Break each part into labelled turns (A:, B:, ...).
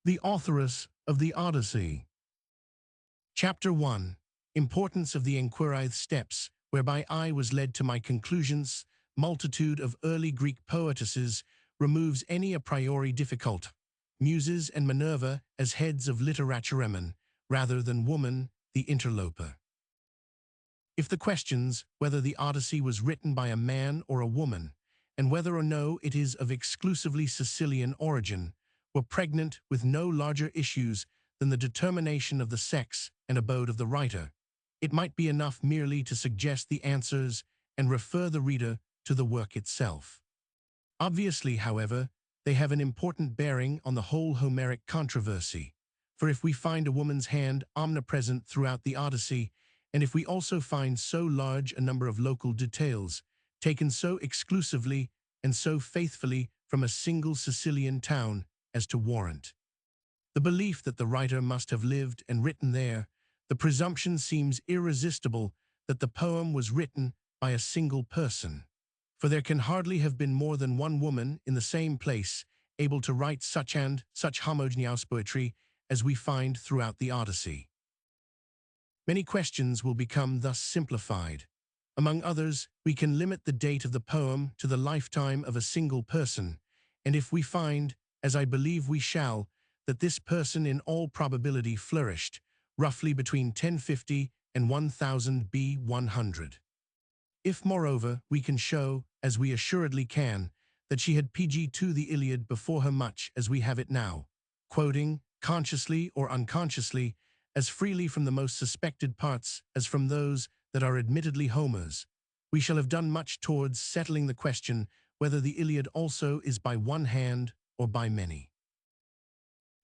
A: The Authoress of the Odyssey. Chapter 1. Importance of the Enquirith Steps, whereby I was led to my conclusions. Multitude of early Greek poetesses removes any a priori difficult. Muses and Minerva as heads of literaturemon, rather than woman, the interloper. If the questions whether the Odyssey was written by a man or a woman, and whether or no it is of exclusively Sicilian origin, were pregnant with no larger issues than the determination of the sex and abode of the writer, it might be enough merely to suggest the answers and refer the reader to the work itself. Obviously, however, they have an important bearing on the whole Homeric controversy, for if we find a woman's hand omnipresent throughout the Odyssey, and if we also find so large a number of local details, taken so exclusively and so faithfully from a single Sicilian town as to warrant the belief that the writer must have lived and written there, the presumption seems irresistible that the poem was written by a single person. For there can hardly have been more than one woman in the same place able to write such homogeneous poetry as we find throughout the Odyssey. Many questions will become thus simplified. Among others, we can limit the date of the poem to the lifetime of a single person, and if we find, as I believe we shall, that this person in all probability flourished, roughly between 1050 and 1000 B.C. If, moreover, we can show, as we assuredly can, that she had pg the Iliad before her much as we have it now, quoting, consciously or unconsciously, as freely from the most suspected parts as from those that are admittedly Homer's, we shall have done much towards settling the question whether the Iliad also is by one hand or by many.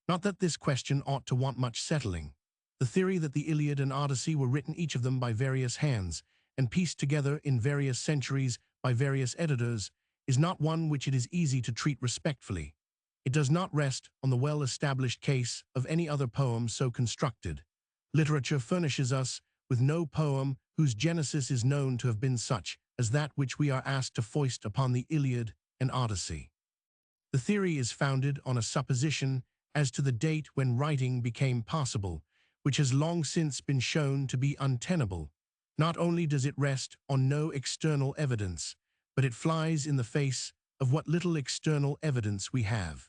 A: Not that this question ought to want much settling. The theory that the Iliad and Odyssey were written each of them by various hands, and pieced together in various centuries by various editors, is not one which it is easy to treat respectfully. It does not rest on the well-established case of any other poem so constructed. Literature furnishes us with no poem whose genesis is known to have been such as that which we are asked to foist upon the Iliad and Odyssey. The theory is founded on a supposition as to the date when writing became possible, which has long since been shown to be untenable. Not only does it rest on no external evidence, but it flies in the face of what little external evidence we have.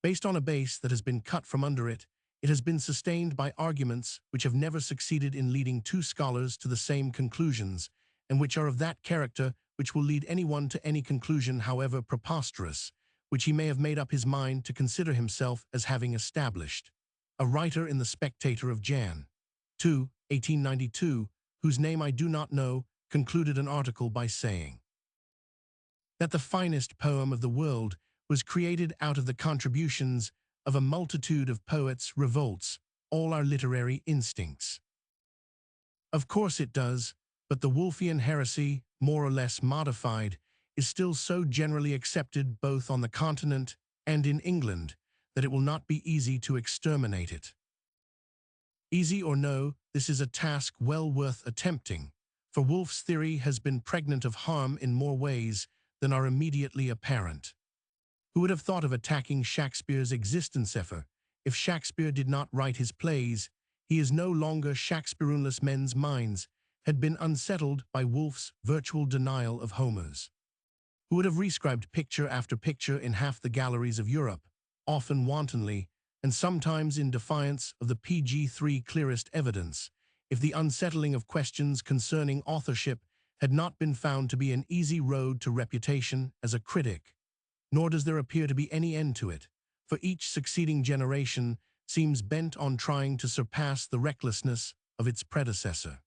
A: Based on a base that has been cut from under it, it has been sustained by arguments which have never succeeded in leading two scholars to the same conclusions, and which are of that character which will lead anyone to any conclusion however preposterous, which he may have made up his mind to consider himself as having established. A writer in the Spectator of Jan. 2, 1892, whose name I do not know, concluded an article by saying that the finest poem of the world was created out of the contributions of a multitude of poets revolts all our literary instincts. Of course it does, but the Wolfian heresy, more or less modified, is still so generally accepted both on the continent and in England that it will not be easy to exterminate it. Easy or no, this is a task well worth attempting, for Wolf's theory has been pregnant of harm in more ways than are immediately apparent. Who would have thought of attacking Shakespeare's existence if Shakespeare did not write his plays? He is no longer Shakespeareunless men's minds had been unsettled by Wolf's virtual denial of Homer's. Who would have rescribed picture after picture in half the galleries of Europe, often wantonly, and sometimes in defiance of the pg clearest evidence, if the unsettling of questions concerning authorship had not been found to be an easy road to reputation as a critic? Nor does there appear to be any end to it, for each succeeding generation seems bent on trying to surpass the recklessness of its predecessor.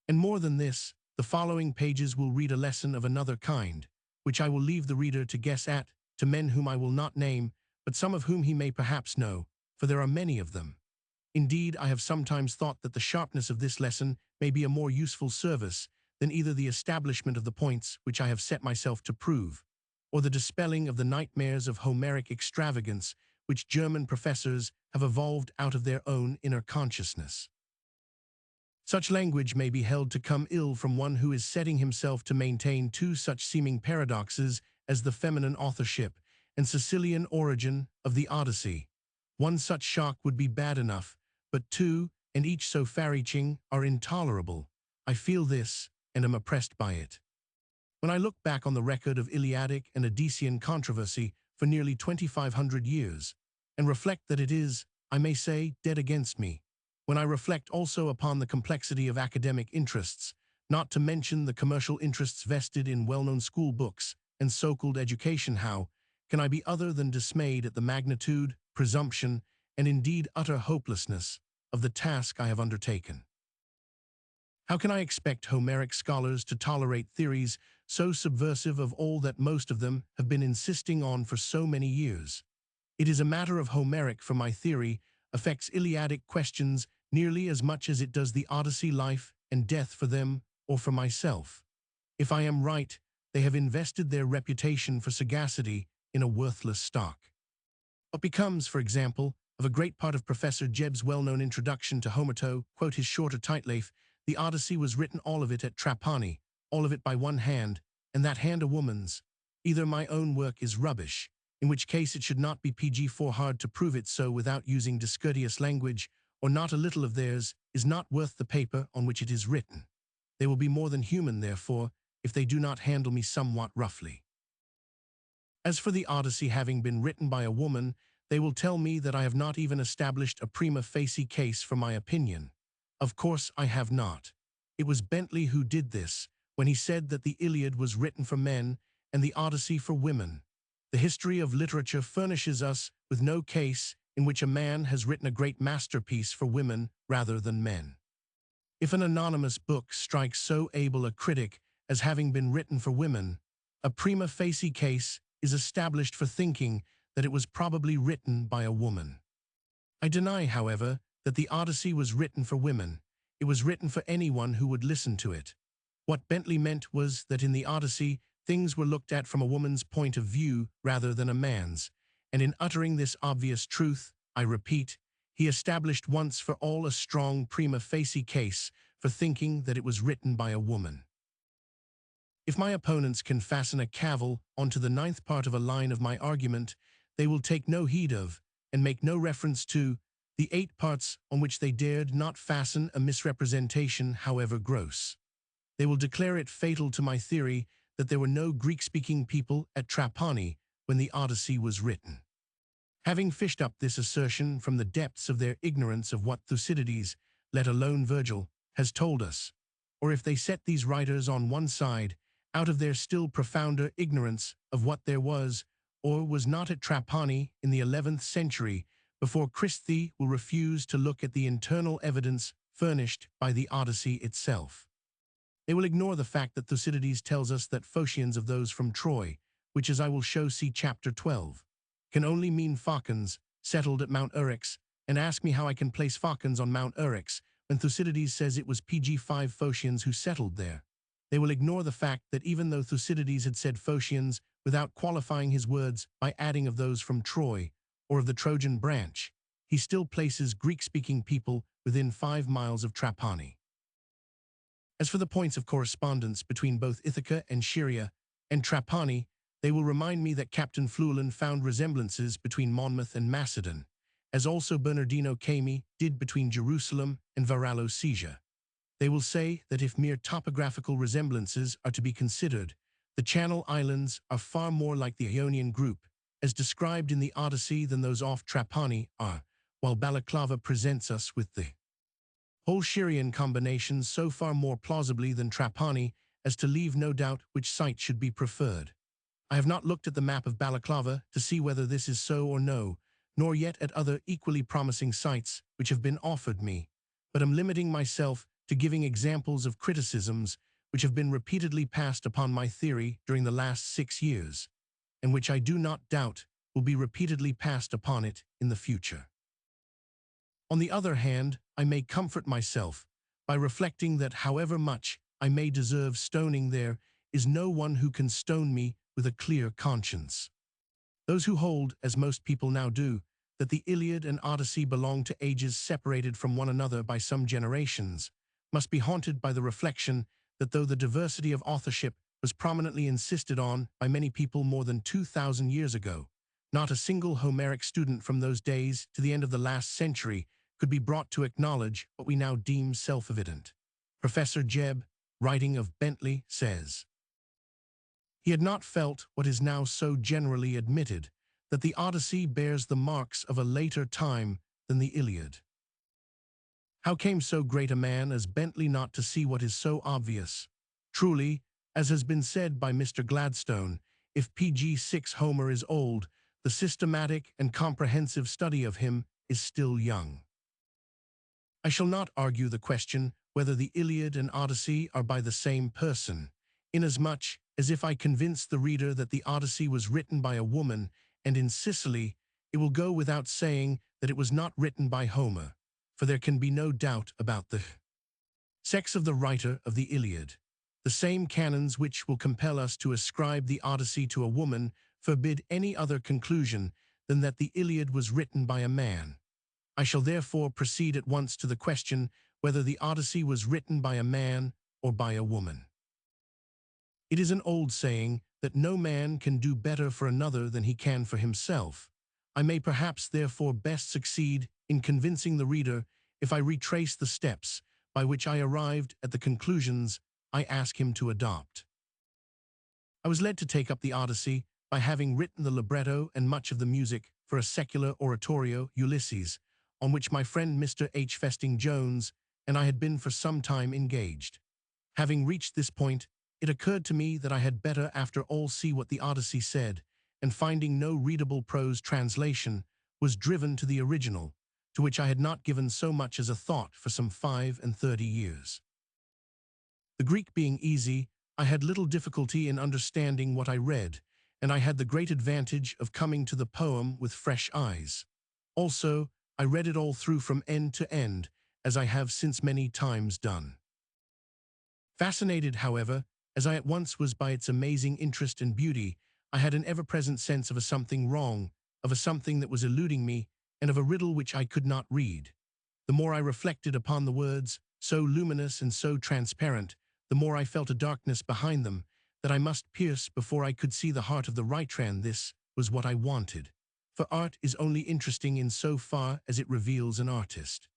A: And more than this, the following pages will read a lesson of another kind, which I will leave the reader to guess at, to men whom I will not name, but some of whom he may perhaps know, for there are many of them. Indeed, I have sometimes thought that the sharpness of this lesson may be a more useful service than either the establishment of the points which I have set myself to prove, or the dispelling of the nightmares of Homeric extravagance which German professors have evolved out of their own inner consciousness. Such language may be held to come ill from one who is setting himself to maintain two such seeming paradoxes as the feminine authorship and Sicilian origin of the Odyssey. One such shock would be bad enough, but two, and each so far-reaching, are intolerable. I feel this, and am oppressed by it. When I look back on the record of Iliadic and Odyssean controversy for nearly 2,500 years, and reflect that it is, I may say, dead against me, when I reflect also upon the complexity of academic interests, not to mention the commercial interests vested in well-known school books and so-called education, how can I be other than dismayed at the magnitude, presumption, and indeed utter hopelessness of the task I have undertaken? How can I expect Homeric scholars to tolerate theories so subversive of all that most of them have been insisting on for so many years? It is a matter of Homeric, for my theory affects Iliadic questions nearly as much as it does the Odyssey life and death for them or for myself. If I am right, they have invested their reputation for sagacity in a worthless stock. What becomes, for example, of a great part of Professor Jebb's well-known introduction to Homerto, quote his shorter titleif, the Odyssey was written all of it at Trapani, all of it by one hand, and that hand a woman's. Either my own work is rubbish, in which case it should not be PG-4 hard to prove it so without using discourteous language, or not a little of theirs is not worth the paper on which it is written. They will be more than human, therefore, if they do not handle me somewhat roughly. As for the Odyssey having been written by a woman, they will tell me that I have not even established a prima facie case for my opinion. Of course I have not. It was Bentley who did this, when he said that the Iliad was written for men and the Odyssey for women. The history of literature furnishes us with no case in which a man has written a great masterpiece for women rather than men. If an anonymous book strikes so able a critic as having been written for women, a prima facie case is established for thinking that it was probably written by a woman. I deny, however, that the Odyssey was written for women. It was written for anyone who would listen to it. What Bentley meant was that in the Odyssey, things were looked at from a woman's point of view rather than a man's, and in uttering this obvious truth, I repeat, he established once for all a strong prima facie case for thinking that it was written by a woman. If my opponents can fasten a cavil onto the ninth part of a line of my argument, they will take no heed of, and make no reference to, the 8 parts on which they dared not fasten a misrepresentation, however gross. They will declare it fatal to my theory that there were no Greek-speaking people at Trapani when the Odyssey was written. Having fished up this assertion from the depths of their ignorance of what Thucydides, let alone Virgil, has told us, or if they set these writers on one side, out of their still profounder ignorance of what there was or was not at Trapani in the 11th century, before Christie will refuse to look at the internal evidence furnished by the Odyssey itself. They will ignore the fact that Thucydides tells us that Phocians of those from Troy, which as I will show see chapter 12, can only mean Phocians settled at Mount Eryx, and ask me how I can place Phocians on Mount Eryx when Thucydides says it was PG-5 Phocians who settled there. They will ignore the fact that even though Thucydides had said Phocians without qualifying his words by adding of those from Troy, or of the Trojan branch, he still places Greek-speaking people within 5 miles of Trapani. As for the points of correspondence between both Ithaca and Scheria and Trapani, they will remind me that Captain Fluellen found resemblances between Monmouth and Macedon, as also Bernardino Cami did between Jerusalem and Varallo Sesia. They will say that if mere topographical resemblances are to be considered, the Channel Islands are far more like the Ionian group, as described in the Odyssey, than those off Trapani are, while Balaclava presents us with the whole Scheirian combination so far more plausibly than Trapani as to leave no doubt which site should be preferred. I have not looked at the map of Balaclava to see whether this is so or no, nor yet at other equally promising sites which have been offered me, but am limiting myself to giving examples of criticisms which have been repeatedly passed upon my theory during the last 6 years, and which I do not doubt will be repeatedly passed upon it in the future. On the other hand, I may comfort myself by reflecting that however much I may deserve stoning, there is no one who can stone me with a clear conscience. Those who hold, as most people now do, that the Iliad and Odyssey belong to ages separated from one another by some generations, must be haunted by the reflection that though the diversity of authorship was prominently insisted on by many people more than 2,000 years ago, Not a single Homeric student from those days to the end of the last century could be brought to acknowledge what we now deem self-evident. Professor Jebb, writing of Bentley, says, "He had not felt what is now so generally admitted, that the Odyssey bears the marks of a later time than the Iliad. How came so great a man as Bentley not to see what is so obvious? Truly, as has been said by Mr. Gladstone, if PG6 Homer is old, the systematic and comprehensive study of him is still young." I shall not argue the question whether the Iliad and Odyssey are by the same person, inasmuch as if I convince the reader that the Odyssey was written by a woman and in Sicily, it will go without saying that it was not written by Homer, for there can be no doubt about the sex of the writer of the Iliad. The same canons which will compel us to ascribe the Odyssey to a woman forbid any other conclusion than that the Iliad was written by a man. I shall therefore proceed at once to the question whether the Odyssey was written by a man or by a woman. It is an old saying that no man can do better for another than he can for himself. I may perhaps therefore best succeed in convincing the reader if I retrace the steps by which I arrived at the conclusions I ask him to adopt. I was led to take up the Odyssey by having written the libretto and much of the music for a secular oratorio, Ulysses, on which my friend Mr. H. Festing Jones and I had been for some time engaged. Having reached this point, it occurred to me that I had better after all see what the Odyssey said, and finding no readable prose translation, was driven to the original, to which I had not given so much as a thought for some 35 years. The Greek being easy, I had little difficulty in understanding what I read, and I had the great advantage of coming to the poem with fresh eyes. Also, I read it all through from end to end, as I have since many times done. Fascinated, however, as I at once was by its amazing interest and beauty, I had an ever-present sense of a something wrong, of a something that was eluding me, and of a riddle which I could not read. The more I reflected upon the words, so luminous and so transparent, the more I felt a darkness behind them, that I must pierce before I could see the heart of the writer, and this was what I wanted. For art is only interesting in so far as it reveals an artist.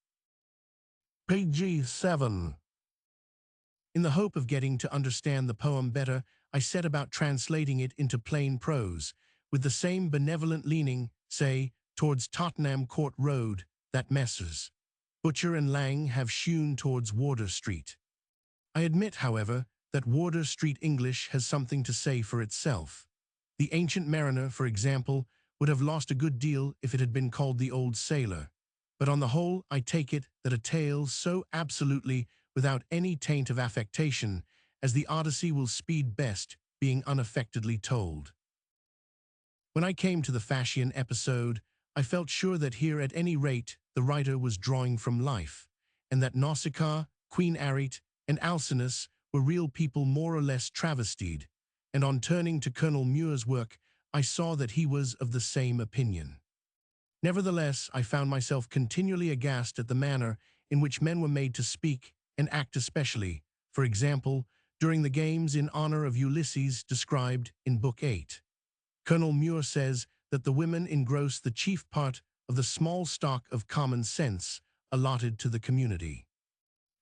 A: Page 7. In the hope of getting to understand the poem better, I set about translating it into plain prose, with the same benevolent leaning, say, towards Tottenham Court Road, that Messrs. Butcher and Lang have shewn towards Wardour Street. I admit, however, that Wardour Street English has something to say for itself. The Ancient Mariner, for example, would have lost a good deal if it had been called The Old Sailor. But on the whole, I take it that a tale so absolutely without any taint of affectation as the Odyssey will speed best being unaffectedly told. When I came to the Phasian episode, I felt sure that here at any rate the writer was drawing from life, and that Nausicaa, Queen Arete, and Alcinous were real people more or less travestied, and on turning to Colonel Muir's work, I saw that he was of the same opinion. Nevertheless, I found myself continually aghast at the manner in which men were made to speak and act, especially, for example, during the games in honor of Ulysses described in Book 8. Colonel Muir says that the women engross the chief part of the small stock of common sense allotted to the community.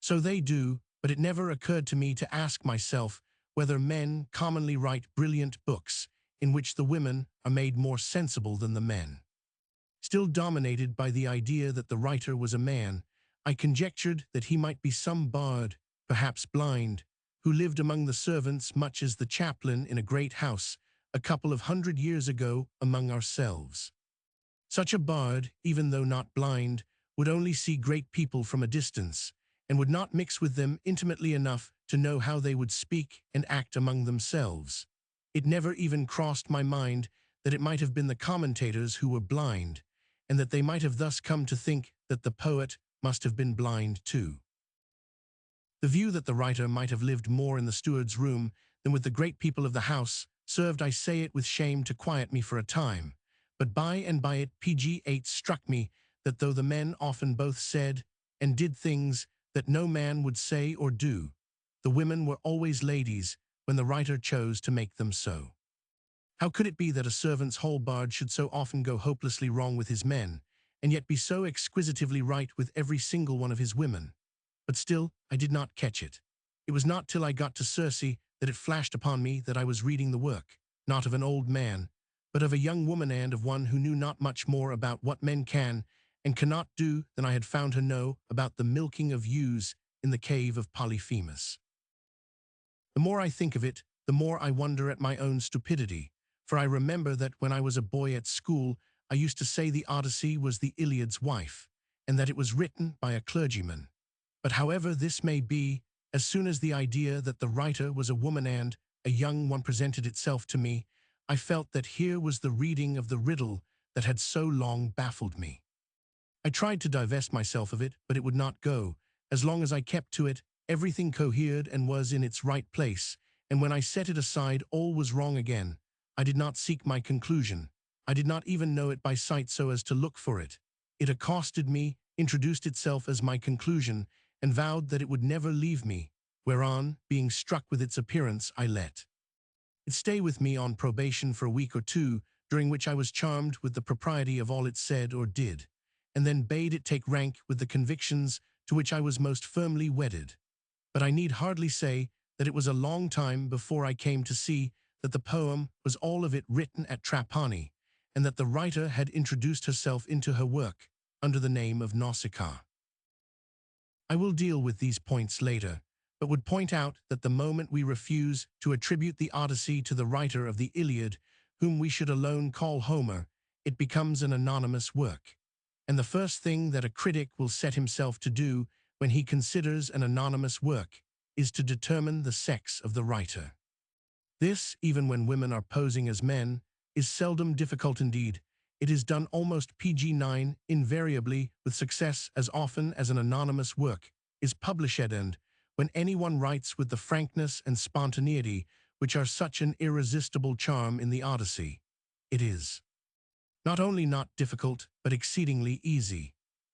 A: So they do, but it never occurred to me to ask myself whether men commonly write brilliant books in which the women are made more sensible than the men. Still dominated by the idea that the writer was a man, I conjectured that he might be some bard, perhaps blind, who lived among the servants much as the chaplain in a great house a couple of 100 years ago among ourselves. Such a bard, even though not blind, would only see great people from a distance, and would not mix with them intimately enough to know how they would speak and act among themselves. It never even crossed my mind that it might have been the commentators who were blind, and that they might have thus come to think that the poet must have been blind too. The view that the writer might have lived more in the steward's room than with the great people of the house served, I say it with shame, to quiet me for a time, but by and by it pg8 struck me that though the men often both said and did things that no man would say or do, the women were always ladies when the writer chose to make them so. How could it be that a servant's whole barge should so often go hopelessly wrong with his men, and yet be so exquisitively right with every single one of his women? But still, I did not catch it. It was not till I got to Circe that it flashed upon me that I was reading the work, not of an old man, but of a young woman and of one who knew not much more about what men can and cannot do than I had found her know about the milking of ewes in the cave of Polyphemus. The more I think of it, the more I wonder at my own stupidity, for I remember that when I was a boy at school, I used to say the Odyssey was the Iliad's wife, and that it was written by a clergyman. But however this may be, as soon as the idea that the writer was a woman and a young one presented itself to me, I felt that here was the reading of the riddle that had so long baffled me. I tried to divest myself of it, but it would not go. As long as I kept to it, everything cohered and was in its right place, and when I set it aside, all was wrong again. I did not seek my conclusion. I did not even know it by sight so as to look for it. It accosted me, introduced itself as my conclusion, and vowed that it would never leave me, whereon, being struck with its appearance, I let it stay with me on probation for a week or two, during which I was charmed with the propriety of all it said or did, and then bade it take rank with the convictions to which I was most firmly wedded. But I need hardly say that it was a long time before I came to see that the poem was all of it written at Trapani, and that the writer had introduced herself into her work under the name of Nausicaa. I will deal with these points later, but would point out that the moment we refuse to attribute the Odyssey to the writer of the Iliad, whom we should alone call Homer, it becomes an anonymous work. And the first thing that a critic will set himself to do when he considers an anonymous work is to determine the sex of the writer. This, even when women are posing as men, is seldom difficult indeed. It is done almost PG-9, invariably with success as often as an anonymous work is published, and when anyone writes with the frankness and spontaneity which are such an irresistible charm in the Odyssey, it is not only not difficult, but exceedingly easy.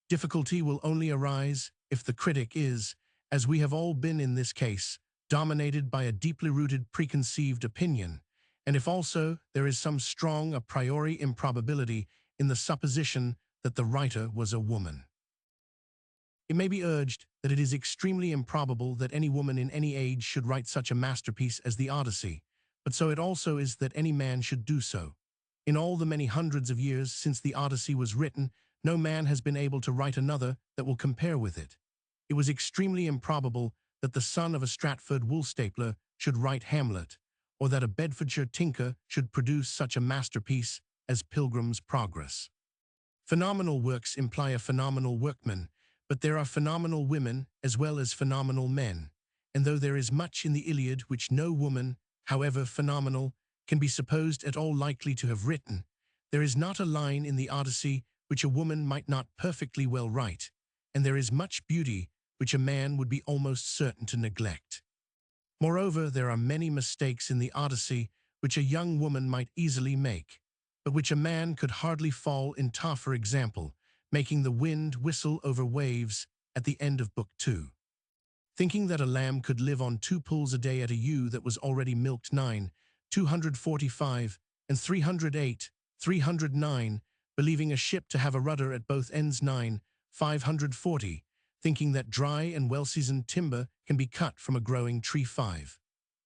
A: Difficulty will only arise if the critic is, as we have all been in this case, dominated by a deeply rooted preconceived opinion, and if also there is some strong a priori improbability in the supposition that the writer was a woman. It may be urged that it is extremely improbable that any woman in any age should write such a masterpiece as the Odyssey, but so it also is that any man should do so. In all the many hundreds of years since the Odyssey was written, no man has been able to write another that will compare with it. It was extremely improbable that the son of a Stratford woolstapler should write Hamlet, or that a Bedfordshire tinker should produce such a masterpiece as Pilgrim's Progress. Phenomenal works imply a phenomenal workman, but there are phenomenal women as well as phenomenal men, and though there is much in the Iliad which no woman, however phenomenal, can be supposed at all likely to have written, there is not a line in the Odyssey which a woman might not perfectly well write, and there is much beauty which a man would be almost certain to neglect. Moreover, there are many mistakes in the Odyssey which a young woman might easily make, but which a man could hardly fall into, for example, making the wind whistle over waves at the end of Book 2. Thinking that a lamb could live on 2 pulls a day at a ewe that was already milked 9, 245, and 308, 309, believing a ship to have a rudder at both ends 9, 540, thinking that dry and well-seasoned timber can be cut from a growing tree 5,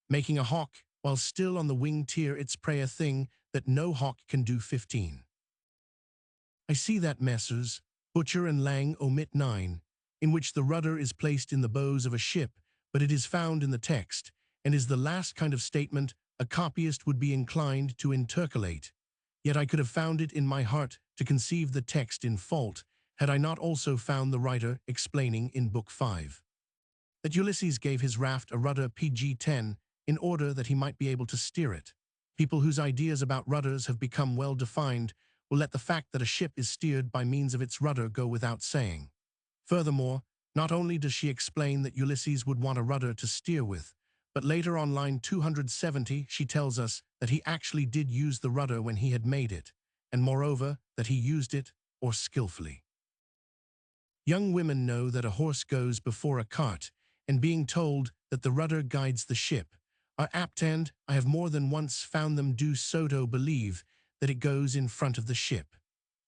A: making a hawk while still on the wing tear its prey a thing that no hawk can do 15. I see that Messrs. Butcher and Lang omit 9, in which the rudder is placed in the bows of a ship, but it is found in the text, and is the last kind of statement a copyist would be inclined to intercalate. Yet I could have found it in my heart to conceive the text in fault, had I not also found the writer explaining in Book 5 that Ulysses gave his raft a rudder PG-10 in order that he might be able to steer it. People whose ideas about rudders have become well defined will let the fact that a ship is steered by means of its rudder go without saying. Furthermore, not only does she explain that Ulysses would want a rudder to steer with, but later on line 270 she tells us that he actually did use the rudder when he had made it, and moreover that he used it, or skillfully. Young women know that a horse goes before a cart, and being told that the rudder guides the ship, are apt, and I have more than once found them do so to believe that it goes in front of the ship.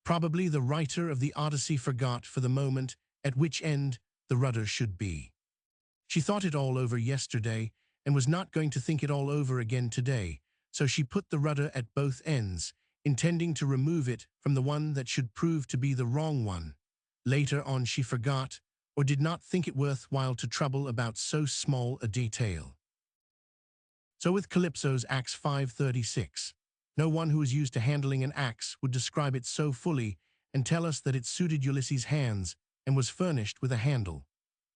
A: Probably the writer of the Odyssey forgot for the moment at which end the rudder should be. She thought it all over yesterday and was not going to think it all over again today, so she put the rudder at both ends, intending to remove it from the one that should prove to be the wrong one. Later on she forgot, or did not think it worth while to trouble about so small a detail. So with Calypso's Axe 536. No one who is used to handling an axe would describe it so fully and tell us that it suited Ulysses' hands and was furnished with a handle.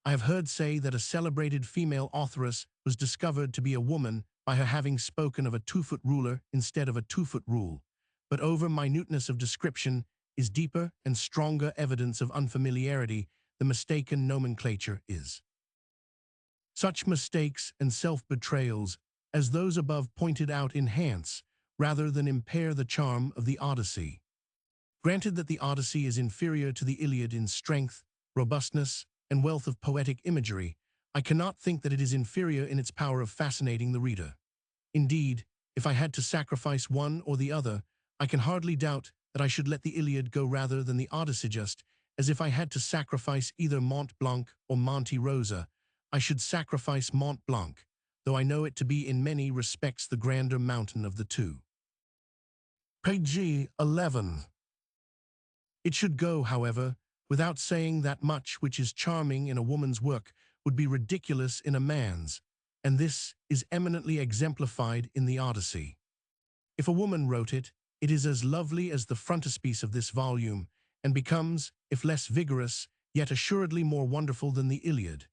A: I have heard say that a celebrated female authoress was discovered to be a woman by her having spoken of a 2-foot ruler instead of a 2-foot rule, but over minuteness of description is deeper and stronger evidence of unfamiliarity the mistaken nomenclature is. Such mistakes and self-betrayals as those above pointed out enhance, rather than impair the charm of the Odyssey. Granted that the Odyssey is inferior to the Iliad in strength, robustness, and wealth of poetic imagery, I cannot think that it is inferior in its power of fascinating the reader. Indeed, if I had to sacrifice one or the other, I can hardly doubt that I should let the Iliad go rather than the Odyssey, just as if I had to sacrifice either Mont Blanc or Monte Rosa, I should sacrifice Mont Blanc, though I know it to be in many respects the grander mountain of the two. Page 11. It should go, however, without saying that much which is charming in a woman's work would be ridiculous in a man's, and this is eminently exemplified in the Odyssey. If a woman wrote it, it is as lovely as the frontispiece of this volume, and becomes, if less vigorous, yet assuredly more wonderful than the Iliad.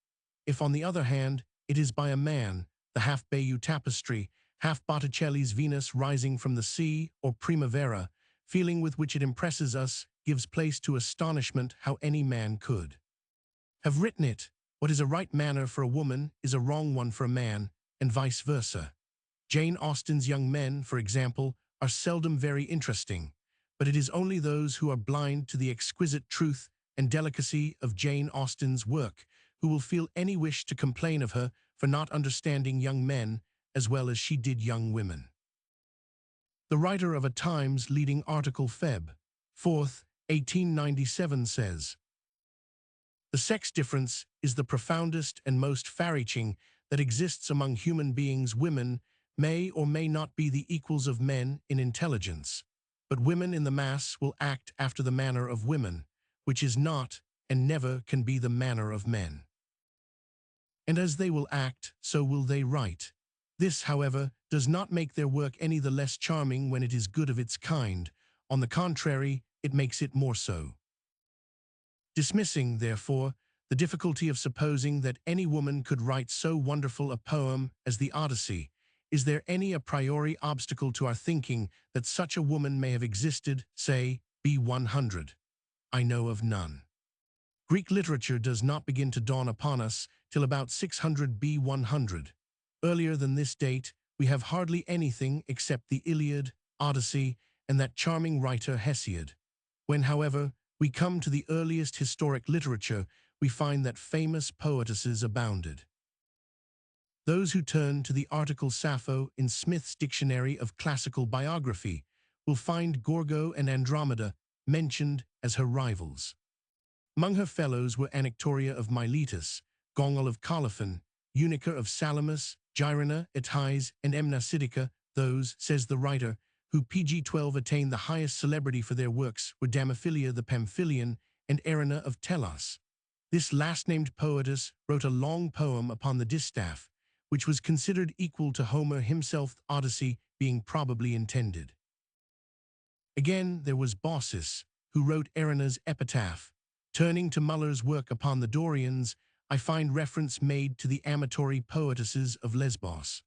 A: If, on the other hand, it is by a man, the half Bayeux tapestry, half Botticelli's Venus rising from the sea, or Primavera, feeling with which it impresses us, gives place to astonishment how any man could have written it. What is a right manner for a woman is a wrong one for a man, and vice versa. Jane Austen's young men, for example, are seldom very interesting, but it is only those who are blind to the exquisite truth and delicacy of Jane Austen's work who will feel any wish to complain of her for not understanding young men as well as she did young women. The writer of a Times leading article, Feb. 4th, 1897, says, "The sex difference is the profoundest and most far-reaching that exists among human beings. Women may or may not be the equals of men in intelligence, but women in the mass will act after the manner of women, which is not and never can be the manner of men. And as they will act, so will they write. This, however, does not make their work any the less charming when it is good of its kind. On the contrary, it makes it more so." Dismissing, therefore, the difficulty of supposing that any woman could write so wonderful a poem as the Odyssey, is there any a priori obstacle to our thinking that such a woman may have existed, say, B100? I know of none. Greek literature does not begin to dawn upon us till about 600 B100. Earlier than this date, we have hardly anything except the Iliad, Odyssey, and that charming writer Hesiod. When, however, we come to the earliest historic literature, we find that famous poetesses abounded. Those who turn to the article Sappho in Smith's Dictionary of Classical Biography will find Gorgo and Andromeda mentioned as her rivals. Among her fellows were Anactoria of Miletus, Gongol of Colophon, Eunica of Salamis, Gyrina, Etais, and Mnasidika. Those, says the writer, who pg-12 attained the highest celebrity for their works were Damophilia the Pamphylian and Erina of Telos. This last-named poetess wrote a long poem upon the distaff, which was considered equal to Homer himself, Odyssey being probably intended. Again, there was Baucis, who wrote Erina's epitaph. Turning to Muller's work upon the Dorians, I find reference made to the amatory poetesses of Lesbos.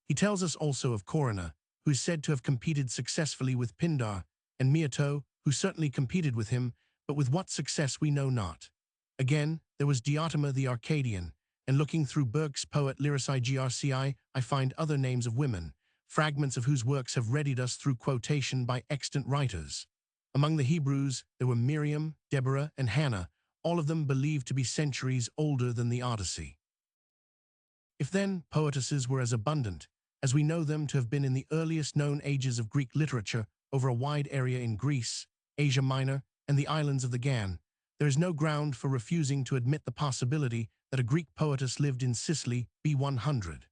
A: He tells us also of Corinna, who is said to have competed successfully with Pindar, and Mioto, who certainly competed with him, but with what success we know not. Again, there was Diotima the Arcadian, and looking through Burke's poet Lyrici Grci, I find other names of women, fragments of whose works have readied us through quotation by extant writers. Among the Hebrews, there were Miriam, Deborah, and Hannah, all of them believed to be centuries older than the Odyssey. If then poetesses were as abundant, as we know them to have been in the earliest known ages of Greek literature over a wide area in Greece, Asia Minor, and the islands of the Gan, there is no ground for refusing to admit the possibility that a Greek poetess lived in Sicily B100,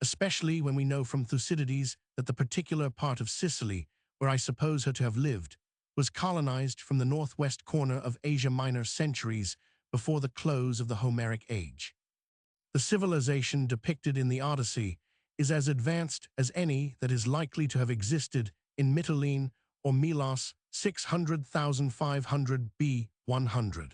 A: especially when we know from Thucydides that the particular part of Sicily, where I suppose her to have lived, was colonized from the northwest corner of Asia Minor centuries before the close of the Homeric Age. The civilization depicted in the Odyssey is as advanced as any that is likely to have existed in Mytilene or Melos 600,500 B100.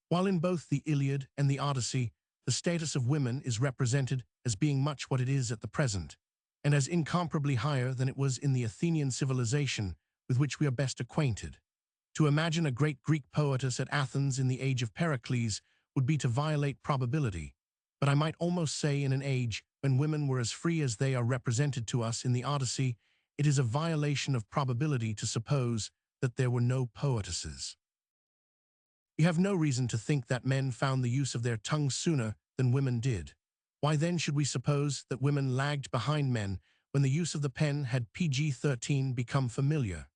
A: While in both the Iliad and the Odyssey, the status of women is represented as being much what it is at the present, and as incomparably higher than it was in the Athenian civilization with which we are best acquainted. To imagine a great Greek poetess at Athens in the age of Pericles would be to violate probability, but I might almost say in an age when women were as free as they are represented to us in the Odyssey, it is a violation of probability to suppose that there were no poetesses. We have no reason to think that men found the use of their tongues sooner than women did. Why then should we suppose that women lagged behind men when the use of the pen had PG-13 become familiar?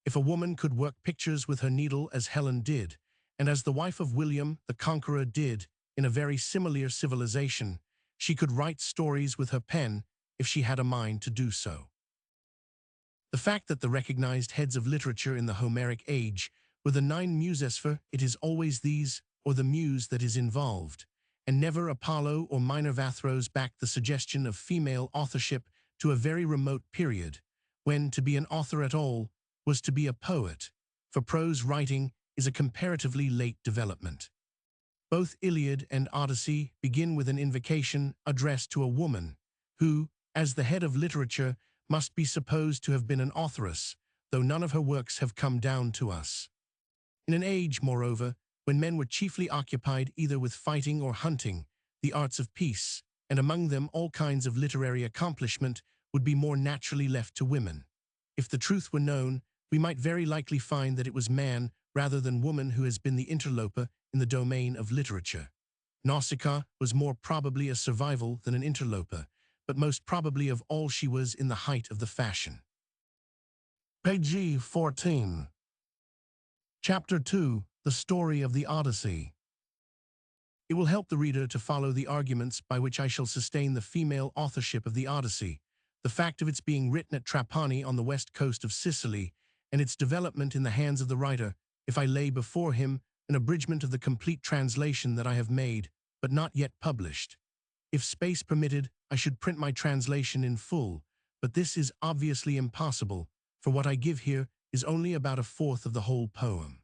A: If a woman could work pictures with her needle as Helen did, and as the wife of William the Conqueror did in a very similar civilization, she could write stories with her pen if she had a mind to do so. The fact that the recognized heads of literature in the Homeric age were the 9 muses, for it is always these or the muse that is involved, and never Apollo or Minerva, throws back the suggestion of female authorship to a very remote period, when to be an author at all was to be a poet, for prose writing is a comparatively late development. Both Iliad and Odyssey begin with an invocation addressed to a woman, who, as the head of literature, must be supposed to have been an authoress, though none of her works have come down to us. In an age, moreover, when men were chiefly occupied either with fighting or hunting, the arts of peace, and among them all kinds of literary accomplishment, would be more naturally left to women. If the truth were known, we might very likely find that it was man rather than woman who has been the interloper in the domain of literature. Nausicaa was more probably a survival than an interloper, but most probably of all she was in the height of the fashion. Page 14. Chapter 2. The Story of the Odyssey. It will help the reader to follow the arguments by which I shall sustain the female authorship of the Odyssey, the fact of its being written at Trapani on the west coast of Sicily, and its development in the hands of the writer, if I lay before him an abridgment of the complete translation that I have made, but not yet published. If space permitted, I should print my translation in full, but this is obviously impossible, for what I give here is only about a fourth of the whole poem.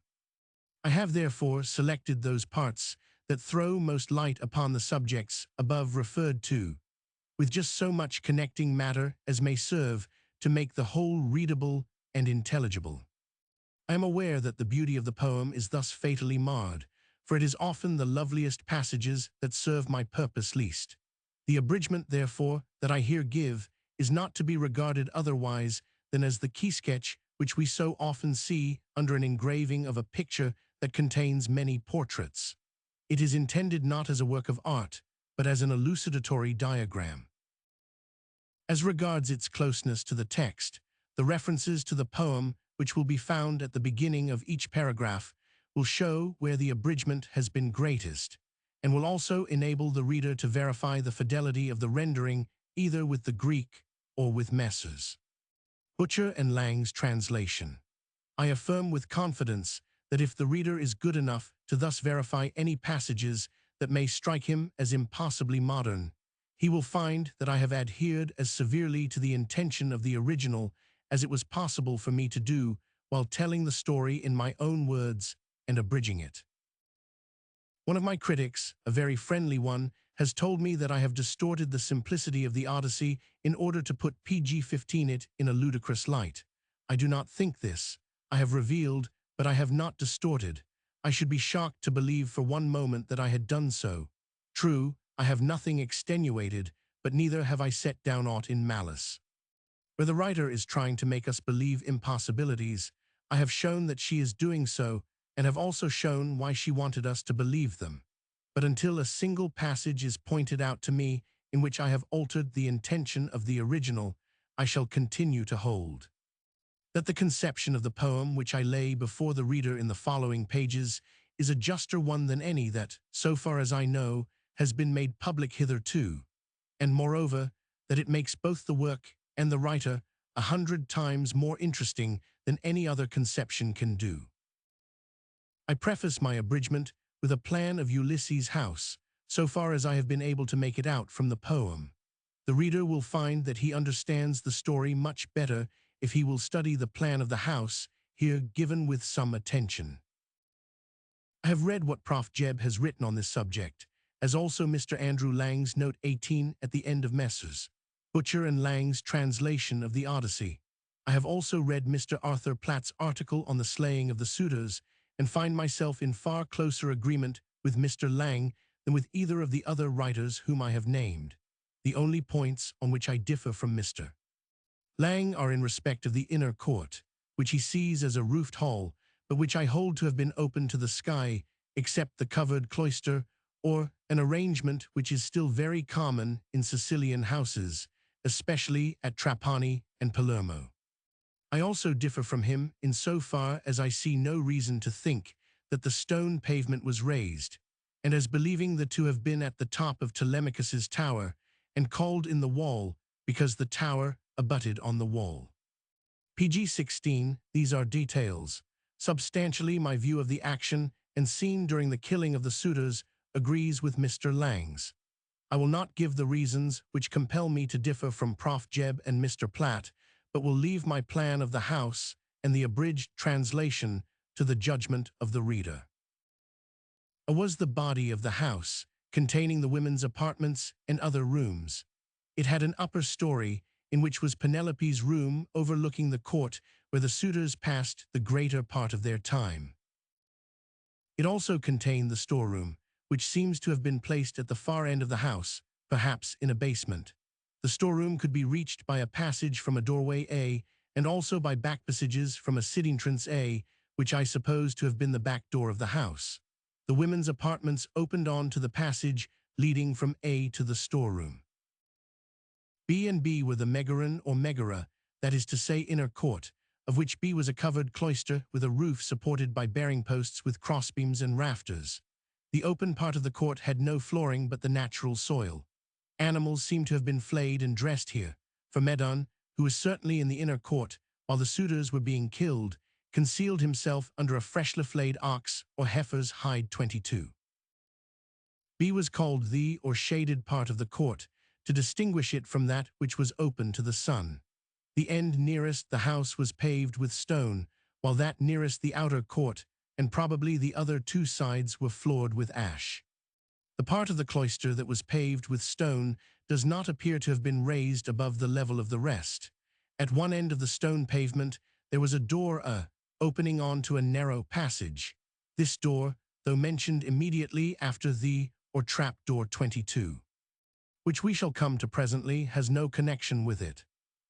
A: I have therefore selected those parts that throw most light upon the subjects above referred to, with just so much connecting matter as may serve to make the whole readable and intelligible. I am aware that the beauty of the poem is thus fatally marred, for it is often the loveliest passages that serve my purpose least. The abridgment, therefore, that I here give is not to be regarded otherwise than as the key sketch which we so often see under an engraving of a picture that contains many portraits. It is intended not as a work of art, but as an elucidatory diagram. As regards its closeness to the text, the references to the poem, which will be found at the beginning of each paragraph, will show where the abridgment has been greatest, and will also enable the reader to verify the fidelity of the rendering either with the Greek or with Messrs. Butcher and Lang's translation. I affirm with confidence that if the reader is good enough to thus verify any passages that may strike him as impossibly modern, he will find that I have adhered as severely to the intention of the original as it was possible for me to do while telling the story in my own words and abridging it. One of my critics, a very friendly one, has told me that I have distorted the simplicity of the Odyssey in order to put PG-15 it in a ludicrous light. I do not think this. I have revealed, but I have not distorted. I should be shocked to believe for one moment that I had done so. True, I have nothing extenuated, but neither have I set down aught in malice. Where the writer is trying to make us believe impossibilities, I have shown that she is doing so, and have also shown why she wanted us to believe them. But until a single passage is pointed out to me in which I have altered the intention of the original, I shall continue to hold. That the conception of the poem which I lay before the reader in the following pages is a juster one than any that, so far as I know, has been made public hitherto, and moreover, that it makes both the work and the writer 100 times more interesting than any other conception can do. I preface my abridgment with a plan of Ulysses' house, so far as I have been able to make it out from the poem. The reader will find that he understands the story much better if he will study the plan of the house, here given with some attention. I have read what Prof. Jebb has written on this subject, as also Mr. Andrew Lang's note 18 at the end of Messrs. Butcher and Lang's translation of the Odyssey. I have also read Mr. Arthur Platt's article on the slaying of the suitors, and find myself in far closer agreement with Mr. Lang than with either of the other writers whom I have named. The only points on which I differ from Mr. Lang are in respect of the inner court, which he sees as a roofed hall, but which I hold to have been open to the sky, except the covered cloister, or an arrangement which is still very common in Sicilian houses, especially at Trapani and Palermo. I also differ from him in so far as I see no reason to think that the stone pavement was raised, and as believing the to have been at the top of Telemachus's tower, and called in the wall because the tower abutted on the wall. PG 16, these are details. Substantially, my view of the action and scene during the killing of the suitors agrees with Mr. Lang's. I will not give the reasons which compel me to differ from Prof. Jebb and Mr. Platt, but will leave my plan of the house and the abridged translation to the judgment of the reader. A was the body of the house, containing the women's apartments and other rooms. It had an upper story, in which was Penelope's room overlooking the court where the suitors passed the greater part of their time. It also contained the storeroom, which seems to have been placed at the far end of the house, perhaps in a basement. The storeroom could be reached by a passage from a doorway A, and also by back passages from a sitting entrance A, which I suppose to have been the back door of the house. The women's apartments opened on to the passage leading from A to the storeroom. B and B were the megaron or megara, that is to say inner court, of which B was a covered cloister with a roof supported by bearing posts with crossbeams and rafters. The open part of the court had no flooring but the natural soil. Animals seemed to have been flayed and dressed here, for Medon, who was certainly in the inner court, while the suitors were being killed, concealed himself under a freshly flayed ox or heifer's hide 22. B was called the or shaded part of the court, to distinguish it from that which was open to the sun. The end nearest the house was paved with stone, while that nearest the outer court, and probably the other two sides, were floored with ash. The part of the cloister that was paved with stone does not appear to have been raised above the level of the rest. At one end of the stone pavement there was a door opening on to a narrow passage. This door, though mentioned immediately after the or trap door 22, which we shall come to presently, has no connection with it.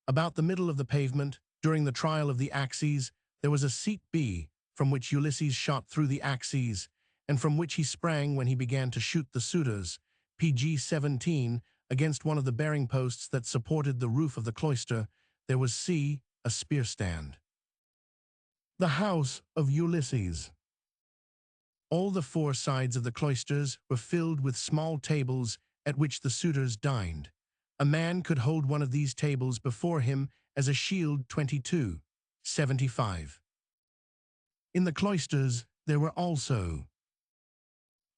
A: About the middle of the pavement, during the trial of the axes, there was a seat B, from which Ulysses shot through the axes, and from which he sprang when he began to shoot the suitors, PG 17, against one of the bearing posts that supported the roof of the cloister. There was C, a spear stand. The house of Ulysses. All the four sides of the cloisters were filled with small tables at which the suitors dined. A man could hold one of these tables before him as a shield 22, 75. In the cloisters there were also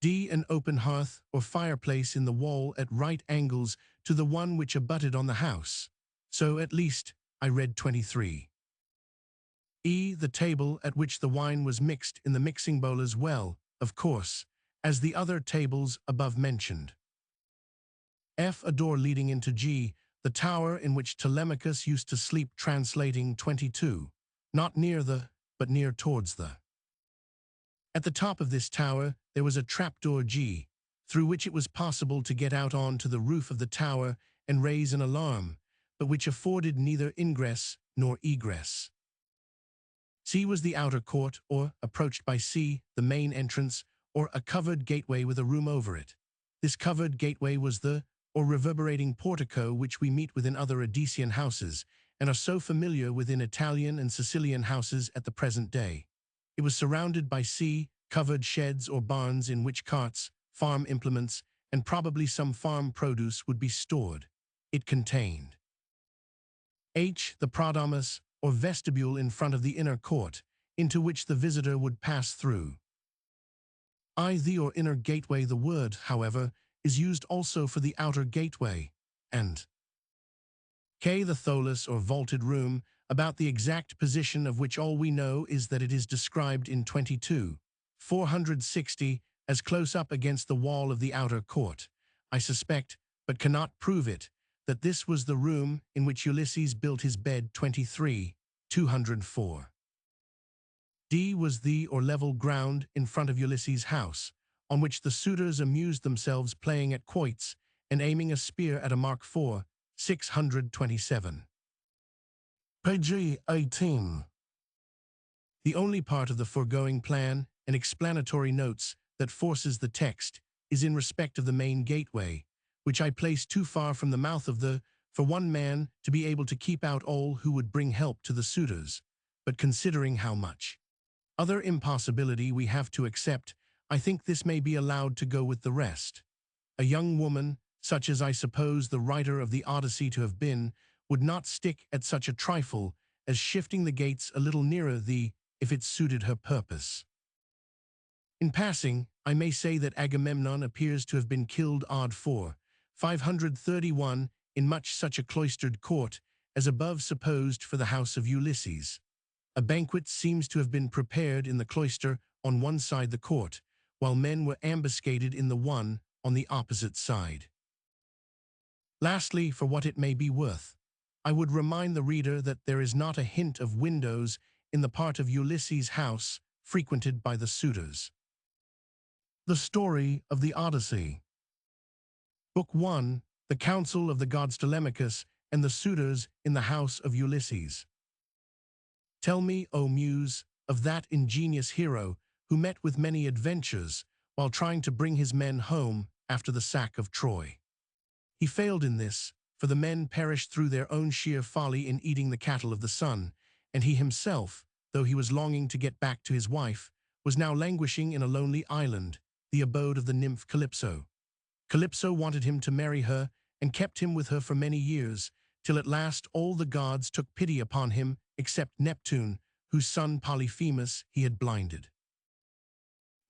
A: D, an open hearth or fireplace in the wall at right angles to the one which abutted on the house. So at least I read 23. E, the table at which the wine was mixed in the mixing bowl as well, of course, as the other tables above mentioned. F, a door leading into G, the tower in which Telemachus used to sleep, translating 22, not near the, but near towards the. At the top of this tower there was a trapdoor G, through which it was possible to get out on to the roof of the tower and raise an alarm, but which afforded neither ingress nor egress. C was the outer court, or, approached by C, the main entrance, or a covered gateway with a room over it. This covered gateway was the or reverberating portico which we meet within other Odyssean houses and are so familiar within Italian and Sicilian houses at the present day. It was surrounded by sea-covered sheds or barns in which carts, farm implements, and probably some farm produce would be stored. It contained the prodomus, or vestibule in front of the inner court, into which the visitor would pass through. The or inner gateway. The word, however, is used also for the outer gateway, and the tholus or vaulted room, about the exact position of which all we know is that it is described in 22:460 as close up against the wall of the outer court. I suspect, but cannot prove it, that this was the room in which Ulysses built his bed. 23:204. D was the or level ground in front of Ulysses' house, on which the suitors amused themselves playing at quoits and aiming a spear at a mark. 627. Page 18. The only part of the foregoing plan and explanatory notes that forces the text is in respect of the main gateway, which I place too far from the mouth of for one man to be able to keep out all who would bring help to the suitors, but considering how much other impossibility we have to accept, I think this may be allowed to go with the rest. A young woman, such as I suppose the writer of the Odyssey to have been, would not stick at such a trifle as shifting the gates a little nearer if it suited her purpose. In passing, I may say that Agamemnon appears to have been killed odd 531 in much such a cloistered court as above supposed for the house of Ulysses. A banquet seems to have been prepared in the cloister on one side the court, while men were ambuscaded in the one on the opposite side. Lastly, for what it may be worth, I would remind the reader that there is not a hint of windows in the part of Ulysses' house frequented by the suitors. The story of the Odyssey. Book 1, The Council of the Gods Telemachus and the Suitors in the House of Ulysses. Tell me, O Muse, of that ingenious hero who met with many adventures while trying to bring his men home after the sack of Troy. He failed in this, for the men perished through their own sheer folly in eating the cattle of the sun, and he himself, though he was longing to get back to his wife, was now languishing in a lonely island, the abode of the nymph Calypso. Calypso wanted him to marry her and kept him with her for many years, till at last all the gods took pity upon him except Neptune, whose son Polyphemus he had blinded.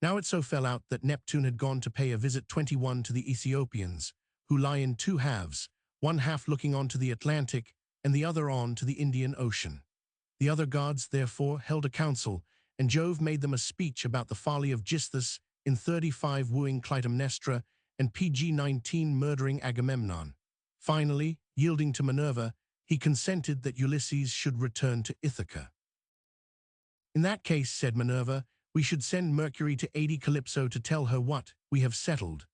A: Now it so fell out that Neptune had gone to pay a visit 21 to the Ethiopians, who lie in two halves, one half looking on to the Atlantic and the other on to the Indian Ocean. The other gods, therefore, held a council, and Jove made them a speech about the folly of Gisthus in 35 wooing Clytemnestra and PG-19 murdering Agamemnon. Finally, yielding to Minerva, he consented that Ulysses should return to Ithaca. In that case, said Minerva, we should send Mercury to aid Calypso to tell her what we have settled.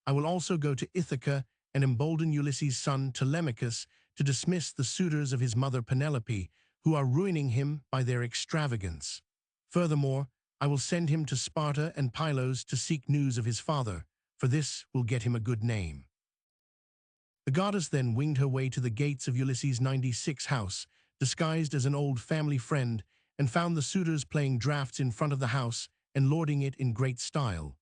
A: I will also go to Ithaca and embolden Ulysses' son Telemachus to dismiss the suitors of his mother Penelope, who are ruining him by their extravagance. Furthermore, I will send him to Sparta and Pylos to seek news of his father, for this will get him a good name. The goddess then winged her way to the gates of Ulysses' 96 house, disguised as an old family friend, and found the suitors playing draughts in front of the house and lording it in great style.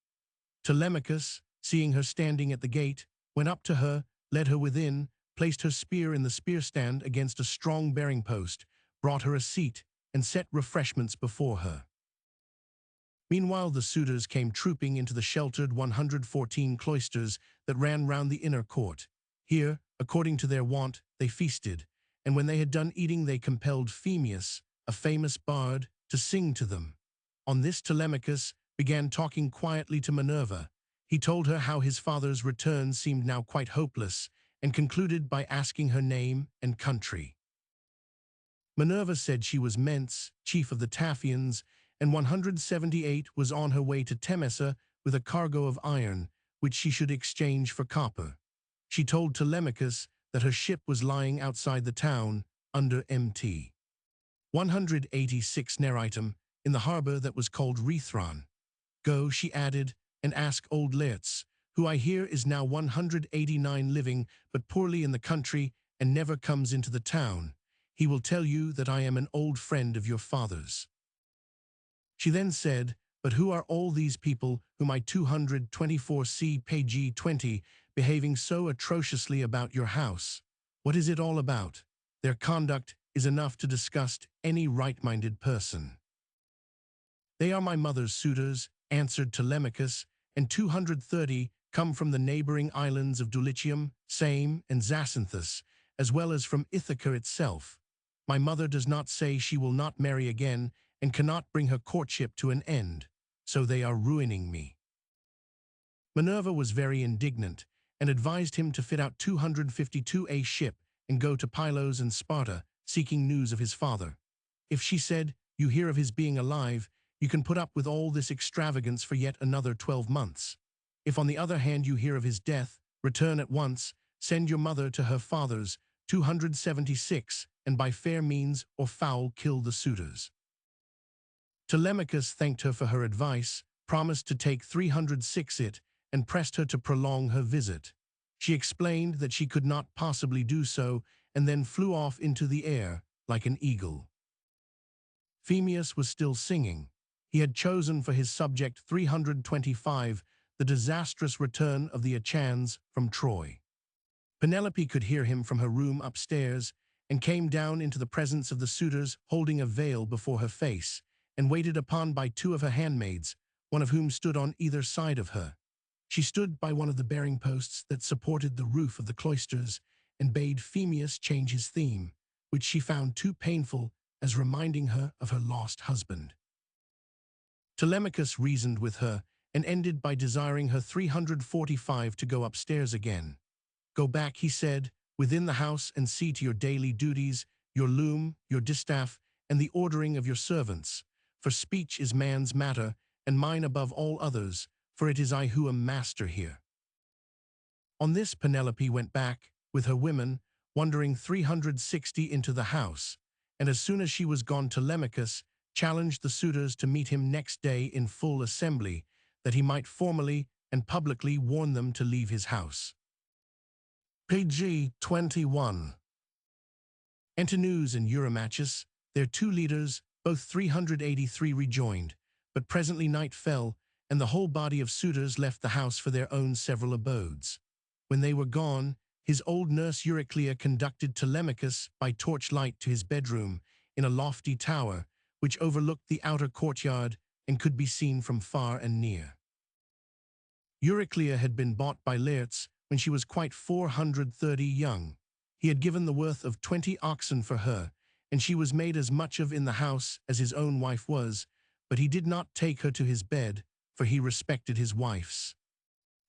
A: Telemachus, seeing her standing at the gate, went up to her, led her within, placed her spear in the spear stand against a strong bearing post, brought her a seat, and set refreshments before her. Meanwhile the suitors came trooping into the sheltered 114 cloisters that ran round the inner court. Here, according to their wont, they feasted, and when they had done eating they compelled Phemius, a famous bard, to sing to them. On this Telemachus began talking quietly to Minerva. He told her how his father's return seemed now quite hopeless, and concluded by asking her name and country. Minerva said she was Ments, chief of the Taphians, and 178 was on her way to Temesa with a cargo of iron, which she should exchange for copper. She told Telemachus that her ship was lying outside the town, under Mt. 186 Neritum, in the harbor that was called Rethron. Go, she added, and ask old Laertes, who I hear is now 189 living, but poorly in the country, and never comes into the town. He will tell you that I am an old friend of your father's." She then said, "But who are all these people whom I 224 see page 20 behaving so atrociously about your house? What is it all about? Their conduct is enough to disgust any right-minded person." "They are my mother's suitors," answered Telemachus, "and 230 come from the neighboring islands of Dulichium, Same, and Zacynthus, as well as from Ithaca itself. My mother does not say she will not marry again, and cannot bring her courtship to an end, so they are ruining me." Minerva was very indignant, and advised him to fit out 252 a ship and go to Pylos and Sparta, seeking news of his father. If, she said, you hear of his being alive, you can put up with all this extravagance for yet another 12 months. If on the other hand you hear of his death, return at once, send your mother to her father's, 276, and by fair means or foul kill the suitors. Telemachus thanked her for her advice, promised to take 306 it, and pressed her to prolong her visit. She explained that she could not possibly do so, and then flew off into the air like an eagle. Phemius was still singing. He had chosen for his subject 325, the disastrous return of the Achans from Troy. Penelope could hear him from her room upstairs, and came down into the presence of the suitors holding a veil before her face, and waited upon by 2 of her handmaids, one of whom stood on either side of her. She stood by one of the bearing posts that supported the roof of the cloisters, and bade Phemius change his theme, which she found too painful as reminding her of her lost husband. Telemachus reasoned with her, and ended by desiring her 345 to go upstairs again. "Go back," he said, "within the house and see to your daily duties, your loom, your distaff, and the ordering of your servants. For speech is man's matter, and mine above all others, for it is I who am master here." On this Penelope went back, with her women, wandering 360 into the house, and as soon as she was gone Telemachus challenged the suitors to meet him next day in full assembly, that he might formally and publicly warn them to leave his house. Page 21. Antinous and Eurymachus, their 2 leaders, both 383 rejoined, but presently night fell, and the whole body of suitors left the house for their own several abodes. When they were gone, his old nurse Euryclea conducted Telemachus by torchlight to his bedroom in a lofty tower, which overlooked the outer courtyard and could be seen from far and near. Euryclea had been bought by Laertes when she was quite 430 young. He had given the worth of 20 oxen for her, and she was made as much of in the house as his own wife was, but he did not take her to his bed, for he respected his wife's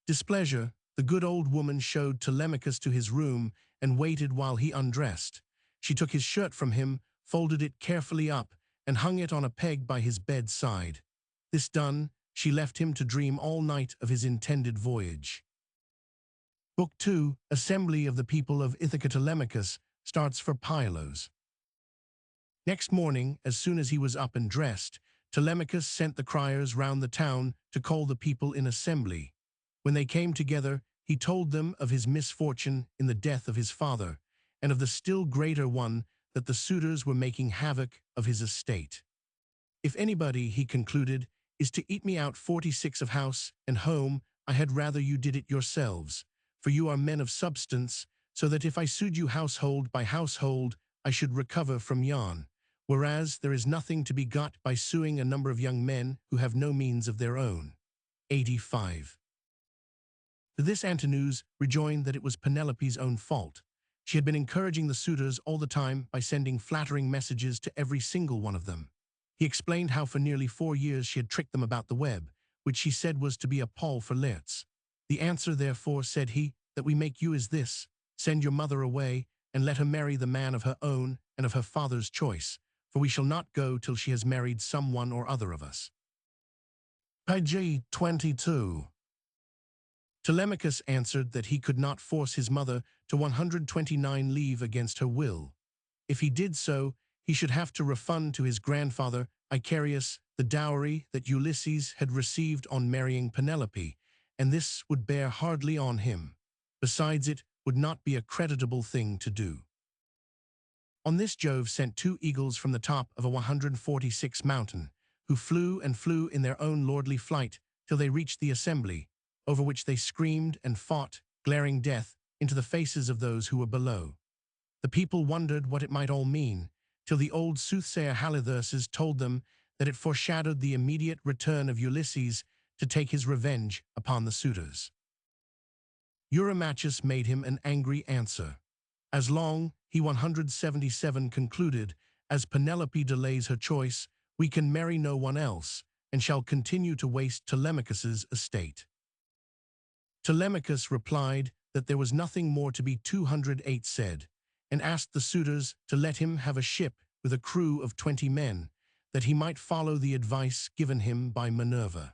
A: displeasure. The good old woman showed Telemachus to his room and waited while he undressed. She took his shirt from him, folded it carefully up, and hung it on a peg by his bedside. This done, she left him to dream all night of his intended voyage. Book 2, Assembly of the People of Ithaca. Telemachus starts for Pylos. Next morning, as soon as he was up and dressed, Telemachus sent the criers round the town to call the people in assembly. When they came together, he told them of his misfortune in the death of his father, and of the still greater one that the suitors were making havoc of his estate. "If anybody," he concluded, "is to eat me out 46 of house and home, I had rather you did it yourselves, for you are men of substance, so that if I sued you household by household, I should recover from yon, whereas there is nothing to be got by suing a number of young men who have no means of their own." 85. To this Antinous rejoined that it was Penelope's own fault. She had been encouraging the suitors all the time by sending flattering messages to every single one of them. He explained how for nearly 4 years she had tricked them about the web, which she said was to be a pall for Laertes. "The answer, therefore," said he, "that we make you is this: send your mother away, and let her marry the man of her own and of her father's choice, for we shall not go till she has married some one or other of us." Page 22. Telemachus answered that he could not force his mother to 129 leave against her will. If he did so, he should have to refund to his grandfather Icarius the dowry that Ulysses had received on marrying Penelope, and this would bear hardly on him. Besides, it would not be a creditable thing to do. On this Jove sent 2 eagles from the top of a 146 mountain, who flew and flew in their own lordly flight till they reached the assembly, over which they screamed and fought, glaring death into the faces of those who were below. The people wondered what it might all mean, till the old soothsayer Halitherses told them that it foreshadowed the immediate return of Ulysses to take his revenge upon the suitors. Eurymachus made him an angry answer. As long, he 177 concluded, as Penelope delays her choice, we can marry no one else, and shall continue to waste Telemachus's estate. Telemachus replied that there was nothing more to be 208 said, and asked the suitors to let him have a ship with a crew of 20 men, that he might follow the advice given him by Minerva.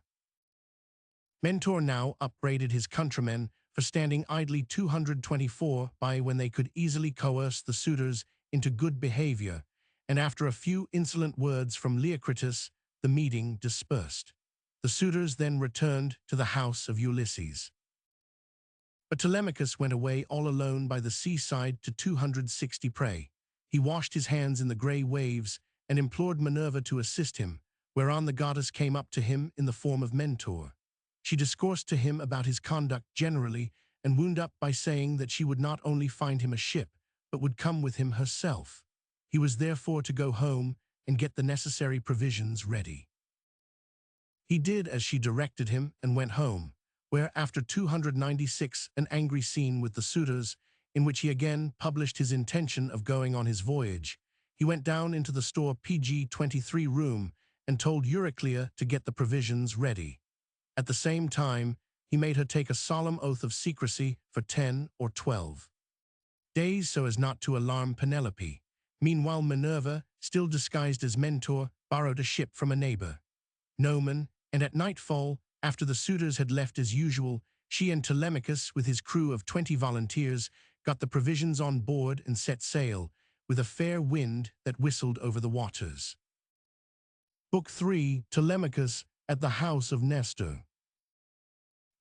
A: Mentor now upbraided his countrymen for standing idly 224 by when they could easily coerce the suitors into good behavior, and after a few insolent words from Leocritus, the meeting dispersed. The suitors then returned to the house of Ulysses. But Telemachus went away all alone by the seaside to 260 prey. He washed his hands in the grey waves and implored Minerva to assist him, whereon the goddess came up to him in the form of Mentor. She discoursed to him about his conduct generally, and wound up by saying that she would not only find him a ship, but would come with him herself. He was therefore to go home and get the necessary provisions ready. He did as she directed him and went home, where after 296 an angry scene with the suitors, in which he again published his intention of going on his voyage, he went down into the store PG-23 room and told Euryclea to get the provisions ready. At the same time, he made her take a solemn oath of secrecy for 10 or 12 days so as not to alarm Penelope. Meanwhile, Minerva, still disguised as Mentor, borrowed a ship from a neighbor, Noman, and at nightfall, after the suitors had left as usual, she and Telemachus, with his crew of 20 volunteers, got the provisions on board and set sail, with a fair wind that whistled over the waters. Book 3, Telemachus at the house of Nestor.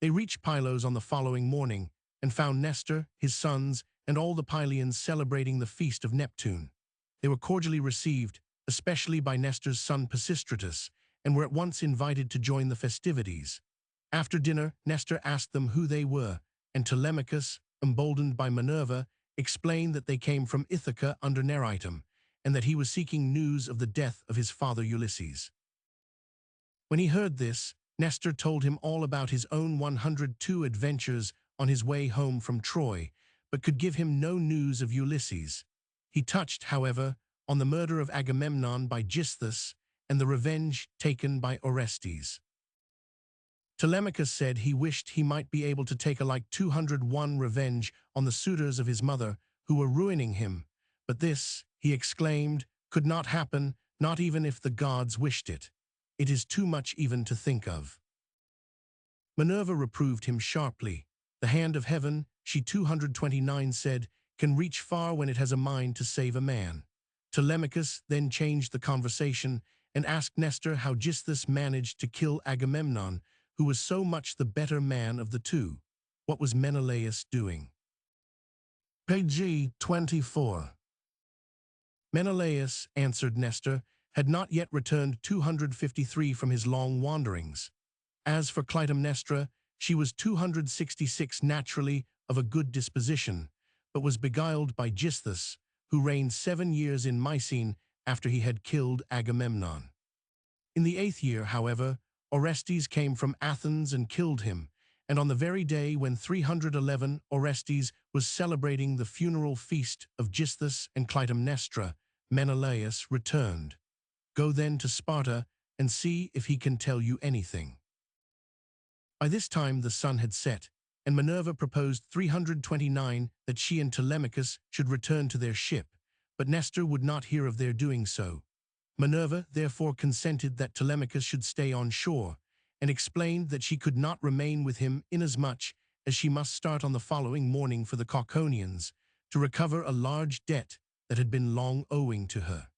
A: They reached Pylos on the following morning, and found Nestor, his sons, and all the Pylians celebrating the feast of Neptune. They were cordially received, especially by Nestor's son Pisistratus, and were at once invited to join the festivities. After dinner, Nestor asked them who they were, and Telemachus, emboldened by Minerva, explained that they came from Ithaca under Neritum, and that he was seeking news of the death of his father Ulysses. When he heard this, Nestor told him all about his own 102 adventures on his way home from Troy, but could give him no news of Ulysses. He touched, however, on the murder of Agamemnon by Gisthus and the revenge taken by Orestes. Telemachus said he wished he might be able to take a like 201 revenge on the suitors of his mother who were ruining him, but this, he exclaimed, could not happen, not even if the gods wished it. It is too much even to think of. Minerva reproved him sharply. The hand of heaven, she 229 said, can reach far when it has a mind to save a man. Telemachus then changed the conversation and asked Nestor how Gisthus managed to kill Agamemnon, who was so much the better man of the two. What was Menelaus doing? Page 24. Menelaus, answered Nestor, had not yet returned 253 from his long wanderings. As for Clytemnestra, she was 266 naturally of a good disposition, but was beguiled by Gisthus, who reigned 7 years in Mycene after he had killed Agamemnon. In the 8th year, however, Orestes came from Athens and killed him, and on the very day when 311 Orestes was celebrating the funeral feast of Gisthus and Clytemnestra, Menelaus returned. Go then to Sparta and see if he can tell you anything. By this time the sun had set, and Minerva proposed 329 that she and Telemachus should return to their ship, but Nestor would not hear of their doing so. Minerva therefore consented that Telemachus should stay on shore, and explained that she could not remain with him inasmuch as she must start on the following morning for the Cauconians to recover a large debt that had been long owing to her.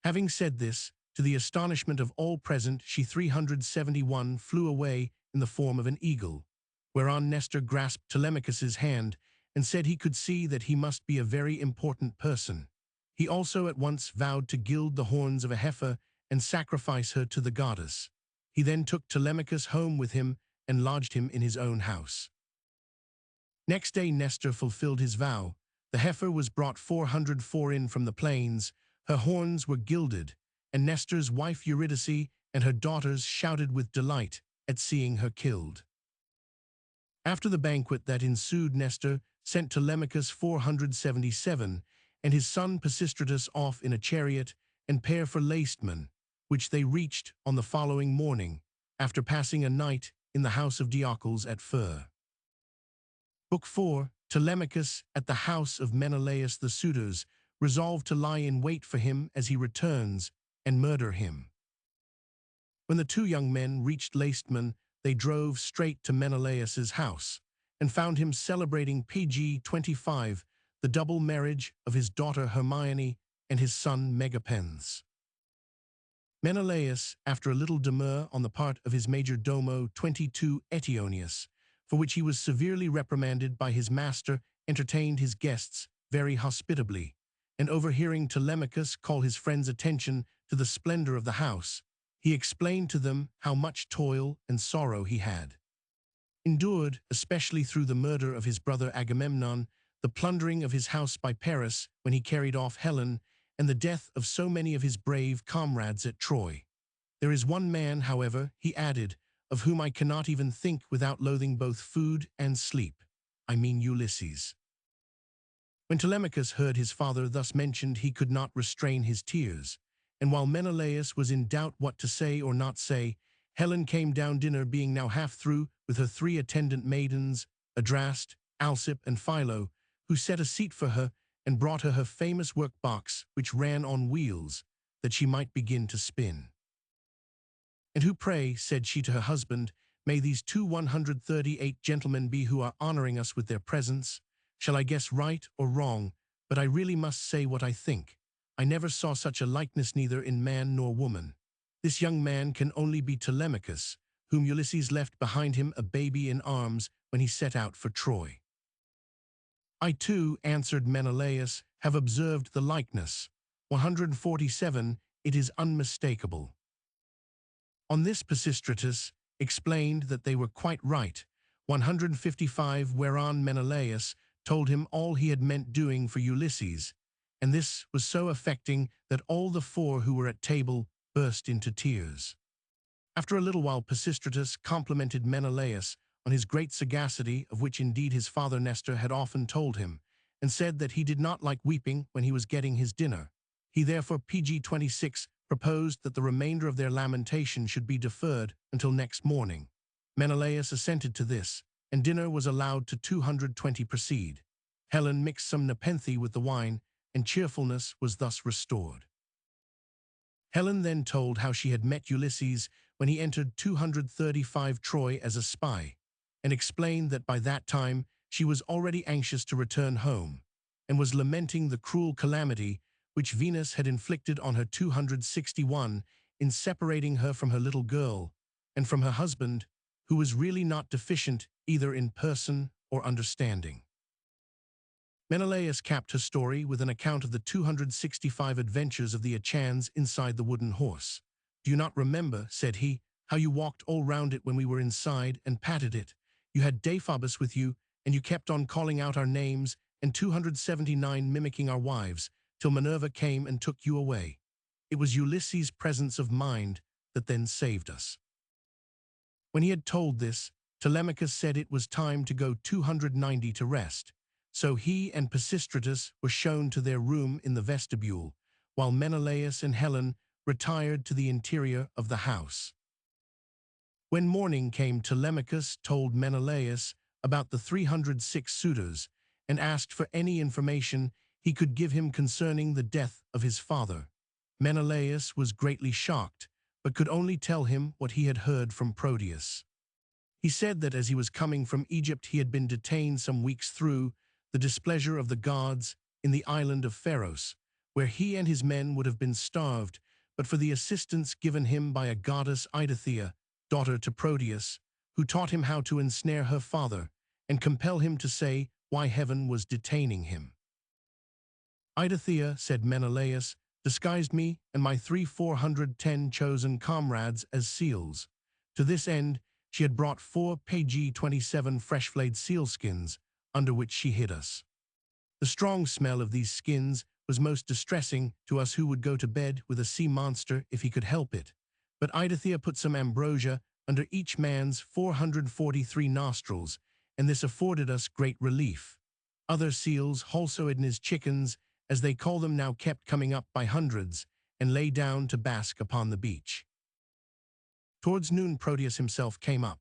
A: Having said this, to the astonishment of all present, she 371 flew away in the form of an eagle, whereon Nestor grasped Telemachus's hand and said he could see that he must be a very important person. He also at once vowed to gild the horns of a heifer and sacrifice her to the goddess. He then took Telemachus home with him and lodged him in his own house. Next day Nestor fulfilled his vow. The heifer was brought 404 in from the plains, her horns were gilded, and Nestor's wife Eurydice and her daughters shouted with delight at seeing her killed. After the banquet that ensued, Nestor sent Telemachus 477 and his son Pisistratus off in a chariot and pair for Lacedaemon, which they reached on the following morning, after passing a night in the house of Diocles at Fur. Book 4, Telemachus at the house of Menelaus. The suitors resolved to lie in wait for him as he returns and murder him. When the two young men reached Lacedaemon, they drove straight to Menelaus's house and found him celebrating PG 25, the double marriage of his daughter Hermione and his son Megapens. Menelaus, after a little demur on the part of his major domo 22 Eteonius, for which he was severely reprimanded by his master, entertained his guests very hospitably, and overhearing Telemachus call his friends' attention to the splendor of the house, he explained to them how much toil and sorrow he had endured, especially through the murder of his brother Agamemnon, the plundering of his house by Paris when he carried off Helen, and the death of so many of his brave comrades at Troy. There is one man, however, he added, of whom I cannot even think without loathing both food and sleep. I mean Ulysses. When Telemachus heard his father thus mentioned, he could not restrain his tears, and while Menelaus was in doubt what to say or not say, Helen came down, dinner being now half through, with her 3 attendant maidens, Adraste, Alcip, and Philo, who set a seat for her and brought her famous work-box, which ran on wheels, that she might begin to spin. And who, pray, said she to her husband, may these 138 gentlemen be who are honoring us with their presence? Shall I guess right or wrong, but I really must say what I think. I never saw such a likeness neither in man nor woman. This young man can only be Telemachus, whom Ulysses left behind him a baby in arms when he set out for Troy. I too, answered Menelaus, have observed the likeness. 147, it is unmistakable. On this Pisistratus explained that they were quite right. 155, whereon Menelaus told him all he had meant doing for Ulysses, and this was so affecting that all the 4 who were at table burst into tears. After a little while Pisistratus complimented Menelaus on his great sagacity, of which indeed his father Nestor had often told him, and said that he did not like weeping when he was getting his dinner. He therefore, PG 26, proposed that the remainder of their lamentation should be deferred until next morning. Menelaus assented to this, and dinner was allowed to 220 proceed. Helen mixed some nepenthe with the wine, and cheerfulness was thus restored. Helen then told how she had met Ulysses when he entered 235 Troy as a spy, and explained that by that time she was already anxious to return home, and was lamenting the cruel calamity which Venus had inflicted on her 261 in separating her from her little girl, and from her husband, who was really not deficient either in person or understanding. Menelaus capped her story with an account of the 265 adventures of the Achans inside the wooden horse. Do you not remember, said he, how you walked all round it when we were inside and patted it? You had Deiphobus with you, and you kept on calling out our names, and 279 mimicking our wives, till Minerva came and took you away. It was Ulysses' presence of mind that then saved us. When he had told this, Telemachus said it was time to go 290 to rest. So he and Pisistratus were shown to their room in the vestibule, while Menelaus and Helen retired to the interior of the house. When morning came, Telemachus told Menelaus about the 306 suitors and asked for any information he could give him concerning the death of his father. Menelaus was greatly shocked, but could only tell him what he had heard from Proteus. He said that as he was coming from Egypt, he had been detained some weeks through the displeasure of the gods in the island of Pharos, where he and his men would have been starved, but for the assistance given him by a goddess Eidothea, daughter to Proteus, who taught him how to ensnare her father and compel him to say why heaven was detaining him. Eidothea, said Menelaus, disguised me and my 410 chosen comrades as seals. To this end, she had brought 4 pg-27 fresh-flayed seal skins, under which she hid us. The strong smell of these skins was most distressing to us who would go to bed with a sea monster if he could help it. But Eidothea put some ambrosia under each man's 443 nostrils, and this afforded us great relief. Other seals, Holsoidnes chickens, as they call them now, kept coming up by hundreds, and lay down to bask upon the beach. Towards noon Proteus himself came up.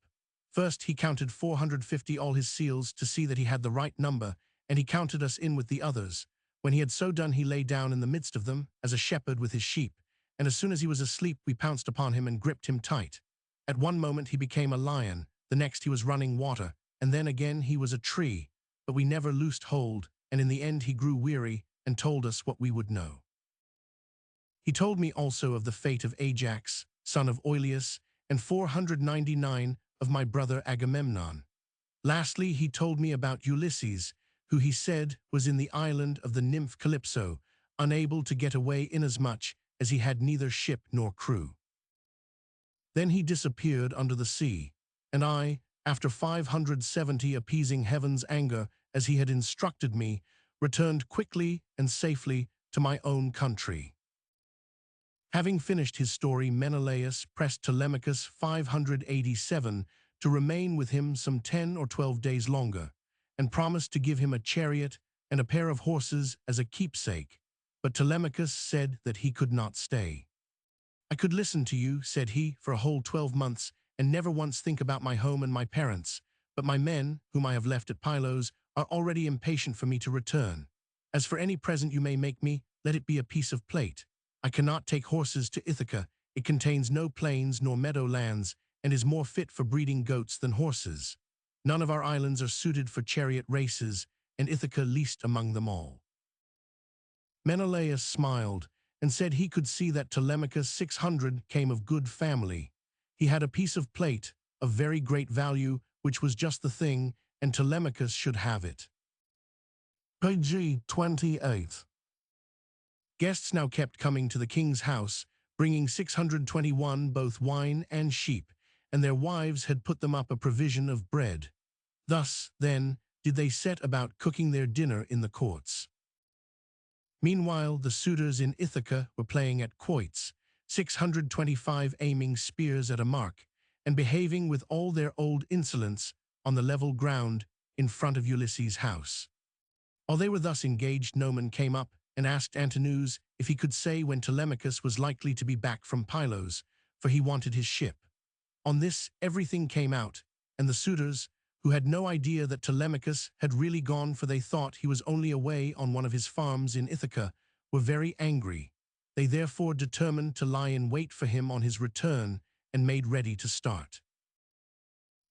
A: First he counted 450 all his seals to see that he had the right number, and he counted us in with the others. When he had so done he lay down in the midst of them, as a shepherd with his sheep, and as soon as he was asleep we pounced upon him and gripped him tight. At one moment he became a lion, the next he was running water, and then again he was a tree, but we never loosed hold, and in the end he grew weary and told us what we would know. He told me also of the fate of Ajax, son of Oileus, and 499 of my brother Agamemnon. Lastly, he told me about Ulysses, who he said was in the island of the nymph Calypso, unable to get away inasmuch as he had neither ship nor crew. Then he disappeared under the sea, and I, after 570 appeasing heaven's anger as he had instructed me, returned quickly and safely to my own country. Having finished his story, Menelaus pressed Telemachus 587 to remain with him some 10 or 12 days longer, and promised to give him a chariot and a pair of horses as a keepsake, but Telemachus said that he could not stay. I could listen to you, said he, for a whole 12 months, and never once think about my home and my parents, but my men, whom I have left at Pylos, are already impatient for me to return. As for any present you may make me, let it be a piece of plate. I cannot take horses to Ithaca. It contains no plains nor meadow lands, and is more fit for breeding goats than horses. None of our islands are suited for chariot races, and Ithaca least among them all. Menelaus smiled, and said he could see that Telemachus 600 came of good family. He had a piece of plate, of very great value, which was just the thing, and Telemachus should have it. Pg 28. Guests now kept coming to the king's house, bringing 621 both wine and sheep, and their wives had put them up a provision of bread. Thus, then, did they set about cooking their dinner in the courts. Meanwhile, the suitors in Ithaca were playing at quoits, 625 aiming spears at a mark, and behaving with all their old insolence on the level ground in front of Ulysses' house. While they were thus engaged, Noman came up and asked Antinous if he could say when Telemachus was likely to be back from Pylos, for he wanted his ship. On this, everything came out, and the suitors, who had no idea that Telemachus had really gone, for they thought he was only away on one of his farms in Ithaca, were very angry. They therefore determined to lie in wait for him on his return and made ready to start.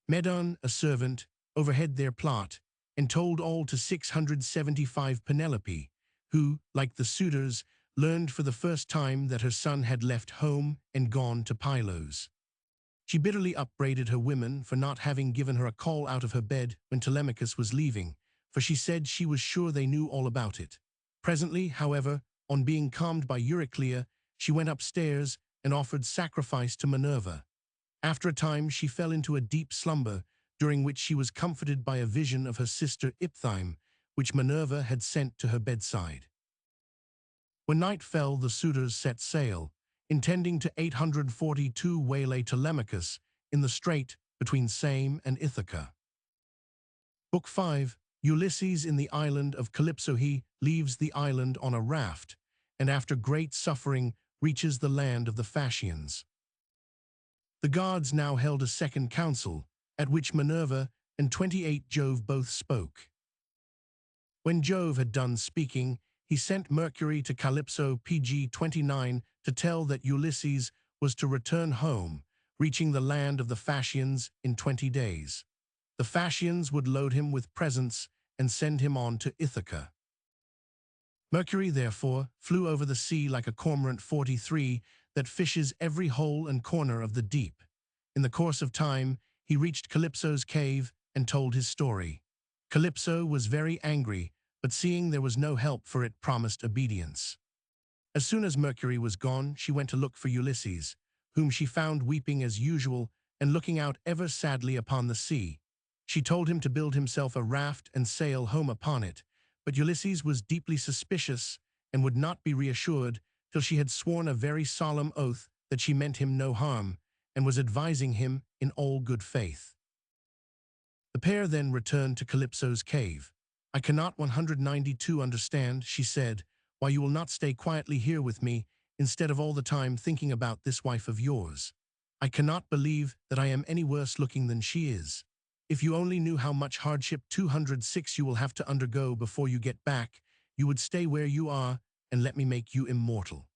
A: Medon, a servant, overheard their plot and told all to 675 Penelope, who, like the suitors, learned for the first time that her son had left home and gone to Pylos. She bitterly upbraided her women for not having given her a call out of her bed when Telemachus was leaving, for she said she was sure they knew all about it. Presently, however, on being calmed by Euryclea, she went upstairs and offered sacrifice to Minerva. After a time she fell into a deep slumber, during which she was comforted by a vision of her sister Iphthyme, which Minerva had sent to her bedside. When night fell, the suitors set sail, intending to 842 waylay Telemachus in the strait between Same and Ithaca. Book 5, Ulysses in the island of Calypso. He leaves the island on a raft, and after great suffering reaches the land of the Phasians. The gods now held a second council, at which Minerva and 28 Jove both spoke. When Jove had done speaking, he sent Mercury to Calypso Pg-29 to tell that Ulysses was to return home, reaching the land of the Phasians in 20 days. The Phasians would load him with presents and send him on to Ithaca. Mercury, therefore, flew over the sea like a cormorant 43 that fishes every hole and corner of the deep. In the course of time, he reached Calypso's cave and told his story. Calypso was very angry, but seeing there was no help for it, promised obedience. As soon as Mercury was gone, she went to look for Ulysses, whom she found weeping as usual and looking out ever sadly upon the sea. She told him to build himself a raft and sail home upon it, but Ulysses was deeply suspicious and would not be reassured till she had sworn a very solemn oath that she meant him no harm and was advising him in all good faith. The pair then returned to Calypso's cave. "I cannot 192 understand," she said, "why you will not stay quietly here with me instead of all the time thinking about this wife of yours. I cannot believe that I am any worse looking than she is. If you only knew how much hardship 206 you will have to undergo before you get back, you would stay where you are and let me make you immortal."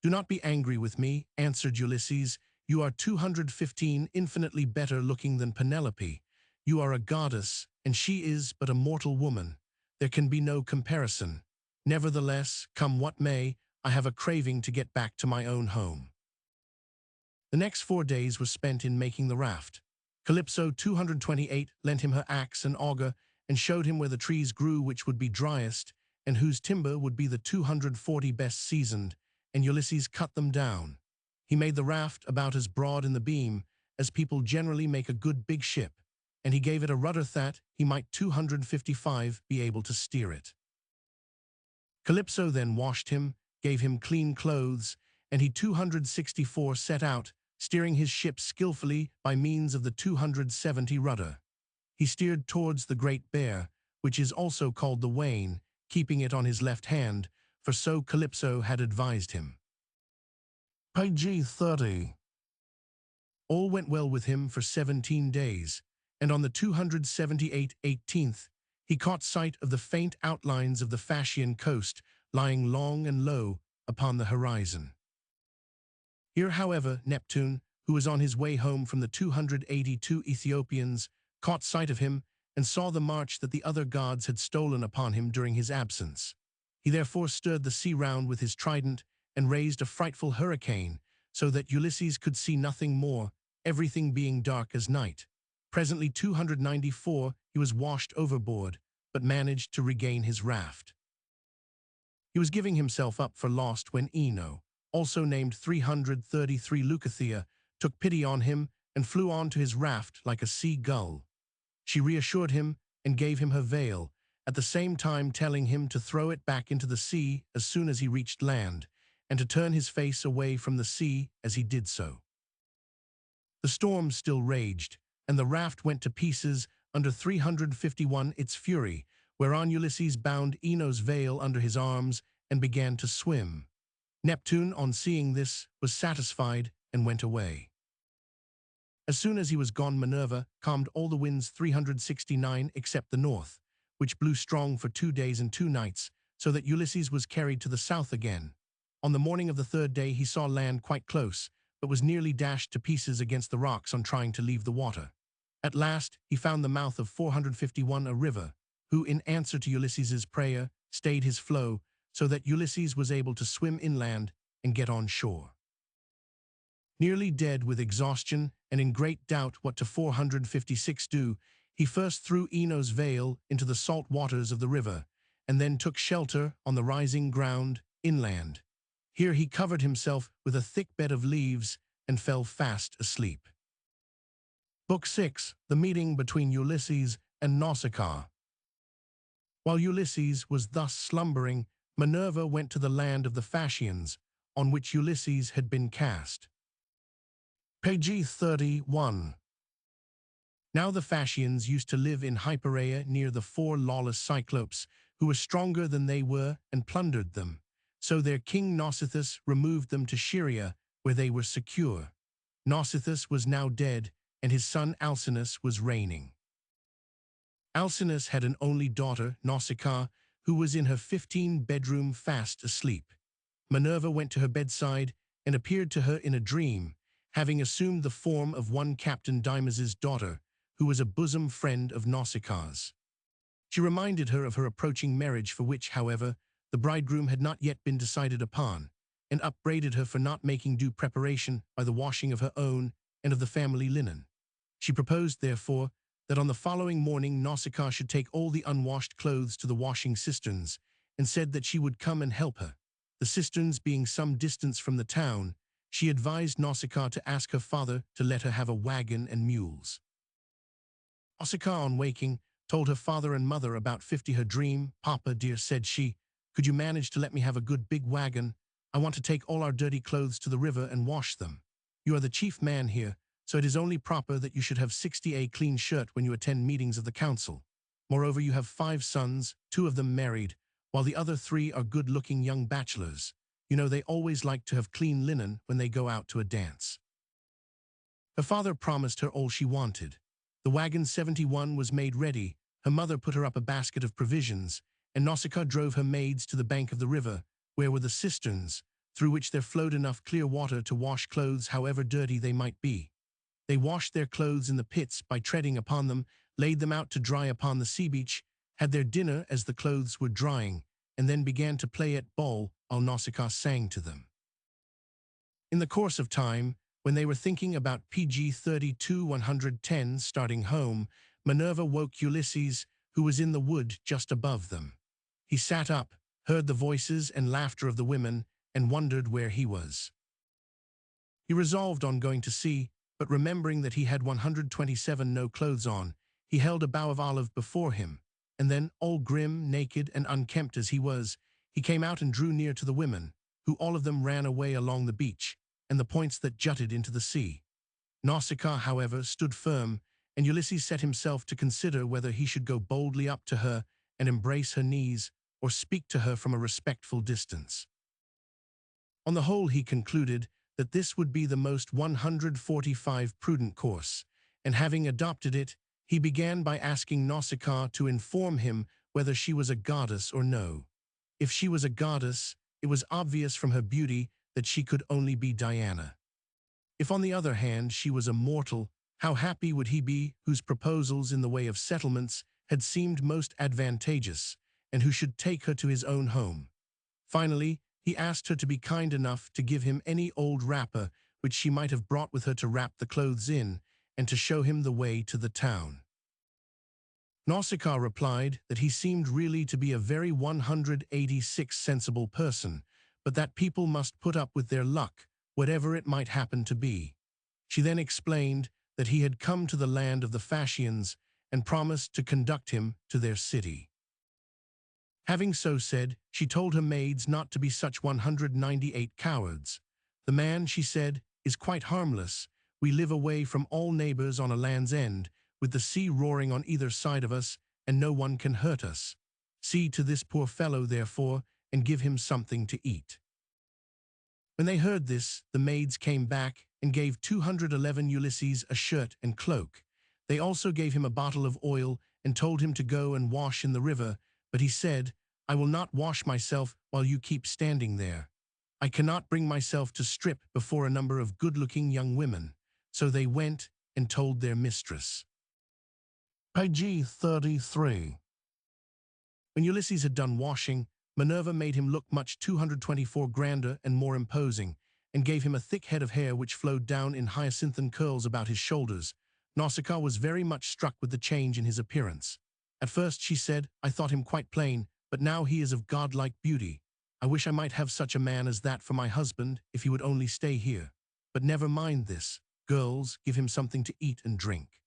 A: "Do not be angry with me," answered Ulysses. "You are 215 infinitely better looking than Penelope. You are a goddess, and she is but a mortal woman. There can be no comparison. Nevertheless, come what may, I have a craving to get back to my own home." The next 4 days were spent in making the raft. Calypso 228 lent him her axe and auger and showed him where the trees grew which would be driest and whose timber would be the 240 best seasoned, and Ulysses cut them down. He made the raft about as broad in the beam as people generally make a good big ship, and he gave it a rudder that he might 255 be able to steer it. Calypso then washed him, gave him clean clothes, and he 264 set out, steering his ship skillfully by means of the 270 rudder. He steered towards the Great Bear, which is also called the Wain, keeping it on his left hand, for so Calypso had advised him. Page 30. All went well with him for 17 days, and on the 278th he caught sight of the faint outlines of the Phasian coast lying long and low upon the horizon. Here, however, Neptune, who was on his way home from the 282 Ethiopians, caught sight of him and saw the march that the other gods had stolen upon him during his absence. He therefore stirred the sea round with his trident and raised a frightful hurricane, so that Ulysses could see nothing more, everything being dark as night. Presently 294 he was washed overboard, but managed to regain his raft. He was giving himself up for lost when Ino, also named 333 Leucothea, took pity on him and flew on to his raft like a sea gull. She reassured him and gave him her veil, at the same time telling him to throw it back into the sea as soon as he reached land, and to turn his face away from the sea as he did so. The storm still raged, and the raft went to pieces under 351 its fury, whereon Ulysses bound Ino's veil under his arms and began to swim. Neptune, on seeing this, was satisfied and went away. As soon as he was gone, Minerva calmed all the winds 369 except the north, which blew strong for 2 days and 2 nights, so that Ulysses was carried to the south again. On the morning of the 3rd day he saw land quite close, but was nearly dashed to pieces against the rocks on trying to leave the water. At last he found the mouth of 451, a river, who, in answer to Ulysses's prayer, stayed his flow, so that Ulysses was able to swim inland and get on shore. Nearly dead with exhaustion and in great doubt what to 456 do, he first threw Ino's veil into the salt waters of the river, and then took shelter on the rising ground inland. Here he covered himself with a thick bed of leaves and fell fast asleep. Book 6. The Meeting between Ulysses and Nausicaa. While Ulysses was thus slumbering, Minerva went to the land of the Phasians, on which Ulysses had been cast. Page 31. Now the Phasians used to live in Hypereia near the 4 lawless Cyclopes, who were stronger than they were and plundered them. So their king Nausicaa removed them to Scheria, where they were secure. Nausicaa was now dead, and his son Alcinous was reigning. Alcinous had an only daughter, Nausicaa, who was in her 15-bedroom fast asleep. Minerva went to her bedside and appeared to her in a dream, having assumed the form of one Captain Dymas's daughter, who was a bosom friend of Nausicaa's. She reminded her of her approaching marriage, for which, however, the bridegroom had not yet been decided upon, and upbraided her for not making due preparation by the washing of her own and of the family linen. She proposed, therefore, that on the following morning Nausicaa should take all the unwashed clothes to the washing cisterns, and said that she would come and help her. The cisterns being some distance from the town, she advised Nausicaa to ask her father to let her have a wagon and mules. Nausicaa, on waking, told her father and mother about 50 her dream. "Papa, dear," said she, "could you manage to let me have a good big wagon? I want to take all our dirty clothes to the river and wash them. You are the chief man here, so it is only proper that you should have 60 clean shirt when you attend meetings of the council. Moreover, you have 5 sons, 2 of them married, while the other 3 are good-looking young bachelors. You know they always like to have clean linen when they go out to a dance." Her father promised her all she wanted. The wagon 71 was made ready, her mother put her up a basket of provisions, and Nausicaa drove her maids to the bank of the river, where were the cisterns, through which there flowed enough clear water to wash clothes however dirty they might be. They washed their clothes in the pits by treading upon them, laid them out to dry upon the sea beach, had their dinner as the clothes were drying, and then began to play at ball while Nausicaa sang to them. In the course of time, when they were thinking about PG 32-110 starting home, Minerva woke Ulysses, who was in the wood just above them. He sat up, heard the voices and laughter of the women, and wondered where he was. He resolved on going to see, but remembering that he had 127 no clothes on, he held a bough of olive before him, and then, all grim, naked, and unkempt as he was, he came out and drew near to the women, who all of them ran away along the beach, and the points that jutted into the sea. Nausicaa, however, stood firm, and Ulysses set himself to consider whether he should go boldly up to her and embrace her knees, or speak to her from a respectful distance. On the whole, he concluded that this would be the most 145 prudent course, and having adopted it, he began by asking Nausicaa to inform him whether she was a goddess or no. If she was a goddess, it was obvious from her beauty that she could only be Diana. If, on the other hand, she was a mortal, how happy would he be whose proposals in the way of settlements had seemed most advantageous, and who should take her to his own home. Finally, he asked her to be kind enough to give him any old wrapper which she might have brought with her to wrap the clothes in, and to show him the way to the town. Nausicaa replied that he seemed really to be a very 186 sensible person, but that people must put up with their luck, whatever it might happen to be. She then explained that he had come to the land of the Phasians and promised to conduct him to their city. Having so said, she told her maids not to be such 198 cowards. "The man," she said, "is quite harmless. We live away from all neighbors on a land's end, with the sea roaring on either side of us, and no one can hurt us. See to this poor fellow, therefore, and give him something to eat." When they heard this, the maids came back and gave 211 Ulysses a shirt and cloak. They also gave him a bottle of oil and told him to go and wash in the river, but he said, "I will not wash myself while you keep standing there. I cannot bring myself to strip before a number of good-looking young women." So they went and told their mistress. Page 33. When Ulysses had done washing, Minerva made him look much 224 grander and more imposing, and gave him a thick head of hair which flowed down in hyacinthine curls about his shoulders. Nausicaa was very much struck with the change in his appearance. At first, she said, "I thought him quite plain, but now he is of godlike beauty. I wish I might have such a man as that for my husband, if he would only stay here. But never mind this. Girls, give him something to eat and drink."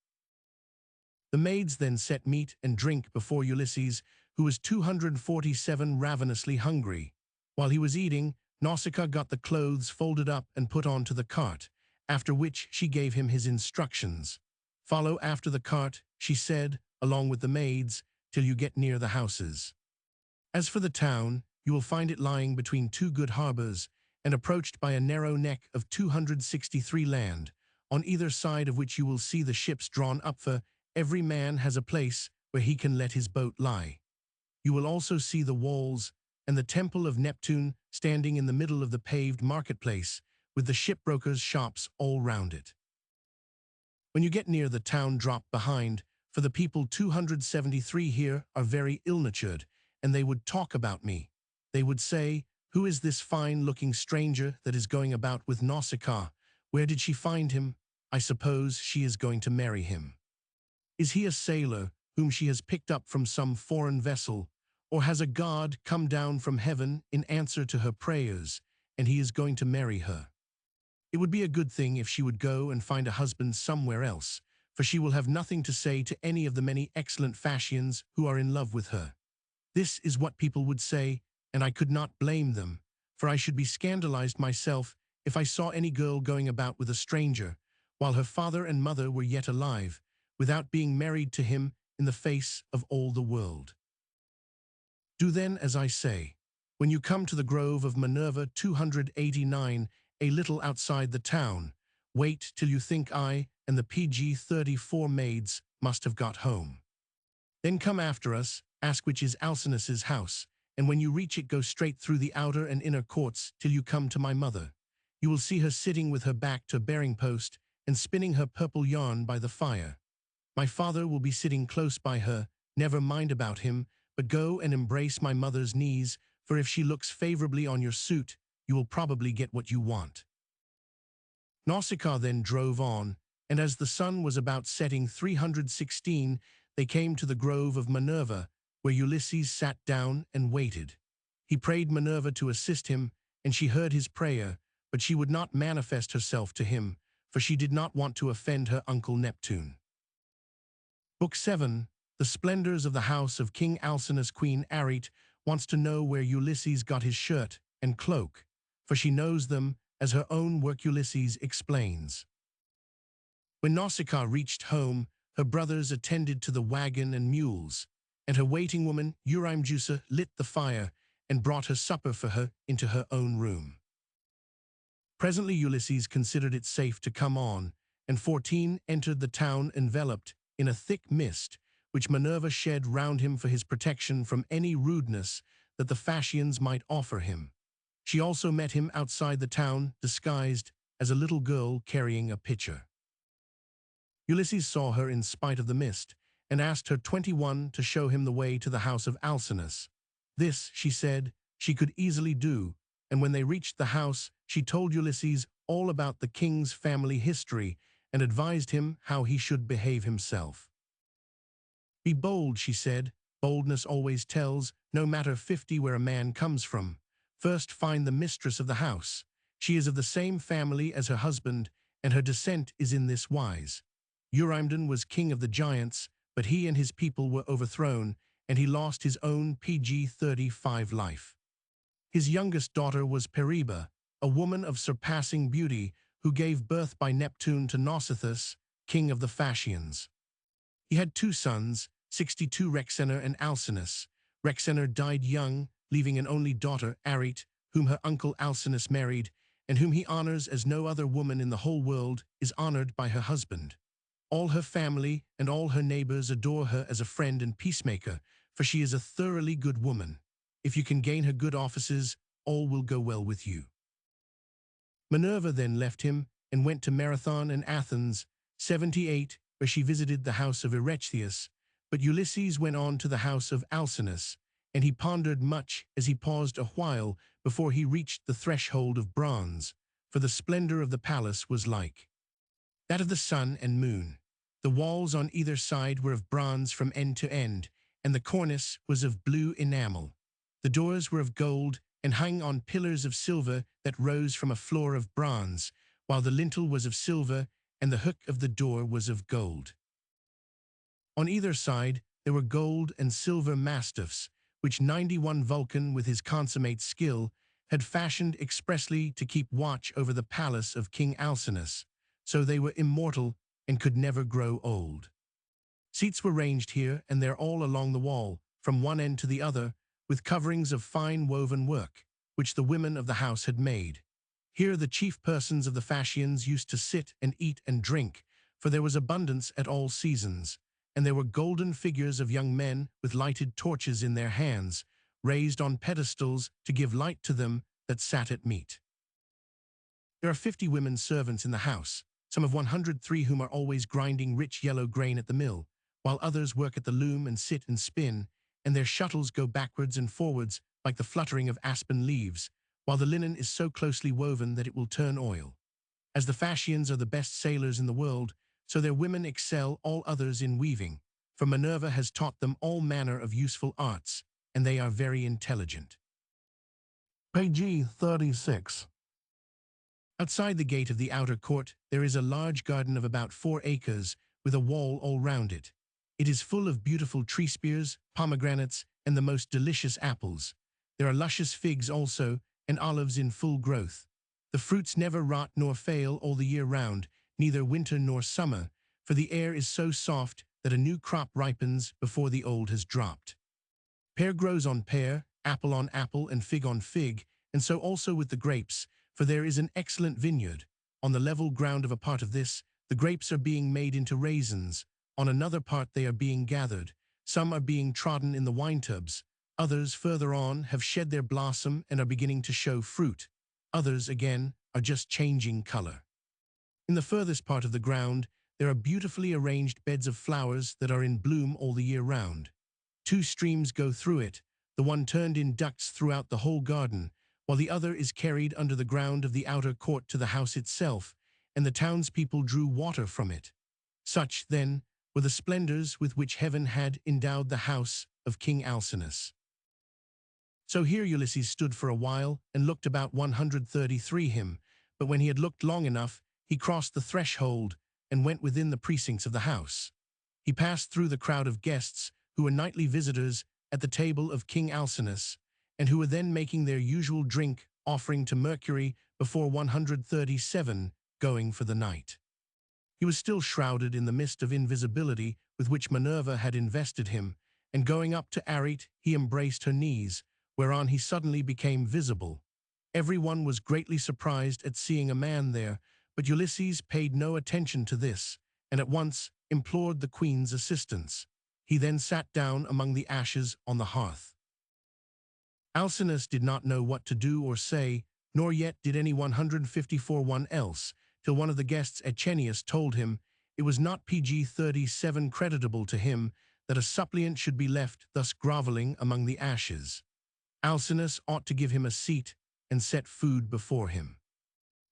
A: The maids then set meat and drink before Ulysses, who was 247 ravenously hungry. While he was eating, Nausicaa got the clothes folded up and put onto the cart, after which she gave him his instructions. "Follow after the cart," she said, "along with the maids, till you get near the houses. As for the town, you will find it lying between 2 good harbors, and approached by a narrow neck of 263 land, on either side of which you will see the ships drawn up, for every man has a place where he can let his boat lie. You will also see the walls and the temple of Neptune standing in the middle of the paved marketplace, with the shipbrokers' shops all round it. When you get near the town, drop behind, for the people 273 here are very ill-natured, and they would talk about me. They would say, 'Who is this fine-looking stranger that is going about with Nausicaa? Where did she find him? I suppose she is going to marry him. Is he a sailor whom she has picked up from some foreign vessel, or has a god come down from heaven in answer to her prayers, and he is going to marry her? It would be a good thing if she would go and find a husband somewhere else, for she will have nothing to say to any of the many excellent Phasians who are in love with her. This is what people would say, and I could not blame them, for I should be scandalized myself if I saw any girl going about with a stranger, while her father and mother were yet alive, without being married to him in the face of all the world. Do then as I say. When you come to the grove of Minerva 289, a little outside the town, wait till you think I and the PG-34 maids must have got home. Then come after us, ask which is Alcinous's house, and when you reach it go straight through the outer and inner courts till you come to my mother. You will see her sitting with her back to a bearing post and spinning her purple yarn by the fire. My father will be sitting close by her, never mind about him, but go and embrace my mother's knees, for if she looks favorably on your suit, you will probably get what you want. Nausicaa then drove on, and as the sun was about setting 316, they came to the grove of Minerva, where Ulysses sat down and waited. He prayed Minerva to assist him, and she heard his prayer, but she would not manifest herself to him, for she did not want to offend her uncle Neptune. Book 7, The Splendors of the House of King Alcinous. Queen Arete wants to know where Ulysses got his shirt and cloak, for she knows them as her own work. Ulysses explains. When Nausicaa reached home, her brothers attended to the wagon and mules, and her waiting woman, Eurymedusa, lit the fire and brought her supper for her into her own room. Presently Ulysses considered it safe to come on, and 14 entered the town enveloped in a thick mist, which Minerva shed round him for his protection from any rudeness that the Phasians might offer him. She also met him outside the town, disguised as a little girl carrying a pitcher. Ulysses saw her in spite of the mist, and asked her 21 to show him the way to the house of Alcinous. This, she said, she could easily do, and when they reached the house, she told Ulysses all about the king's family history and advised him how he should behave himself. Be bold, she said. Boldness always tells, no matter 50 where a man comes from. First find the mistress of the house. She is of the same family as her husband, and her descent is in this wise. Eurymedon was king of the giants, but he and his people were overthrown, and he lost his own PG-35 life. His youngest daughter was Periba, a woman of surpassing beauty, who gave birth by Neptune to Nausicaa, king of the Phasians. He had 2 sons, 62 Rhexenor and Alcinous. Rhexenor died young, leaving an only daughter, Arete, whom her uncle Alcinous married, and whom he honors as no other woman in the whole world is honored by her husband. All her family and all her neighbors adore her as a friend and peacemaker, for she is a thoroughly good woman. If you can gain her good offices, all will go well with you. Minerva then left him and went to Marathon and Athens, 78, where she visited the house of Erechtheus, but Ulysses went on to the house of Alcinous, and he pondered much as he paused a while before he reached the threshold of bronze, for the splendor of the palace was like that of the sun and moon. The walls on either side were of bronze from end to end, and the cornice was of blue enamel. The doors were of gold and hung on pillars of silver that rose from a floor of bronze, while the lintel was of silver and the hook of the door was of gold. On either side there were gold and silver mastiffs, which 91 Vulcan with his consummate skill had fashioned expressly to keep watch over the palace of King Alcinous, so they were immortal and could never grow old. Seats were ranged here and there all along the wall, from one end to the other, with coverings of fine woven work, which the women of the house had made. Here the chief persons of the Phasians used to sit and eat and drink, for there was abundance at all seasons, and there were golden figures of young men with lighted torches in their hands, raised on pedestals to give light to them that sat at meat. There are 50 women servants in the house, some of 103 whom are always grinding rich yellow grain at the mill, while others work at the loom and sit and spin, and their shuttles go backwards and forwards like the fluttering of aspen leaves, while the linen is so closely woven that it will turn oil. As the Phasians are the best sailors in the world, so their women excel all others in weaving, for Minerva has taught them all manner of useful arts, and they are very intelligent. Page 36. Outside the gate of the outer court, there is a large garden of about 4 acres, with a wall all round it. It is full of beautiful tree spears, pomegranates, and the most delicious apples. There are luscious figs also, and olives in full growth. The fruits never rot nor fail all the year round, neither winter nor summer, for the air is so soft that a new crop ripens before the old has dropped. Pear grows on pear, apple on apple, and fig on fig, and so also with the grapes, for there is an excellent vineyard. On the level ground of a part of this, the grapes are being made into raisins. On another part they are being gathered. Some are being trodden in the wine-tubs. Others, further on, have shed their blossom and are beginning to show fruit. Others, again, are just changing color. In the furthest part of the ground, there are beautifully arranged beds of flowers that are in bloom all the year round. 2 streams go through it, the one turned in ducts throughout the whole garden, while the other is carried under the ground of the outer court to the house itself, and the townspeople drew water from it. Such, then, were the splendors with which heaven had endowed the house of King Alcinous. So here Ulysses stood for a while and looked about 133 him, but when he had looked long enough, he crossed the threshold and went within the precincts of the house. He passed through the crowd of guests who were nightly visitors at the table of King Alcinous, and who were then making their usual drink offering to Mercury before 137 going for the night. He was still shrouded in the mist of invisibility with which Minerva had invested him, and going up to Arete, he embraced her knees, whereon he suddenly became visible. Everyone was greatly surprised at seeing a man there, but Ulysses paid no attention to this, and at once implored the queen's assistance. He then sat down among the ashes on the hearth. Alcinous did not know what to do or say, nor yet did any 154 one else, till one of the guests at Chenius told him it was not pg 37 creditable to him that a suppliant should be left thus groveling among the ashes. Alcinous ought to give him a seat and set food before him.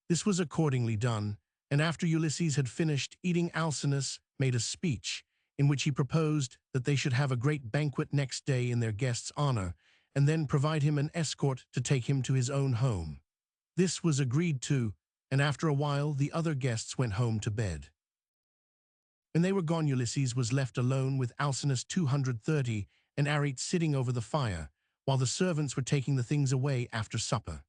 A: This was accordingly done, and after Ulysses had finished eating, Alcinous made a speech, in which he proposed that they should have a great banquet next day in their guest's honor, and then provide him an escort to take him to his own home. This was agreed to, and after a while the other guests went home to bed. When they were gone, Ulysses was left alone with Alcinous 230 and Arete sitting over the fire, while the servants were taking the things away after supper.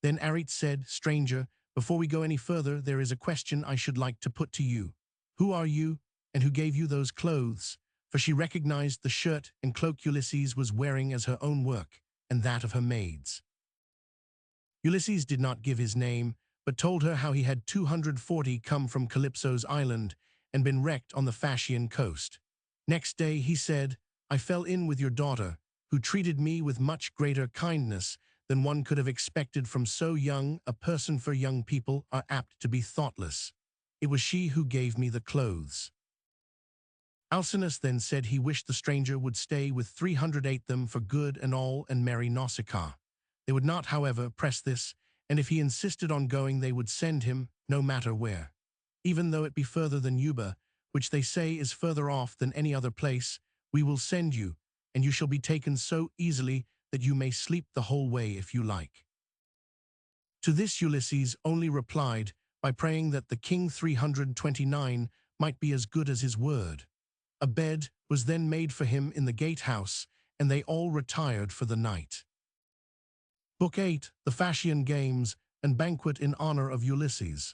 A: Then Arete said, "Stranger, before we go any further, there is a question I should like to put to you. Who are you, and who gave you those clothes?" For she recognized the shirt and cloak Ulysses was wearing as her own work, and that of her maids. Ulysses did not give his name, but told her how he had 240 come from Calypso's island and been wrecked on the Phasian coast. Next day he said, "I fell in with your daughter, who treated me with much greater kindness than one could have expected from so young a person, for young people are apt to be thoughtless. It was she who gave me the clothes." Alcinous then said he wished the stranger would stay with 308 them for good and all and marry Nausicaa. They would not, however, press this, and if he insisted on going they would send him, no matter where. "Even though it be further than Euba, which they say is further off than any other place, we will send you, and you shall be taken so easily that you may sleep the whole way if you like." To this Ulysses only replied by praying that the king 329 might be as good as his word. A bed was then made for him in the gatehouse, and they all retired for the night. Book 8, The Phasian Games, and Banquet in honor of Ulysses.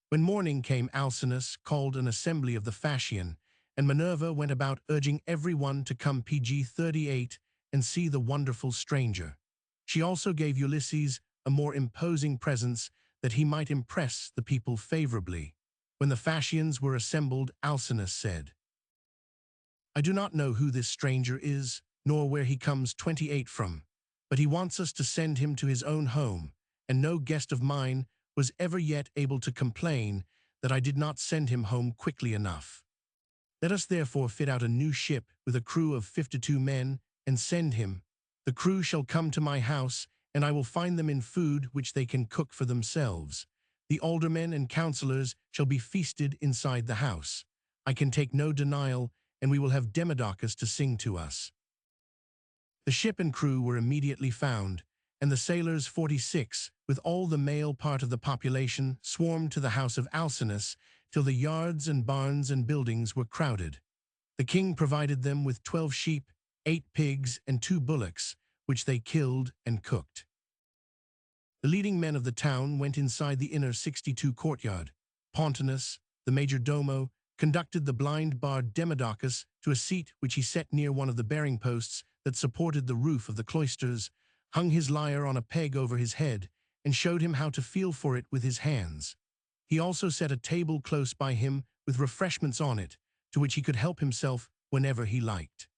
A: When morning came, Alcinous called an assembly of the Phasian, and Minerva went about urging everyone to come pg 38 and see the wonderful stranger. She also gave Ulysses a more imposing presence that he might impress the people favorably. When the Phasians were assembled, Alcinous said, "I do not know who this stranger is, nor where he comes 28 from, but he wants us to send him to his own home, and no guest of mine was ever yet able to complain that I did not send him home quickly enough. Let us therefore fit out a new ship with a crew of 52 men and send him. The crew shall come to my house, and I will find them in food which they can cook for themselves. The aldermen and councillors shall be feasted inside the house. I can take no denial, and we will have Demodocus to sing to us." The ship and crew were immediately found, and the sailors 46, with all the male part of the population, swarmed to the house of Alcinous, till the yards and barns and buildings were crowded. The king provided them with 12 sheep, 8 pigs, and 2 bullocks, which they killed and cooked. The leading men of the town went inside the inner 62 courtyard. Pontanus, the major domo, conducted the blind bard Demodocus to a seat which he set near one of the bearing posts that supported the roof of the cloisters, hung his lyre on a peg over his head, and showed him how to feel for it with his hands. He also set a table close by him with refreshments on it, to which he could help himself whenever he liked.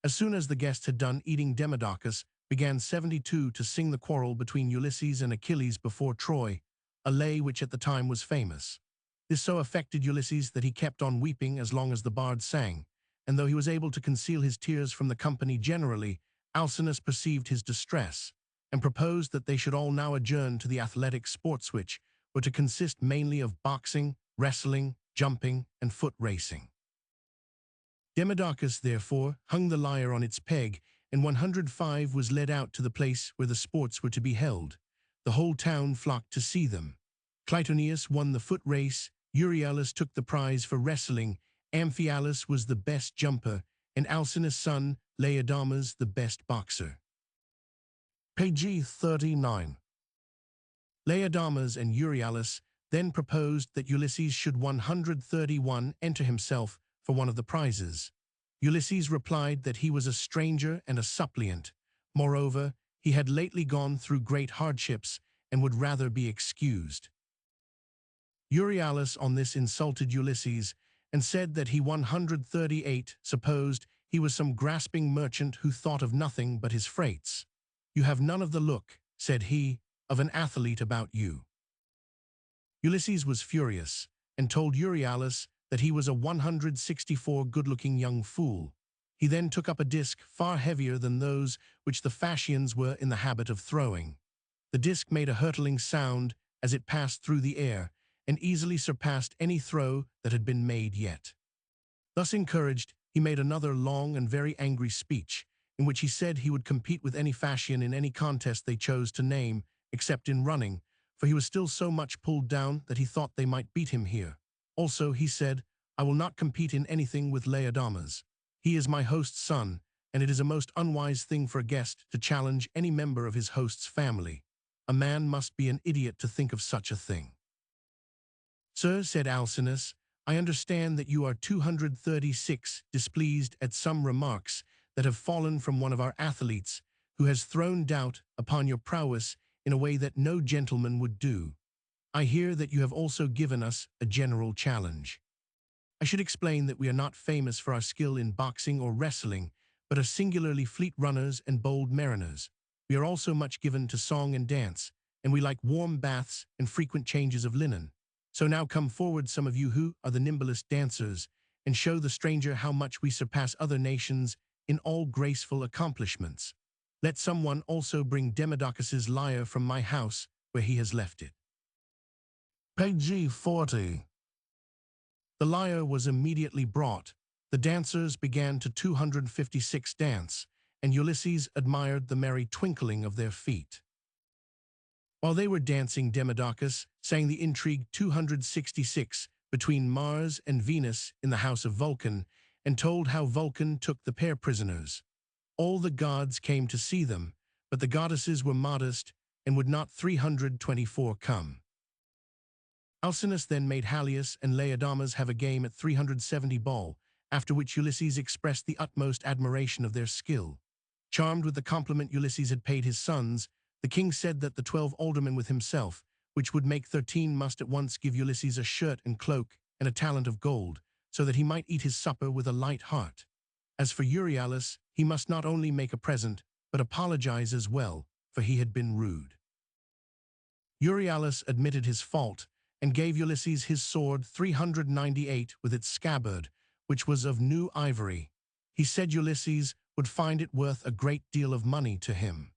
A: As soon as the guests had done eating, Demodocus began 72 to sing the quarrel between Ulysses and Achilles before Troy, a lay which at the time was famous. This so affected Ulysses that he kept on weeping as long as the bard sang, and though he was able to conceal his tears from the company generally, Alcinous perceived his distress, and proposed that they should all now adjourn to the athletic sports which were to consist mainly of boxing, wrestling, jumping, and foot racing. Demodocus, therefore, hung the lyre on its peg, and 105 was led out to the place where the sports were to be held. The whole town flocked to see them. Clytoneus won the foot race, Euryalus took the prize for wrestling, Amphialus was the best jumper, and Alcinous' son, Laodamas, the best boxer. Page 39. Laodamas and Euryalus then proposed that Ulysses should 131 enter himself for one of the prizes. Ulysses replied that he was a stranger and a suppliant. Moreover, he had lately gone through great hardships and would rather be excused. Euryalus on this insulted Ulysses and said that he 138 supposed he was some grasping merchant who thought of nothing but his freights. "You have none of the look," said he, "of an athlete about you." Ulysses was furious and told Euryalus that he was a 164 good-looking young fool. He then took up a disc far heavier than those which the Phasians were in the habit of throwing. The disc made a hurtling sound as it passed through the air, and easily surpassed any throw that had been made yet. Thus encouraged, he made another long and very angry speech, in which he said he would compete with any Phasian in any contest they chose to name, except in running, for he was still so much pulled down that he thought they might beat him here. Also, he said, "I will not compete in anything with Laodamas. He is my host's son, and it is a most unwise thing for a guest to challenge any member of his host's family. A man must be an idiot to think of such a thing." "Sir," said Alcinous, "I understand that you are 236 displeased at some remarks that have fallen from one of our athletes, who has thrown doubt upon your prowess in a way that no gentleman would do. I hear that you have also given us a general challenge. I should explain that we are not famous for our skill in boxing or wrestling, but are singularly fleet runners and bold mariners. We are also much given to song and dance, and we like warm baths and frequent changes of linen. So now come forward some of you who are the nimblest dancers, and show the stranger how much we surpass other nations in all graceful accomplishments. Let someone also bring Demodocus's lyre from my house where he has left it." Page 40. The lyre was immediately brought. The dancers began to 256 dance, and Ulysses admired the merry twinkling of their feet. While they were dancing, Demodocus sang the intrigue 266 between Mars and Venus in the house of Vulcan, and told how Vulcan took the pair prisoners. All the gods came to see them, but the goddesses were modest and would not 324 come. Alcinous then made Halius and Laodamas have a game at 370 ball, after which Ulysses expressed the utmost admiration of their skill. Charmed with the compliment Ulysses had paid his sons, the king said that the 12 aldermen with himself, which would make 13, must at once give Ulysses a shirt and cloak and a talent of gold, so that he might eat his supper with a light heart. As for Euryalus, he must not only make a present, but apologize as well, for he had been rude. Euryalus admitted his fault, and gave Ulysses his sword 398 with its scabbard, which was of new ivory. He said Ulysses would find it worth a great deal of money to him.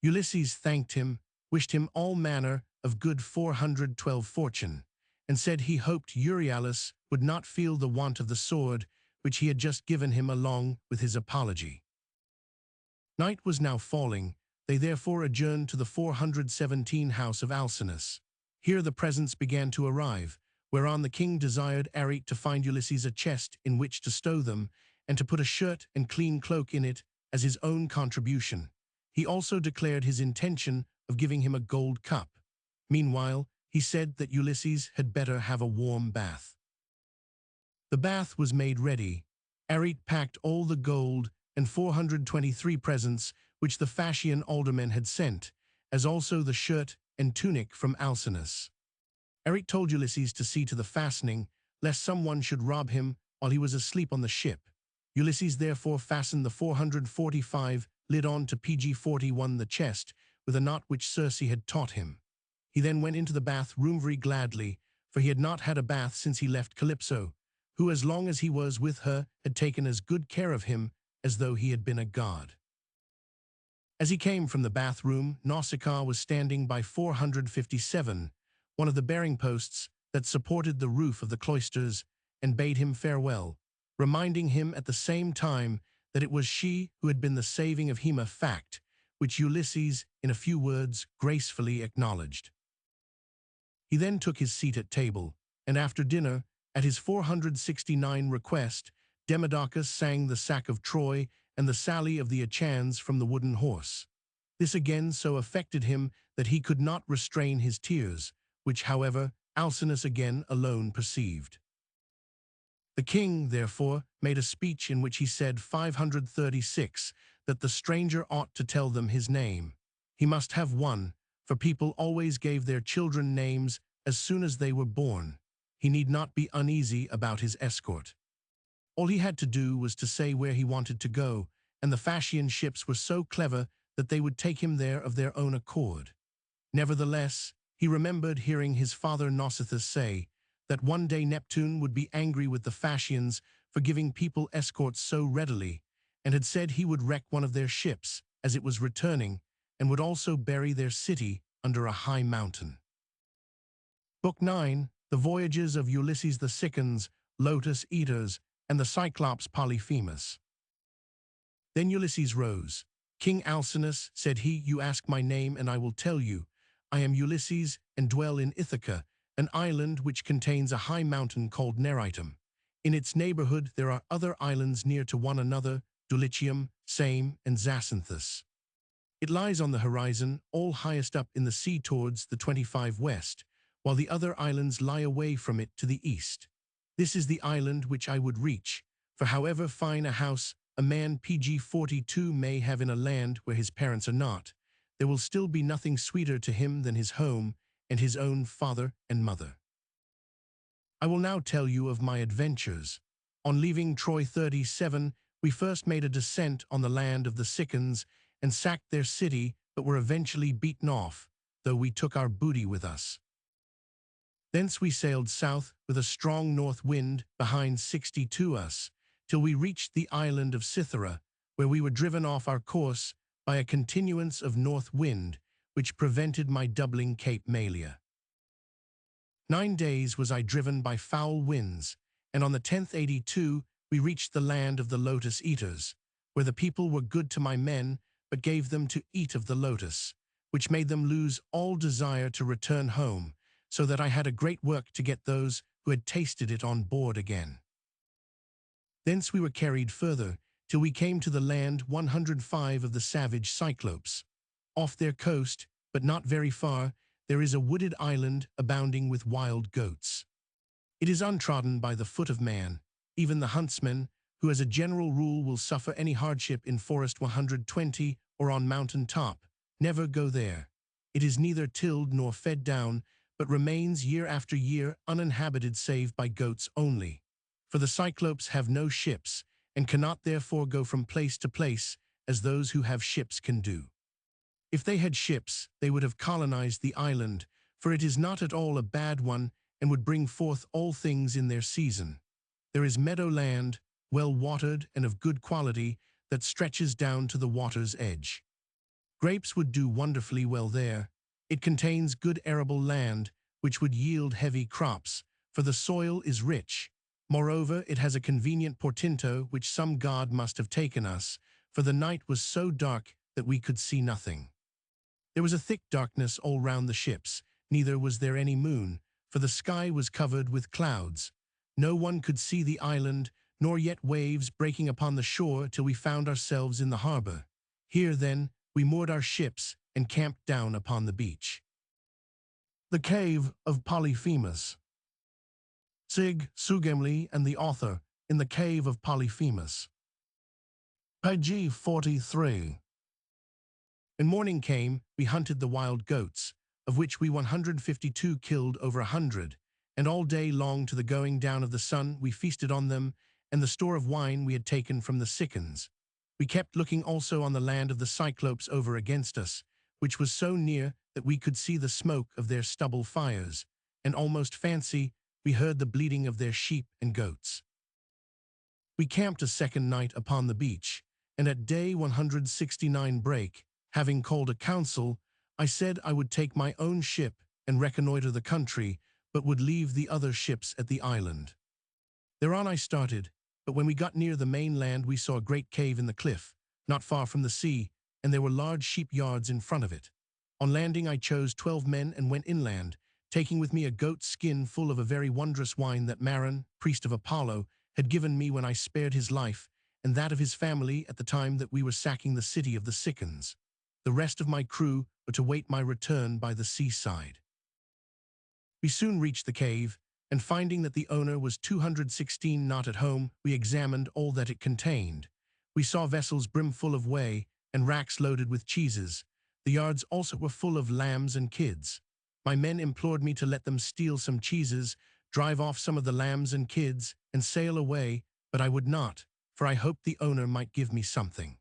A: Ulysses thanked him, wished him all manner of good 412 fortune, and said he hoped Euryalus would not feel the want of the sword which he had just given him along with his apology. Night was now falling. They therefore adjourned to the 417 house of Alcinous. Here the presents began to arrive, whereon the king desired Arete to find Ulysses a chest in which to stow them, and to put a shirt and clean cloak in it as his own contribution. He also declared his intention of giving him a gold cup. Meanwhile, he said that Ulysses had better have a warm bath. The bath was made ready. Arete packed all the gold and 423 presents which the Phasian aldermen had sent, as also the shirt and tunic from Alcinous. Arete told Ulysses to see to the fastening, lest someone should rob him while he was asleep on the ship. Ulysses therefore fastened the 445 lid on to PG-41 the chest with a knot which Circe had taught him. He then went into the bath room very gladly, for he had not had a bath since he left Calypso, who as long as he was with her had taken as good care of him as though he had been a god. As he came from the bathroom, Nausicaa was standing by 457, one of the bearing posts that supported the roof of the cloisters, and bade him farewell, reminding him at the same time that it was she who had been the saving of Hema, fact which Ulysses, in a few words, gracefully acknowledged. He then took his seat at table, and after dinner, at his 469 request, Demodocus sang the sack of Troy and the sally of the Achans from the wooden horse. This again so affected him that he could not restrain his tears, which, however, Alcinous again alone perceived. The king, therefore, made a speech in which he said 536 that the stranger ought to tell them his name. He must have one, for people always gave their children names as soon as they were born. He need not be uneasy about his escort. All he had to do was to say where he wanted to go, and the Phasian ships were so clever that they would take him there of their own accord. Nevertheless, he remembered hearing his father Nausicaa say that one day Neptune would be angry with the Phasians for giving people escorts so readily, and had said he would wreck one of their ships as it was returning, and would also bury their city under a high mountain. Book 9, The Voyages of Ulysses the Sicans, Lotus Eaters, and the Cyclops Polyphemus. Then Ulysses rose. King Alcinous, said he, you ask my name, and I will tell you. I am Ulysses, and dwell in Ithaca, an island which contains a high mountain called Neritum. In its neighborhood there are other islands near to one another, Dulichium, Same, and Zacynthus. It lies on the horizon, all highest up in the sea towards the 25 west, while the other islands lie away from it to the east. This is the island which I would reach, for however fine a house a man PG-42 may have in a land where his parents are not, there will still be nothing sweeter to him than his home and his own father and mother. I will now tell you of my adventures. On leaving Troy 37, we first made a descent on the land of the Sicans and sacked their city, but were eventually beaten off, though we took our booty with us. Thence we sailed south with a strong north wind behind 62 us, till we reached the island of Cythera, where we were driven off our course by a continuance of north wind, which prevented my doubling Cape Malea. 9 days was I driven by foul winds, and on the 10th 82 we reached the land of the Lotus Eaters, where the people were good to my men, but gave them to eat of the lotus, which made them lose all desire to return home, so that I had a great work to get those who had tasted it on board again. Thence we were carried further, till we came to the land 105 of the savage Cyclopes. Off their coast, but not very far, there is a wooded island abounding with wild goats. It is untrodden by the foot of man, even the huntsman, who as a general rule will suffer any hardship in forest 120 or on mountain top, never go there. It is neither tilled nor fed down, but remains year after year uninhabited save by goats only. For the Cyclopes have no ships, and cannot therefore go from place to place as those who have ships can do. If they had ships, they would have colonized the island, for it is not at all a bad one, and would bring forth all things in their season. There is meadow land, well watered and of good quality, that stretches down to the water's edge. Grapes would do wonderfully well there. It contains good arable land, which would yield heavy crops, for the soil is rich. Moreover, it has a convenient portento which some god must have taken us, for the night was so dark that we could see nothing. There was a thick darkness all round the ships, neither was there any moon, for the sky was covered with clouds. No one could see the island, nor yet waves breaking upon the shore till we found ourselves in the harbor. Here, then, we moored our ships and camped down upon the beach. The Cave of Polyphemus. Sig Sugemli and the author in the Cave of Polyphemus. Page 43. When morning came, we hunted the wild goats, of which we 152 killed over 100, and all day long to the going down of the sun we feasted on them and the store of wine we had taken from the Sicans. We kept looking also on the land of the Cyclopes over against us, which was so near that we could see the smoke of their stubble fires, and almost fancy we heard the bleating of their sheep and goats. We camped a second night upon the beach, and at day 169 break, having called a council, I said I would take my own ship and reconnoiter the country, but would leave the other ships at the island. Thereon I started, but when we got near the mainland we saw a great cave in the cliff, not far from the sea, and there were large sheep yards in front of it. On landing I chose 12 men and went inland, taking with me a goat's skin full of a very wondrous wine that Maron, priest of Apollo, had given me when I spared his life, and that of his family at the time that we were sacking the city of the Sicans. The rest of my crew were to wait my return by the seaside. We soon reached the cave, and finding that the owner was 216 not at home, we examined all that it contained. We saw vessels brimful of whey, and racks loaded with cheeses. The yards also were full of lambs and kids. My men implored me to let them steal some cheeses, drive off some of the lambs and kids, and sail away, but I would not, for I hoped the owner might give me something.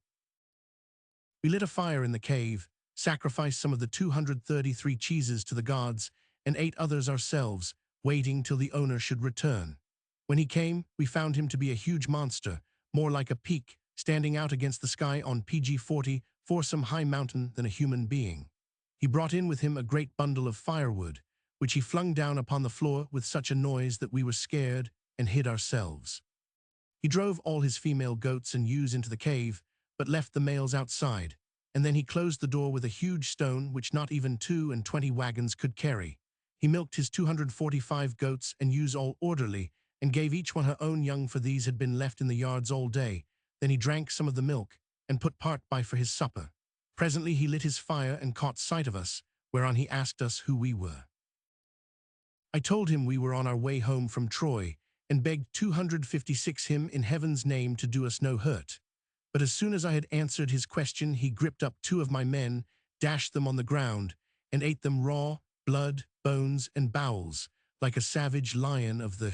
A: We lit a fire in the cave, sacrificed some of the 233 cheeses to the gods, and ate others ourselves, waiting till the owner should return. When he came, we found him to be a huge monster, more like a peak, standing out against the sky on PG 40 for some high mountain than a human being. He brought in with him a great bundle of firewood, which he flung down upon the floor with such a noise that we were scared and hid ourselves. He drove all his female goats and ewes into the cave, but left the males outside, and then he closed the door with a huge stone which not even 22 wagons could carry. He milked his 245 goats and ewes all orderly, and gave each one her own young, for these had been left in the yards all day. Then he drank some of the milk, and put part by for his supper. Presently he lit his fire and caught sight of us, whereon he asked us who we were. I told him we were on our way home from Troy, and begged 256 him in heaven's name to do us no hurt. But as soon as I had answered his question, he gripped up 2 of my men, dashed them on the ground, and ate them raw, blood, bones, and bowels, like a savage lion of the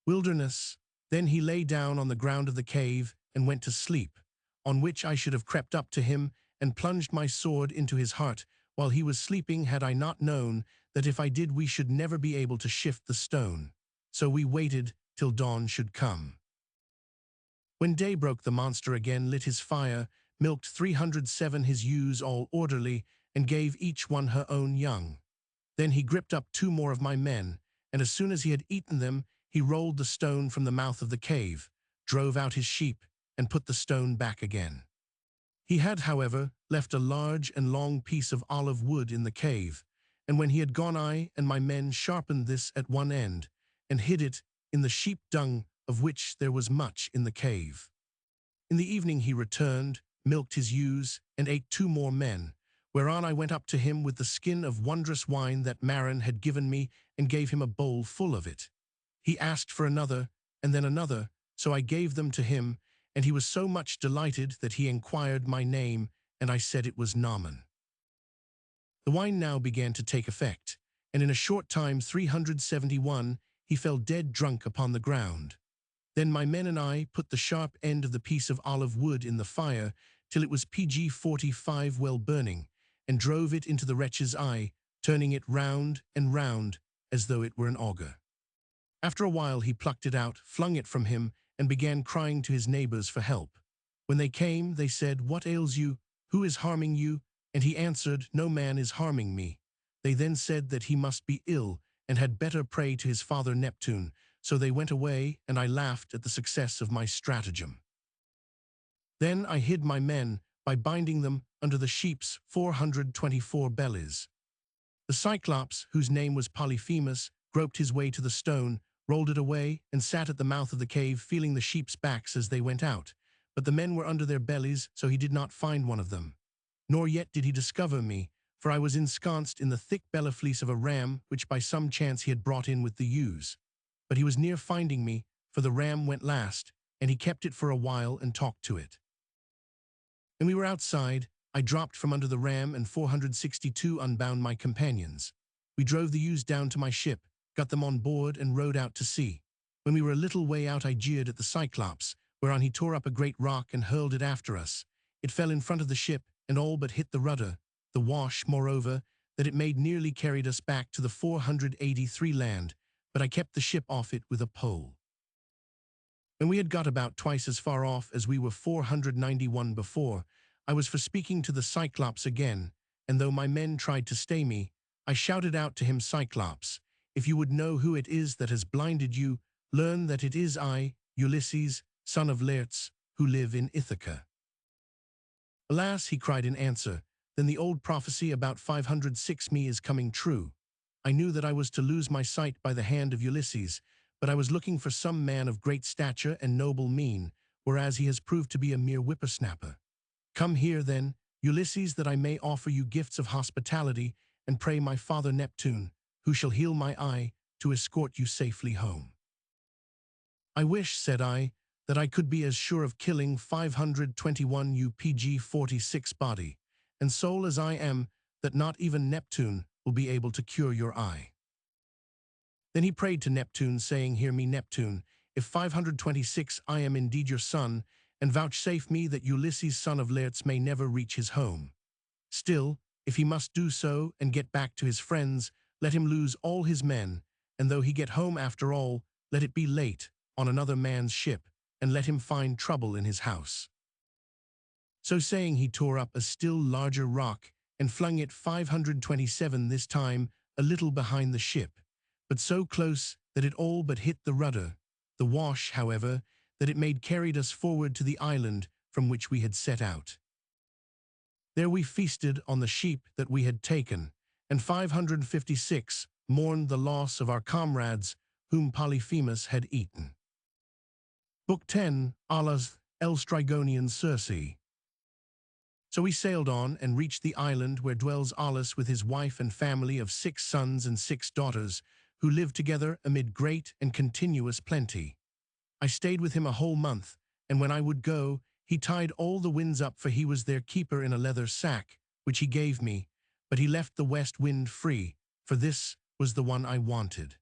A: wilderness. Then he lay down on the ground of the cave and went to sleep, on which I should have crept up to him and plunged my sword into his heart while he was sleeping, had I not known that if I did we should never be able to shift the stone. So we waited till dawn should come. When day broke, the monster again lit his fire, milked 307 his ewes all orderly, and gave each one her own young. Then he gripped up 2 more of my men, and as soon as he had eaten them, he rolled the stone from the mouth of the cave, drove out his sheep, and put the stone back again. He had, however, left a large and long piece of olive wood in the cave, and when he had gone, I and my men sharpened this at one end, and hid it in the sheep dung, of which there was much in the cave. In the evening he returned, milked his ewes, and ate 2 more men, whereon I went up to him with the skin of wondrous wine that Maron had given me, and gave him a bowl full of it. He asked for another, and then another, so I gave them to him, and he was so much delighted that he inquired my name, and I said it was Naaman. The wine now began to take effect, and in a short time 371 he fell dead drunk upon the ground. Then my men and I put the sharp end of the piece of olive wood in the fire till it was PG 45 well burning, and drove it into the wretch's eye, turning it round and round as though it were an auger. After a while he plucked it out, flung it from him, and began crying to his neighbors for help. When they came, they said, "What ails you? Who is harming you? And he answered, "No man is harming me." They then said that he must be ill, and had better pray to his father Neptune. So they went away, and I laughed at the success of my stratagem. Then I hid my men by binding them under the sheep's 424 bellies. The Cyclops, whose name was Polyphemus, groped his way to the stone, rolled it away, and sat at the mouth of the cave, feeling the sheep's backs as they went out. But the men were under their bellies, so he did not find one of them. Nor yet did he discover me, for I was ensconced in the thick belly-fleece of a ram, which by some chance he had brought in with the ewes. But he was near finding me, for the ram went last, and he kept it for a while and talked to it. When we were outside, I dropped from under the ram, and 462 unbound my companions. We drove the ewes down to my ship, got them on board, and rowed out to sea. When we were a little way out, I jeered at the Cyclops, whereon he tore up a great rock and hurled it after us. It fell in front of the ship, and all but hit the rudder. The wash, moreover, that it made nearly carried us back to the 483 land, but I kept the ship off it with a pole. When we had got about twice as far off as we were 491 before, I was for speaking to the Cyclops again, and though my men tried to stay me, I shouted out to him, "Cyclops, if you would know who it is that has blinded you, learn that it is I, Ulysses, son of Laertes, who live in Ithaca." "Alas," he cried in answer, "then the old prophecy about 506 me is coming true. I knew that I was to lose my sight by the hand of Ulysses, but I was looking for some man of great stature and noble mien, whereas he has proved to be a mere whippersnapper. Come here, then, Ulysses, that I may offer you gifts of hospitality, and pray my father Neptune, who shall heal my eye, to escort you safely home." "I wish," said I, "that I could be as sure of killing 521 UPG 46 body and soul as I am, that not even Neptune will be able to cure your eye." Then he prayed to Neptune, saying, "Hear me, Neptune, if 526 I am indeed your son, and vouchsafe me that Ulysses, son of Laertes, may never reach his home. Still, if he must do so and get back to his friends, let him lose all his men, and though he get home after all, let it be late, on another man's ship, and let him find trouble in his house." So saying, he tore up a still larger rock, and flung it 527 this time a little behind the ship, but so close that it all but hit the rudder. The wash, however, that it made carried us forward to the island from which we had set out. There we feasted on the sheep that we had taken, and 556 mourned the loss of our comrades whom Polyphemus had eaten. Book 10, Alas, El Strygonian Circe. So we sailed on and reached the island where dwells Aulus with his wife and family of 6 sons and 6 daughters, who lived together amid great and continuous plenty. I stayed with him a whole month, and when I would go, he tied all the winds up, for he was their keeper, in a leather sack, which he gave me, but he left the west wind free, for this was the one I wanted.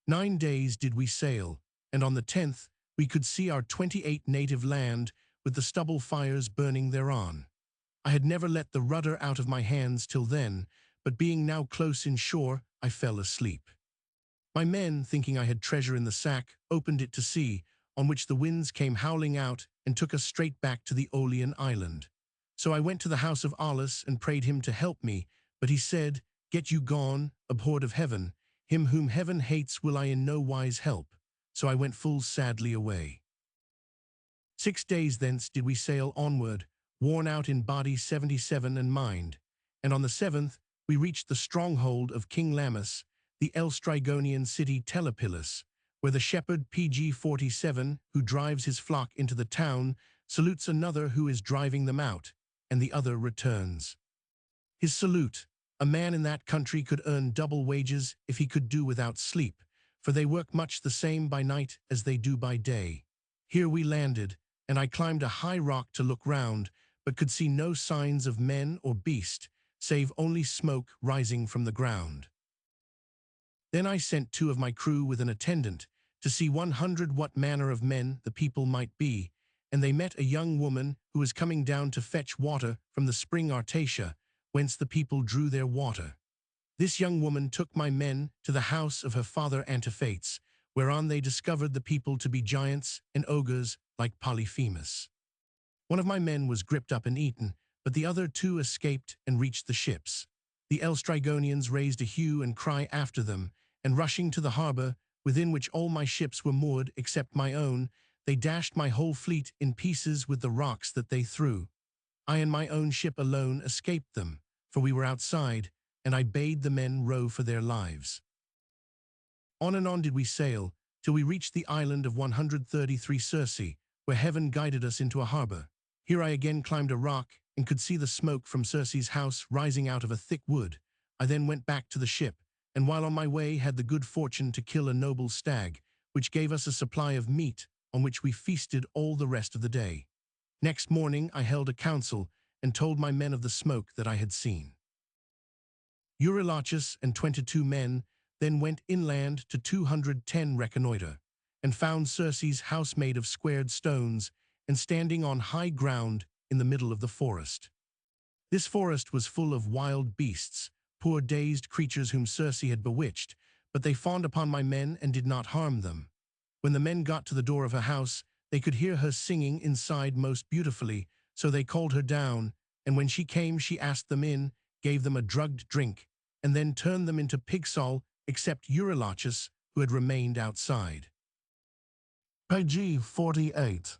A: 9 days did we sail, and on the 10th we could see our 28 native land, with the stubble fires burning thereon. I had never let the rudder out of my hands till then, but being now close in shore, I fell asleep. My men, thinking I had treasure in the sack, opened it to see, on which the winds came howling out and took us straight back to the Aeolian island. So I went to the house of Aulus and prayed him to help me, but he said, "Get you gone, abhorred of heaven. Him whom heaven hates will I in no wise help." So I went full sadly away. 6 days thence did we sail onward, worn out in body 77 and mind, and on the 7th we reached the stronghold of King Lamus, the Elstrygonian city Telepilis, where the shepherd PG-47, who drives his flock into the town, salutes another who is driving them out, and the other returns his salute. A man in that country could earn double wages if he could do without sleep, for they work much the same by night as they do by day. Here we landed, and I climbed a high rock to look round, but could see no signs of men or beast, save only smoke rising from the ground. Then I sent 2 of my crew with an attendant to see 100 what manner of men the people might be, and they met a young woman who was coming down to fetch water from the spring Artatia, whence the people drew their water. This young woman took my men to the house of her father Antiphates, whereon they discovered the people to be giants and ogres like Polyphemus. One of my men was gripped up and eaten, but the other two escaped and reached the ships. The Elstrygonians raised a hue and cry after them, and rushing to the harbor, within which all my ships were moored except my own, they dashed my whole fleet in pieces with the rocks that they threw. I and my own ship alone escaped them, for we were outside, and I bade the men row for their lives. On and on did we sail, till we reached the island of 133 Circe, where heaven guided us into a harbor. Here I again climbed a rock, and could see the smoke from Circe's house rising out of a thick wood. I then went back to the ship, and while on my way had the good fortune to kill a noble stag, which gave us a supply of meat, on which we feasted all the rest of the day. Next morning I held a council, and told my men of the smoke that I had seen. Eurylochus and 22 men then went inland to 210 reconnoiter, and found Circe's house made of squared stones, and standing on high ground in the middle of the forest. This forest was full of wild beasts, poor dazed creatures whom Circe had bewitched, but they fawned upon my men and did not harm them. When the men got to the door of her house, they could hear her singing inside most beautifully, so they called her down, and when she came she asked them in, gave them a drugged drink, and then turned them into pigsall, except Eurylochus, who had remained outside. Page 48.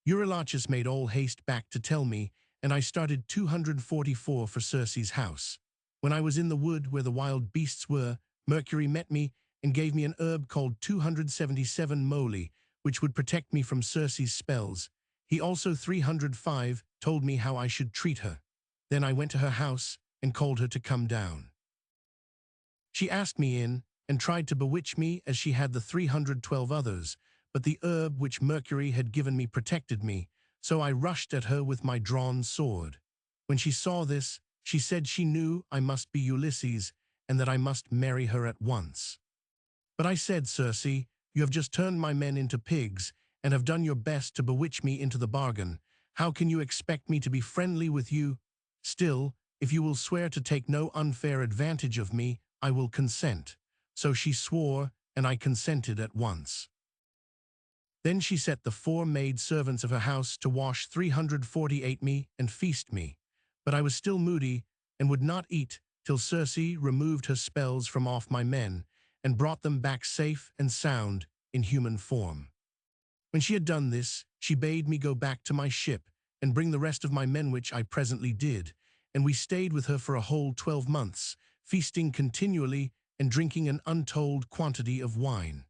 A: Eurylochus made all haste back to tell me, and I started 244 for Circe's house. When I was in the wood where the wild beasts were, Mercury met me and gave me an herb called 277 moli, which would protect me from Circe's spells. He also 305 told me how I should treat her. Then I went to her house and called her to come down. She asked me in, and tried to bewitch me as she had the 312 others, but the herb which Mercury had given me protected me, so I rushed at her with my drawn sword. When she saw this, she said she knew I must be Ulysses, and that I must marry her at once. But I said, Circe, you have just turned my men into pigs, and have done your best to bewitch me into the bargain. How can you expect me to be friendly with you? Still, if you will swear to take no unfair advantage of me, I will consent. So she swore, and I consented at once. Then she set the 4 maid servants of her house to wash 348 me and feast me. But I was still moody, and would not eat, till Circe removed her spells from off my men, and brought them back safe and sound in human form. When she had done this, she bade me go back to my ship, and bring the rest of my men, which I presently did, and we stayed with her for a whole 12 months, feasting continually and drinking an untold quantity of wine.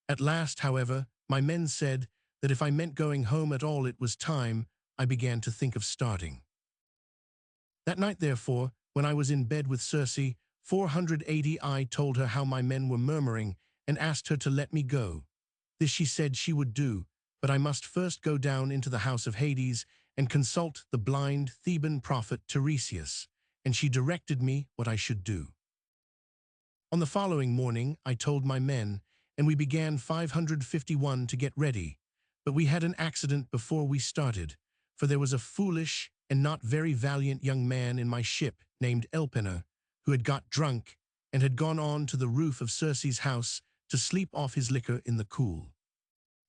A: At last, however, my men said that if I meant going home at all it was time. I began to think of starting. That night, therefore, when I was in bed with Circe, 480 I told her how my men were murmuring, and asked her to let me go. This she said she would do, but I must first go down into the house of Hades and consult the blind Theban prophet Tiresias, and she directed me what I should do. On the following morning I told my men, and we began 551 to get ready, but we had an accident before we started, for there was a foolish and not very valiant young man in my ship named Elpenor, who had got drunk and had gone on to the roof of Circe's house to sleep off his liquor in the cool.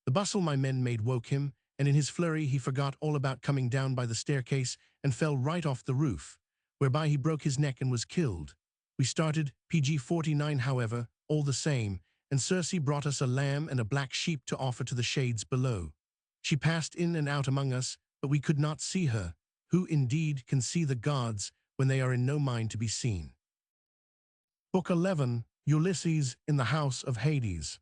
A: The bustle my men made woke him, and in his flurry he forgot all about coming down by the staircase and fell right off the roof, whereby he broke his neck and was killed. We started PG 49, however, all the same, and Circe brought us a lamb and a black sheep to offer to the shades below. She passed in and out among us, but we could not see her, who indeed can see the gods when they are in no mind to be seen. Book 11, Ulysses in the House of Hades.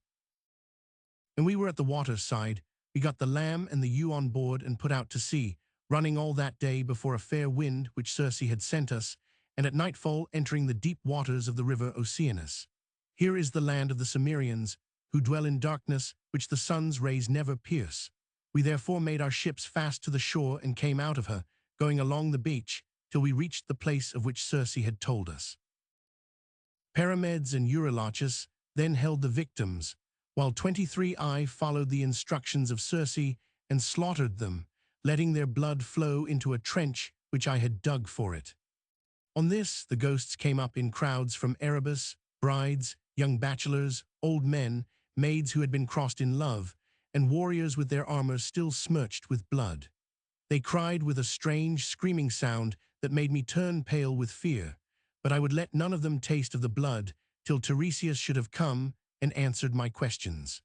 A: When we were at the water side, we got the lamb and the ewe on board and put out to sea, running all that day before a fair wind which Circe had sent us, and at nightfall entering the deep waters of the river Oceanus. Here is the land of the Cimmerians, who dwell in darkness which the sun's rays never pierce. We therefore made our ships fast to the shore and came out of her, going along the beach, till we reached the place of which Circe had told us. Paramedes and Eurylochus then held the victims, while 23 I followed the instructions of Circe and slaughtered them, letting their blood flow into a trench which I had dug for it. On this the ghosts came up in crowds from Erebus, brides, young bachelors, old men, maids who had been crossed in love, and warriors with their armor still smirched with blood. They cried with a strange screaming sound that made me turn pale with fear, but I would let none of them taste of the blood till Tiresias should have come and answered my questions.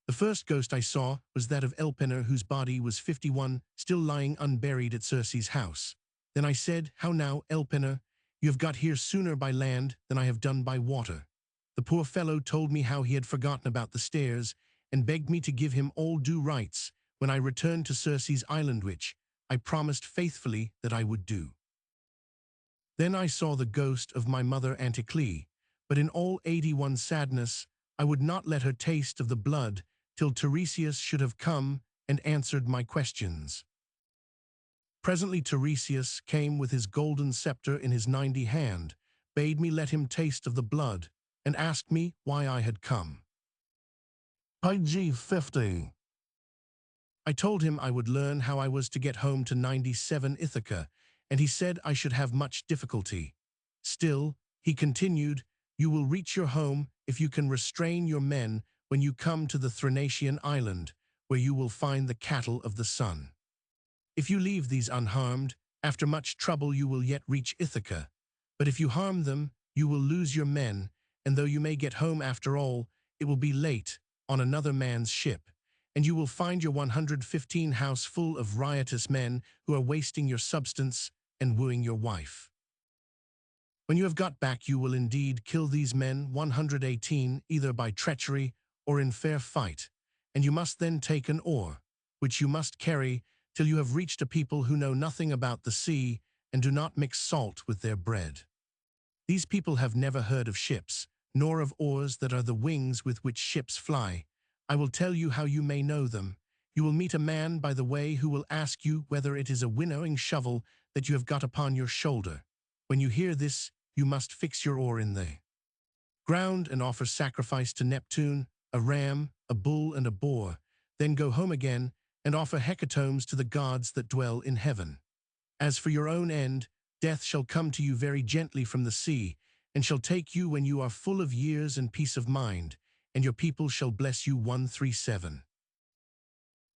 A: The first ghost I saw was that of Elpenor, whose body was 51, still lying unburied at Circe's house. Then I said, "How now, Elpenor? You have got here sooner by land than I have done by water." The poor fellow told me how he had forgotten about the stairs, and begged me to give him all due rights when I returned to Circe's island, which I promised faithfully that I would do. Then I saw the ghost of my mother Anticlea, but in all 81 sadness I would not let her taste of the blood till Tiresias should have come and answered my questions. Presently Tiresias came with his golden scepter in his 90 hand, bade me let him taste of the blood, and asked me why I had come. Page 50. I told him I would learn how I was to get home to 97 Ithaca, and he said I should have much difficulty. Still, he continued, you will reach your home if you can restrain your men when you come to the Thrinacian island, where you will find the cattle of the sun. If you leave these unharmed, after much trouble you will yet reach Ithaca, but if you harm them, you will lose your men, and though you may get home after all, it will be late on another man's ship, and you will find your 115 house full of riotous men who are wasting your substance and wooing your wife. When you have got back, you will indeed kill these men 118 either by treachery or in fair fight, and you must then take an oar, which you must carry till you have reached a people who know nothing about the sea and do not mix salt with their bread. These people have never heard of ships, nor of oars that are the wings with which ships fly. I will tell you how you may know them. You will meet a man by the way who will ask you whether it is a winnowing shovel that you have got upon your shoulder. When you hear this, you must fix your oar in the ground and offer sacrifice to Neptune, a ram, a bull, and a boar. Then go home again and offer hecatombs to the gods that dwell in heaven. As for your own end, death shall come to you very gently from the sea, and shall take you when you are full of years and peace of mind, and your people shall bless you 137.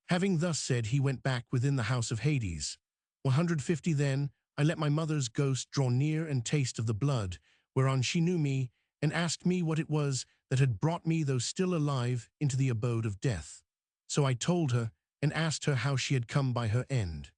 A: Having thus said, he went back within the house of Hades. 150 Then I let my mother's ghost draw near and taste of the blood, whereon she knew me, and asked me what it was that had brought me, though still alive, into the abode of death. So I told her, and asked her how she had come by her end.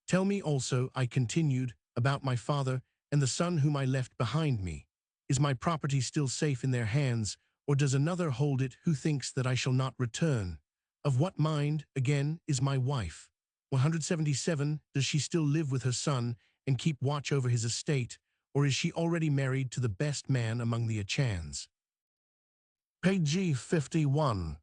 A: Tell me also, I continued, about my father and the son whom I left behind me. Is my property still safe in their hands, or does another hold it who thinks that I shall not return? Of what mind, again, is my wife? 177 Does she still live with her son and keep watch over his estate, or is she already married to the best man among the Achans? Page 51.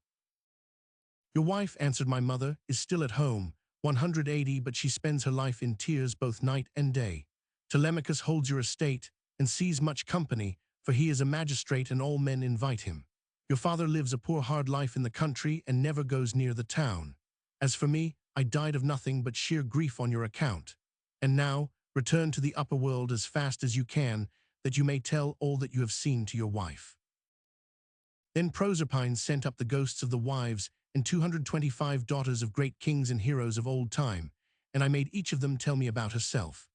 A: Your wife, answered my mother, is still at home, 180, but she spends her life in tears both night and day. Telemachus holds your estate and sees much company, for he is a magistrate and all men invite him. Your father lives a poor hard life in the country and never goes near the town. As for me, I died of nothing but sheer grief on your account. And now, return to the upper world as fast as you can, that you may tell all that you have seen to your wife. Then Proserpine sent up the ghosts of the wives and 225 daughters of great kings and heroes of old time, and I made each of them tell me about herself.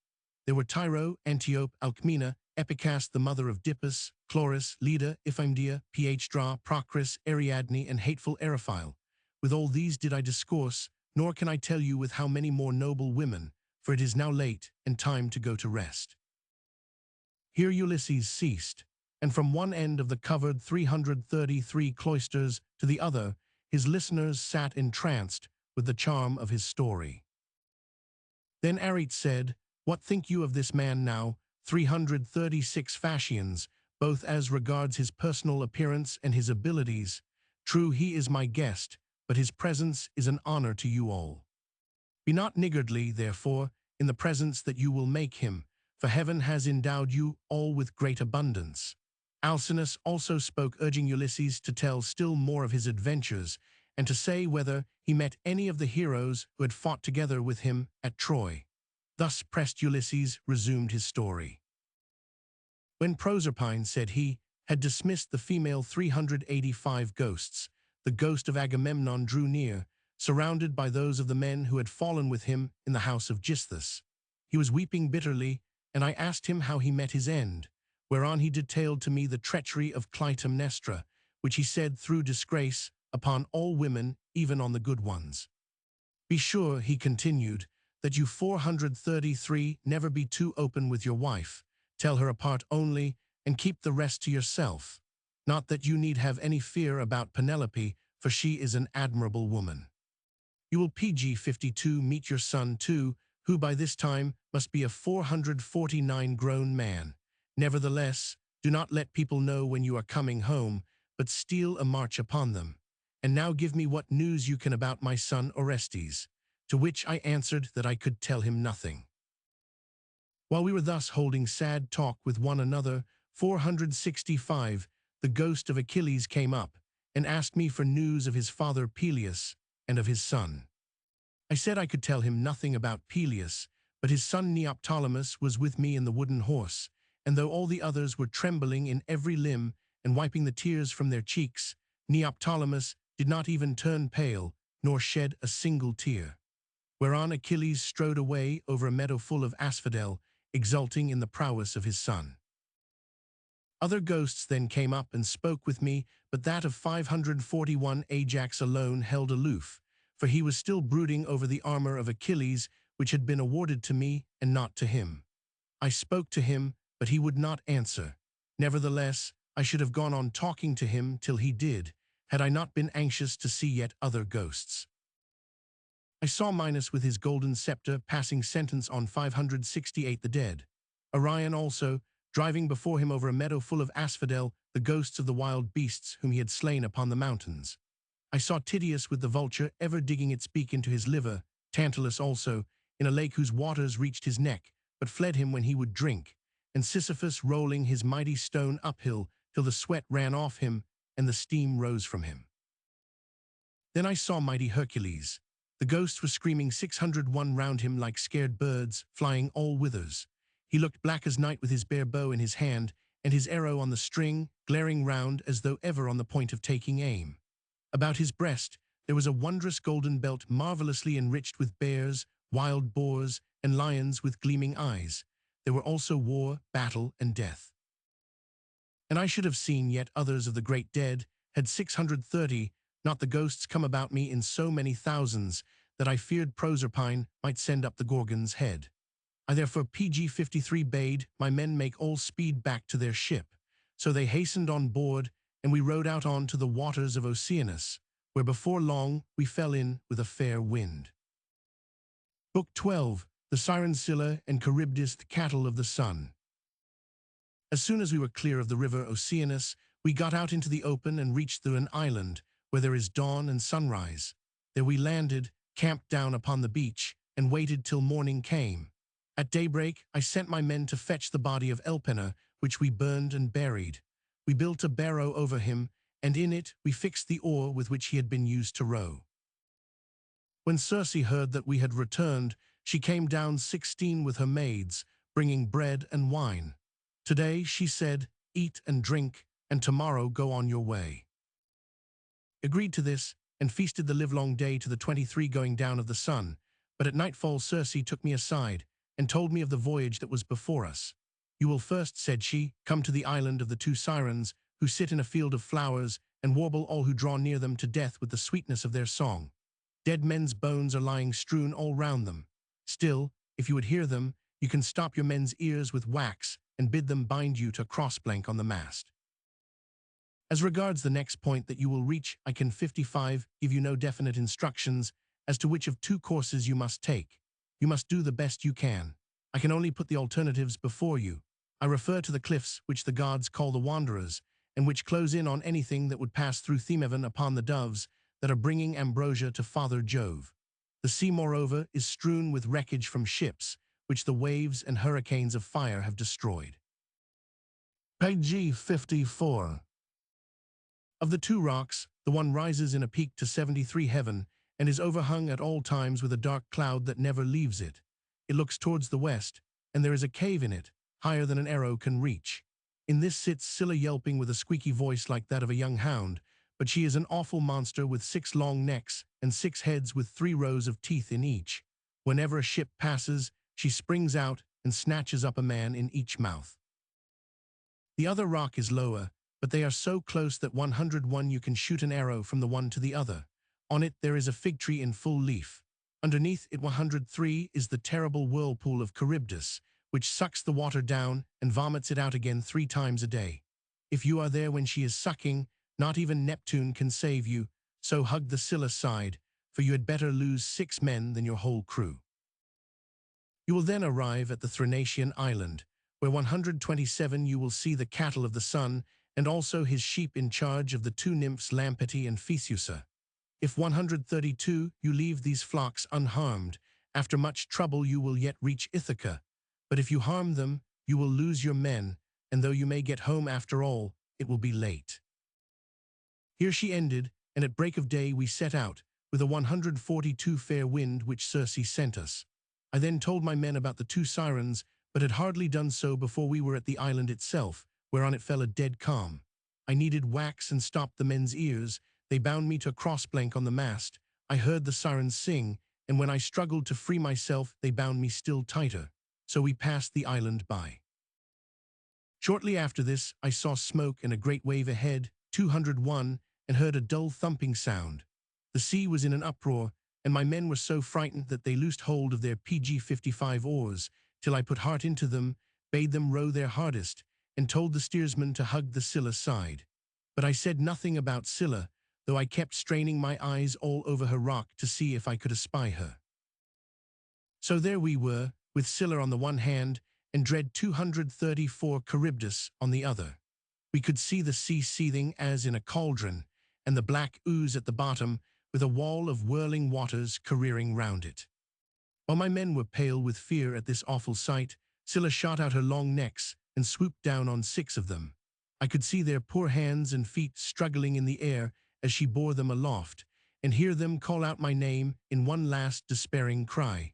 A: There were Tyro, Antiope, Alcmena, Epicast, the mother of Dippus, Chloris, Leda, Iphimedea, Phaedra, Procris, Ariadne, and hateful Eriphyle. With all these did I discourse, nor can I tell you with how many more noble women, for it is now late, and time to go to rest. Here Ulysses ceased, and from one end of the covered 333 cloisters to the other, his listeners sat entranced with the charm of his story. Then Arete said, What think you of this man now, 336 fascions, both as regards his personal appearance and his abilities? True, he is my guest, but his presence is an honor to you all. Be not niggardly, therefore, in the presents that you will make him, for heaven has endowed you all with great abundance. Alcinous also spoke, urging Ulysses to tell still more of his adventures, and to say whether he met any of the heroes who had fought together with him at Troy. Thus pressed Ulysses resumed his story. When Proserpine, said he, had dismissed the female 385 ghosts, the ghost of Agamemnon drew near, surrounded by those of the men who had fallen with him in the house of Gisthus. He was weeping bitterly, and I asked him how he met his end, whereon he detailed to me the treachery of Clytemnestra, which he said threw disgrace upon all women, even on the good ones. Be sure, he continued, that you 433 never be too open with your wife. Tell her a part only, and keep the rest to yourself. Not that you need have any fear about Penelope, for she is an admirable woman. You will PG 52 meet your son too, who by this time must be a 449 grown man. Nevertheless, do not let people know when you are coming home, but steal a march upon them. And now give me what news you can about my son Orestes. To which I answered that I could tell him nothing. While we were thus holding sad talk with one another, 465, the ghost of Achilles came up, and asked me for news of his father Peleus and of his son. I said I could tell him nothing about Peleus, but his son Neoptolemus was with me in the wooden horse, and though all the others were trembling in every limb and wiping the tears from their cheeks, Neoptolemus did not even turn pale, nor shed a single tear. Whereon Achilles strode away over a meadow full of asphodel, exulting in the prowess of his son. Other ghosts then came up and spoke with me, but that of 541 Ajax alone held aloof, for he was still brooding over the armor of Achilles, which had been awarded to me and not to him. I spoke to him, but he would not answer. Nevertheless, I should have gone on talking to him till he did, had I not been anxious to see yet other ghosts. I saw Minos with his golden scepter passing sentence on 568 the dead. Orion also, driving before him over a meadow full of asphodel, the ghosts of the wild beasts whom he had slain upon the mountains. I saw Tydeus with the vulture ever digging its beak into his liver, Tantalus also, in a lake whose waters reached his neck, but fled him when he would drink, and Sisyphus rolling his mighty stone uphill till the sweat ran off him and the steam rose from him. Then I saw mighty Hercules. The ghosts were screaming 601 round him like scared birds, flying all whithers. He looked black as night with his bare bow in his hand, and his arrow on the string, glaring round as though ever on the point of taking aim. About his breast there was a wondrous golden belt marvelously enriched with bears, wild boars, and lions with gleaming eyes. There were also war, battle, and death. And I should have seen yet others of the great dead, had 630, not the ghosts come about me in so many thousands, that I feared Proserpine might send up the Gorgon's head. I therefore PG 53 bade my men make all speed back to their ship. So they hastened on board, and we rowed out on to the waters of Oceanus, where before long we fell in with a fair wind. Book 12, The Siren Scylla and Charybdis, the Cattle of the Sun. As soon as we were clear of the river Oceanus, we got out into the open and reached through an island, where there is dawn and sunrise. There we landed, camped down upon the beach, and waited till morning came. At daybreak, I sent my men to fetch the body of Elpenor, which we burned and buried. We built a barrow over him, and in it we fixed the oar with which he had been used to row. When Circe heard that we had returned, she came down 16 with her maids, bringing bread and wine. Today, she said, eat and drink, and tomorrow go on your way. Agreed to this, and feasted the livelong day to the 23 going down of the sun, but at nightfall Circe took me aside, and told me of the voyage that was before us. You will first, said she, come to the island of the two sirens, who sit in a field of flowers, and warble all who draw near them to death with the sweetness of their song. Dead men's bones are lying strewn all round them. Still, if you would hear them, you can stop your men's ears with wax, and bid them bind you to a cross-blank on the mast. As regards the next point that you will reach, I can 55 give you no definite instructions as to which of two courses you must take. You must do the best you can. I can only put the alternatives before you. I refer to the cliffs which the gods call the Wanderers, and which close in on anything that would pass through Themeven upon the doves that are bringing ambrosia to Father Jove. The sea, moreover, is strewn with wreckage from ships, which the waves and hurricanes of fire have destroyed. Page 54. Of the two rocks, the one rises in a peak to 73 heaven, and is overhung at all times with a dark cloud that never leaves it. It looks towards the west, and there is a cave in it, higher than an arrow can reach. In this sits Scylla yelping with a squeaky voice like that of a young hound, but she is an awful monster with 6 long necks and 6 heads with 3 rows of teeth in each. Whenever a ship passes, she springs out and snatches up a man in each mouth. The other rock is lower, but they are so close that 101 you can shoot an arrow from the one to the other. On it there is a fig tree in full leaf. Underneath it 103 is the terrible whirlpool of Charybdis, which sucks the water down and vomits it out again 3 times a day. If you are there when she is sucking, not even Neptune can save you, so hug the Scylla side, for you had better lose 6 men than your whole crew. You will then arrive at the Thrinacian island, where 127 you will see the cattle of the sun, and also his sheep in charge of the 2 nymphs Lampeter and Theseus. If 132 you leave these flocks unharmed, after much trouble you will yet reach Ithaca, but if you harm them, you will lose your men, and though you may get home after all, it will be late. Here she ended, and at break of day we set out, with a 142 fair wind which Circe sent us. I then told my men about the 2 sirens, but had hardly done so before we were at the island itself, whereon it fell a dead calm. I needed wax and stopped the men's ears. They bound me to a cross-plank on the mast. I heard the sirens sing, and when I struggled to free myself, they bound me still tighter. So we passed the island by. Shortly after this, I saw smoke and a great wave ahead, 201, and heard a dull thumping sound. The sea was in an uproar, and my men were so frightened that they loosed hold of their PG-55 oars, till I put heart into them, bade them row their hardest, and told the steersman to hug the Scylla side. But I said nothing about Scylla, though I kept straining my eyes all over her rock to see if I could espy her. So there we were, with Scylla on the one hand, and dread 234 Charybdis on the other. We could see the sea seething as in a cauldron, and the black ooze at the bottom, with a wall of whirling waters careering round it. While my men were pale with fear at this awful sight, Scylla shot out her long necks and swooped down on 6 of them. I could see their poor hands and feet struggling in the air as she bore them aloft, and hear them call out my name in one last despairing cry.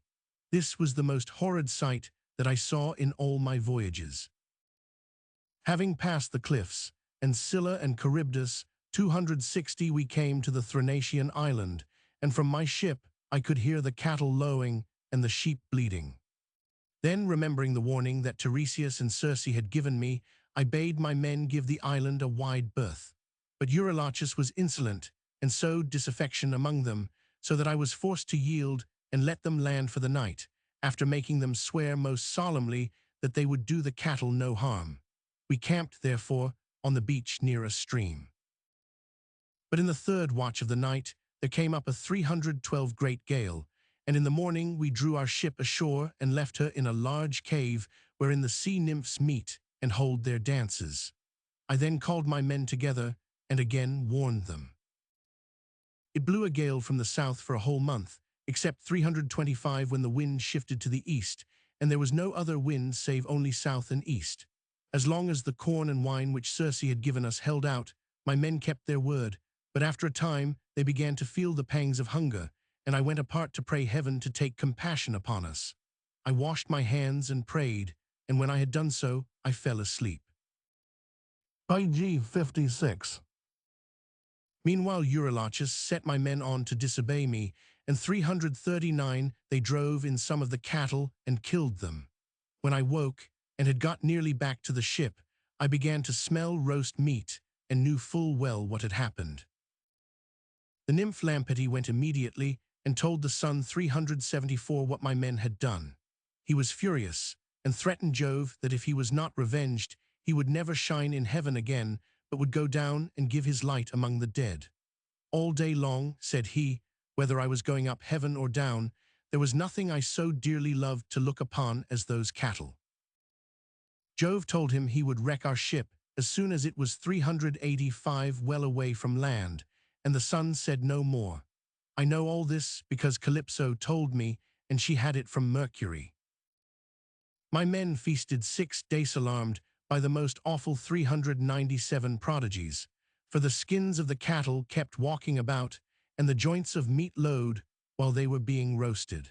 A: This was the most horrid sight that I saw in all my voyages. Having passed the cliffs, and Scylla and Charybdis, 260 we came to the Thrinacian island, and from my ship I could hear the cattle lowing and the sheep bleating. Then, remembering the warning that Tiresias and Circe had given me, I bade my men give the island a wide berth. But Eurylochus was insolent, and sowed disaffection among them, so that I was forced to yield and let them land for the night, after making them swear most solemnly that they would do the cattle no harm. We camped, therefore, on the beach near a stream. But in the 3rd watch of the night, there came up a 312 great gale, and in the morning we drew our ship ashore and left her in a large cave wherein the sea nymphs meet and hold their dances. I then called my men together and again warned them. It blew a gale from the south for a whole month, except 325 when the wind shifted to the east, and there was no other wind save only south and east. As long as the corn and wine which Circe had given us held out, my men kept their word, but after a time they began to feel the pangs of hunger, and I went apart to pray heaven to take compassion upon us. I washed my hands and prayed, and when I had done so, I fell asleep. G56. Meanwhile Eurylochus set my men on to disobey me, and 339 they drove in some of the cattle and killed them. When I woke, and had got nearly back to the ship, I began to smell roast meat, and knew full well what had happened. The nymph Lampeter went immediately, and told the sun 374 what my men had done. He was furious, and threatened Jove that if he was not revenged, he would never shine in heaven again, but would go down and give his light among the dead. All day long, said he, whether I was going up heaven or down, there was nothing I so dearly loved to look upon as those cattle. Jove told him he would wreck our ship as soon as it was 385 well away from land, and the sun said no more. I know all this because Calypso told me, and she had it from Mercury. My men feasted 6 days alarmed by the most awful 397 prodigies, for the skins of the cattle kept walking about, and the joints of meat lowed while they were being roasted.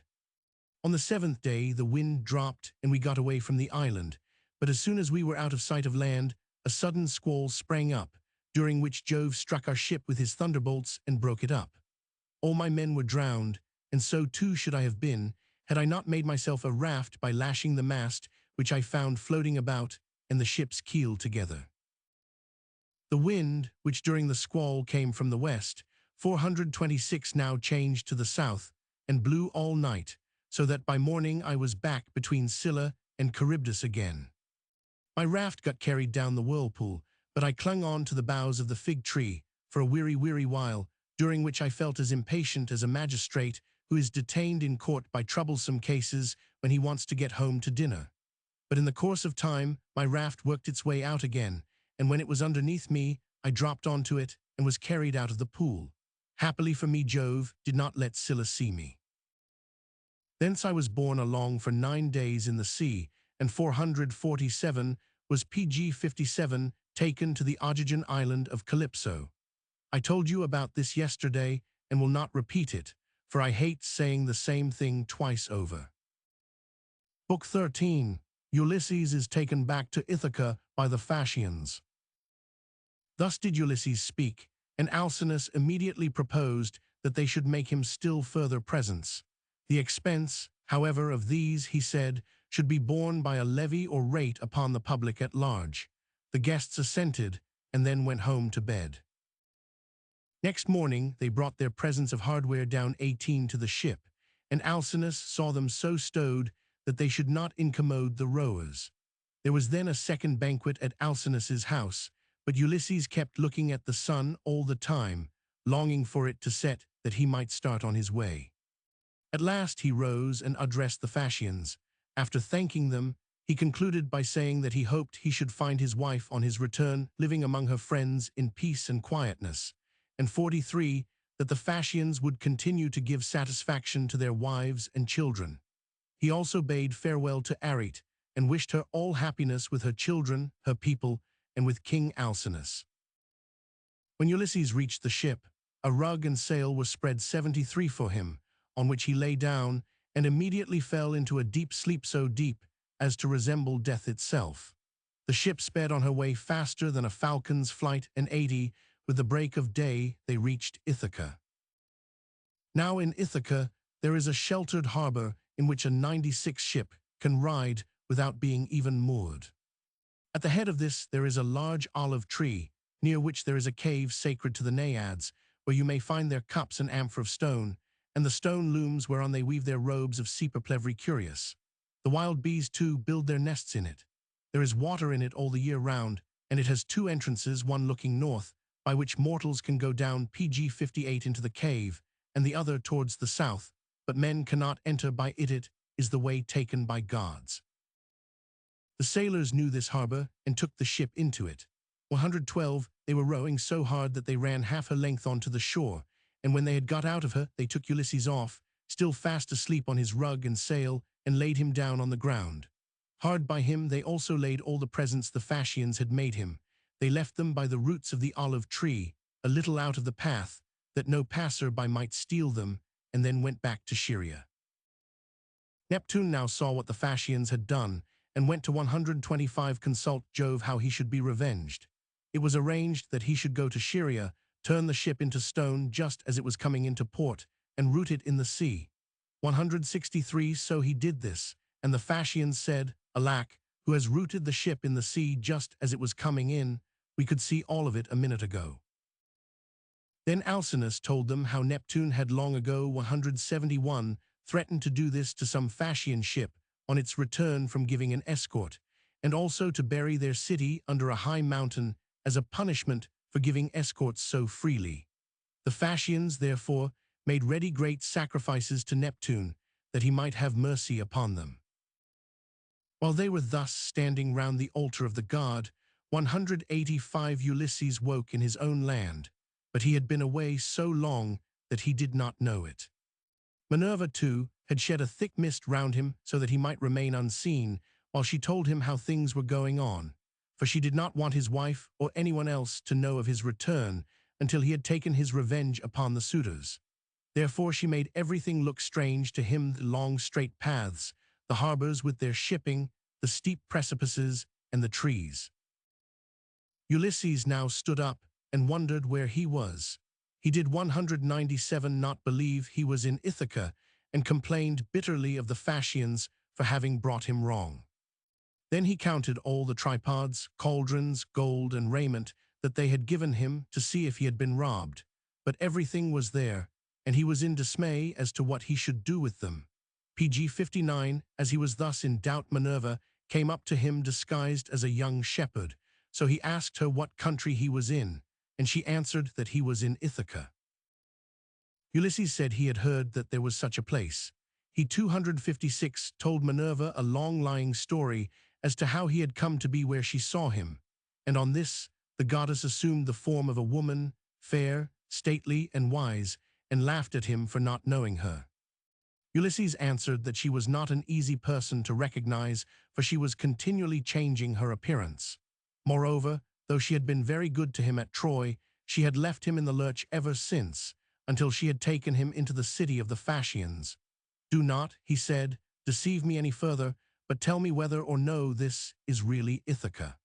A: On the 7th day the wind dropped, and we got away from the island, but as soon as we were out of sight of land, a sudden squall sprang up, during which Jove struck our ship with his thunderbolts and broke it up. All my men were drowned, and so too should I have been, had I not made myself a raft by lashing the mast, which I found floating about, and the ship's keel together. The wind, which during the squall came from the west, 426 now changed to the south, and blew all night, so that by morning I was back between Scylla and Charybdis again. My raft got carried down the whirlpool, but I clung on to the boughs of the fig tree for a weary while, during which I felt as impatient as a magistrate who is detained in court by troublesome cases when he wants to get home to dinner. But in the course of time, my raft worked its way out again, and when it was underneath me, I dropped onto it and was carried out of the pool. Happily for me, Jove did not let Scylla see me. Thence I was borne along for 9 days in the sea, and 447 was PG 57 taken to the Ogygian island of Calypso. I told you about this yesterday and will not repeat it, for I hate saying the same thing twice over. Book 13. Ulysses is taken back to Ithaca by the Phasians. Thus did Ulysses speak, and Alcinous immediately proposed that they should make him still further presents. The expense, however, of these, he said, should be borne by a levy or rate upon the public at large. The guests assented, and then went home to bed. Next morning they brought their presents of hardware down 18 to the ship, and Alcinous saw them so stowed that they should not incommode the rowers. There was then a second banquet at Alcinous's house, but Ulysses kept looking at the sun all the time, longing for it to set that he might start on his way. At last he rose and addressed the Phasians. After thanking them, he concluded by saying that he hoped he should find his wife on his return living among her friends in peace and quietness, and 43, that the Phasians would continue to give satisfaction to their wives and children. He also bade farewell to Arete, and wished her all happiness with her children, her people, and with King Alcinous. When Ulysses reached the ship, a rug and sail were spread 73 for him, on which he lay down, and immediately fell into a deep sleep so deep as to resemble death itself. The ship sped on her way faster than a falcon's flight, and 80, with the break of day, they reached Ithaca. Now in Ithaca there is a sheltered harbor in which a 96 ship can ride without being even moored. At the head of this there is a large olive tree, near which there is a cave sacred to the Naiads, where you may find their cups and amphor of stone, and the stone looms whereon they weave their robes of Cyperplevry curious. The wild bees, too, build their nests in it. There is water in it all the year round, and it has 2 entrances, one looking north, by which mortals can go down PG 58 into the cave, and the other towards the south, but men cannot enter by it. It is the way taken by gods. The sailors knew this harbor, and took the ship into it. 112, they were rowing so hard that they ran half her length on to the shore, and when they had got out of her, they took Ulysses off, still fast asleep on his rug and sail, and laid him down on the ground. Hard by him they also laid all the presents the Phasians had made him. They left them by the roots of the olive tree, a little out of the path, that no passer-by might steal them, and then went back to Scheria. Neptune now saw what the Phasians had done, and went to 125 consult Jove how he should be revenged. It was arranged that he should go to Scheria, turn the ship into stone just as it was coming into port, and root it in the sea. 163, so he did this, and the Phasians said, Alack, who has rooted the ship in the sea just as it was coming in? We could see all of it a minute ago. Then Alcinous told them how Neptune had long ago, 171, threatened to do this to some Phasian ship on its return from giving an escort, and also to bury their city under a high mountain as a punishment for giving escorts so freely. The Phasians, therefore, made ready great sacrifices to Neptune, that he might have mercy upon them. While they were thus standing round the altar of the god, 185 Ulysses woke in his own land, but he had been away so long that he did not know it. Minerva, too, had shed a thick mist round him so that he might remain unseen, while she told him how things were going on, for she did not want his wife or anyone else to know of his return until he had taken his revenge upon the suitors. Therefore she made everything look strange to him, the long straight paths, the harbors with their shipping, the steep precipices, and the trees. Ulysses now stood up and wondered where he was. He did 197 not believe he was in Ithaca, and complained bitterly of the Phasians for having brought him wrong. Then he counted all the tripods, cauldrons, gold, and raiment that they had given him to see if he had been robbed. But everything was there, and he was in dismay as to what he should do with them. PG 59, as he was thus in doubt, Minerva came up to him disguised as a young shepherd. So he asked her what country he was in, and she answered that he was in Ithaca. Ulysses said he had heard that there was such a place. He 256 told Minerva a long-lying story as to how he had come to be where she saw him, and on this the goddess assumed the form of a woman, fair, stately, and wise, and laughed at him for not knowing her. Ulysses answered that she was not an easy person to recognize, for she was continually changing her appearance. Moreover, though she had been very good to him at Troy, she had left him in the lurch ever since, until she had taken him into the city of the Phasians. "Do not," he said, "deceive me any further, but tell me whether or no this is really Ithaca."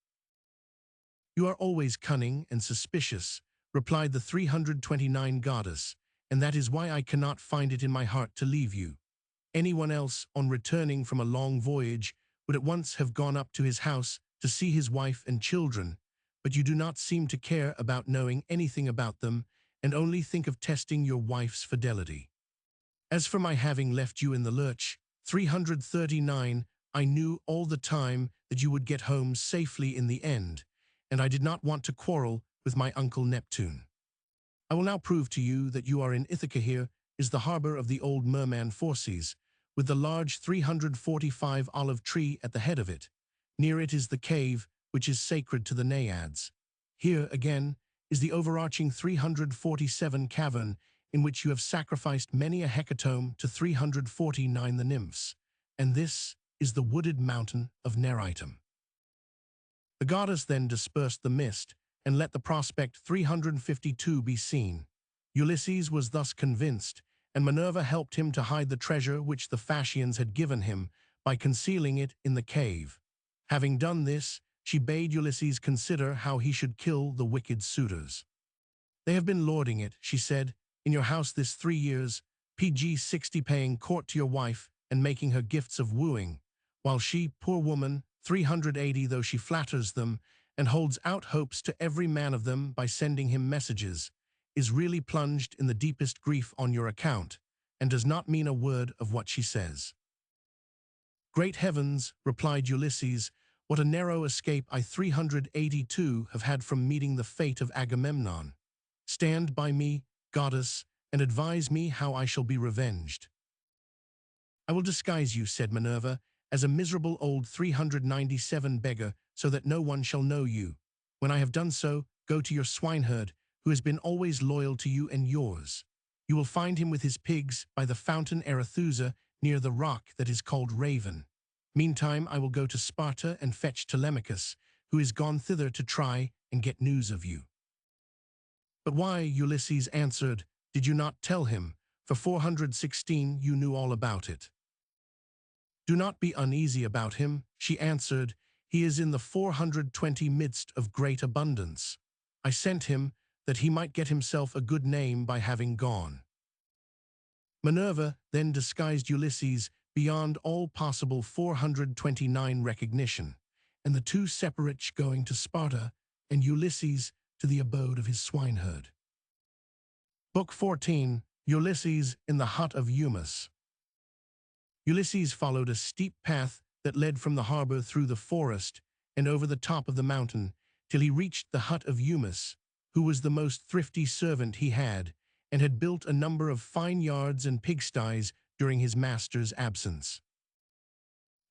A: "You are always cunning and suspicious," replied the 329 goddess, "and that is why I cannot find it in my heart to leave you. Anyone else, on returning from a long voyage, would at once have gone up to his house to see his wife and children, but you do not seem to care about knowing anything about them, and only think of testing your wife's fidelity. As for my having left you in the lurch, 339, I knew all the time that you would get home safely in the end, and I did not want to quarrel with my uncle Neptune. I will now prove to you that you are in Ithaca. Here is the harbor of the old merman Phorcys, with the large 345 olive tree at the head of it. Near it is the cave, which is sacred to the Naiads. Here, again, is the overarching 347 cavern, in which you have sacrificed many a hecatomb to 349 the nymphs. And this is the wooded mountain of Neritum." The goddess then dispersed the mist, and let the prospect 352 be seen. Ulysses was thus convinced, and Minerva helped him to hide the treasure which the Phasians had given him, by concealing it in the cave. Having done this, she bade Ulysses consider how he should kill the wicked suitors. "They have been lording it," she said, "in your house this 3 years, PG 60 paying court to your wife and making her gifts of wooing, while she, poor woman, 380 though she flatters them, and holds out hopes to every man of them by sending him messages, is really plunged in the deepest grief on your account, and does not mean a word of what she says." "Great heavens," replied Ulysses, "what a narrow escape I 382 have had from meeting the fate of Agamemnon. Stand by me, goddess, and advise me how I shall be revenged." "I will disguise you," said Minerva, "as a miserable old 397 beggar, so that no one shall know you. When I have done so, go to your swineherd, who has been always loyal to you and yours. You will find him with his pigs by the fountain Arethusa, near the rock that is called Raven. Meantime, I will go to Sparta and fetch Telemachus, who is gone thither to try and get news of you." "But why," Ulysses answered, "did you not tell him? For 416 you knew all about it." "Do not be uneasy about him," she answered. "He is in the 420 midst of great abundance. I sent him that he might get himself a good name by having gone." Minerva then disguised Ulysses beyond all possible 429 recognition, and the two separate going to Sparta, and Ulysses to the abode of his swineherd. Book 14, Ulysses in the hut of Eumus. Ulysses followed a steep path that led from the harbor through the forest and over the top of the mountain, till he reached the hut of Eumus, who was the most thrifty servant he had, and had built a number of fine yards and pigsties during his master's absence.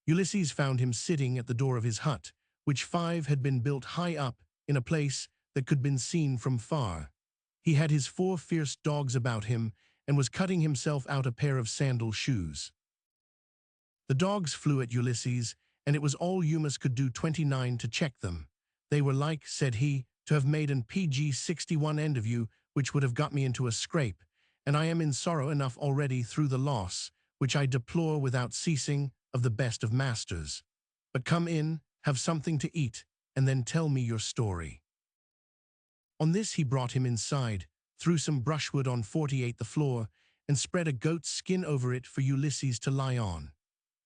A: Ulysses found him sitting at the door of his hut, which 5 had been built high up in a place that could be seen from far. He had his 4 fierce dogs about him, and was cutting himself out a pair of sandal shoes. The dogs flew at Ulysses, and it was all Eumus could do 29 to check them. "They were like," said he, "to have made an PG 61 end of you, which would have got me into a scrape, and I am in sorrow enough already through the loss, which I deplore without ceasing, of the best of masters. But come in, have something to eat, and then tell me your story." On this he brought him inside, threw some brushwood on 48 the floor, and spread a goat's skin over it for Ulysses to lie on.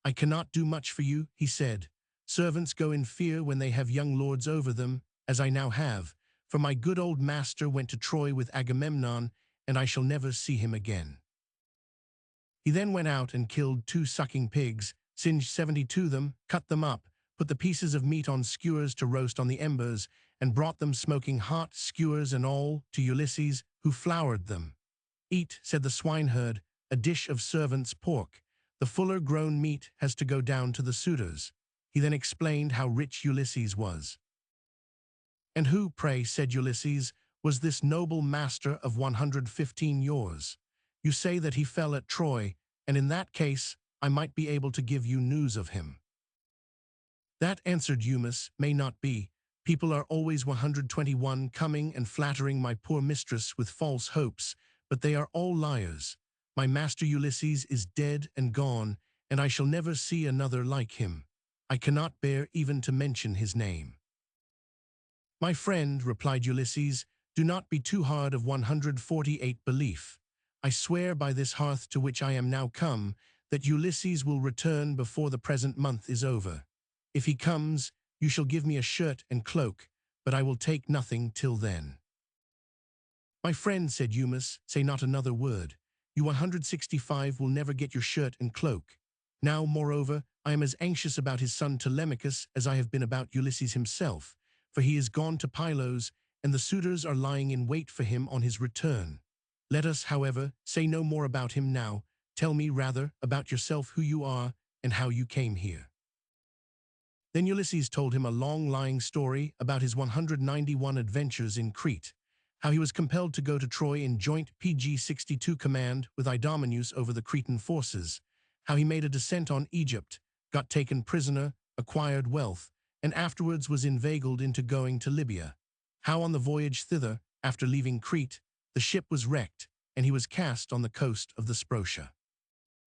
A: "I cannot do much for you," he said. "Servants go in fear when they have young lords over them, as I now have, for my good old master went to Troy with Agamemnon, and I shall never see him again." He then went out and killed 2 sucking pigs, singed 72 them, cut them up, put the pieces of meat on skewers to roast on the embers, and brought them smoking hot, skewers and all, to Ulysses, who floured them. "Eat," said the swineherd, "a dish of servants' pork. The fuller grown meat has to go down to the suitors." He then explained how rich Ulysses was. "And who, pray," said Ulysses, "was this noble master of 115 yours? You say that he fell at Troy, and in that case I might be able to give you news of him." "That," answered Eumaeus, "may not be. People are always 121 coming and flattering my poor mistress with false hopes, but they are all liars. My master Ulysses is dead and gone, and I shall never see another like him. I cannot bear even to mention his name." "My friend," replied Ulysses, "do not be too hard of 148 belief. I swear by this hearth to which I am now come, that Ulysses will return before the present month is over. If he comes, you shall give me a shirt and cloak, but I will take nothing till then." "My friend," said Eumaeus, "say not another word. You 165 will never get your shirt and cloak. Now, moreover, I am as anxious about his son Telemachus as I have been about Ulysses himself, for he is gone to Pylos, and the suitors are lying in wait for him on his return. Let us, however, say no more about him now. Tell me, rather, about yourself, who you are, and how you came here." Then Ulysses told him a long lying story about his 191 adventures in Crete, how he was compelled to go to Troy in joint PG-62 command with Idomeneus over the Cretan forces, how he made a descent on Egypt, got taken prisoner, acquired wealth, and afterwards was inveigled into going to Libya, how on the voyage thither, after leaving Crete, the ship was wrecked, and he was cast on the coast of the Sprotia.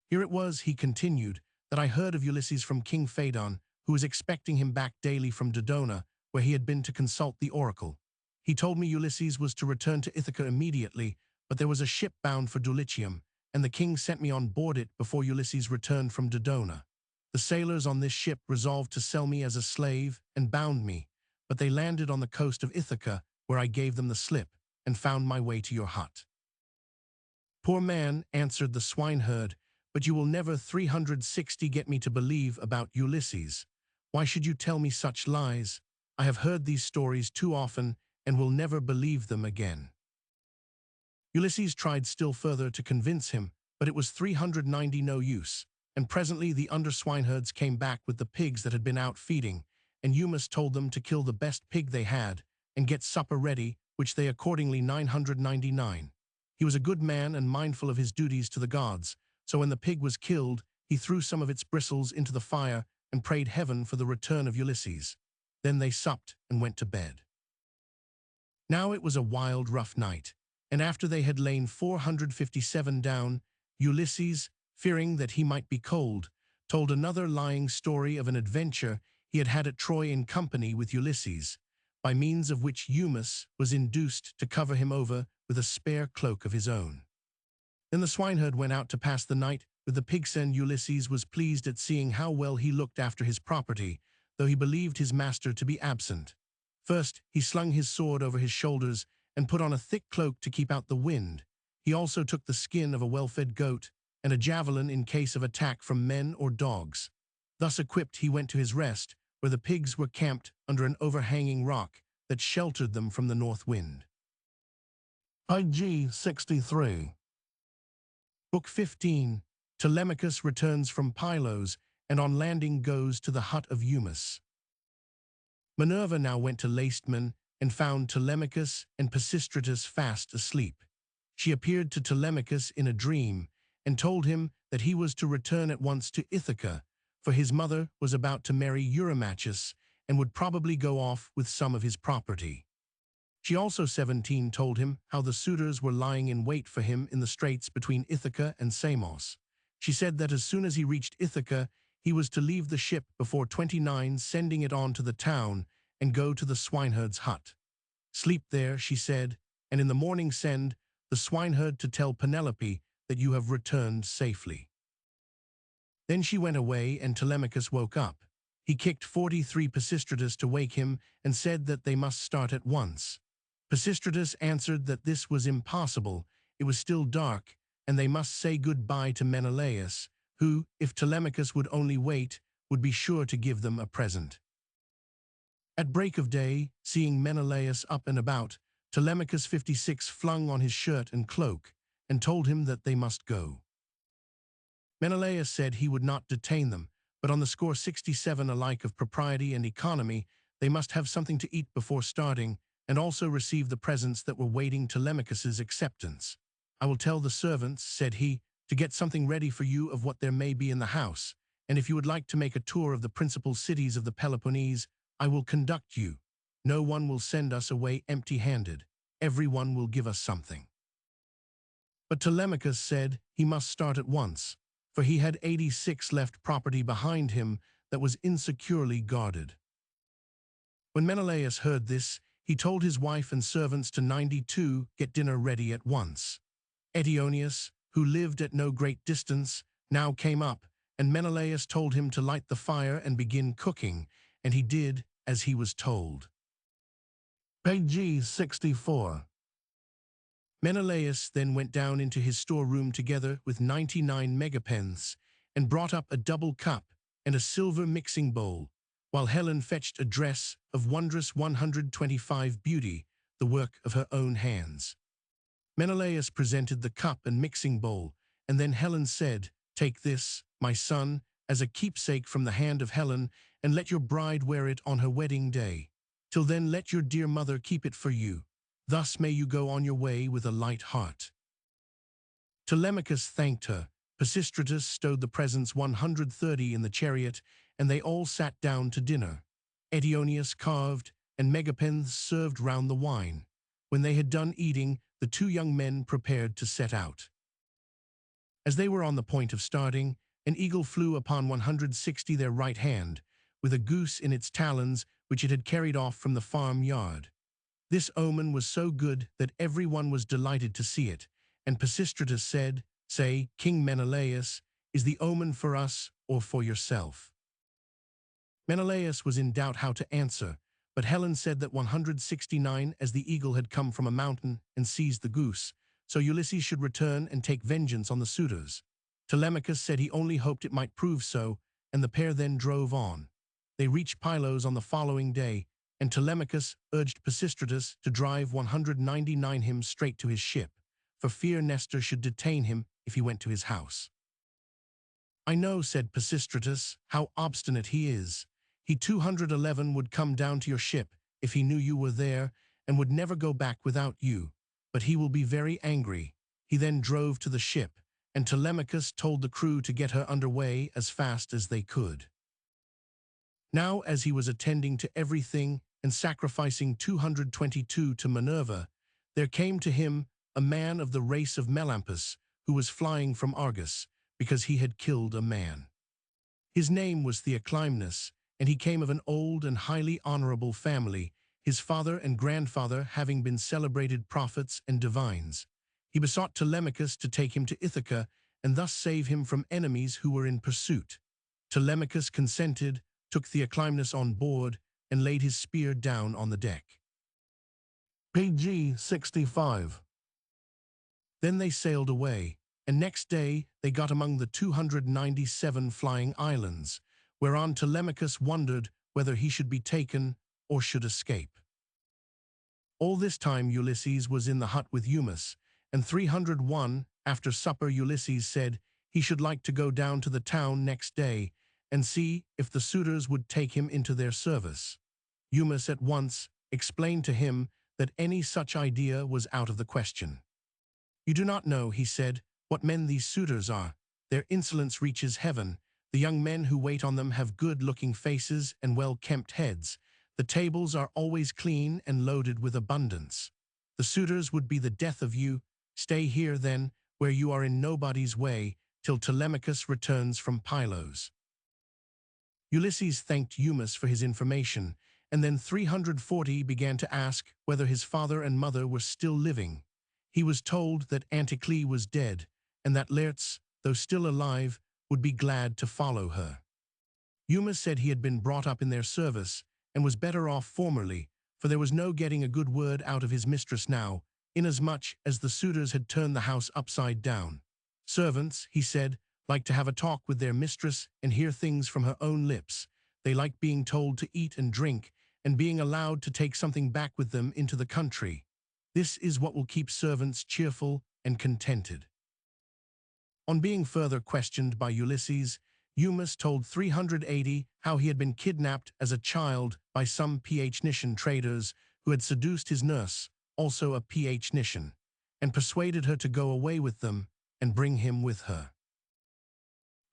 A: "Here it was," he continued, "that I heard of Ulysses from King Phaedon, who was expecting him back daily from Dodona, where he had been to consult the oracle. He told me Ulysses was to return to Ithaca immediately, but there was a ship bound for Dulichium, and the king sent me on board it before Ulysses returned from Dodona. The sailors on this ship resolved to sell me as a slave and bound me, but they landed on the coast of Ithaca, where I gave them the slip, and found my way to your hut." "Poor man," answered the swineherd, "but you will never 360 get me to believe about Ulysses. Why should you tell me such lies? I have heard these stories too often, and will never believe them again." Ulysses tried still further to convince him, but it was 390 no use, and presently the under-swineherds came back with the pigs that had been out feeding, and Eumaeus told them to kill the best pig they had, and get supper ready, which they accordingly 999. He was a good man and mindful of his duties to the gods, so when the pig was killed, he threw some of its bristles into the fire and prayed heaven for the return of Ulysses. Then they supped and went to bed. Now it was a wild, rough night, and after they had lain 457 down, Ulysses, fearing that he might be cold, told another lying story of an adventure he had had at Troy in company with Ulysses, by means of which Eumaeus was induced to cover him over with a spare cloak of his own. Then the swineherd went out to pass the night with the pigs, and Ulysses was pleased at seeing how well he looked after his property, though he believed his master to be absent. First, he slung his sword over his shoulders and put on a thick cloak to keep out the wind. He also took the skin of a well-fed goat and a javelin in case of attack from men or dogs. Thus equipped, he went to his rest, where the pigs were camped under an overhanging rock that sheltered them from the north wind. IG 63. Book 15. Telemachus returns from Pylos, and on landing goes to the hut of Eumaeus. Minerva now went to Lacedaemon and found Telemachus and Pisistratus fast asleep. She appeared to Telemachus in a dream and told him that he was to return at once to Ithaca, for his mother was about to marry Eurymachus and would probably go off with some of his property. She also 17 told him how the suitors were lying in wait for him in the straits between Ithaca and Samos. She said that as soon as he reached Ithaca, he was to leave the ship before 29, sending it on to the town and go to the swineherd's hut. Sleep there, she said, and in the morning send the swineherd to tell Penelope that you have returned safely. Then she went away, and Telemachus woke up. He kicked 43 Pisistratus to wake him and said that they must start at once. Pisistratus answered that this was impossible, it was still dark, and they must say goodbye to Menelaus, who, if Telemachus would only wait, would be sure to give them a present. At break of day, seeing Menelaus up and about, Telemachus 56 flung on his shirt and cloak, and told him that they must go. Menelaus said he would not detain them, but on the score 67 alike of propriety and economy, they must have something to eat before starting, and also receive the presents that were waiting Telemachus's acceptance. I will tell the servants, said he, to get something ready for you of what there may be in the house, and if you would like to make a tour of the principal cities of the Peloponnese, I will conduct you. No one will send us away empty-handed. Everyone will give us something. But Telemachus said he must start at once, for he had 86 left property behind him that was insecurely guarded. When Menelaus heard this, he told his wife and servants to 92 get dinner ready at once. Eteoneus, who lived at no great distance, now came up, and Menelaus told him to light the fire and begin cooking, and he did as he was told. Page 64. Menelaus then went down into his storeroom together with 99 megapens, and brought up a double cup and a silver mixing bowl, while Helen fetched a dress of wondrous 125 beauty, the work of her own hands. Menelaus presented the cup and mixing bowl, and then Helen said, "Take this, my son, as a keepsake from the hand of Helen, and let your bride wear it on her wedding day. Till then let your dear mother keep it for you. Thus may you go on your way with a light heart." Telemachus thanked her. Pisistratus stowed the presents 130 in the chariot, and they all sat down to dinner. Eteoneus carved, and Megapenthes served round the wine. When they had done eating, the two young men prepared to set out. As they were on the point of starting, an eagle flew upon 160 their right hand, with a goose in its talons which it had carried off from the farm yard. This omen was so good that every one was delighted to see it, and Pisistratus said, "Say, King Menelaus, is the omen for us or for yourself?" Menelaus was in doubt how to answer, but Helen said that 169 as the eagle had come from a mountain and seized the goose, so Ulysses should return and take vengeance on the suitors. Telemachus said he only hoped it might prove so, and the pair then drove on. They reached Pylos on the following day, and Telemachus urged Pisistratus to drive 199 him straight to his ship, for fear Nestor should detain him if he went to his house. "I know," said Pisistratus, "how obstinate he is. He 211 would come down to your ship if he knew you were there, and would never go back without you, but he will be very angry." He then drove to the ship, and Telemachus told the crew to get her under way as fast as they could. Now, as he was attending to everything and sacrificing 222 to Minerva, there came to him a man of the race of Melampus, who was flying from Argos, because he had killed a man. His name was Theoclymenus, and he came of an old and highly honorable family, his father and grandfather having been celebrated prophets and divines. He besought Telemachus to take him to Ithaca and thus save him from enemies who were in pursuit. Telemachus consented, took Theoclymenus on board, and laid his spear down on the deck. Page 65. Then they sailed away, and next day they got among the 297 flying islands, whereon Telemachus wondered whether he should be taken or should escape. All this time Ulysses was in the hut with Eumus, and 301 after supper Ulysses said he should like to go down to the town next day and see if the suitors would take him into their service. Eumus at once explained to him that any such idea was out of the question. "You do not know," he said, "what men these suitors are. Their insolence reaches heaven. The young men who wait on them have good-looking faces and well-kempt heads. The tables are always clean and loaded with abundance. The suitors would be the death of you. Stay here, then, where you are in nobody's way, till Telemachus returns from Pylos." Ulysses thanked Eumus for his information, and then 340 began to ask whether his father and mother were still living. He was told that Anticle was dead, and that Laertes, though still alive, would be glad to follow her. Eumaeus said he had been brought up in their service, and was better off formerly, for there was no getting a good word out of his mistress now, inasmuch as the suitors had turned the house upside down. Servants, he said, like to have a talk with their mistress and hear things from her own lips. They like being told to eat and drink, and being allowed to take something back with them into the country. This is what will keep servants cheerful and contented. On being further questioned by Ulysses, Eumaeus told 380 how he had been kidnapped as a child by some Phoenician traders who had seduced his nurse, also a Phoenician, and persuaded her to go away with them and bring him with her.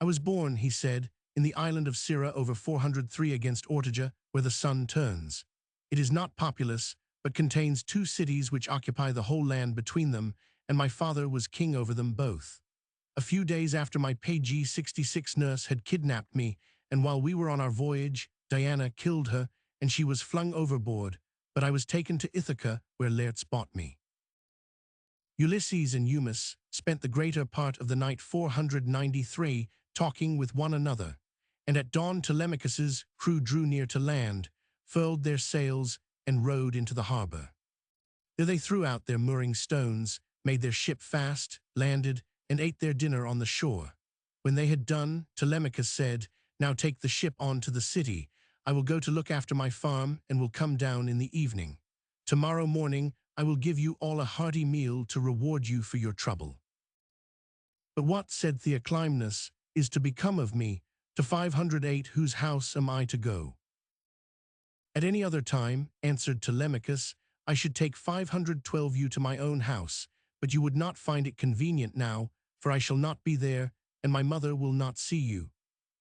A: I was born, he said, in the island of Syra over 403 against Ortygia, where the sun turns. It is not populous, but contains 2 cities which occupy the whole land between them, and my father was king over them both. A few days after my page 66 nurse had kidnapped me, and while we were on our voyage, Diana killed her, and she was flung overboard, but I was taken to Ithaca, where Laertes bought me. Ulysses and Eumaeus spent the greater part of the night 493 talking with one another, and at dawn Telemachus's crew drew near to land, furled their sails, and rowed into the harbor. There they threw out their mooring stones, made their ship fast, landed, and ate their dinner on the shore. When they had done, Telemachus said, "Now take the ship on to the city. I will go to look after my farm and will come down in the evening. Tomorrow morning I will give you all a hearty meal to reward you for your trouble." "But what," said Theoclymenus, "is to become of me, to 508 whose house am I to go?" "At any other time," answered Telemachus, "I should take 512 you to my own house, but you would not find it convenient now, for I shall not be there, and my mother will not see you.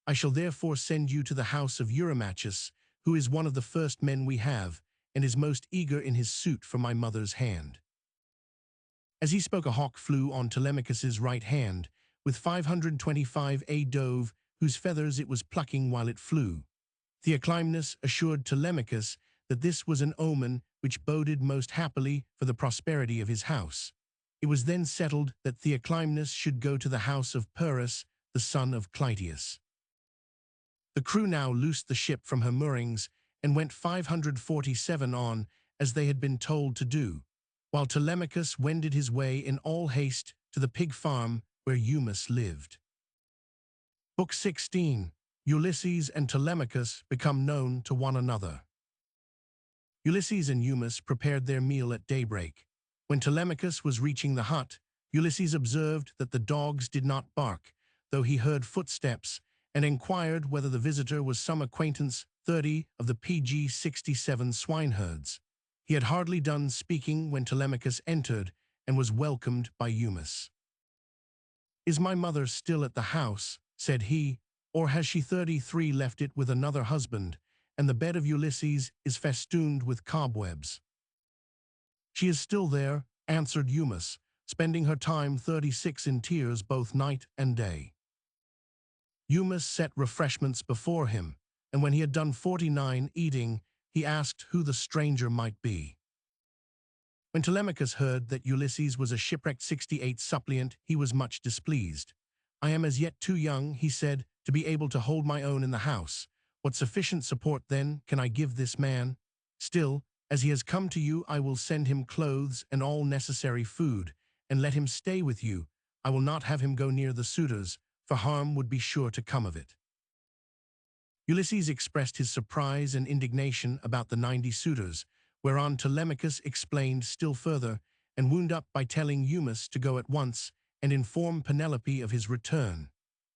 A: I shall therefore send you to the house of Eurymachus, who is one of the first men we have, and is most eager in his suit for my mother's hand." As he spoke, a hawk flew on Telemachus's right hand, with 525 a dove, whose feathers it was plucking while it flew. Theoclymenus assured Telemachus that this was an omen which boded most happily for the prosperity of his house. It was then settled that Theoclymenus should go to the house of Pyrrhus, the son of Clytius. The crew now loosed the ship from her moorings and went 547 on, as they had been told to do, while Telemachus wended his way in all haste to the pig farm where Eumaeus lived. Book 16. Ulysses and Telemachus become known to one another. Ulysses and Eumaeus prepared their meal at daybreak. When Telemachus was reaching the hut, Ulysses observed that the dogs did not bark, though he heard footsteps, and inquired whether the visitor was some acquaintance 30 of the pg 67 swineherds. He had hardly done speaking when Telemachus entered and was welcomed by Eumaeus. "Is my mother still at the house?" said he, "or has she 33 left it with another husband, and the bed of Ulysses is festooned with cobwebs?" "She is still there," answered Eumaeus, "spending her time 36 in tears both night and day." Eumaeus set refreshments before him, and when he had done 49 eating, he asked who the stranger might be. When Telemachus heard that Ulysses was a shipwrecked 68 suppliant, he was much displeased. "I am as yet too young," he said, "to be able to hold my own in the house. What sufficient support, then, can I give this man? Still, as he has come to you, I will send him clothes and all necessary food, and let him stay with you. I will not have him go near the suitors, for harm would be sure to come of it." Ulysses expressed his surprise and indignation about the 90 suitors, whereon Telemachus explained still further, and wound up by telling Eumaeus to go at once and inform Penelope of his return.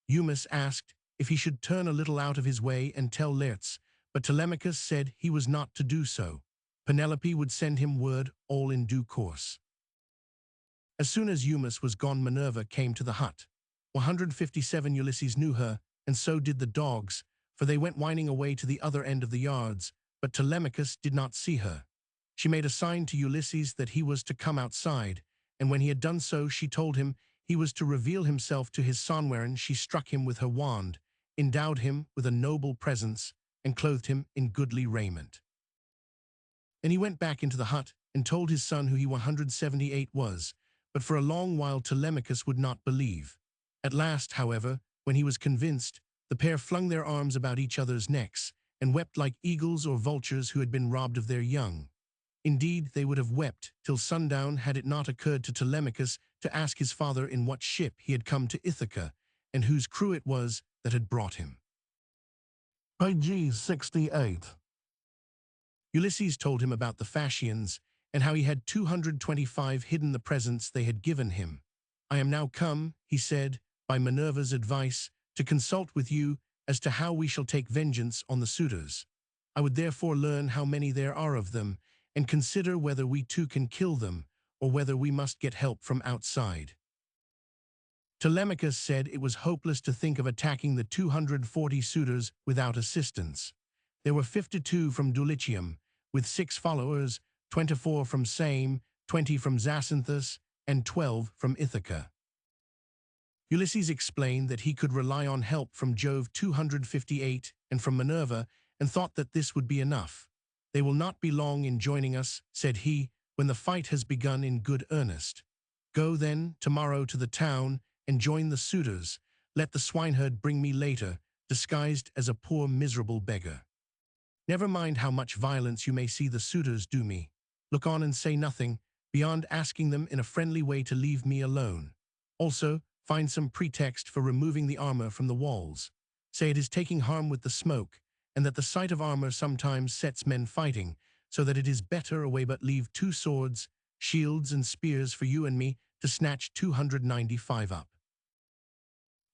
A: Eumaeus asked if he should turn a little out of his way and tell Laertes, but Telemachus said he was not to do so. Penelope would send him word all in due course. As soon as Eumaeus was gone, Minerva came to the hut. 157 Ulysses knew her, and so did the dogs, for they went whining away to the other end of the yards, but Telemachus did not see her. She made a sign to Ulysses that he was to come outside, and when he had done so, she told him he was to reveal himself to his son, wherein she struck him with her wand, endowed him with a noble presence, and clothed him in goodly raiment. Then he went back into the hut and told his son who he 178 was, but for a long while Telemachus would not believe. At last, however, when he was convinced, the pair flung their arms about each other's necks and wept like eagles or vultures who had been robbed of their young. Indeed, they would have wept till sundown had it not occurred to Telemachus to ask his father in what ship he had come to Ithaca, and whose crew it was that had brought him. Page 68. Ulysses told him about the Phasians, and how he had 225 hidden the presents they had given him. "I am now come," he said, "by Minerva's advice, to consult with you as to how we shall take vengeance on the suitors. I would therefore learn how many there are of them, and consider whether we too can kill them, or whether we must get help from outside." Telemachus said it was hopeless to think of attacking the 240 suitors without assistance. There were 52 from Dulichium, with 6 followers, 24 from Same, 20 from Zacynthus, and 12 from Ithaca. Ulysses explained that he could rely on help from Jove 258 and from Minerva, and thought that this would be enough. "They will not be long in joining us," said he, "when the fight has begun in good earnest. Go then tomorrow to the town and join the suitors. Let the swineherd bring me later, disguised as a poor miserable beggar. Never mind how much violence you may see the suitors do me. Look on and say nothing, beyond asking them in a friendly way to leave me alone. Also, find some pretext for removing the armor from the walls. Say it is taking harm with the smoke, and that the sight of armor sometimes sets men fighting, so that it is better away but leave 2 swords, shields, and spears for you and me to snatch 295 up."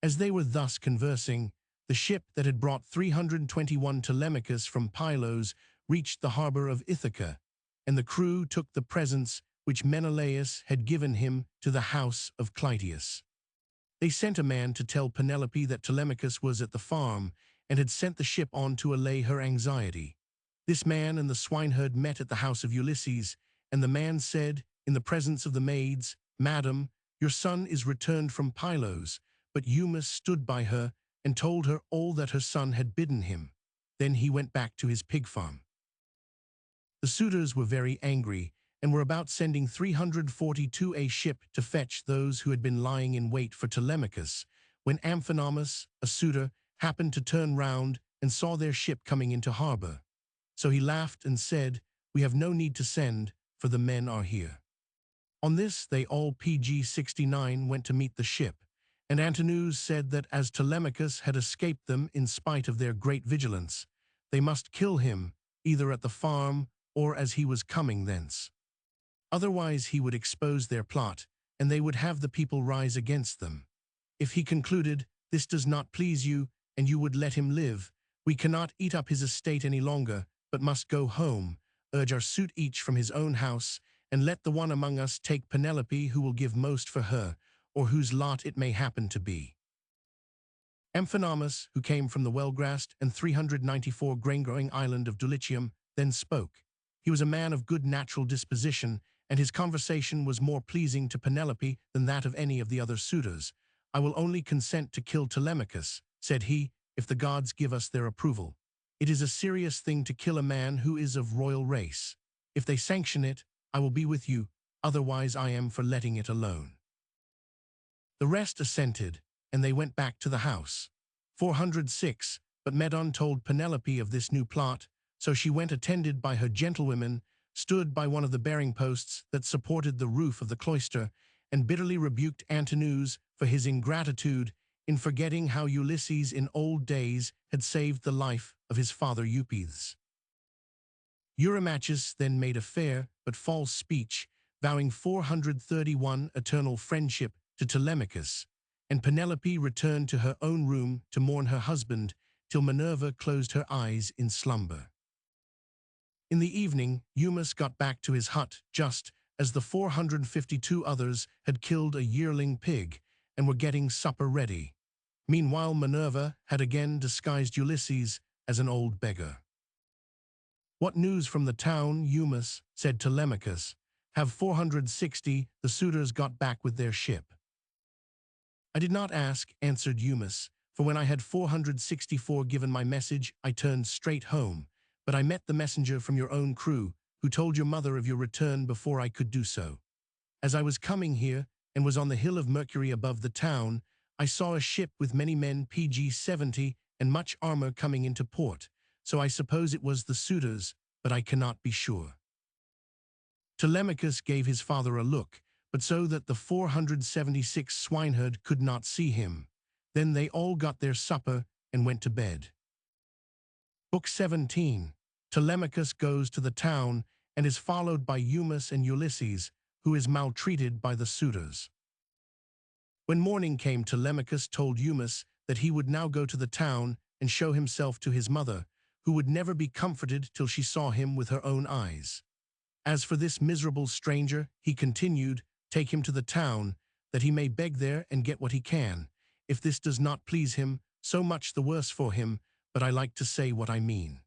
A: As they were thus conversing, the ship that had brought 321 Telemachus from Pylos reached the harbor of Ithaca, and the crew took the presents which Menelaus had given him to the house of Clytius. They sent a man to tell Penelope that Telemachus was at the farm, and had sent the ship on to allay her anxiety. This man and the swineherd met at the house of Ulysses, and the man said, in the presence of the maids, "Madam, your son is returned from Pylos." But Eumus stood by her and told her all that her son had bidden him. Then he went back to his pig farm. The suitors were very angry, and were about sending 342 a ship to fetch those who had been lying in wait for Telemachus, when Amphinomus, a suitor, happened to turn round and saw their ship coming into harbor. So he laughed and said, "We have no need to send, for the men are here." On this they all pg 69 went to meet the ship, and Antinous said that as Telemachus had escaped them in spite of their great vigilance, they must kill him, either at the farm or as he was coming thence. Otherwise he would expose their plot, and they would have the people rise against them. If he concluded, "This does not please you, and you would let him live, we cannot eat up his estate any longer, but must go home, urge our suit each from his own house, and let the one among us take Penelope who will give most for her, or whose lot it may happen to be." Amphinomus, who came from the well-grassed and 394 grain-growing island of Dulichium, then spoke. He was a man of good natural disposition, and his conversation was more pleasing to Penelope than that of any of the other suitors. "I will only consent to kill Telemachus," said he, "if the gods give us their approval. It is a serious thing to kill a man who is of royal race. If they sanction it, I will be with you, otherwise I am for letting it alone." The rest assented, and they went back to the house. 406, but Medon told Penelope of this new plot, so she went attended by her gentlewomen, stood by one of the bearing posts that supported the roof of the cloister, and bitterly rebuked Antinous for his ingratitude in forgetting how Ulysses in old days had saved the life of his father Eupithes. Eurymachus then made a fair but false speech, vowing 431 eternal friendship to Telemachus, and Penelope returned to her own room to mourn her husband till Minerva closed her eyes in slumber. In the evening, Eumus got back to his hut just as the 452 others had killed a yearling pig and were getting supper ready. Meanwhile, Minerva had again disguised Ulysses as an old beggar. "What news from the town, Eumus?" said Telemachus. "Have 460 the suitors got back with their ship?" "I did not ask," answered Eumus, "for when I had 464 given my message, I turned straight home. But I met the messenger from your own crew, who told your mother of your return before I could do so. As I was coming here, and was on the hill of Mercury above the town, I saw a ship with many men PG-70 and much armor coming into port, so I suppose it was the suitors, but I cannot be sure. Telemachus gave his father a look, but so that the 476 swineherd could not see him. Then they all got their supper and went to bed. Book 17. Telemachus goes to the town and is followed by Eumaeus and Ulysses, who is maltreated by the suitors. When morning came, Telemachus told Eumaeus that he would now go to the town and show himself to his mother, who would never be comforted till she saw him with her own eyes. As for this miserable stranger, he continued, take him to the town, that he may beg there and get what he can. If this does not please him, so much the worse for him, but I like to say what I mean.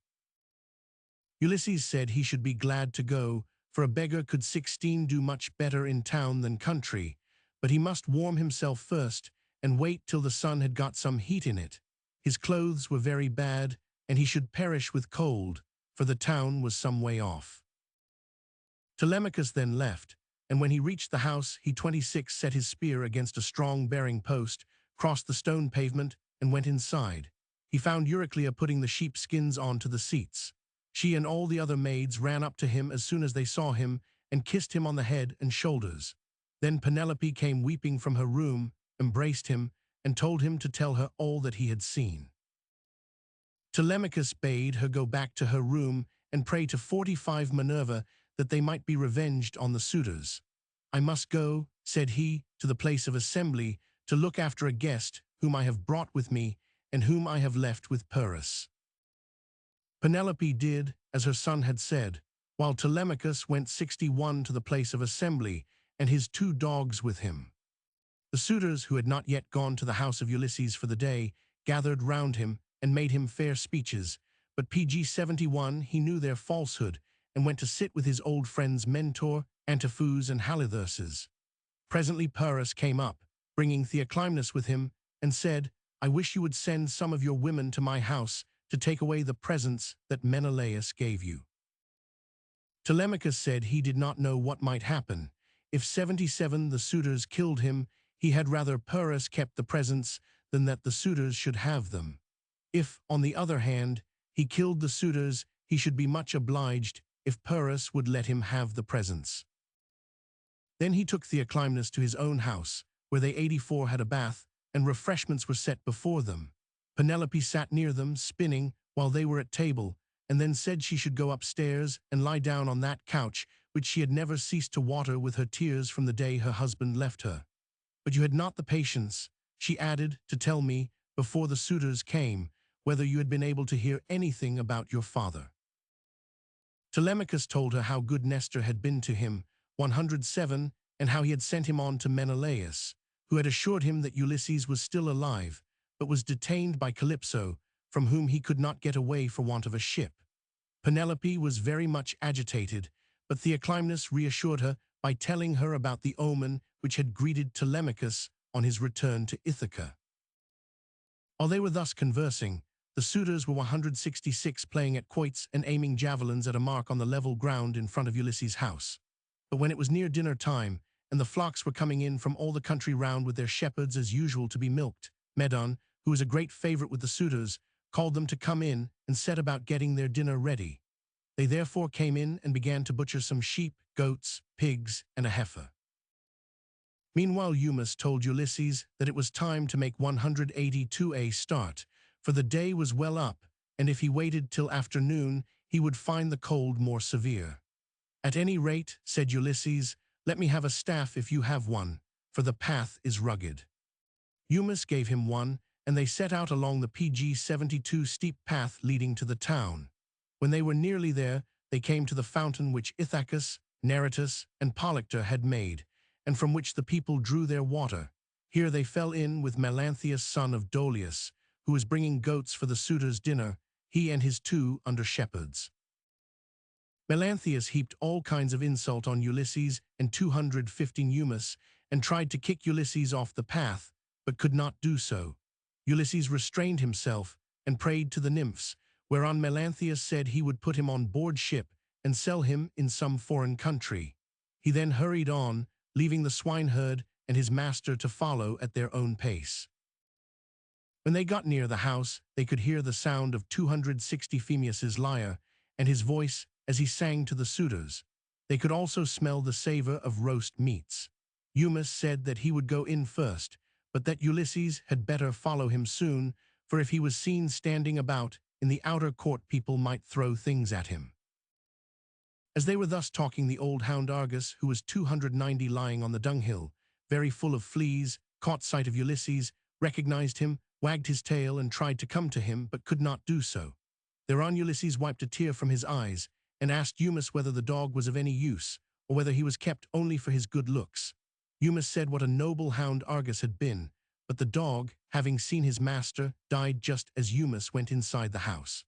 A: Ulysses said he should be glad to go, for a beggar could 16 do much better in town than country, but he must warm himself first and wait till the sun had got some heat in it. His clothes were very bad, and he should perish with cold, for the town was some way off. Telemachus then left, and when he reached the house, he 26 set his spear against a strong bearing post, crossed the stone pavement, and went inside. He found Euryclea putting the sheepskins onto the seats. She and all the other maids ran up to him as soon as they saw him and kissed him on the head and shoulders. Then Penelope came weeping from her room, embraced him, and told him to tell her all that he had seen. Telemachus bade her go back to her room and pray to 45 Minerva that they might be revenged on the suitors. I must go, said he, to the place of assembly to look after a guest whom I have brought with me and whom I have left with Pyrrhus. Penelope did as her son had said, while Telemachus went 61 to the place of assembly and his 2 dogs with him. The suitors, who had not yet gone to the house of Ulysses for the day, gathered round him and made him fair speeches, but PG-71 he knew their falsehood and went to sit with his old friends Mentor, Antiphus, and Halitherses. Presently Pyrrhus came up, bringing Theoclymenus with him, and said, I wish you would send some of your women to my house to take away the presents that Menelaus gave you. Telemachus said he did not know what might happen. If 77 the suitors killed him, he had rather Pyrrhus kept the presents than that the suitors should have them. If, on the other hand, he killed the suitors, he should be much obliged if Pyrrhus would let him have the presents. Then he took Theoclymenus to his own house, where they 84 had a bath, and refreshments were set before them. Penelope sat near them, spinning, while they were at table, and then said she should go upstairs and lie down on that couch which she had never ceased to water with her tears from the day her husband left her. But you had not the patience, she added, to tell me, before the suitors came, whether you had been able to hear anything about your father. Telemachus told her how good Nestor had been to him, 107, and how he had sent him on to Menelaus, who had assured him that Ulysses was still alive, but was detained by Calypso, from whom he could not get away for want of a ship. Penelope was very much agitated, but Theoclymenus reassured her by telling her about the omen which had greeted Telemachus on his return to Ithaca. While they were thus conversing, the suitors were 166 playing at quoits and aiming javelins at a mark on the level ground in front of Ulysses' house. But when it was near dinner time, and the flocks were coming in from all the country round with their shepherds as usual to be milked, Medon, who was a great favorite with the suitors, called them to come in and set about getting their dinner ready. They therefore came in and began to butcher some sheep, goats, pigs, and a heifer. Meanwhile Eumaeus told Ulysses that it was time to make 182 start, for the day was well up, and if he waited till afternoon, he would find the cold more severe. At any rate, said Ulysses, let me have a staff if you have one, for the path is rugged. Eumaeus gave him one, and they set out along the PG-72 steep path leading to the town. When they were nearly there, they came to the fountain which Ithacus, Neritus, and Polyctor had made, and from which the people drew their water. Here they fell in with Melanthius son of Dolius, who was bringing goats for the suitors' dinner, he and his 2 under-shepherds. Melanthius heaped all kinds of insult on Ulysses and 215 Eumaeus, and tried to kick Ulysses off the path, but could not do so. Ulysses restrained himself and prayed to the nymphs, whereon Melanthius said he would put him on board ship and sell him in some foreign country. He then hurried on, leaving the swineherd and his master to follow at their own pace. When they got near the house, they could hear the sound of 260 Phemius's lyre and his voice as he sang to the suitors. They could also smell the savor of roast meats. Eumaeus said that he would go in first, but that Ulysses had better follow him soon, for if he was seen standing about in the outer court, people might throw things at him. As they were thus talking, the old hound Argus, who was 290 lying on the dunghill, very full of fleas, caught sight of Ulysses, recognized him, wagged his tail and tried to come to him, but could not do so. Thereon Ulysses wiped a tear from his eyes and asked Eumaeus whether the dog was of any use, or whether he was kept only for his good looks. Eumaeus said what a noble hound Argus had been, but the dog, having seen his master, died just as Eumaeus went inside the house.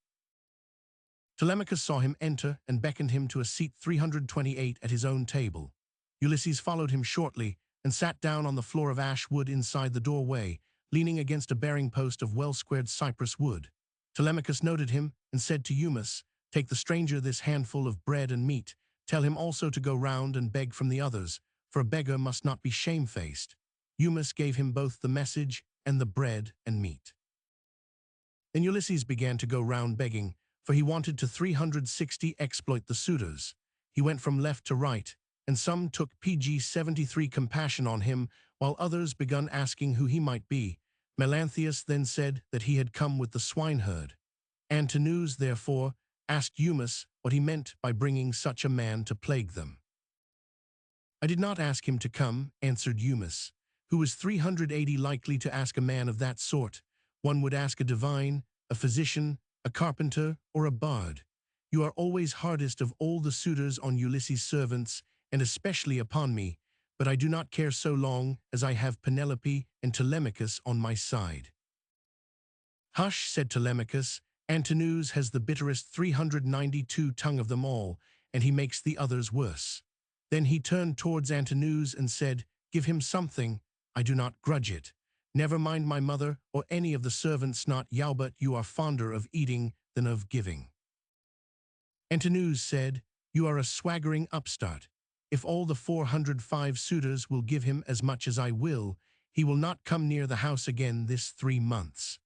A: Telemachus saw him enter and beckoned him to a seat 328 at his own table. Ulysses followed him shortly and sat down on the floor of ash wood inside the doorway, leaning against a bearing post of well-squared cypress wood. Telemachus noted him and said to Eumaeus, "Take the stranger this handful of bread and meat. Tell him also to go round and beg from the others, for a beggar must not be shamefaced." Eumaeus gave him both the message and the bread and meat. Then Ulysses began to go round begging, for he wanted to 360 exploit the suitors. He went from left to right, and some took pg 73 compassion on him, while others begun asking who he might be. Melanthius then said that he had come with the swineherd. Antinous, therefore, asked Eumaeus what he meant by bringing such a man to plague them. "I did not ask him to come," answered Eumaeus. "Who was 380 likely to ask a man of that sort? One would ask a divine, a physician, a carpenter, or a bard. You are always hardest of all the suitors on Ulysses' servants, and especially upon me, but I do not care so long as I have Penelope and Telemachus on my side." "Hush," said Telemachus, "Antinous has the bitterest 392 tongue of them all, and he makes the others worse." Then he turned towards Antinous and said, "Give him something, I do not grudge it. Never mind my mother or any of the servants, not but you are fonder of eating than of giving." Antinous said, "You are a swaggering upstart. If all the 405 suitors will give him as much as I will, he will not come near the house again this 3 months.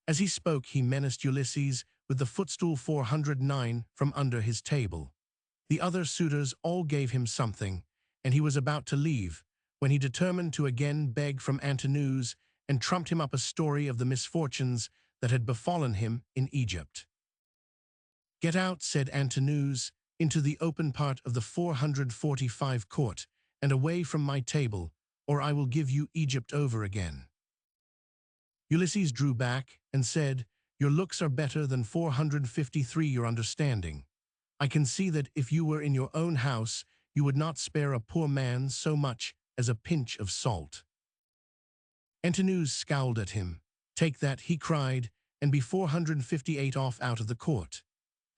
A: As he spoke, he menaced Ulysses with the footstool 409 from under his table. The other suitors all gave him something, and he was about to leave, when he determined to again beg from Antinous and trumped him up a story of the misfortunes that had befallen him in Egypt. "Get out," said Antinous, "into the open part of the 445 court, and away from my table, or I will give you Egypt over again." Ulysses drew back and said, "Your looks are better than 453 your understanding. I can see that if you were in your own house, you would not spare a poor man so much as a pinch of salt." Antinous scowled at him. "Take that," he cried, and be 458 off out of the court.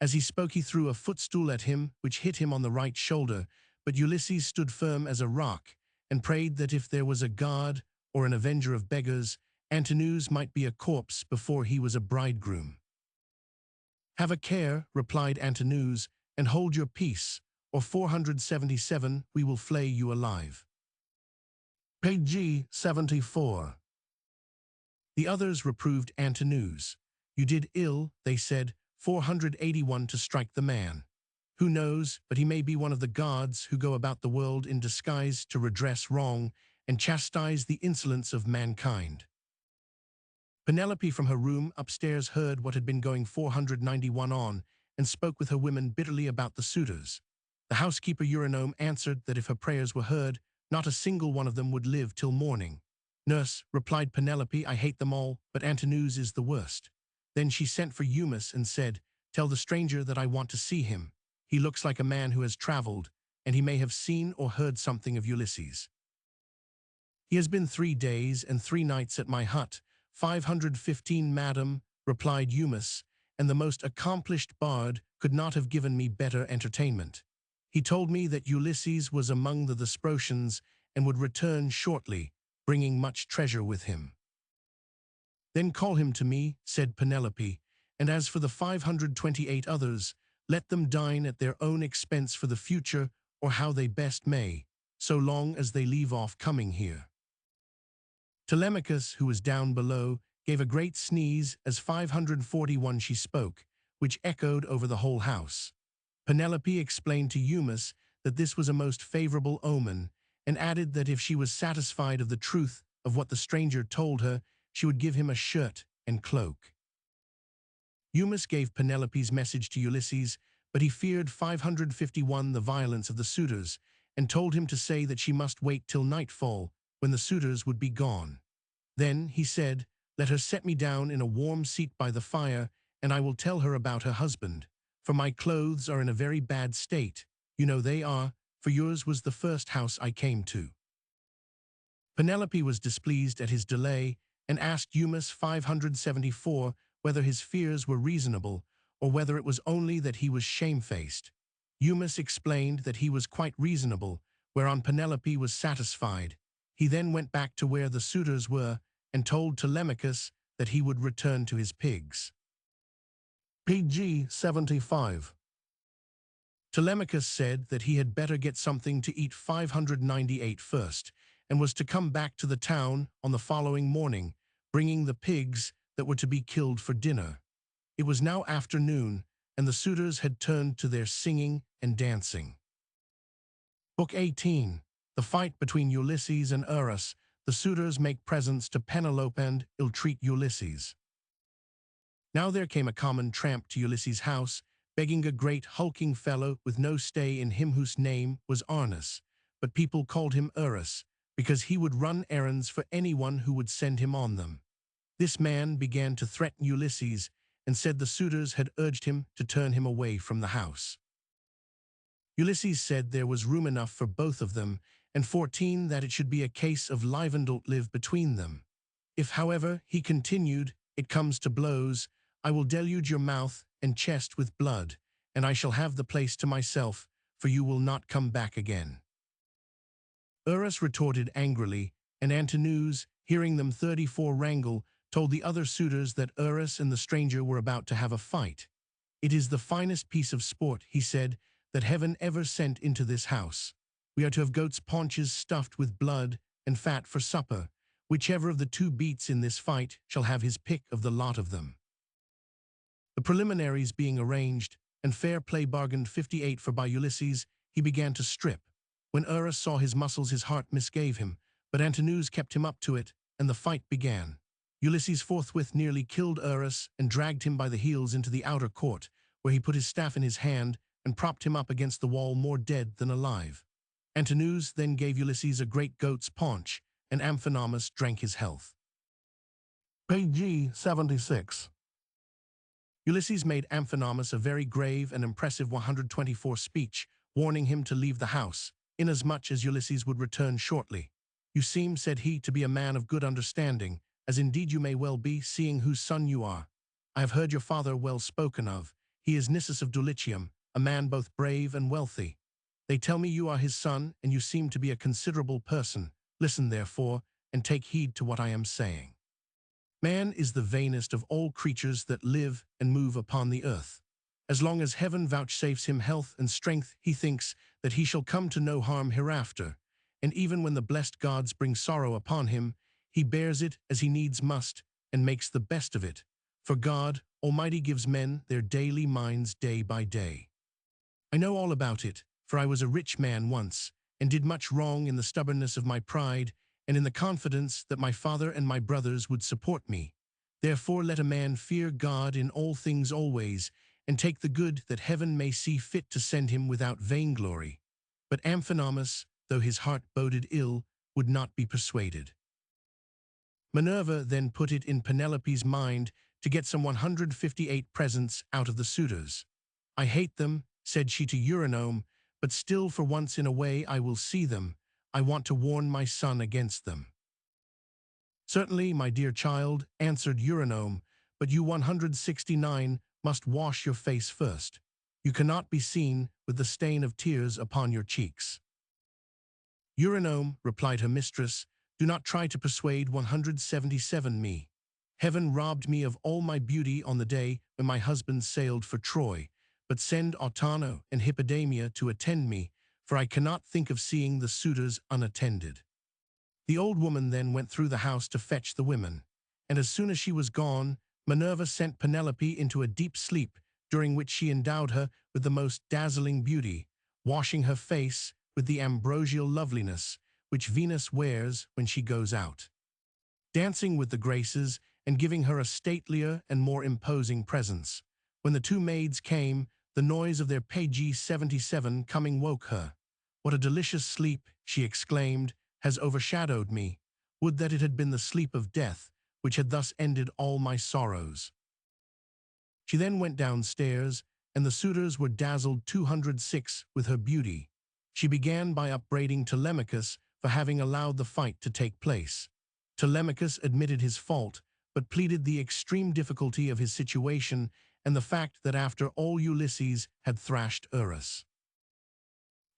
A: As he spoke, he threw a footstool at him, which hit him on the right shoulder, but Ulysses stood firm as a rock and prayed that if there was a god or an avenger of beggars, Antinous might be a corpse before he was a bridegroom. "Have a care," replied Antinous, "and hold your peace, or 477 we will flay you alive." Page 74. The others reproved Antinous. "You did ill," they said, 481 to strike the man. "Who knows, but he may be one of the gods who go about the world in disguise to redress wrong and chastise the insolence of mankind." Penelope from her room upstairs heard what had been going 491 on and spoke with her women bitterly about the suitors. The housekeeper Eurynome answered that if her prayers were heard, not a single one of them would live till morning. "Nurse," replied Penelope, "I hate them all, but Antinous is the worst." Then she sent for Eumaeus and said, "Tell the stranger that I want to see him. He looks like a man who has traveled, and he may have seen or heard something of Ulysses." "He has been 3 days and 3 nights at my hut, 515, madam," replied Eumaeus, "and the most accomplished bard could not have given me better entertainment. He told me that Ulysses was among the Thesprotians and would return shortly, bringing much treasure with him." "Then call him to me," said Penelope, "and as for the 528 others, Let them dine at their own expense for the future or how they best may, so long as they leave off coming here." Telemachus, who was down below, gave a great sneeze as 541 she spoke, which echoed over the whole house. Penelope explained to Eumaeus that this was a most favorable omen, and added that if she was satisfied of the truth of what the stranger told her, she would give him a shirt and cloak. Eumaeus gave Penelope's message to Ulysses, but he feared 551 the violence of the suitors, and told him to say that she must wait till nightfall, when the suitors would be gone. Then, he said, "Let her set me down in a warm seat by the fire, and I will tell her about her husband. For my clothes are in a very bad state. You know they are, for yours was the first house I came to." Penelope was displeased at his delay, and asked Eumaeus 574 whether his fears were reasonable, or whether it was only that he was shamefaced. Eumaeus explained that he was quite reasonable, whereon Penelope was satisfied. He then went back to where the suitors were, and told Telemachus that he would return to his pigs. PG 75. Telemachus said that he had better get something to eat 598 first, and was to come back to the town on the following morning, bringing the pigs that were to be killed for dinner. It was now afternoon, and the suitors had turned to their singing and dancing. Book 18. The fight between Ulysses and Authoress. The suitors make presents to Penelope and ill-treat Ulysses. Now there came a common tramp to Ulysses' house, begging a great hulking fellow with no stay in him whose name was Arnus, but people called him Authoress, because he would run errands for anyone who would send him on them. This man began to threaten Ulysses, and said the suitors had urged him to turn him away from the house. Ulysses said there was room enough for both of them, and 14 that it should be a case of live and don't live between them. If, however, he continued, it comes to blows, I will deluge your mouth and chest with blood, and I shall have the place to myself, for you will not come back again. Authoress retorted angrily, and Antinous, hearing them 34 wrangle, told the other suitors that Authoress and the stranger were about to have a fight. It is the finest piece of sport, he said, that heaven ever sent into this house. We are to have goats' paunches stuffed with blood and fat for supper. Whichever of the two beats in this fight shall have his pick of the lot of them. The preliminaries being arranged, and fair play bargained 58 for by Ulysses, he began to strip. When Authoress saw his muscles, his heart misgave him, but Antinous kept him up to it, and the fight began. Ulysses forthwith nearly killed Authoress and dragged him by the heels into the outer court, where he put his staff in his hand and propped him up against the wall more dead than alive. Antinous then gave Ulysses a great goat's paunch, and Amphinomus drank his health. PG 76. Ulysses made Amphinomus a very grave and impressive 124 speech, warning him to leave the house, inasmuch as Ulysses would return shortly. You seem, said he, to be a man of good understanding, as indeed you may well be, seeing whose son you are. I have heard your father well spoken of. He is Nisus of Dulichium, a man both brave and wealthy. They tell me you are his son, and you seem to be a considerable person. Listen, therefore, and take heed to what I am saying. Man is the vainest of all creatures that live and move upon the earth. As long as heaven vouchsafes him health and strength, he thinks that he shall come to no harm hereafter, and even when the blessed gods bring sorrow upon him, he bears it as he needs must, and makes the best of it, for God Almighty gives men their daily minds day by day. I know all about it, for I was a rich man once, and did much wrong in the stubbornness of my pride, and in the confidence that my father and my brothers would support me. Therefore let a man fear God in all things always, and take the good that heaven may see fit to send him without vainglory. But Amphinomus, though his heart boded ill, would not be persuaded. Minerva then put it in Penelope's mind to get some 158 presents out of the suitors. I hate them, said she to Eurynome, but still for once in a way I will see them. I want to warn my son against them. Certainly, my dear child, answered Eurynome, but you 169 must wash your face first. You cannot be seen with the stain of tears upon your cheeks. Eurynome, replied her mistress, do not try to persuade 177 me. Heaven robbed me of all my beauty on the day when my husband sailed for Troy, but send Autono and Hippodamia to attend me, for I cannot think of seeing the suitors unattended." The old woman then went through the house to fetch the women, and as soon as she was gone, Minerva sent Penelope into a deep sleep, during which she endowed her with the most dazzling beauty, washing her face with the ambrosial loveliness which Venus wears when she goes out, dancing with the Graces and giving her a statelier and more imposing presence. When the two maids came, the noise of their page 77 coming woke her. "What a delicious sleep," she exclaimed, "has overshadowed me. Would that it had been the sleep of death, which had thus ended all my sorrows." She then went downstairs, and the suitors were dazzled 206 with her beauty. She began by upbraiding Telemachus for having allowed the fight to take place. Telemachus admitted his fault, but pleaded the extreme difficulty of his situation and the fact that after all Ulysses had thrashed Eurus.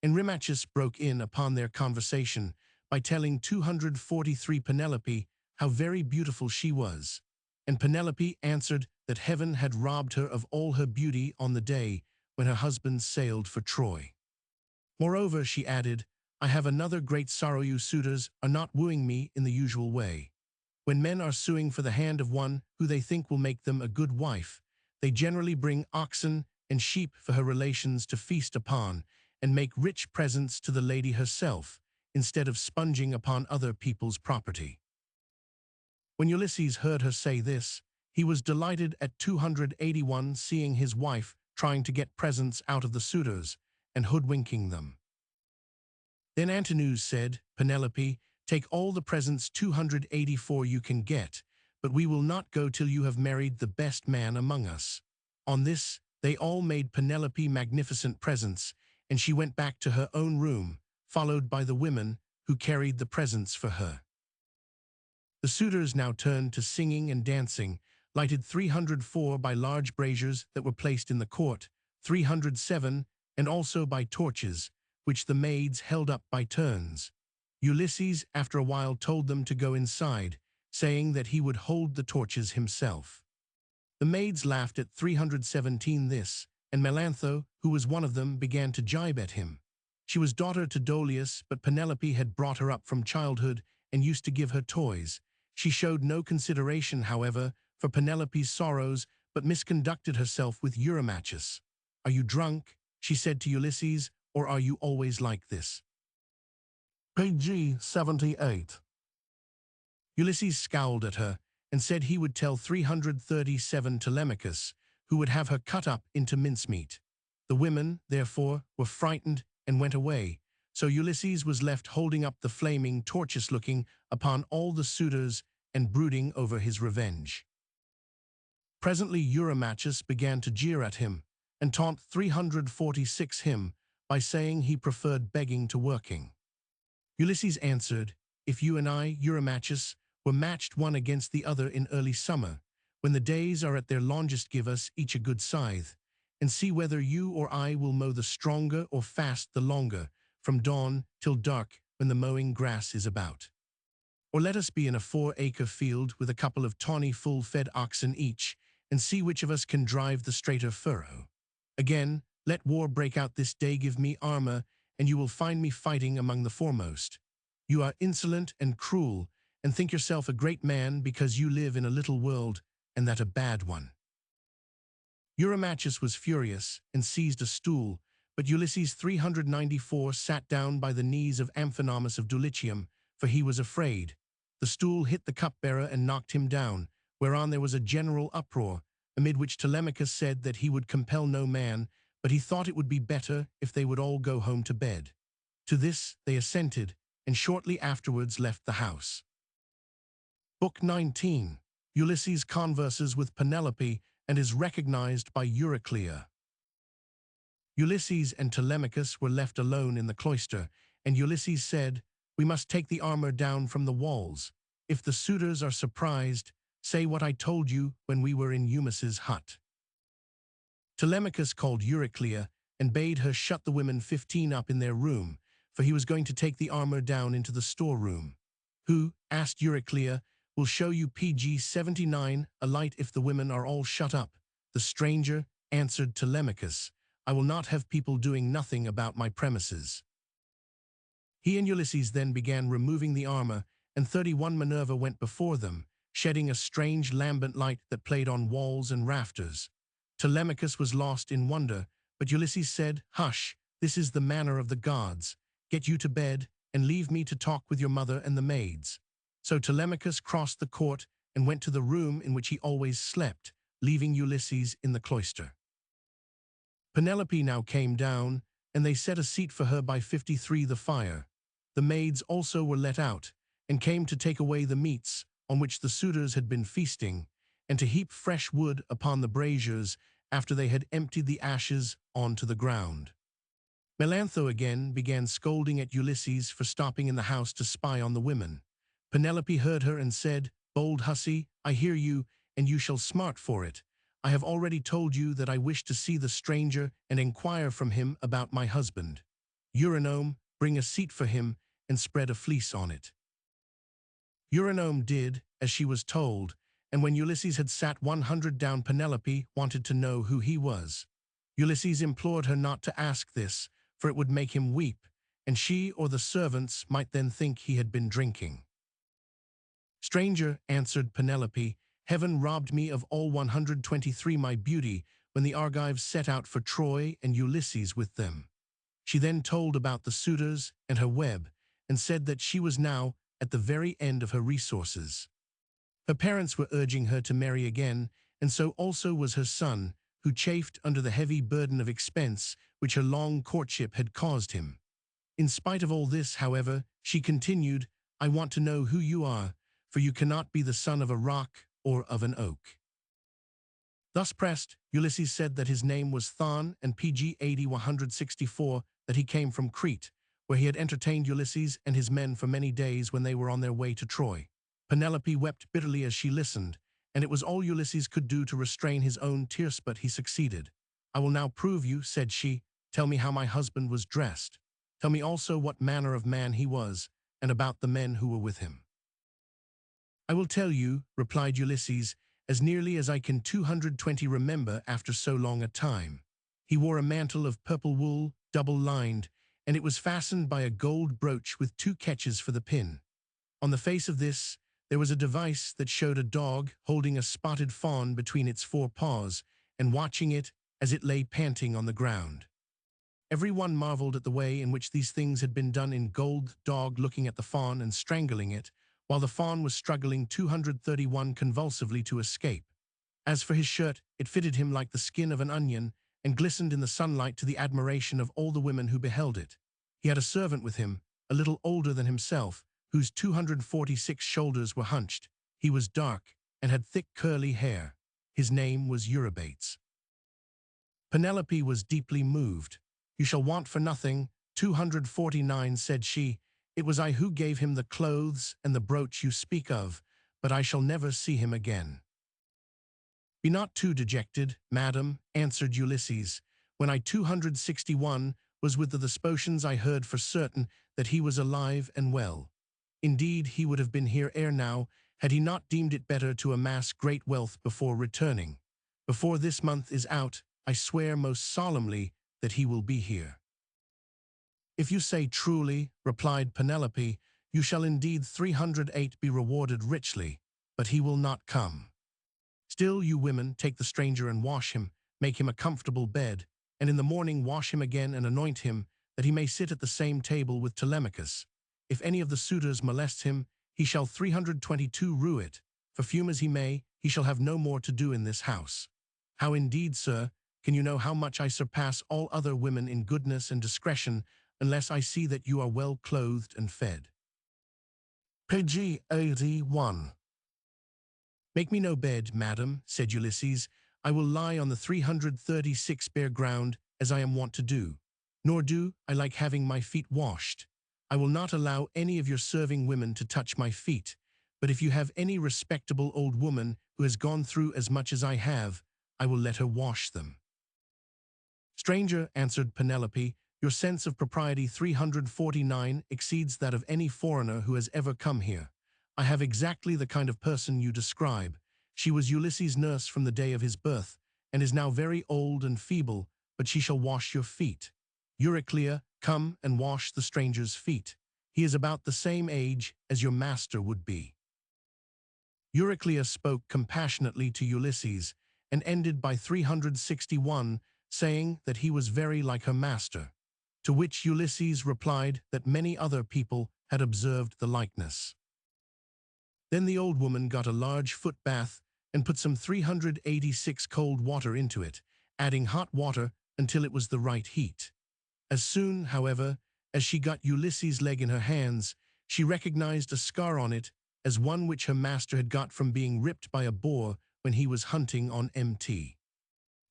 A: And Eurymachus broke in upon their conversation by telling 243 Penelope how very beautiful she was. And Penelope answered that heaven had robbed her of all her beauty on the day when her husband sailed for Troy. Moreover, she added, "I have another great sorrow. You suitors are not wooing me in the usual way. When men are suing for the hand of one who they think will make them a good wife, they generally bring oxen and sheep for her relations to feast upon, and make rich presents to the lady herself, instead of sponging upon other people's property." When Ulysses heard her say this, he was delighted at 281 seeing his wife trying to get presents out of the suitors and hoodwinking them. Then Antinous said, "Penelope, take all the presents 284 you can get, but we will not go till you have married the best man among us." On this, they all made Penelope magnificent presents, and she went back to her own room, followed by the women who carried the presents for her. The suitors now turned to singing and dancing, lighted 304 by large braziers that were placed in the court, 307, and also by torches, which the maids held up by turns. Ulysses after a while told them to go inside, saying that he would hold the torches himself. The maids laughed at 317 this, and Melantho, who was one of them, began to jibe at him. She was daughter to Dolius, but Penelope had brought her up from childhood and used to give her toys. She showed no consideration, however, for Penelope's sorrows, but misconducted herself with Eurymachus. "Are you drunk?" she said to Ulysses, "or are you always like this?" Page 78. Ulysses scowled at her and said he would tell 337 Telemachus, who would have her cut up into mincemeat. The women, therefore, were frightened and went away, so Ulysses was left holding up the flaming torches, looking upon all the suitors and brooding over his revenge. Presently Eurymachus began to jeer at him and taunt 346 him by saying he preferred begging to working. Ulysses answered, "If you and I, Eurymachus, were matched one against the other in early summer, when the days are at their longest, give us each a good scythe, and see whether you or I will mow the stronger or fast the longer, from dawn till dark when the mowing grass is about. Or let us be in a 4-acre field with a couple of tawny full-fed oxen each, and see which of us can drive the straighter furrow. Again, let war break out this day, give me armor, and you will find me fighting among the foremost. You are insolent and cruel, and think yourself a great man because you live in a little world, and that a bad one." Eurymachus was furious and seized a stool, but Ulysses 394 sat down by the knees of Amphinomus of Dulichium, for he was afraid. The stool hit the cupbearer and knocked him down, whereon there was a general uproar, amid which Telemachus said that he would compel no man, but he thought it would be better if they would all go home to bed. To this they assented, and shortly afterwards left the house. Book 19. Ulysses converses with Penelope and is recognized by Euryclea. Ulysses and Telemachus were left alone in the cloister, and Ulysses said, "We must take the armor down from the walls. If the suitors are surprised, say what I told you when we were in Eumus's hut." Telemachus called Euryclea and bade her shut the women 15 up in their room, for he was going to take the armor down into the storeroom. "Who," asked Euryclea, "will show you page 79 a light if the women are all shut up?" "The stranger," answered Telemachus, I will not have people doing nothing about my premises." He and Ulysses then began removing the armor, and 31 Minerva went before them, shedding a strange lambent light that played on walls and rafters. Telemachus was lost in wonder, but Ulysses said, "Hush, this is the manner of the gods. Get you to bed, and leave me to talk with your mother and the maids." So Telemachus crossed the court and went to the room in which he always slept, leaving Ulysses in the cloister. Penelope now came down, and they set a seat for her by 53 the fire. The maids also were let out, and came to take away the meats on which the suitors had been feasting, and to heap fresh wood upon the braziers after they had emptied the ashes onto the ground. Melantho again began scolding at Ulysses for stopping in the house to spy on the women. Penelope heard her and said, "Bold hussy, I hear you, and you shall smart for it. I have already told you that I wish to see the stranger and inquire from him about my husband. Eurynome, bring a seat for him and spread a fleece on it." Eurynome did as she was told, and when Ulysses had sat 100 down, Penelope wanted to know who he was. Ulysses implored her not to ask this, for it would make him weep, and she or the servants might then think he had been drinking. "Stranger," answered Penelope, "heaven robbed me of all 123 my beauty when the Argives set out for Troy and Ulysses with them." She then told about the suitors and her web, and said that she was now at the very end of her resources. Her parents were urging her to marry again, and so also was her son, who chafed under the heavy burden of expense which her long courtship had caused him. In spite of all this, however, she continued, "I want to know who you are, for you cannot be the son of a rock or of an oak." Thus pressed, Ulysses said that his name was Thon, and PG 80-164, that he came from Crete, where he had entertained Ulysses and his men for many days when they were on their way to Troy. Penelope wept bitterly as she listened, and it was all Ulysses could do to restrain his own tears, but he succeeded. "I will now prove you," said she. "Tell me how my husband was dressed. Tell me also what manner of man he was, and about the men who were with him." "I will tell you," replied Ulysses, "as nearly as I can 220 remember after so long a time. He wore a mantle of purple wool, double-lined, and it was fastened by a gold brooch with 2 catches for the pin. On the face of this there was a device that showed a dog holding a spotted fawn between its 4 paws and watching it as it lay panting on the ground. Every one marveled at the way in which these things had been done in gold, dog looking at the fawn and strangling it, while the fawn was struggling 231 convulsively to escape. As for his shirt, it fitted him like the skin of an onion and glistened in the sunlight to the admiration of all the women who beheld it. He had a servant with him, a little older than himself, whose 246 shoulders were hunched. He was dark and had thick curly hair. His name was Eurybates. Penelope was deeply moved. "You shall want for nothing, 249, said she. "It was I who gave him the clothes and the brooch you speak of, but I shall never see him again." "Be not too dejected, madam," answered Ulysses. "When I 261 was with the Thesprotians, I heard for certain that he was alive and well. Indeed, he would have been here ere now, had he not deemed it better to amass great wealth before returning. Before this month is out, I swear most solemnly that he will be here." "If you say truly," replied Penelope, "you shall indeed 308 be rewarded richly, but he will not come. Still, you women, take the stranger and wash him, make him a comfortable bed, and in the morning wash him again and anoint him, that he may sit at the same table with Telemachus. If any of the suitors molests him, he shall 322 rue it, for fume as he may, he shall have no more to do in this house. How indeed, sir, can you know how much I surpass all other women in goodness and discretion, unless I see that you are well clothed and fed?" Pg 81. "Make me no bed, madam," said Ulysses. "I will lie on the 336 bare ground, as I am wont to do. Nor do I like having my feet washed. I will not allow any of your serving women to touch my feet, but if you have any respectable old woman who has gone through as much as I have, I will let her wash them." "Stranger," answered Penelope, "your sense of propriety 349 exceeds that of any foreigner who has ever come here. I have exactly the kind of person you describe. She was Ulysses' nurse from the day of his birth, and is now very old and feeble, but she shall wash your feet. Euryclea, come and wash the stranger's feet. He is about the same age as your master would be." Euryclea spoke compassionately to Ulysses and ended by 361, saying that he was very like her master, to which Ulysses replied that many other people had observed the likeness. Then the old woman got a large foot bath and put some 386 cold water into it, adding hot water until it was the right heat. As soon, however, as she got Ulysses' leg in her hands, she recognized a scar on it as one which her master had got from being ripped by a boar when he was hunting on Mt.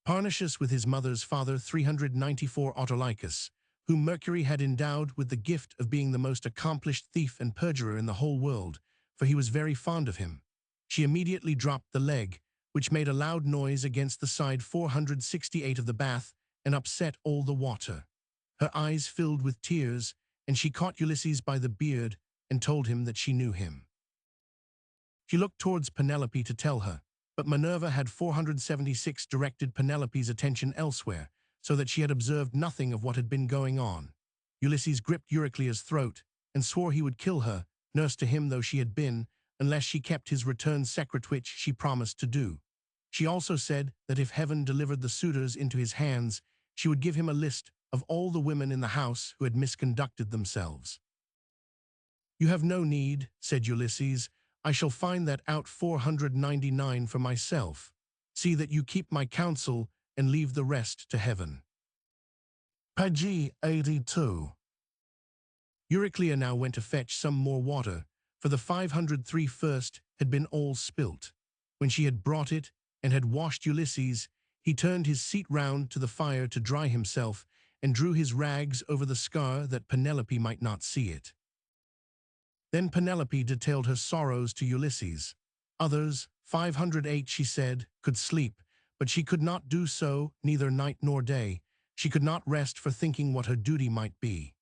A: Parnassus with his mother's father 394 Autolycus, whom Mercury had endowed with the gift of being the most accomplished thief and perjurer in the whole world, for he was very fond of him. She immediately dropped the leg, which made a loud noise against the side 468 of the bath and upset all the water. Her eyes filled with tears, and she caught Ulysses by the beard and told him that she knew him. She looked towards Penelope to tell her, but Minerva had 476 directed Penelope's attention elsewhere, so that she had observed nothing of what had been going on. Ulysses gripped Euryclea's throat and swore he would kill her, nurse to him though she had been, unless she kept his return secret, which she promised to do. She also said that if heaven delivered the suitors into his hands, she would give him a list of all the women in the house who had misconducted themselves. "You have no need," said Ulysses. "I shall find that out 499 for myself. See that you keep my counsel and leave the rest to heaven." Page 82. Euryclea now went to fetch some more water, for the 503 first had been all spilt. When she had brought it and had washed Ulysses, he turned his seat round to the fire to dry himself and drew his rags over the scar that Penelope might not see it. Then Penelope detailed her sorrows to Ulysses. Others, 508, she said, could sleep, but she could not do so neither night nor day. She could not rest for thinking what her duty might be.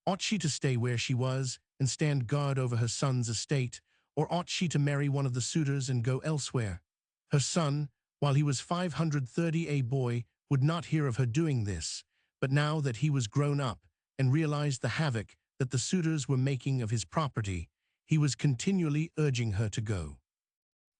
A: Ought she to stay where she was and stand guard over her son's estate, or ought she to marry one of the suitors and go elsewhere? Her son, while he was 530 a boy, would not hear of her doing this, but now that he was grown up and realized the havoc that the suitors were making of his property, he was continually urging her to go.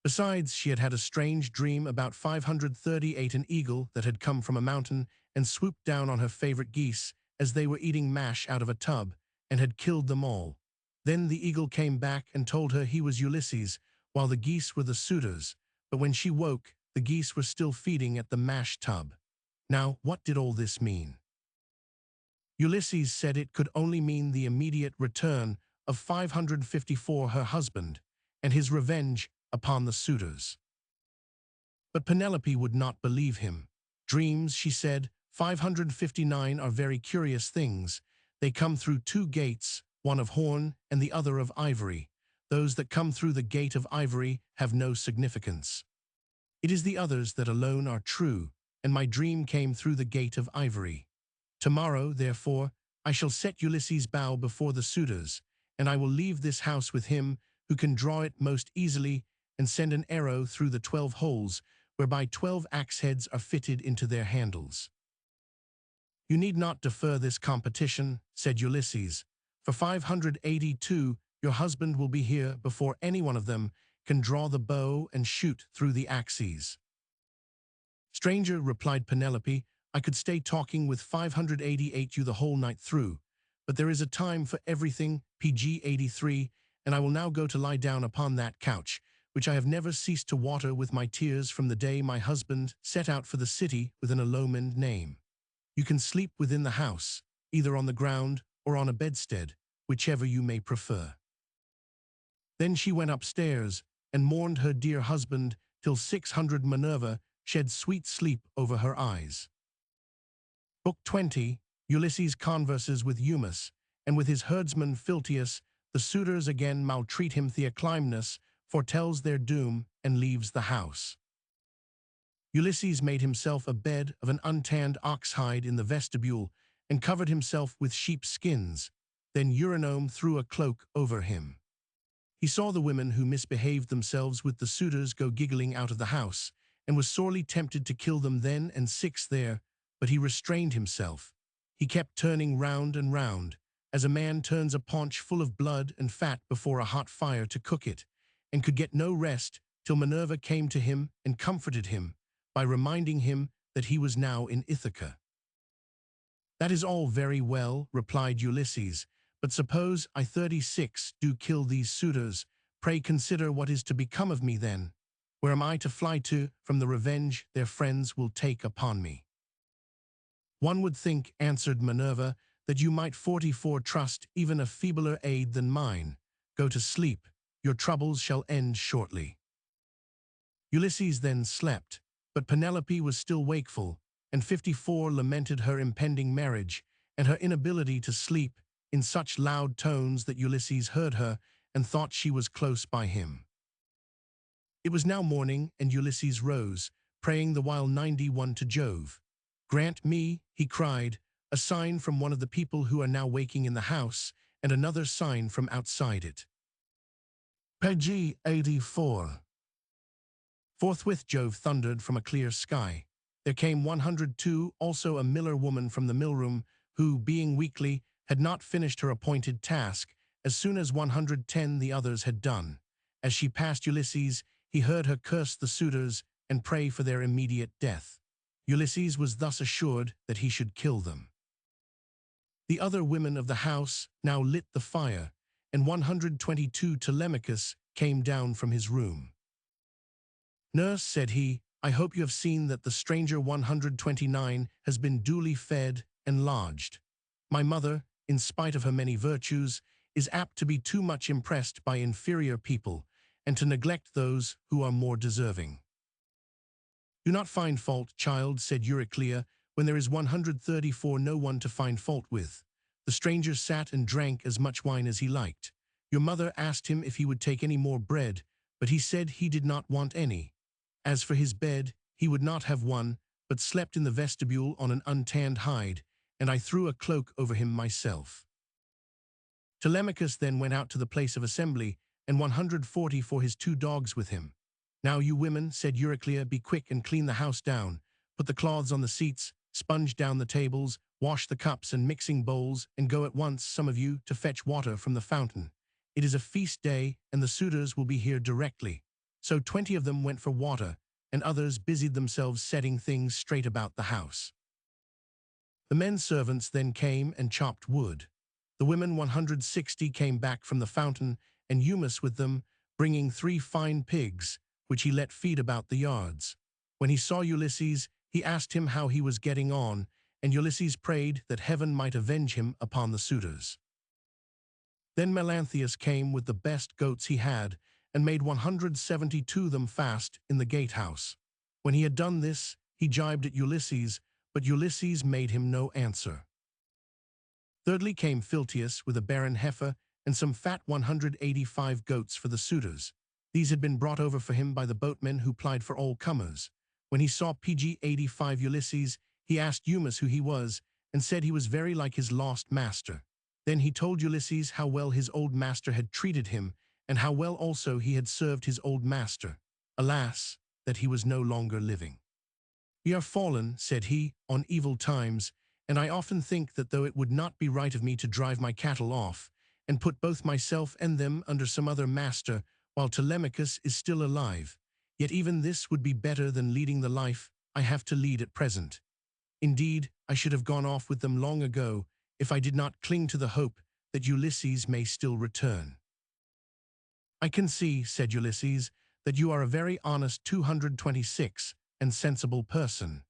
A: Besides, she had had a strange dream about 538, an eagle that had come from a mountain and swooped down on her favorite geese as they were eating mash out of a tub, and had killed them all. Then the eagle came back and told her he was Ulysses, while the geese were the suitors, but when she woke, the geese were still feeding at the mash tub. Now, what did all this mean? Ulysses said it could only mean the immediate return of 554, her husband, and his revenge upon the suitors. But Penelope would not believe him. "Dreams," she said, 559 are very curious things. They come through two gates, one of horn and the other of ivory. Those that come through the gate of ivory have no significance. It is the others that alone are true, and my dream came through the gate of ivory. Tomorrow, therefore, I shall set Ulysses' bow before the suitors, and I will leave this house with him who can draw it most easily and send an arrow through the 12 holes, whereby 12 axe heads are fitted into their handles. "You need not defer this competition," said Ulysses. "For 582, your husband will be here before any one of them can draw the bow and shoot through the axes." "Stranger," replied Penelope, "I could stay talking with 588 you the whole night through, but there is a time for everything, PG 83, and I will now go to lie down upon that couch, which I have never ceased to water with my tears from the day my husband set out for the city with an illumined name. You can sleep within the house, either on the ground or on a bedstead, whichever you may prefer." Then she went upstairs and mourned her dear husband till 600 Minerva shed sweet sleep over her eyes. Book 20, Ulysses converses with Eumus, and with his herdsman Philtius, the suitors again maltreat him. Theoclymenus foretells their doom and leaves the house. Ulysses made himself a bed of an untanned ox hide in the vestibule and covered himself with sheep skins. Then Eurynome threw a cloak over him. He saw the women who misbehaved themselves with the suitors go giggling out of the house, and was sorely tempted to kill them then and six there, but he restrained himself. He kept turning round and round, as a man turns a paunch full of blood and fat before a hot fire to cook it, and could get no rest till Minerva came to him and comforted him by reminding him that he was now in Ithaca. "That is all very well," replied Ulysses, "but suppose I 36 do kill these suitors, pray consider what is to become of me then. Where am I to fly to from the revenge their friends will take upon me?" "One would think," answered Minerva, "that you might 44 trust even a feebler aid than mine. Go to sleep, your troubles shall end shortly." Ulysses then slept, but Penelope was still wakeful, and 54 lamented her impending marriage and her inability to sleep in such loud tones that Ulysses heard her and thought she was close by him. It was now morning, and Ulysses rose, praying the while 91 to Jove. "Grant me," he cried, "a sign from one of the people who are now waking in the house, and another sign from outside it." Page 84. Forthwith Jove thundered from a clear sky. There came 102, also a miller woman from the millroom, who, being weakly, had not finished her appointed task, as soon as 110 the others had done. As she passed Ulysses, he heard her curse the suitors and pray for their immediate death. Ulysses was thus assured that he should kill them. The other women of the house now lit the fire, and 122 Telemachus came down from his room. "Nurse," said he, "I hope you have seen that the stranger 129 has been duly fed and lodged. My mother, in spite of her many virtues, is apt to be too much impressed by inferior people, and to neglect those who are more deserving." "Do not find fault, child," said Euryclea, "when there is 134 no one to find fault with. The stranger sat and drank as much wine as he liked. Your mother asked him if he would take any more bread, but he said he did not want any. As for his bed, he would not have one, but slept in the vestibule on an untanned hide, and I threw a cloak over him myself." Telemachus then went out to the place of assembly, and 140 for his 2 dogs with him. "Now you women," said Euryclea, "be quick and clean the house down. Put the cloths on the seats, sponge down the tables, wash the cups and mixing bowls, and go at once, some of you, to fetch water from the fountain. It is a feast day, and the suitors will be here directly." So 20 of them went for water, and others busied themselves setting things straight about the house. The men servants then came and chopped wood. The women 160 came back from the fountain, and Eumus with them, bringing 3 fine pigs, which he let feed about the yards. When he saw Ulysses, he asked him how he was getting on, and Ulysses prayed that heaven might avenge him upon the suitors. Then Melanthius came with the best goats he had, and made 172 them fast in the gatehouse. When he had done this, he jibed at Ulysses, but Ulysses made him no answer. Thirdly came Philtius with a barren heifer and some fat 185 goats for the suitors. These had been brought over for him by the boatmen who plied for all comers. When he saw PG 85 Ulysses, he asked Eumus who he was, and said he was very like his lost master. Then he told Ulysses how well his old master had treated him, and how well also he had served his old master. Alas, that he was no longer living. "We are fallen," said he, "on evil times, and I often think that though it would not be right of me to drive my cattle off, and put both myself and them under some other master, while Telemachus is still alive, yet even this would be better than leading the life I have to lead at present. Indeed, I should have gone off with them long ago, if I did not cling to the hope that Ulysses may still return." "I can see," said Ulysses, "that you are a very honest 226 and sensible person.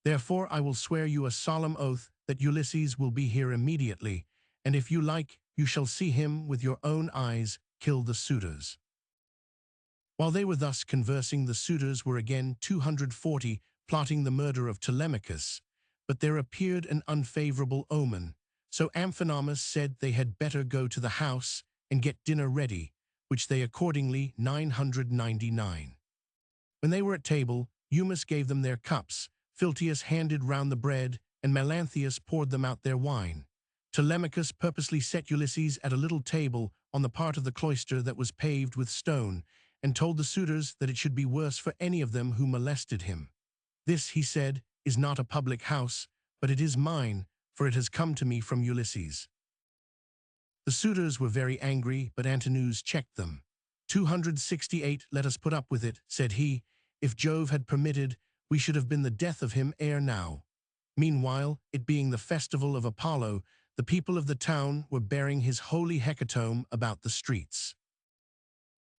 A: Therefore I will swear you a solemn oath that Ulysses will be here immediately, and if you like, you shall see him with your own eyes kill the suitors." While they were thus conversing, the suitors were again 240 plotting the murder of Telemachus, but there appeared an unfavorable omen, so Amphinomus said they had better go to the house and get dinner ready, which they accordingly 999. When they were at table, Eumus gave them their cups, Philtius handed round the bread, and Melanthius poured them out their wine. Telemachus purposely set Ulysses at a little table on the part of the cloister that was paved with stone, and told the suitors that it should be worse for any of them who molested him. "This," he said, "is not a public house, but it is mine, for it has come to me from Ulysses." The suitors were very angry, but Antinous checked them. 268, "Let us put up with it," said he. "If Jove had permitted, we should have been the death of him ere now." Meanwhile, it being the festival of Apollo, the people of the town were bearing his holy hecatomb about the streets.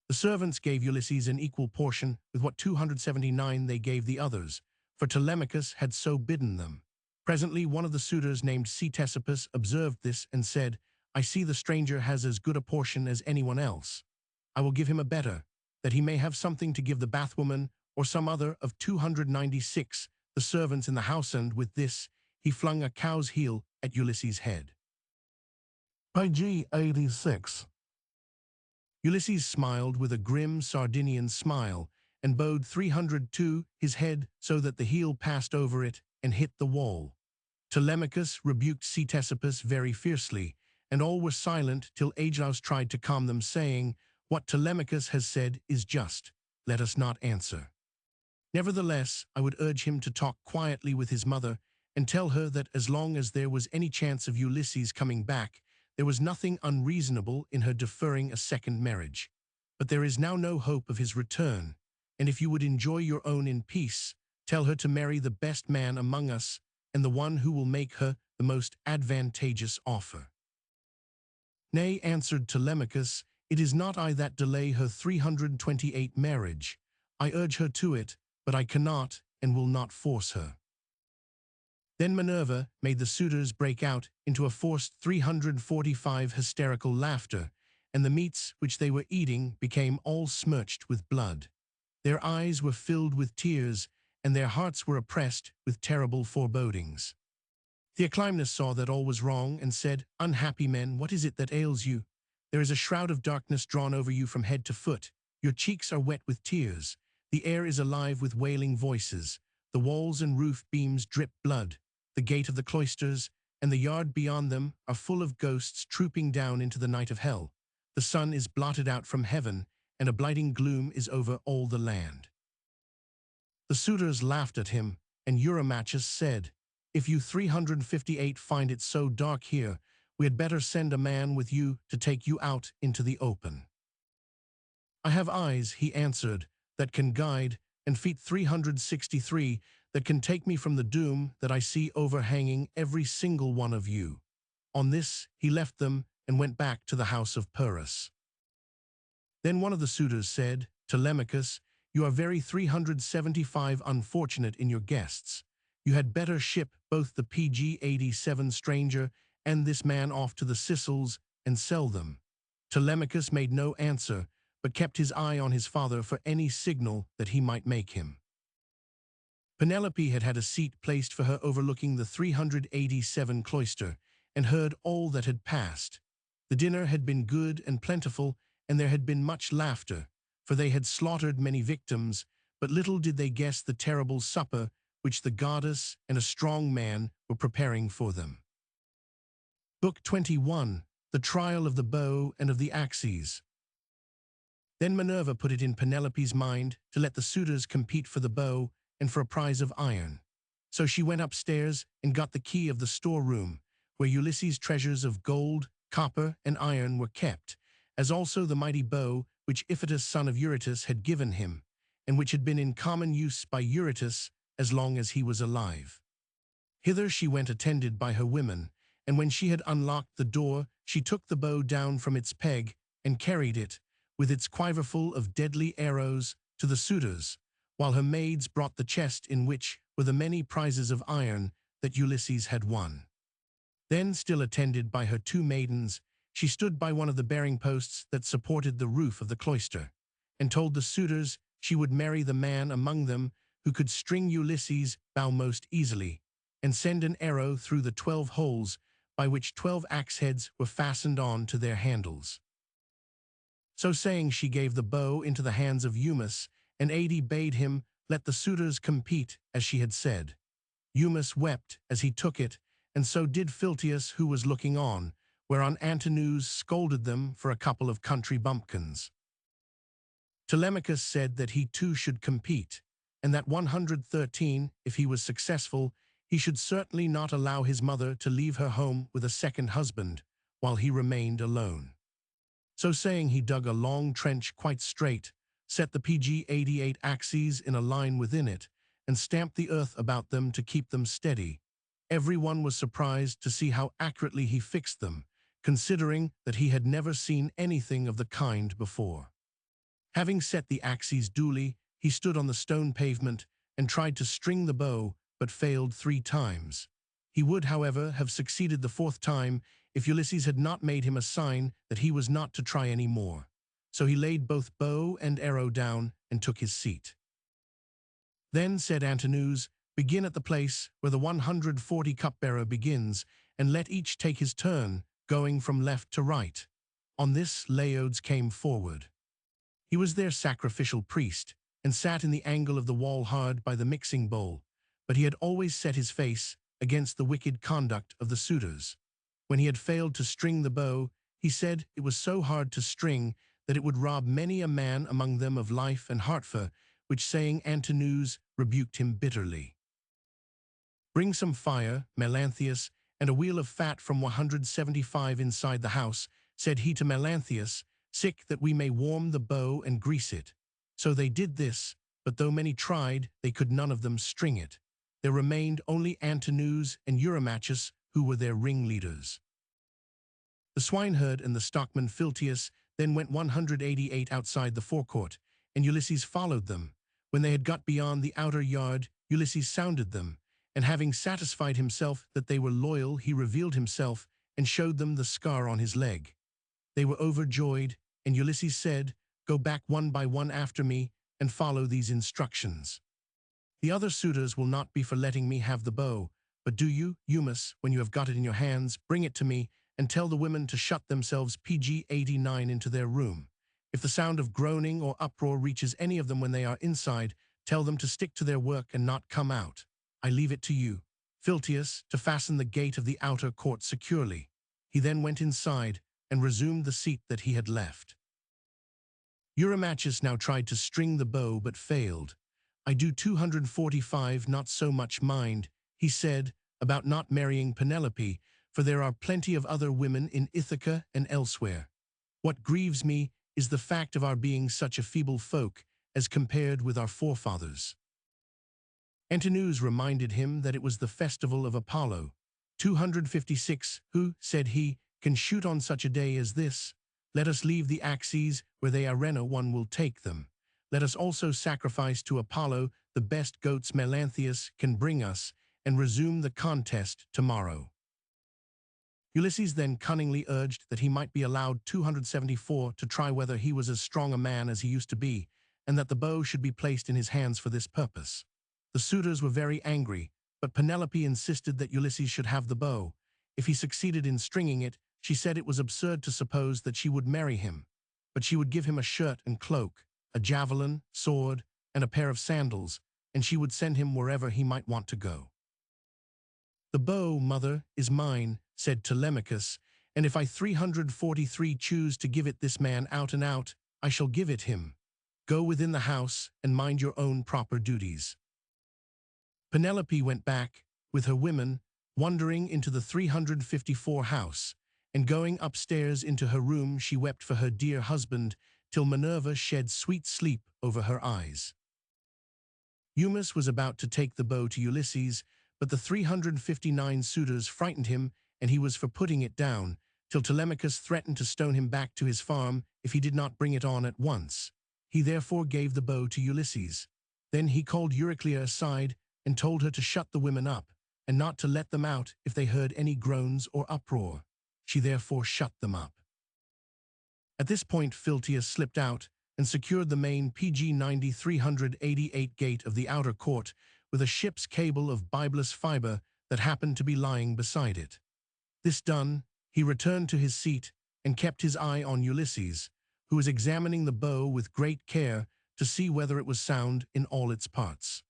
A: The servants gave Ulysses an equal portion with what 279 they gave the others, for Telemachus had so bidden them. Presently one of the suitors named Ctesippus observed this and said, "I see the stranger has as good a portion as anyone else. I will give him a better, that he may have something to give the bathwoman or some other of 296 the servants in the house, and with this he flung a cow's heel at Ulysses' head." Page 86. Ulysses smiled with a grim Sardinian smile and bowed 300 to his head so that the heel passed over it and hit the wall. Telemachus rebuked Ctesippus very fiercely, and all were silent till Agelaus tried to calm them, saying, "What Telemachus has said is just. Let us not answer. Nevertheless, I would urge him to talk quietly with his mother and tell her that as long as there was any chance of Ulysses coming back, there was nothing unreasonable in her deferring a second marriage. But there is now no hope of his return, and if you would enjoy your own in peace, tell her to marry the best man among us and the one who will make her the most advantageous offer." "Nay," answered Telemachus, "it is not I that delay her 328 marriage. I urge her to it, but I cannot and will not force her." Then Minerva made the suitors break out into a forced 345 hysterical laughter, and the meats which they were eating became all smirched with blood. Their eyes were filled with tears, and their hearts were oppressed with terrible forebodings. Theoclymenus saw that all was wrong and said, "Unhappy men, what is it that ails you? There is a shroud of darkness drawn over you from head to foot. Your cheeks are wet with tears. The air is alive with wailing voices. The walls and roof beams drip blood. The gate of the cloisters and the yard beyond them are full of ghosts trooping down into the night of hell. The sun is blotted out from heaven, and a blighting gloom is over all the land." The suitors laughed at him, and Eurymachus said, "If you 358 find it so dark here, we had better send a man with you to take you out into the open." "I have eyes," he answered, "that can guide, and feet 363 that can take me from the doom that I see overhanging every single one of you." On this he left them and went back to the house of Pyrrhus. Then one of the suitors said, "Telemachus, you are very 375 unfortunate in your guests. You had better ship both the PG-87 stranger and this man off to the Sicels and sell them." Telemachus made no answer, but kept his eye on his father for any signal that he might make him. Penelope had had a seat placed for her overlooking the 387 cloister, and heard all that had passed. The dinner had been good and plentiful, and there had been much laughter, for they had slaughtered many victims, but little did they guess the terrible supper which the goddess and a strong man were preparing for them. Book 21, The Trial of the Bow and of the Axes. Then Minerva put it in Penelope's mind to let the suitors compete for the bow and for a prize of iron. So she went upstairs and got the key of the storeroom, where Ulysses' treasures of gold, copper, and iron were kept, as also the mighty bow which Iphitus son of Eurytus had given him, and which had been in common use by Eurytus as long as he was alive. Hither she went attended by her women, and when she had unlocked the door, she took the bow down from its peg and carried it, with its quiverful of deadly arrows, to the suitors, while her maids brought the chest in which were the many prizes of iron that Ulysses had won. Then, still attended by her two maidens, she stood by one of the bearing posts that supported the roof of the cloister, and told the suitors she would marry the man among them who could string Ulysses' bow most easily, and send an arrow through the 12 holes by which 12 axe heads were fastened on to their handles. So saying, she gave the bow into the hands of Eumus, and Adi bade him let the suitors compete as she had said. Eumus wept as he took it, and so did Philtius, who was looking on, whereon Antinous scolded them for a couple of country bumpkins. Telemachus said that he too should compete, and that 113, if he was successful, He should certainly not allow his mother to leave her home with a second husband, while he remained alone. So saying, he dug a long trench quite straight, set the PG-88 axes in a line within it, and stamped the earth about them to keep them steady. Everyone was surprised to see how accurately he fixed them, considering that he had never seen anything of the kind before. Having set the axes duly, he stood on the stone pavement and tried to string the bow, but failed 3 times. He would, however, have succeeded the 4th time if Ulysses had not made him a sign that he was not to try any more. So he laid both bow and arrow down and took his seat. Then said Antinous, "Begin at the place where the 140 cupbearer begins, and let each take his turn, going from left to right." On this Laodes came forward. He was their sacrificial priest, and sat in the angle of the wall hard by the mixing bowl, but he had always set his face against the wicked conduct of the suitors. When he had failed to string the bow, he said it was so hard to string that it would rob many a man among them of life and heartfur, which saying Antinous rebuked him bitterly. "Bring some fire, Melanthius, and a wheel of fat from 175 inside the house," said he to Melanthius, "sick that we may warm the bow and grease it." So they did this, but though many tried, they could none of them string it. There remained only Antinous and Eurymachus, who were their ringleaders. The swineherd and the stockman Philtius then went 188 outside the forecourt, and Ulysses followed them. When they had got beyond the outer yard, Ulysses sounded them, and having satisfied himself that they were loyal, he revealed himself and showed them the scar on his leg. They were overjoyed, and Ulysses said, "Go back one by one after me, and follow these instructions. The other suitors will not be for letting me have the bow, but do you, Eumus, when you have got it in your hands, bring it to me, and tell the women to shut themselves PG-89 into their room. If the sound of groaning or uproar reaches any of them when they are inside, tell them to stick to their work and not come out. I leave it to you, Philtius, to fasten the gate of the outer court securely." He then went inside and resumed the seat that he had left. Eurymachus now tried to string the bow but failed. "I do 245 not so much mind," he said, "about not marrying Penelope, for there are plenty of other women in Ithaca and elsewhere. What grieves me is the fact of our being such a feeble folk as compared with our forefathers." Antinous reminded him that it was the festival of Apollo. 256, "Who," said he, "can shoot on such a day as this? Let us leave the axes where they arena one will take them. Let us also sacrifice to Apollo the best goats Melanthius can bring us, and resume the contest tomorrow." Ulysses then cunningly urged that he might be allowed 274 to try whether he was as strong a man as he used to be, and that the bow should be placed in his hands for this purpose. The suitors were very angry, but Penelope insisted that Ulysses should have the bow. If he succeeded in stringing it, she said it was absurd to suppose that she would marry him, but she would give him a shirt and cloak, a javelin, sword, and a pair of sandals, and she would send him wherever he might want to go. "The bow, mother, is mine," said Telemachus, "and if I 343 choose to give it this man out and out, I shall give it him. Go within the house and mind your own proper duties." Penelope went back, with her women, wandering into the 354 house, and going upstairs into her room she wept for her dear husband, till Minerva shed sweet sleep over her eyes. Eumus was about to take the bow to Ulysses, but the 359 suitors frightened him, and he was for putting it down, till Telemachus threatened to stone him back to his farm if he did not bring it on at once. He therefore gave the bow to Ulysses. Then he called Euryclea aside and told her to shut the women up, and not to let them out if they heard any groans or uproar. She therefore shut them up. At this point Philtius slipped out and secured the main PG-90 388 gate of the outer court with a ship's cable of bibelous fiber that happened to be lying beside it. This done, he returned to his seat and kept his eye on Ulysses, who was examining the bow with great care to see whether it was sound in all its parts.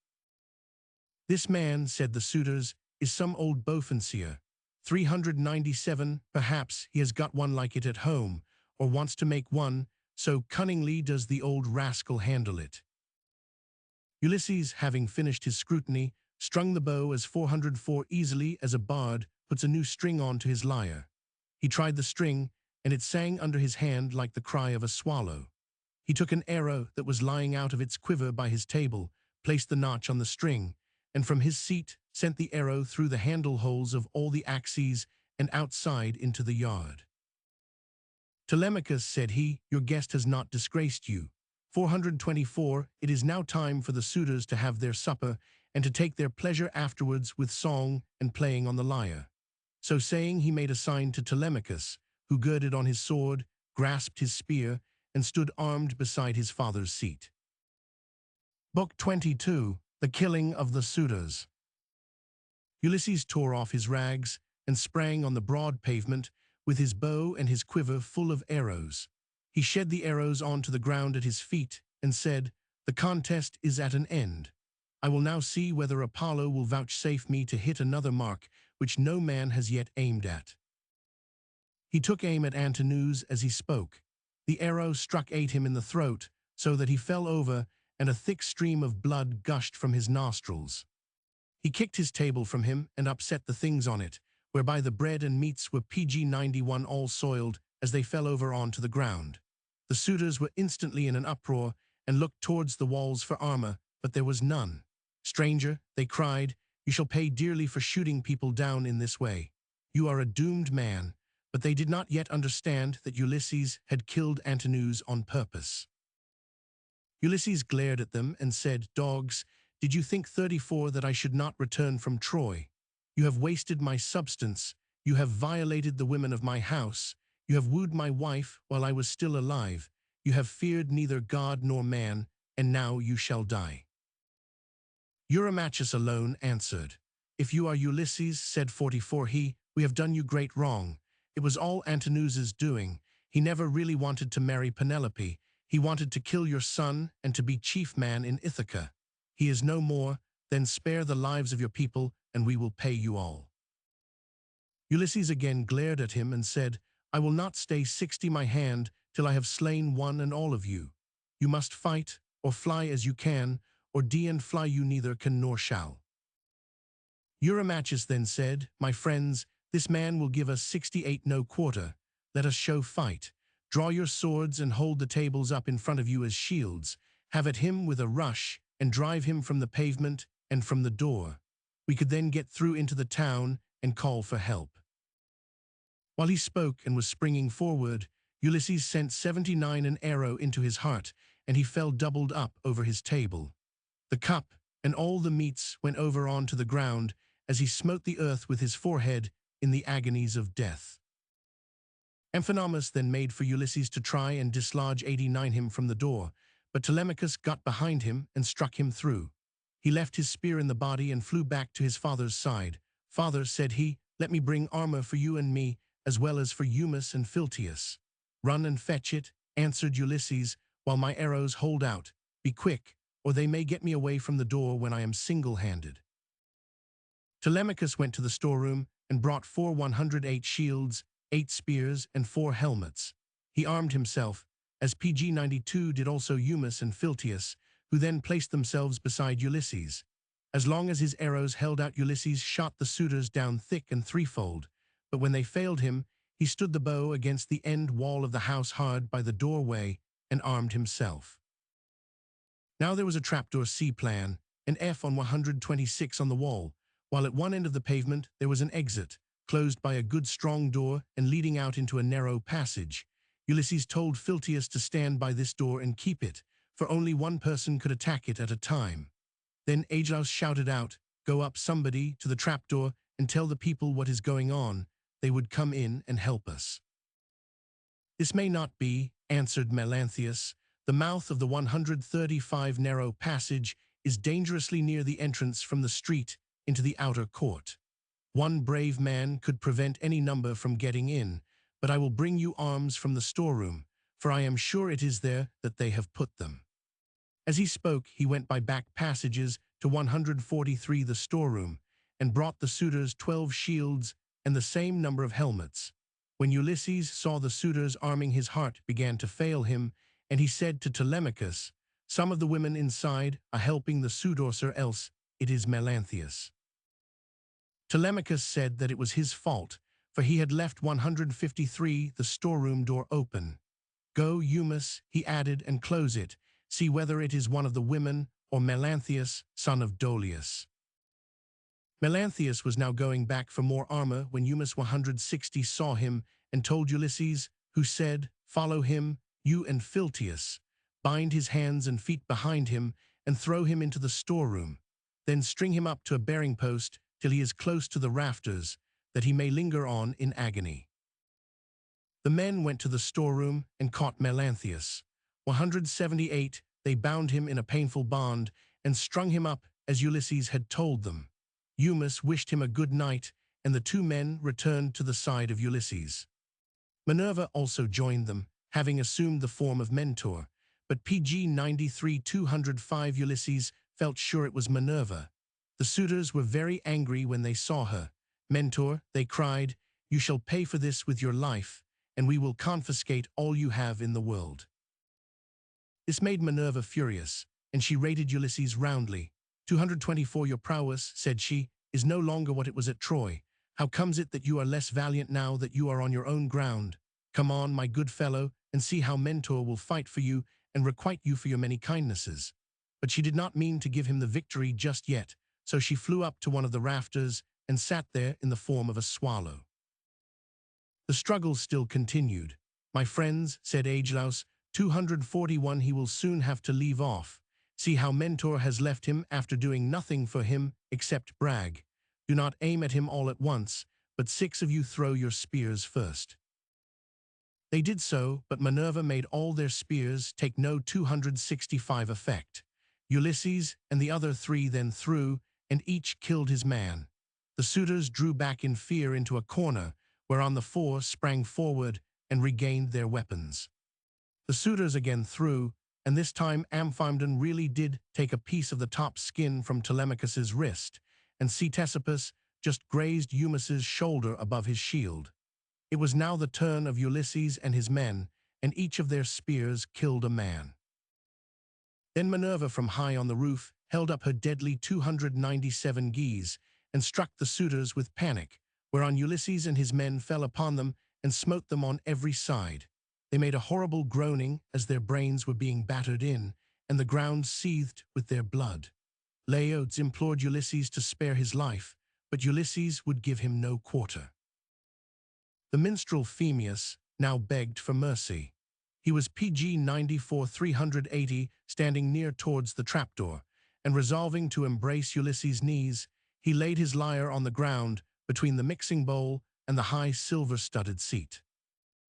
A: "This man," said the suitors, "is some old bowfancier. 397, perhaps he has got one like it at home, or wants to make one, so cunningly does the old rascal handle it." Ulysses, having finished his scrutiny, strung the bow as 404 easily as a bard puts a new string on to his lyre. He tried the string, and it sang under his hand like the cry of a swallow. He took an arrow that was lying out of its quiver by his table, placed the notch on the string, and from his seat sent the arrow through the handle holes of all the axes and outside into the yard. "Telemachus," said he, "your guest has not disgraced you. 424, it is now time for the suitors to have their supper and to take their pleasure afterwards with song and playing on the lyre." So saying, he made a sign to Telemachus, who girded on his sword, grasped his spear, and stood armed beside his father's seat. Book 22, The Killing of the Suitors. Ulysses tore off his rags and sprang on the broad pavement with his bow and his quiver full of arrows. He shed the arrows onto the ground at his feet and said, "The contest is at an end. I will now see whether Apollo will vouchsafe me to hit another mark which no man has yet aimed at." He took aim at Antinous as he spoke. The arrow ate him in the throat, so that he fell over, and a thick stream of blood gushed from his nostrils. He kicked his table from him and upset the things on it, whereby the bread and meats were PG-91 all soiled as they fell over onto the ground. The suitors were instantly in an uproar and looked towards the walls for armor, but there was none. "Stranger," they cried, "you shall pay dearly for shooting people down in this way. You are a doomed man." But they did not yet understand that Ulysses had killed Antinous on purpose. Ulysses glared at them and said, "Dogs, did you think 34 that I should not return from Troy? You have wasted my substance, you have violated the women of my house, you have wooed my wife while I was still alive, you have feared neither God nor man, and now you shall die." Eurymachus alone answered, "If you are Ulysses," said 44, "we have done you great wrong. It was all Antinous' doing. He never really wanted to marry Penelope. He wanted to kill your son and to be chief man in Ithaca. He is no more, then spare the lives of your people, and we will pay you all." Ulysses again glared at him and said, "I will not stay 60 my hand till I have slain one and all of you. You must fight, or fly as you can, or die and fly you neither can nor shall." Eurymachus then said, "My friends, this man will give us 68 no quarter. Let us show fight. Draw your swords and hold the tables up in front of you as shields. Have at him with a rush and drive him from the pavement and from the door. We could then get through into the town and call for help." While he spoke and was springing forward, Ulysses sent 79 an arrow into his heart, and he fell doubled up over his table. The cup and all the meats went over onto the ground as he smote the earth with his forehead in the agonies of death. Amphinomus then made for Ulysses to try and dislodge 89 him from the door, but Telemachus got behind him and struck him through. He left his spear in the body and flew back to his father's side. "Father," said he, "let me bring armor for you and me, as well as for Eumus and Philtius." "Run and fetch it," answered Ulysses, "while my arrows hold out. Be quick, or they may get me away from the door when I am single-handed." Telemachus went to the storeroom and brought 4 108 shields, 8 spears, and 4 helmets. He armed himself, as PG-92 did also Eumus and Philtius, who then placed themselves beside Ulysses. As long as his arrows held out, Ulysses shot the suitors down thick and threefold, but when they failed him, he stood the bow against the end wall of the house hard by the doorway and armed himself. Now there was a trapdoor C-plan, an F on 126 on the wall, while at one end of the pavement there was an exit, closed by a good strong door and leading out into a narrow passage. Ulysses told Philtius to stand by this door and keep it, for only one person could attack it at a time. Then Agelaus shouted out, "Go up, somebody, to the trapdoor and tell the people what is going on. They would come in and help us." "This may not be," answered Melanthius. "The mouth of the 135 narrow passage is dangerously near the entrance from the street into the outer court. One brave man could prevent any number from getting in, but I will bring you arms from the storeroom, for I am sure it is there that they have put them." As he spoke, he went by back passages to 143 the storeroom, and brought the suitors 12 shields and the same number of helmets. When Ulysses saw the suitors arming, his heart began to fail him, and he said to Telemachus, "Some of the women inside are helping the suitors, or else it is Melanthius. Telemachus said that it was his fault, for he had left 153 the storeroom door open. Go, Eumus, he added, and close it. See whether it is one of the women, or Melanthius, son of Dolius. Melanthius was now going back for more armor when Eumus 160 saw him and told Ulysses, who said, Follow him, you and Philtius. Bind his hands and feet behind him and throw him into the storeroom. Then string him up to a bearing post till he is close to the rafters, that he may linger on in agony. The men went to the storeroom and caught Melanthius. 178, they bound him in a painful bond and strung him up as Ulysses had told them. Eumus wished him a good night, and the two men returned to the side of Ulysses. Minerva also joined them, having assumed the form of Mentor, but PG 93-205 Ulysses felt sure it was Minerva. The suitors were very angry when they saw her. Mentor, they cried, you shall pay for this with your life, and we will confiscate all you have in the world. This made Minerva furious, and she rated Ulysses roundly. 224 Your prowess, said she, is no longer what it was at Troy. How comes it that you are less valiant now that you are on your own ground? Come on, my good fellow, and see how Mentor will fight for you and requite you for your many kindnesses. But she did not mean to give him the victory just yet, so she flew up to one of the rafters and sat there in the form of a swallow. The struggle still continued. My friends, said Agelaus, 241 he will soon have to leave off. See how Mentor has left him after doing nothing for him except brag. Do not aim at him all at once, but 6 of you throw your spears first. They did so, but Minerva made all their spears take no 265 effect. Ulysses and the other 3 then threw, and each killed his man. The suitors drew back in fear into a corner, whereon the 4 sprang forward and regained their weapons. The suitors again threw, and this time Amphiamedon really did take a piece of the top skin from Telemachus's wrist, and Ctesippus just grazed Eumus's shoulder above his shield. It was now the turn of Ulysses and his men, and each of their spears killed a man. Then Minerva from high on the roof held up her deadly 297 geese and struck the suitors with panic, whereon Ulysses and his men fell upon them and smote them on every side. They made a horrible groaning as their brains were being battered in, and the ground seethed with their blood. Laodes implored Ulysses to spare his life, but Ulysses would give him no quarter. The minstrel Phemius now begged for mercy. He was PG 94-380, standing near towards the trapdoor, and resolving to embrace Ulysses' knees, he laid his lyre on the ground between the mixing bowl and the high silver-studded seat.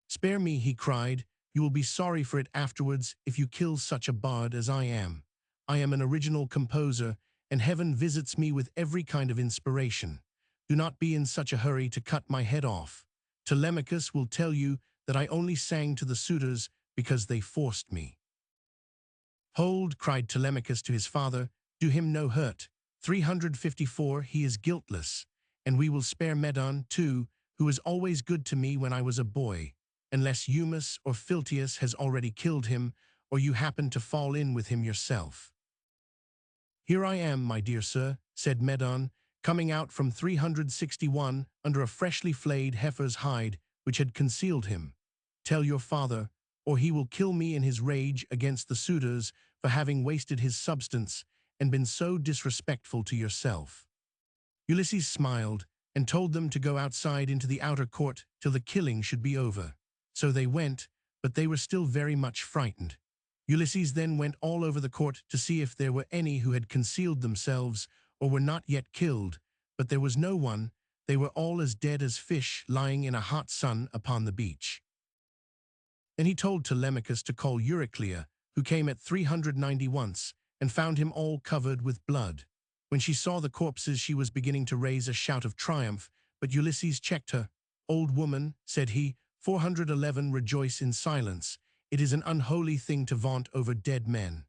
A: Spare me, he cried, you will be sorry for it afterwards if you kill such a bard as I am. I am an original composer, and heaven visits me with every kind of inspiration. Do not be in such a hurry to cut my head off. Telemachus will tell you that I only sang to the suitors because they forced me. Hold, cried Telemachus to his father, do him no hurt. 354, he is guiltless, and we will spare Medon, too, who was always good to me when I was a boy, unless Eumus or Philtius has already killed him, or you happen to fall in with him yourself. Here I am, my dear sir, said Medon, coming out from 361 under a freshly flayed heifer's hide which had concealed him. Tell your father, or he will kill me in his rage against the suitors for having wasted his substance and been so disrespectful to yourself. Ulysses smiled and told them to go outside into the outer court till the killing should be over. So they went, but they were still very much frightened. Ulysses then went all over the court to see if there were any who had concealed themselves or were not yet killed, but there was no one. They were all as dead as fish lying in a hot sun upon the beach. Then he told Telemachus to call Euryclea, who came at 390 once, and found him all covered with blood. When she saw the corpses, she was beginning to raise a shout of triumph, but Ulysses checked her. Old woman, said he, 411 rejoice in silence. It is an unholy thing to vaunt over dead men.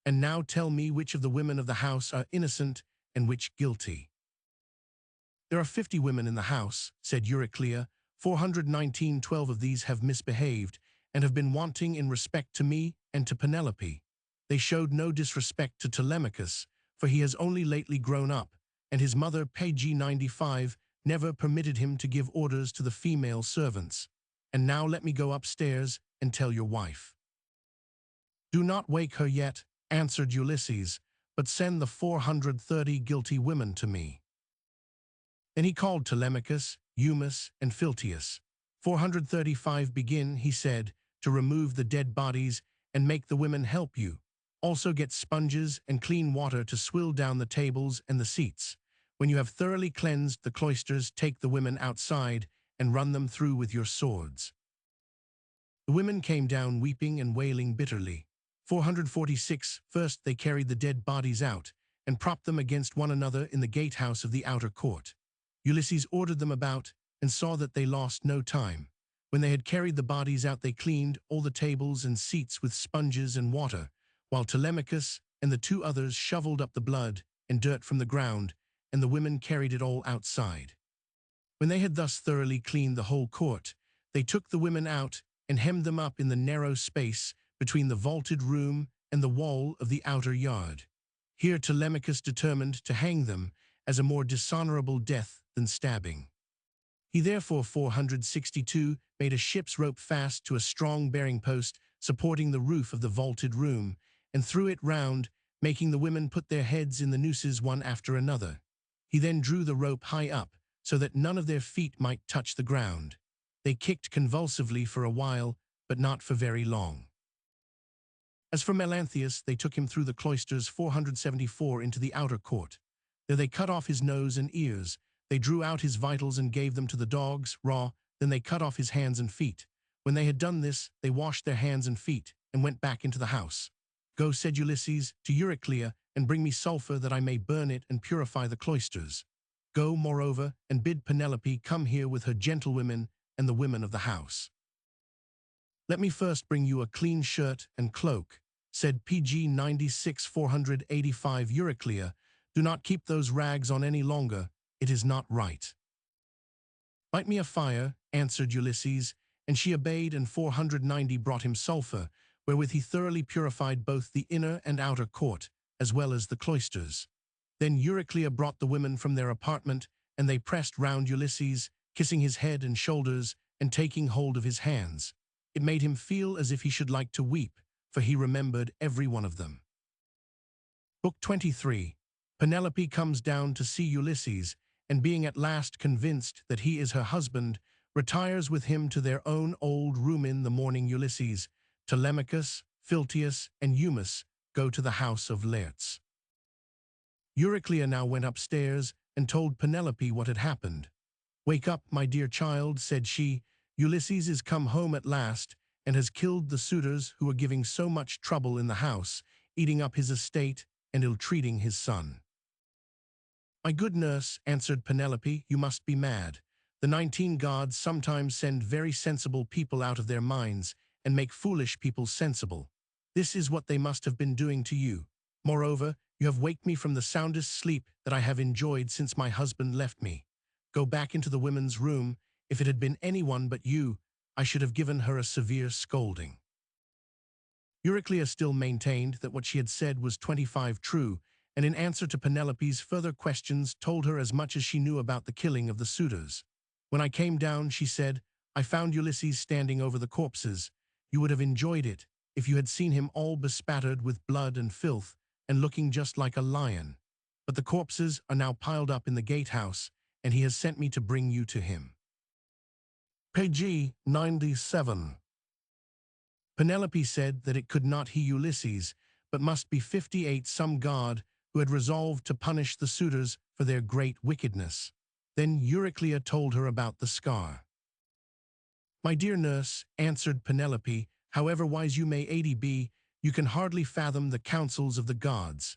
A: And now tell me which of the women of the house are innocent and which guilty. There are 50 women in the house, said Euryclea. 419, 12 of these have misbehaved and have been wanting in respect to me and to Penelope. They showed no disrespect to Telemachus, for he has only lately grown up, and his mother, page 95, never permitted him to give orders to the female servants. And now let me go upstairs and tell your wife." "Do not wake her yet," answered Ulysses, "but send the 430 guilty women to me." Then he called Telemachus, Eumus, and Philtius. 435 begin, he said, to remove the dead bodies and make the women help you. Also get sponges and clean water to swill down the tables and the seats. When you have thoroughly cleansed the cloisters, take the women outside and run them through with your swords. The women came down weeping and wailing bitterly. 446 First they carried the dead bodies out and propped them against one another in the gatehouse of the outer court. Ulysses ordered them about and saw that they lost no time. When they had carried the bodies out, they cleaned all the tables and seats with sponges and water, while Telemachus and the two others shoveled up the blood and dirt from the ground, and the women carried it all outside. When they had thus thoroughly cleaned the whole court, they took the women out and hemmed them up in the narrow space between the vaulted room and the wall of the outer yard. Here Telemachus determined to hang them as a more dishonorable death than stabbing. He therefore 462 made a ship's rope fast to a strong bearing post supporting the roof of the vaulted room, and threw it round, making the women put their heads in the nooses one after another. He then drew the rope high up, so that none of their feet might touch the ground. They kicked convulsively for a while, but not for very long. As for Melanthius, they took him through the cloisters 474 into the outer court. There they cut off his nose and ears. They drew out his vitals and gave them to the dogs, raw. Then they cut off his hands and feet. When they had done this, they washed their hands and feet and went back into the house. "Go," said Ulysses, "to Euryclea and bring me sulfur that I may burn it and purify the cloisters. Go, moreover, and bid Penelope come here with her gentlewomen and the women of the house." "Let me first bring you a clean shirt and cloak," said PG 96 485 Euryclea. "Do not keep those rags on any longer. It is not right." "Light me a fire," answered Ulysses, and she obeyed, and 490 brought him sulfur, wherewith he thoroughly purified both the inner and outer court, as well as the cloisters. Then Euryclea brought the women from their apartment, and they pressed round Ulysses, kissing his head and shoulders, and taking hold of his hands. It made him feel as if he should like to weep, for he remembered every one of them. Book 23. Penelope comes down to see Ulysses, and being at last convinced that he is her husband, retires with him to their own old room. In the morning Ulysses, Telemachus, Philtius, and Eumus go to the house of Laertes. Euryclea now went upstairs and told Penelope what had happened. "Wake up, my dear child," said she. "Ulysses is come home at last, and has killed the suitors who were giving so much trouble in the house, eating up his estate and ill-treating his son." "My good nurse," answered Penelope, "you must be mad. The 19 gods sometimes send very sensible people out of their minds and make foolish people sensible. This is what they must have been doing to you. Moreover, you have waked me from the soundest sleep that I have enjoyed since my husband left me. Go back into the women's room. If it had been anyone but you, I should have given her a severe scolding." Euryclea still maintained that what she had said was 25 true, and in answer to Penelope's further questions told her as much as she knew about the killing of the suitors. "When I came down," she said, "I found Ulysses standing over the corpses. You would have enjoyed it if you had seen him all bespattered with blood and filth and looking just like a lion. But the corpses are now piled up in the gatehouse, and he has sent me to bring you to him." Page 97. Penelope said that it could not be Ulysses, but must be 58 some god who had resolved to punish the suitors for their great wickedness. Then Euryclea told her about the scar. "My dear nurse," answered Penelope, "however wise you may be, you can hardly fathom the counsels of the gods.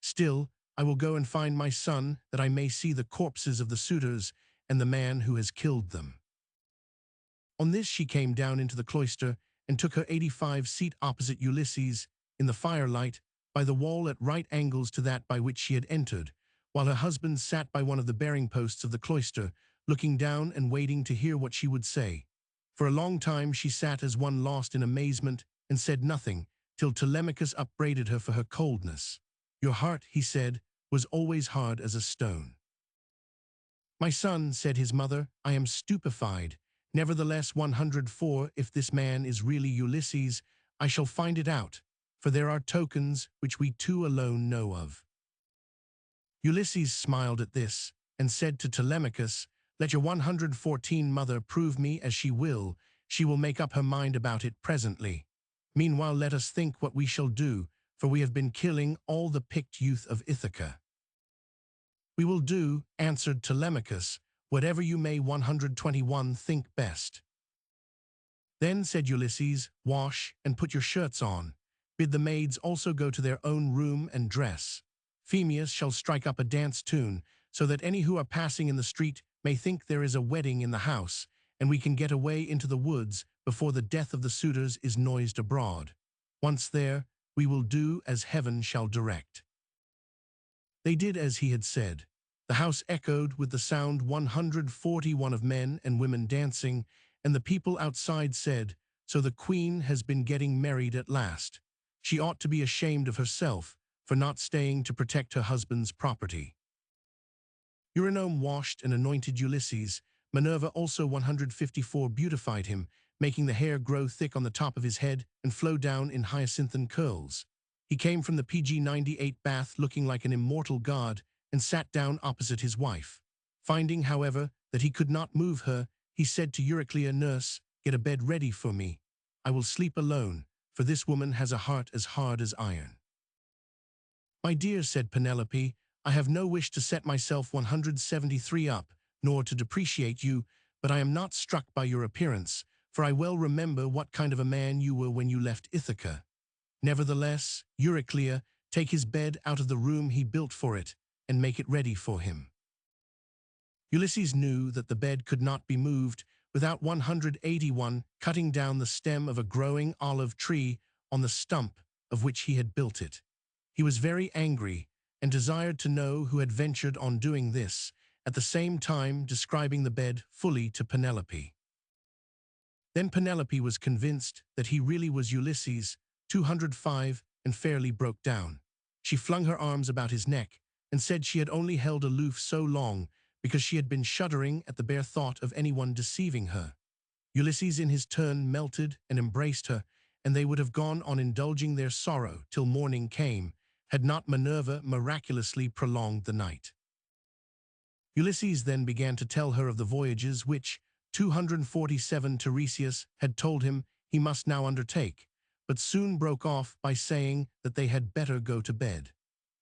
A: Still, I will go and find my son, that I may see the corpses of the suitors and the man who has killed them." On this she came down into the cloister and took her 85 seat opposite Ulysses, in the firelight, by the wall at right angles to that by which she had entered, while her husband sat by one of the bearing posts of the cloister, looking down and waiting to hear what she would say. For a long time she sat as one lost in amazement and said nothing, till Telemachus upbraided her for her coldness. Your heart, he said, was always hard as a stone. My son, said his mother, I am stupefied. Nevertheless, 104, if this man is really Ulysses, I shall find it out, for there are tokens which we two alone know of. Ulysses smiled at this, and said to Telemachus, let your 114 mother prove me as she will make up her mind about it presently. Meanwhile let us think what we shall do, for we have been killing all the picked youth of Ithaca. We will do, answered Telemachus, whatever you may 121 think best. Then, said Ulysses, wash and put your shirts on. Bid the maids also go to their own room and dress. Phemius shall strike up a dance tune, so that any who are passing in the street may think there is a wedding in the house, and we can get away into the woods before the death of the suitors is noised abroad. Once there, we will do as heaven shall direct. They did as he had said. The house echoed with the sound 141 of men and women dancing, and the people outside said, so the queen has been getting married at last. She ought to be ashamed of herself for not staying to protect her husband's property. Eurynome washed and anointed Ulysses. Minerva also 154 beautified him, making the hair grow thick on the top of his head and flow down in hyacinthine curls. He came from the PG 98 bath looking like an immortal god and sat down opposite his wife. Finding, however, that he could not move her, he said to Euryclea, nurse, get a bed ready for me. I will sleep alone, for this woman has a heart as hard as iron. My dear, said Penelope, I have no wish to set myself 173 up, nor to depreciate you, but I am not struck by your appearance, for I well remember what kind of a man you were when you left Ithaca. Nevertheless, Euryclea, take his bed out of the room he built for it, and make it ready for him. Ulysses knew that the bed could not be moved without 181 cutting down the stem of a growing olive tree on the stump of which he had built it. He was very angry and desired to know who had ventured on doing this, at the same time describing the bed fully to Penelope. Then Penelope was convinced that he really was Ulysses, 205, and fairly broke down. She flung her arms about his neck and said she had only held aloof so long because she had been shuddering at the bare thought of anyone deceiving her. Ulysses in his turn melted and embraced her, and they would have gone on indulging their sorrow till morning came, had not Minerva miraculously prolonged the night. Ulysses then began to tell her of the voyages which 247 Tiresias had told him he must now undertake, but soon broke off by saying that they had better go to bed.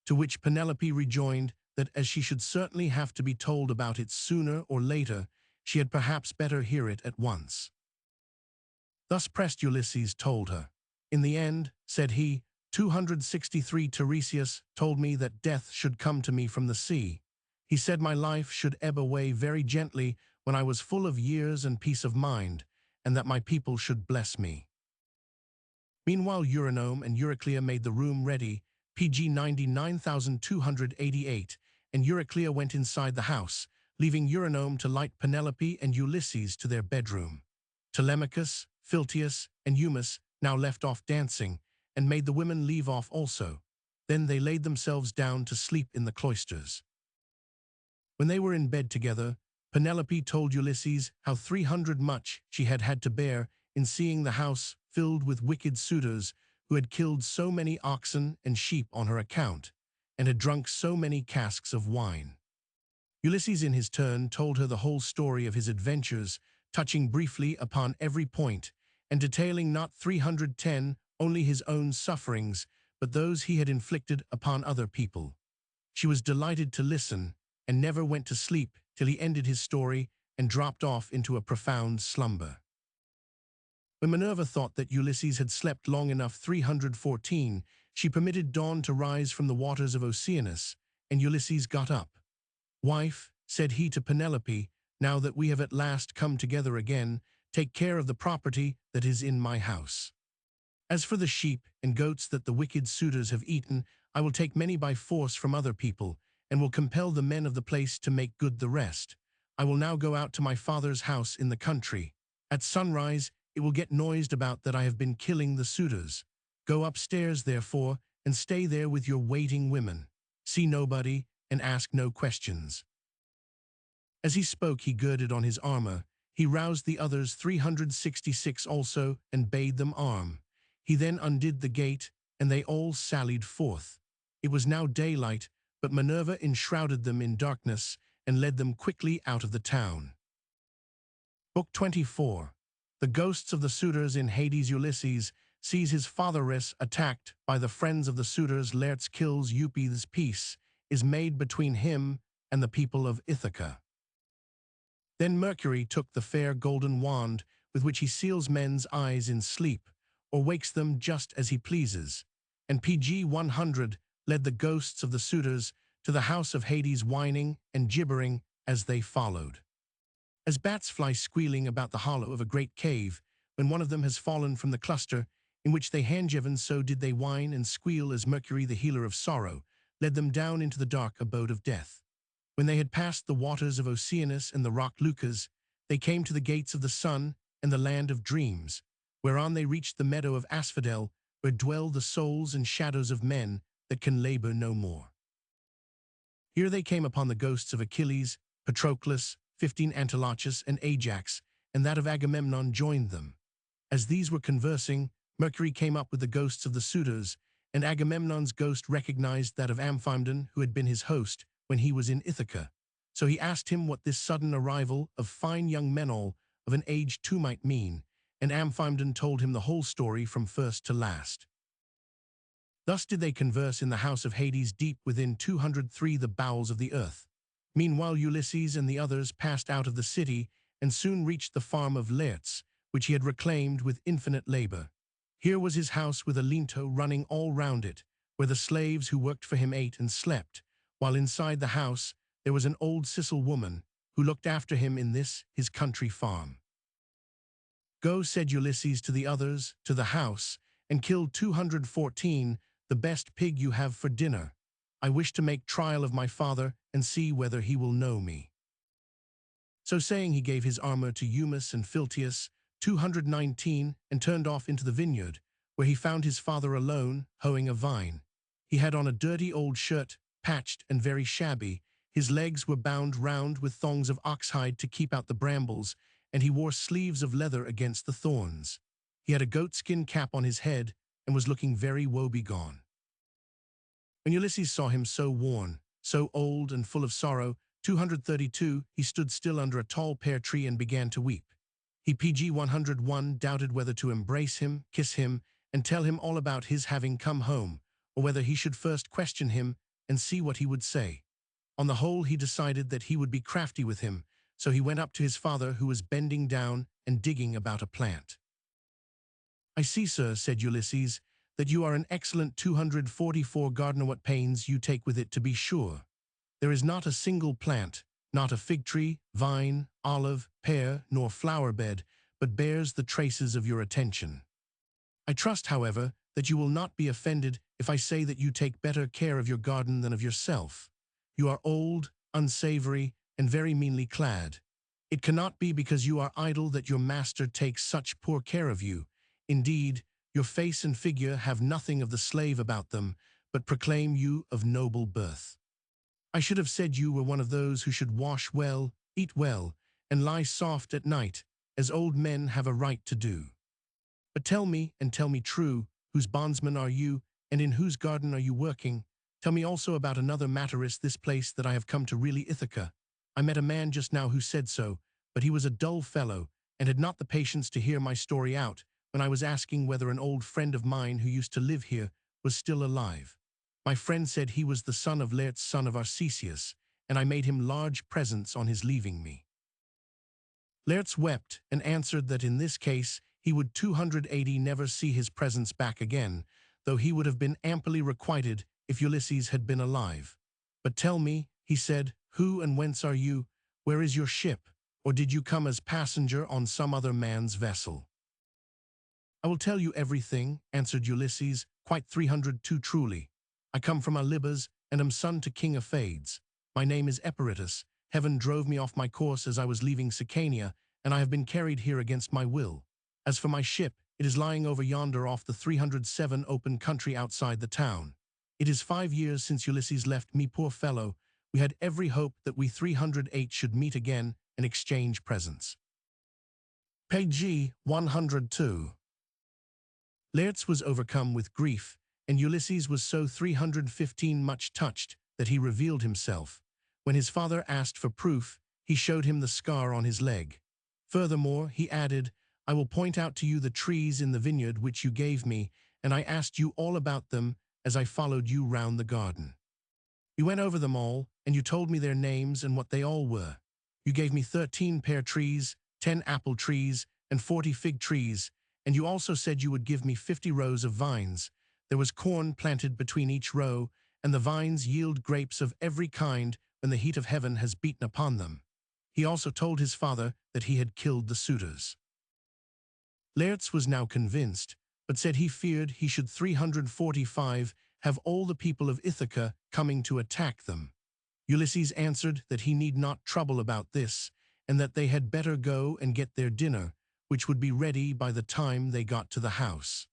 A: To which Penelope rejoined that as she should certainly have to be told about it sooner or later, she had perhaps better hear it at once. Thus pressed Ulysses told her. In the end, said he, 263 Tiresias told me that death should come to me from the sea. He said my life should ebb away very gently when I was full of years and peace of mind, and that my people should bless me. Meanwhile Eurynome and Euryclea made the room ready, PG 99,288, and Euryclea went inside the house, leaving Eurynome to light Penelope and Ulysses to their bedroom. Telemachus, Philtius, and Eumus now left off dancing, and made the women leave off also. Then they laid themselves down to sleep in the cloisters. When they were in bed together, Penelope told Ulysses how 300 much she had had to bear in seeing the house filled with wicked suitors who had killed so many oxen and sheep on her account, and had drunk so many casks of wine. Ulysses in his turn told her the whole story of his adventures, touching briefly upon every point, and detailing not 310 only his own sufferings, but those he had inflicted upon other people. She was delighted to listen, and never went to sleep till he ended his story and dropped off into a profound slumber. When Minerva thought that Ulysses had slept long enough 314, she permitted dawn to rise from the waters of Oceanus, and Ulysses got up. Wife, said he to Penelope, now that we have at last come together again, take care of the property that is in my house. As for the sheep and goats that the wicked suitors have eaten, I will take many by force from other people, and will compel the men of the place to make good the rest. I will now go out to my father's house in the country. At sunrise, it will get noised about that I have been killing the suitors. Go upstairs, therefore, and stay there with your waiting women. See nobody, and ask no questions." As he spoke, he girded on his armor. He roused the others 366 also, and bade them arm. He then undid the gate, and they all sallied forth. It was now daylight, but Minerva enshrouded them in darkness, and led them quickly out of the town. Book 24. The ghosts of the suitors in Hades. Ulysses sees his fatheress attacked by the friends of the suitors. Laertes kills Eupeithes. Peace is made between him and the people of Ithaca. Then Mercury took the fair golden wand with which he seals men's eyes in sleep, or wakes them just as he pleases, and PG 100 led the ghosts of the suitors to the house of Hades, whining and gibbering as they followed. As bats fly squealing about the hollow of a great cave, when one of them has fallen from the cluster in which they handgiven, so did they whine and squeal as Mercury, the healer of sorrow, led them down into the dark abode of death. When they had passed the waters of Oceanus and the rock Leucas, they came to the gates of the sun and the land of dreams, whereon they reached the meadow of Asphodel, where dwell the souls and shadows of men that can labor no more. Here they came upon the ghosts of Achilles, Patroclus, 15 Antilochus, and Ajax, and that of Agamemnon joined them. As these were conversing, Mercury came up with the ghosts of the suitors, and Agamemnon's ghost recognized that of Amphiamedon, who had been his host when he was in Ithaca. So he asked him what this sudden arrival of fine young men all of an age too might mean, and Amphiamedon told him the whole story from first to last. Thus did they converse in the house of Hades, deep within 203 the bowels of the earth. Meanwhile Ulysses and the others passed out of the city, and soon reached the farm of Laertes, which he had reclaimed with infinite labor. Here was his house with a linto running all round it, where the slaves who worked for him ate and slept, while inside the house there was an old Sicel woman, who looked after him in this his country farm. "Go," said Ulysses to the others, "to the house, and kill 214, the best pig you have for dinner. I wish to make trial of my father, and see whether he will know me." So saying, he gave his armor to Eumus and Philtius, 219, and turned off into the vineyard, where he found his father alone, hoeing a vine. He had on a dirty old shirt, patched and very shabby. His legs were bound round with thongs of oxhide to keep out the brambles, and he wore sleeves of leather against the thorns. He had a goatskin cap on his head, and was looking very woebegone. When Ulysses saw him so worn, so old and full of sorrow, 232, he stood still under a tall pear tree and began to weep. He PG 101 doubted whether to embrace him, kiss him, and tell him all about his having come home, or whether he should first question him and see what he would say. On the whole, he decided that he would be crafty with him, so he went up to his father, who was bending down and digging about a plant. "I see, sir," said Ulysses, "that you are an excellent 244 gardener. What pains you take with it, to be sure. There is not a single plant, not a fig tree, vine, olive, pear, nor flower bed, but bears the traces of your attention. I trust, however, that you will not be offended if I say that you take better care of your garden than of yourself. You are old, unsavory, and very meanly clad. It cannot be because you are idle that your master takes such poor care of you. Indeed, your face and figure have nothing of the slave about them, but proclaim you of noble birth. I should have said you were one of those who should wash well, eat well, and lie soft at night, as old men have a right to do. But tell me, and tell me true, whose bondsman are you, and in whose garden are you working? Tell me also about another matter. Is this place that I have come to really Ithaca? I met a man just now who said so, but he was a dull fellow, and had not the patience to hear my story out, when I was asking whether an old friend of mine who used to live here was still alive. My friend said he was the son of Laertes, son of Arcesius, and I made him large presents on his leaving me." Laertes wept, and answered that in this case he would 280 never see his presents back again, though he would have been amply requited if Ulysses had been alive. "But tell me," he said, "who and whence are you? Where is your ship? Or did you come as passenger on some other man's vessel?" "I will tell you everything," answered Ulysses, "quite 302 truly. I come from Alybas, and am son to King Aphades. My name is Eperitus. Heaven drove me off my course as I was leaving Sicania, and I have been carried here against my will. As for my ship, It is lying over yonder off the 307 open country outside the town. It is 5 years since Ulysses left me, poor fellow. We had every hope that we 308 should meet again and exchange presents. Page 102. Laertes was overcome with grief, and Ulysses was so 315 much touched that he revealed himself. When his father asked for proof, he showed him the scar on his leg. Furthermore, he added, I will point out to you the trees in the vineyard which you gave me, and I asked you all about them as I followed you round the garden. You went over them all, and you told me their names and what they all were. You gave me 13 pear trees, 10 apple trees, and 40 fig trees, and you also said you would give me 50 rows of vines. There was corn planted between each row, and the vines yield grapes of every kind when the heat of heaven has beaten upon them. He also told his father that he had killed the suitors. Laertes was now convinced, but said he feared he should 345 have all the people of Ithaca coming to attack them. Ulysses answered that he need not trouble about this, and that they had better go and get their dinner, which would be ready by the time they got to the house.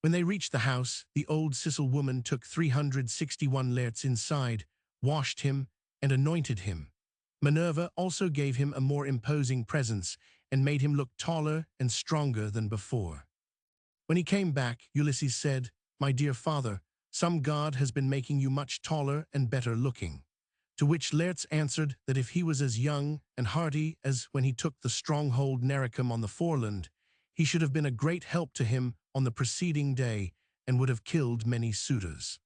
A: When they reached the house, the old Sicel woman took 361 Laertes inside, washed him, and anointed him. Minerva also gave him a more imposing presence and made him look taller and stronger than before. When he came back, Ulysses said, My dear father, some god has been making you much taller and better looking. To which Laertes answered that if he was as young and hearty as when he took the stronghold Nericum on the foreland, he should have been a great help to him on the preceding day and would have killed many suitors.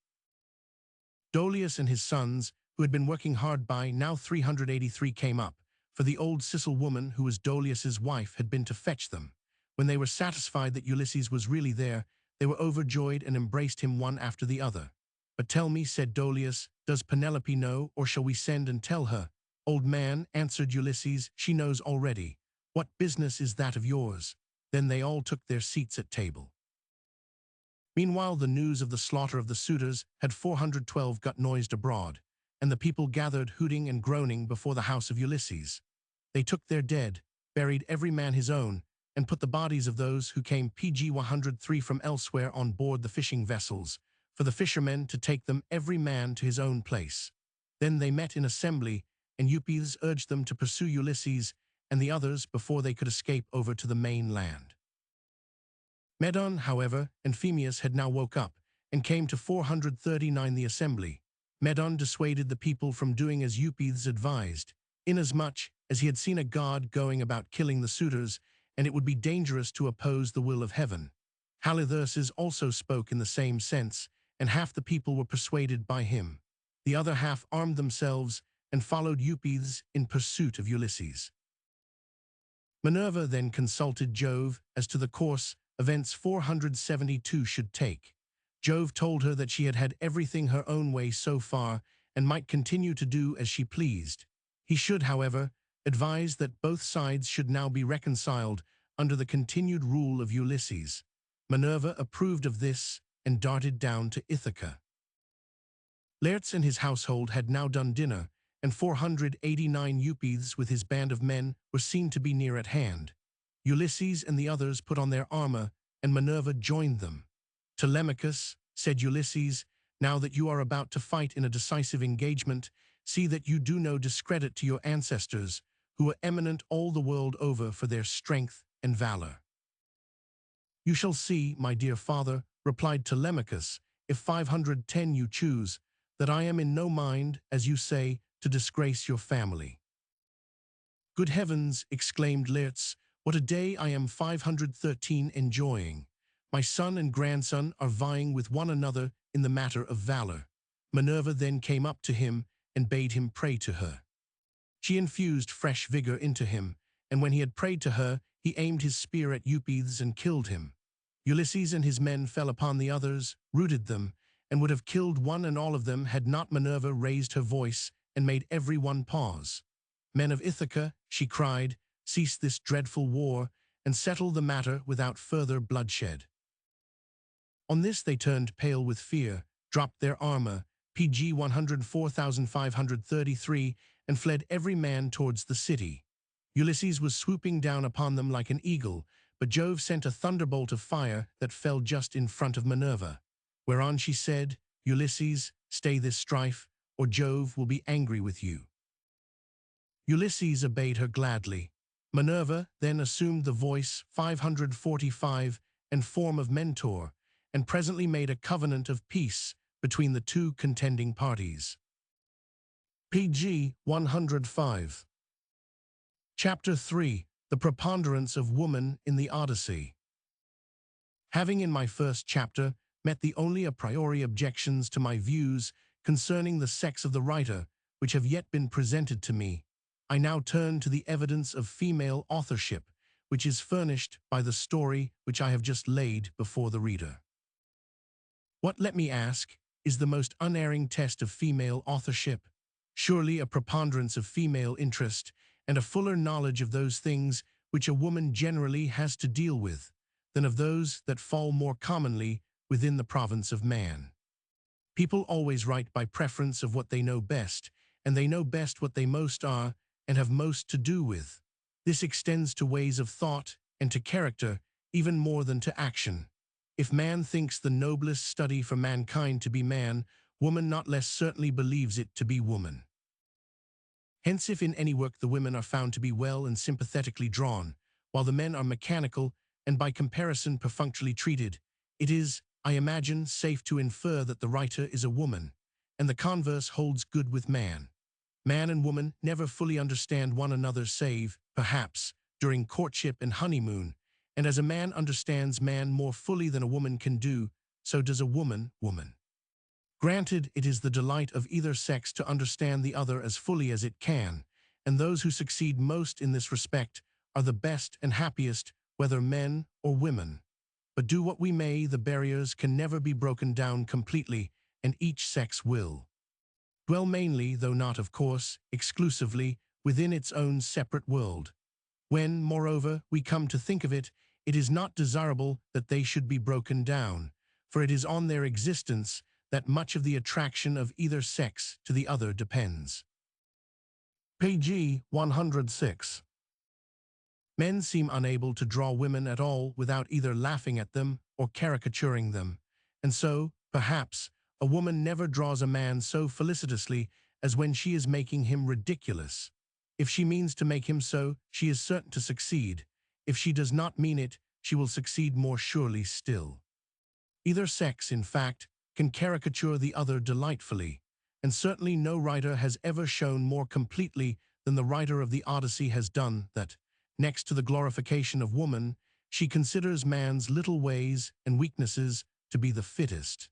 A: Dolius and his sons, who had been working hard by now 383, came up, for the old Sicel woman who was Dolius's wife had been to fetch them. When they were satisfied that Ulysses was really there, they were overjoyed and embraced him one after the other. But tell me, said Dolius, does Penelope know, or shall we send and tell her? Old man, answered Ulysses, she knows already. What business is that of yours? Then they all took their seats at table. Meanwhile, the news of the slaughter of the suitors had 412 got noised abroad, and the people gathered hooting and groaning before the house of Ulysses. They took their dead, buried every man his own, and put the bodies of those who came pg 103 from elsewhere on board the fishing vessels, for the fishermen to take them every man to his own place. Then they met in assembly, and Eupeithes urged them to pursue Ulysses and the others before they could escape over to the main land. Medon, however, and Phemius had now woke up, and came to 439 the assembly. Medon dissuaded the people from doing as Eupeithes advised, inasmuch as he had seen a god going about killing the suitors, and it would be dangerous to oppose the will of heaven. Halitherses also spoke in the same sense, and half the people were persuaded by him. The other half armed themselves and followed Eupeithes in pursuit of Ulysses. Minerva then consulted Jove as to the course events 472 should take. Jove told her that she had had everything her own way so far and might continue to do as she pleased. He should, however, advise that both sides should now be reconciled under the continued rule of Ulysses. Minerva approved of this and darted down to Ithaca. Laertes and his household had now done dinner, and 489 Eupeithes with his band of men were seen to be near at hand. Ulysses and the others put on their armor, and Minerva joined them. Telemachus, said Ulysses, now that you are about to fight in a decisive engagement, see that you do no discredit to your ancestors, who were eminent all the world over for their strength and valor. You shall see, my dear father, replied Telemachus, if 510 you choose, that I am in no mind, as you say, to disgrace your family. Good heavens, exclaimed Laertes, what a day I am 513 enjoying. My son and grandson are vying with one another in the matter of valor. Minerva then came up to him and bade him pray to her. She infused fresh vigor into him, and when he had prayed to her, he aimed his spear at Eupeithes and killed him. Ulysses and his men fell upon the others, routed them, and would have killed one and all of them had not Minerva raised her voice and made every one pause. Men of Ithaca, she cried, cease this dreadful war and settle the matter without further bloodshed. On this they turned pale with fear, dropped their armor, pg 104,533, and fled every man towards the city. Ulysses was swooping down upon them like an eagle, but Jove sent a thunderbolt of fire that fell just in front of Minerva, whereon she said, "Ulysses, stay this strife, or Jove will be angry with you." Ulysses obeyed her gladly. Minerva then assumed the voice 545 and form of mentor, and presently made a covenant of peace between the two contending parties. PG 105. Chapter 3. The Preponderance of Woman in the Odyssey. Having in my first chapter met the only a priori objections to my views concerning the sex of the writer which have yet been presented to me, I now turn to the evidence of female authorship, which is furnished by the story which I have just laid before the reader. What, let me ask, is the most unerring test of female authorship? Surely a preponderance of female interest and a fuller knowledge of those things which a woman generally has to deal with, than of those that fall more commonly within the province of man. People always write by preference of what they know best, and they know best what they most are and have most to do with. This extends to ways of thought and to character even more than to action. If man thinks the noblest study for mankind to be man, woman not less certainly believes it to be woman. Hence, if in any work the women are found to be well and sympathetically drawn, while the men are mechanical and by comparison perfunctorily treated, it is, I imagine, safe to infer that the writer is a woman, and the converse holds good with man. Man and woman never fully understand one another save, perhaps, during courtship and honeymoon, and as a man understands man more fully than a woman can do, so does a woman woman. Granted, it is the delight of either sex to understand the other as fully as it can, and those who succeed most in this respect are the best and happiest, whether men or women. But do what we may, the barriers can never be broken down completely, and each sex will dwell mainly, though not, of course, exclusively, within its own separate world. When, moreover, we come to think of it, it is not desirable that they should be broken down, for it is on their existence that much of the attraction of either sex to the other depends. Page 106. Men seem unable to draw women at all without either laughing at them or caricaturing them, and so, perhaps, a woman never draws a man so felicitously as when she is making him ridiculous. If she means to make him so, she is certain to succeed. If she does not mean it, she will succeed more surely still. Either sex, in fact, can caricature the other delightfully, and certainly no writer has ever shown more completely than the writer of the Odyssey has done that, next to the glorification of woman, she considers man's little ways and weaknesses to be the fittest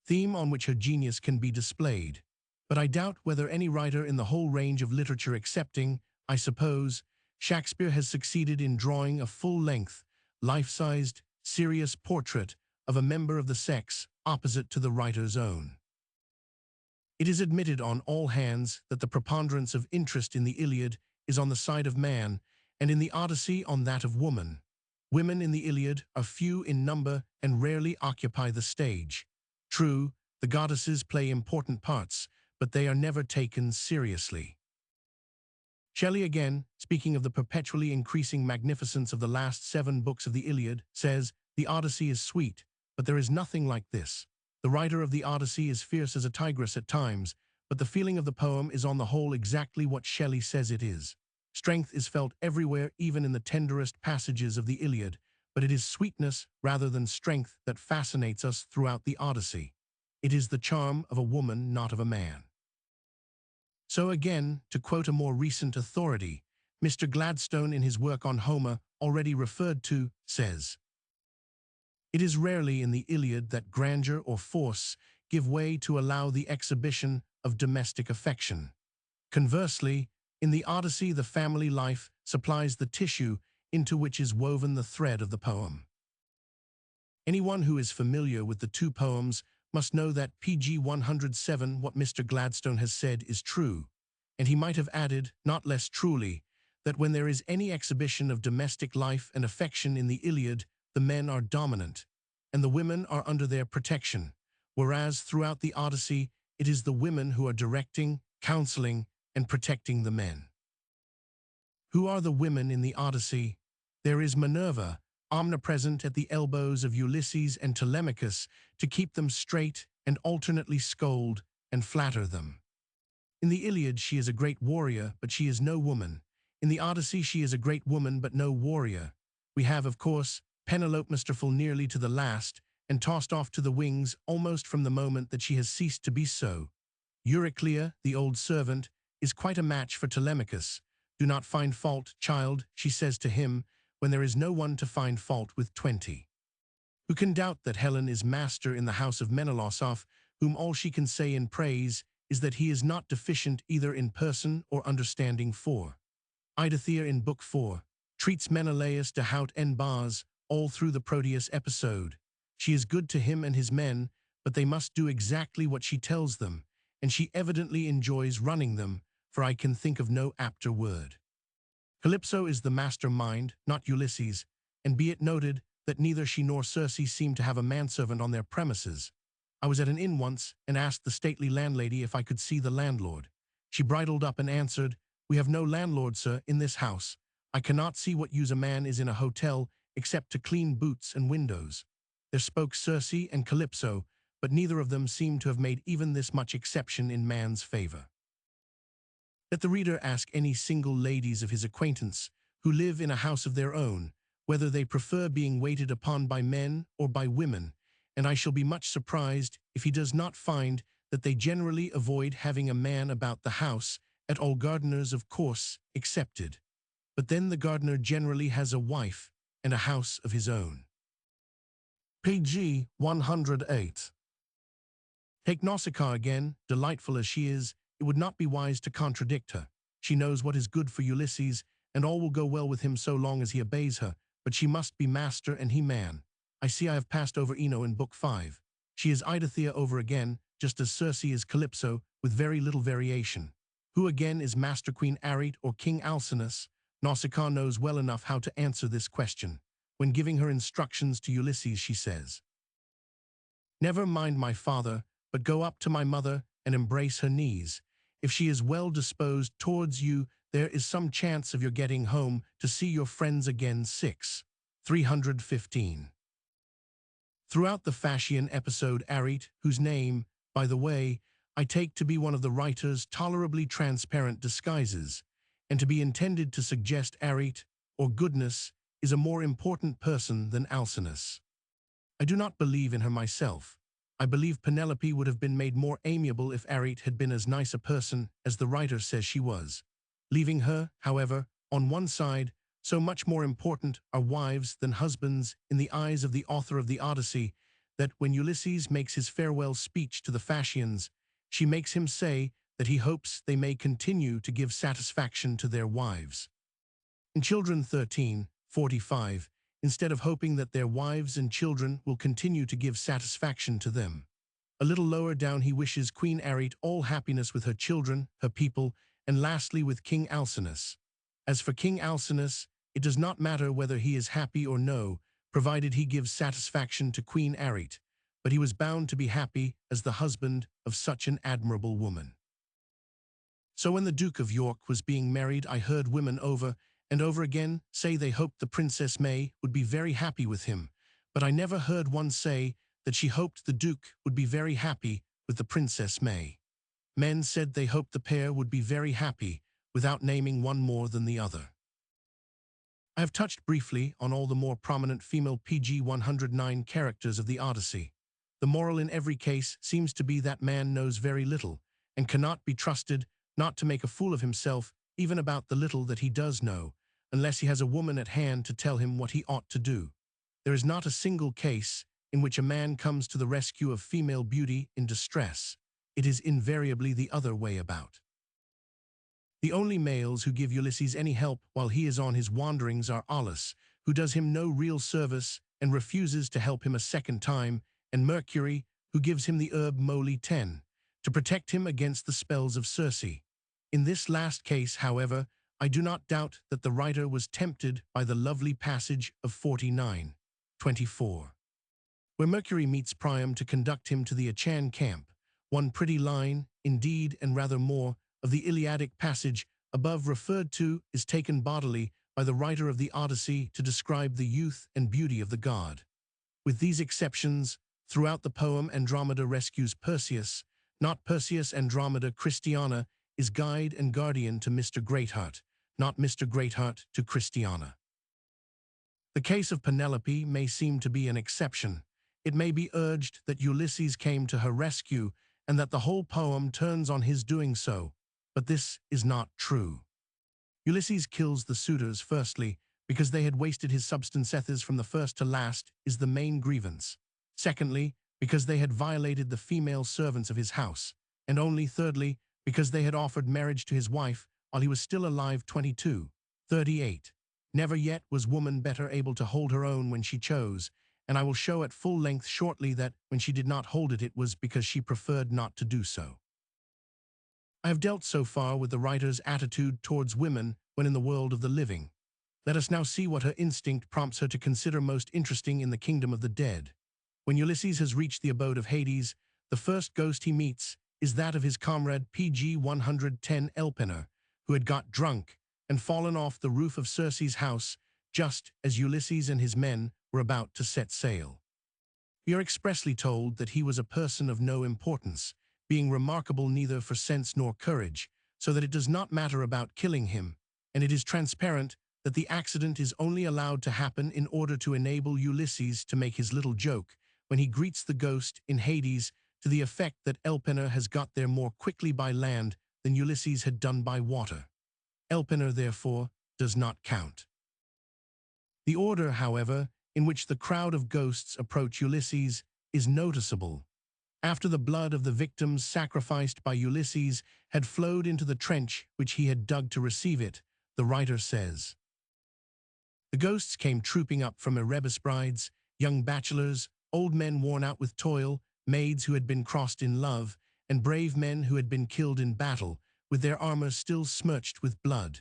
A: theme on which her genius can be displayed. But I doubt whether any writer in the whole range of literature excepting, I suppose, Shakespeare has succeeded in drawing a full-length, life-sized, serious portrait of a member of the sex opposite to the writer's own. It is admitted on all hands that the preponderance of interest in the Iliad is on the side of man, and in the Odyssey on that of woman. Women in the Iliad are few in number and rarely occupy the stage. True, the goddesses play important parts, but they are never taken seriously. Shelley again, speaking of the perpetually increasing magnificence of the last 7 books of the Iliad, says, "The Odyssey is sweet, but there is nothing like this. The writer of the Odyssey is fierce as a tigress at times, but the feeling of the poem is on the whole exactly what Shelley says it is. Strength is felt everywhere, even in the tenderest passages of the Iliad, but it is sweetness rather than strength that fascinates us throughout the Odyssey. It is the charm of a woman, not of a man." So again, to quote a more recent authority, Mr. Gladstone in his work on Homer, already referred to, says, "It is rarely in the Iliad that grandeur or force give way to allow the exhibition of domestic affection. Conversely, in the Odyssey the family life supplies the tissue into which is woven the thread of the poem." Anyone who is familiar with the two poems must know that PG 107 what Mr. Gladstone has said is true, and he might have added, not less truly, that when there is any exhibition of domestic life and affection in the Iliad, the men are dominant, and the women are under their protection, whereas throughout the Odyssey it is the women who are directing, counseling, and protecting the men. Who are the women in the Odyssey? There is Minerva, omnipresent at the elbows of Ulysses and Telemachus to keep them straight and alternately scold and flatter them. In the Iliad she is a great warrior, but she is no woman. In the Odyssey she is a great woman, but no warrior. We have, of course, Penelope masterful nearly to the last, and tossed off to the wings almost from the moment that she has ceased to be so. Euryclea, the old servant, is quite a match for Telemachus. Do not find fault, child, she says to him, when there is no one to find fault with 20. Who can doubt that Helen is master in the house of Menelaus, whom all she can say in praise is that he is not deficient either in person or understanding? 4. Eidothea in Book 4 treats Menelaus de haut en bas all through the Proteus episode. She is good to him and his men, but they must do exactly what she tells them, and she evidently enjoys running them, for I can think of no apter word. Calypso is the mastermind, not Ulysses, and be it noted that neither she nor Circe seem to have a manservant on their premises. I was at an inn once and asked the stately landlady if I could see the landlord. She bridled up and answered, "We have no landlord, sir, in this house. I cannot see what use a man is in a hotel except to clean boots and windows." There spoke Circe and Calypso, but neither of them seemed to have made even this much exception in man's favor. Let the reader ask any single ladies of his acquaintance who live in a house of their own, whether they prefer being waited upon by men or by women, and I shall be much surprised if he does not find that they generally avoid having a man about the house, at all gardeners of course excepted. But then the gardener generally has a wife and a house of his own. Pg 108. Take Nausicaa again, delightful as she is, it would not be wise to contradict her. She knows what is good for Ulysses, and all will go well with him so long as he obeys her, but she must be master and he man. I see I have passed over Ino in Book 5. She is Eidothea over again, just as Circe is Calypso, with very little variation. Who again is Master Queen Arete or King Alcinous? Nausicaa knows well enough how to answer this question. When giving her instructions to Ulysses, she says, "Never mind my father, but go up to my mother and embrace her knees. If she is well disposed towards you, there is some chance of your getting home to see your friends again." 6. 315. Throughout the Phasian episode, Arete, whose name, by the way, I take to be one of the writer's tolerably transparent disguises, and to be intended to suggest Arete, or goodness, is a more important person than Alcinous. I do not believe in her myself. I believe Penelope would have been made more amiable if Arete had been as nice a person as the writer says she was. Leaving her, however, on one side, so much more important are wives than husbands in the eyes of the author of the Odyssey, that when Ulysses makes his farewell speech to the Phasians, she makes him say that he hopes they may continue to give satisfaction to their wives. In Children 13:45, instead of hoping that their wives and children will continue to give satisfaction to them. A little lower down he wishes Queen Arete all happiness with her children, her people, and lastly with King Alcinous. As for King Alcinous, it does not matter whether he is happy or no, provided he gives satisfaction to Queen Arete, but he was bound to be happy as the husband of such an admirable woman. So when the Duke of York was being married, I heard women over and over again say they hoped the Princess May would be very happy with him, but I never heard one say that she hoped the Duke would be very happy with the Princess May. Men said they hoped the pair would be very happy, without naming one more than the other. I have touched briefly on all the more prominent female PG 109 characters of the Odyssey. The moral in every case seems to be that man knows very little, and cannot be trusted not to make a fool of himself even about the little that he does know, unless he has a woman at hand to tell him what he ought to do. There is not a single case in which a man comes to the rescue of female beauty in distress. It is invariably the other way about. The only males who give Ulysses any help while he is on his wanderings are Aulis, who does him no real service and refuses to help him a second time, and Mercury, who gives him the herb moly 10, to protect him against the spells of Circe. In this last case, however, I do not doubt that the writer was tempted by the lovely passage of 49:24, where Mercury meets Priam to conduct him to the Achan camp. One pretty line, indeed, and rather more, of the Iliadic passage above referred to is taken bodily by the writer of the Odyssey to describe the youth and beauty of the god. With these exceptions, throughout the poem Andromeda rescues Perseus, not Perseus. Andromeda Christiana is guide and guardian to Mr. Greatheart, not Mr. Greatheart to Christiana. The case of Penelope may seem to be an exception. It may be urged that Ulysses came to her rescue and that the whole poem turns on his doing so, but this is not true. Ulysses kills the suitors firstly, because they had wasted his substance ethers from the first to last is the main grievance. Secondly, because they had violated the female servants of his house. And only thirdly, because they had offered marriage to his wife while he was still alive 22, 38. Never yet was woman better able to hold her own when she chose, and I will show at full length shortly that when she did not hold it, it was because she preferred not to do so. I have dealt so far with the writer's attitude towards women when in the world of the living. Let us now see what her instinct prompts her to consider most interesting in the kingdom of the dead. When Ulysses has reached the abode of Hades, the first ghost he meets is that of his comrade PG 110 Elpenor, who had got drunk and fallen off the roof of Circe's house just as Ulysses and his men were about to set sail. We are expressly told that he was a person of no importance, being remarkable neither for sense nor courage, so that it does not matter about killing him, and it is transparent that the accident is only allowed to happen in order to enable Ulysses to make his little joke when he greets the ghost in Hades to the effect that Elpenor has got there more quickly by land than Ulysses had done by water. Elpenor, therefore, does not count. The order, however, in which the crowd of ghosts approach Ulysses is noticeable. After the blood of the victims sacrificed by Ulysses had flowed into the trench which he had dug to receive it, the writer says, "The ghosts came trooping up from Erebus brides, young bachelors, old men worn out with toil, maids who had been crossed in love, and brave men who had been killed in battle, with their armor still smirched with blood.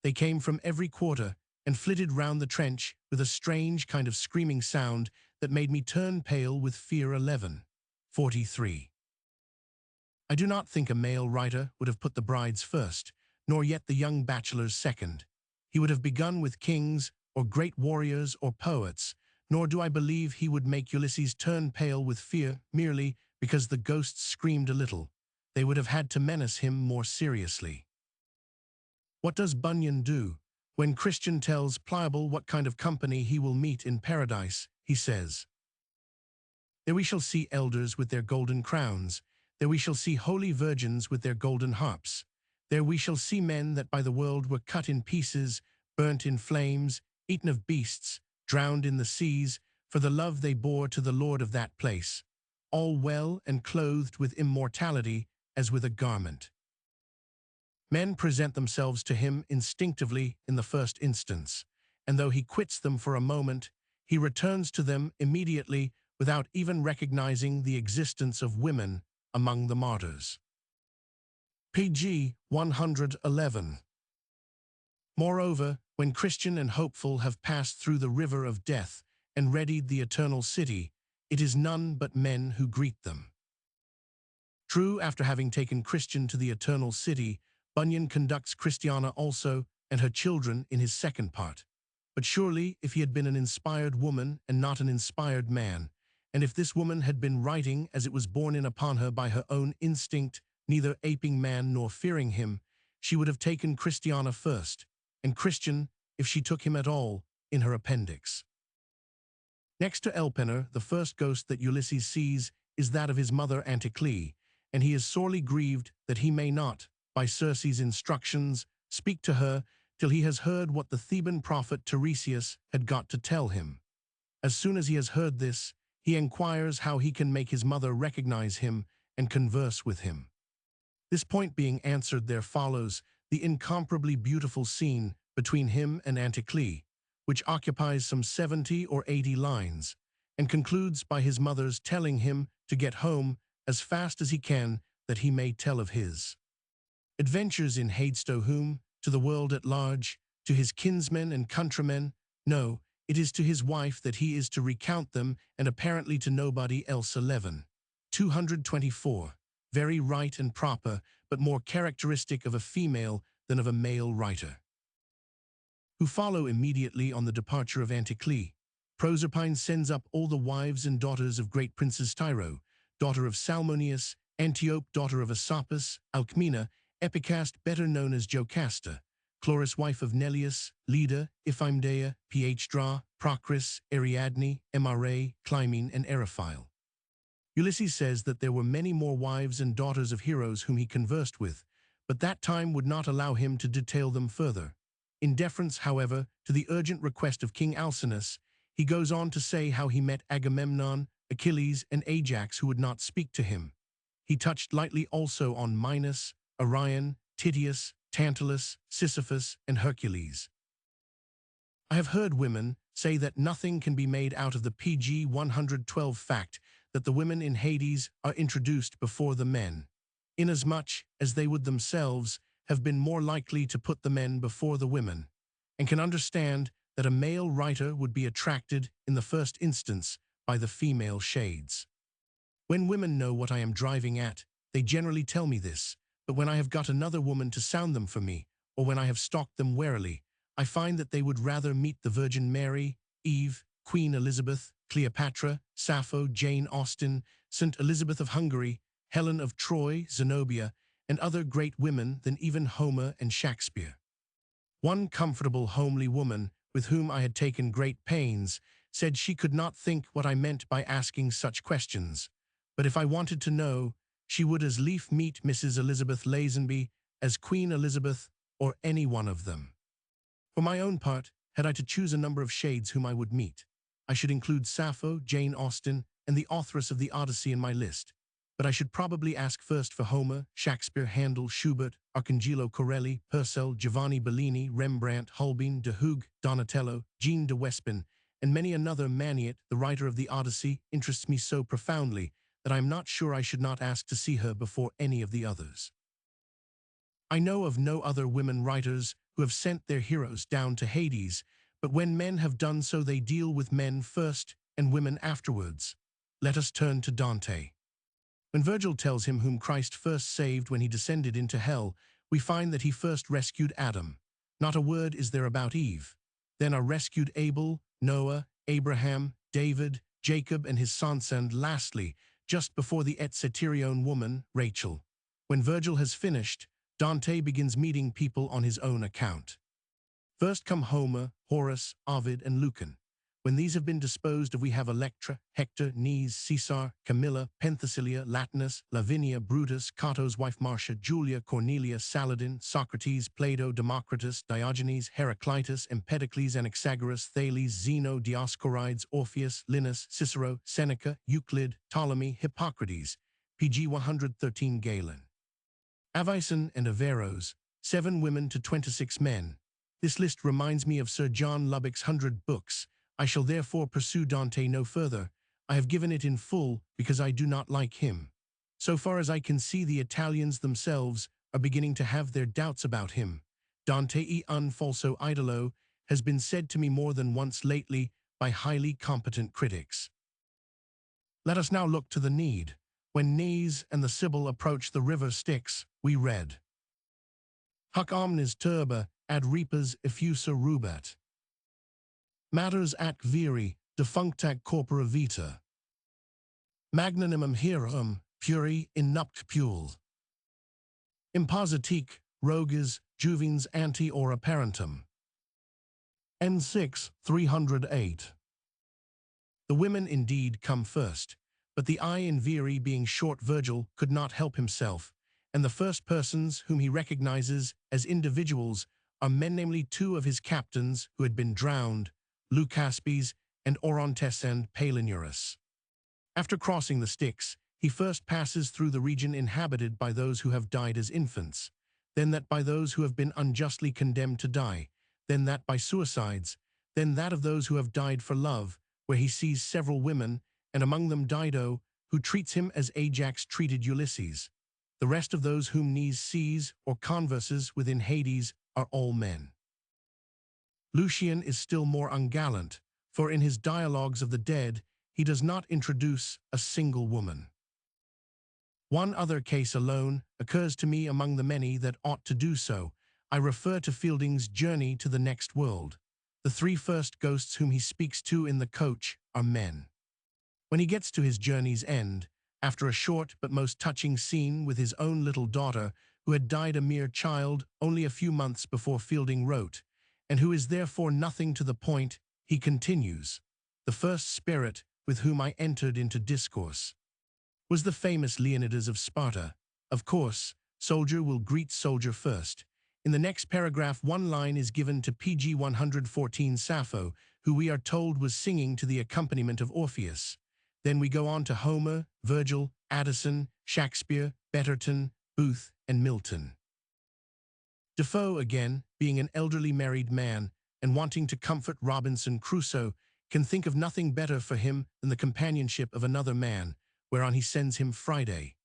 A: They came from every quarter and flitted round the trench with a strange kind of screaming sound that made me turn pale with fear. 11:43. I do not think a male writer would have put the brides first, nor yet the young bachelors second. He would have begun with kings or great warriors or poets, nor do I believe he would make Ulysses turn pale with fear merely because the ghosts screamed a little. They would have had to menace him more seriously. What does Bunyan do? When Christian tells Pliable what kind of company he will meet in paradise, he says, "There we shall see elders with their golden crowns. There we shall see holy virgins with their golden harps. There we shall see men that by the world were cut in pieces, burnt in flames, eaten of beasts, drowned in the seas, for the love they bore to the Lord of that place, all well and clothed with immortality as with a garment." Men present themselves to him instinctively in the first instance, and though he quits them for a moment, he returns to them immediately without even recognizing the existence of women among the martyrs. PG 111. Moreover, when Christian and hopeful have passed through the river of death and readied the eternal city, it is none but men who greet them. True, after having taken Christian to the eternal city, Bunyan conducts Christiana also and her children in his second part. But surely, if he had been an inspired woman and not an inspired man, and if this woman had been writing as it was borne in upon her by her own instinct, neither aping man nor fearing him, she would have taken Christiana first, and Christian, if she took him at all, in her appendix. Next to Elpenor, the first ghost that Ulysses sees is that of his mother Anticlea, and he is sorely grieved that he may not, by Circe's instructions, speak to her till he has heard what the Theban prophet Tiresias had got to tell him. As soon as he has heard this, he inquires how he can make his mother recognize him and converse with him. This point being answered, there follows the incomparably beautiful scene between him and Anticlea, which occupies some 70 or 80 lines, and concludes by his mother's telling him to get home as fast as he can that he may tell of his adventures in Hades, to whom, to the world at large, to his kinsmen and countrymen. No, it is to his wife that he is to recount them, and apparently to nobody else. 11:224. Very right and proper, but more characteristic of a female than of a male writer. who follow immediately on the departure of Anticlea. Proserpine sends up all the wives and daughters of great princes Tyro, daughter of Salmoneus, Antiope, daughter of Aesopus, Alcmena, Epicast, better known as Jocasta, Chloris, wife of Neleus, Leda, Iphimedeia, Phaedra, Procris, Ariadne, Mra, Clymene, and Eriphyle. Ulysses says that there were many more wives and daughters of heroes whom he conversed with, but that time would not allow him to detail them further. In deference, however, to the urgent request of King Alcinous, he goes on to say how he met Agamemnon, Achilles, and Ajax who would not speak to him. He touched lightly also on Minos, Orion, Titius, Tantalus, Sisyphus, and Hercules. I have heard women say that nothing can be made out of the PG 112 fact that the women in Hades are introduced before the men, inasmuch as they would themselves have been more likely to put the men before the women, and can understand that a male writer would be attracted in the first instance by the female shades. When women know what I am driving at, they generally tell me this, but when I have got another woman to sound them for me, or when I have stalked them warily, I find that they would rather meet the Virgin Mary, Eve, Queen Elizabeth, Cleopatra, Sappho, Jane Austen, St. Elizabeth of Hungary, Helen of Troy, Zenobia, and other great women than even Homer and Shakespeare. One comfortable, homely woman, with whom I had taken great pains, said she could not think what I meant by asking such questions, but if I wanted to know, she would as lief meet Mrs. Elizabeth Lazenby as Queen Elizabeth or any one of them. For my own part, had I to choose a number of shades whom I would meet, I should include Sappho, Jane Austen, and the authoress of the Odyssey in my list, but I should probably ask first for Homer, Shakespeare, Handel, Schubert, Arcangelo Corelli, Purcell, Giovanni Bellini, Rembrandt, Holbein, de Hoogh, Donatello, Jean de Wespin, and many another. Maniet, the writer of the Odyssey, interests me so profoundly that I am not sure I should not ask to see her before any of the others. I know of no other women writers who have sent their heroes down to Hades, but when men have done so they deal with men first and women afterwards. Let us turn to Dante. When Virgil tells him whom Christ first saved when he descended into hell, we find that he first rescued Adam. Not a word is there about Eve. Then are rescued Abel, Noah, Abraham, David, Jacob, and his sons, and lastly, just before the Et Ceteraeon woman, Rachel. When Virgil has finished, Dante begins meeting people on his own account. First come Homer, Horace, Ovid, and Lucan. When these have been disposed of, we have Electra, Hector, Nice, Caesar, Camilla, Penthesilea, Latinus, Lavinia, Brutus, Cato's wife Marcia, Julia, Cornelia, Saladin, Socrates, Plato, Democritus, Diogenes, Heraclitus, Empedocles, Anaxagoras, Thales, Zeno, Dioscorides, Orpheus, Linus, Cicero, Seneca, Euclid, Ptolemy, Hippocrates, PG 113 Galen. Avicen and Averroes, 7 women to 26 men. This list reminds me of Sir John Lubbock's 100 books. I shall therefore pursue Dante no further. I have given it in full because I do not like him. So far as I can see, the Italians themselves are beginning to have their doubts about him. Dante e un falso idolo has been said to me more than once lately by highly competent critics. Let us now look to the need. When Nes and the Sibyl approached the river Styx, we read, Huc omnes turba ad repes effusa rubat. Matters ac viri, defunctac corpora vita. Magnanimum heroum, puri in nuptiale. Impositique, roges, juvens ante ora parentum. N6, 308. The women indeed come first, but the I in viri being short, Virgil could not help himself, and the first persons whom he recognizes as individuals are men, namely 2 of his captains who had been drowned, Leucaspes and Orontes and Palinurus. After crossing the Styx, he first passes through the region inhabited by those who have died as infants, then that by those who have been unjustly condemned to die, then that by suicides, then that of those who have died for love, where he sees several women, and among them Dido, who treats him as Ajax treated Ulysses. The rest of those whom Nes sees or converses with in Hades are all men. Lucian is still more ungallant, for in his dialogues of the dead, he does not introduce a single woman. One other case alone occurs to me among the many that ought to do so. I refer to Fielding's journey to the next world. The three first ghosts whom he speaks to in the coach are men. When he gets to his journey's end, after a short but most touching scene with his own little daughter, who had died a mere child only a few months before Fielding wrote, and who is therefore nothing to the point, he continues, "The first spirit with whom I entered into discourse was the famous Leonidas of Sparta. Of course, soldier will greet soldier first. In the next paragraph, one line is given to PG 114 Sappho, who we are told was singing to the accompaniment of Orpheus. Then we go on to Homer, Virgil, Addison, Shakespeare, Betterton, Booth, and Milton. Defoe, again, being an elderly married man and wanting to comfort Robinson Crusoe, can think of nothing better for him than the companionship of another man, whereon he sends him Friday.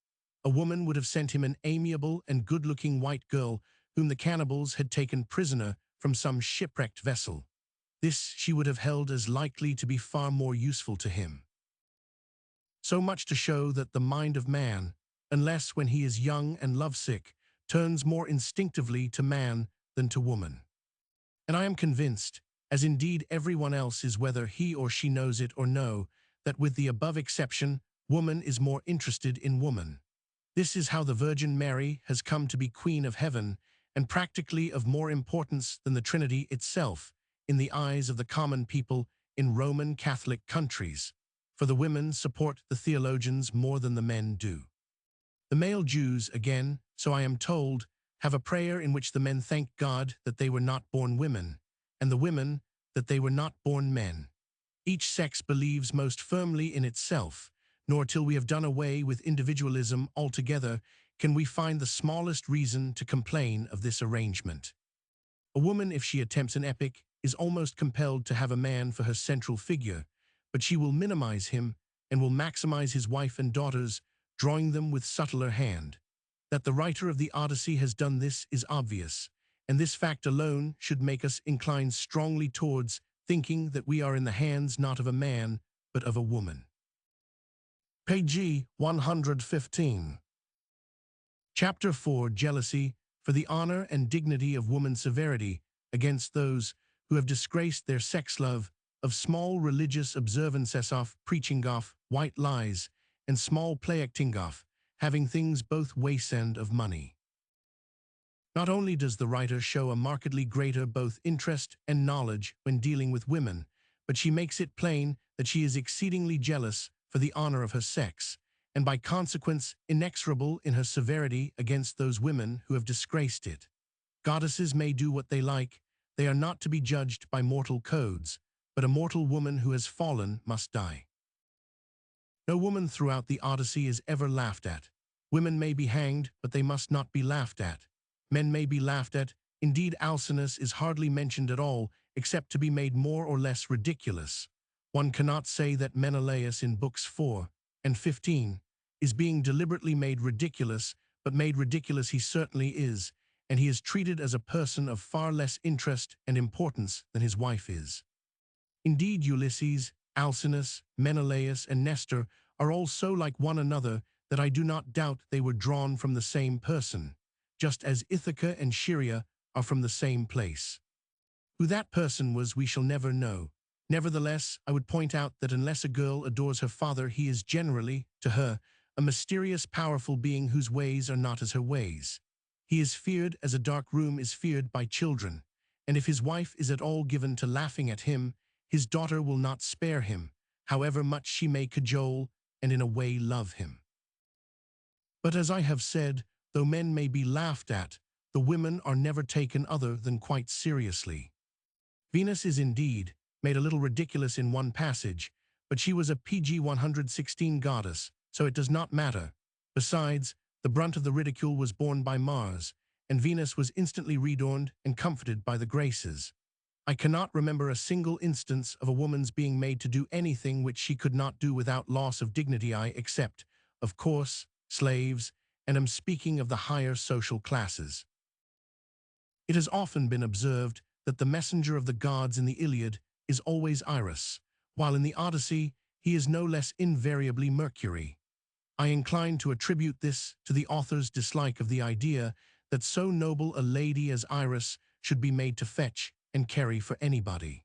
A: A woman would have sent him an amiable and good-looking white girl whom the cannibals had taken prisoner from some shipwrecked vessel. This she would have held as likely to be far more useful to him. So much to show that the mind of man, unless when he is young and lovesick, turns more instinctively to man than to woman. And I am convinced, as indeed everyone else is whether he or she knows it or no, that with the above exception, woman is more interested in woman. This is how the Virgin Mary has come to be Queen of Heaven, and practically of more importance than the Trinity itself, in the eyes of the common people in Roman Catholic countries, for the women support the theologians more than the men do. The male Jews, again, so I am told, have a prayer in which the men thank God that they were not born women, and the women that they were not born men. Each sex believes most firmly in itself, nor till we have done away with individualism altogether can we find the smallest reason to complain of this arrangement. A woman, if she attempts an epic, is almost compelled to have a man for her central figure, but she will minimize him and will maximize his wife and daughters, drawing them with subtler hand. That the writer of the Odyssey has done this is obvious, and this fact alone should make us incline strongly towards thinking that we are in the hands not of a man, but of a woman. Page 115. Chapter 4, Jealousy, for the honor and dignity of woman's severity against those who have disgraced their sex love, of small religious observances of preaching of white lies, and small play acting of having things both ways end of money. Not only does the writer show a markedly greater both interest and knowledge when dealing with women, but she makes it plain that she is exceedingly jealous for the honor of her sex, and by consequence inexorable in her severity against those women who have disgraced it. Goddesses may do what they like, they are not to be judged by mortal codes, but a mortal woman who has fallen must die. No woman throughout the Odyssey is ever laughed at. Women may be hanged, but they must not be laughed at. Men may be laughed at, indeed Alcinous is hardly mentioned at all, except to be made more or less ridiculous. One cannot say that Menelaus in books 4 and 15 is being deliberately made ridiculous, but made ridiculous he certainly is, and he is treated as a person of far less interest and importance than his wife is. Indeed, Ulysses, Alcinous, Menelaus, and Nestor are all so like one another that I do not doubt they were drawn from the same person, just as Ithaca and Scheria are from the same place. Who that person was we shall never know. Nevertheless, I would point out that unless a girl adores her father, he is generally, to her, a mysterious, powerful being whose ways are not as her ways. He is feared as a dark room is feared by children, and if his wife is at all given to laughing at him, his daughter will not spare him, however much she may cajole and in a way love him. But as I have said, though men may be laughed at, the women are never taken other than quite seriously. Venus is indeed made a little ridiculous in one passage, but she was a PG 116 goddess, so it does not matter. Besides, the brunt of the ridicule was borne by Mars, and Venus was instantly readorned and comforted by the Graces. I cannot remember a single instance of a woman's being made to do anything which she could not do without loss of dignity, except, of course, slaves, and am speaking of the higher social classes. It has often been observed that the messenger of the gods in the Iliad is always Iris, while in the Odyssey he is no less invariably Mercury. I incline to attribute this to the author's dislike of the idea that so noble a lady as Iris should be made to fetch and carry for anybody.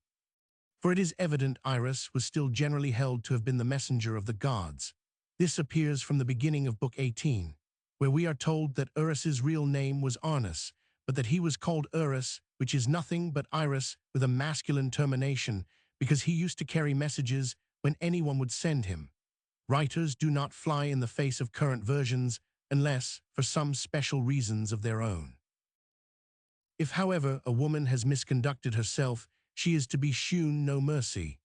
A: For it is evident Iris was still generally held to have been the messenger of the gods. This appears from the beginning of Book 18, where we are told that Eurus's real name was Arnus, but that he was called Eurus, which is nothing but Iris with a masculine termination, because he used to carry messages when anyone would send him. Writers do not fly in the face of current versions unless for some special reasons of their own. If, however, a woman has misconducted herself, she is to be shewn no mercy.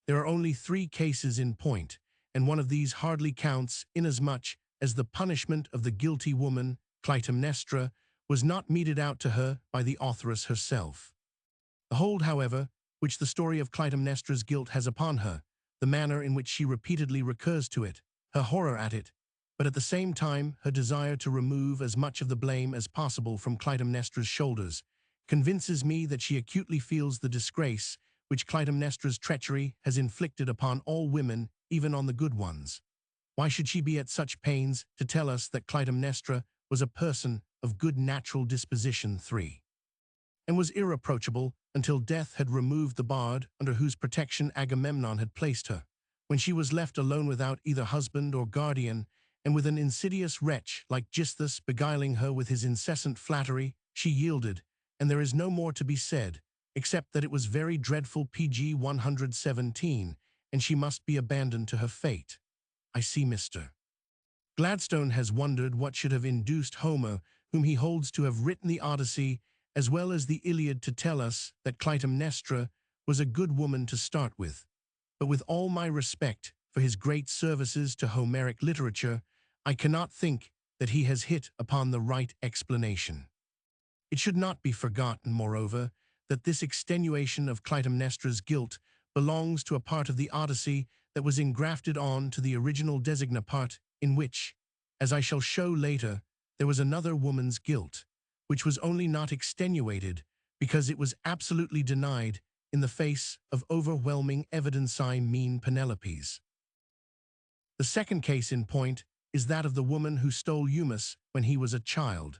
A: There are only 3 cases in point, and one of these hardly counts, inasmuch as the punishment of the guilty woman, Clytemnestra, was not meted out to her by the authoress herself. The hold, however, which the story of Clytemnestra's guilt has upon her, the manner in which she repeatedly recurs to it, her horror at it, but at the same time her desire to remove as much of the blame as possible from Clytemnestra's shoulders, convinces me that she acutely feels the disgrace which Clytemnestra's treachery has inflicted upon all women, even on the good ones. Why should she be at such pains to tell us that Clytemnestra was a person of good natural disposition 3, and was irreproachable until death had removed the bard under whose protection Agamemnon had placed her, when she was left alone without either husband or guardian, and with an insidious wretch like Gisthus beguiling her with his incessant flattery, she yielded, and there is no more to be said, except that it was very dreadful PG 117, and she must be abandoned to her fate. I see Mr. Gladstone has wondered what should have induced Homer, whom he holds to have written the Odyssey as well as the Iliad, to tell us that Clytemnestra was a good woman to start with. But with all my respect for his great services to Homeric literature, I cannot think that he has hit upon the right explanation. It should not be forgotten, moreover, that this extenuation of Clytemnestra's guilt belongs to a part of the Odyssey that was engrafted on to the original designa part, in which, as I shall show later, there was another woman's guilt, which was only not extenuated because it was absolutely denied in the face of overwhelming evidence. I mean Penelope's. The second case in point is that of the woman who stole Eumus when he was a child.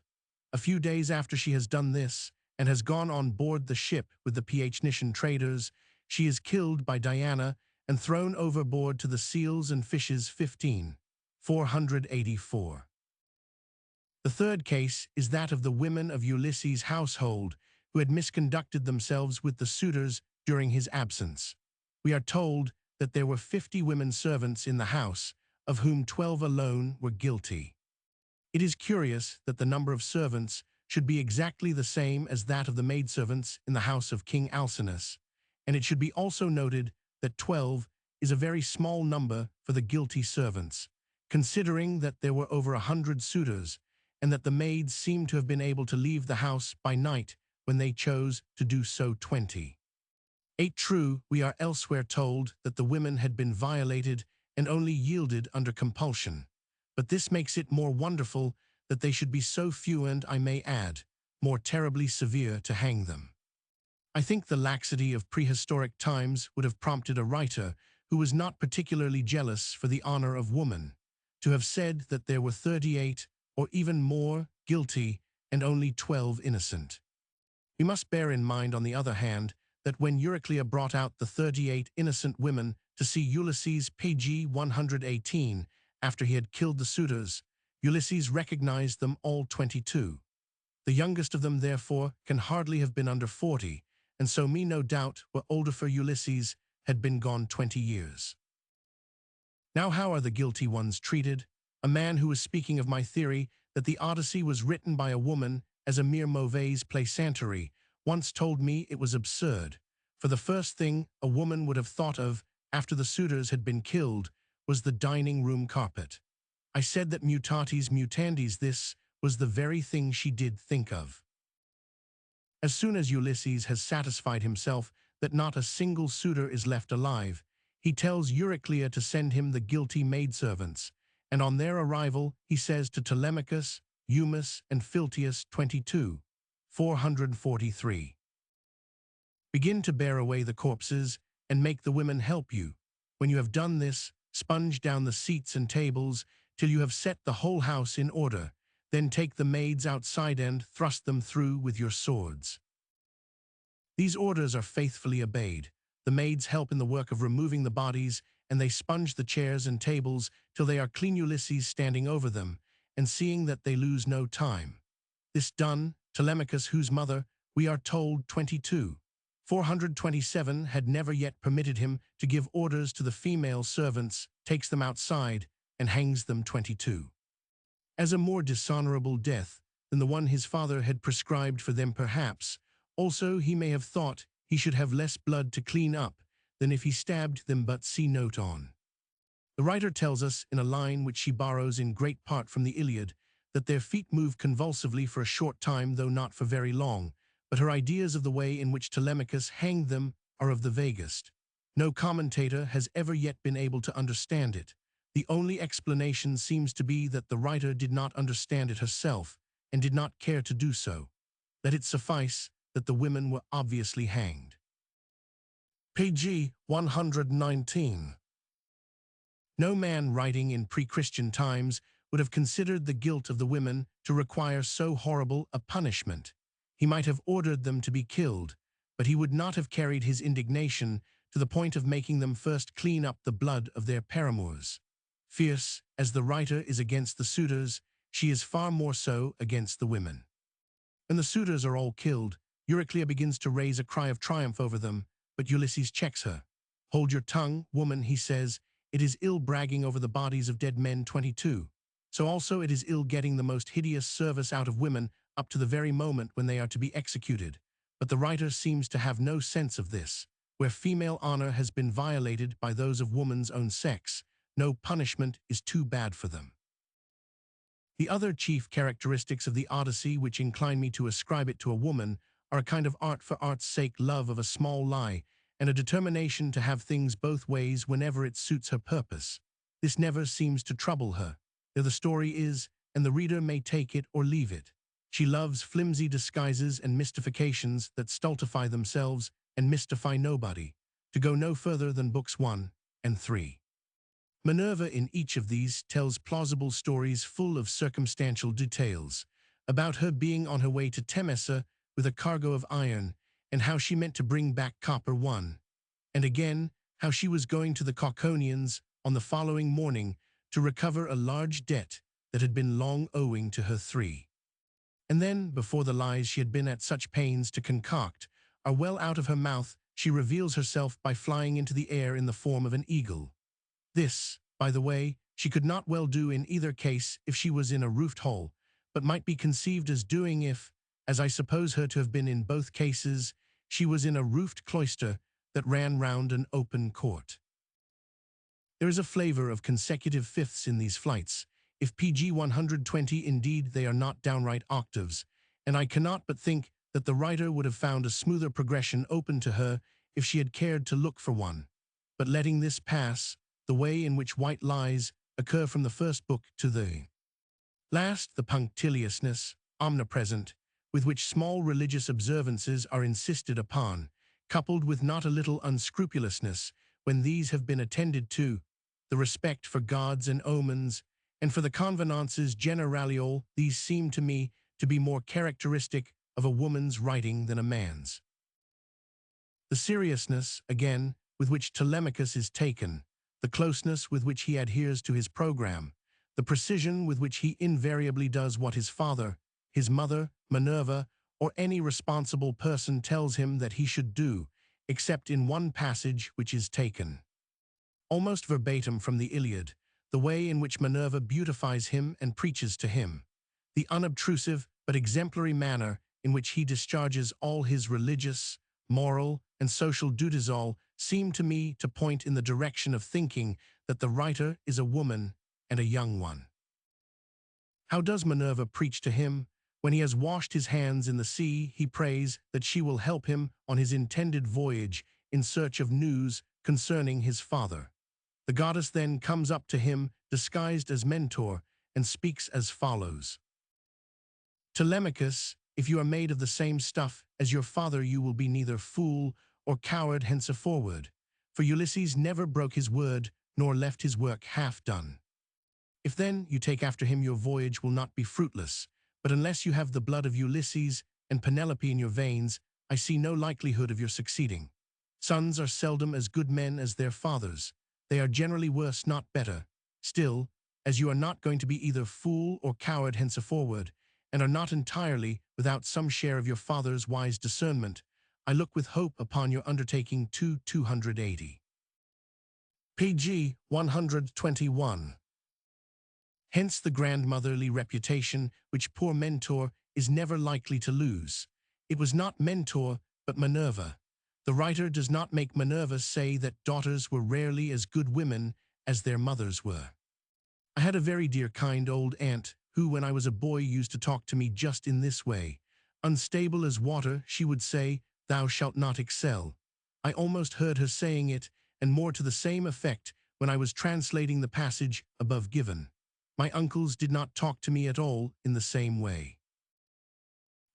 A: A few days after she has done this and has gone on board the ship with the Phoenician traders, she is killed by Diana and thrown overboard to the seals and fishes. 484. The third case is that of the women of Ulysses' household who had misconducted themselves with the suitors during his absence. We are told that there were 50 women servants in the house, of whom 12 alone were guilty. It is curious that the number of servants should be exactly the same as that of the maidservants in the house of King Alcinous, and it should be also noted that 12 is a very small number for the guilty servants, considering that there were over 100 suitors, and that the maids seem to have been able to leave the house by night when they chose to do so. 20. 8. True, we are elsewhere told that the women had been violated and only yielded under compulsion, but this makes it more wonderful that they should be so few and, I may add, more terribly severe to hang them. I think the laxity of prehistoric times would have prompted a writer who was not particularly jealous for the honor of woman to have said that there were 38 or even more guilty and only 12 innocent. We must bear in mind, on the other hand, that when Euryclea brought out the 38 innocent women to see Ulysses PG 118 after he had killed the suitors, Ulysses recognized them all 22. The youngest of them, therefore, can hardly have been under 40, and so me no doubt were older, for Ulysses had been gone 20 years. Now how are the guilty ones treated? A man who was speaking of my theory that the Odyssey was written by a woman as a mere mauvaise plaisanterie once told me it was absurd, for the first thing a woman would have thought of after the suitors had been killed was the dining room carpet. I said that mutatis mutandis this was the very thing she did think of. As soon as Ulysses has satisfied himself that not a single suitor is left alive, he tells Euryclea to send him the guilty maidservants, and on their arrival he says to Telemachus, Eumus, and Philtius 22, 443. Begin to bear away the corpses, and make the women help you. When you have done this, sponge down the seats and tables till you have set the whole house in order. Then take the maids outside and thrust them through with your swords. These orders are faithfully obeyed. The maids help in the work of removing the bodies, and they sponge the chairs and tables till they are clean. Ulysses standing over them, and seeing that they lose no time. This done, Telemachus, whose mother, we are told 22, 427 had never yet permitted him to give orders to the female servants, takes them outside, and hangs them 22. As a more dishonorable death than the one his father had prescribed for them perhaps, also he may have thought he should have less blood to clean up than if he stabbed them, but see note on. The writer tells us in a line which she borrows in great part from the Iliad that their feet move convulsively for a short time, though not for very long, but her ideas of the way in which Telemachus hanged them are of the vaguest. No commentator has ever yet been able to understand it. The only explanation seems to be that the writer did not understand it herself and did not care to do so. Let it suffice that the women were obviously hanged. Pg 119. No man writing in pre-Christian times would have considered the guilt of the women to require so horrible a punishment. He might have ordered them to be killed, but he would not have carried his indignation to the point of making them first clean up the blood of their paramours. Fierce as the writer is against the suitors, she is far more so against the women. When the suitors are all killed, Euryclea begins to raise a cry of triumph over them, but Ulysses checks her. "Hold your tongue, woman," he says. "It is ill bragging over the bodies of dead men 22. So also it is ill getting the most hideous service out of women up to the very moment when they are to be executed." But the writer seems to have no sense of this. Where female honor has been violated by those of woman's own sex, no punishment is too bad for them. The other chief characteristics of the Odyssey which incline me to ascribe it to a woman are a kind of art for art's sake love of a small lie, and a determination to have things both ways whenever it suits her purpose. This never seems to trouble her. There the story is, and the reader may take it or leave it. She loves flimsy disguises and mystifications that stultify themselves and mystify nobody, to go no further than books 1 and 3. Minerva in each of these tells plausible stories full of circumstantial details, about her being on her way to Temesa with a cargo of iron, and how she meant to bring back copper 1, and again how she was going to the Cauconians on the following morning to recover a large debt that had been long owing to her 3. And then, before the lies she had been at such pains to concoct are well out of her mouth, she reveals herself by flying into the air in the form of an eagle. This, by the way, she could not well do in either case if she was in a roofed hole, but might be conceived as doing if, as I suppose her to have been in both cases, she was in a roofed cloister that ran round an open court. There is a flavor of consecutive fifths in these flights, if PG 120 indeed they are not downright octaves, and I cannot but think that the writer would have found a smoother progression open to her if she had cared to look for one. But letting this pass, the way in which white lies occur from the first book to the last, the punctiliousness, omnipresent, with which small religious observances are insisted upon, coupled with not a little unscrupulousness when these have been attended to, the respect for gods and omens, and for the convenances generaliole, these seem to me to be more characteristic of a woman's writing than a man's. The seriousness, again, with which Telemachus is taken, the closeness with which he adheres to his program, the precision with which he invariably does what his father, his mother, Minerva, or any responsible person tells him that he should do, except in one passage which is taken almost verbatim from the Iliad, the way in which Minerva beautifies him and preaches to him, the unobtrusive but exemplary manner in which he discharges all his religious, moral, and social duties all seem to me to point in the direction of thinking that the writer is a woman and a young one. How does Minerva preach to him? When he has washed his hands in the sea, he prays that she will help him on his intended voyage in search of news concerning his father. The goddess then comes up to him, disguised as Mentor, and speaks as follows. "Telemachus, if you are made of the same stuff as your father, you will be neither fool or coward henceforward, for Ulysses never broke his word nor left his work half done. If then you take after him, your voyage will not be fruitless. But unless you have the blood of Ulysses and Penelope in your veins, I see no likelihood of your succeeding. Sons are seldom as good men as their fathers. They are generally worse, not better. Still, as you are not going to be either fool or coward henceforward, and are not entirely without some share of your father's wise discernment, I look with hope upon your undertaking to 280. pg 121. Hence the grandmotherly reputation which poor Mentor is never likely to lose. It was not Mentor, but Minerva. The writer does not make Minerva say that daughters were rarely as good women as their mothers were. I had a very dear kind old aunt who, when I was a boy, used to talk to me just in this way. Unstable as water, she would say, "Thou shalt not excel." I almost heard her saying it, and more to the same effect, when I was translating the passage above given. My uncles did not talk to me at all in the same way.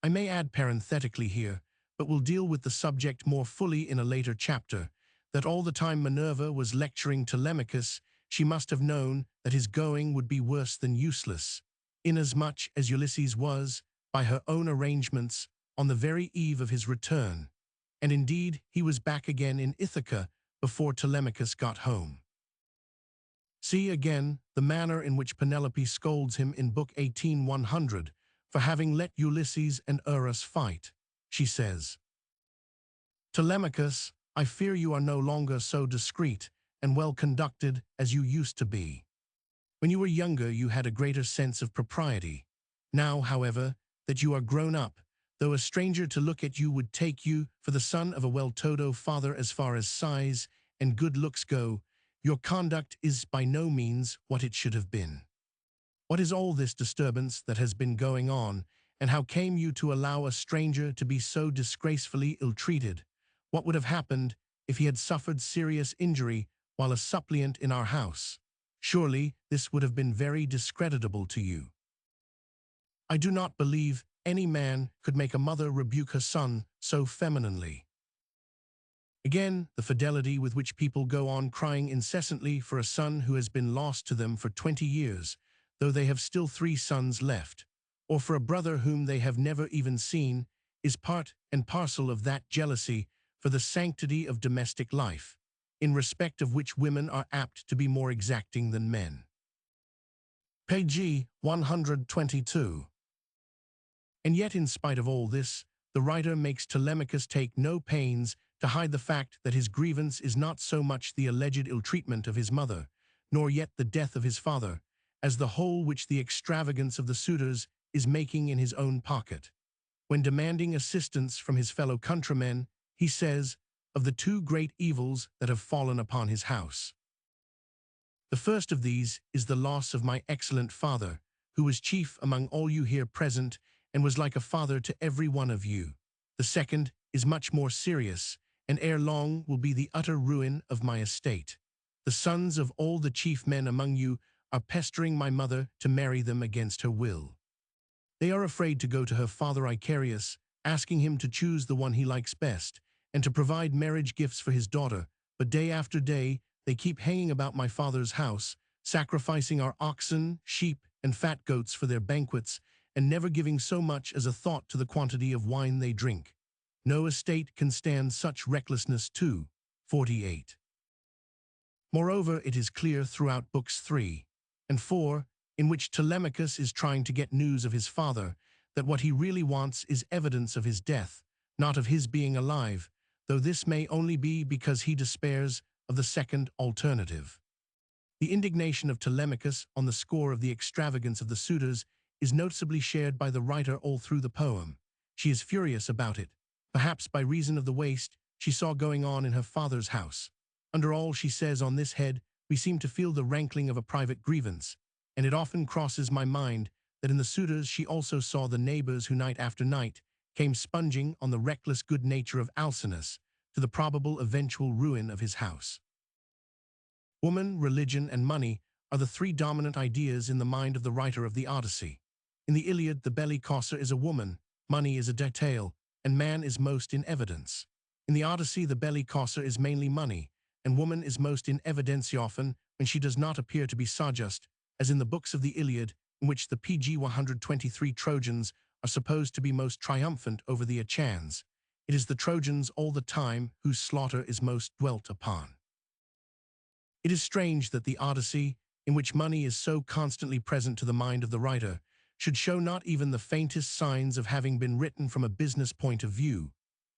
A: I may add parenthetically here, but will deal with the subject more fully in a later chapter, that all the time Minerva was lecturing Telemachus, she must have known that his going would be worse than useless, inasmuch as Ulysses was, by her own arrangements, on the very eve of his return, and indeed he was back again in Ithaca before Telemachus got home. See again the manner in which Penelope scolds him in Book 18:100 for having let Ulysses and Authoress fight. She says, "Telemachus, I fear you are no longer so discreet and well conducted as you used to be. When you were younger, you had a greater sense of propriety. Now, however, that you are grown up, though a stranger to look at you would take you for the son of a well-to-do father as far as size and good looks go, your conduct is by no means what it should have been. What is all this disturbance that has been going on, and how came you to allow a stranger to be so disgracefully ill-treated? What would have happened if he had suffered serious injury while a suppliant in our house? Surely this would have been very discreditable to you. I do not believe any man could make a mother rebuke her son so femininely." Again, the fidelity with which people go on crying incessantly for a son who has been lost to them for 20 years, though they have still 3 sons left, or for a brother whom they have never even seen, is part and parcel of that jealousy for the sanctity of domestic life, in respect of which women are apt to be more exacting than men. pg 122. And yet, in spite of all this, the writer makes Telemachus take no pains to hide the fact that his grievance is not so much the alleged ill-treatment of his mother, nor yet the death of his father, as the hole which the extravagance of the suitors is making in his own pocket. When demanding assistance from his fellow countrymen, he says, of the 2 great evils that have fallen upon his house. The first of these is the loss of my excellent father, who was chief among all you here present, and was like a father to every one of you. The second is much more serious, and ere long will be the utter ruin of my estate. The sons of all the chief men among you are pestering my mother to marry them against her will. They are afraid to go to her father Icarius, asking him to choose the one he likes best, and to provide marriage gifts for his daughter, but day after day they keep hanging about my father's house, sacrificing our oxen, sheep, and fat goats for their banquets, and never giving so much as a thought to the quantity of wine they drink. No estate can stand such recklessness too. 48. Moreover, it is clear throughout Books 3 and 4, in which Telemachus is trying to get news of his father, that what he really wants is evidence of his death, not of his being alive, though this may only be because he despairs of the second alternative. The indignation of Telemachus on the score of the extravagance of the suitors is noticeably shared by the writer all through the poem. She is furious about it, perhaps by reason of the waste she saw going on in her father's house. Under all she says on this head, we seem to feel the rankling of a private grievance, and it often crosses my mind that in the suitors she also saw the neighbors who night after night came sponging on the reckless good nature of Alcinous, to the probable eventual ruin of his house. Woman, religion, and money are the 3 dominant ideas in the mind of the writer of the Odyssey. In the Iliad, the belly causer is a woman, money is a detail, and man is most in evidence. In the Odyssey, the belly causer is mainly money, and woman is most in evidence often when she does not appear to be sawdust, as in the books of the Iliad, in which the PG 123 Trojans are supposed to be most triumphant over the Achans. It is the Trojans all the time whose slaughter is most dwelt upon. It is strange that the Odyssey, in which money is so constantly present to the mind of the writer, should show not even the faintest signs of having been written from a business point of view,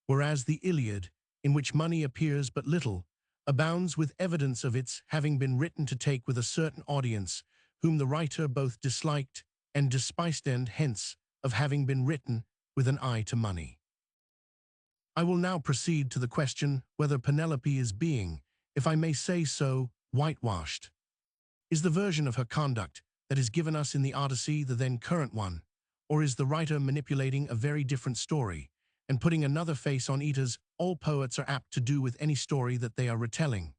A: whereas the Iliad, in which money appears but little, abounds with evidence of its having been written to take with a certain audience, whom the writer both disliked and despised, and hence of having been written with an eye to money. I will now proceed to the question whether Penelope is being, if I may say so, whitewashed. Is the version of her conduct that is given us in the Odyssey the then current one, or is the writer manipulating a very different story and putting another face on it, as all poets are apt to do with any story that they are retelling?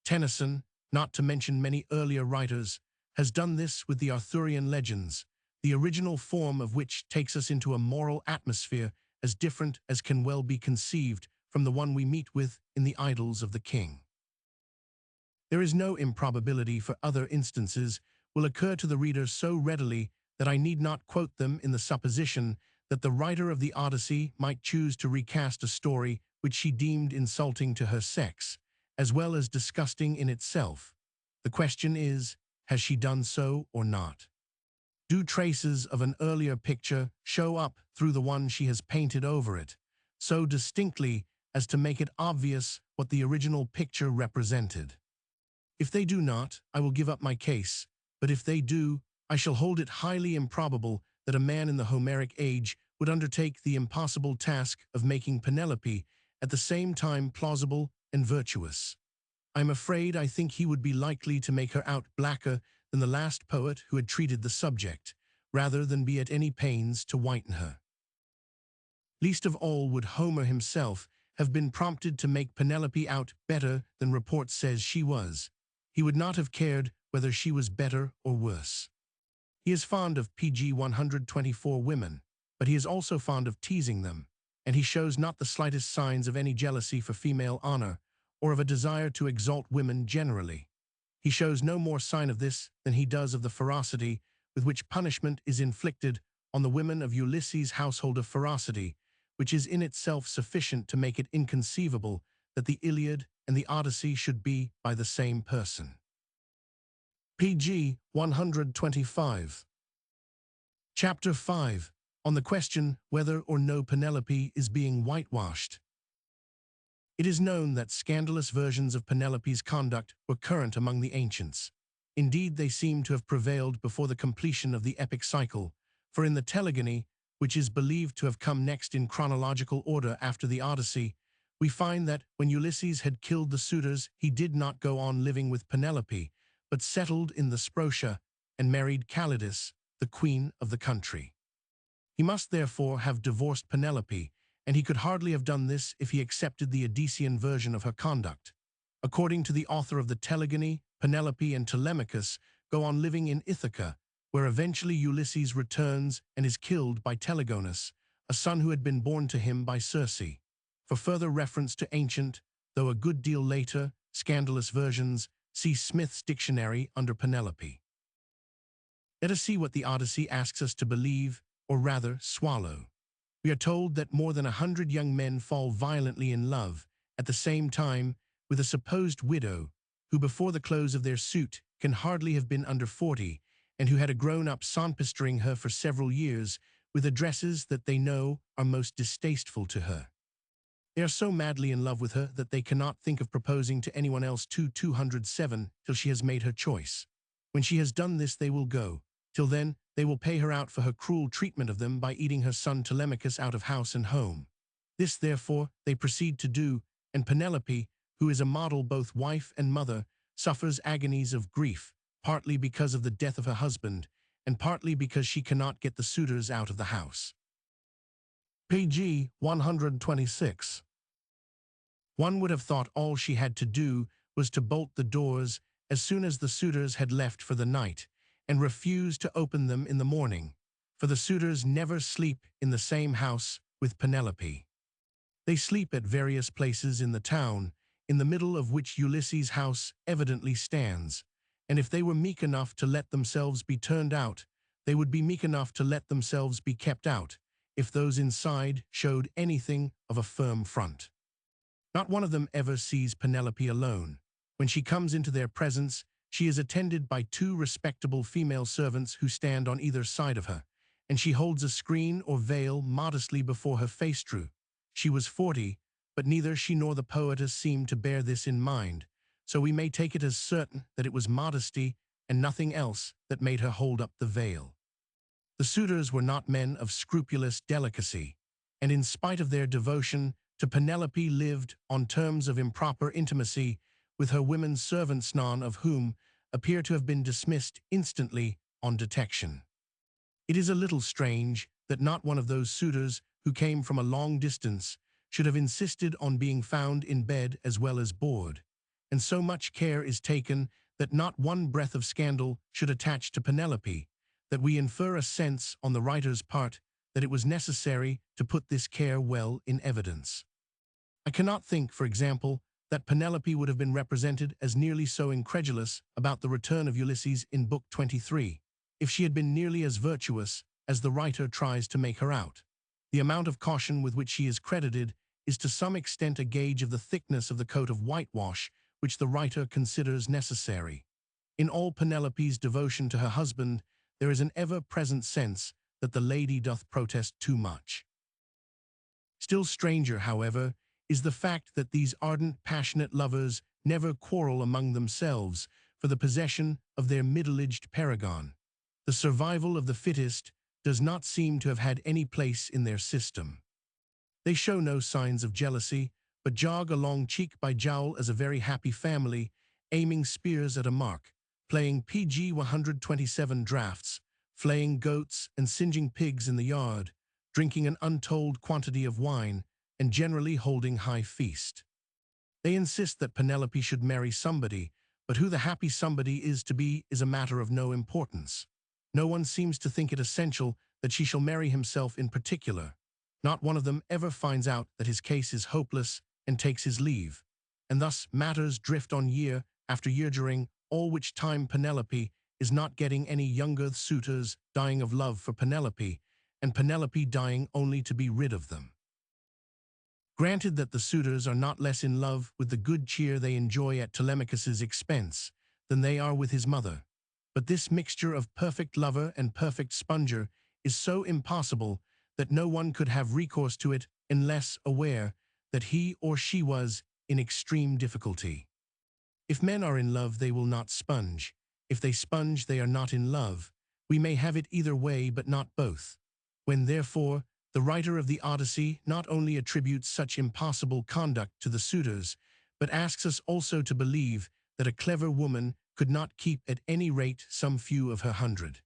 A: Tennyson, not to mention many earlier writers, has done this with the Arthurian legends, the original form of which takes us into a moral atmosphere as different as can well be conceived from the one we meet with in the Idylls of the King. There is no improbability, for other instances will occur to the reader so readily that I need not quote them, in the supposition that the writer of the Odyssey might choose to recast a story which she deemed insulting to her sex, as well as disgusting in itself. The question is, has she done so or not? Do traces of an earlier picture show up through the one she has painted over it, so distinctly as to make it obvious what the original picture represented? If they do not, I will give up my case, but if they do, I shall hold it highly improbable that a man in the Homeric age would undertake the impossible task of making Penelope at the same time plausible and virtuous. I think he would be likely to make her out blacker than the last poet who had treated the subject, rather than be at any pains to whiten her. Least of all would Homer himself have been prompted to make Penelope out better than report says she was. He would not have cared whether she was better or worse. He is fond of PG 124 women, but he is also fond of teasing them, and he shows not the slightest signs of any jealousy for female honor, or of a desire to exalt women generally. He shows no more sign of this than he does of the ferocity with which punishment is inflicted on the women of Ulysses' household, of ferocity, which is in itself sufficient to make it inconceivable that the Iliad and the Odyssey should be by the same person. PG 125. Chapter 5. On the question whether or no Penelope is being whitewashed. It is known that scandalous versions of Penelope's conduct were current among the ancients. Indeed, they seem to have prevailed before the completion of the epic cycle, for in the Telegony, which is believed to have come next in chronological order after the Odyssey, we find that when Ulysses had killed the suitors, he did not go on living with Penelope, but settled in the Sprotia and married Calidus, the queen of the country. He must therefore have divorced Penelope, and he could hardly have done this if he accepted the Odyssean version of her conduct. According to the author of the Telegony, Penelope and Telemachus go on living in Ithaca, where eventually Ulysses returns and is killed by Telegonus, a son who had been born to him by Circe. For further reference to ancient, though a good deal later, scandalous versions, see Smith's Dictionary under Penelope. Let us see what the Odyssey asks us to believe, or rather swallow. We are told that more than 100 young men fall violently in love, at the same time, with a supposed widow, who before the close of their suit can hardly have been under 40, and who had a grown-up son pestering her for several years with addresses that they know are most distasteful to her. They are so madly in love with her that they cannot think of proposing to anyone else 207 till she has made her choice. When she has done this, they will go. Till then, they will pay her out for her cruel treatment of them by eating her son Telemachus out of house and home. This, therefore, they proceed to do, and Penelope, who is a model both wife and mother, suffers agonies of grief, partly because of the death of her husband, and partly because she cannot get the suitors out of the house. PG 126. One would have thought all she had to do was to bolt the doors as soon as the suitors had left for the night, and refuse to open them in the morning, for the suitors never sleep in the same house with Penelope. They sleep at various places in the town, in the middle of which Ulysses' house evidently stands, and if they were meek enough to let themselves be turned out, they would be meek enough to let themselves be kept out, if those inside showed anything of a firm front. Not one of them ever sees Penelope alone. When she comes into their presence, she is attended by two respectable female servants who stand on either side of her, and she holds a screen or veil modestly before her face. True, she was 40, but neither she nor the poetess seemed to bear this in mind, so we may take it as certain that it was modesty and nothing else that made her hold up the veil. The suitors were not men of scrupulous delicacy, and in spite of their devotion to Penelope lived on terms of improper intimacy with her women servants, none of whom appear to have been dismissed instantly on detection. It is a little strange that not one of those suitors who came from a long distance should have insisted on being found in bed as well as board, and so much care is taken that not one breath of scandal should attach to Penelope, that we infer a sense on the writer's part that it was necessary to put this care well in evidence. I cannot think, for example, that Penelope would have been represented as nearly so incredulous about the return of Ulysses in Book 23, if she had been nearly as virtuous as the writer tries to make her out. The amount of caution with which she is credited is to some extent a gauge of the thickness of the coat of whitewash which the writer considers necessary. In all Penelope's devotion to her husband, there is an ever-present sense that the lady doth protest too much. Still stranger, however, is the fact that these ardent, passionate lovers never quarrel among themselves for the possession of their middle-aged paragon. The survival of the fittest does not seem to have had any place in their system. They show no signs of jealousy, but jog along cheek by jowl as a very happy family, aiming spears at a mark, playing PG 127 drafts, flaying goats and singeing pigs in the yard, drinking an untold quantity of wine, and generally holding high feast. They insist that Penelope should marry somebody, but who the happy somebody is to be is a matter of no importance. No one seems to think it essential that she shall marry himself in particular. Not one of them ever finds out that his case is hopeless and takes his leave, and thus matters drift on year after year, during all which time Penelope is not getting any younger, suitors dying of love for Penelope, and Penelope dying only to be rid of them. Granted that the suitors are not less in love with the good cheer they enjoy at Telemachus's expense than they are with his mother, but this mixture of perfect lover and perfect sponger is so impossible that no one could have recourse to it unless aware that he or she was in extreme difficulty. If men are in love, they will not sponge. If they sponge, they are not in love. We may have it either way, but not both. When, therefore, the writer of the Odyssey not only attributes such impossible conduct to the suitors, but asks us also to believe that a clever woman could not keep at any rate some few of her 100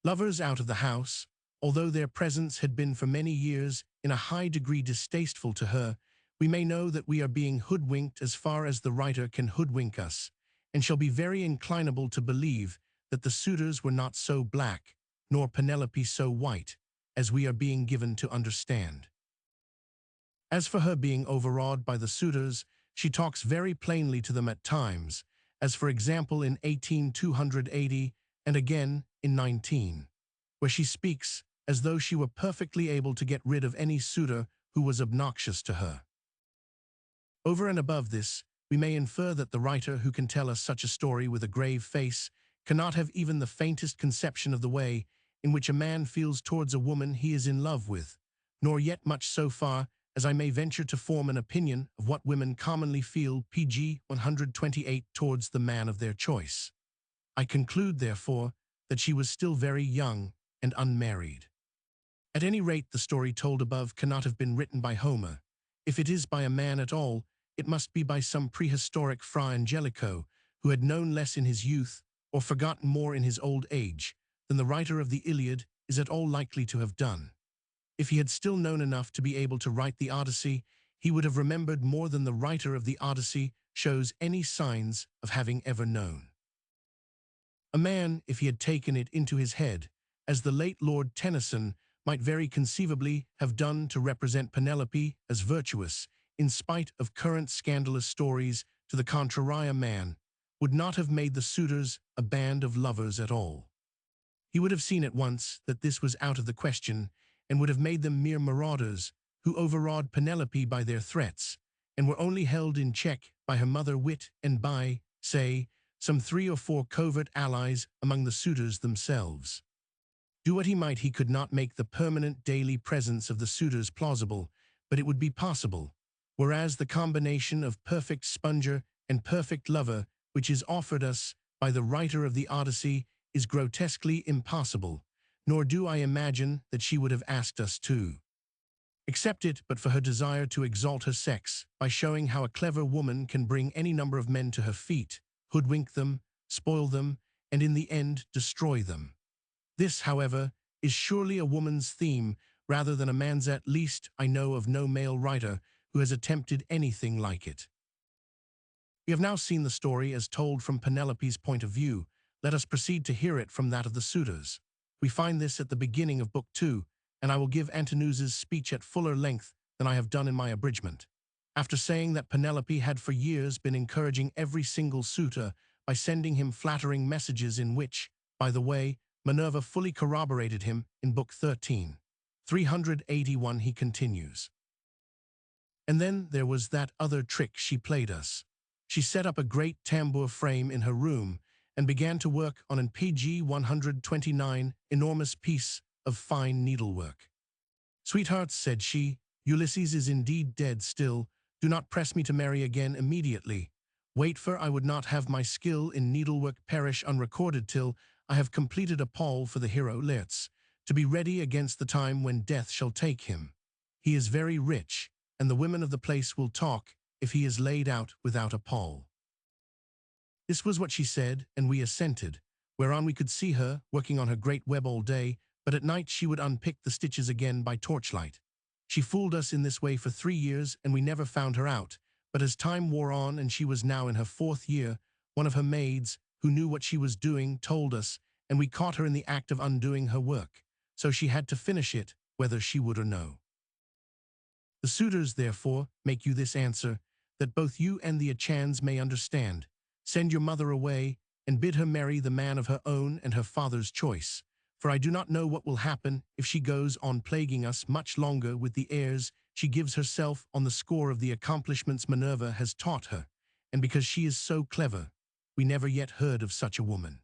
A: lovers out of the house, although their presence had been for many years in a high degree distasteful to her, we may know that we are being hoodwinked as far as the writer can hoodwink us, and shall be very inclinable to believe that the suitors were not so black, nor Penelope so white, as we are being given to understand. As for her being overawed by the suitors, she talks very plainly to them at times, as for example in 18:280 and again in 19, where she speaks as though she were perfectly able to get rid of any suitor who was obnoxious to her. Over and above this, we may infer that the writer who can tell us such a story with a grave face cannot have even the faintest conception of the way in which a man feels towards a woman he is in love with, nor yet much so far as I may venture to form an opinion of what women commonly feel PG 128 towards the man of their choice. I conclude, therefore, that she was still very young and unmarried. At any rate, the story told above cannot have been written by Homer. If it is by a man at all, it must be by some prehistoric Fra Angelico, who had known less in his youth or forgotten more in his old age than the writer of the Iliad is at all likely to have done. If he had still known enough to be able to write the Odyssey, he would have remembered more than the writer of the Odyssey shows any signs of having ever known. A man, if he had taken it into his head, as the late Lord Tennyson might very conceivably have done, to represent Penelope as virtuous, in spite of current scandalous stories to the contrary, a man, would not have made the suitors a band of lovers at all. He would have seen at once that this was out of the question, and would have made them mere marauders who overawed Penelope by their threats, and were only held in check by her mother wit and by, say, some 3 or 4 covert allies among the suitors themselves. Do what he might, he could not make the permanent daily presence of the suitors plausible, but it would be possible, whereas the combination of perfect sponger and perfect lover which is offered us by the writer of the Odyssey is grotesquely impossible, nor do I imagine that she would have asked us to accept it but for her desire to exalt her sex by showing how a clever woman can bring any number of men to her feet, hoodwink them, spoil them, and in the end destroy them. This, however, is surely a woman's theme rather than a man's. At least I know of no male writer who has attempted anything like it. We have now seen the story as told from Penelope's point of view. Let us proceed to hear it from that of the suitors. We find this at the beginning of Book 2, and I will give Antineus's speech at fuller length than I have done in my abridgment. After saying that Penelope had for years been encouraging every single suitor by sending him flattering messages in which, by the way, Minerva fully corroborated him in Book 13. 381 he continues. And then there was that other trick she played us. She set up a great tambour frame in her room and began to work on an PG 129 enormous piece of fine needlework. Sweethearts, said she, Ulysses is indeed dead still. Do not press me to marry again immediately. Wait, for I would not have my skill in needlework perish unrecorded till I have completed a pall for the hero Laertes, to be ready against the time when death shall take him. He is very rich, and the women of the place will talk if he is laid out without a pall. This was what she said, and we assented, whereon we could see her working on her great web all day, but at night she would unpick the stitches again by torchlight. She fooled us in this way for 3 years, and we never found her out, but as time wore on and she was now in her 4th year, one of her maids, who knew what she was doing, told us, and we caught her in the act of undoing her work, so she had to finish it, whether she would or no. The suitors, therefore, make you this answer, that both you and the Achans may understand. Send your mother away, and bid her marry the man of her own and her father's choice, for I do not know what will happen if she goes on plaguing us much longer with the airs she gives herself on the score of the accomplishments Minerva has taught her, and because she is so clever. We never yet heard of such a woman.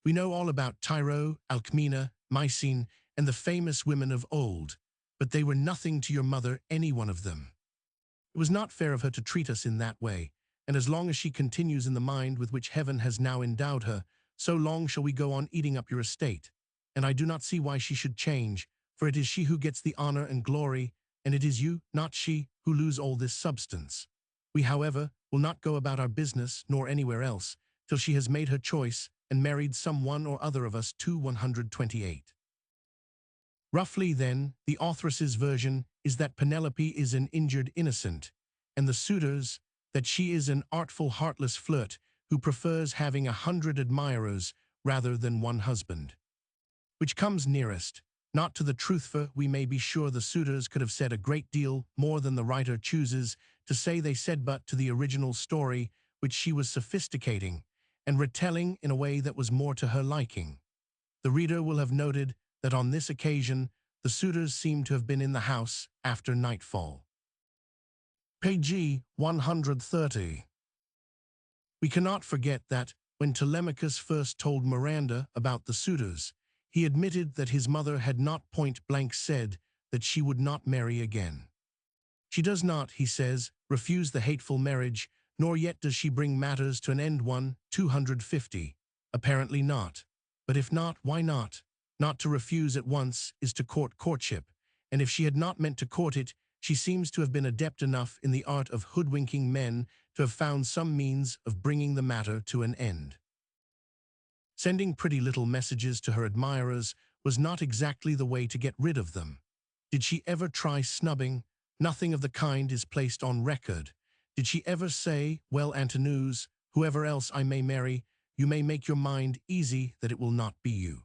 A: We know all about Tyro, Alcmena, Mycene, and the famous women of old, but they were nothing to your mother, any one of them. It was not fair of her to treat us in that way, and as long as she continues in the mind with which heaven has now endowed her, so long shall we go on eating up your estate. And I do not see why she should change, for it is she who gets the honor and glory, and it is you, not she, who lose all this substance. We, however, will not go about our business, nor anywhere else, till she has made her choice and married some one or other of us. 128. Roughly, then, the authoress's version is that Penelope is an injured innocent, and the suitors, that she is an artful, heartless flirt who prefers having 100 admirers rather than one husband. Which comes nearest, not to the truth, for we may be sure the suitors could have said a great deal more than the writer chooses to say they said, but to the original story, which she was sophisticating and retelling in a way that was more to her liking. The reader will have noted that on this occasion the suitors seem to have been in the house after nightfall. Page 130. We cannot forget that, when Telemachus first told Miranda about the suitors, he admitted that his mother had not point-blank said that she would not marry again. She does not, he says, refuse the hateful marriage, nor yet does she bring matters to an end. 250. Apparently not. But if not, why not? Not to refuse at once is to court courtship, and if she had not meant to court it, she seems to have been adept enough in the art of hoodwinking men to have found some means of bringing the matter to an end. Sending pretty little messages to her admirers was not exactly the way to get rid of them. Did she ever try snubbing? Nothing of the kind is placed on record. Did she ever say, well, Antineus, whoever else I may marry, you may make your mind easy that it will not be you?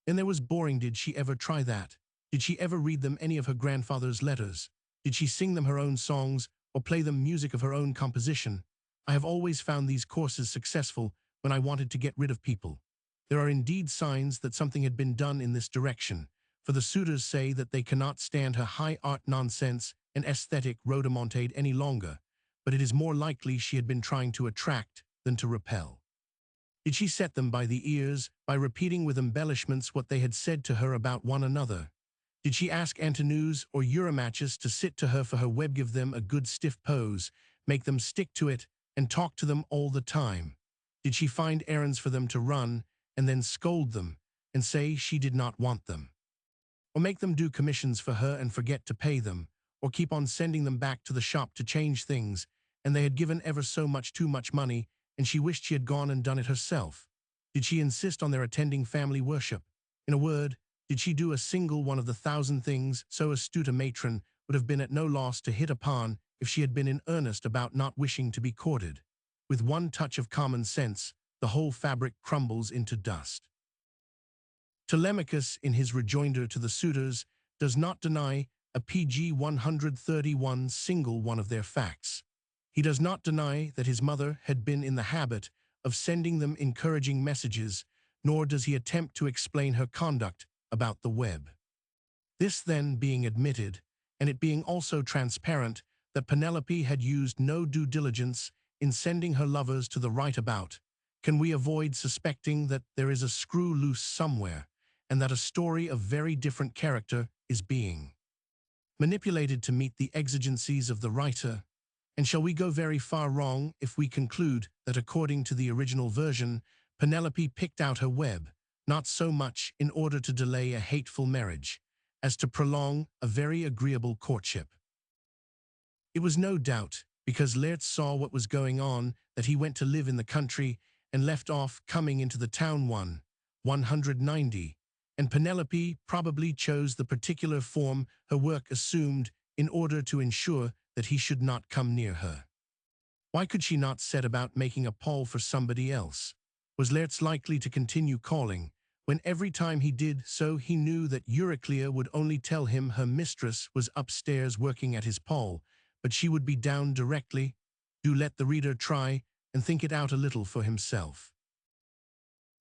A: And there was boring. Did she ever try that? Did she ever read them any of her grandfather's letters? Did she sing them her own songs or play them music of her own composition? I have always found these courses successful when I wanted to get rid of people. There are indeed signs that something had been done in this direction, for the suitors say that they cannot stand her high art nonsense and aesthetic rhodomontade any longer, but it is more likely she had been trying to attract than to repel. Did she set them by the ears by repeating with embellishments what they had said to her about one another? Did she ask Antinous or Eurymachus to sit to her for her web, give them a good stiff pose, make them stick to it, and talk to them all the time? Did she find errands for them to run, and then scold them, and say she did not want them? Or make them do commissions for her and forget to pay them, or keep on sending them back to the shop to change things, and they had given ever so much too much money, and she wished she had gone and done it herself? Did she insist on their attending family worship? In a word, did she do a single one of the 1,000 things so astute a matron would have been at no loss to hit upon if she had been in earnest about not wishing to be courted? With one touch of common sense, the whole fabric crumbles into dust. Telemachus, in his rejoinder to the suitors, does not deny a pg 131 single one of their facts. He does not deny that his mother had been in the habit of sending them encouraging messages, nor does he attempt to explain her conduct about the web. This then being admitted, and it being also transparent that Penelope had used no due diligence in sending her lovers to the right about, can we avoid suspecting that there is a screw loose somewhere, and that a story of very different character is being manipulated to meet the exigencies of the writer? And shall we go very far wrong if we conclude that according to the original version, Penelope picked out her web, not so much in order to delay a hateful marriage, as to prolong a very agreeable courtship? It was no doubt because Laertes saw what was going on that he went to live in the country and left off coming into the town 190, and Penelope probably chose the particular form her work assumed in order to ensure that he should not come near her. Why could she not set about making a Paul for somebody else? Was Laertes likely to continue calling, when every time he did so he knew that Euryclea would only tell him her mistress was upstairs working at his Paul, but she would be down directly? Do let the reader try and think it out a little for himself.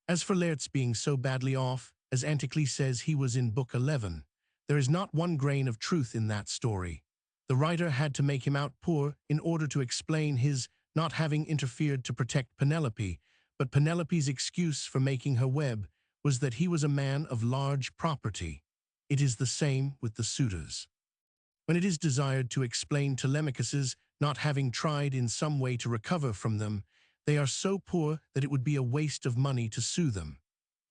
A: As for Laertes being so badly off, as Anticles says he was in Book 11, there is not one grain of truth in that story. The writer had to make him out poor in order to explain his not having interfered to protect Penelope, but Penelope's excuse for making her web was that he was a man of large property. It is the same with the suitors. When it is desired to explain Telemachus's not having tried in some way to recover from them, they are so poor that it would be a waste of money to sue them.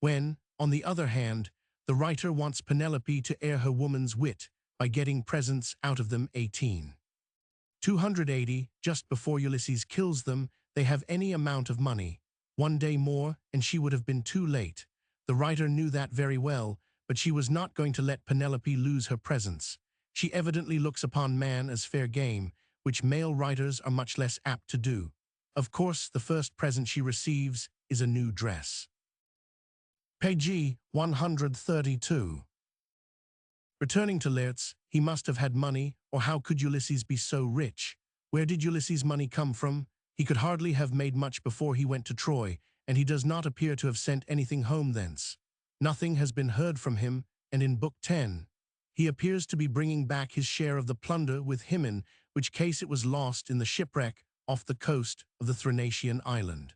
A: When, on the other hand, the writer wants Penelope to air her woman's wit by getting presents out of them 280, just before Ulysses kills them, they have any amount of money. One day more, and she would have been too late. The writer knew that very well, but she was not going to let Penelope lose her presents. She evidently looks upon man as fair game, which male writers are much less apt to do. Of course, the first present she receives is a new dress. Page 132. Returning to Laertes, he must have had money, or how could Ulysses be so rich? Where did Ulysses' money come from? He could hardly have made much before he went to Troy, and he does not appear to have sent anything home thence. Nothing has been heard from him, and in Book 10, he appears to be bringing back his share of the plunder with Hymen, which case it was lost in the shipwreck off the coast of the Thrinacian island.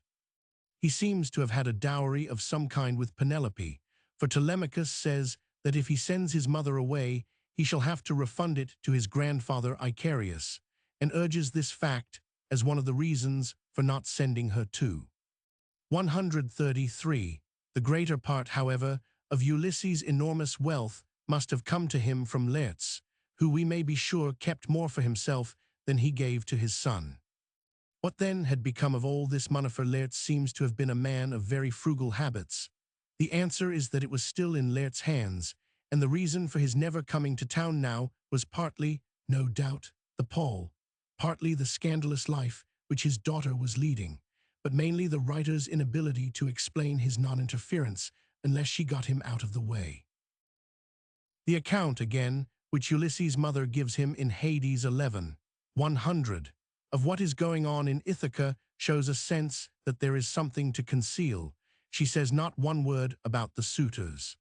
A: He seems to have had a dowry of some kind with Penelope, for Telemachus says that if he sends his mother away, he shall have to refund it to his grandfather Icarius, and urges this fact as one of the reasons for not sending her to 133. The greater part, however, of Ulysses' enormous wealth must have come to him from Laertes, who we may be sure kept more for himself than he gave to his son. What then had become of all this money? For Laertes seems to have been a man of very frugal habits. The answer is that it was still in Laertes' hands, and the reason for his never coming to town now was partly, no doubt, the Paul, partly the scandalous life which his daughter was leading, but mainly the writer's inability to explain his non-interference unless she got him out of the way. The account, again, which Ulysses' mother gives him in Hades 11, 100, of what is going on in Ithaca shows a sense that there is something to conceal. She says not one word about the suitors.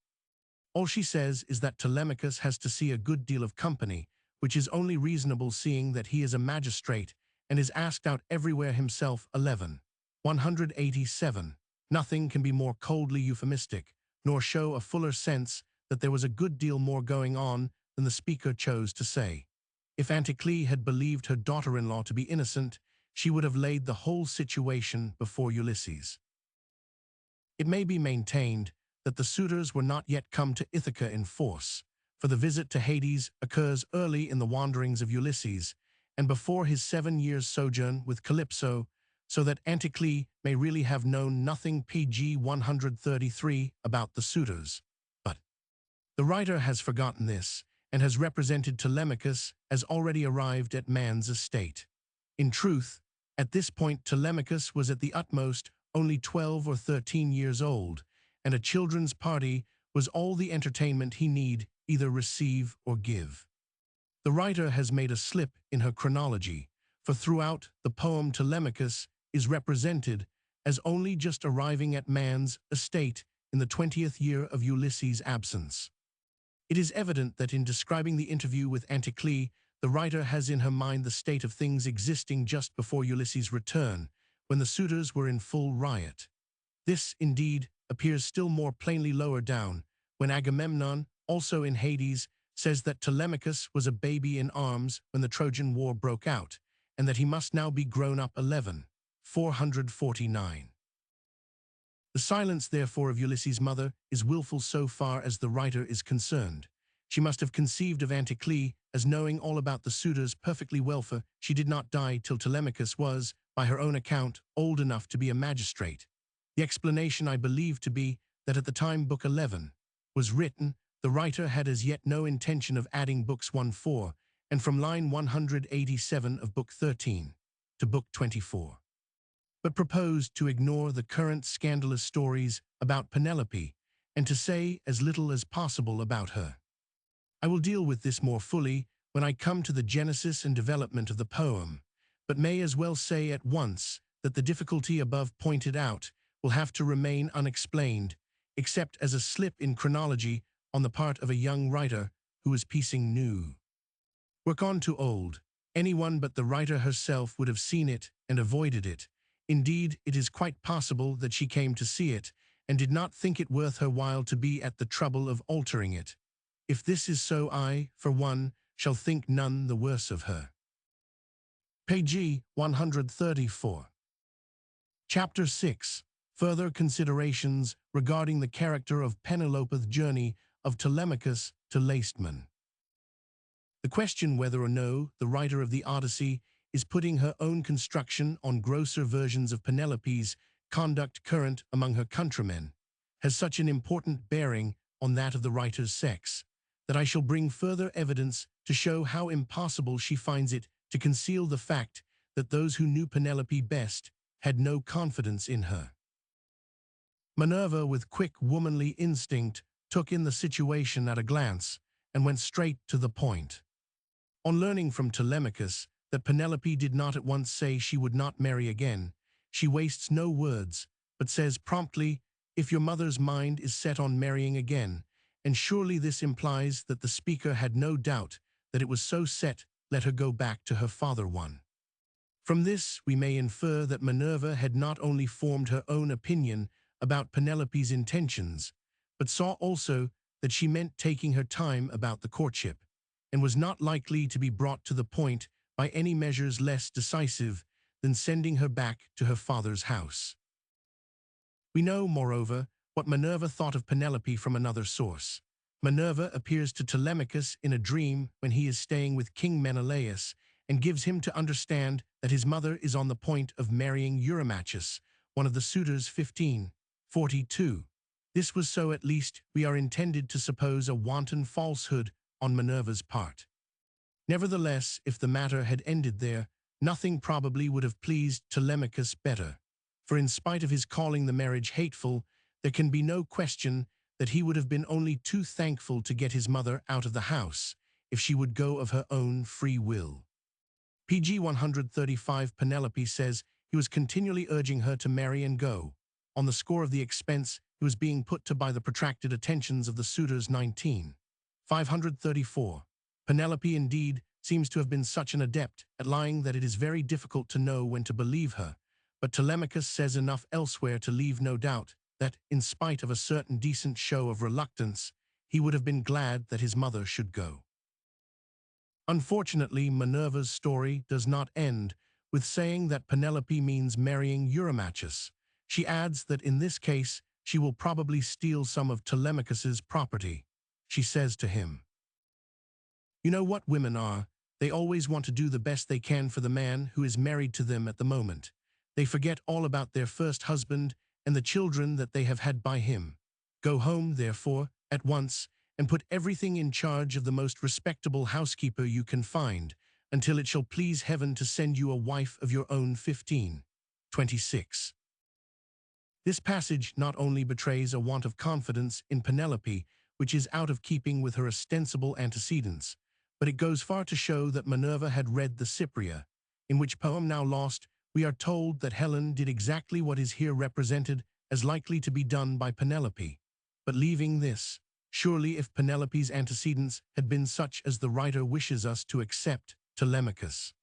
A: All she says is that Telemachus has to see a good deal of company, which is only reasonable seeing that he is a magistrate and is asked out everywhere himself. 187. Nothing can be more coldly euphemistic, nor show a fuller sense that there was a good deal more going on than the speaker chose to say. If Anticlea had believed her daughter-in-law to be innocent, she would have laid the whole situation before Ulysses. It may be maintained that the suitors were not yet come to Ithaca in force, for the visit to Hades occurs early in the wanderings of Ulysses, and before his 7 years' sojourn with Calypso, so that Anticlea may really have known nothing. Pg 133 about the suitors. But the writer has forgotten this, and has represented Telemachus as already arrived at man's estate. In truth, at this point Telemachus was at the utmost only 12 or 13 years old, and a children's party was all the entertainment he need either receive or give. The writer has made a slip in her chronology, for throughout the poem Telemachus is represented as only just arriving at man's estate in the 20th year of Ulysses' absence. It is evident that in describing the interview with Anticlea, the writer has in her mind the state of things existing just before Ulysses' return, when the suitors were in full riot. This, indeed, appears still more plainly lower down, when Agamemnon, also in Hades, says that Telemachus was a baby in arms when the Trojan War broke out, and that he must now be grown up. 449. The silence, therefore, of Ulysses' mother is willful so far as the writer is concerned. She must have conceived of Anticlea as knowing all about the suitors perfectly well, for she did not die till Telemachus was, by her own account, old enough to be a magistrate. The explanation I believe to be that at the time Book 11 was written, the writer had as yet no intention of adding books 1-4, and from line 187 of Book 13 to Book 24. But proposed to ignore the current scandalous stories about Penelope and to say as little as possible about her. I will deal with this more fully when I come to the genesis and development of the poem, but may as well say at once that the difficulty above pointed out will have to remain unexplained, except as a slip in chronology on the part of a young writer who is piecing new work on to old. Anyone but the writer herself would have seen it and avoided it. Indeed, it is quite possible that she came to see it and did not think it worth her while to be at the trouble of altering it. If this is so, I, for one, shall think none the worse of her. Page 134. Chapter 6. Further considerations regarding the character of Penelope's journey of Telemachus to Lacedaemon. The question whether or no the writer of the Odyssey is putting her own construction on grosser versions of Penelope's conduct current among her countrymen has such an important bearing on that of the writer's sex, that I shall bring further evidence to show how impossible she finds it to conceal the fact that those who knew Penelope best had no confidence in her. Minerva, with quick womanly instinct, took in the situation at a glance and went straight to the point. On learning from Telemachus that Penelope did not at once say she would not marry again, she wastes no words, but says promptly, "If your mother's mind is set on marrying again," and surely this implies that the speaker had no doubt that it was so set. Let her go back to her father. 1. From this we may infer that Minerva had not only formed her own opinion about Penelope's intentions, but saw also that she meant taking her time about the courtship, and was not likely to be brought to the point by any measures less decisive than sending her back to her father's house. We know, moreover, what Minerva thought of Penelope from another source. Minerva appears to Telemachus in a dream when he is staying with King Menelaus, and gives him to understand that his mother is on the point of marrying Eurymachus, one of the suitors. 1542. This was so, at least we are intended to suppose, a wanton falsehood on Minerva's part. Nevertheless, if the matter had ended there, nothing probably would have pleased Telemachus better, for in spite of his calling the marriage hateful, there can be no question that he would have been only too thankful to get his mother out of the house, if she would go of her own free will. Pg 135. Penelope says he was continually urging her to marry and go. On the score of the expense he was being put to by the protracted attentions of the suitors. 19. 534. Penelope indeed seems to have been such an adept at lying that it is very difficult to know when to believe her, but Telemachus says enough elsewhere to leave no doubt that, in spite of a certain decent show of reluctance, he would have been glad that his mother should go. Unfortunately, Minerva's story does not end with saying that Penelope means marrying Eurymachus. She adds that in this case, she will probably steal some of Telemachus's property. She says to him, "You know what women are. They always want to do the best they can for the man who is married to them at the moment. They forget all about their first husband and the children that they have had by him. Go home, therefore, at once, and put everything in charge of the most respectable housekeeper you can find, until it shall please heaven to send you a wife of your own." 15. 26. This passage not only betrays a want of confidence in Penelope, which is out of keeping with her ostensible antecedents, but it goes far to show that Minerva had read the Cypria, in which poem now lost. We are told that Helen did exactly what is here represented as likely to be done by Penelope. But leaving this, surely if Penelope's antecedents had been such as the writer wishes us to accept, Telemachus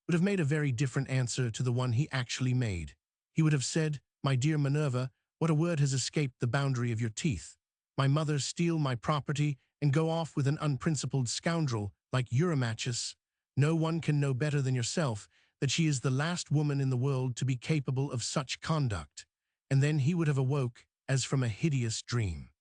A: would have made a very different answer to the one he actually made. He would have said, "My dear Minerva, what a word has escaped the boundary of your teeth. My mother steal my property and go off with an unprincipled scoundrel like Eurymachus. No one can know better than yourself that she is the last woman in the world to be capable of such conduct." And then he would have awoke as from a hideous dream.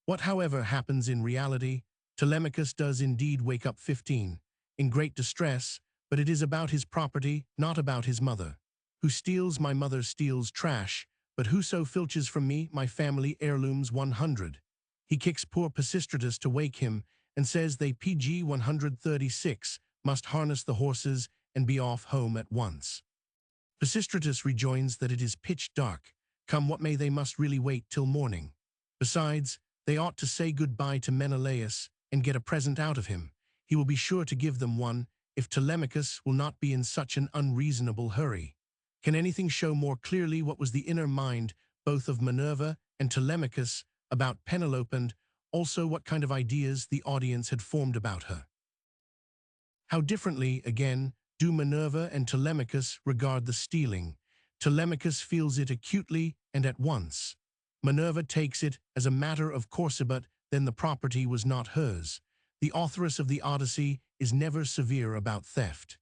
A: What, however, happens in reality? Telemachus does indeed wake up 15, in great distress, but it is about his property, not about his mother. "Who steals my mother steals trash, but whoso filches from me my family heirlooms." 100. He kicks poor Pisistratus to wake him and says they PG 136 must harness the horses and be off home at once. Pisistratus rejoins that it is pitch dark. Come what may, they must really wait till morning. Besides, they ought to say goodbye to Menelaus and get a present out of him. He will be sure to give them one, if Telemachus will not be in such an unreasonable hurry. Can anything show more clearly what was the inner mind both of Minerva and Telemachus about Penelope, and also what kind of ideas the audience had formed about her? How differently, again, do Minerva and Telemachus regard the stealing. Telemachus feels it acutely and at once. Minerva takes it as a matter of course, but then the property was not hers. The authoress of the Odyssey is never severe about theft.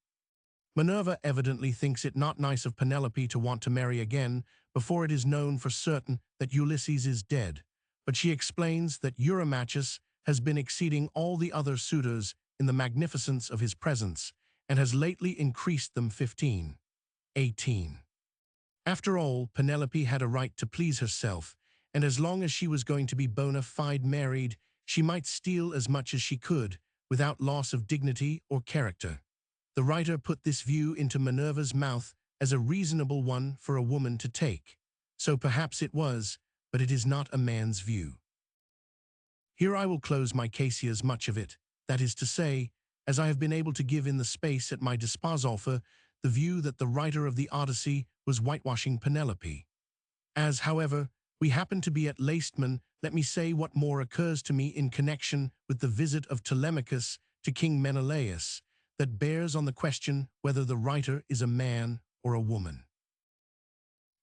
A: Minerva evidently thinks it not nice of Penelope to want to marry again before it is known for certain that Ulysses is dead, but she explains that Eurymachus has been exceeding all the other suitors in the magnificence of his presents, and has lately increased them 15. 18. After all, Penelope had a right to please herself, and as long as she was going to be bona fide married, she might steal as much as she could, without loss of dignity or character. The writer put this view into Minerva's mouth as a reasonable one for a woman to take. So perhaps it was, but it is not a man's view. Here I will close my cases, much of it, that is to say, as I have been able to give in the space at my disposal for the view that the writer of the Odyssey was whitewashing Penelope. As, however, we happen to be at Lacedaemon, let me say what more occurs to me in connection with the visit of Telemachus to King Menelaus, that bears on the question whether the writer is a man or a woman.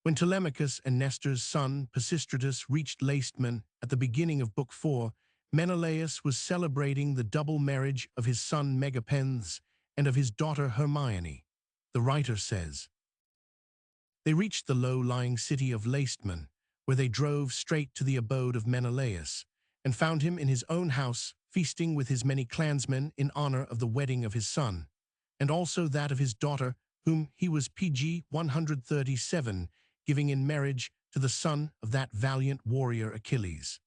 A: When Telemachus and Nestor's son Pisistratus reached Lacedaemon at the beginning of Book 4, Menelaus was celebrating the double marriage of his son Megapenths and of his daughter Hermione. The writer says, "They reached the low-lying city of Lacedaemon, where they drove straight to the abode of Menelaus, and found him in his own house, feasting with his many clansmen in honor of the wedding of his son, and also that of his daughter, whom he was PG 137, giving in marriage to the son of that valiant warrior Achilles.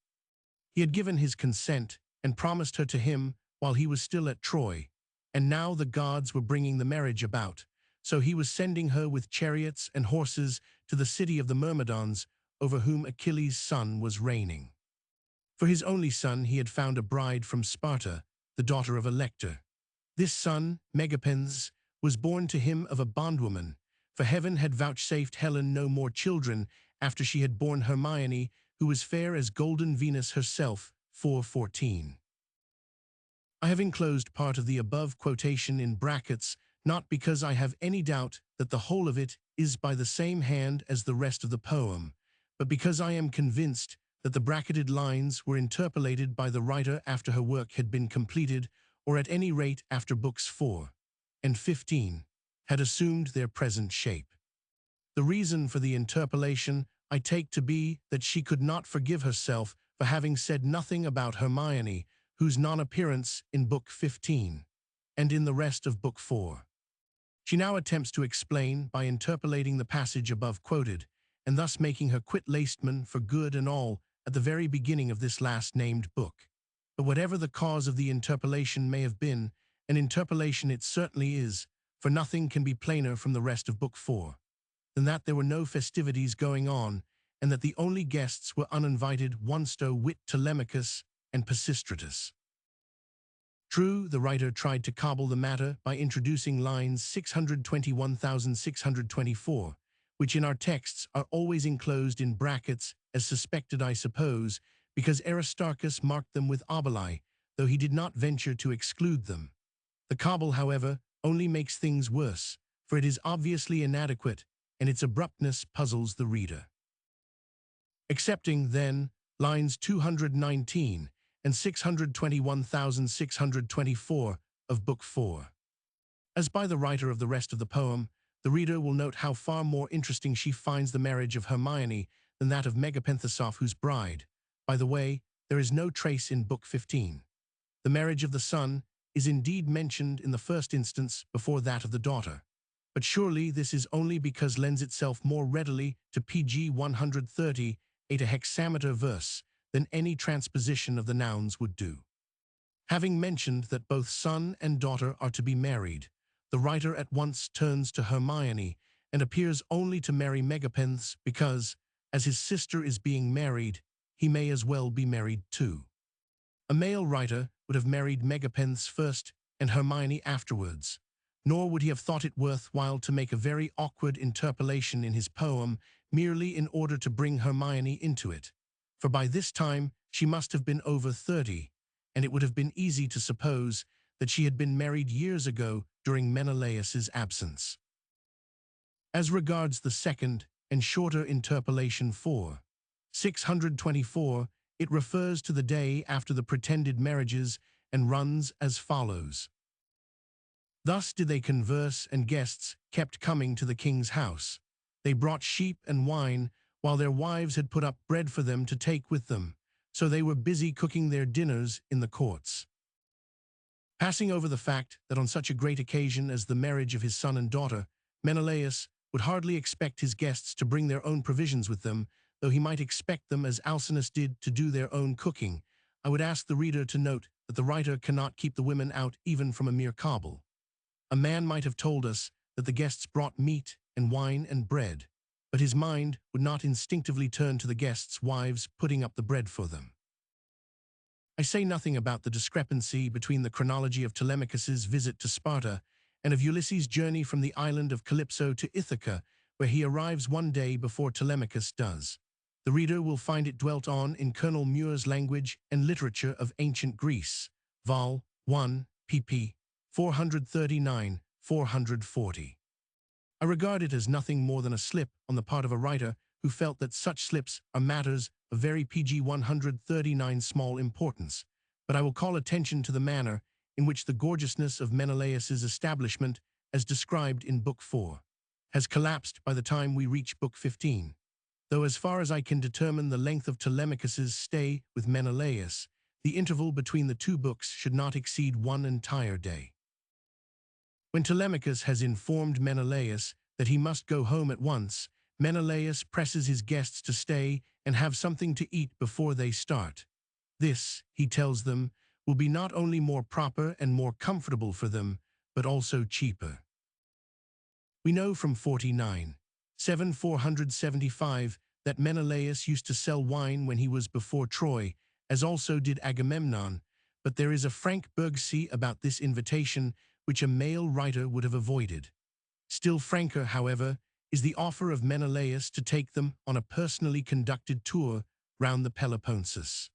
A: He had given his consent and promised her to him while he was still at Troy, and now the gods were bringing the marriage about, so he was sending her with chariots and horses to the city of the Myrmidons, over whom Achilles' son was reigning. For his only son he had found a bride from Sparta, the daughter of Elector. This son, Megapenths, was born to him of a bondwoman, for heaven had vouchsafed Helen no more children after she had borne Hermione, who was fair as golden Venus herself, 4:14. I have enclosed part of the above quotation in brackets, not because I have any doubt that the whole of it is by the same hand as the rest of the poem, but because I am convinced that the bracketed lines were interpolated by the writer after her work had been completed, or at any rate after books 4 and 15 had assumed their present shape. The reason for the interpolation I take to be that she could not forgive herself for having said nothing about Hermione, whose non-appearance in Book 15 and in the rest of Book 4. She now attempts to explain by interpolating the passage above quoted, and thus making her quit Lastman for good and all at the very beginning of this last-named book. But whatever the cause of the interpolation may have been, an interpolation it certainly is, for nothing can be plainer from the rest of Book 4 than that there were no festivities going on, and that the only guests were uninvited Onsto wit Telemachus and Pisistratus. True, the writer tried to cobble the matter by introducing lines 621,624, which in our texts are always enclosed in brackets, as suspected I suppose, because Aristarchus marked them with obeli, though he did not venture to exclude them. The cobble, however, only makes things worse, for it is obviously inadequate, and its abruptness puzzles the reader. Excepting, then, lines 219 and 621,624 of Book 4. As by the writer of the rest of the poem, the reader will note how far more interesting she finds the marriage of Hermione than that of Megapenthesoph, whose bride, by the way, there is no trace in Book 15. The marriage of the son is indeed mentioned in the first instance before that of the daughter, but surely this is only because lends itself more readily to PG 130 a hexameter verse than any transposition of the nouns would do. Having mentioned that both son and daughter are to be married, the writer at once turns to Hermione and appears only to marry Megapenthes because, as his sister is being married, he may as well be married too. A male writer would have married Megapenthes first and Hermione afterwards, nor would he have thought it worthwhile to make a very awkward interpolation in his poem merely in order to bring Hermione into it, for by this time she must have been over 30, and it would have been easy to suppose that she had been married years ago during Menelaus's absence. As regards the second and shorter interpolation 4, 624, it refers to the day after the pretended marriages and runs as follows. Thus did they converse, and guests kept coming to the king's house. They brought sheep and wine, while their wives had put up bread for them to take with them, so they were busy cooking their dinners in the courts. Passing over the fact that on such a great occasion as the marriage of his son and daughter, Menelaus would hardly expect his guests to bring their own provisions with them, though he might expect them, as Alcinous did, to do their own cooking, I would ask the reader to note that the writer cannot keep the women out even from a mere cobble. A man might have told us that the guests brought meat and wine and bread, but his mind would not instinctively turn to the guests' wives putting up the bread for them. I say nothing about the discrepancy between the chronology of Telemachus's visit to Sparta and of Ulysses' journey from the island of Calypso to Ithaca, where he arrives one day before Telemachus does. The reader will find it dwelt on in Colonel Muir's Language and Literature of Ancient Greece, Vol. 1, pp. 439-440. I regard it as nothing more than a slip on the part of a writer who felt that such slips are matters of very PG 139 small importance, but I will call attention to the manner in which the gorgeousness of Menelaus's establishment, as described in Book 4, has collapsed by the time we reach Book 15, though as far as I can determine the length of Telemachus's stay with Menelaus, the interval between the two books should not exceed 1 entire day. When Telemachus has informed Menelaus that he must go home at once, Menelaus presses his guests to stay and have something to eat before they start. This, he tells them, will be not only more proper and more comfortable for them, but also cheaper. We know from 49:475 that Menelaus used to sell wine when he was before Troy, as also did Agamemnon, but there is a frank burgesy about this invitation which a male writer would have avoided. Still franker, however, is the offer of Menelaus to take them on a personally conducted tour round the Peloponnesus.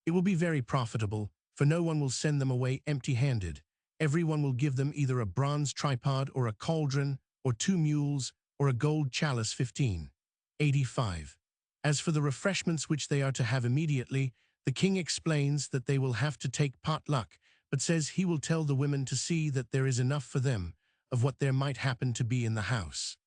A: It will be very profitable, for no one will send them away empty-handed. Everyone will give them either a bronze tripod or a cauldron, or 2 mules, or a gold chalice 1585. As for the refreshments which they are to have immediately, the king explains that they will have to take potluck, but says he will tell the women to see that there is enough for them of what there might happen to be in the house.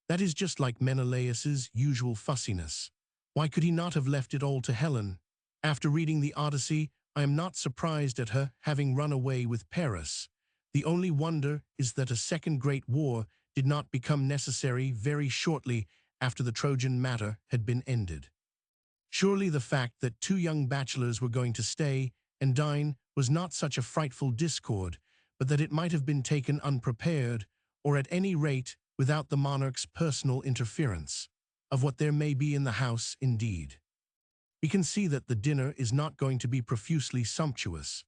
A: That is just like Menelaus's usual fussiness. Why could he not have left it all to Helen? After reading the Odyssey, I am not surprised at her having run away with Paris. The only wonder is that a second great war did not become necessary very shortly after the Trojan matter had been ended. Surely the fact that 2 young bachelors were going to stay and dine was not such a frightful discord, but that it might have been taken unprepared, or at any rate without the monarch's personal interference. Of what there may be in the house, indeed. We can see that the dinner is not going to be profusely sumptuous.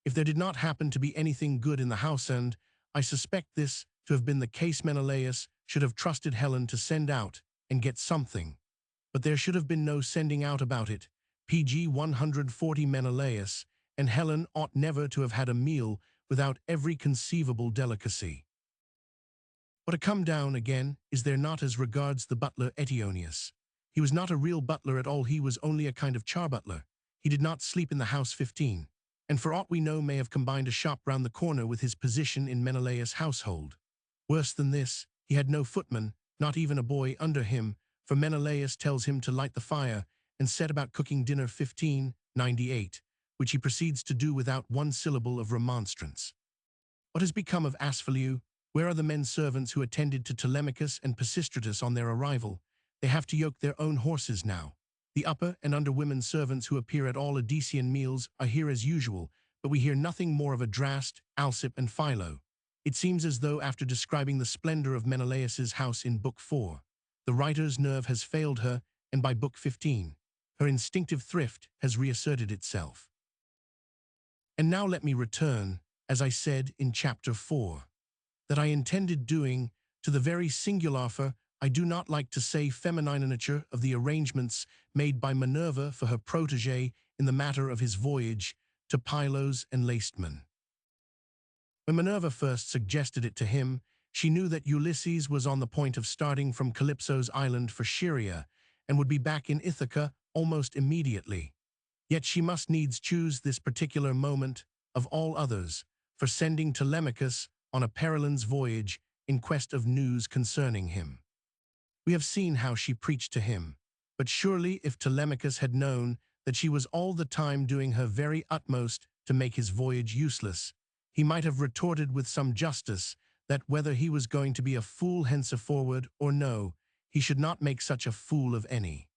A: If there did not happen to be anything good in the house, and I suspect this to have been the case, Menelaus should have trusted Helen to send out and get something. But there should have been no sending out about it. PG 140 Menelaus and Helen ought never to have had a meal without every conceivable delicacy. What a come down again is there not as regards the butler Eteonius. He was not a real butler at all, he was only a kind of charbutler. He did not sleep in the house 15, and for aught we know may have combined a shop round the corner with his position in Menelaus' household. Worse than this, he had no footman, not even a boy under him, for Menelaus tells him to light the fire and set about cooking dinner 1598, which he proceeds to do without one syllable of remonstrance. What has become of Asphyleus? Where are the men servants who attended to Telemachus and Pisistratus on their arrival? They have to yoke their own horses now. The upper and under women servants who appear at all Odyssean meals are here as usual, but we hear nothing more of Adraste, Alcip, and Philo. It seems as though after describing the splendor of Menelaus's house in Book 4, the writer's nerve has failed her, and by Book 15, her instinctive thrift has reasserted itself. And now let me return, as I said in Chapter 4, that I intended doing, to the very singular, I do not like to say feminine nature of the arrangements made by Minerva for her protégé in the matter of his voyage to Pylos and Lacedaemon. When Minerva first suggested it to him, she knew that Ulysses was on the point of starting from Calypso's island for Scheria and would be back in Ithaca almost immediately. Yet she must needs choose this particular moment, of all others, for sending Telemachus on a Periland's voyage in quest of news concerning him. We have seen how she preached to him, but surely if Telemachus had known that she was all the time doing her very utmost to make his voyage useless, he might have retorted with some justice that whether he was going to be a fool henceforward or no, he should not make such a fool of any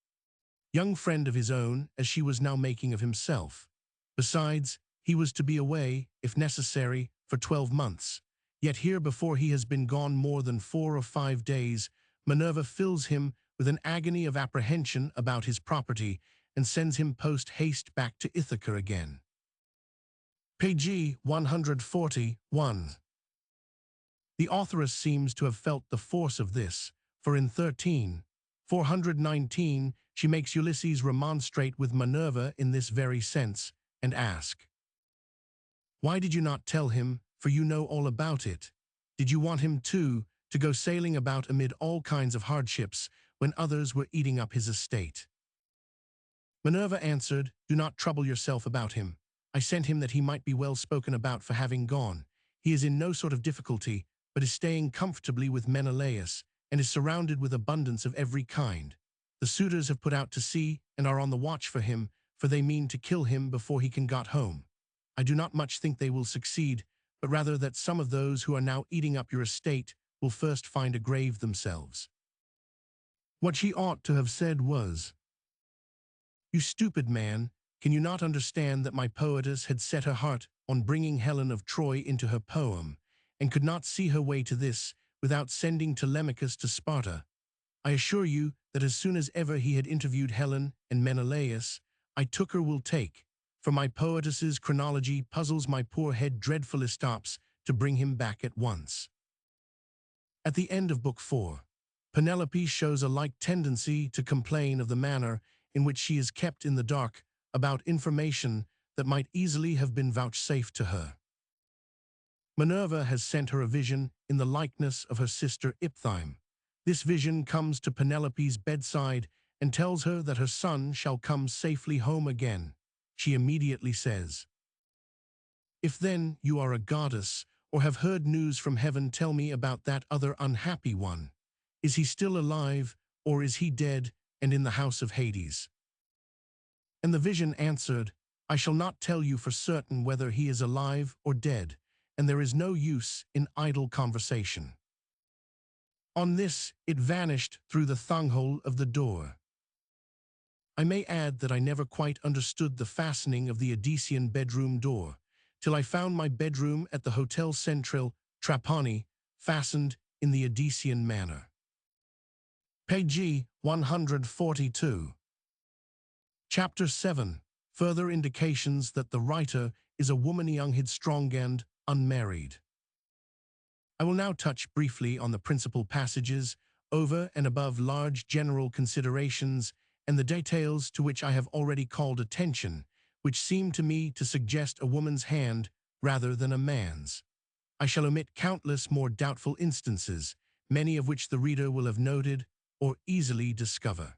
A: young friend of his own as she was now making of himself. Besides, he was to be away, if necessary, for 12 months. Yet here, before he has been gone more than 4 or 5 days, Minerva fills him with an agony of apprehension about his property and sends him post-haste back to Ithaca again. Page 141. The authoress seems to have felt the force of this, for in 419, she makes Ulysses remonstrate with Minerva in this very sense, and ask, "Why did you not tell him, for you know all about it? Did you want him, too, to go sailing about amid all kinds of hardships when others were eating up his estate?" Minerva answered, "Do not trouble yourself about him. I sent him that he might be well spoken about for having gone. He is in no sort of difficulty, but is staying comfortably with Menelaus, and is surrounded with abundance of every kind. The suitors have put out to sea and are on the watch for him, for they mean to kill him before he can get home. I do not much think they will succeed, but rather that some of those who are now eating up your estate will first find a grave themselves." What she ought to have said was, "You stupid man, can you not understand that my poetess had set her heart on bringing Helen of Troy into her poem, and could not see her way to this without sending Telemachus to Sparta? I assure you that as soon as ever he had interviewed Helen and Menelaus, I took her will take, for my poetess's chronology puzzles my poor head dreadfully stops to bring him back at once." At the end of Book 4, Penelope shows a like tendency to complain of the manner in which she is kept in the dark about information that might easily have been vouchsafed to her. Minerva has sent her a vision in the likeness of her sister Iphthyme. This vision comes to Penelope's bedside and tells her that her son shall come safely home again. She immediately says, "If then you are a goddess, or have heard news from heaven, tell me about that other unhappy one. Is he still alive, or is he dead and in the house of Hades?" And the vision answered, "I shall not tell you for certain whether he is alive or dead, and there is no use in idle conversation." On this, it vanished through the thunghole of the door. I may add that I never quite understood the fastening of the Odyssean bedroom door, till I found my bedroom at the Hotel Central, Trapani, fastened in the Odyssean manner. Page 142. Chapter 7. Further indications that the writer is a woman young, headstrong, and unmarried. I will now touch briefly on the principal passages, over and above large general considerations and the details to which I have already called attention, which seem to me to suggest a woman's hand rather than a man's. I shall omit countless more doubtful instances, many of which the reader will have noted or easily discover.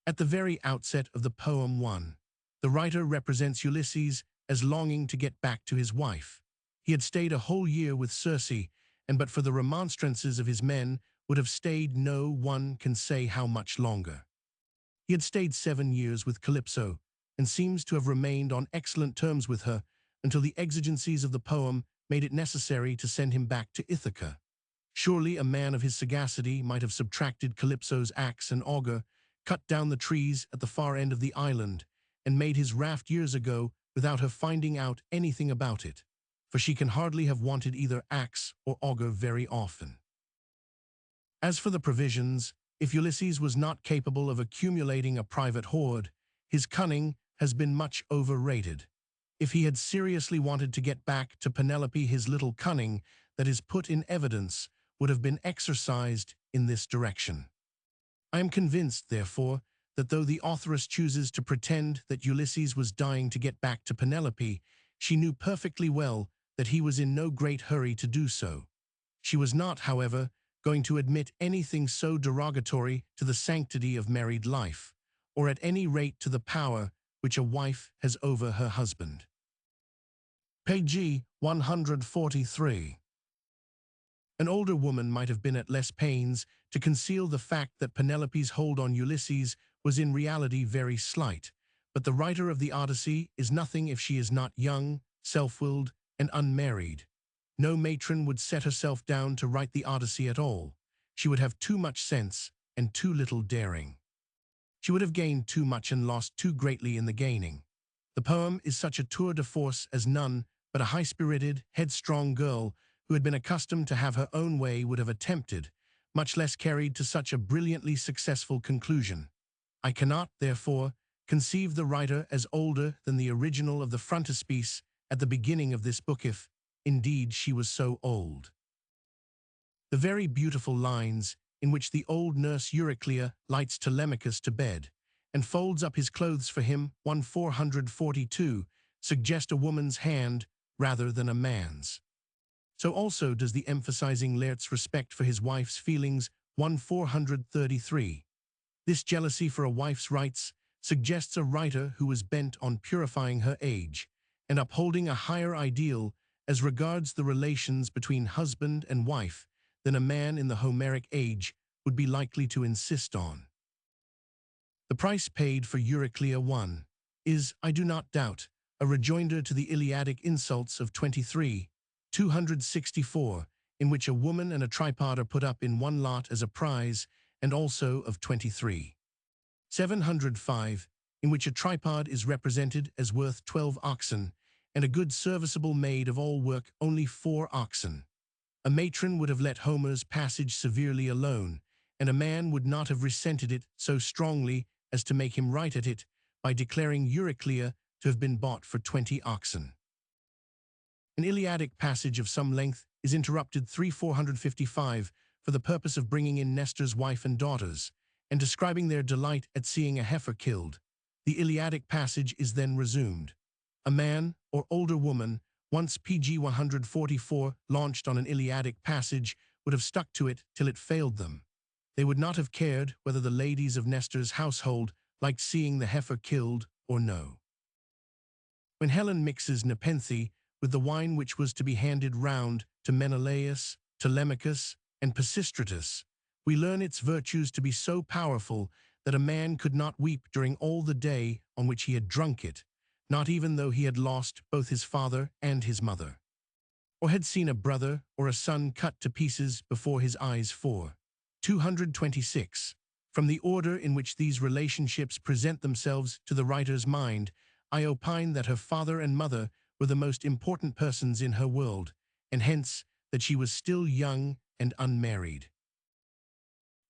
A: At the very outset of the poem 1, the writer represents Ulysses as longing to get back to his wife. He had stayed a whole year with Circe, and but for the remonstrances of his men, would have stayed no one can say how much longer. He had stayed 7 years with Calypso, and seems to have remained on excellent terms with her until the exigencies of the poem made it necessary to send him back to Ithaca. Surely a man of his sagacity might have subtracted Calypso's axe and auger, cut down the trees at the far end of the island, and made his raft years ago without her finding out anything about it, for she can hardly have wanted either axe or auger very often. As for the provisions, if Ulysses was not capable of accumulating a private hoard, his cunning has been much overrated. If he had seriously wanted to get back to Penelope, his little cunning that is put in evidence would have been exercised in this direction. I am convinced, therefore, that though the authoress chooses to pretend that Ulysses was dying to get back to Penelope, she knew perfectly well that he was in no great hurry to do so. She was not, however, going to admit anything so derogatory to the sanctity of married life, or at any rate to the power which a wife has over her husband. Page 143. An older woman might have been at less pains to conceal the fact that Penelope's hold on Ulysses was in reality very slight, but the writer of the Odyssey is nothing if she is not young, self-willed, and unmarried. No matron would set herself down to write the Odyssey at all. She would have too much sense and too little daring. She would have gained too much and lost too greatly in the gaining. The poem is such a tour de force as none but a high-spirited, headstrong girl who had been accustomed to have her own way would have attempted, much less carried to such a brilliantly successful conclusion. I cannot, therefore, conceive the writer as older than the original of the frontispiece at the beginning of this book, if, indeed, she was so old. The very beautiful lines in which the old nurse Euryclea lights Telemachus to bed and folds up his clothes for him, 442, suggest a woman's hand rather than a man's. So also does the emphasizing Laird's respect for his wife's feelings, 433. This jealousy for a wife's rights suggests a writer who was bent on purifying her age and upholding a higher ideal as regards the relations between husband and wife than a man in the Homeric age would be likely to insist on. The price paid for Euryclea 1 is, I do not doubt, a rejoinder to the Iliadic insults of 264, in which a woman and a tripod are put up in one lot as a prize, and also of 705, in which a tripod is represented as worth 12 oxen, and a good serviceable maid of all work only 4 oxen. A matron would have let Homer's passage severely alone, and a man would not have resented it so strongly as to make him write at it by declaring Euryclea to have been bought for 20 oxen. An Iliadic passage of some length is interrupted 455 for the purpose of bringing in Nestor's wife and daughters, and describing their delight at seeing a heifer killed. The Iliadic passage is then resumed. A man or older woman, once PG 144 launched on an Iliadic passage, would have stuck to it till it failed them. They would not have cared whether the ladies of Nestor's household liked seeing the heifer killed or no. When Helen mixes Nepenthe with the wine which was to be handed round to Menelaus, Telemachus, and Pisistratus, we learn its virtues to be so powerful that a man could not weep during all the day on which he had drunk it, not even though he had lost both his father and his mother, or had seen a brother or a son cut to pieces before his eyes. 226. From the order in which these relationships present themselves to the writer's mind, I opine that her father and mother were the most important persons in her world, and hence that she was still young and unmarried.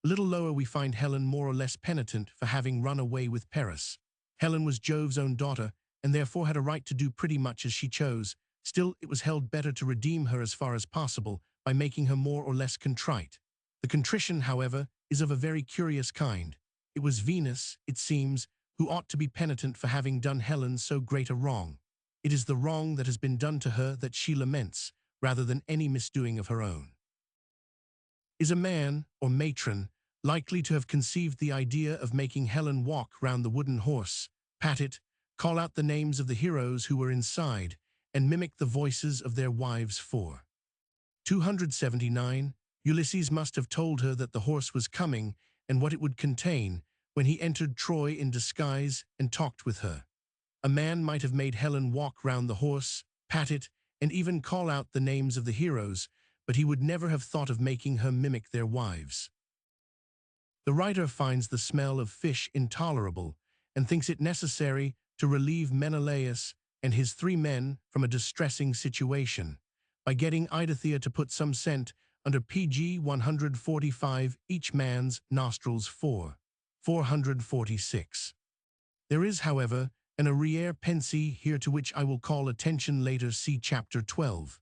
A: A little lower we find Helen more or less penitent for having run away with Paris. Helen was Jove's own daughter, and therefore had a right to do pretty much as she chose. Still, it was held better to redeem her as far as possible by making her more or less contrite. The contrition, however, is of a very curious kind. It was Venus, it seems, who ought to be penitent for having done Helen so great a wrong. It is the wrong that has been done to her that she laments, rather than any misdoing of her own. Is a man, or matron, likely to have conceived the idea of making Helen walk round the wooden horse, pat it, call out the names of the heroes who were inside, and mimic the voices of their wives? 279. Ulysses must have told her that the horse was coming and what it would contain when he entered Troy in disguise and talked with her. A man might have made Helen walk round the horse, pat it, and even call out the names of the heroes, but he would never have thought of making her mimic their wives. The writer finds the smell of fish intolerable and thinks it necessary to relieve Menelaus and his 3 men from a distressing situation by getting Eidothea to put some scent under PG 145 each man's nostrils. 446. There is, however, an arrière-pensée here to which I will call attention later. See chapter 12.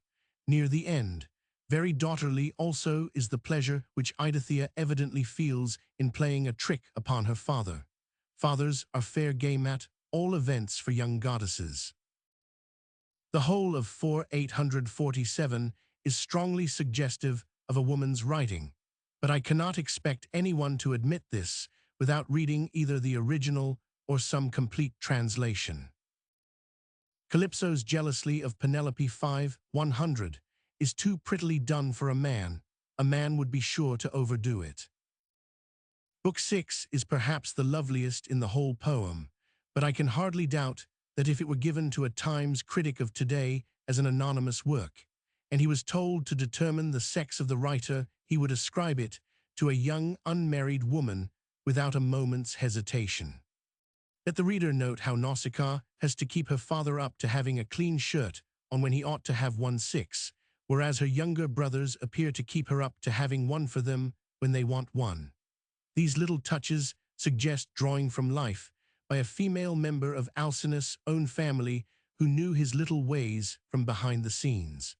A: Near the end, very daughterly also is the pleasure which Eidothea evidently feels in playing a trick upon her father. Fathers are fair game at all events for young goddesses. The whole of 4847 is strongly suggestive of a woman's writing, but I cannot expect anyone to admit this without reading either the original or some complete translation. Calypso's jealousy of Penelope 100 is too prettily done for a man would be sure to overdo it. Book 6 is perhaps the loveliest in the whole poem, but I can hardly doubt that if it were given to a Times critic of today as an anonymous work, and he was told to determine the sex of the writer, he would ascribe it to a young unmarried woman without a moment's hesitation. Let the reader note how Nausicaa has to keep her father up to having a clean shirt on when he ought to have one 6, whereas her younger brothers appear to keep her up to having one for them when they want one. These little touches suggest drawing from life by a female member of Alcinous's own family who knew his little ways from behind the scenes.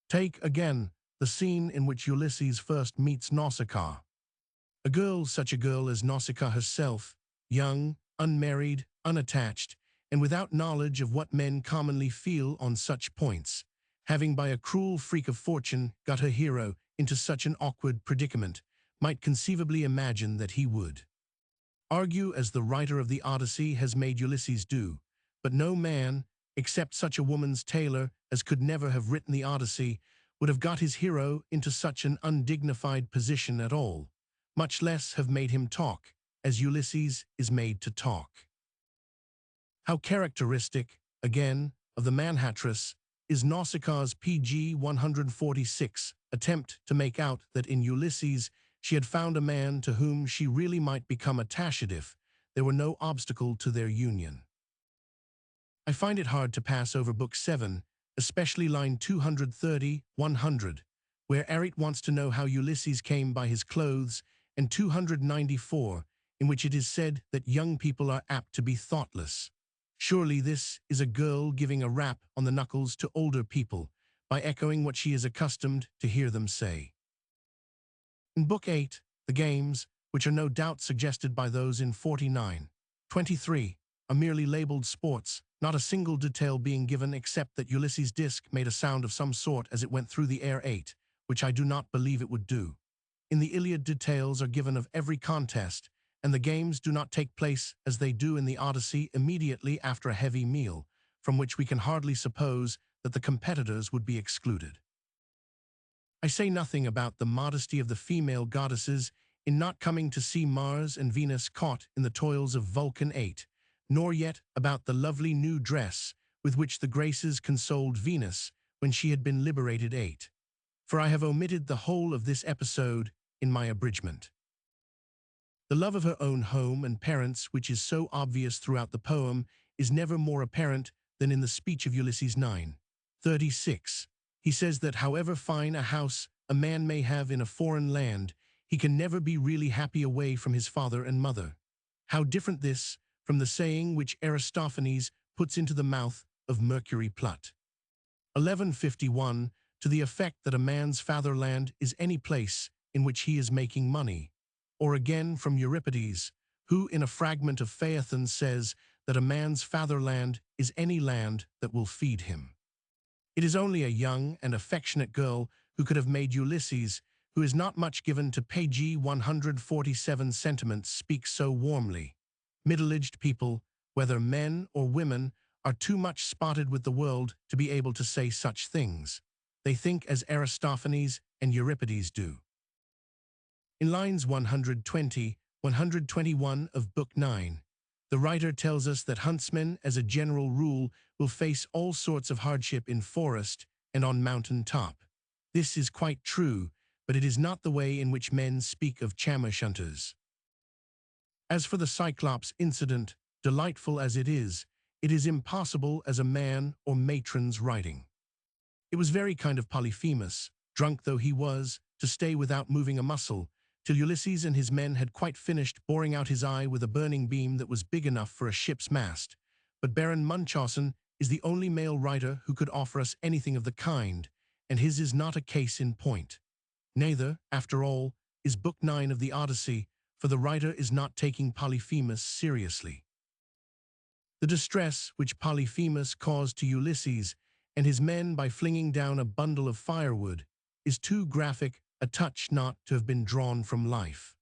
A: Take, again, the scene in which Ulysses first meets Nausicaa. A girl, such a girl as Nausicaa herself, young, unmarried, unattached, and without knowledge of what men commonly feel on such points, having by a cruel freak of fortune got her hero into such an awkward predicament, might conceivably imagine that he would argue as the writer of the Odyssey has made Ulysses do, but no man, except such a woman's tailor as could never have written the Odyssey, would have got his hero into such an undignified position at all, much less have made him talk, as Ulysses is made to talk. How characteristic, again, of the Manhattress is Nausicaa's PG 146 attempt to make out that in Ulysses she had found a man to whom she really might become attached if there were no obstacle to their union. I find it hard to pass over Book 7, especially line 230-100, where Arete wants to know how Ulysses came by his clothes, and 294, in which it is said that young people are apt to be thoughtless. Surely this is a girl giving a rap on the knuckles to older people, by echoing what she is accustomed to hear them say. In Book 8, the games, which are no doubt suggested by those in 49:23, are merely labeled sports, not a single detail being given except that Ulysses' disc made a sound of some sort as it went through the air 8, which I do not believe it would do. In the Iliad, details are given of every contest, and the games do not take place as they do in the Odyssey immediately after a heavy meal, from which we can hardly suppose that the competitors would be excluded. I say nothing about the modesty of the female goddesses in not coming to see Mars and Venus caught in the toils of Vulcan 8, nor yet about the lovely new dress with which the Graces consoled Venus when she had been liberated 8, for I have omitted the whole of this episode in my abridgment. The love of her own home and parents, which is so obvious throughout the poem, is never more apparent than in the speech of Ulysses 9:36. He says that however fine a house a man may have in a foreign land, he can never be really happy away from his father and mother. How different this from the saying which Aristophanes puts into the mouth of Mercury Plut. 1151, to the effect that a man's fatherland is any place in which he is making money. Or again from Euripides, who in a fragment of Phaethon says that a man's fatherland is any land that will feed him. It is only a young and affectionate girl who could have made Ulysses, who is not much given to page 147 sentiments, speak so warmly. Middle-aged people, whether men or women, are too much spotted with the world to be able to say such things. They think as Aristophanes and Euripides do. In lines 120, 121 of Book 9, the writer tells us that huntsmen, as a general rule, will face all sorts of hardship in forest and on mountain top. This is quite true, but it is not the way in which men speak of chamois hunters. As for the Cyclops incident, delightful as it is impossible as a man or matron's writing. It was very kind of Polyphemus, drunk though he was, to stay without moving a muscle, till Ulysses and his men had quite finished boring out his eye with a burning beam that was big enough for a ship's mast. But Baron Munchausen is the only male writer who could offer us anything of the kind, and his is not a case in point. Neither, after all, is Book 9 of the Odyssey, for the writer is not taking Polyphemus seriously. The distress which Polyphemus caused to Ulysses and his men by flinging down a bundle of firewood is too graphic a touch not to have been drawn from life.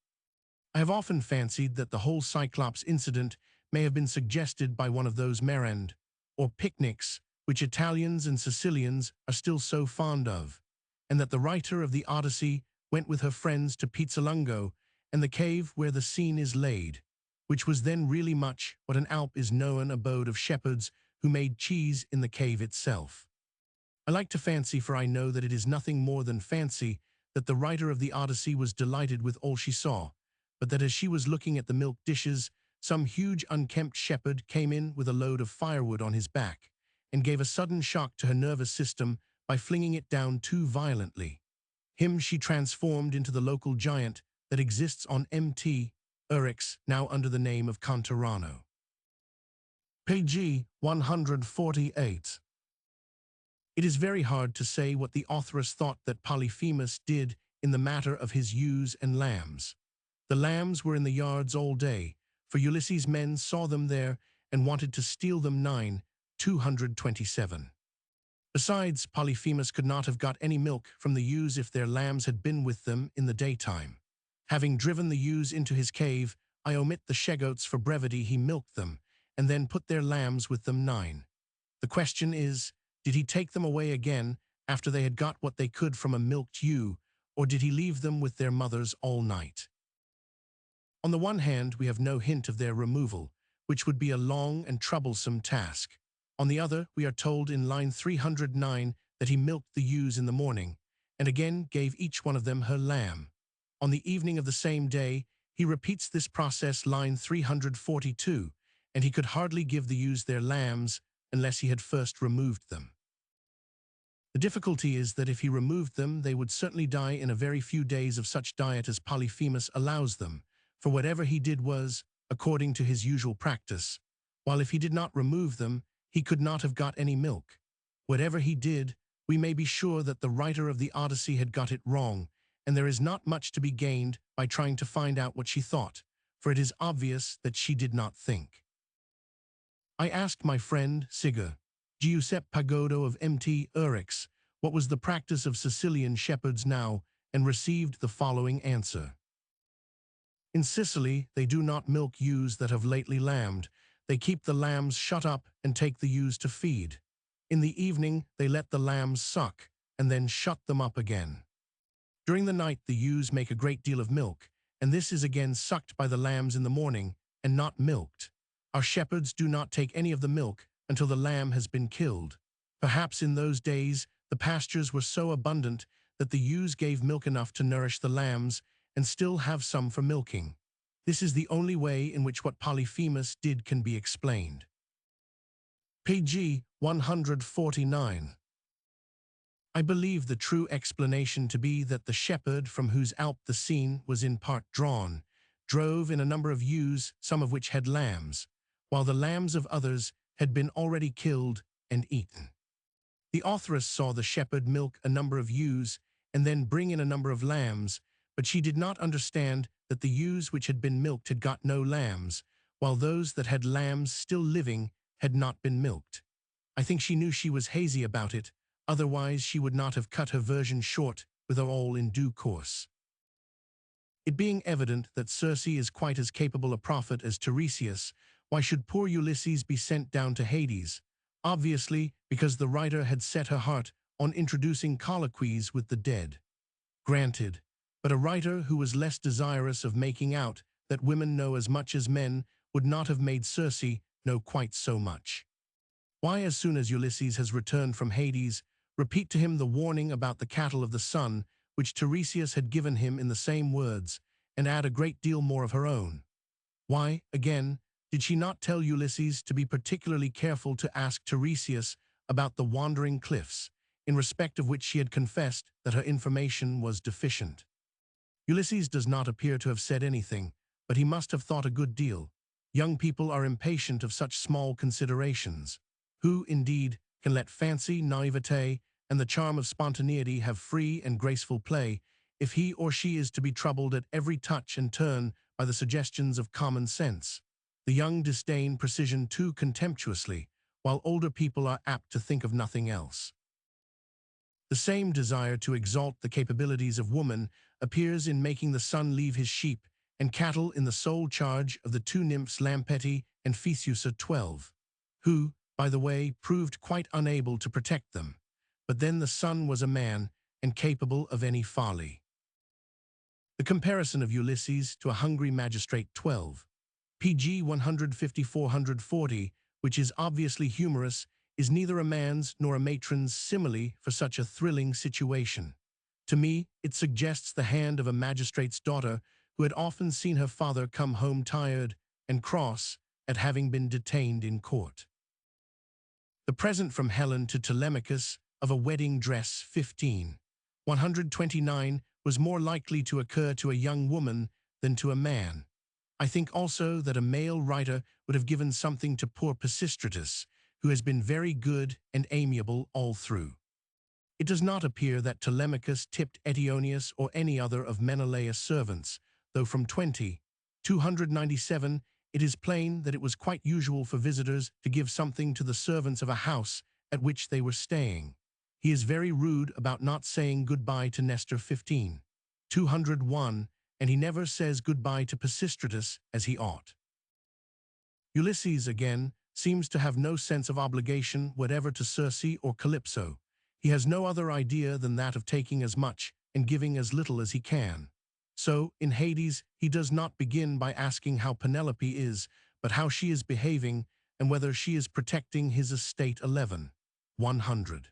A: I have often fancied that the whole Cyclops incident may have been suggested by one of those merend, or picnics, which Italians and Sicilians are still so fond of, and that the writer of the Odyssey went with her friends to Pizzalungo and the cave where the scene is laid, which was then really much what an Alp is known abode of shepherds who made cheese in the cave itself. I like to fancy, for I know that it is nothing more than fancy, that the writer of the Odyssey was delighted with all she saw, but that as she was looking at the milk dishes, some huge unkempt shepherd came in with a load of firewood on his back, and gave a sudden shock to her nervous system by flinging it down too violently. Him she transformed into the local giant that exists on Mt. Eryx, now under the name of Cantarano. Page 148. It is very hard to say what the authoress thought that Polyphemus did in the matter of his ewes and lambs. The lambs were in the yards all day, for Ulysses' men saw them there and wanted to steal them 9:227. Besides, Polyphemus could not have got any milk from the ewes if their lambs had been with them in the daytime. Having driven the ewes into his cave, I omit the shegoats for brevity. He milked them, and then put their lambs with them 9. The question is, did he take them away again after they had got what they could from a milked ewe, or did he leave them with their mothers all night? On the one hand, we have no hint of their removal, which would be a long and troublesome task. On the other, we are told in line 309 that he milked the ewes in the morning, and again gave each one of them her lamb. On the evening of the same day, he repeats this process, line 342, and he could hardly give the ewes their lambs unless he had first removed them. The difficulty is that if he removed them, they would certainly die in a very few days of such diet as Polyphemus allows them, for whatever he did was, according to his usual practice, while if he did not remove them, he could not have got any milk. Whatever he did we may be sure that the writer of the Odyssey had got it wrong, and there is not much to be gained by trying to find out what she thought, for it is obvious that she did not think. I asked my friend, Sigurd, Giuseppe Pagodo of Mt. Urix, what was the practice of Sicilian shepherds now, and received the following answer. In Sicily, they do not milk ewes that have lately lambed. They keep the lambs shut up and take the ewes to feed. In the evening, they let the lambs suck, and then shut them up again. During the night, the ewes make a great deal of milk, and this is again sucked by the lambs in the morning, and not milked. Our shepherds do not take any of the milk until the lamb has been killed. Perhaps in those days, the pastures were so abundant that the ewes gave milk enough to nourish the lambs and still have some for milking. This is the only way in which what Polyphemus did can be explained. Pg 149. I believe the true explanation to be that the shepherd from whose alp the scene was in part drawn, drove in a number of ewes, some of which had lambs, while the lambs of others had been already killed and eaten. The authoress saw the shepherd milk a number of ewes and then bring in a number of lambs, but she did not understand that the ewes which had been milked had got no lambs, while those that had lambs still living had not been milked. I think she knew she was hazy about it, otherwise she would not have cut her version short with all in due course. It being evident that Circe is quite as capable a prophet as Tiresias, why should poor Ulysses be sent down to Hades? Obviously, because the writer had set her heart on introducing colloquies with the dead. Granted, but a writer who was less desirous of making out that women know as much as men would not have made Circe know quite so much. Why, as soon as Ulysses has returned from Hades, repeat to him the warning about the cattle of the sun, which Tiresias had given him in the same words, and add a great deal more of her own? Why, again, did she not tell Ulysses to be particularly careful to ask Tiresias about the wandering cliffs, in respect of which she had confessed that her information was deficient? Ulysses does not appear to have said anything, but he must have thought a good deal. Young people are impatient of such small considerations. Who, indeed, can let fancy, naivete, and the charm of spontaneity have free and graceful play, if he or she is to be troubled at every touch and turn by the suggestions of common sense? The young disdain precision too contemptuously, while older people are apt to think of nothing else. The same desire to exalt the capabilities of woman appears in making the sun leave his sheep and cattle in the sole charge of the two nymphs Lampetie and Phaethusa 12, who, by the way, proved quite unable to protect them. But then the sun was a man and capable of any folly. The comparison of Ulysses to a hungry magistrate 12, pg 150-440, which is obviously humorous, is neither a man's nor a matron's simile for such a thrilling situation. To me, it suggests the hand of a magistrate's daughter who had often seen her father come home tired and cross at having been detained in court. The present from Helen to Telemachus of a wedding dress 15, 129 was more likely to occur to a young woman than to a man. I think also that a male writer would have given something to poor Pisistratus, who has been very good and amiable all through. It does not appear that Telemachus tipped Eteonius or any other of Menelaus' servants, though from 297 it is plain that it was quite usual for visitors to give something to the servants of a house at which they were staying. He is very rude about not saying goodbye to Nestor 15, 201, and he never says goodbye to Pisistratus as he ought. Ulysses, again, seems to have no sense of obligation whatever to Circe or Calypso. He has no other idea than that of taking as much and giving as little as he can. So, in Hades, he does not begin by asking how Penelope is, but how she is behaving and whether she is protecting his estate 100.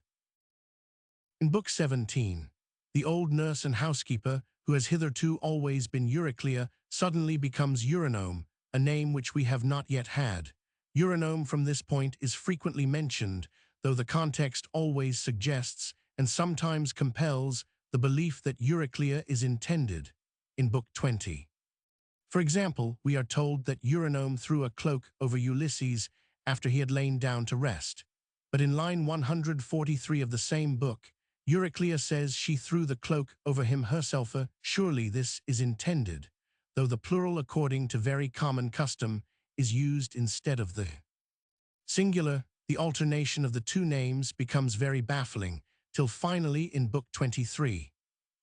A: In Book 17, the old nurse and housekeeper, who has hitherto always been Euryclea, suddenly becomes Eurynome, a name which we have not yet had. Eurynome from this point is frequently mentioned, though the context always suggests, and sometimes compels, the belief that Euryclea is intended, in Book 20. For example, we are told that Eurynome threw a cloak over Ulysses after he had lain down to rest. But in line 143 of the same book, Euryclea says she threw the cloak over him herself. Surely this is intended, though the plural according to very common custom is used instead of the singular. The alternation of the two names becomes very baffling, till finally in Book 23,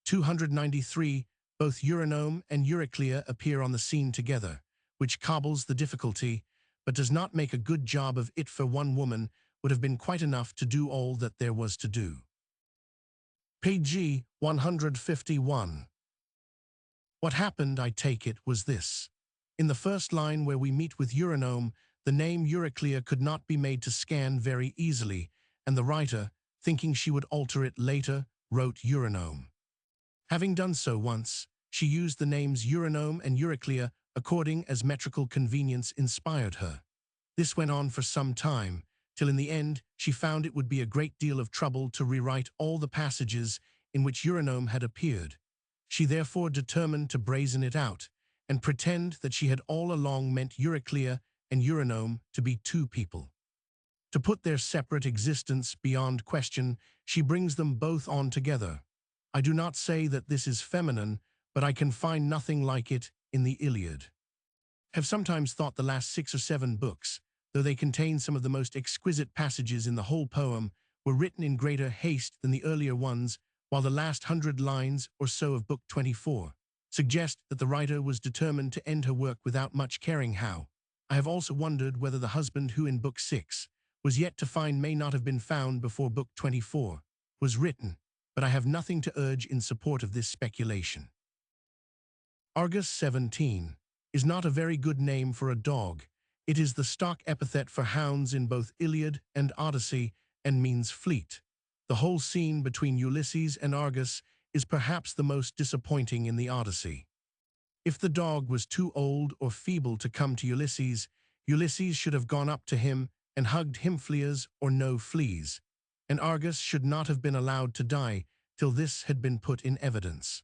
A: 293, both Eurynome and Euryclea appear on the scene together, which cobbles the difficulty, but does not make a good job of it, for one woman would have been quite enough to do all that there was to do. Page 151. What happened, I take it, was this. In the first line where we meet with Eurynome, the name Euryclea could not be made to scan very easily, and the writer, thinking she would alter it later, wrote Eurynome. Having done so once, she used the names Eurynome and Euryclea according as metrical convenience inspired her. This went on for some time, till in the end she found it would be a great deal of trouble to rewrite all the passages in which Eurynome had appeared. She therefore determined to brazen it out, and pretend that she had all along meant Euryclea and Eurynome to be two people. To put their separate existence beyond question, she brings them both on together. I do not say that this is feminine, but I can find nothing like it in the Iliad. Have sometimes thought the last 6 or 7 books, though they contain some of the most exquisite passages in the whole poem, were written in greater haste than the earlier ones, while the last 100 lines or so of Book 24 suggest that the writer was determined to end her work without much caring how. I have also wondered whether the husband who in Book 6 was yet to find may not have been found before Book 24 was written, but I have nothing to urge in support of this speculation. Argus 17 is not a very good name for a dog. It is the stock epithet for hounds in both Iliad and Odyssey, and means fleet. The whole scene between Ulysses and Argus is perhaps the most disappointing in the Odyssey. If the dog was too old or feeble to come to Ulysses, Ulysses should have gone up to him and hugged him, fleas or no fleas, and Argus should not have been allowed to die till this had been put in evidence.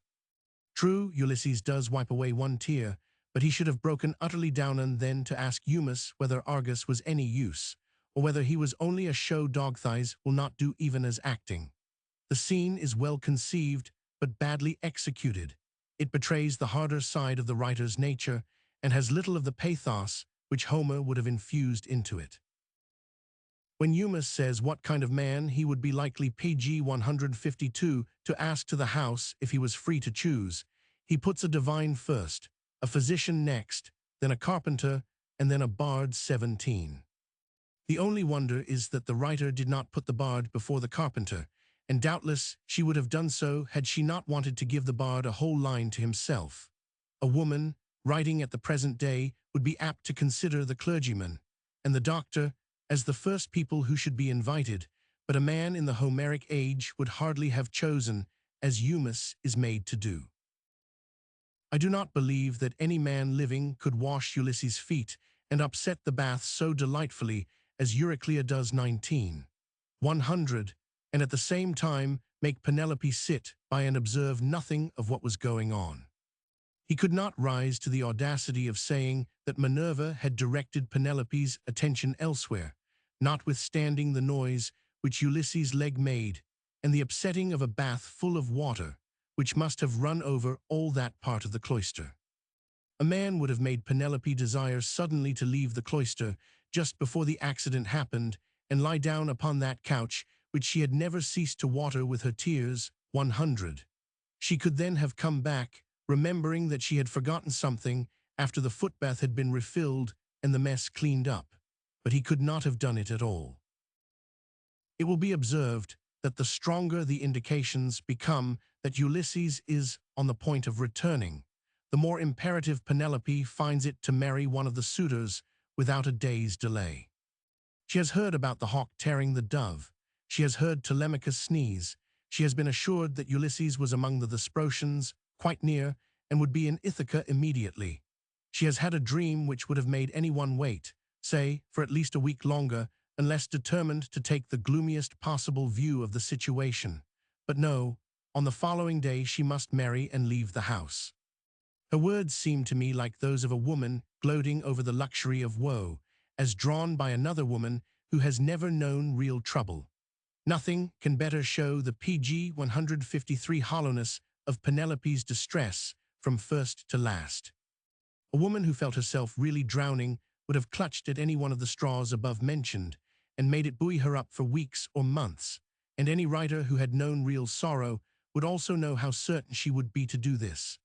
A: True, Ulysses does wipe away one tear, but he should have broken utterly down and then to ask Eumaeus whether Argus was any use, or whether he was only a show dog. Thighs will not do even as acting. The scene is well conceived, but badly executed. It betrays the harder side of the writer's nature, and has little of the pathos which Homer would have infused into it. When Eumaeus says what kind of man he would be, likely pg 152, to ask to the house if he was free to choose, he puts a divine first, a physician next, then a carpenter, and then a bard 17. The only wonder is that the writer did not put the bard before the carpenter, and doubtless she would have done so had she not wanted to give the bard a whole line to himself. A woman, writing at the present day, would be apt to consider the clergyman and the doctor as the first people who should be invited, but a man in the Homeric age would hardly have chosen, as Eumaeus is made to do. I do not believe that any man living could wash Ulysses' feet and upset the bath so delightfully as Euryclea does 19:100, and at the same time make Penelope sit by and observe nothing of what was going on. He could not rise to the audacity of saying that Minerva had directed Penelope's attention elsewhere, notwithstanding the noise which Ulysses' leg made, and the upsetting of a bath full of water, which must have run over all that part of the cloister. A man would have made Penelope desire suddenly to leave the cloister just before the accident happened and lie down upon that couch which she had never ceased to water with her tears. 100. She could then have come back, remembering that she had forgotten something after the footbath had been refilled and the mess cleaned up, but he could not have done it at all. It will be observed that the stronger the indications become that Ulysses is on the point of returning, the more imperative Penelope finds it to marry one of the suitors without a day's delay. She has heard about the hawk tearing the dove. She has heard Telemachus sneeze. She has been assured that Ulysses was among the Thesprotians, quite near, and would be in Ithaca immediately. She has had a dream which would have made anyone wait, say, for at least a week longer, unless determined to take the gloomiest possible view of the situation. But no, on the following day she must marry and leave the house. Her words seem to me like those of a woman gloating over the luxury of woe, as drawn by another woman who has never known real trouble. Nothing can better show the PG 153 hollowness of Penelope's distress from first to last. A woman who felt herself really drowning would have clutched at any one of the straws above mentioned and made it buoy her up for weeks or months, and any writer who had known real sorrow would also know how certain she would be to do this.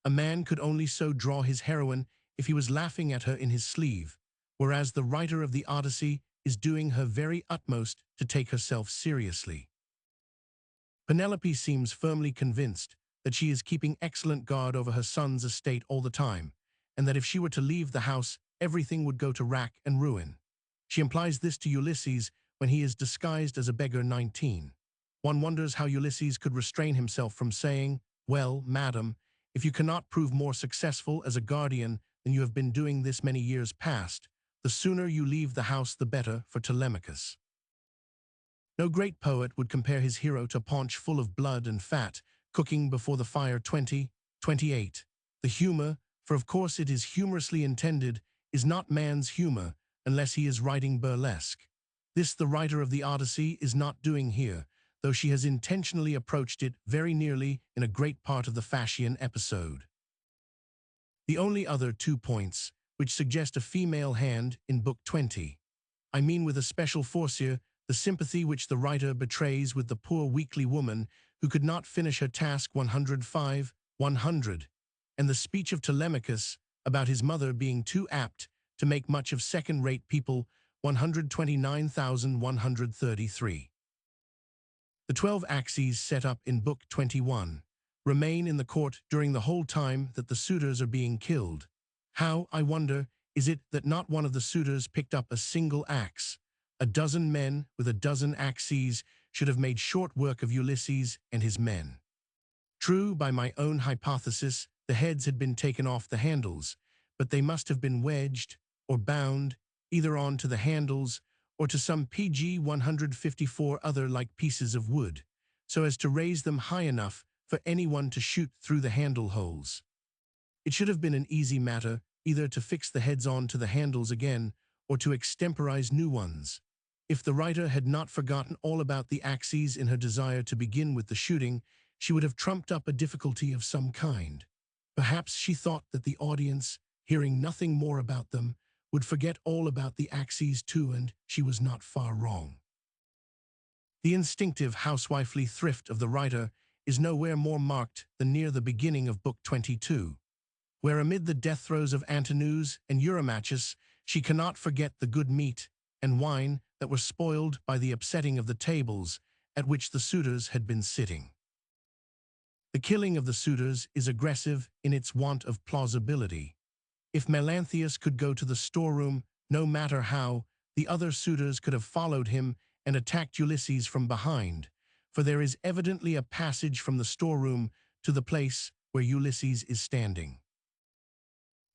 A: A man could only so draw his heroine if he was laughing at her in his sleeve, whereas the writer of the Odyssey is doing her very utmost to take herself seriously. Penelope seems firmly convinced that she is keeping excellent guard over her son's estate all the time, and that if she were to leave the house, everything would go to rack and ruin. She implies this to Ulysses when he is disguised as a beggar 19. One wonders how Ulysses could restrain himself from saying, "Well, madam, if you cannot prove more successful as a guardian than you have been doing this many years past, the sooner you leave the house the better for Telemachus." No great poet would compare his hero to a paunch full of blood and fat, cooking before the fire 28. The humor, for of course it is humorously intended, is not man's humor unless he is writing burlesque. This the writer of the Odyssey is not doing here, though she has intentionally approached it very nearly in a great part of the Phasian episode. The only other 2 points which suggest a female hand in Book 20. I mean with a special force the sympathy which the writer betrays with the poor weakly woman who could not finish her task 100, and the speech of Telemachus about his mother being too apt to make much of second-rate people 129,133. The 12 axes set up in Book 21 remain in the court during the whole time that the suitors are being killed. How, I wonder, is it that not one of the suitors picked up a single axe? A dozen men with a dozen axes should have made short work of Ulysses and his men. True, by my own hypothesis, the heads had been taken off the handles, but they must have been wedged or bound either on to the handles or to some PG 154 other like pieces of wood, so as to raise them high enough for anyone to shoot through the handle holes. It should have been an easy matter either to fix the heads on to the handles again or to extemporize new ones. If the writer had not forgotten all about the axes in her desire to begin with the shooting, she would have trumped up a difficulty of some kind. Perhaps she thought that the audience, hearing nothing more about them, would forget all about the axes too, and she was not far wrong. The instinctive housewifely thrift of the writer is nowhere more marked than near the beginning of Book 22, where amid the death throes of Antinous and Eurymachus, she cannot forget the good meat and wine that were spoiled by the upsetting of the tables at which the suitors had been sitting. The killing of the suitors is aggressive in its want of plausibility. If Melanthius could go to the storeroom, no matter how, the other suitors could have followed him and attacked Ulysses from behind, for there is evidently a passage from the storeroom to the place where Ulysses is standing.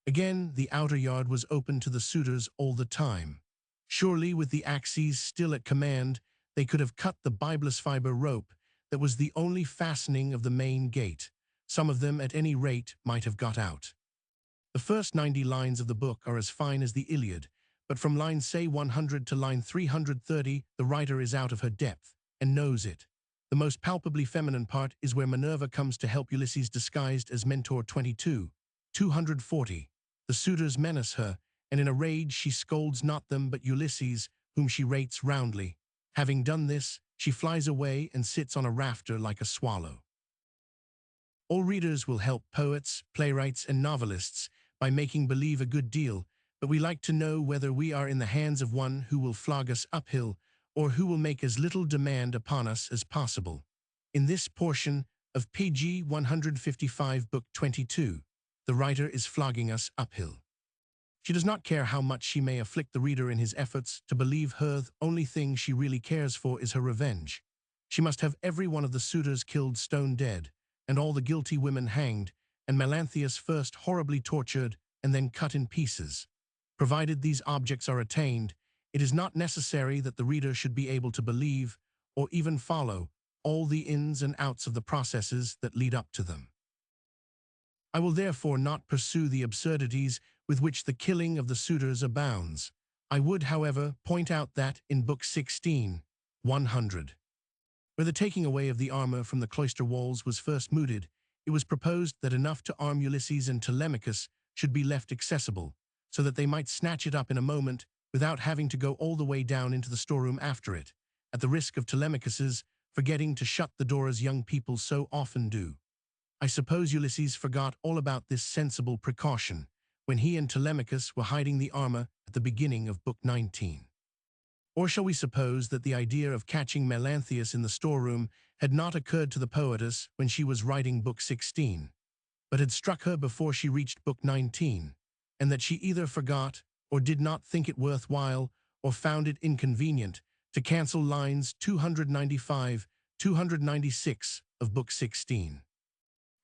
A: Again, the outer yard was open to the suitors all the time. Surely, with the axes still at command, they could have cut the biblos fiber rope that was the only fastening of the main gate. Some of them, at any rate, might have got out. The first 90 lines of the book are as fine as the Iliad, but from line say 100 to line 330, the writer is out of her depth, and knows it. The most palpably feminine part is where Minerva comes to help Ulysses disguised as Mentor 22, 240. The suitors menace her, and in a rage she scolds not them but Ulysses, whom she rates roundly. Having done this, she flies away and sits on a rafter like a swallow. All readers will help poets, playwrights, and novelists by making believe a good deal, but we like to know whether we are in the hands of one who will flog us uphill or who will make as little demand upon us as possible. In this portion of PG 155 Book 22, the writer is flogging us uphill. She does not care how much she may afflict the reader in his efforts to believe her. The only thing she really cares for is her revenge. She must have every one of the suitors killed stone dead, and all the guilty women hanged, and Melanthius first horribly tortured and then cut in pieces. Provided these objects are attained, it is not necessary that the reader should be able to believe, or even follow, all the ins and outs of the processes that lead up to them. I will therefore not pursue the absurdities with which the killing of the suitors abounds. I would, however, point out that in Book 16, 100, where the taking away of the armor from the cloister walls was first mooted, it was proposed that enough to arm Ulysses and Telemachus should be left accessible, so that they might snatch it up in a moment without having to go all the way down into the storeroom after it, at the risk of Telemachus's forgetting to shut the door as young people so often do. I suppose Ulysses forgot all about this sensible precaution when he and Telemachus were hiding the armor at the beginning of Book 19. Or shall we suppose that the idea of catching Melanthius in the storeroom had not occurred to the poetess when she was writing Book 16, but had struck her before she reached Book 19, and that she either forgot or did not think it worthwhile or found it inconvenient to cancel lines 295, 296 of Book 16.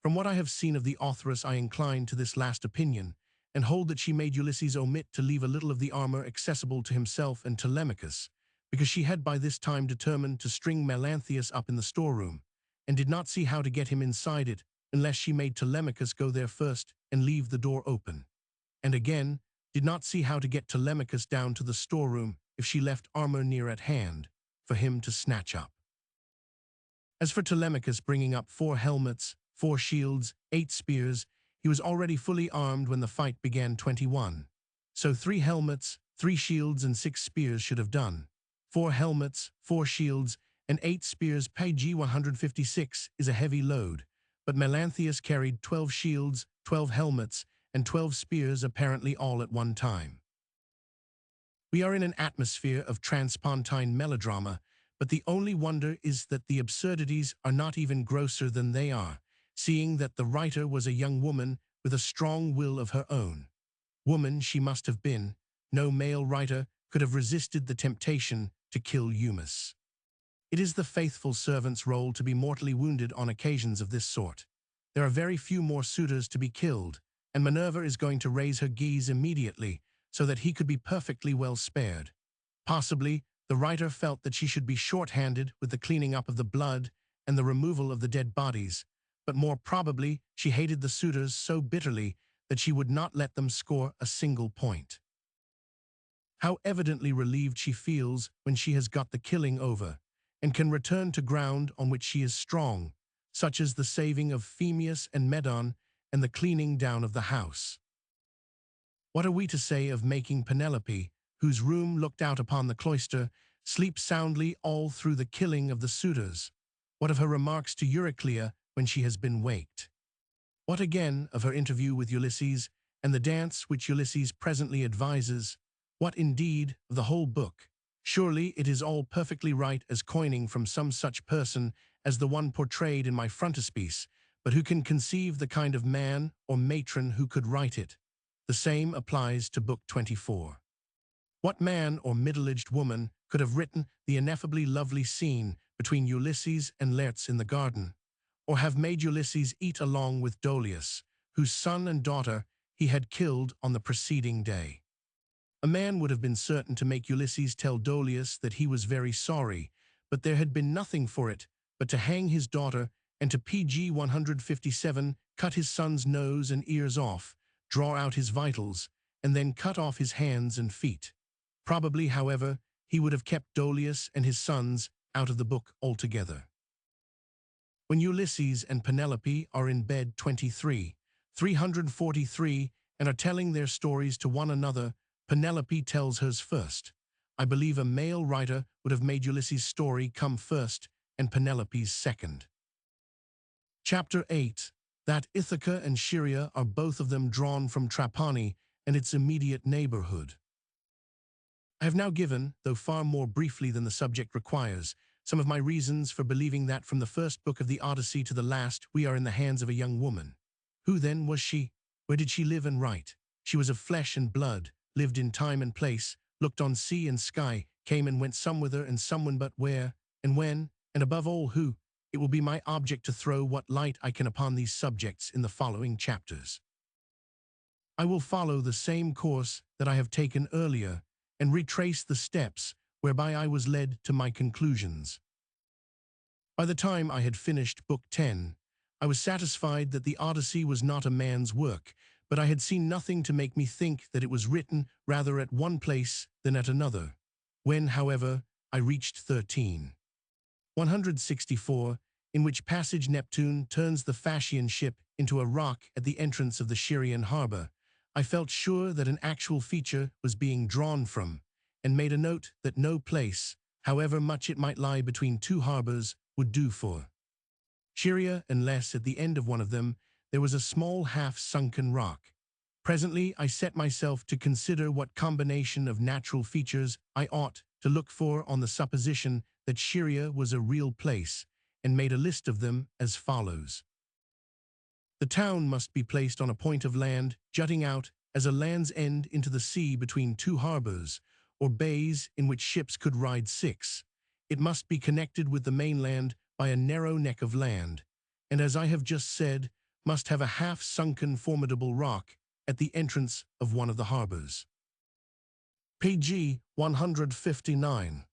A: From what I have seen of the authoress, I incline to this last opinion, and hold that she made Ulysses omit to leave a little of the armor accessible to himself and Telemachus, because she had by this time determined to string Melanthius up in the storeroom, and did not see how to get him inside it unless she made Telemachus go there first and leave the door open, and again, did not see how to get Telemachus down to the storeroom if she left armor near at hand for him to snatch up. As for Telemachus bringing up 4 helmets, 4 shields, 8 spears, he was already fully armed when the fight began. 21. So 3 helmets, 3 shields, and 6 spears should have done. 4 helmets, 4 shields, and 8 spears. Page 156 is a heavy load, but Melanthius carried 12 shields, 12 helmets, and 12 spears, apparently all at one time. We are in an atmosphere of transpontine melodrama, but the only wonder is that the absurdities are not even grosser than they are, seeing that the writer was a young woman with a strong will of her own. Woman she must have been. No male writer could have resisted the temptation to kill Eumaeus. It is the faithful servant's role to be mortally wounded on occasions of this sort. There are very few more suitors to be killed, and Minerva is going to raise her geese immediately, so that he could be perfectly well spared. Possibly, the writer felt that she should be short-handed with the cleaning up of the blood and the removal of the dead bodies, but more probably she hated the suitors so bitterly that she would not let them score a single point. How evidently relieved she feels when she has got the killing over, and can return to ground on which she is strong, such as the saving of Phemius and Medon and the cleaning down of the house. What are we to say of making Penelope, whose room looked out upon the cloister, sleep soundly all through the killing of the suitors? What of her remarks to Euryclea when she has been waked? What again of her interview with Ulysses and the dance which Ulysses presently advises? What indeed of the whole book? Surely it is all perfectly right as coining from some such person as the one portrayed in my frontispiece, but who can conceive the kind of man or matron who could write it? The same applies to Book 24. What man or middle-aged woman could have written the ineffably lovely scene between Ulysses and Laertes in the garden, or have made Ulysses eat along with Dolius, whose son and daughter he had killed on the preceding day? A man would have been certain to make Ulysses tell Dolius that he was very sorry, but there had been nothing for it but to hang his daughter and to pg 157 cut his son's nose and ears off, draw out his vitals, and then cut off his hands and feet. Probably, however, he would have kept Dolius and his sons out of the book altogether. When Ulysses and Penelope are in bed 23, 343, and are telling their stories to one another, Penelope tells hers first. I believe a male writer would have made Ulysses' story come first and Penelope's second. Chapter 8. That Ithaca and Scheria are both of them drawn from Trapani and its immediate neighborhood. I have now given, though far more briefly than the subject requires, some of my reasons for believing that from the first book of the Odyssey to the last we are in the hands of a young woman. Who then was she? Where did she live and write? She was of flesh and blood, lived in time and place, looked on sea and sky, came and went somewhither and someone but where, and when, and above all who. It will be my object to throw what light I can upon these subjects in the following chapters. I will follow the same course that I have taken earlier, and retrace the steps whereby I was led to my conclusions. By the time I had finished Book 10, I was satisfied that the Odyssey was not a man's work, but I had seen nothing to make me think that it was written rather at one place than at another. When, however, I reached 164, in which passage Neptune turns the Phasian ship into a rock at the entrance of the Syrian harbor, I felt sure that an actual feature was being drawn from, and made a note that no place, however much it might lie between two harbors, would do for Syria unless at the end of one of them there was a small half-sunken rock. Presently I set myself to consider what combination of natural features I ought to look for on the supposition that Syria was a real place, and made a list of them as follows. The town must be placed on a point of land jutting out as a land's end into the sea between two harbors, or bays in which ships could ride 6. It must be connected with the mainland by a narrow neck of land, and as I have just said, must have a half-sunken formidable rock at the entrance of one of the harbors. Page 159.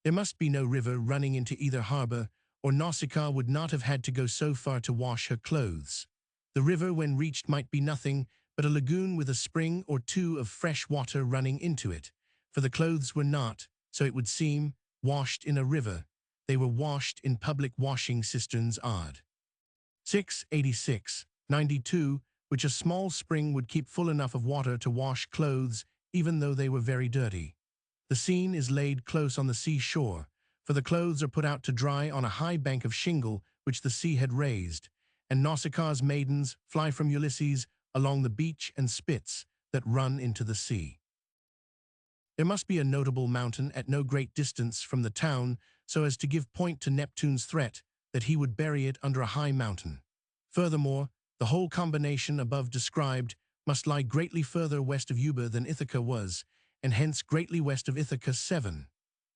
A: There must be no river running into either harbor, or Nausicaa would not have had to go so far to wash her clothes. The river, when reached, might be nothing but a lagoon with a spring or two of fresh water running into it, for the clothes were not, so it would seem, washed in a river. They were washed in public washing cisterns odd. 686, 92, which a small spring would keep full enough of water to wash clothes even though they were very dirty. The scene is laid close on the sea-shore, for the clothes are put out to dry on a high bank of shingle which the sea had raised, and Nausicaa's maidens fly from Ulysses along the beach and spits that run into the sea. There must be a notable mountain at no great distance from the town so as to give point to Neptune's threat that he would bury it under a high mountain. Furthermore, the whole combination above described must lie greatly further west of Euba than Ithaca was, and hence greatly west of Ithaca 7.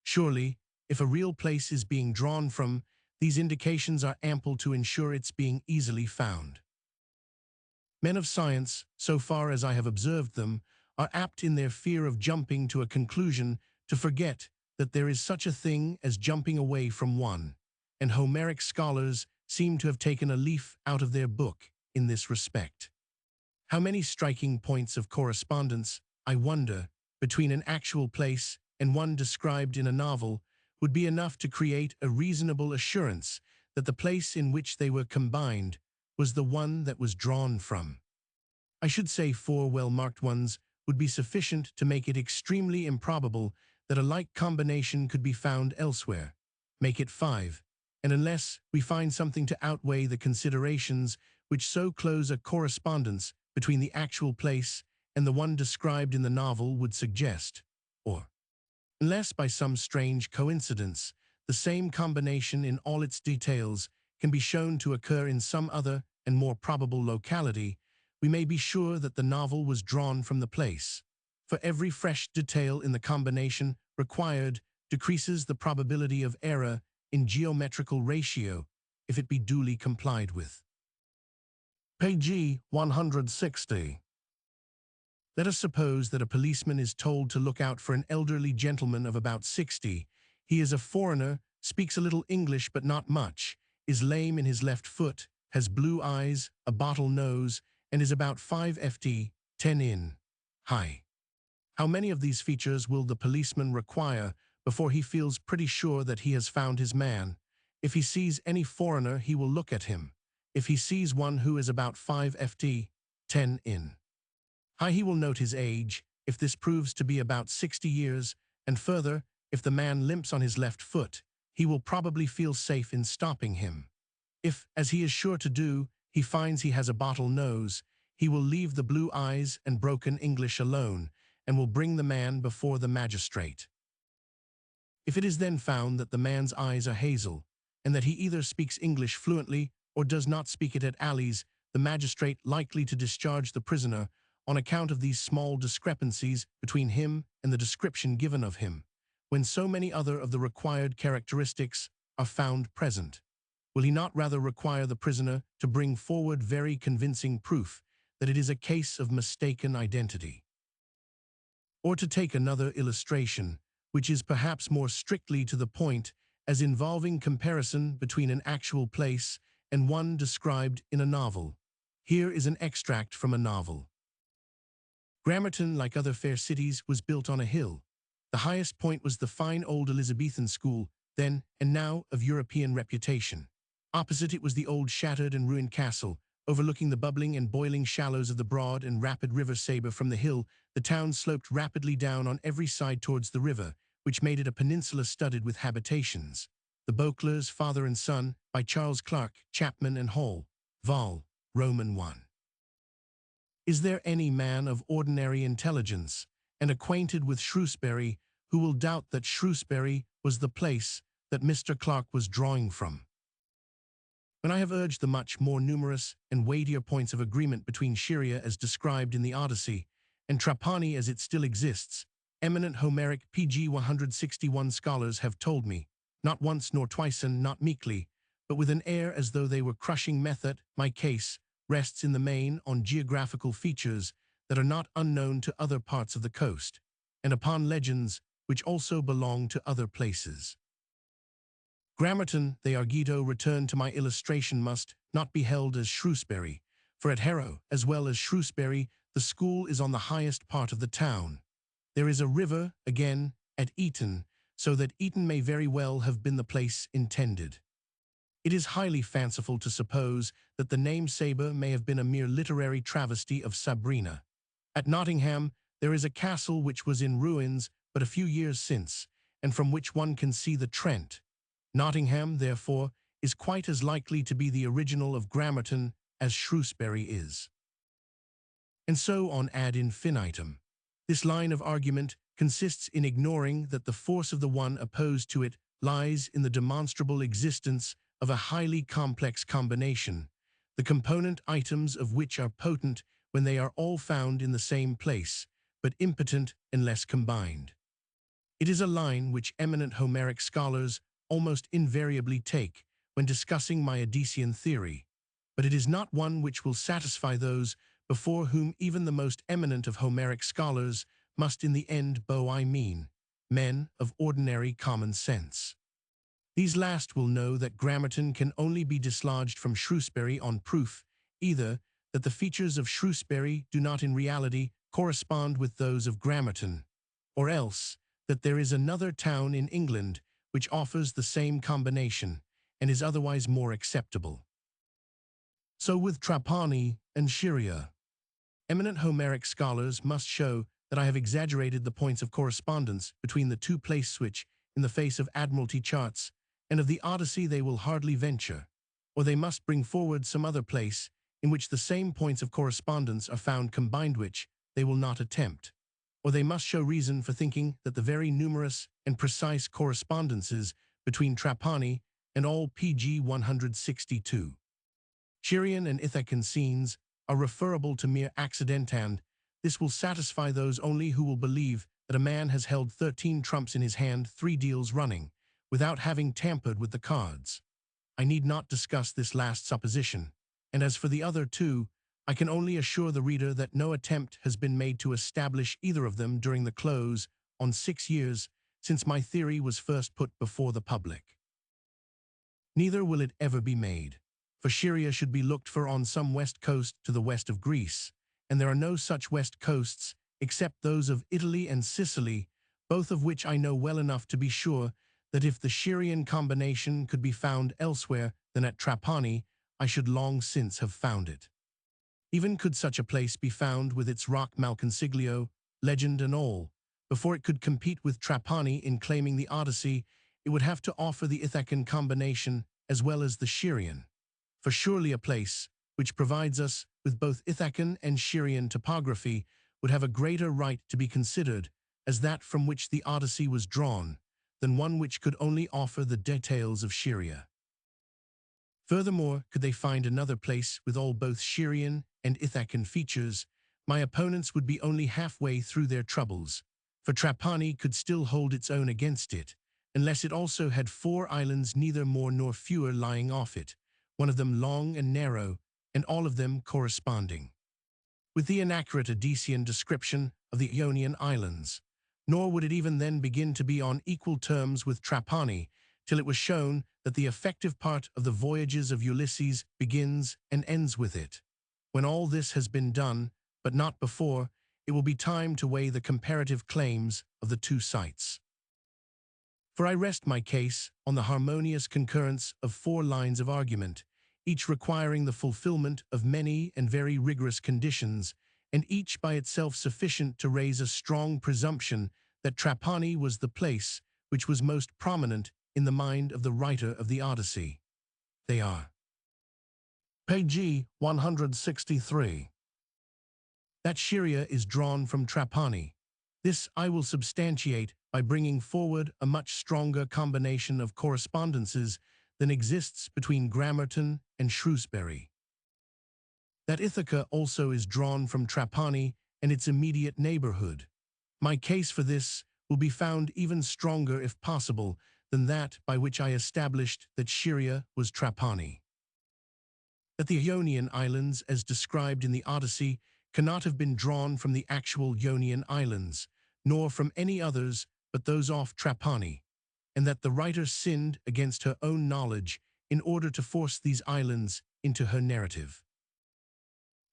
A: Surely, if a real place is being drawn from, these indications are ample to ensure its being easily found. Men of science, so far as I have observed them, are apt in their fear of jumping to a conclusion to forget that there is such a thing as jumping away from one, and Homeric scholars seem to have taken a leaf out of their book in this respect. How many striking points of correspondence, I wonder, between an actual place and one described in a novel would be enough to create a reasonable assurance that the place in which they were combined was the one that was drawn from. I should say 4 well-marked ones would be sufficient to make it extremely improbable that a like combination could be found elsewhere. Make it 5, and unless we find something to outweigh the considerations which so close a correspondence between the actual place and the one described in the novel would suggest, or unless by some strange coincidence the same combination in all its details can be shown to occur in some other and more probable locality, we may be sure that the novel was drawn from the place. For every fresh detail in the combination required decreases the probability of error in geometrical ratio if it be duly complied with. Page 160. Let us suppose that a policeman is told to look out for an elderly gentleman of about 60. He is a foreigner, speaks a little English but not much, is lame in his left foot, has blue eyes, a bottle nose, and is about 5 ft, 10 in high. How many of these features will the policeman require before he feels pretty sure that he has found his man? If he sees any foreigner, he will look at him. If he sees one who is about 5 ft, 10 in high, he will note his age, if this proves to be about 60 years, and further, if the man limps on his left foot, he will probably feel safe in stopping him. If, as he is sure to do, he finds he has a bottle nose, he will leave the blue eyes and broken English alone, and will bring the man before the magistrate. If it is then found that the man's eyes are hazel, and that he either speaks English fluently or does not speak it at alleys, the magistrate likely to discharge the prisoner on account of these small discrepancies between him and the description given of him, when so many other of the required characteristics are found present. Will he not rather require the prisoner to bring forward very convincing proof that it is a case of mistaken identity? Or to take another illustration, which is perhaps more strictly to the point, as involving comparison between an actual place and one described in a novel. Here is an extract from a novel. Grammerton, like other fair cities, was built on a hill. The highest point was the fine old Elizabethan school, then and now of European reputation. Opposite it was the old shattered and ruined castle. Overlooking the bubbling and boiling shallows of the broad and rapid river Sabre from the hill, the town sloped rapidly down on every side towards the river, which made it a peninsula studded with habitations. The Butlers, Father and Son, by Charles Clark, Chapman and Hall. Vol. Roman 1. Is there any man of ordinary intelligence, and acquainted with Shrewsbury, who will doubt that Shrewsbury was the place that Mr. Clark was drawing from? When I have urged the much more numerous and weightier points of agreement between Scheria as described in the Odyssey, and Trapani as it still exists, eminent Homeric PG 161 scholars have told me, not once nor twice and not meekly, but with an air as though they were crushing method, my case rests in the main on geographical features that are not unknown to other parts of the coast, and upon legends which also belong to other places. Grammerton, the Argito returned to my illustration must not be held as Shrewsbury, for at Harrow, as well as Shrewsbury, the school is on the highest part of the town. There is a river, again, at Eton, so that Eton may very well have been the place intended. It is highly fanciful to suppose that the name Sabre may have been a mere literary travesty of Sabrina. At Nottingham, there is a castle which was in ruins but a few years since, and from which one can see the Trent. Nottingham, therefore, is quite as likely to be the original of Grammerton as Shrewsbury is. And so on ad infinitum. This line of argument consists in ignoring that the force of the one opposed to it lies in the demonstrable existence of a highly complex combination, the component items of which are potent when they are all found in the same place, but impotent unless combined. It is a line which eminent Homeric scholars almost invariably take when discussing my Odyssean theory, but it is not one which will satisfy those before whom even the most eminent of Homeric scholars must in the end bow, I mean, men of ordinary common sense. These last will know that Grammerton can only be dislodged from Shrewsbury on proof, either that the features of Shrewsbury do not in reality correspond with those of Grammerton, or else that there is another town in England which offers the same combination and is otherwise more acceptable. So with Trapani and Scheria. Eminent Homeric scholars must show that I have exaggerated the points of correspondence between the two place switch in the face of Admiralty charts, and of the Odyssey they will hardly venture, or they must bring forward some other place in which the same points of correspondence are found combined, which they will not attempt, or they must show reason for thinking that the very numerous and precise correspondences between Trapani and all PG 162 Scheirian and Ithacan scenes are referable to mere accident, and this will satisfy those only who will believe that a man has held 13 trumps in his hand 3 deals running, without having tampered with the cards. I need not discuss this last supposition, and as for the other 2, I can only assure the reader that no attempt has been made to establish either of them during the close on 6 years since my theory was first put before the public. Neither will it ever be made, for Scheria should be looked for on some west coast to the west of Greece, and there are no such west coasts except those of Italy and Sicily, both of which I know well enough to be sure that if the Scheirian combination could be found elsewhere than at Trapani, I should long since have found it. Even could such a place be found with its rock Malconsiglio, legend and all, before it could compete with Trapani in claiming the Odyssey, it would have to offer the Ithacan combination as well as the Scheirian. For surely a place which provides us with both Ithacan and Scheirian topography would have a greater right to be considered as that from which the Odyssey was drawn, than one which could only offer the details of Scheria. Furthermore, could they find another place with all both Scheirian and Ithacan features, my opponents would be only halfway through their troubles, for Trapani could still hold its own against it, unless it also had 4 islands neither more nor fewer lying off it, one of them long and narrow, and all of them corresponding with the inaccurate Odyssean description of the Ionian Islands. Nor would it even then begin to be on equal terms with Trapani, till it was shown that the effective part of the voyages of Ulysses begins and ends with it. When all this has been done, but not before, it will be time to weigh the comparative claims of the two sites. For I rest my case on the harmonious concurrence of 4 lines of argument, each requiring the fulfillment of many and very rigorous conditions, and each by itself sufficient to raise a strong presumption that Trapani was the place which was most prominent in the mind of the writer of the Odyssey. They are: page 163. That Scheria is drawn from Trapani. This I will substantiate by bringing forward a much stronger combination of correspondences than exists between Grammerton and Shrewsbury. That Ithaca also is drawn from Trapani and its immediate neighborhood. My case for this will be found even stronger, if possible, than that by which I established that Scheria was Trapani. That the Ionian Islands, as described in the Odyssey, cannot have been drawn from the actual Ionian Islands, nor from any others but those off Trapani, and that the writer sinned against her own knowledge in order to force these islands into her narrative.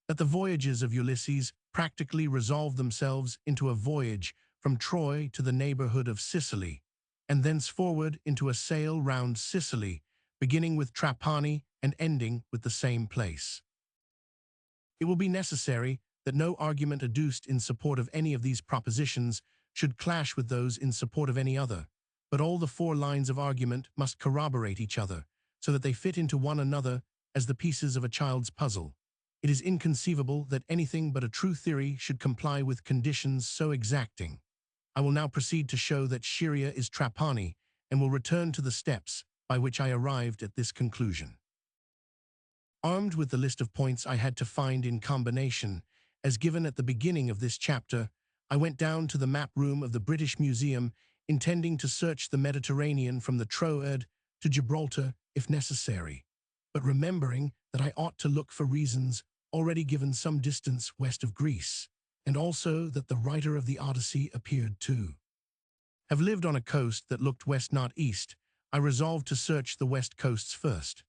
A: That the voyages of Ulysses practically resolve themselves into a voyage from Troy to the neighborhood of Sicily, and thenceforward into a sail round Sicily, beginning with Trapani and ending with the same place. It will be necessary that no argument adduced in support of any of these propositions should clash with those in support of any other, but all the 4 lines of argument must corroborate each other, so that they fit into one another as the pieces of a child's puzzle. It is inconceivable that anything but a true theory should comply with conditions so exacting. I will now proceed to show that Scheria is Trapani, and will return to the steps by which I arrived at this conclusion. Armed with the list of points I had to find in combination, as given at the beginning of this chapter, I went down to the map room of the British Museum, intending to search the Mediterranean from the Troad to Gibraltar if necessary, but remembering that I ought to look for reasons already given some distance west of Greece, and also that the writer of the Odyssey appeared to have lived on a coast that looked west, not east, I resolved to search the west coasts first.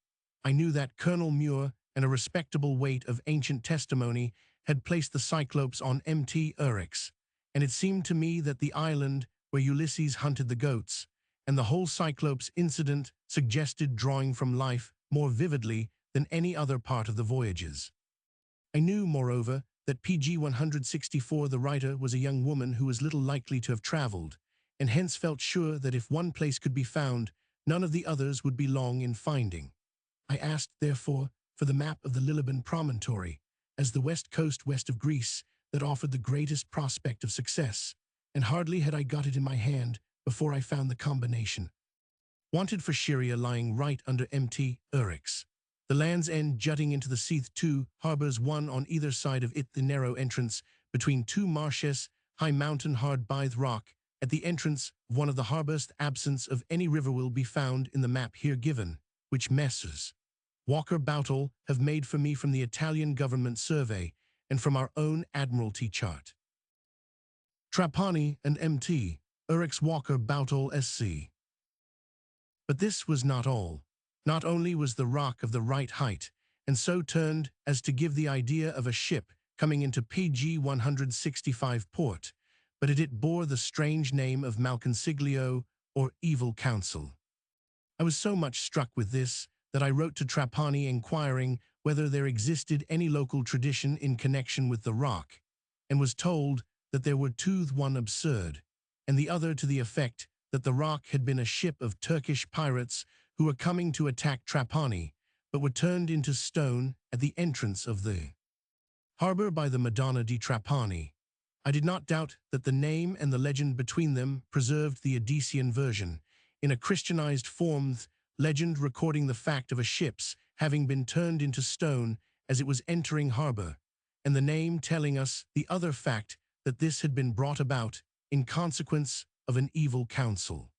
A: I knew that Colonel Muir and a respectable weight of ancient testimony had placed the Cyclopes on Mt. Eryx, and it seemed to me that the island where Ulysses hunted the goats, and the whole Cyclopes incident suggested drawing from life more vividly than any other part of the voyages. I knew, moreover, that pg 164 the writer was a young woman who was little likely to have traveled, and hence felt sure that if one place could be found, none of the others would be long in finding. I asked, therefore, for the map of the Lilyban promontory, as the west coast west of Greece that offered the greatest prospect of success, and hardly had I got it in my hand before I found the combination. Wanted for Scheria lying right under Mt. Eryx. The Land's End jutting into the sea, 2 harbors, one on either side of it, the narrow entrance between 2 marshes, high mountain hard by the rock. At the entrance of one of the harbors, the absence of any river will be found in the map here given, which Messrs. Walker Boutell have made for me from the Italian government survey and from our own Admiralty chart. Trapani and Mt. Eryx, Walker Boutell SC. But this was not all. Not only was the rock of the right height, and so turned as to give the idea of a ship coming into pg 165 port, but it bore the strange name of Malconsiglio, or Evil Counsel. I was so much struck with this that I wrote to Trapani inquiring whether there existed any local tradition in connection with the rock, and was told that there were 2, one absurd, and the other to the effect that the rock had been a ship of Turkish pirates who were coming to attack Trapani, but were turned into stone at the entrance of the harbor by the Madonna di Trapani. I did not doubt that the name and the legend between them preserved the Odyssean version, in a Christianized form, legend recording the fact of a ship's having been turned into stone as it was entering harbor, and the name telling us the other fact that this had been brought about in consequence of an evil counsel.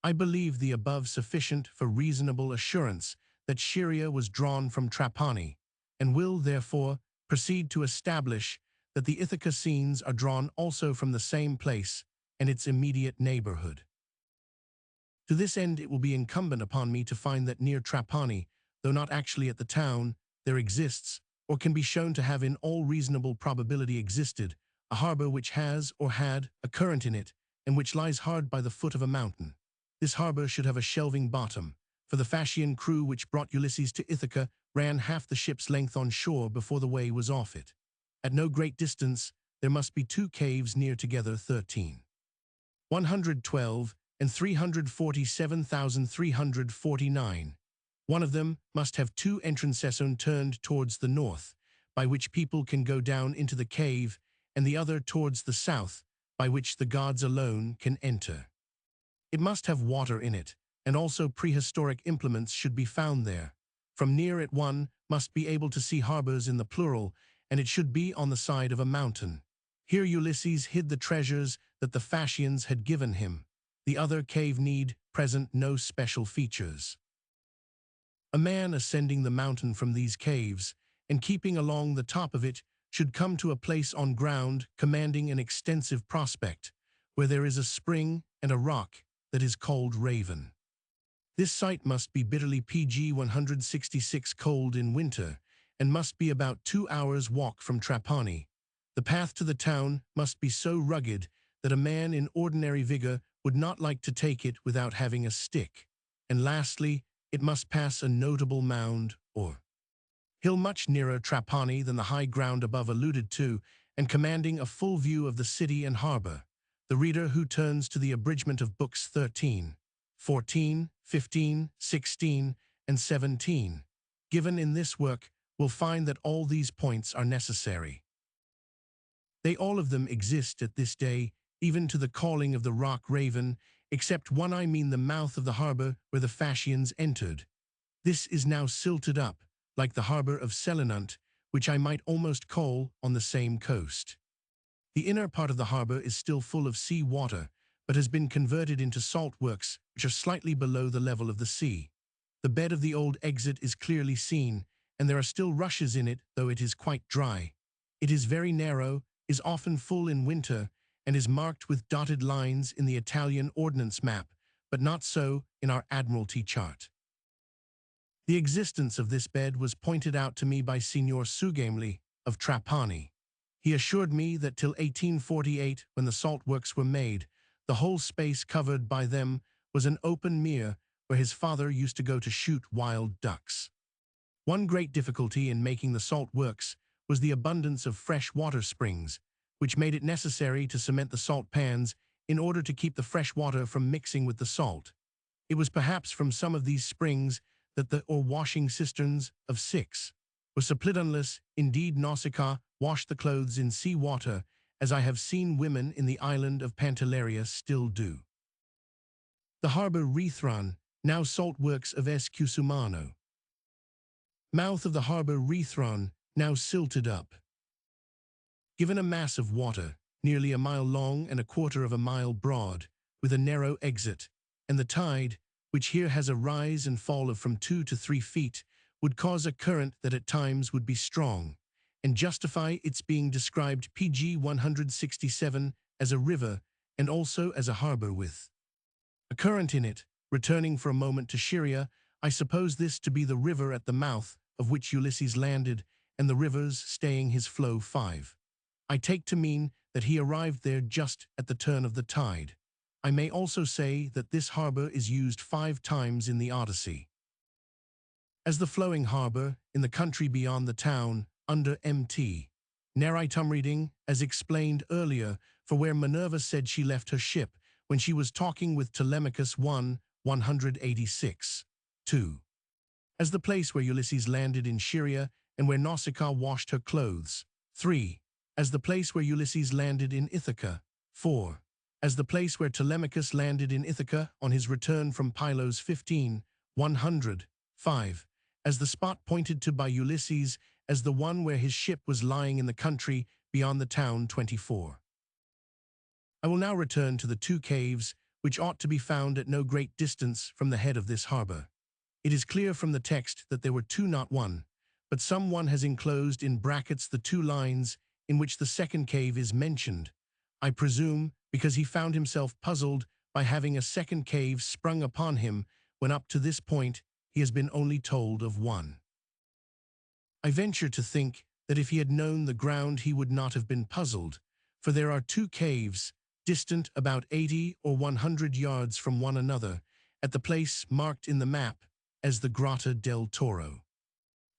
A: I believe the above sufficient for reasonable assurance that Scheria was drawn from Trapani, and will, therefore, proceed to establish that the Ithaca scenes are drawn also from the same place and its immediate neighborhood. To this end it will be incumbent upon me to find that near Trapani, though not actually at the town, there exists, or can be shown to have in all reasonable probability existed, a harbor which has or had a current in it, and which lies hard by the foot of a mountain. This harbor should have a shelving bottom, for the Phasian crew which brought Ulysses to Ithaca ran half the ship's length on shore before the way was off it. At no great distance, there must be two caves near together 13. 112 and 347,349. One of them must have two entrances turned towards the north, by which people can go down into the cave, and the other towards the south, by which the gods alone can enter. It must have water in it, and also prehistoric implements should be found there. From near it one must be able to see harbors in the plural, and it should be on the side of a mountain. Here Ulysses hid the treasures that the Phasians had given him. The other cave need present no special features. A man ascending the mountain from these caves, and keeping along the top of it, should come to a place on ground commanding an extensive prospect, where there is a spring and a rock that is called Raven. This site must be bitterly PG 166 cold in winter, and must be about 2 hours' walk from Trapani. The path to the town must be so rugged that a man in ordinary vigor would not like to take it without having a stick. And lastly, it must pass a notable mound, or hill much nearer Trapani than the high ground above alluded to, and commanding a full view of the city and harbor. The reader who turns to the abridgment of books 13, 14, 15, 16, and 17, given in this work, will find that all these points are necessary. They all of them exist at this day, even to the calling of the rock Raven, except one, I mean the mouth of the harbor where the Phasians entered. This is now silted up, like the harbor of Selinunt, which I might almost call on the same coast. The inner part of the harbor is still full of sea water, but has been converted into salt works, which are slightly below the level of the sea. The bed of the old exit is clearly seen, and there are still rushes in it, though it is quite dry. It is very narrow, is often full in winter, and is marked with dotted lines in the Italian ordnance map, but not so in our Admiralty chart. The existence of this bed was pointed out to me by Signor Sugamli of Trapani. He assured me that till 1848, when the salt works were made, the whole space covered by them was an open mere where his father used to go to shoot wild ducks. One great difficulty in making the salt works was the abundance of fresh water springs, which made it necessary to cement the salt pans in order to keep the fresh water from mixing with the salt. It was perhaps from some of these springs that the washing cisterns of 6 were supplied, unless, indeed, Nausicaa washed the clothes in sea water, as I have seen women in the island of Pantelleria still do. The harbor Rethron, now salt works of Escusumano. Mouth of the harbor Rethron, now silted up. Given a mass of water, nearly a mile long and a quarter of a mile broad, with a narrow exit, and the tide, which here has a rise and fall of from 2 to 3 feet, would cause a current that at times would be strong, and justify its being described PG 167 as a river and also as a harbor with a current in it, returning for a moment to Scheria. I suppose this to be the river at the mouth of which Ulysses landed, and the rivers staying his flow 5. I take to mean that he arrived there just at the turn of the tide. I may also say that this harbor is used 5 times in the Odyssey as the flowing harbor in the country beyond the town, under Mt. Narratum reading, as explained earlier, for where Minerva said she left her ship when she was talking with Telemachus 186. 2. As the place where Ulysses landed in Scheria and where Nausicaa washed her clothes. 3. As the place where Ulysses landed in Ithaca. 4. As the place where Telemachus landed in Ithaca on his return from Pylos 15, 100. 5. As the spot pointed to by Ulysses as the one where his ship was lying in the country beyond the town 24. I will now return to the 2 caves which ought to be found at no great distance from the head of this harbor. It is clear from the text that there were 2, not 1, but some one has enclosed in brackets the 2 lines in which the second cave is mentioned, I presume because he found himself puzzled by having a second cave sprung upon him when up to this point he has been only told of 1. I venture to think that if he had known the ground he would not have been puzzled, for there are two caves, distant about 80 or 100 yards from one another, at the place marked in the map as the Grotta del Toro.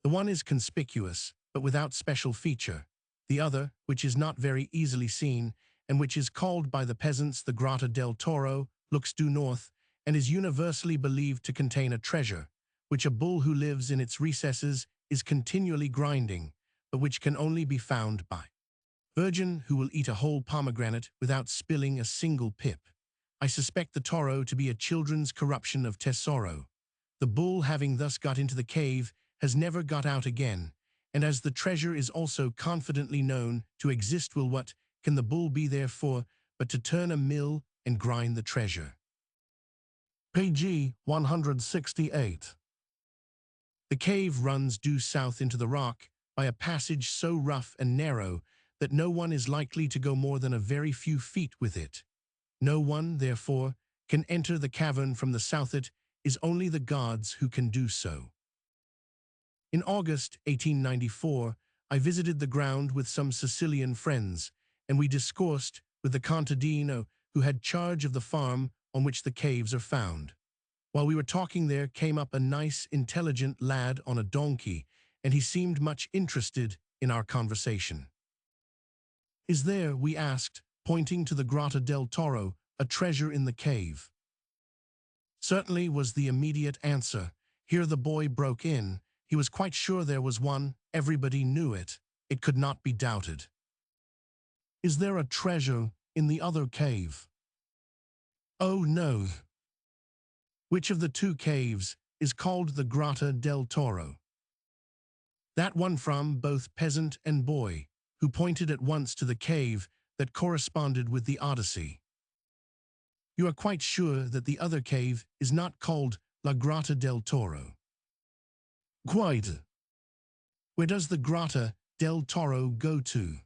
A: The one is conspicuous, but without special feature. The other, which is not very easily seen, and which is called by the peasants the Grotta del Toro, looks due north, and is universally believed to contain a treasure, which a bull who lives in its recesses is continually grinding, but which can only be found by virgin who will eat a whole pomegranate without spilling a single pip. I suspect the Toro to be a children's corruption of Tesoro. The bull, having thus got into the cave, has never got out again, and as the treasure is also confidently known to exist, will what can the bull be there for but to turn a mill and grind the treasure? Page 168. The cave runs due south into the rock by a passage so rough and narrow that no one is likely to go more than a very few feet with it. No one, therefore, can enter the cavern from the south. It is only the gods who can do so. In August 1894, I visited the ground with some Sicilian friends, and we discoursed with the contadino who had charge of the farm on which the caves are found. While we were talking, there came up a nice, intelligent lad on a donkey, and he seemed much interested in our conversation. "Is there," we asked, pointing to the Grotta del Toro, "a treasure in the cave?" "Certainly," was the immediate answer. Here the boy broke in. He was quite sure there was one. Everybody knew it. It could not be doubted. "Is there a treasure in the other cave?" "Oh, no." "Which of the two caves is called the Grotta del Toro?" "That one," from both peasant and boy, who pointed at once to the cave that corresponded with the Odyssey. "You are quite sure that the other cave is not called La Grotta del Toro?" "Quite." "Where does the Grotta del Toro go to?"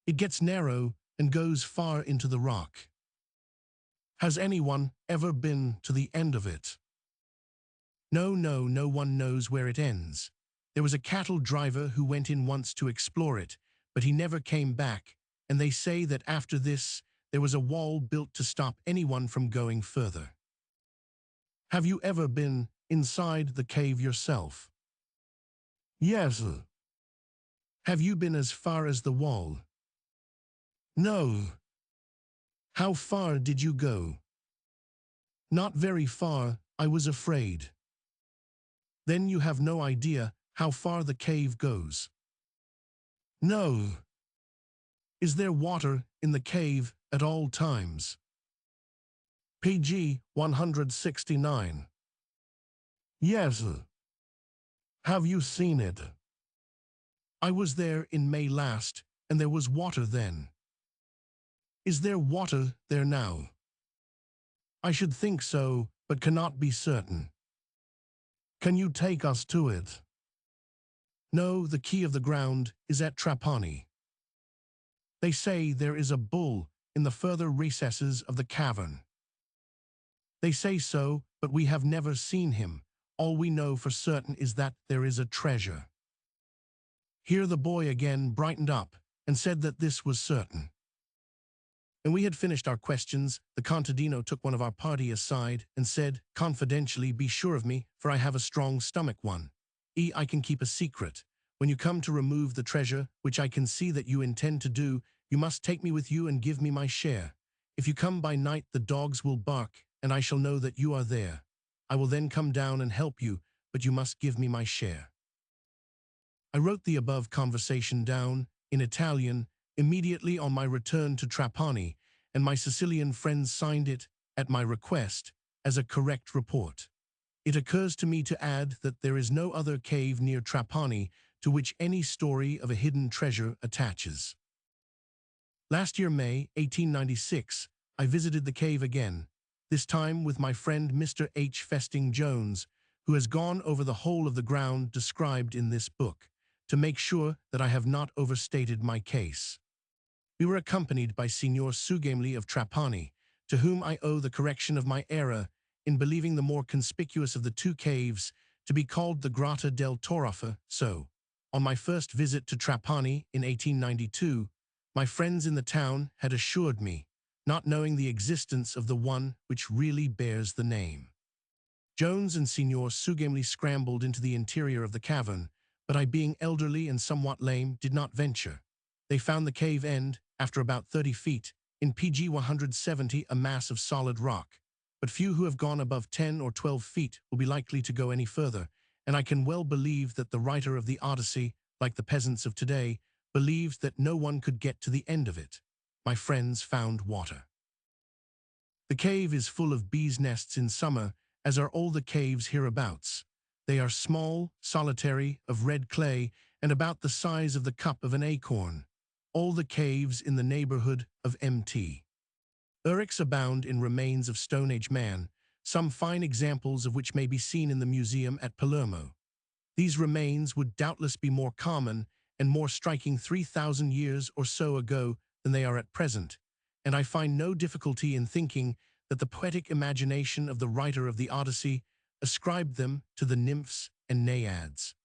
A: "It gets narrow and goes far into the rock." "Has anyone ever been to the end of it?" No one knows where it ends. There was a cattle driver who went in once to explore it, but he never came back, and they say that after this there was a wall built to stop anyone from going further. "Have you ever been inside the cave yourself?" "Yes." "Have you been as far as the wall?" "No." "How far did you go?" "Not very far. I was afraid." "Then you have no idea how far the cave goes?" "No." "Is there water in the cave at all times?" Page 169. "Yes." "Have you seen it?" "I was there in May last, and there was water then." "Is there water there now?" "I should think so, but cannot be certain." "Can you take us to it?" "No, the key of the ground is at Trapani." "They say there is a bull in the further recesses of the cavern." "They say so, but we have never seen him. All we know for certain is that there is a treasure." Here the boy again brightened up and said that this was certain. When we had finished our questions, the contadino took one of our party aside and said, confidentially, "Be sure of me, for I have a strong stomach one. I can keep a secret. When you come to remove the treasure, which I can see that you intend to do, you must take me with you and give me my share. If you come by night, the dogs will bark, and I shall know that you are there. I will then come down and help you, but you must give me my share." I wrote the above conversation down, in Italian, immediately on my return to Trapani, and my Sicilian friends signed it, at my request, as a correct report. It occurs to me to add that there is no other cave near Trapani to which any story of a hidden treasure attaches. Last year, May 1896, I visited the cave again, this time with my friend Mr. H. Festing Jones, who has gone over the whole of the ground described in this book, to make sure that I have not overstated my case. We were accompanied by Signor Sugamli of Trapani, to whom I owe the correction of my error in believing the more conspicuous of the two caves to to be called the Grotta del Toroffa. So, on my first visit to Trapani in 1892, my friends in the town had assured me, not knowing the existence of the one which really bears the name. Jones and Signor Sugemli scrambled into the interior of the cavern, but I, being elderly and somewhat lame, did not venture. They found the cave end, after about 30 feet, in PG 170, a mass of solid rock. But few who have gone above 10 or 12 feet will be likely to go any further, and I can well believe that the writer of the Odyssey, like the peasants of today, believed that no one could get to the end of it. My friends found water. The cave is full of bees' nests in summer, as are all the caves hereabouts. They are small, solitary, of red clay, and about the size of the cup of an acorn. All the caves in the neighborhood of Mt. Uryx abound in remains of Stone Age man, some fine examples of which may be seen in the museum at Palermo. These remains would doubtless be more common and more striking 3,000 years or so ago than they are at present, and I find no difficulty in thinking that the poetic imagination of the writer of the Odyssey ascribed them to the nymphs and naiads.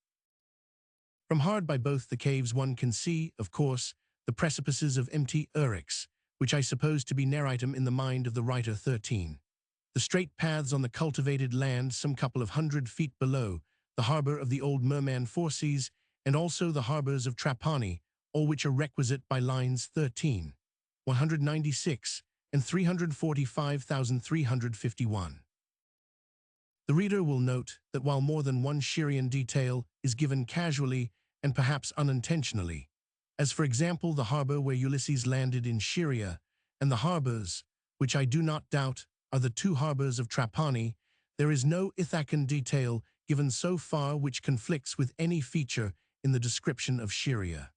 A: From hard by both the caves one can see, of course, the precipices of Mt. Uryx, which I suppose to be neritum in the mind of the writer 13. The straight paths on the cultivated land some couple of 100 feet below, the harbor of the old merman Forces, and also the harbors of Trapani, all which are requisite by lines 13, 196, and 345,351. The reader will note that while more than one Syrian detail is given casually and perhaps unintentionally, as for example the harbor where Ulysses landed in Syria, and the harbors, which I do not doubt are the two harbors of Trapani, there is no Ithacan detail given so far which conflicts with any feature in the description of Syria.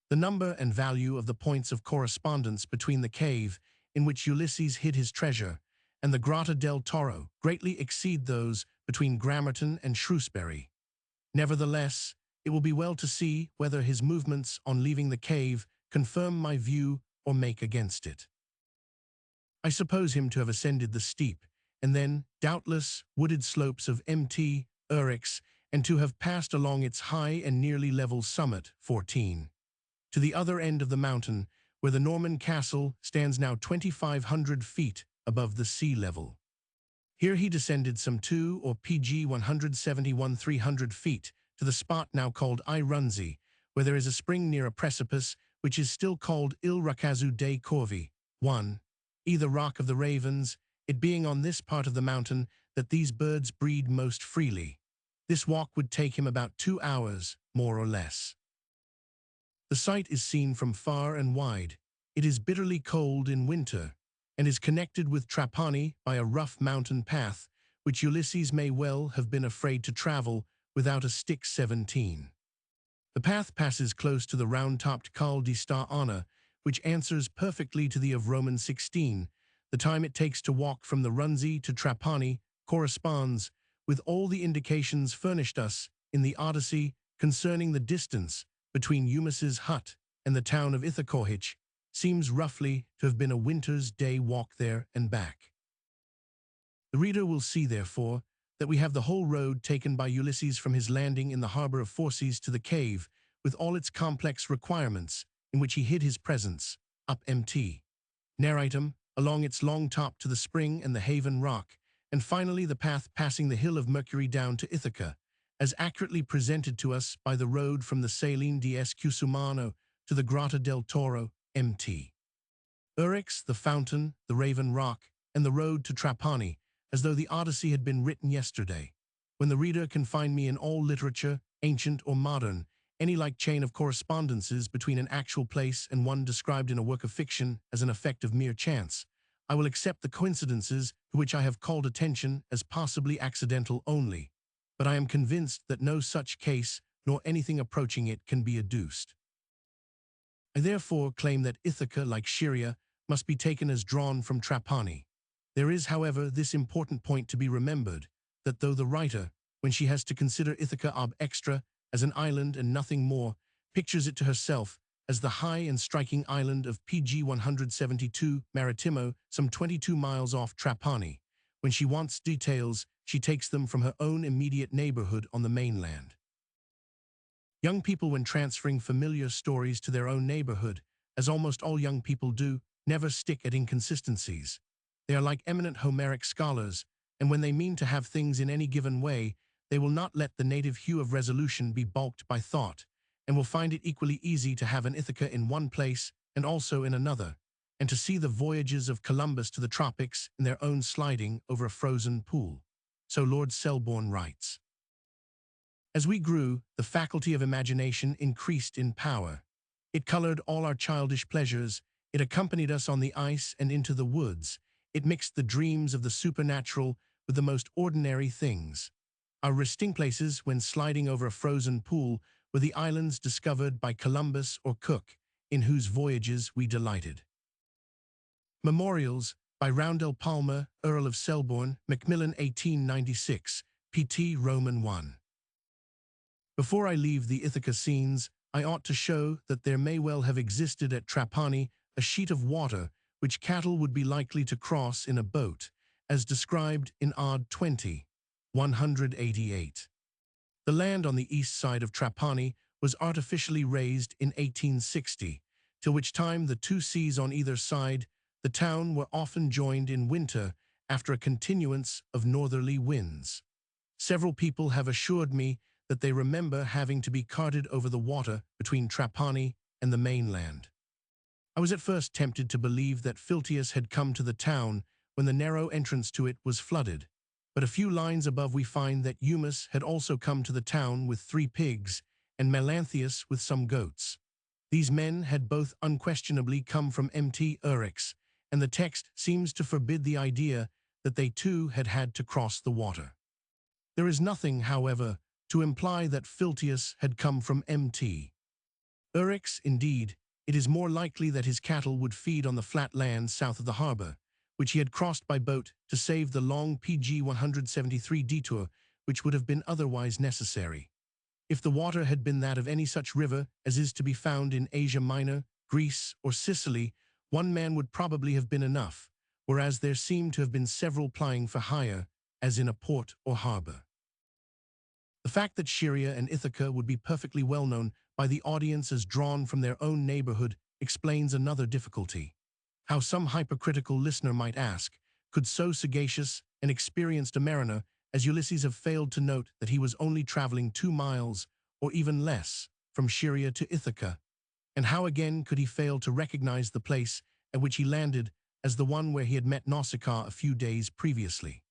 A: The number and value of the points of correspondence between the cave in which Ulysses hid his treasure and the Grotta del Toro greatly exceed those between Grammerton and Shrewsbury. Nevertheless, it will be well to see whether his movements on leaving the cave confirm my view or make against it. I suppose him to have ascended the steep, and then, doubtless, wooded slopes of Mt. Uryx, and to have passed along its high and nearly level summit, 14, to the other end of the mountain, where the Norman castle stands now 2,500 feet above the sea level. Here he descended some 2 or PG 171 300 feet to the spot now called Irunzi, where there is a spring near a precipice which is still called Il Rakazu dei Corvi, 1, either Rock of the Ravens, it being on this part of the mountain that these birds breed most freely. This walk would take him about 2 hours, more or less. The site is seen from far and wide. It is bitterly cold in winter, and is connected with Trapani by a rough mountain path, which Ulysses may well have been afraid to travel without a stick 17. The path passes close to the round-topped Col di Sta Anna, which answers perfectly to the of Roman 16. The time it takes to walk from the Runzi to Trapani corresponds with all the indications furnished us in the Odyssey concerning the distance between Eumus's hut and the town of Ithacorhich. Seems roughly to have been a winter's day walk there and back. The reader will see, therefore, that we have the whole road taken by Ulysses from his landing in the harbor of Forces to the cave, with all its complex requirements, in which he hid his presence, up Mt. Neritum, along its long top to the spring and the haven rock, and finally the path passing the hill of Mercury down to Ithaca, as accurately presented to us by the road from the Saline di Escusumano to the Grotta del Toro, Mt. Uryx, the fountain, the Raven Rock, and the road to Trapani, as though the Odyssey had been written yesterday. When the reader can find me in all literature, ancient or modern, any like chain of correspondences between an actual place and one described in a work of fiction as an effect of mere chance, I will accept the coincidences to which I have called attention as possibly accidental only, but I am convinced that no such case nor anything approaching it can be adduced. I therefore claim that Ithaca, like Syria, must be taken as drawn from Trapani. There is, however, this important point to be remembered, that though the writer, when she has to consider Ithaca ab extra as an island and nothing more, pictures it to herself as the high and striking island of PG 172 Maritimo, some 22 miles off Trapani, when she wants details, she takes them from her own immediate neighborhood on the mainland. Young people, when transferring familiar stories to their own neighborhood, as almost all young people do, never stick at inconsistencies. They are like eminent Homeric scholars, and when they mean to have things in any given way, they will not let the native hue of resolution be balked by thought, and will find it equally easy to have an Ithaca in one place and also in another, and to see the voyages of Columbus to the tropics in their own sliding over a frozen pool. So Lord Selborne writes. As we grew, the faculty of imagination increased in power. It colored all our childish pleasures, it accompanied us on the ice and into the woods, it mixed the dreams of the supernatural with the most ordinary things. Our resting places when sliding over a frozen pool were the islands discovered by Columbus or Cook, in whose voyages we delighted. Memorials by Roundell Palmer, Earl of Selborne, Macmillan 1896, pt. Roman 1. Before I leave the Ithaca scenes, I ought to show that there may well have existed at Trapani a sheet of water which cattle would be likely to cross in a boat, as described in Odd 20, 188. The land on the east side of Trapani was artificially raised in 1860, till which time the two seas on either side, the town were often joined in winter after a continuance of northerly winds. Several people have assured me that they remember having to be carted over the water between Trapani and the mainland. I was at first tempted to believe that Philtius had come to the town when the narrow entrance to it was flooded, but a few lines above we find that Eumus had also come to the town with 3 pigs, and Melanthius with some goats. These men had both unquestionably come from Mt. Eryx, and the text seems to forbid the idea that they too had had to cross the water. There is nothing, however, to imply that Philtius had come from Mt. Eryx. Indeed, it is more likely that his cattle would feed on the flat land south of the harbor, which he had crossed by boat to save the long PG 173 detour which would have been otherwise necessary. If the water had been that of any such river as is to be found in Asia Minor, Greece, or Sicily, one man would probably have been enough, whereas there seem to have been several plying for hire, as in a port or harbor. The fact that Scheria and Ithaca would be perfectly well known by the audience as drawn from their own neighborhood explains another difficulty. How some hypercritical listener might ask, could so sagacious and experienced a mariner as Ulysses have failed to note that he was only traveling 2 miles, or even less, from Scheria to Ithaca? And how again could he fail to recognize the place at which he landed as the one where he had met Nausicaa a few days previously?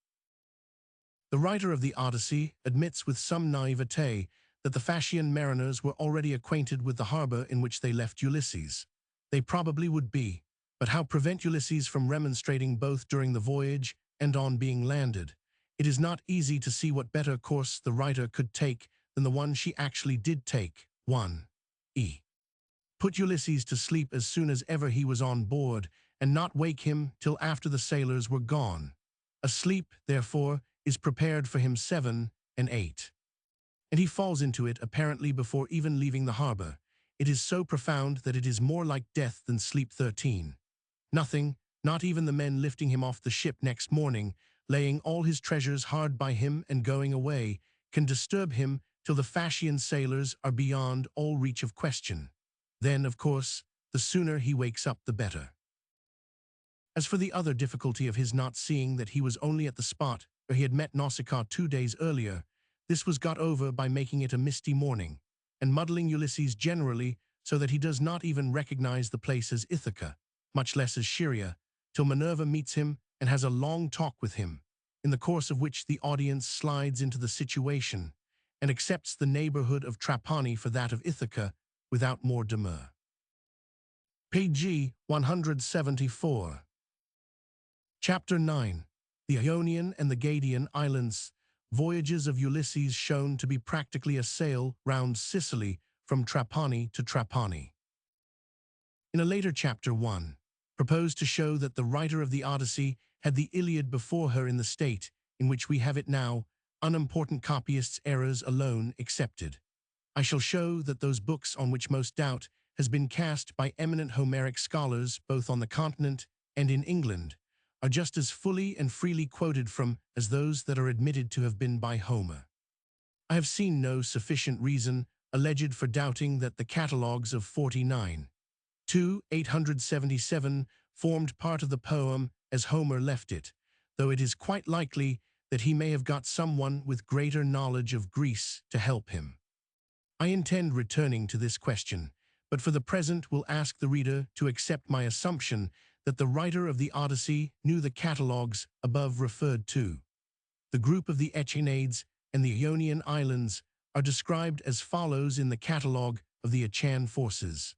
A: The writer of the Odyssey admits with some naivete that the Phasian mariners were already acquainted with the harbor in which they left Ulysses. They probably would be, but how prevent Ulysses from remonstrating both during the voyage and on being landed? It is not easy to see what better course the writer could take than the one she actually did take. 1. Put Ulysses to sleep as soon as ever he was on board, and not wake him till after the sailors were gone. A sleep, therefore, is prepared for him 7 and 8. And he falls into it apparently before even leaving the harbor. It is so profound that it is more like death than sleep. 13. Nothing, not even the men lifting him off the ship next morning, laying all his treasures hard by him and going away, can disturb him till the Phasian sailors are beyond all reach of question. Then, of course, the sooner he wakes up the better. As for the other difficulty of his not seeing that he was only at the spot where he had met Nausicaa 2 days earlier, this was got over by making it a misty morning, and muddling Ulysses generally so that he does not even recognize the place as Ithaca, much less as Scheria, till Minerva meets him and has a long talk with him, in the course of which the audience slides into the situation and accepts the neighborhood of Trapani for that of Ithaca without more demur. Page 174. Chapter 9. The Ionian and the Gadian Islands. Voyages of Ulysses shown to be practically a sail round Sicily from Trapani to Trapani. In a later chapter 1, proposed to show that the writer of the Odyssey had the Iliad before her in the state in which we have it now, unimportant copyists' errors alone excepted. I shall show that those books on which most doubt has been cast by eminent Homeric scholars both on the continent and in England are just as fully and freely quoted from as those that are admitted to have been by Homer. I have seen no sufficient reason alleged for doubting that the catalogues of 49, 877 formed part of the poem as Homer left it, though it is quite likely that he may have got someone with greater knowledge of Greece to help him. I intend returning to this question, but for the present will ask the reader to accept my assumption that the writer of the Odyssey knew the catalogues above referred to. The group of the Aeaeans and the Ionian Islands are described as follows in the catalogue of the Achaean forces.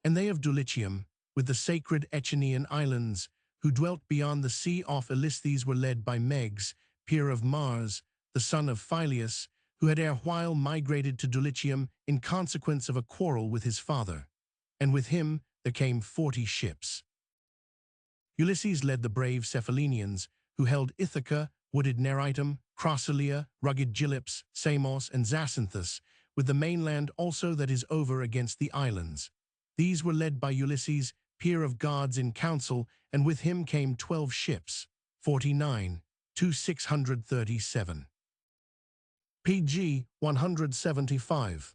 A: And they of Dulichium, with the sacred Aeaean Islands, who dwelt beyond the sea off Ilystheus, were led by Meges, peer of Mars, the son of Phyleus, who had erewhile migrated to Dulichium in consequence of a quarrel with his father. And with him there came 40 ships. Ulysses led the brave Cephalenians, who held Ithaca, wooded Neritum, Crossalia, rugged Gylips, Samos, and Zacynthus, with the mainland also that is over against the islands. These were led by Ulysses, peer of gods in council, and with him came 12 ships, 49 to 637. pg 175.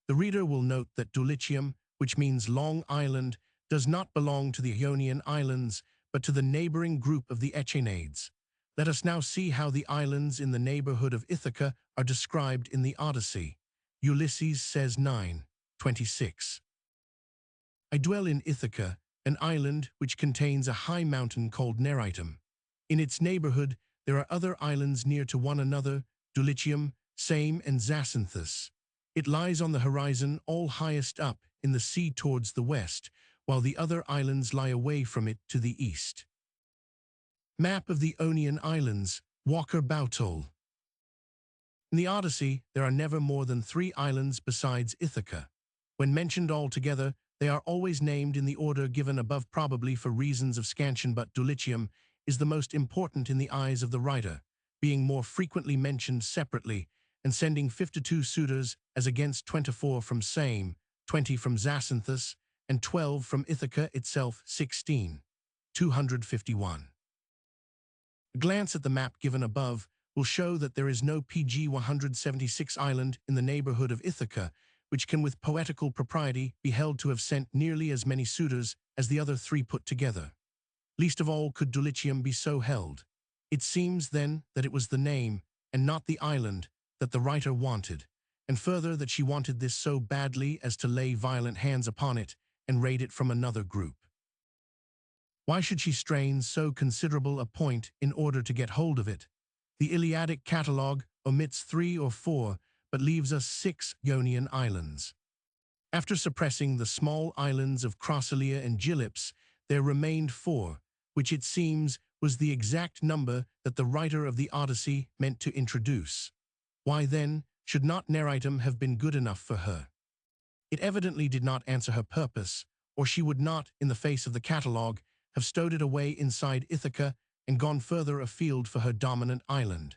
A: The reader will note that Dulichium, which means Long Island, does not belong to the Ionian Islands, but to the neighboring group of the Aeaeans. Let us now see how the islands in the neighborhood of Ithaca are described in the Odyssey. Ulysses says 9:26. I dwell in Ithaca, an island which contains a high mountain called Neritum. In its neighborhood there are other islands near to one another, Dulichium, Same, and Zacynthus. It lies on the horizon all highest up in the sea towards the west, while the other islands lie away from it to the east. Map of the Ionian Islands, Walker Boutell. In the Odyssey, there are never more than 3 islands besides Ithaca. When mentioned all together, they are always named in the order given above, probably for reasons of scansion, but Dulichium is the most important in the eyes of the writer, being more frequently mentioned separately, and sending 52 suitors as against 24 from Same, 20 from Zacynthus, and 12 from Ithaca itself, 16. 251. A glance at the map given above will show that there is no pg 176 island in the neighborhood of Ithaca, which can with poetical propriety be held to have sent nearly as many suitors as the other 3 put together. Least of all could Dulichium be so held. It seems, then, that it was the name, and not the island, that the writer wanted, and further that she wanted this so badly as to lay violent hands upon it and raid it from another group. Why should she strain so considerable a point in order to get hold of it? The Iliadic catalogue omits 3 or 4, but leaves us 6 Ionian islands. After suppressing the small islands of Crossalia and Gylips, there remained 4, which it seems was the exact number that the writer of the Odyssey meant to introduce. Why then should not Neritum have been good enough for her? It evidently did not answer her purpose, or she would not, in the face of the catalogue, have stowed it away inside Ithaca and gone further afield for her dominant island.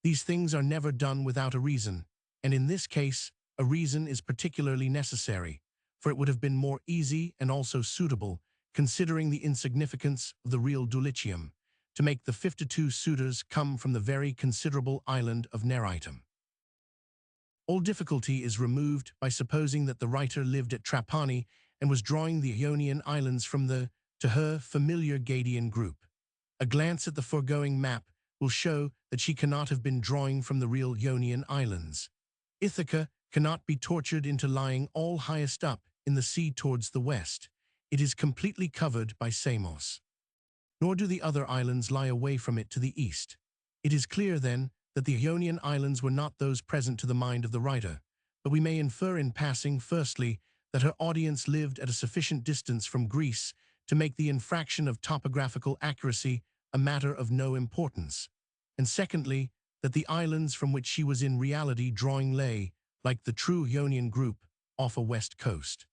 A: These things are never done without a reason, and in this case, a reason is particularly necessary, for it would have been more easy and also suitable, considering the insignificance of the real Dulichium, to make the 52 suitors come from the very considerable island of Neritum. All difficulty is removed by supposing that the writer lived at Trapani and was drawing the Ionian Islands from the, to her, familiar Gadian group. A glance at the foregoing map will show that she cannot have been drawing from the real Ionian Islands. Ithaca cannot be tortured into lying all highest up in the sea towards the west. It is completely covered by Samos. Nor do the other islands lie away from it to the east. It is clear, then, that the Ionian Islands were not those present to the mind of the writer, but we may infer in passing, firstly, that her audience lived at a sufficient distance from Greece to make the infraction of topographical accuracy a matter of no importance, and secondly, that the islands from which she was in reality drawing lay, like the true Ionian group, off a west coast.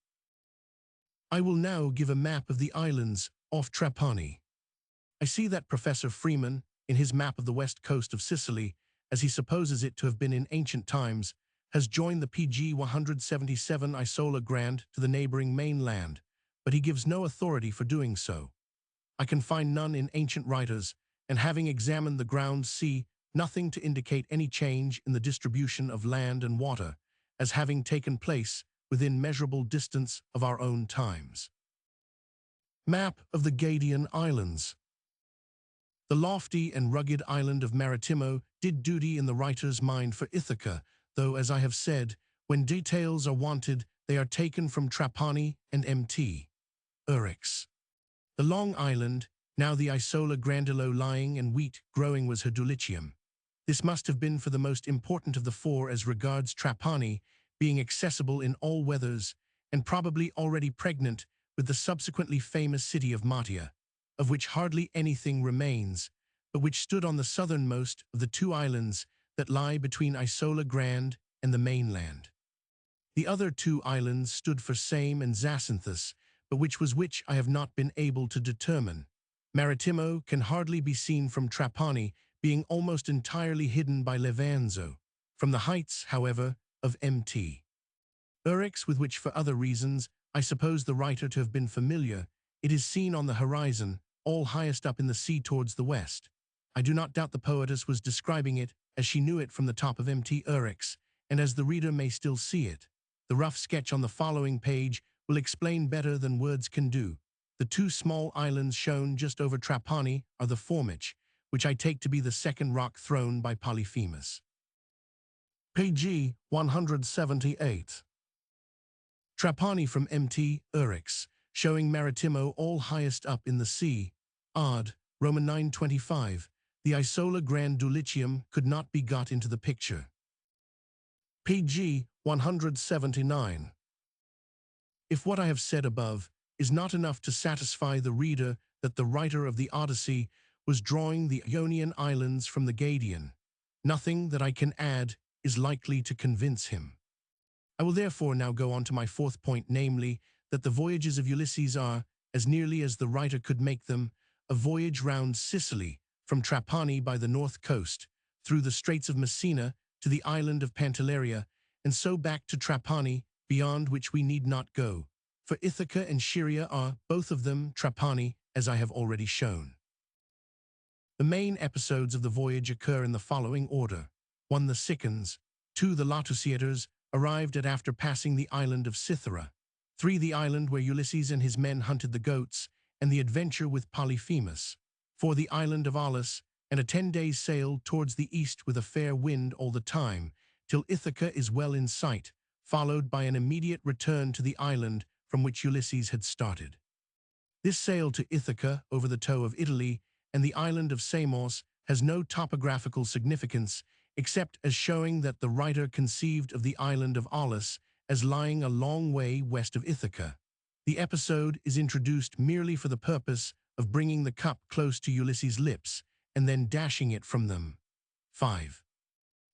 A: I will now give a map of the islands off Trapani. I see that Professor Freeman, in his map of the west coast of Sicily, as he supposes it to have been in ancient times, has joined the pg 177 Isola Grand to the neighboring mainland, but he gives no authority for doing so. I can find none in ancient writers, and having examined the ground see nothing to indicate any change in the distribution of land and water as having taken place within measurable distance of our own times. Map of the Gadian Islands. The lofty and rugged island of Maritimo did duty in the writer's mind for Ithaca, though, as I have said, when details are wanted, they are taken from Trapani and Mt. Eryx. The long island, now the Isola Grandilo lying and wheat growing was her Dulichium. This must have been for the most important of the four as regards Trapani, being accessible in all weathers, and probably already pregnant with the subsequently famous city of Matia, of which hardly anything remains, but which stood on the southernmost of the two islands that lie between Isola Grande and the mainland. The other two islands stood for Same and Zacynthus, but which was which I have not been able to determine. Maritimo can hardly be seen from Trapani, being almost entirely hidden by Levanzo. From the heights, however, of Mt. Eryx, with which for other reasons I suppose the writer to have been familiar, it is seen on the horizon, all highest up in the sea towards the west. I do not doubt the poetess was describing it as she knew it from the top of Mt. Eryx, and as the reader may still see it. The rough sketch on the following page will explain better than words can do. The two small islands shown just over Trapani are the Formich, which I take to be the second rock thrown by Polyphemus. Page 178. Trapani from Mt. Eryx, showing Maritimo all highest up in the sea. Odd, Roman 925. The Isola Grand Dulichium could not be got into the picture. Page 179. If what I have said above is not enough to satisfy the reader that the writer of the Odyssey was drawing the Ionian Islands from the Gadian, nothing that I can add is likely to convince him. I will therefore now go on to my fourth point, namely, that the voyages of Ulysses are, as nearly as the writer could make them, a voyage round Sicily, from Trapani by the north coast, through the Straits of Messina to the island of Pantelleria, and so back to Trapani, beyond which we need not go, for Ithaca and Scheria are, both of them, Trapani, as I have already shown. The main episodes of the voyage occur in the following order. 1. The Sicans. 2. The Latusiators, arrived at after passing the island of Cythera. 3. The island where Ulysses and his men hunted the goats, and the adventure with Polyphemus. 4. The island of Aulis, and a 10 days' sail towards the east with a fair wind all the time, till Ithaca is well in sight, followed by an immediate return to the island from which Ulysses had started. This sail to Ithaca over the toe of Italy and the island of Samos has no topographical significance except as showing that the writer conceived of the island of Aulis as lying a long way west of Ithaca. The episode is introduced merely for the purpose of bringing the cup close to Ulysses' lips and then dashing it from them. 5.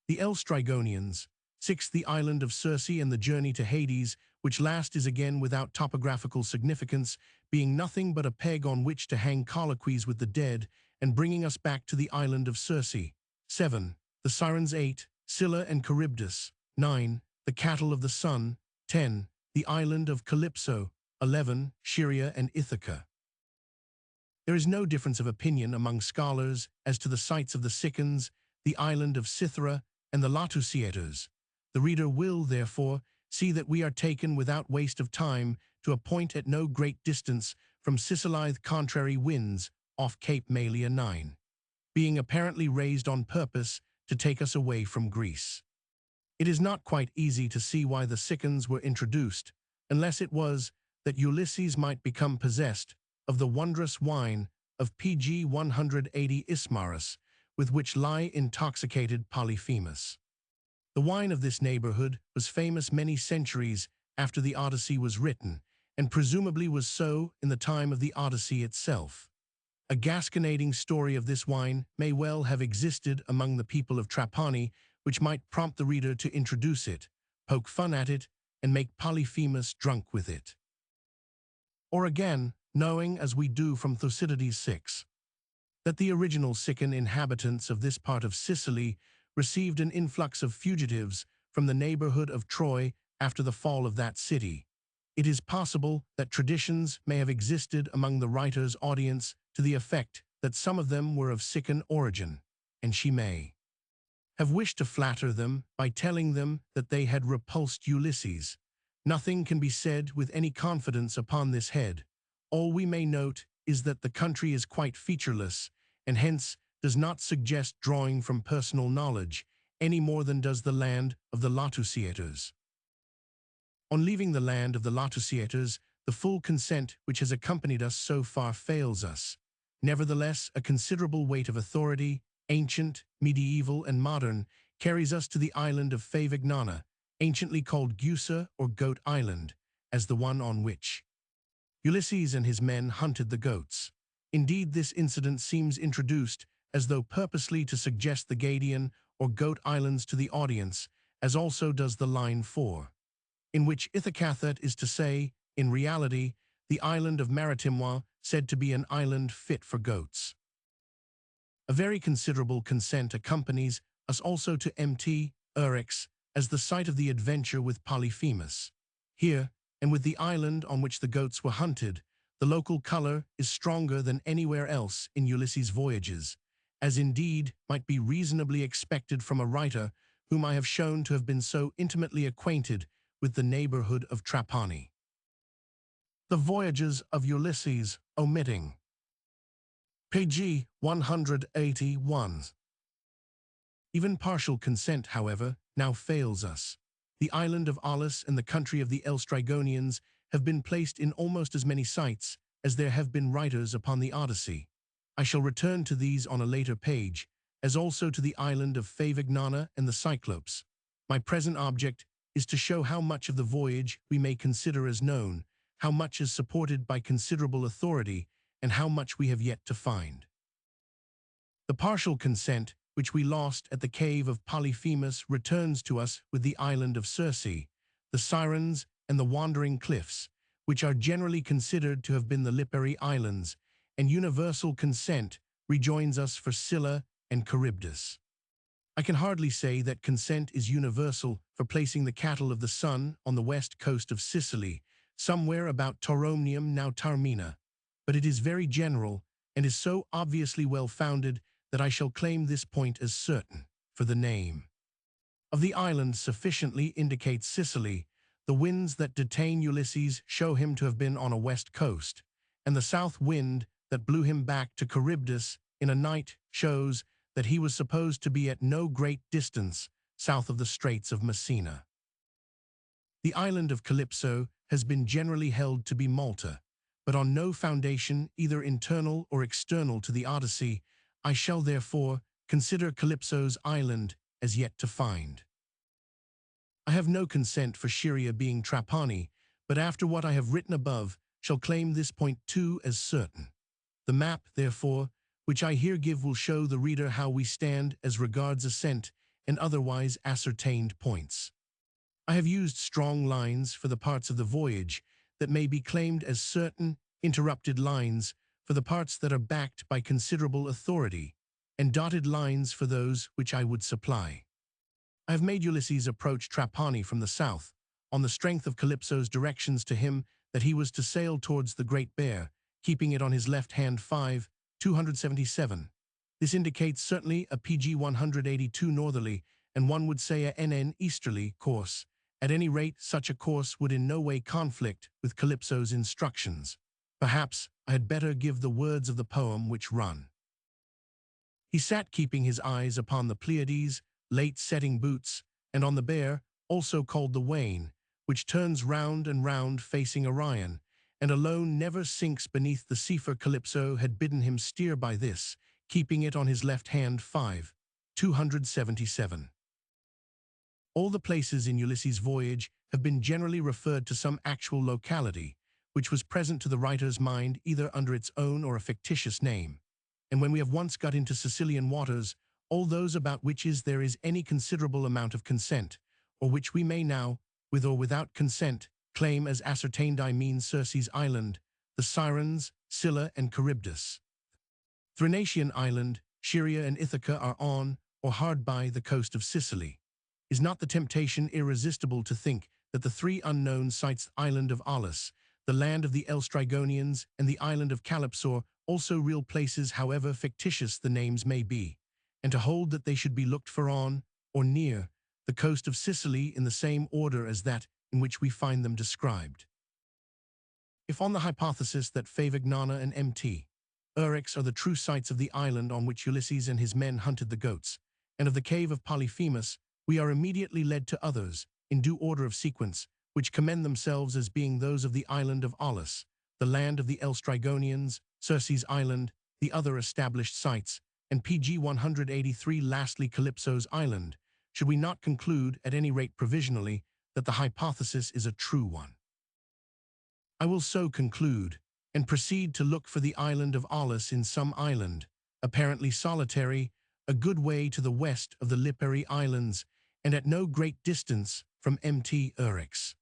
A: The Elstrygonians. 6. The island of Circe and the journey to Hades, which last is again without topographical significance, being nothing but a peg on which to hang colloquies with the dead, and bringing us back to the island of Circe. 7. The Sirens. 8. Scylla and Charybdis. 9. The cattle of the sun. 10. The island of Calypso. 11. Scheria and Ithaca. There is no difference of opinion among scholars as to the sites of the Sicans, the island of Cythera, and the Latusiators. The reader will, therefore, see that we are taken without waste of time to a point at no great distance from Sicily contrary winds off Cape Malea 9, being apparently raised on purpose to take us away from Greece. It is not quite easy to see why the Sicans were introduced, unless it was that Ulysses might become possessed of the wondrous wine of Pg 180 Ismarus, with which lie intoxicated Polyphemus. The wine of this neighborhood was famous many centuries after the Odyssey was written, and presumably was so in the time of the Odyssey itself. A gasconading story of this wine may well have existed among the people of Trapani, which might prompt the reader to introduce it, poke fun at it, and make Polyphemus drunk with it. Or again, knowing, as we do from Thucydides 6, that the original Sican inhabitants of this part of Sicily received an influx of fugitives from the neighborhood of Troy after the fall of that city, it is possible that traditions may have existed among the writer's audience to the effect that some of them were of Sican origin, and she may have wished to flatter them by telling them that they had repulsed Ulysses. Nothing can be said with any confidence upon this head. All we may note is that the country is quite featureless, and hence does not suggest drawing from personal knowledge, any more than does the land of the Lautusiators. On leaving the land of the Lautusiators, the full consent which has accompanied us so far fails us. Nevertheless, a considerable weight of authority, ancient, medieval, and modern, carries us to the island of Faivignana, anciently called Gusa or Goat Island, as the one on which Ulysses and his men hunted the goats. Indeed, this incident seems introduced as though purposely to suggest the Gadian or Goat Islands to the audience, as also does the line 4, in which Ithacathet is to say, in reality, the island of Maritimoi, said to be an island fit for goats. A very considerable consent accompanies us also to Mt. Eryx as the site of the adventure with Polyphemus. Here, and with the island on which the goats were hunted, the local color is stronger than anywhere else in Ulysses' voyages, as indeed might be reasonably expected from a writer whom I have shown to have been so intimately acquainted with the neighborhood of Trapani. The Voyages of Ulysses, omitting pg 181. Even partial consent, however, now fails us. The island of Aulis and the country of the Elstrygonians have been placed in almost as many sites as there have been writers upon the Odyssey. I shall return to these on a later page, as also to the island of Faivignana and the Cyclopes. My present object is to show how much of the voyage we may consider as known, how much is supported by considerable authority, and how much we have yet to find. The partial consent which we lost at the cave of Polyphemus returns to us with the island of Circe, the Sirens, and the Wandering Cliffs, which are generally considered to have been the Lipari Islands, and universal consent rejoins us for Scylla and Charybdis. I can hardly say that consent is universal for placing the cattle of the sun on the west coast of Sicily, somewhere about Tauromnium, now Taormina, but it is very general, and is so obviously well-founded that I shall claim this point as certain, for the name of the island sufficiently indicates Sicily. The winds that detain Ulysses show him to have been on a west coast, and the south wind that blew him back to Charybdis in a night shows that he was supposed to be at no great distance south of the Straits of Messina. The island of Calypso has been generally held to be Malta, but on no foundation either internal or external to the Odyssey. I shall therefore consider Calypso's island as yet to find. I have no consent for Scheria being Trapani, but after what I have written above, shall claim this point too as certain. The map, therefore, which I here give will show the reader how we stand as regards ascent and otherwise ascertained points. I have used strong lines for the parts of the voyage that may be claimed as certain, interrupted lines for the parts that are backed by considerable authority, and dotted lines for those which I would supply. I have made Ulysses approach Trapani from the south, on the strength of Calypso's directions to him that he was to sail towards the Great Bear, keeping it on his left hand 277. This indicates certainly a PG 182 northerly, and one would say a NN easterly course. At any rate, such a course would in no way conflict with Calypso's instructions. Perhaps I had better give the words of the poem which run. He sat keeping his eyes upon the Pleiades, late setting boots, and on the bear, also called the wain, which turns round and round facing Orion, and alone never sinks beneath the sea, for Calypso had bidden him steer by this, keeping it on his left hand 277. All the places in Ulysses' voyage have been generally referred to some actual locality, which was present to the writer's mind either under its own or a fictitious name. And when we have once got into Sicilian waters, all those about which there is any considerable amount of consent, or which we may now, with or without consent, claim as ascertained, I mean Circe's island, the Sirens, Scylla, and Charybdis. Thrinacian island, Scheria, and Ithaca are on, or hard by, the coast of Sicily. Is not the temptation irresistible to think that the three unknown sites, island of Aulis, the land of the Elstrygonians, and the island of Calypso, also real places however fictitious the names may be, and to hold that they should be looked for on, or near, the coast of Sicily in the same order as that in which we find them described. If on the hypothesis that Favagnana and Mt. Eryx are the true sites of the island on which Ulysses and his men hunted the goats, and of the cave of Polyphemus, we are immediately led to others, in due order of sequence, which commend themselves as being those of the island of Aulis, the land of the Elstrygonians, Circe's island, the other established sites, and PG 183 lastly Calypso's island, should we not conclude, at any rate provisionally, that the hypothesis is a true one. I will so conclude, and proceed to look for the island of Aulis in some island, apparently solitary, a good way to the west of the Lipari Islands, and at no great distance from Mt. Eryx.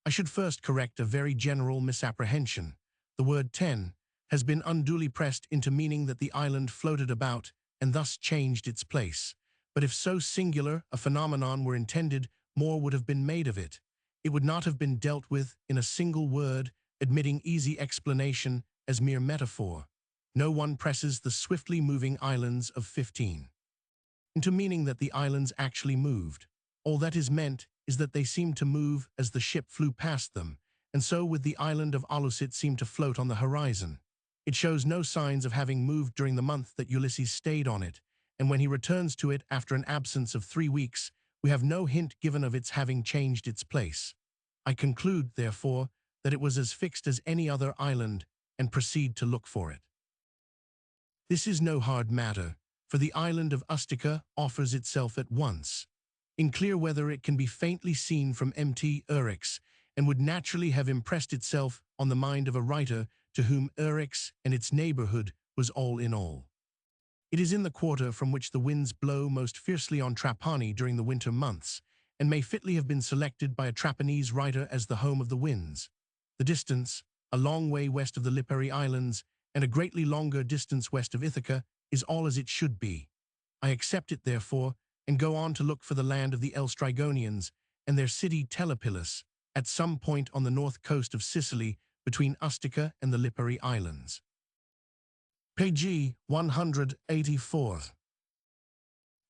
A: I should first correct a very general misapprehension. The word ten has been unduly pressed into meaning that the island floated about and thus changed its place. But if so singular a phenomenon were intended, more would have been made of it. It would not have been dealt with in a single word, admitting easy explanation as mere metaphor. No one presses the swiftly moving islands of 15 into meaning that the islands actually moved. All that is meant is that they seemed to move as the ship flew past them, and so with the island of Aulis it seemed to float on the horizon. It shows no signs of having moved during the month that Ulysses stayed on it, and when he returns to it after an absence of 3 weeks, we have no hint given of its having changed its place. I conclude, therefore, that it was as fixed as any other island, and proceed to look for it. This is no hard matter, for the island of Ustica offers itself at once. In clear weather it can be faintly seen from Mt. Eryx, and would naturally have impressed itself on the mind of a writer to whom Eryx and its neighborhood was all in all. It is in the quarter from which the winds blow most fiercely on Trapani during the winter months, and may fitly have been selected by a Trapanese writer as the home of the winds. The distance, a long way west of the Lipari Islands, and a greatly longer distance west of Ithaca, is all as it should be. I accept it, therefore, and go on to look for the land of the Elstrygonians and their city Telepilis, at some point on the north coast of Sicily between Ustica and the Lipari Islands. Page 184.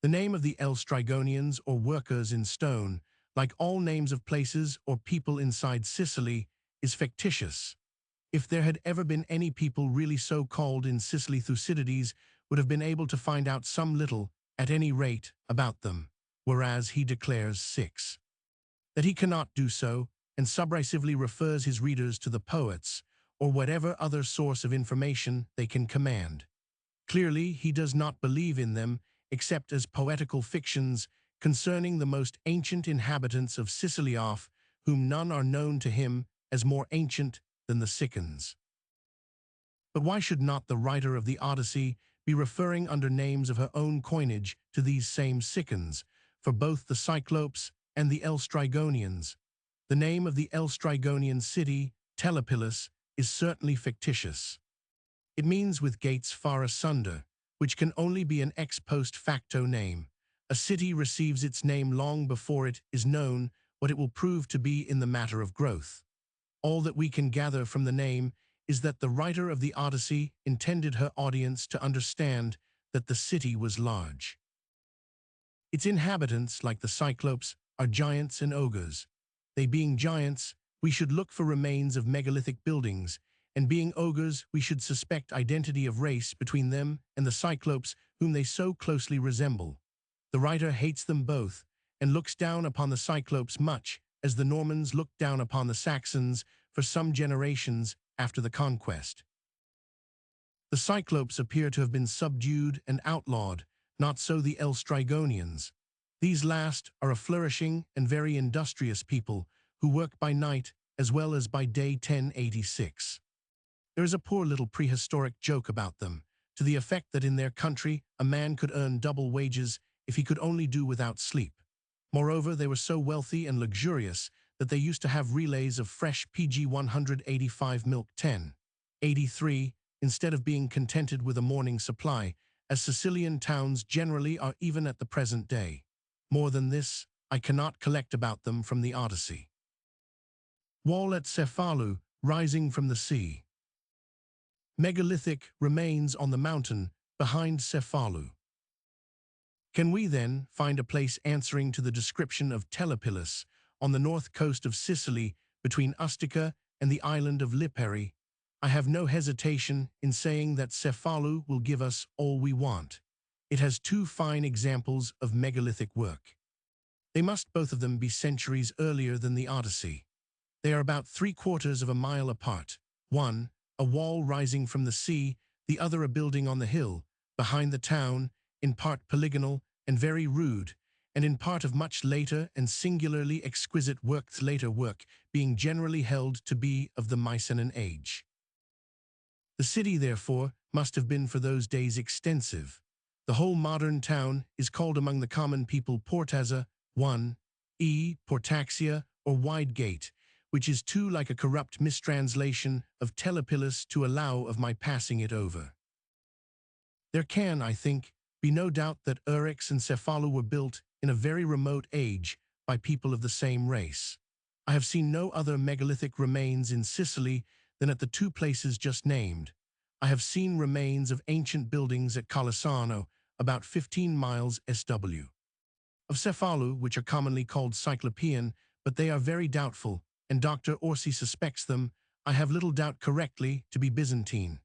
A: The name of the Elstrygonians, or workers in stone, like all names of places or people inside Sicily, is fictitious. If there had ever been any people really so called in Sicily, Thucydides would have been able to find out some little, at any rate, about them, whereas he declares 6. That he cannot do so, and subrisively refers his readers to the poets, or whatever other source of information they can command. Clearly, he does not believe in them, except as poetical fictions concerning the most ancient inhabitants of Sicily, of whom none are known to him as more ancient than the Sicans. But why should not the writer of the Odyssey be referring under names of her own coinage to these same Sicans, for both the Cyclopes and the Elstrygonians? The name of the Elstrygonian city, Telepilis, is certainly fictitious. It means with gates far asunder, which can only be an ex post facto name. A city receives its name long before it is known what it will prove to be in the matter of growth. All that we can gather from the name is that the writer of the Odyssey intended her audience to understand that the city was large. Its inhabitants, like the Cyclopes, are giants and ogres. They being giants, we should look for remains of megalithic buildings, and being ogres, we should suspect identity of race between them and the Cyclopes whom they so closely resemble. The writer hates them both, and looks down upon the Cyclopes much as the Normans looked down upon the Saxons for some generations after the conquest. The Cyclopes appear to have been subdued and outlawed, not so the Elstrygonians. These last are a flourishing and very industrious people who work by night as well as by day. 1086. There is a poor little prehistoric joke about them, to the effect that in their country a man could earn double wages if he could only do without sleep. Moreover, they were so wealthy and luxurious that they used to have relays of fresh PG 185 milk 1083, instead of being contented with a morning supply, as Sicilian towns generally are even at the present day. More than this, I cannot collect about them from the Odyssey. Wall at Cephalu, rising from the sea. megalithic remains on the mountain behind Cephalu. Can we then find a place answering to the description of Telepolis on the north coast of Sicily between Ustica and the island of Lipari? I have no hesitation in saying that Cephalu will give us all we want. It has two fine examples of megalithic work. They must both of them be centuries earlier than the Odyssey. They are about 3/4 of a mile apart. One, a wall rising from the sea, the other a building on the hill, behind the town, in part polygonal and very rude, and in part of much later and singularly exquisite works, later work being generally held to be of the Mycenaean age. The city, therefore, must have been for those days extensive. The whole modern town is called among the common people Portaza, 1, Portaxia, or Wide Gate, which is too like a corrupt mistranslation of Telepolis to allow of my passing it over. There can, I think, be no doubt that Eryx and Cephalu were built in a very remote age by people of the same race. I have seen no other megalithic remains in Sicily than at the two places just named. I have seen remains of ancient buildings at Collisano, about 15 miles SW. Of Cephalu, which are commonly called Cyclopean, but they are very doubtful, and Dr. Orsi suspects them, I have little doubt correctly, to be Byzantine.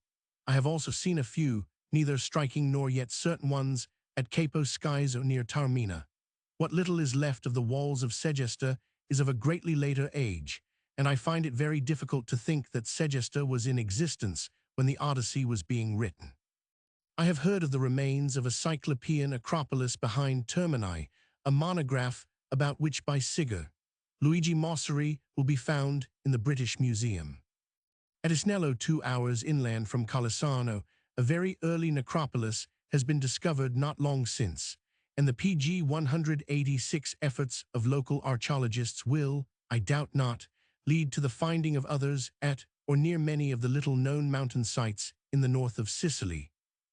A: I have also seen a few, neither striking nor yet certain ones, at Capo Sciso near Taormina. What little is left of the walls of Segesta is of a greatly later age, and I find it very difficult to think that Segesta was in existence when the Odyssey was being written. I have heard of the remains of a Cyclopean acropolis behind Termini, a monograph about which by Siger, Luigi Mosseri, will be found in the British Museum. At Isnello, 2 hours inland from Collisano, a very early necropolis has been discovered not long since, and the PG 186 efforts of local archaeologists will, I doubt not, lead to the finding of others at or near many of the little-known mountain sites in the north of Sicily.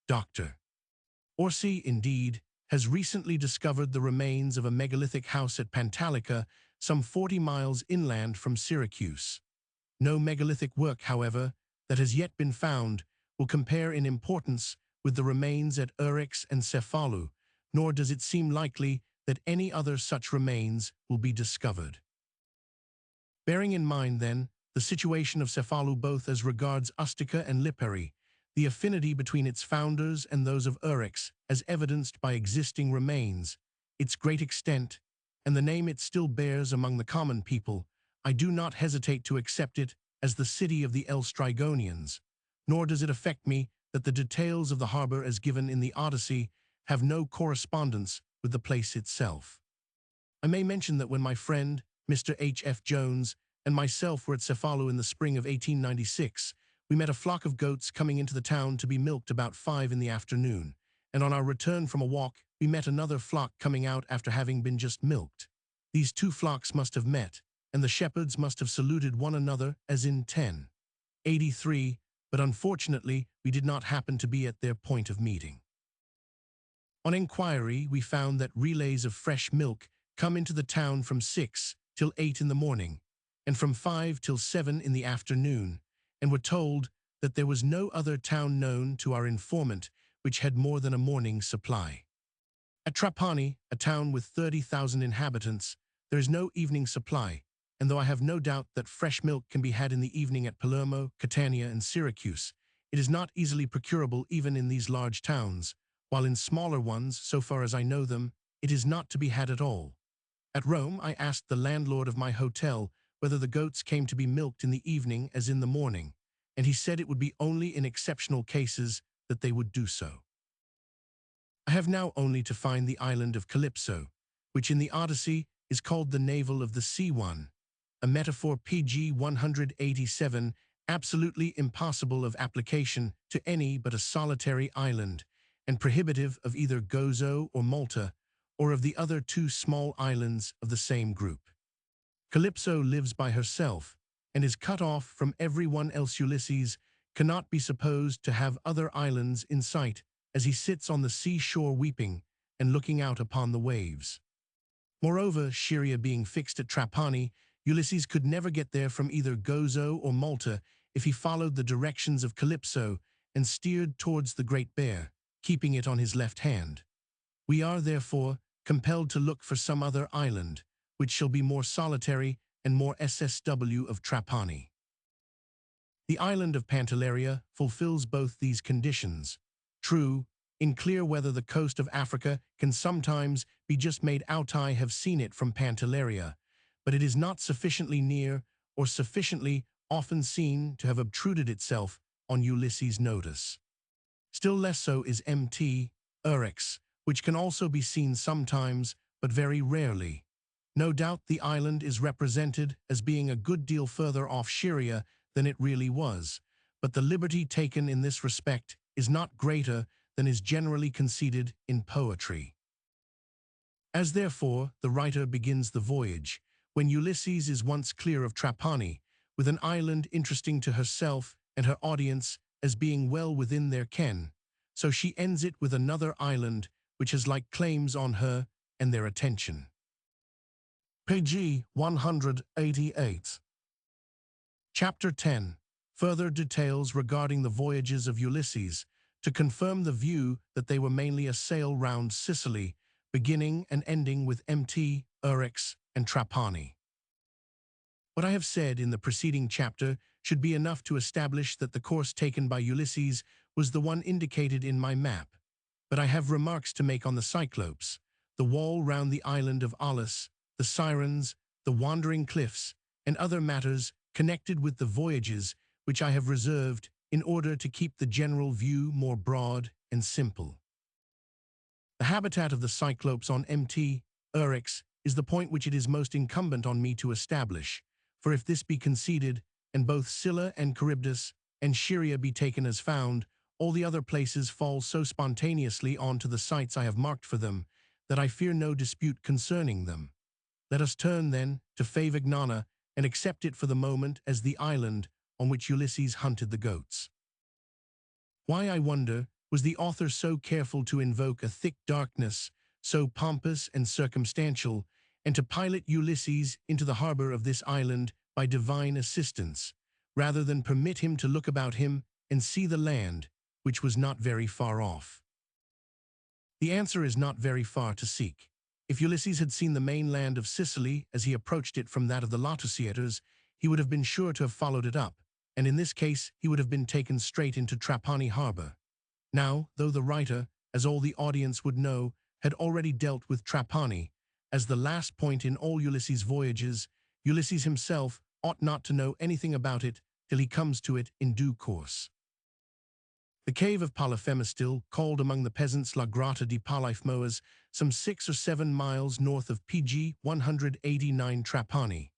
A: Dr. Orsi, indeed, has recently discovered the remains of a megalithic house at Pantalica, some 40 miles inland from Syracuse. No megalithic work, however, that has yet been found will compare in importance with the remains at Eryx and Cephalu, nor does it seem likely that any other such remains will be discovered. Bearing in mind, then, the situation of Cephalu both as regards Ustica and Lipari, the affinity between its founders and those of Eryx, as evidenced by existing remains, its great extent, and the name it still bears among the common people, I do not hesitate to accept it as the city of the Strygonians, nor does it affect me that the details of the harbor as given in the Odyssey have no correspondence with the place itself. I may mention that when my friend, Mr. H.F. Jones, and myself were at Cephalu in the spring of 1896, we met a flock of goats coming into the town to be milked about 5 in the afternoon, and on our return from a walk, we met another flock coming out after having been just milked. These two flocks must have met, and the shepherds must have saluted one another as in 1083, but unfortunately we did not happen to be at their point of meeting. On inquiry, we found that relays of fresh milk come into the town from 6 till 8 in the morning, and from 5 till 7 in the afternoon, and were told that there was no other town known to our informant which had more than a morning's supply. At Trapani, a town with 30,000 inhabitants, there is no evening supply, and though I have no doubt that fresh milk can be had in the evening at Palermo, Catania, and Syracuse, it is not easily procurable even in these large towns, while in smaller ones, so far as I know them, it is not to be had at all. At Rome, I asked the landlord of my hotel whether the goats came to be milked in the evening as in the morning, and he said it would be only in exceptional cases that they would do so. I have now only to find the island of Calypso, which in the Odyssey is called the navel of the sea one, a metaphor PG 187, absolutely impossible of application to any but a solitary island, and prohibitive of either Gozo or Malta, or of the other two small islands of the same group. Calypso lives by herself, and is cut off from everyone else. Ulysses cannot be supposed to have other islands in sight, as he sits on the seashore weeping and looking out upon the waves. Moreover, Scheria being fixed at Trapani, Ulysses could never get there from either Gozo or Malta if he followed the directions of Calypso, and steered towards the Great Bear, keeping it on his left hand. We are, therefore, compelled to look for some other island, which shall be more solitary and more SSW of Trapani. The island of Pantelleria fulfills both these conditions. True, in clear weather the coast of Africa can sometimes be just made out. I have seen it from Pantelleria, but it is not sufficiently near or sufficiently often seen to have obtruded itself on Ulysses' notice. Still less so is Mt. Eryx, which can also be seen sometimes, but very rarely. No doubt the island is represented as being a good deal further off Scheria than it really was, but the liberty taken in this respect is not greater than is generally conceded in poetry. As therefore the writer begins the voyage, when Ulysses is once clear of Trapani, with an island interesting to herself and her audience as being well within their ken, so she ends it with another island which has like claims on her and their attention. Page 188. Chapter 10. Further details regarding the voyages of Ulysses, to confirm the view that they were mainly a sail round Sicily, beginning and ending with Mt. Eryx and Trapani. What I have said in the preceding chapter should be enough to establish that the course taken by Ulysses was the one indicated in my map, but I have remarks to make on the Cyclopes, the wall round the island of Aulis, the Sirens, the wandering cliffs, and other matters connected with the voyages which I have reserved in order to keep the general view more broad and simple. The habitat of the Cyclopes on Mt. Eryx is the point which it is most incumbent on me to establish, for if this be conceded, and both Scylla and Charybdis and Scheria be taken as found, all the other places fall so spontaneously on to the sites I have marked for them, that I fear no dispute concerning them. Let us turn, then, to Favignauna, and accept it for the moment as the island on which Ulysses hunted the goats. Why, I wonder, was the author so careful to invoke a thick darkness, so pompous and circumstantial, and to pilot Ulysses into the harbor of this island by divine assistance, rather than permit him to look about him and see the land, which was not very far off? The answer is not very far to seek. If Ulysses had seen the mainland of Sicily as he approached it from that of the Laotiators, he would have been sure to have followed it up, and in this case he would have been taken straight into Trapani harbor. Now, though the writer, as all the audience would know, had already dealt with Trapani as the last point in all Ulysses' voyages, Ulysses himself ought not to know anything about it till he comes to it in due course. The cave of Polyphemus, still called among the peasants La Grotta di Polyphemus, some 6 or 7 miles north of PG 189 Trapani.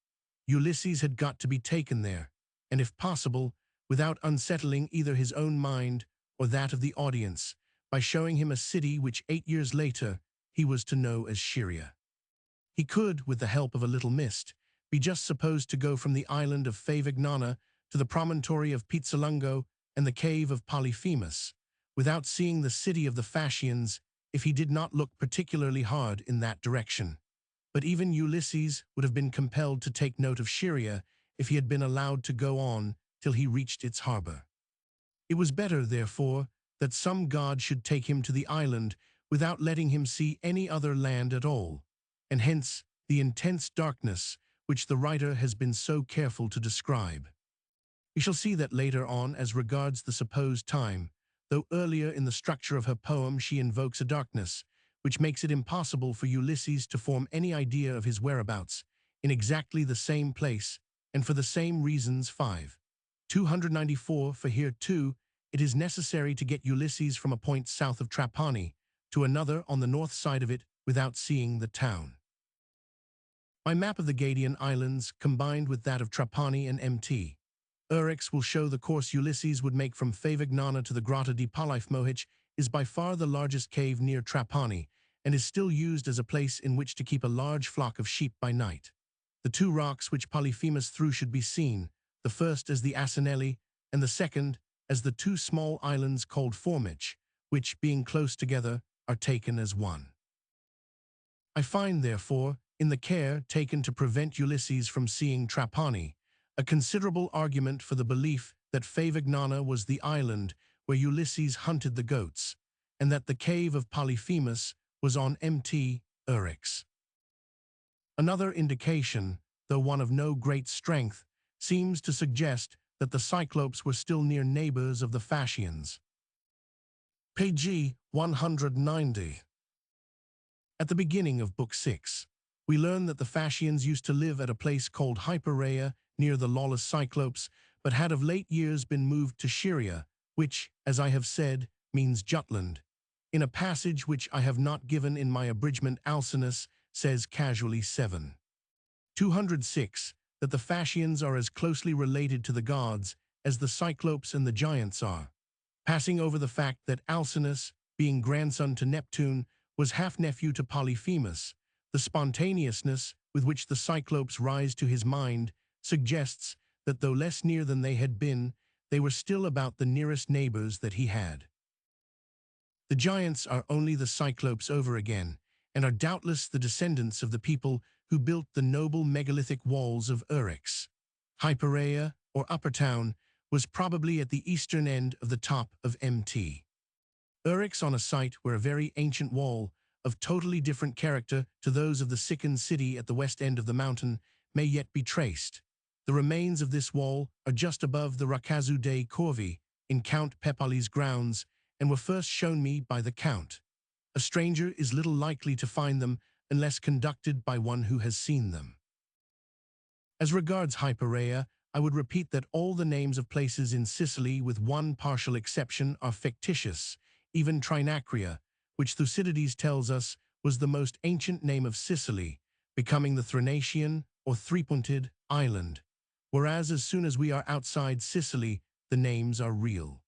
A: Ulysses had got to be taken there, and if possible, without unsettling either his own mind or that of the audience, by showing him a city which 8 years later he was to know as Scheria. He could, with the help of a little mist, be just supposed to go from the island of Favignauna to the promontory of Pizzalungo and the cave of Polyphemus, without seeing the city of the Phasians if he did not look particularly hard in that direction. But even Ulysses would have been compelled to take note of Scheria if he had been allowed to go on till he reached its harbor. It was better, therefore, that some god should take him to the island without letting him see any other land at all, and hence the intense darkness which the writer has been so careful to describe. We shall see that later on as regards the supposed time, though earlier in the structure of her poem she invokes a darkness, which makes it impossible for Ulysses to form any idea of his whereabouts, in exactly the same place, and for the same reasons. 294. For here, too, it is necessary to get Ulysses from a point south of Trapani to another on the north side of it without seeing the town. My map of the Gadian Islands, combined with that of Trapani and Mt. Eryx, will show the course Ulysses would make from Favignauna to the Grotta di Polyphemus, is by far the largest cave near Trapani, and is still used as a place in which to keep a large flock of sheep by night. The 2 rocks which Polyphemus threw should be seen, the first as the Asinelli, and the second as the 2 small islands called Formich, which, being close together, are taken as one. I find, therefore, in the care taken to prevent Ulysses from seeing Trapani, a considerable argument for the belief that Favignauna was the island where Ulysses hunted the goats, and that the cave of Polyphemus was on Mt. Eryx. Another indication, though one of no great strength, seems to suggest that the Cyclopes were still near neighbors of the Phasians. Page 190. At the beginning of Book 6, we learn that the Phasians used to live at a place called Hypereia near the lawless Cyclopes, but had of late years been moved to Scheria, which, as I have said, means Jutland. In a passage which I have not given in my abridgment, Alcinous says casually 206 that the Phasians are as closely related to the gods as the Cyclopes and the giants are, passing over the fact that Alcinous, being grandson to Neptune, was half-nephew to Polyphemus. The spontaneousness with which the Cyclopes rise to his mind suggests that though less near than they had been, they were still about the nearest neighbors that he had. The giants are only the Cyclopes over again, and are doubtless the descendants of the people who built the noble megalithic walls of Eryx. Hypereia, or Upper Town, was probably at the eastern end of the top of Mt. Eryx, on a site where a very ancient wall, of totally different character to those of the Siccan city at the west end of the mountain, may yet be traced. The remains of this wall are just above the Rakazu dei Corvi, in Count Pepali's grounds, and were first shown me by the Count. A stranger is little likely to find them unless conducted by one who has seen them. As regards Hypereia, I would repeat that all the names of places in Sicily, with one partial exception, are fictitious. Even Trinacria, which Thucydides tells us was the most ancient name of Sicily, becoming the Thrinacian or three-pointed island, whereas as soon as we are outside Sicily, the names are real.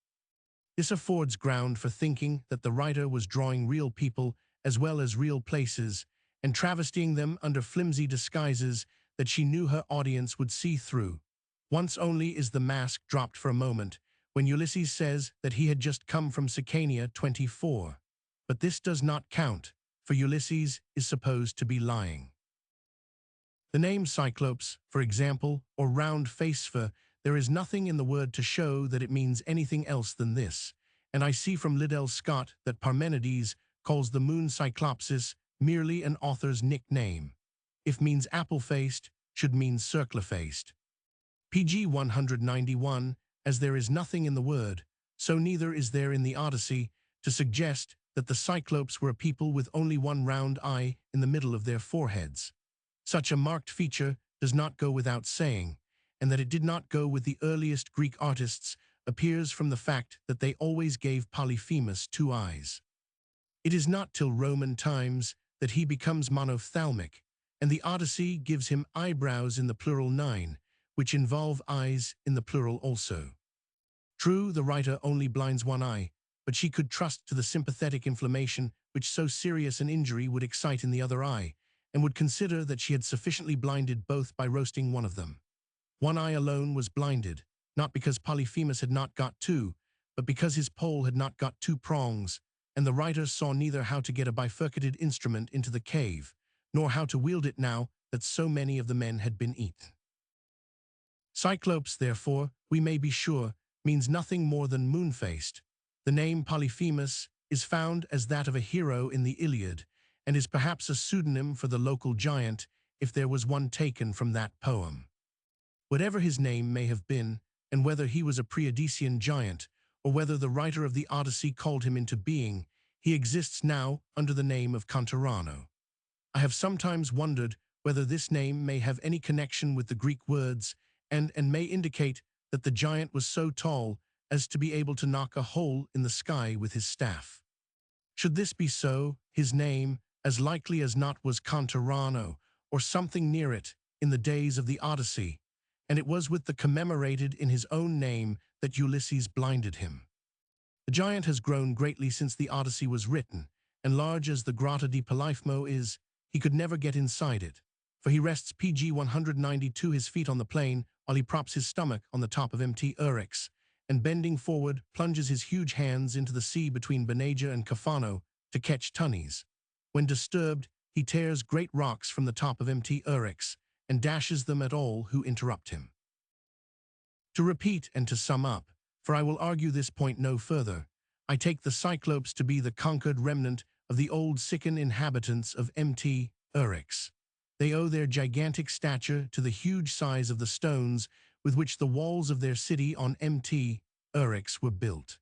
A: This affords ground for thinking that the writer was drawing real people as well as real places, and travestying them under flimsy disguises that she knew her audience would see through. Once only is the mask dropped for a moment, when Ulysses says that he had just come from Sicania 24. But this does not count, for Ulysses is supposed to be lying. The name Cyclopes, for example, or round facefur, there is nothing in the word to show that it means anything else than this, and I see from Liddell Scott that Parmenides calls the moon Cyclopsis merely an author's nickname. If means apple-faced, should mean circular-faced. Pg 191, as there is nothing in the word, so neither is there in the Odyssey, to suggest that the Cyclopes were a people with only one round eye in the middle of their foreheads. Such a marked feature does not go without saying, and that it did not go with the earliest Greek artists appears from the fact that they always gave Polyphemus two eyes. It is not till Roman times that he becomes monophthalmic, and the Odyssey gives him eyebrows in the plural 9, which involve eyes in the plural also. True, the writer only blinds one eye, but she could trust to the sympathetic inflammation which so serious an injury would excite in the other eye, and would consider that she had sufficiently blinded both by roasting one of them. One eye alone was blinded, not because Polyphemus had not got two, but because his pole had not got two prongs, and the writer saw neither how to get a bifurcated instrument into the cave, nor how to wield it now that so many of the men had been eaten. Cyclopes, therefore, we may be sure, means nothing more than moon-faced. The name Polyphemus is found as that of a hero in the Iliad, and is perhaps a pseudonym for the local giant, if there was one taken from that poem. Whatever his name may have been, and whether he was a pre-Odyssean giant, or whether the writer of the Odyssey called him into being, he exists now under the name of Cantarano. I have sometimes wondered whether this name may have any connection with the Greek words, and may indicate that the giant was so tall as to be able to knock a hole in the sky with his staff. Should this be so, his name, as likely as not, was Cantarano, or something near it, in the days of the Odyssey, and it was with the commemorated in his own name that Ulysses blinded him. The giant has grown greatly since the Odyssey was written, and large as the Grotta di Polyphemo is, he could never get inside it, for he rests Pg 192 his feet on the plain while he props his stomach on the top of Mt. Eryx, and bending forward plunges his huge hands into the sea between Benaja and Cafano to catch tunnies. When disturbed, he tears great rocks from the top of Mt. Eryx and dashes them at all who interrupt him. To repeat and to sum up, for I will argue this point no further. I take the Cyclopes to be the conquered remnant of the old Siccan inhabitants of Mt. Eryx. They owe their gigantic stature to the huge size of the stones with which the walls of their city on Mt. Eryx were built.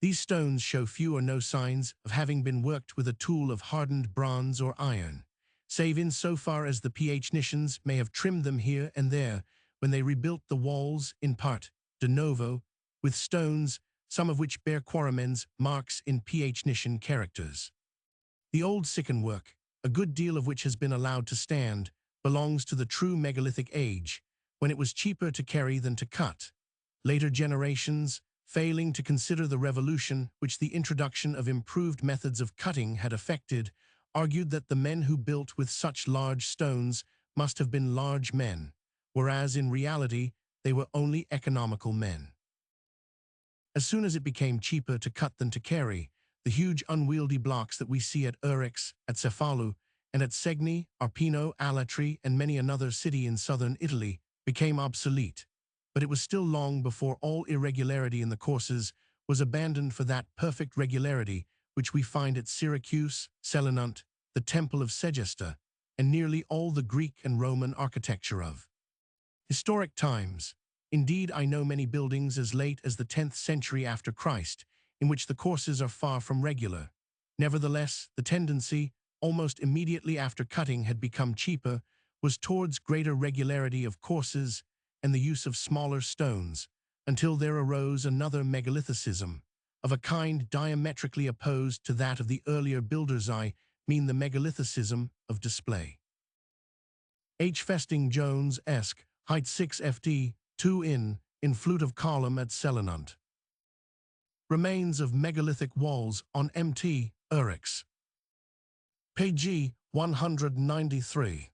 A: These stones show few or no signs of having been worked with a tool of hardened bronze or iron, save in so far as the Phoenicians may have trimmed them here and there when they rebuilt the walls, in part, de novo, with stones, some of which bear quaramen's marks in Phoenician characters. The old Siccan work, a good deal of which has been allowed to stand, belongs to the true megalithic age, when it was cheaper to carry than to cut. Later generations, failing to consider the revolution which the introduction of improved methods of cutting had effected, argued that the men who built with such large stones must have been large men, whereas in reality they were only economical men. As soon as it became cheaper to cut than to carry, the huge unwieldy blocks that we see at Eryx, at Cefalu, and at Segni, Arpino, Alatri, and many another city in southern Italy became obsolete. But it was still long before all irregularity in the courses was abandoned for that perfect regularity which we find at Syracuse, Selinunt, the Temple of Segesta, and nearly all the Greek and Roman architecture of historic times. Indeed, I know many buildings as late as the 10th century after Christ, in which the courses are far from regular. Nevertheless, the tendency, almost immediately after cutting had become cheaper, was towards greater regularity of courses and the use of smaller stones, until there arose another megalithicism, of a kind diametrically opposed to that of the earlier builders. I mean the megalithicism of display. H. Festing Jones, Esq., height 6 FD, 2 in flute of column at Selinunt. Remains of megalithic walls on Mt. Eryx. Page 193.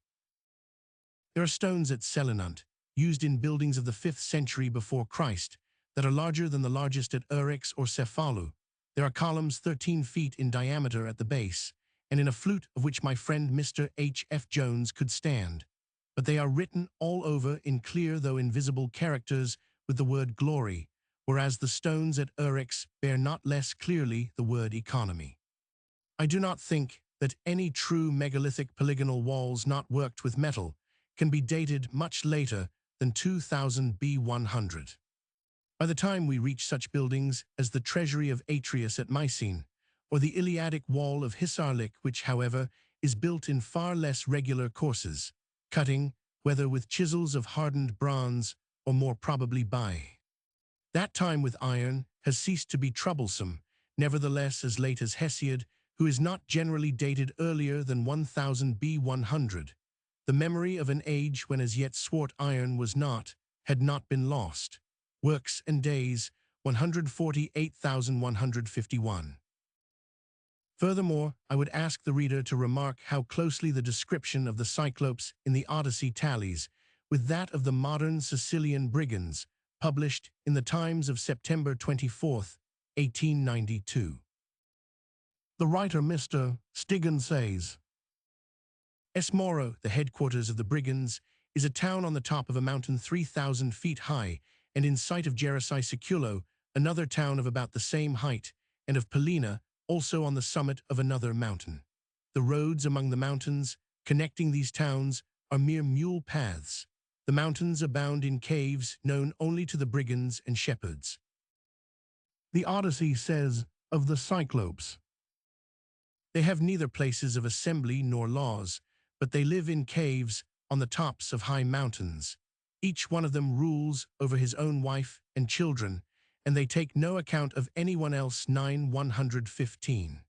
A: There are stones at Selinunt, used in buildings of the 5th century before Christ, that are larger than the largest at Eryx or Cefalu. There are columns 13 feet in diameter at the base, and in a flute of which my friend Mr. H. F. Jones could stand. But they are written all over in clear though invisible characters with the word glory, whereas the stones at Eryx bear not less clearly the word economy. I do not think that any true megalithic polygonal walls not worked with metal can be dated much later than 2000 B100. By the time we reach such buildings as the treasury of Atreus at Mycene, or the Iliadic wall of Hisarlik, which, however, is built in far less regular courses, cutting, whether with chisels of hardened bronze or more probably by that time with iron, has ceased to be troublesome. Nevertheless, as late as Hesiod, who is not generally dated earlier than 1000 B100, the memory of an age when as yet swart iron had not been lost. Works and Days, 148,151. Furthermore, I would ask the reader to remark how closely the description of the Cyclopes in the Odyssey tallies with that of the modern Sicilian brigands, published in the Times of September 24, 1892. The writer Mr. Stiggan says, Es Moro, the headquarters of the brigands, is a town on the top of a mountain 3,000 feet high, and in sight of Gerisai Siculo, another town of about the same height, and of Pellina, also on the summit of another mountain. The roads among the mountains, connecting these towns, are mere mule paths. The mountains abound in caves known only to the brigands and shepherds. The Odyssey says of the Cyclopes, they have neither places of assembly nor laws, but they live in caves on the tops of high mountains. Each one of them rules over his own wife and children, and they take no account of anyone else. 115.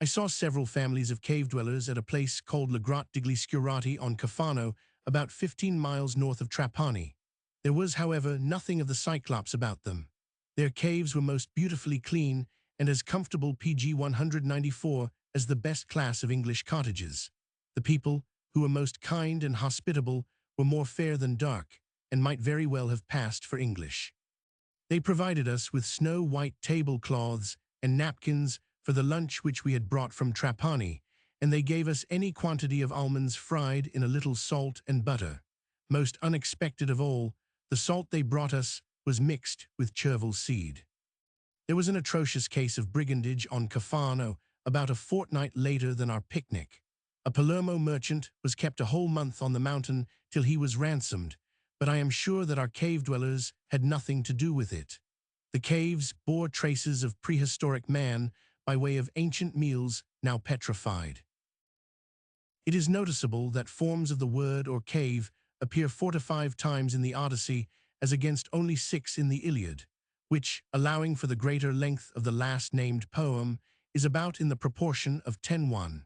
A: I saw several families of cave dwellers at a place called La Grotte degli Scurati on Cafano, about 15 miles north of Trapani. There was, however, nothing of the Cyclops about them. Their caves were most beautifully clean and as comfortable PG 194 as the best class of English cottages. The people, who were most kind and hospitable, were more fair than dark, and might very well have passed for English. They provided us with snow-white tablecloths and napkins for the lunch which we had brought from Trapani, and they gave us any quantity of almonds fried in a little salt and butter. Most unexpected of all, the salt they brought us was mixed with chervil seed. There was an atrocious case of brigandage on Cafano about a fortnight later than our picnic. A Palermo merchant was kept a whole month on the mountain till he was ransomed, but I am sure that our cave dwellers had nothing to do with it. The caves bore traces of prehistoric man by way of ancient meals now petrified. It is noticeable that forms of the word or cave appear 4 to 5 times in the Odyssey as against only 6 in the Iliad, which, allowing for the greater length of the last-named poem, is about in the proportion of 10:1.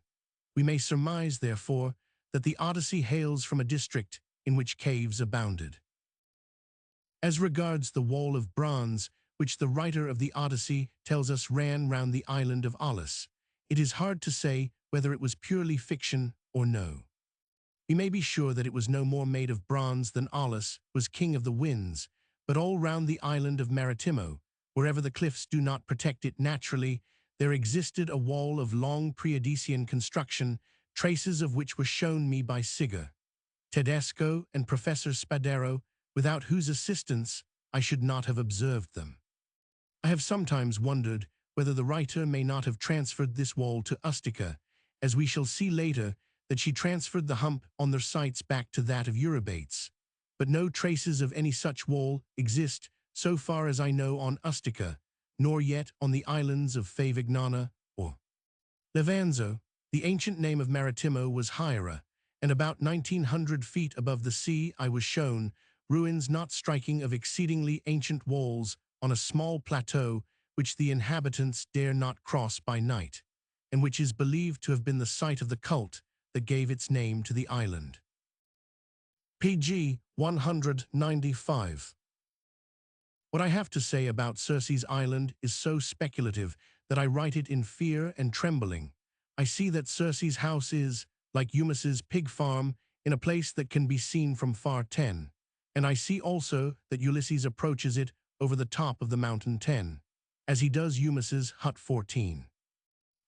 A: We may surmise, therefore, that the Odyssey hails from a district in which caves abounded. As regards the wall of bronze, which the writer of the Odyssey tells us ran round the island of Aulis, it is hard to say whether it was purely fiction or no. We may be sure that it was no more made of bronze than Aulis was king of the winds, but all round the island of Maritimo, wherever the cliffs do not protect it naturally, there existed a wall of long pre-Odyssean construction, traces of which were shown me by Siger, Tedesco, and Professor Spadero, without whose assistance I should not have observed them. I have sometimes wondered whether the writer may not have transferred this wall to Ustica, as we shall see later that she transferred the hump on their sites back to that of Eurybates, but no traces of any such wall exist so far as I know on Ustica, nor yet on the islands of Favignana or Levanzo. The ancient name of Maritimo was Hiera, and about 1900 feet above the sea I was shown ruins not striking of exceedingly ancient walls on a small plateau which the inhabitants dare not cross by night, and which is believed to have been the site of the cult that gave its name to the island. pg 195. What I have to say about Circe's island is so speculative that I write it in fear and trembling. I see that Circe's house is, like Eumaeus's pig farm, in a place that can be seen from far 10, and I see also that Ulysses approaches it over the top of the mountain 10, as he does Eumaeus's hut 14.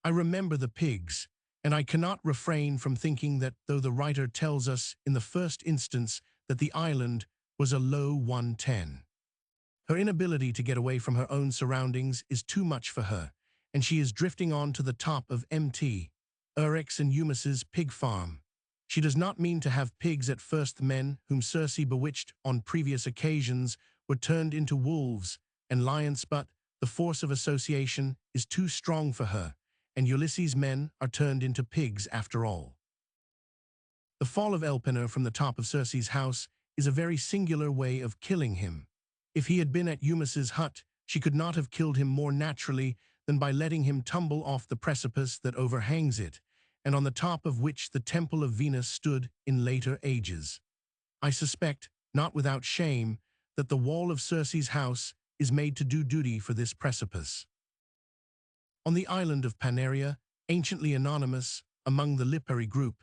A: I remember the pigs, and I cannot refrain from thinking that though the writer tells us in the first instance that the island was a low 110, her inability to get away from her own surroundings is too much for her, and she is drifting on to the top of Mt. Eryx and Eumaeus's pig farm. She does not mean to have pigs at first. The men whom Circe bewitched on previous occasions were turned into wolves and lions, but the force of association is too strong for her, and Ulysses' men are turned into pigs after all. The fall of Elpenor from the top of Circe's house is a very singular way of killing him. If he had been at Eumaeus's hut, she could not have killed him more naturally than by letting him tumble off the precipice that overhangs it, and on the top of which the temple of Venus stood in later ages. I suspect, not without shame, that the wall of Circe's house is made to do duty for this precipice. On the island of Paneria, anciently anonymous among the Lipari group,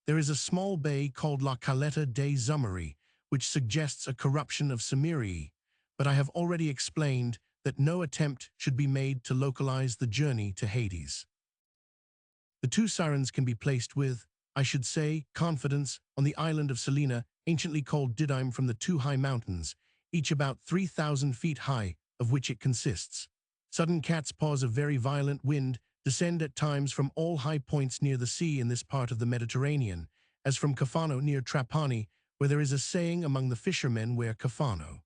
A: there is a small bay called La Caleta dei Zumeri, which suggests a corruption of Cimmeriae, but I have already explained that no attempt should be made to localize the journey to Hades. The two sirens can be placed with, I should say, confidence on the island of Selina, anciently called Didyme, from the two high mountains, each about 3,000 feet high, of which it consists. Sudden catspaws of very violent wind descend at times from all high points near the sea in this part of the Mediterranean, as from Cafano near Trapani, where there is a saying among the fishermen where Cafano,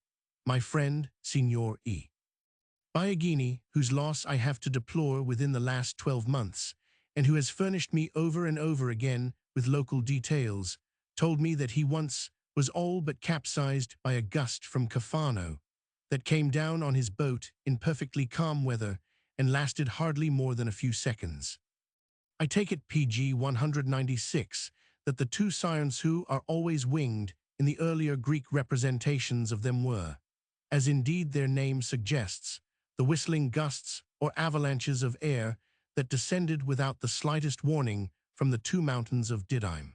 A: my friend, Signor E. Biagini, whose loss I have to deplore within the last 12 months, and who has furnished me over and over again with local details, told me that he once was all but capsized by a gust from Cafano that came down on his boat in perfectly calm weather and lasted hardly more than a few seconds. I take it pg 196 that the two sirens who are always winged in the earlier Greek representations of them were, as indeed their name suggests, the whistling gusts or avalanches of air that descended without the slightest warning from the two mountains of Didyme.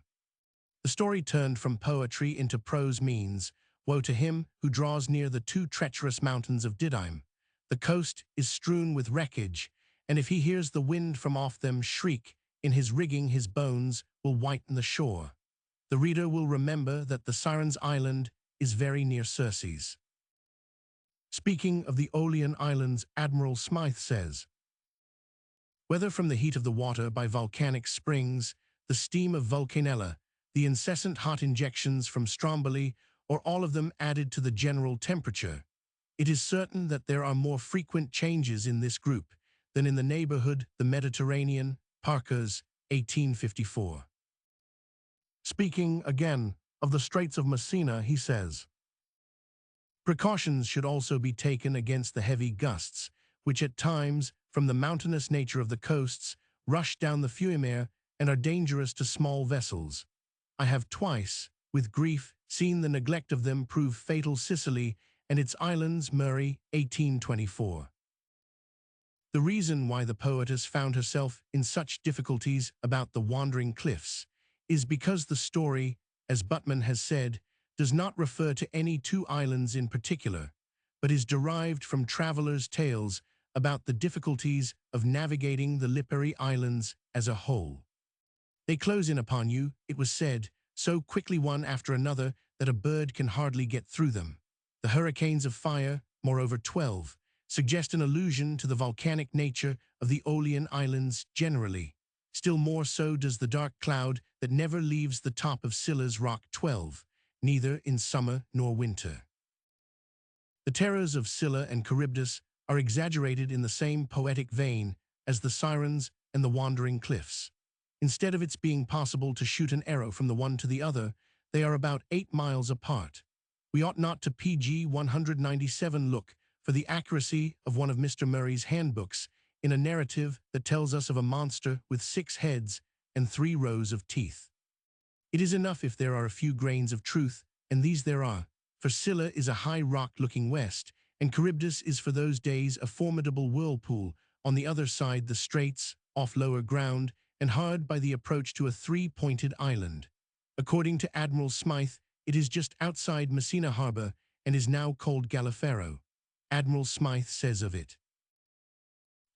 A: The story turned from poetry into prose means, woe to him who draws near the two treacherous mountains of Didyme. The coast is strewn with wreckage, and if he hears the wind from off them shriek in his rigging, his bones will whiten the shore. The reader will remember that the Sirens' Island is very near Circe's. Speaking of the Aeolian Islands, Admiral Smythe says, "Whether from the heat of the water by volcanic springs, the steam of Vulcanella, the incessant hot injections from Stromboli, or all of them added to the general temperature, it is certain that there are more frequent changes in this group than in the neighborhood the Mediterranean." Parker's, 1854. Speaking, again, of the Straits of Messina, he says, "Precautions should also be taken against the heavy gusts, which at times, from the mountainous nature of the coasts, rush down the Fiumare and are dangerous to small vessels. I have twice, with grief, seen the neglect of them prove fatal. Sicily and its islands." Murray, 1824. The reason why the poetess found herself in such difficulties about the wandering cliffs is because the story, as Butler has said, does not refer to any two islands in particular, but is derived from travelers' tales about the difficulties of navigating the Lipari Islands as a whole. "They close in upon you," it was said, "so quickly one after another that a bird can hardly get through them. The hurricanes of fire," moreover 12, suggest an allusion to the volcanic nature of the Aeolian Islands generally. Still more so does the dark cloud that never leaves the top of Scylla's rock 12, neither in summer nor winter. The terrors of Scylla and Charybdis are exaggerated in the same poetic vein as the sirens and the wandering cliffs. Instead of its being possible to shoot an arrow from the one to the other, they are about 8 miles apart. We ought not to pg 197 look for the accuracy of one of Mr. Murray's handbooks in a narrative that tells us of a monster with 6 heads and 3 rows of teeth. It is enough if there are a few grains of truth, and these there are, for Scylla is a high rock looking west, and Charybdis is for those days a formidable whirlpool, on the other side the straits, off lower ground, and hard by the approach to a 3-pointed island. According to Admiral Smythe, it is just outside Messina harbor and is now called Gallifero. Admiral Smythe says of it,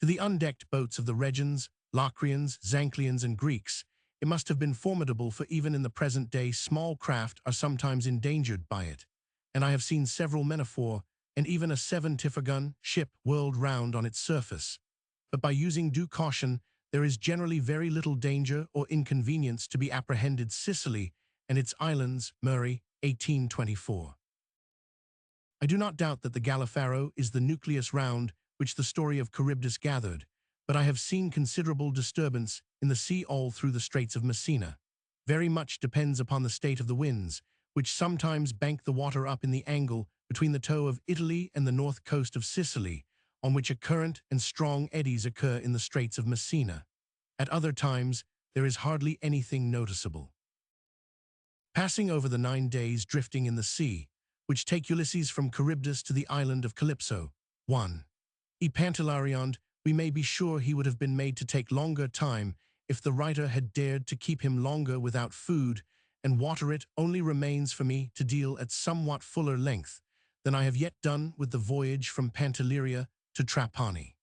A: "To the undecked boats of the Regans, Locrians, Zanclians, and Greeks, it must have been formidable, for even in the present day small craft are sometimes endangered by it, and I have seen several men of war, and even a 7-tiffergun ship whirled round on its surface. But by using due caution, there is generally very little danger or inconvenience to be apprehended." Sicily and its islands, Murray, 1824. I do not doubt that the Gallifero is the nucleus round which the story of Charybdis gathered, but I have seen considerable disturbance in the sea all through the Straits of Messina. Very much depends upon the state of the winds, which sometimes bank the water up in the angle between the toe of Italy and the north coast of Sicily, on which a current and strong eddies occur in the Straits of Messina. At other times, there is hardly anything noticeable. Passing over the 9 days drifting in the sea, which take Ulysses from Charybdis to the island of Calypso, 1. Pantalarion, we may be sure he would have been made to take longer time if the writer had dared to keep him longer without food and water. It only remains for me to deal at somewhat fuller length than I have yet done with the voyage from Pantelleria to Trapani.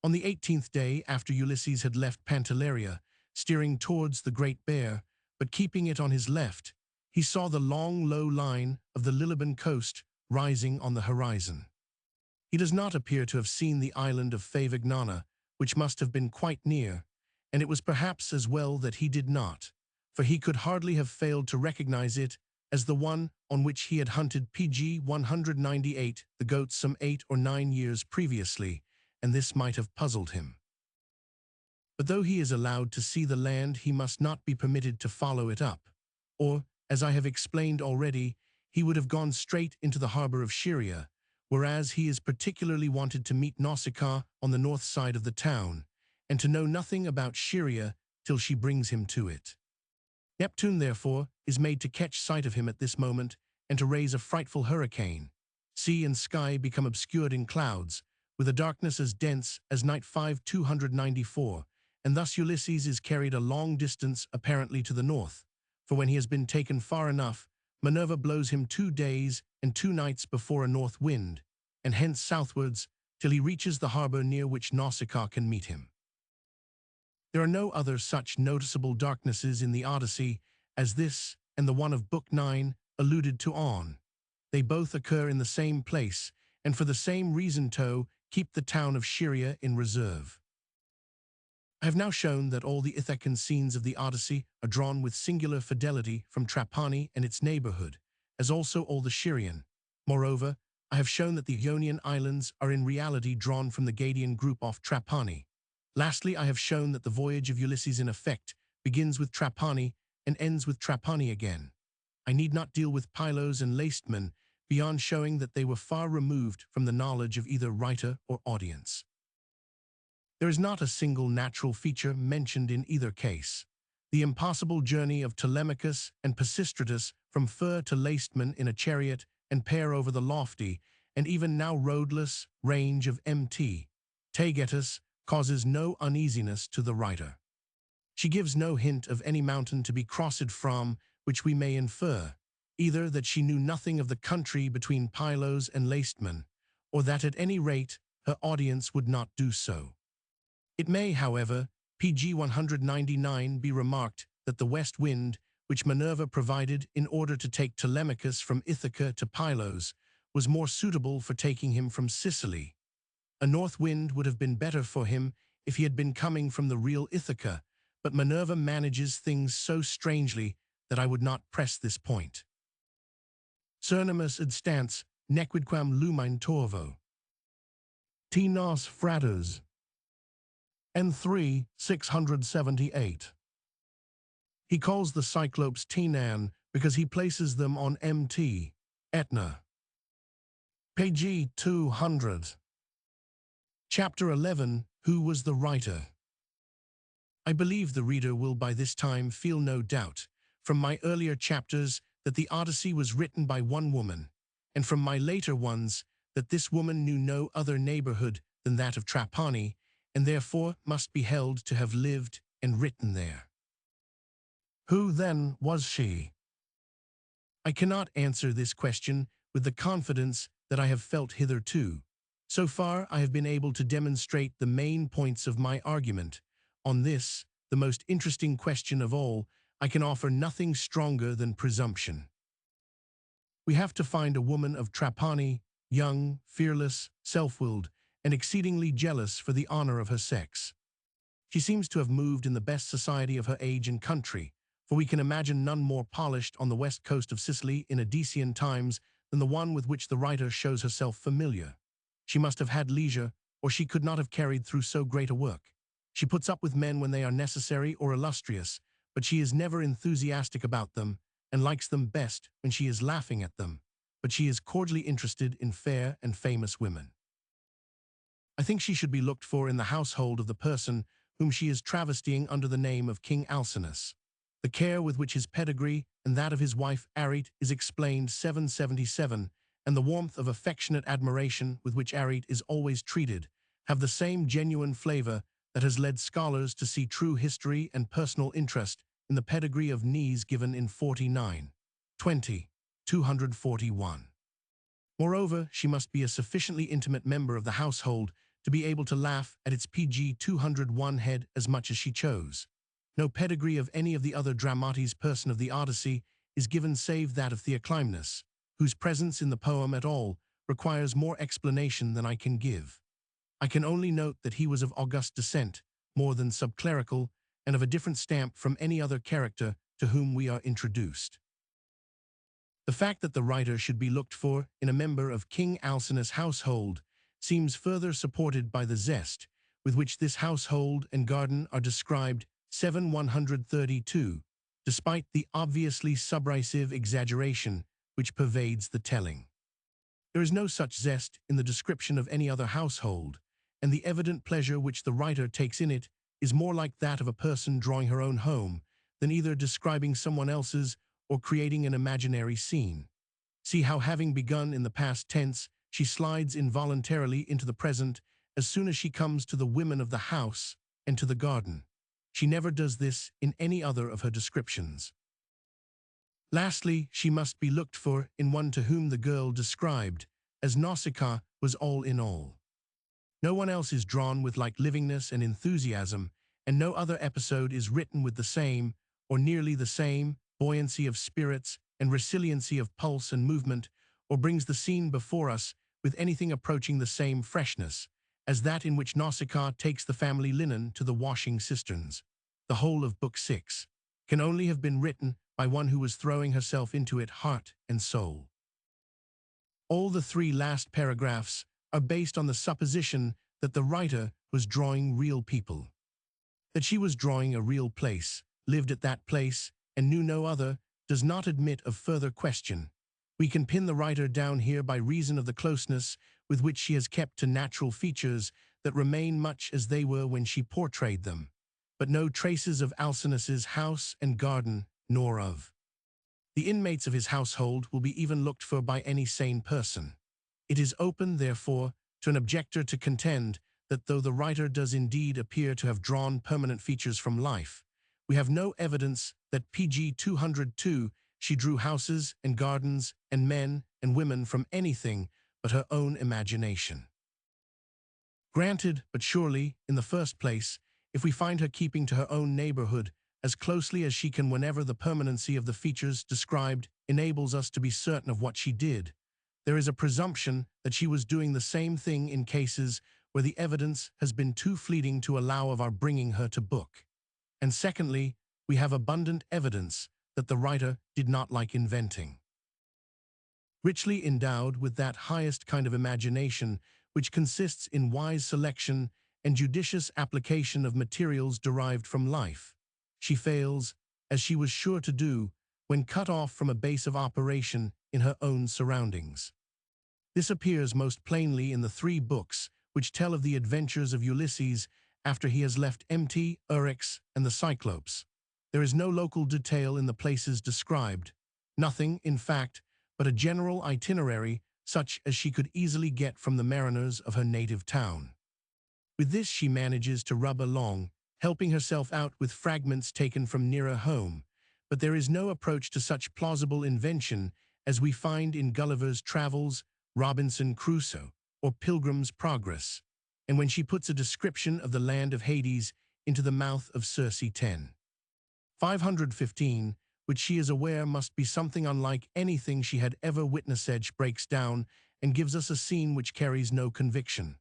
A: On the 18th day after Ulysses had left Pantelleria, steering towards the Great Bear, but keeping it on his left, he saw the long, low line of the Lilyban coast rising on the horizon. He does not appear to have seen the island of Favognana, which must have been quite near, and it was perhaps as well that he did not, for he could hardly have failed to recognize it as the one on which he had hunted PG 198 the goats some 8 or 9 years previously, and this might have puzzled him. But though he is allowed to see the land, he must not be permitted to follow it up, or, as I have explained already, he would have gone straight into the harbor of Scheria, whereas he is particularly wanted to meet Nausicaa on the north side of the town, and to know nothing about Scheria till she brings him to it. Neptune, therefore, is made to catch sight of him at this moment, and to raise a frightful hurricane. Sea and sky become obscured in clouds, with a darkness as dense as night 5294, and thus Ulysses is carried a long distance apparently to the north, for when he has been taken far enough, Minerva blows him 2 days and 2 nights before a north wind, and hence southwards till he reaches the harbor near which Nausicaa can meet him. There are no other such noticeable darknesses in the Odyssey as this and the one of Book 9 alluded to on. They both occur in the same place, and for the same reason keep the town of Scheria in reserve. I have now shown that all the Ithacan scenes of the Odyssey are drawn with singular fidelity from Trapani and its neighborhood, as also all the Scherian. Moreover, I have shown that the Ionian Islands are in reality drawn from the Gadian group off Trapani. Lastly, I have shown that the voyage of Ulysses in effect begins with Trapani and ends with Trapani again. I need not deal with Pylos and Lacedmen beyond showing that they were far removed from the knowledge of either writer or audience. There is not a single natural feature mentioned in either case. The impossible journey of Telemachus and Pisistratus from Fur to Lacedmen in a chariot and pair over the lofty, and even now roadless, range of Mt. Taygetus causes no uneasiness to the writer. She gives no hint of any mountain to be crossed from which we may infer, either that she knew nothing of the country between Pylos and Lacedmen, or that at any rate her audience would not do so. It may, however, pg 199 be remarked that the west wind, which Minerva provided in order to take Telemachus from Ithaca to Pylos, was more suitable for taking him from Sicily. A north wind would have been better for him if he had been coming from the real Ithaca, but Minerva manages things so strangely that I would not press this point. Cernimus ad stans, nequidquam lumine torvo. T nos fratus. N3, 678. He calls the Cyclopes Tinan because he places them on Mt. Etna. Page 200. Chapter 11, Who was the writer? I believe the reader will by this time feel no doubt, from my earlier chapters, that the Odyssey was written by one woman, and from my later ones, that this woman knew no other neighborhood than that of Trapani, and therefore must be held to have lived and written there. Who, then, was she? I cannot answer this question with the confidence that I have felt hitherto. So far, I have been able to demonstrate the main points of my argument. On this, the most interesting question of all, I can offer nothing stronger than presumption. We have to find a woman of Trapani, young, fearless, self-willed, and exceedingly jealous for the honor of her sex. She seems to have moved in the best society of her age and country, for we can imagine none more polished on the west coast of Sicily in Odyssean times than the one with which the writer shows herself familiar. She must have had leisure, or she could not have carried through so great a work. She puts up with men when they are necessary or illustrious, but she is never enthusiastic about them, and likes them best when she is laughing at them, but she is cordially interested in fair and famous women. I think she should be looked for in the household of the person whom she is travestying under the name of King Alcinous. The care with which his pedigree and that of his wife Arete is explained 777, and the warmth of affectionate admiration with which Arete is always treated, have the same genuine flavor that has led scholars to see true history and personal interest in the pedigree of Nice given in 241. Moreover, she must be a sufficiently intimate member of the household to be able to laugh at its pg 201 head as much as she chose. No pedigree of any of the other dramatis person of the Odyssey is given save that of Theoclymenus, whose presence in the poem at all requires more explanation than I can give. I can only note that he was of august descent, more than subclerical, and of a different stamp from any other character to whom we are introduced. The fact that the writer should be looked for in a member of King Alcinous' household seems further supported by the zest with which this household and garden are described 7:132, despite the obviously subrisive exaggeration which pervades the telling. There is no such zest in the description of any other household, and the evident pleasure which the writer takes in it is more like that of a person drawing her own home than either describing someone else's or creating an imaginary scene. See how, having begun in the past tense, she slides involuntarily into the present as soon as she comes to the women of the house and to the garden. She never does this in any other of her descriptions. Lastly, she must be looked for in one to whom the girl described as Nausicaa was all in all. No one else is drawn with like livingness and enthusiasm, and no other episode is written with the same, or nearly the same, buoyancy of spirits and resiliency of pulse and movement, or brings the scene before us with anything approaching the same freshness as that in which Nausicaa takes the family linen to the washing cisterns. The whole of Book 6 can only have been written by one who was throwing herself into it heart and soul. All the three last paragraphs are based on the supposition that the writer was drawing real people. That she was drawing a real place, lived at that place, and knew no other, does not admit of further question. We can pin the writer down here by reason of the closeness with which she has kept to natural features that remain much as they were when she portrayed them, but no traces of Alcinous's house and garden, nor of the inmates of his household will be even looked for by any sane person. It is open, therefore, to an objector to contend that though the writer does indeed appear to have drawn permanent features from life, we have no evidence that pg 202 she drew houses and gardens and men and women from anything but her own imagination. Granted, but surely, in the first place, if we find her keeping to her own neighborhood as closely as she can whenever the permanency of the features described enables us to be certain of what she did, there is a presumption that she was doing the same thing in cases where the evidence has been too fleeting to allow of our bringing her to book. And secondly, we have abundant evidence that the writer did not like inventing. Richly endowed with that highest kind of imagination which consists in wise selection and judicious application of materials derived from life, she fails, as she was sure to do, when cut off from a base of operation in her own surroundings. This appears most plainly in the three books which tell of the adventures of Ulysses after he has left Mt. Eryx and the Cyclopes. There is no local detail in the places described, nothing, in fact, but a general itinerary such as she could easily get from the mariners of her native town. With this she manages to rub along, helping herself out with fragments taken from nearer home, but there is no approach to such plausible invention as we find in Gulliver's Travels, Robinson Crusoe, or Pilgrim's Progress, and when she puts a description of the land of Hades into the mouth of Circe 10:515, which she is aware must be something unlike anything she had ever witnessed, breaks down and gives us a scene which carries no conviction.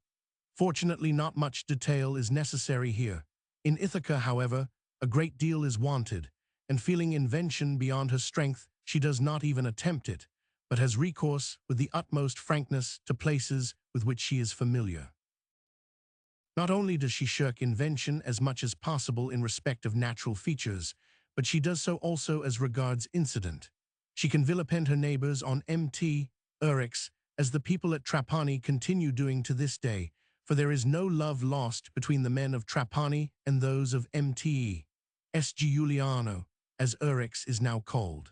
A: Fortunately, not much detail is necessary here. In Ithaca, however, a great deal is wanted, and feeling invention beyond her strength, she does not even attempt it, but has recourse with the utmost frankness to places with which she is familiar. Not only does she shirk invention as much as possible in respect of natural features, but she does so also as regards incident. She can vilipend her neighbors on Mt. Eryx, as the people at Trapani continue doing to this day, for there is no love lost between the men of Trapani and those of Mt. Giuliano, as Eryx is now called.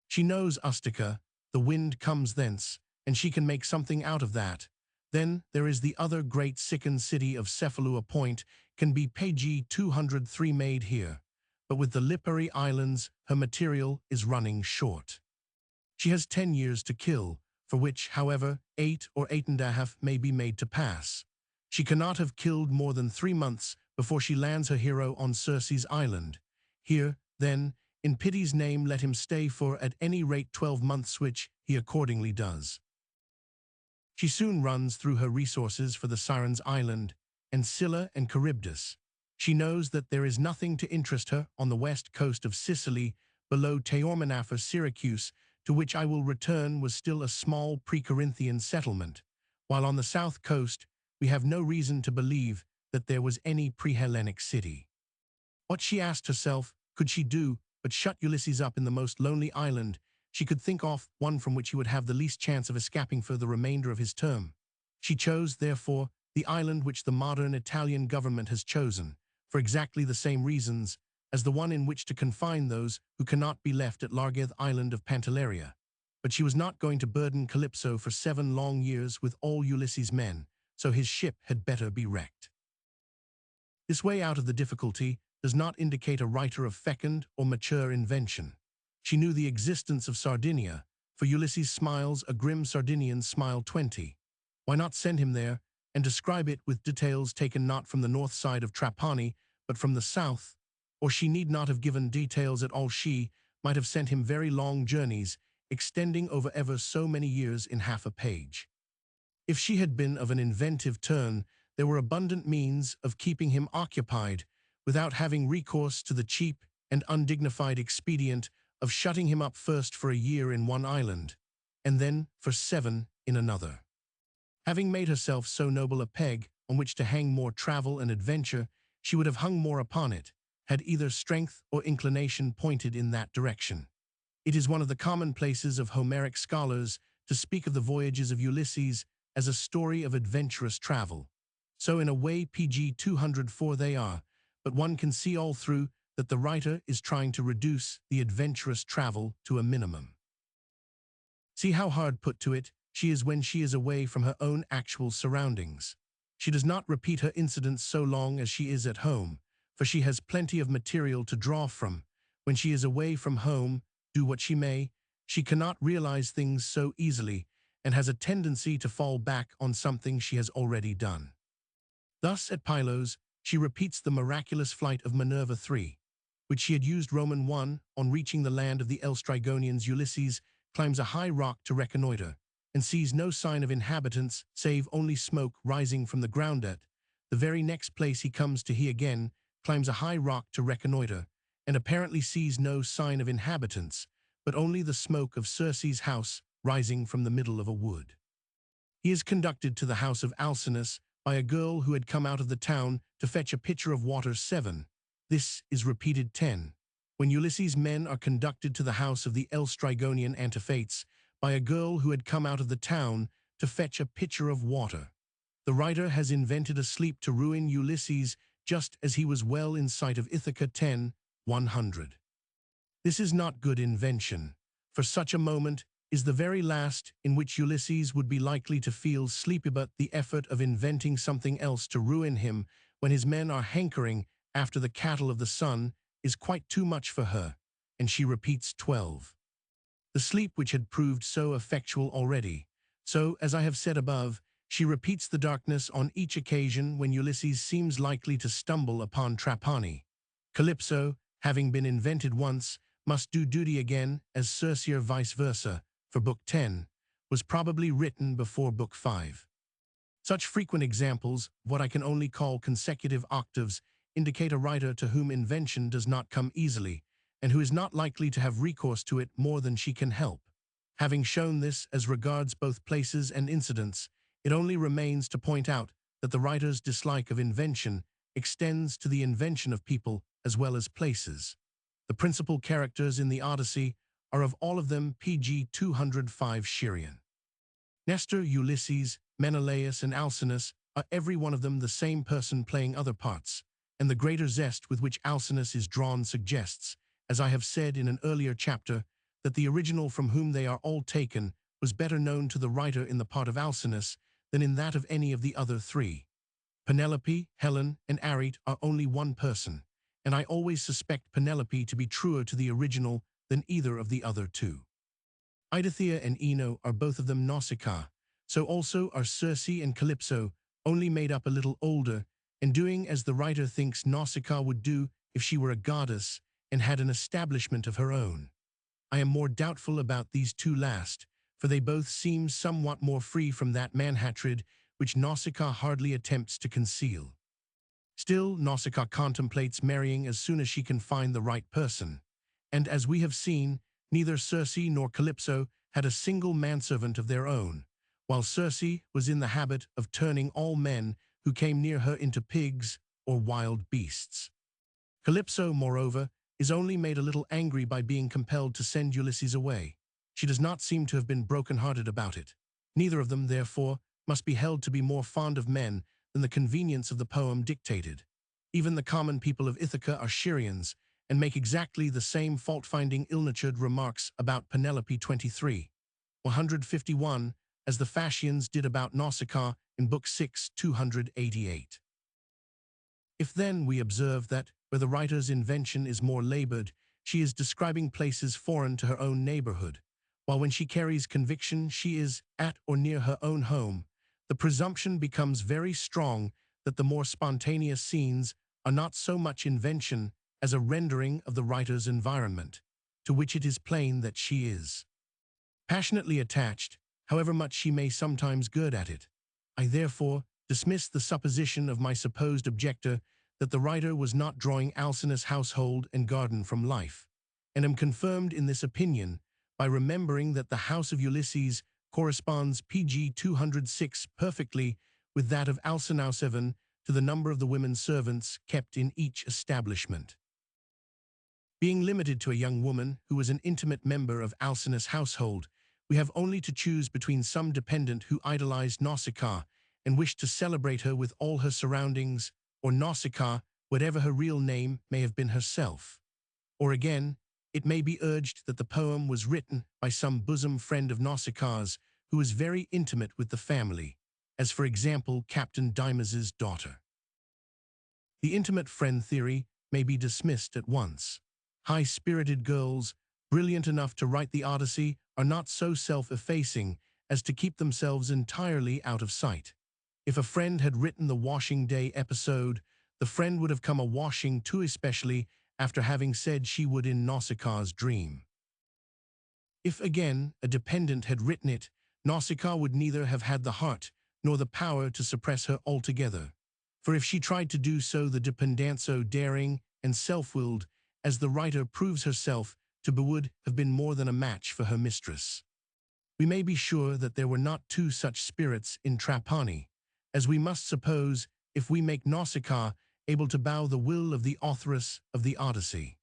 A: She knows Ustica, the wind comes thence, and she can make something out of that. Then there is the other great sickened city of Cephalua Point, can be pg 203 made here, but with the Lipari Islands her material is running short. She has 10 years to kill, for which, however, 8 or 8.5 may be made to pass. She cannot have killed more than 3 months before she lands her hero on Circe's island. Here, then, in pity's name let him stay for at any rate 12 months, which he accordingly does. She soon runs through her resources for the Sirens' Island, and Scylla and Charybdis. She knows that there is nothing to interest her on the west coast of Sicily, below Taormina. Syracuse, to which I will return, was still a small pre-Corinthian settlement, while on the south coast we have no reason to believe that there was any pre-Hellenic city. What she asked herself, could she do but shut Ulysses up in the most lonely island she could think of, one from which he would have the least chance of escaping for the remainder of his term? She chose, therefore, the island which the modern Italian government has chosen, for exactly the same reasons as the one in which to confine those who cannot be left at Largeth Island of Pantelleria. But she was not going to burden Calypso for 7 long years with all Ulysses' men, so his ship had better be wrecked. This way out of the difficulty does not indicate a writer of fecund or mature invention. She knew the existence of Sardinia, for Ulysses smiles a grim Sardinian smile 20. Why not send him there and describe it with details taken not from the north side of Trapani, but from the south? Or she need not have given details at all. She might have sent him very long journeys, extending over ever so many years in half a page. If she had been of an inventive turn, there were abundant means of keeping him occupied without having recourse to the cheap and undignified expedient of shutting him up first for a year in one island, and then for 7 in another. Having made herself so noble a peg on which to hang more travel and adventure, she would have hung more upon it, had either strength or inclination pointed in that direction. It is one of the commonplaces of Homeric scholars to speak of the voyages of Ulysses as a story of adventurous travel. So in a way PG 204 they are, but one can see all through that the writer is trying to reduce the adventurous travel to a minimum. See how hard put to it she is when she is away from her own actual surroundings. She does not repeat her incidents so long as she is at home, for she has plenty of material to draw from. When she is away from home, do what she may, she cannot realize things so easily and has a tendency to fall back on something she has already done. Thus, at Pylos, she repeats the miraculous flight of Minerva 3, which she had used Roman 1 on reaching the land of the Elstrygonians. Ulysses climbs a high rock to reconnoiter, and sees no sign of inhabitants save only smoke rising from the ground. At the very next place he comes to, he again climbs a high rock to reconnoiter, and apparently sees no sign of inhabitants, but only the smoke of Circe's house rising from the middle of a wood. He is conducted to the house of Alcinous by a girl who had come out of the town to fetch a pitcher of water. 7. This is repeated 10. When Ulysses' men are conducted to the house of the Elstrygonian Antiphates by a girl who had come out of the town to fetch a pitcher of water. The writer has invented a sleep to ruin Ulysses just as he was well in sight of Ithaca. 10, 100. This is not good invention, for such a moment is the very last in which Ulysses would be likely to feel sleepy, but the effort of inventing something else to ruin him when his men are hankering after the cattle of the sun is quite too much for her, and she repeats 12. The sleep which had proved so effectual already. So, as I have said above, she repeats the darkness on each occasion when Ulysses seems likely to stumble upon Trapani. Calypso, having been invented once, must do duty again as Circe, or vice versa, for Book 10, was probably written before Book 5. Such frequent examples, what I can only call consecutive octaves, indicate a writer to whom invention does not come easily, and who is not likely to have recourse to it more than she can help. Having shown this as regards both places and incidents, it only remains to point out that the writer's dislike of invention extends to the invention of people as well as places. The principal characters in the Odyssey are of all of them PG 205 Chiron. Nestor, Ulysses, Menelaus, and Alcinous are every one of them the same person playing other parts, and the greater zest with which Alcinous is drawn suggests, as I have said in an earlier chapter, that the original from whom they are all taken was better known to the writer in the part of Alcinous than in that of any of the other 3. Penelope, Helen, and Arete are only one person, and I always suspect Penelope to be truer to the original than either of the other 2. Eidothea and Ino are both of them Nausicaa, so also are Circe and Calypso, only made up a little older, and doing as the writer thinks Nausicaa would do if she were a goddess and had an establishment of her own. I am more doubtful about these 2 last, for they both seem somewhat more free from that man-hatred which Nausicaa hardly attempts to conceal. Still, Nausicaa contemplates marrying as soon as she can find the right person, and as we have seen, neither Circe nor Calypso had a single manservant of their own, while Circe was in the habit of turning all men who came near her into pigs or wild beasts. Calypso, moreover, is only made a little angry by being compelled to send Ulysses away. She does not seem to have been broken-hearted about it. Neither of them, therefore, must be held to be more fond of men than the convenience of the poem dictated. Even the common people of Ithaca are Chirians, and make exactly the same fault-finding ill-natured remarks about Penelope 23, 151, as the Phasians did about Nausicaa in Book 6, 288. If then we observe that, where the writer's invention is more labored, she is describing places foreign to her own neighborhood, while when she carries conviction she is at or near her own home, the presumption becomes very strong that the more spontaneous scenes are not so much invention as a rendering of the writer's environment, to which it is plain that she is passionately attached, however much she may sometimes good at it. I therefore dismiss the supposition of my supposed objector that the writer was not drawing Alcina's household and garden from life, and am confirmed in this opinion by remembering that the house of Ulysses corresponds pg 206 perfectly with that of Alcinau 7 to the number of the women servants kept in each establishment. Being limited to a young woman who was an intimate member of Alcina's household, we have only to choose between some dependent who idolized Nausicaa and wished to celebrate her with all her surroundings, or Nausicaa, whatever her real name may have been herself. Or again, it may be urged that the poem was written by some bosom friend of Nausicaa's who was very intimate with the family, as for example Captain Dimas's daughter. The intimate friend theory may be dismissed at once. High-spirited girls, brilliant enough to write the Odyssey, are not so self-effacing as to keep themselves entirely out of sight. If a friend had written the washing day episode, the friend would have come a-washing too, especially after having said she would in Nausicaa's dream. If, again, a dependent had written it, Nausicaa would neither have had the heart nor the power to suppress her altogether. For if she tried to do so, the dependent, so daring and self-willed as the writer proves herself to be, would have been more than a match for her mistress. We may be sure that there were not two such spirits in Trapani, as we must suppose if we make Nausicaa able to bow the will of the authoress of the Odyssey.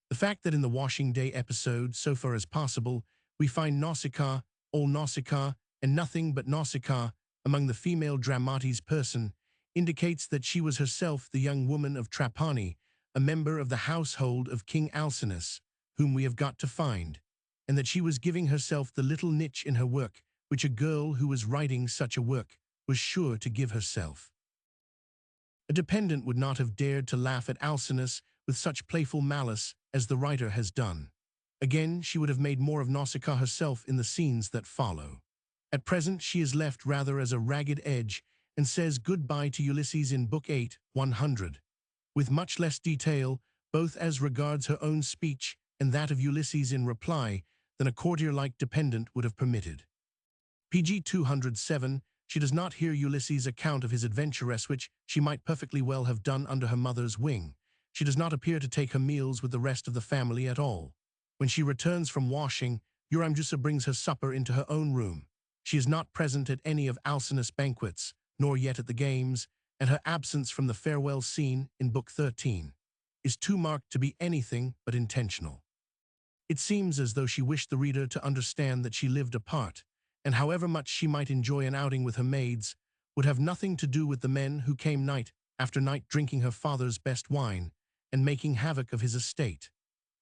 A: The fact that in the washing day episode, so far as possible, we find Nausicaa, all Nausicaa, and nothing but Nausicaa among the female dramatis person indicates that she was herself the young woman of Trapani, a member of the household of King Alcinous, whom we have got to find, and that she was giving herself the little niche in her work which a girl who was writing such a work was sure to give herself. A dependent would not have dared to laugh at Alcinous with such playful malice as the writer has done. Again, she would have made more of Nausicaa herself in the scenes that follow. At present, she is left rather as a ragged edge and says goodbye to Ulysses in Book 8, 100, with much less detail, both as regards her own speech and that of Ulysses in reply, than a courtier-like dependent would have permitted. pg 207, she does not hear Ulysses' account of his adventuress, which she might perfectly well have done under her mother's wing. She does not appear to take her meals with the rest of the family at all. When she returns from washing, Euryamjusa brings her supper into her own room. She is not present at any of Alcinous' banquets, nor yet at the games, and her absence from the farewell scene in Book 13 is too marked to be anything but intentional. It seems as though she wished the reader to understand that she lived apart, and however much she might enjoy an outing with her maids, would have nothing to do with the men who came night after night drinking her father's best wine and making havoc of his estate.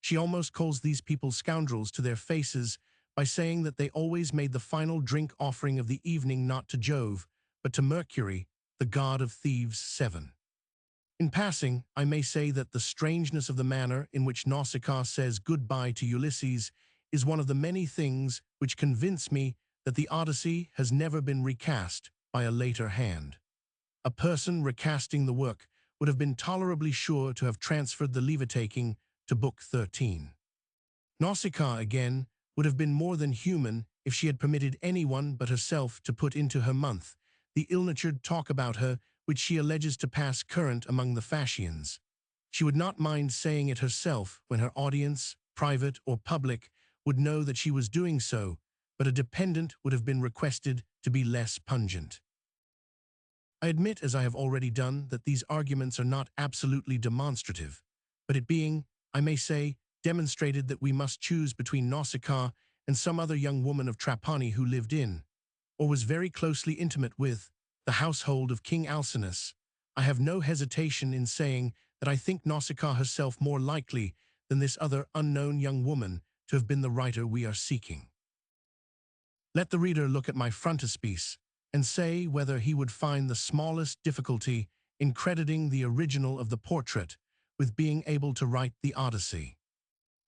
A: She almost calls these people scoundrels to their faces by saying that they always made the final drink offering of the evening not to Jove, but to Mercury, the god of thieves. 7. In passing, I may say that the strangeness of the manner in which Nausicaa says goodbye to Ulysses is one of the many things which convince me that the Odyssey has never been recast by a later hand. A person recasting the work would have been tolerably sure to have transferred the leave-taking to Book 13. Nausicaa, again, would have been more than human if she had permitted anyone but herself to put into her month the ill-natured talk about her which she alleges to pass current among the Phasians. She would not mind saying it herself when her audience, private or public, would know that she was doing so, but a dependent would have been requested to be less pungent. I admit, as I have already done, that these arguments are not absolutely demonstrative, but it being, I may say, demonstrated that we must choose between Nausicaa and some other young woman of Trapani who lived in, or was very closely intimate with, the household of King Alcinous, I have no hesitation in saying that I think Nausicaa herself more likely than this other unknown young woman to have been the writer we are seeking. Let the reader look at my frontispiece and say whether he would find the smallest difficulty in crediting the original of the portrait with being able to write the Odyssey.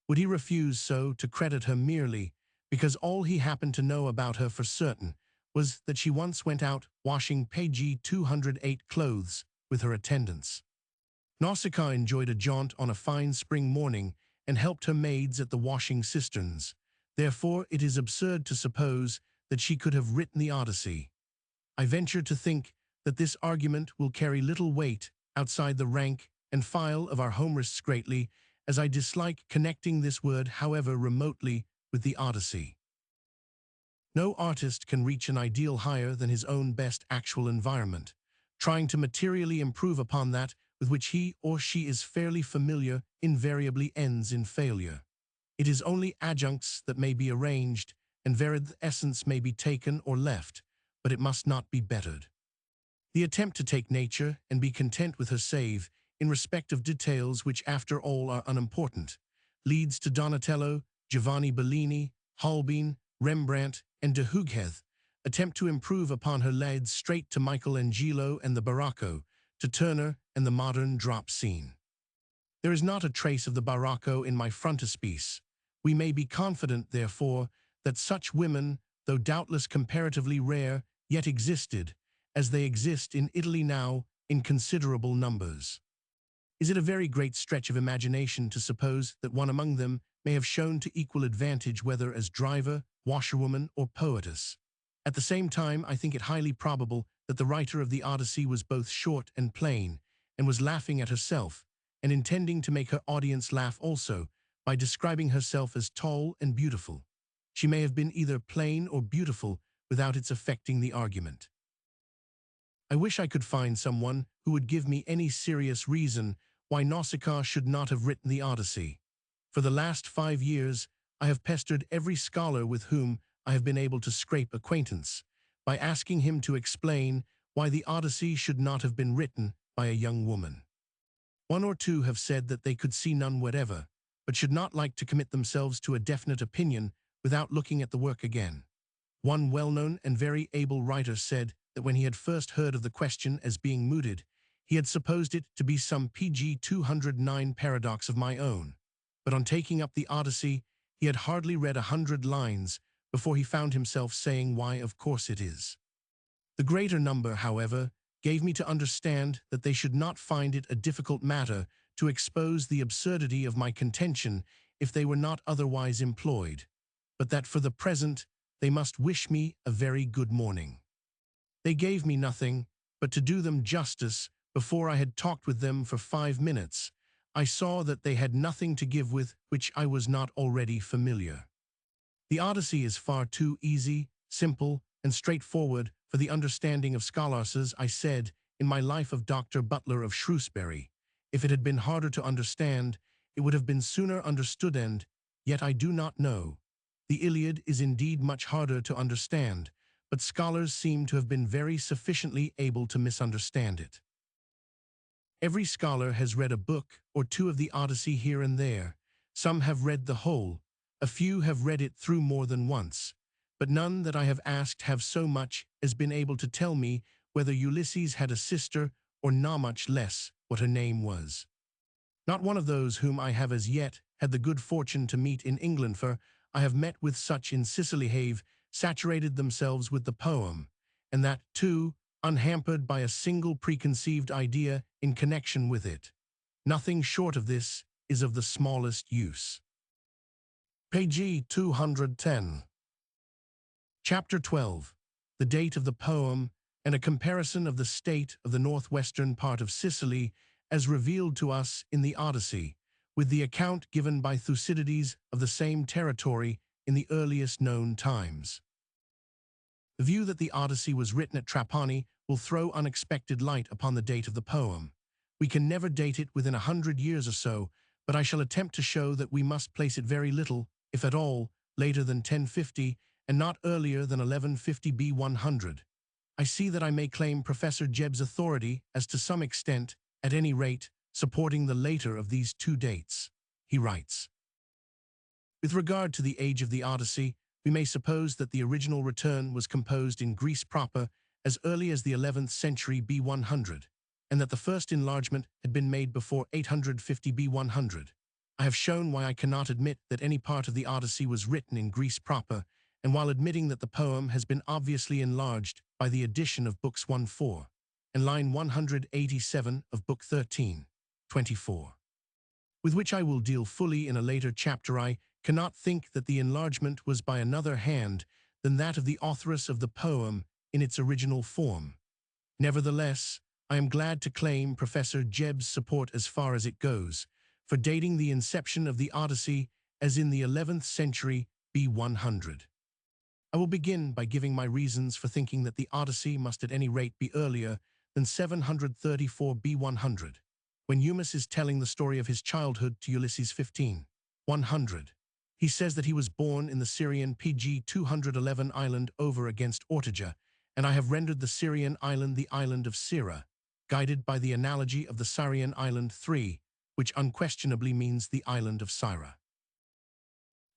A: Would he refuse so to credit her merely because all he happened to know about her for certain was that she once went out washing pg 208 clothes with her attendants? Nausicaa enjoyed a jaunt on a fine spring morning and helped her maids at the washing cisterns. Therefore, it is absurd to suppose that she could have written the Odyssey. I venture to think that this argument will carry little weight outside the rank and file of our humorists greatly, as I dislike connecting this word, however remotely, with the Odyssey. No artist can reach an ideal higher than his own best actual environment. Trying to materially improve upon that with which he or she is fairly familiar invariably ends in failure. It is only adjuncts that may be arranged, and varied essence may be taken or left, but it must not be bettered. The attempt to take nature and be content with her save, in respect of details which after all are unimportant, leads to Donatello, Giovanni Bellini, Holbein, Rembrandt, and de Hooghed, attempt to improve upon her leads straight to Michelangelo and the Barocco, to Turner and the modern drop scene. There is not a trace of the Barocco in my frontispiece. We may be confident, therefore, that such women, though doubtless comparatively rare, yet existed, as they exist in Italy now, in considerable numbers. Is it a very great stretch of imagination to suppose that one among them may have shown to equal advantage whether as driver, washerwoman, or poetess? At the same time, I think it highly probable that the writer of the Odyssey was both short and plain, and was laughing at herself, and intending to make her audience laugh also, by describing herself as tall and beautiful. She may have been either plain or beautiful without its affecting the argument. I wish I could find someone who would give me any serious reason why Nausicaa should not have written the Odyssey. For the last 5 years, I have pestered every scholar with whom I have been able to scrape acquaintance, by asking him to explain why the Odyssey should not have been written by a young woman. One or two have said that they could see none whatever, but should not like to commit themselves to a definite opinion without looking at the work again. One well-known and very able writer said that when he had first heard of the question as being mooted, he had supposed it to be some PG 209 paradox of my own. But on taking up the Odyssey, he had hardly read 100 lines before he found himself saying why of course it is. The greater number, however, gave me to understand that they should not find it a difficult matter to expose the absurdity of my contention if they were not otherwise employed, but that for the present they must wish me a very good morning. They gave me nothing, but to do them justice, before I had talked with them for 5 minutes, I saw that they had nothing to give with which I was not already familiar. The Odyssey is far too easy, simple, and straightforward for the understanding of scholars, I said, in my life of Dr. Butler of Shrewsbury. If it had been harder to understand, it would have been sooner understood, and yet I do not know. The Iliad is indeed much harder to understand, but scholars seem to have been very sufficiently able to misunderstand it. Every scholar has read a book or two of the Odyssey here and there. Some have read the whole, a few have read it through more than once, but none that I have asked have so much as been able to tell me whether Ulysses had a sister or not, much less what her name was. Not one of those whom I have as yet had the good fortune to meet in England, for I have met with such in Sicily, have saturated themselves with the poem, and that, too, unhampered by a single preconceived idea in connection with it. Nothing short of this is of the smallest use. Page 210. Chapter 12. The date of the poem, and a comparison of the state of the northwestern part of Sicily as revealed to us in the Odyssey, with the account given by Thucydides of the same territory in the earliest known times. The view that the Odyssey was written at Trapani will throw unexpected light upon the date of the poem. We can never date it within 100 years or so, but I shall attempt to show that we must place it very little, if at all, later than 1050, and not earlier than 1150 B100. I see that I may claim Professor Jebb's authority as to some extent, at any rate, supporting the later of these two dates. He writes, with regard to the age of the Odyssey, we may suppose that the original return was composed in Greece proper as early as the 11th century B100, and that the first enlargement had been made before 850 B100. I have shown why I cannot admit that any part of the Odyssey was written in Greece proper, and while admitting that the poem has been obviously enlarged by the addition of books 1-4, and line 187 of book 13-24, with which I will deal fully in a later chapter, I cannot think that the enlargement was by another hand than that of the authoress of the poem in its original form. Nevertheless, I am glad to claim Professor Jebb's support as far as it goes, for dating the inception of the Odyssey as in the 11th century B100. I will begin by giving my reasons for thinking that the Odyssey must at any rate be earlier than 734 B100, when Eumaeus is telling the story of his childhood to Ulysses 15:100. He says that he was born in the Syrian PG 211 island over against Ortygia, and I have rendered the Syrian island the island of Syra, guided by the analogy of the Syrian island 3, which unquestionably means the island of Syra.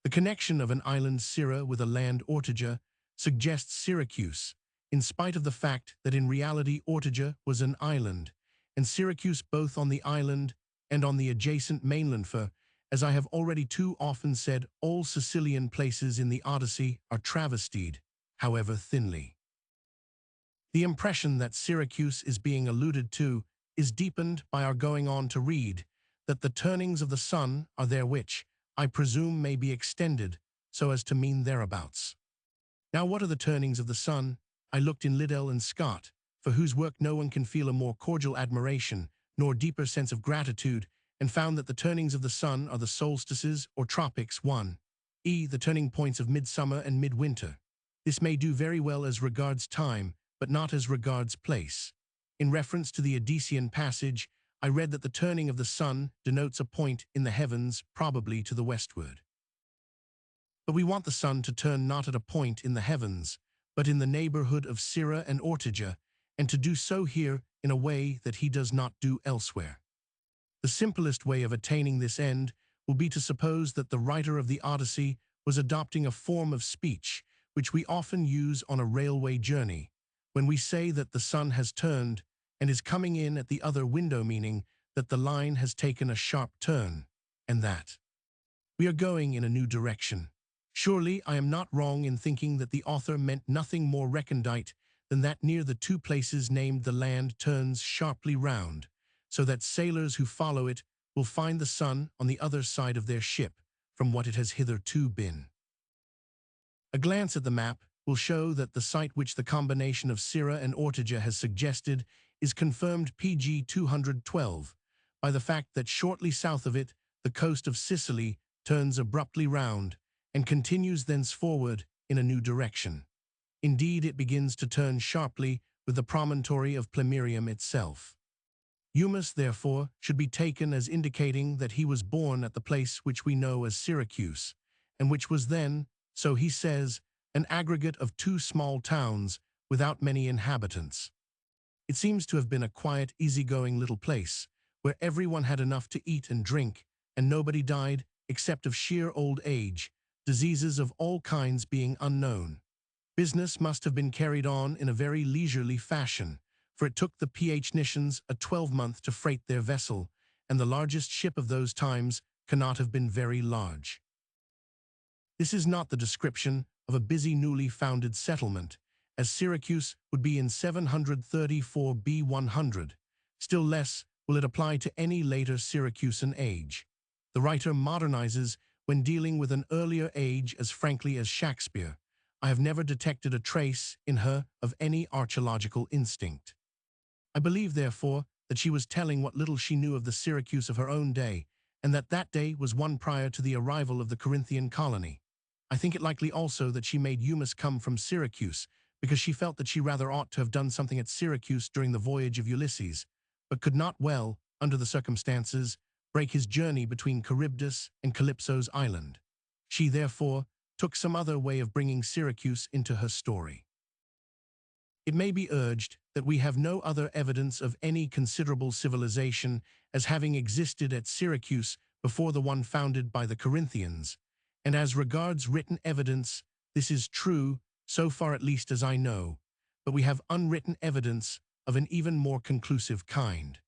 A: The connection of an island Syra with a land Ortygia suggests Syracuse, in spite of the fact that in reality Ortygia was an island, and Syracuse both on the island and on the adjacent mainland, for, as I have already too often said, all Sicilian places in the Odyssey are travestied, however thinly. The impression that Syracuse is being alluded to is deepened by our going on to read that the turnings of the sun are there which, I presume, may be extended so as to mean thereabouts. Now what are the turnings of the sun? I looked in Liddell and Scott, for whose work no one can feel a more cordial admiration nor deeper sense of gratitude, and found that the turnings of the sun are the solstices or tropics 1e, the turning points of midsummer and midwinter. This may do very well as regards time, but not as regards place. In reference to the Odyssean passage, I read that the turning of the sun denotes a point in the heavens, probably to the westward. But we want the sun to turn not at a point in the heavens, but in the neighborhood of Syra and Ortygia, and to do so here in a way that he does not do elsewhere. The simplest way of attaining this end will be to suppose that the writer of the Odyssey was adopting a form of speech which we often use on a railway journey, when we say that the sun has turned and is coming in at the other window, meaning that the line has taken a sharp turn, and that we are going in a new direction. Surely I am not wrong in thinking that the author meant nothing more recondite than that near the two places named the land turns sharply round, so that sailors who follow it will find the sun on the other side of their ship from what it has hitherto been. A glance at the map will show that the site which the combination of Syra and Ortygia has suggested is confirmed PG 212 by the fact that shortly south of it, the coast of Sicily turns abruptly round and continues thenceforward in a new direction. Indeed, it begins to turn sharply with the promontory of Plemmyrium itself. Eumaeus, therefore, should be taken as indicating that he was born at the place which we know as Syracuse, and which was then, so he says, an aggregate of two small towns without many inhabitants. It seems to have been a quiet, easygoing little place, where everyone had enough to eat and drink, and nobody died except of sheer old age, diseases of all kinds being unknown. Business must have been carried on in a very leisurely fashion, for it took the Phoenicians a 12-month to freight their vessel, and the largest ship of those times cannot have been very large. This is not the description of a busy newly founded settlement, as Syracuse would be in 734 B100. Still less will it apply to any later Syracusan age. The writer modernizes when dealing with an earlier age as frankly as Shakespeare. I have never detected a trace in her of any archaeological instinct. I believe, therefore, that she was telling what little she knew of the Syracuse of her own day, and that that day was one prior to the arrival of the Corinthian colony. I think it likely also that she made Eumaeus come from Syracuse, because she felt that she rather ought to have done something at Syracuse during the voyage of Ulysses, but could not well, under the circumstances, break his journey between Charybdis and Calypso's island. She, therefore, took some other way of bringing Syracuse into her story. It may be urged that we have no other evidence of any considerable civilization as having existed at Syracuse before the one founded by the Corinthians, and as regards written evidence, this is true, so far at least as I know, but we have unwritten evidence of an even more conclusive kind.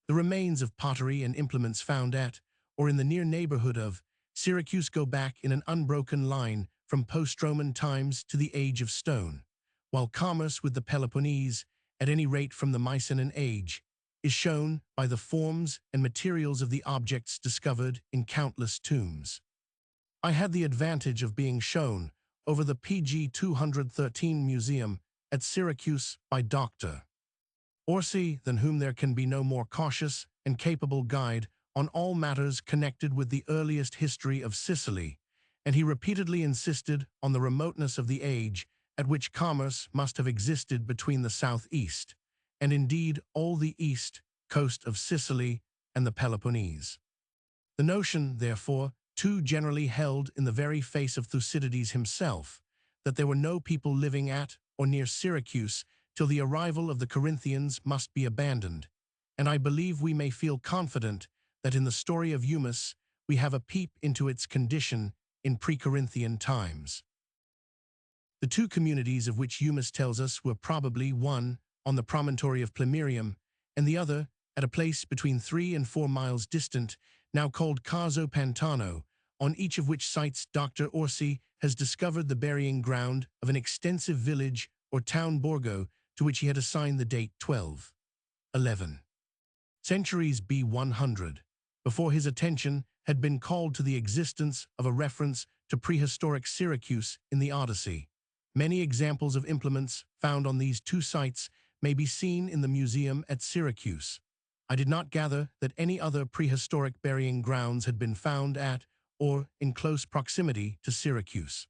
A: The remains of pottery and implements found at, or in the near neighborhood of, Syracuse go back in an unbroken line from post-Roman times to the Age of Stone, while commerce with the Peloponnese, at any rate from the Mycenaean age, is shown by the forms and materials of the objects discovered in countless tombs. I had the advantage of being shown over the PG 213 museum at Syracuse by Dr. Odyssey, than whom there can be no more cautious and capable guide on all matters connected with the earliest history of Sicily, and he repeatedly insisted on the remoteness of the age at which commerce must have existed between the southeast, and indeed all the east coast of Sicily and the Peloponnese. The notion, therefore, too generally held in the very face of Thucydides himself, that there were no people living at or near Syracuse till the arrival of the Corinthians must be abandoned, and I believe we may feel confident that in the story of Eumus we have a peep into its condition in pre-Corinthian times. The two communities of which Eumus tells us were probably one on the promontory of Plemmyrium, and the other at a place between 3 and 4 miles distant, now called Caso Pantano, on each of which sites Dr. Odyssey has discovered the burying ground of an extensive village or town borgo to which he had assigned the date 1211. Centuries B100, before his attention had been called to the existence of a reference to prehistoric Syracuse in the Odyssey. Many examples of implements found on these two sites may be seen in the museum at Syracuse. I did not gather that any other prehistoric burying grounds had been found at or in close proximity to Syracuse.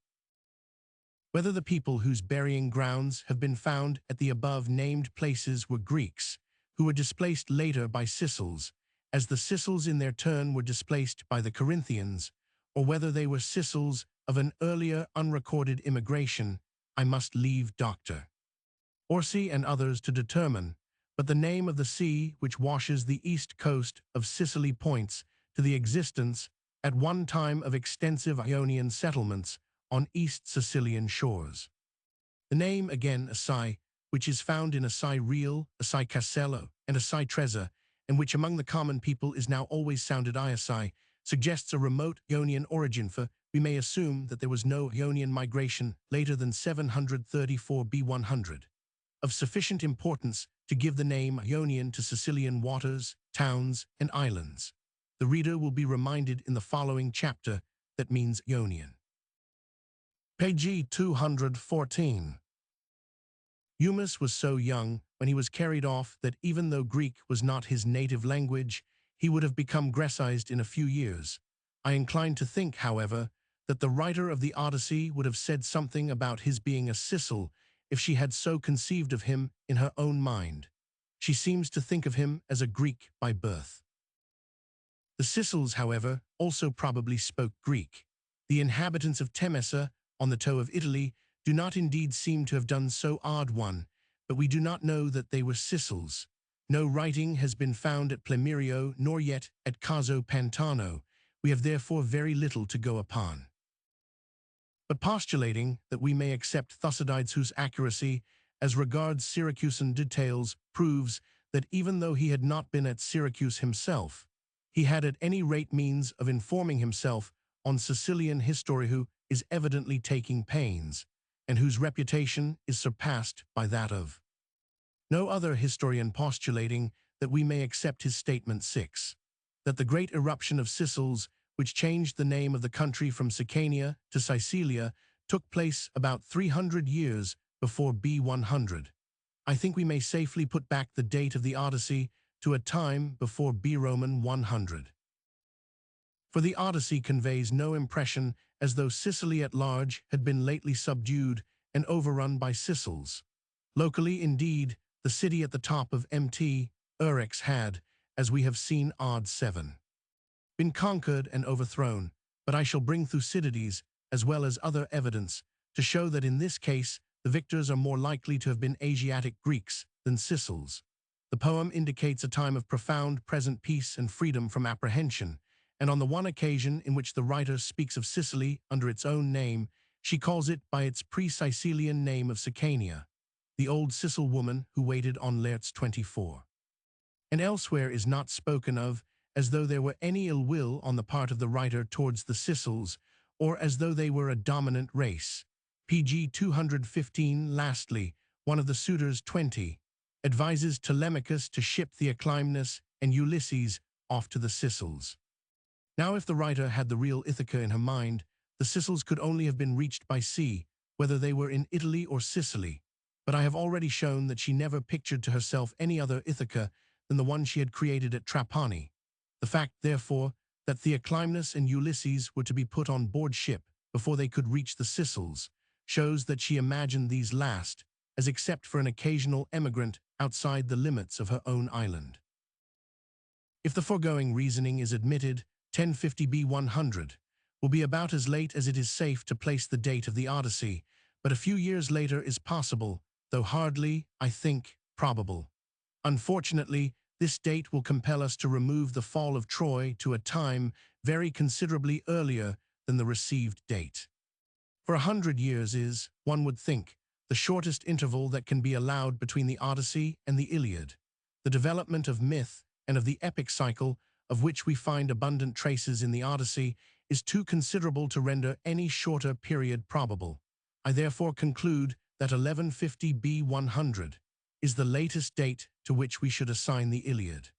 A: Whether the people whose burying grounds have been found at the above-named places were Greeks, who were displaced later by Sicels, as the Sicels in their turn were displaced by the Corinthians, or whether they were Sicels of an earlier unrecorded immigration, I must leave Dr. Odyssey and others to determine, but the name of the sea which washes the east coast of Sicily points to the existence at one time of extensive Ionian settlements on East Sicilian shores. The name, again, Assai, which is found in Assai Real, Assai Casello, and Assai Trezza, and which among the common people is now always sounded Iasai, suggests a remote Ionian origin, for we may assume that there was no Ionian migration later than 734 B100, of sufficient importance to give the name Ionian to Sicilian waters, towns, and islands. The reader will be reminded in the following chapter that means Ionian. Page 214. Eumus was so young when he was carried off that even though Greek was not his native language, he would have become Grecized in a few years. I incline to think, however, that the writer of the Odyssey would have said something about his being a Sicel if she had so conceived of him in her own mind. She seems to think of him as a Greek by birth. The Sicels, however, also probably spoke Greek. The inhabitants of Temesa, on the toe of Italy, do not indeed seem to have done so odd one, but we do not know that they were Sicels. No writing has been found at Plemmyrio, nor yet at Caso Pantano. We have therefore very little to go upon. But postulating that we may accept Thucydides, whose accuracy as regards Syracusan details proves that even though he had not been at Syracuse himself, he had at any rate means of informing himself on Sicilian history, who is evidently taking pains, and whose reputation is surpassed by that of no other historian, postulating that we may accept his statement 6, that the great eruption of Sicels, which changed the name of the country from Sicania to Sicilia, took place about 300 years before B100. I think we may safely put back the date of the Odyssey to a time before B Roman 100. For the Odyssey conveys no impression as though Sicily at large had been lately subdued and overrun by Sicels. Locally, indeed, the city at the top of Mt. Eryx had, as we have seen, odd 7, been conquered and overthrown, but I shall bring Thucydides, as well as other evidence, to show that in this case the victors are more likely to have been Asiatic Greeks than Sicels. The poem indicates a time of profound present peace and freedom from apprehension, and on the one occasion in which the writer speaks of Sicily under its own name, she calls it by its pre-Sicilian name of Sicania, the old Sicel woman who waited on Laertes 24. And elsewhere is not spoken of as though there were any ill will on the part of the writer towards the Sicels, or as though they were a dominant race. Pg 215. Lastly, one of the suitors, 20, advises Telemachus to ship Theoclymenus and Ulysses off to the Sicels. Now, if the writer had the real Ithaca in her mind, the Sicels could only have been reached by sea, whether they were in Italy or Sicily. but I have already shown that she never pictured to herself any other Ithaca than the one she had created at Trapani. The fact, therefore, that Theoclymenus and Ulysses were to be put on board ship before they could reach the Sicils shows that she imagined these last, as except for an occasional emigrant outside the limits of her own island. If the foregoing reasoning is admitted, 1050 B 100 will be about as late as it is safe to place the date of the Odyssey, but a few years later is possible, though hardly, I think, probable. Unfortunately, this date will compel us to remove the fall of Troy to a time very considerably earlier than the received date. For 100 years is, one would think, the shortest interval that can be allowed between the Odyssey and the Iliad. The development of myth and of the epic cycle, of which we find abundant traces in the Odyssey, is too considerable to render any shorter period probable. I therefore conclude that 1150 B 100 is the latest date to which we should assign the Iliad.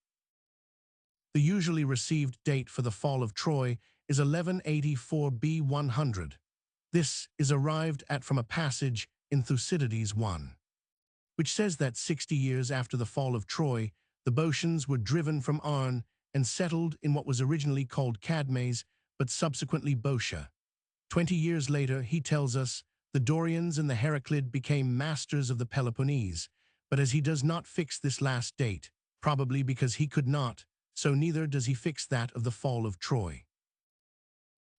A: The usually received date for the fall of Troy is 1184 B 100. This is arrived at from a passage in Thucydides 1, which says that 60 years after the fall of Troy, the Boeotians were driven from Arne and settled in what was originally called Cadmes, but subsequently Boeotia. 20 years later, he tells us, the Dorians and the Heraclid became masters of the Peloponnese, but as he does not fix this last date, probably because he could not, so neither does he fix that of the fall of Troy.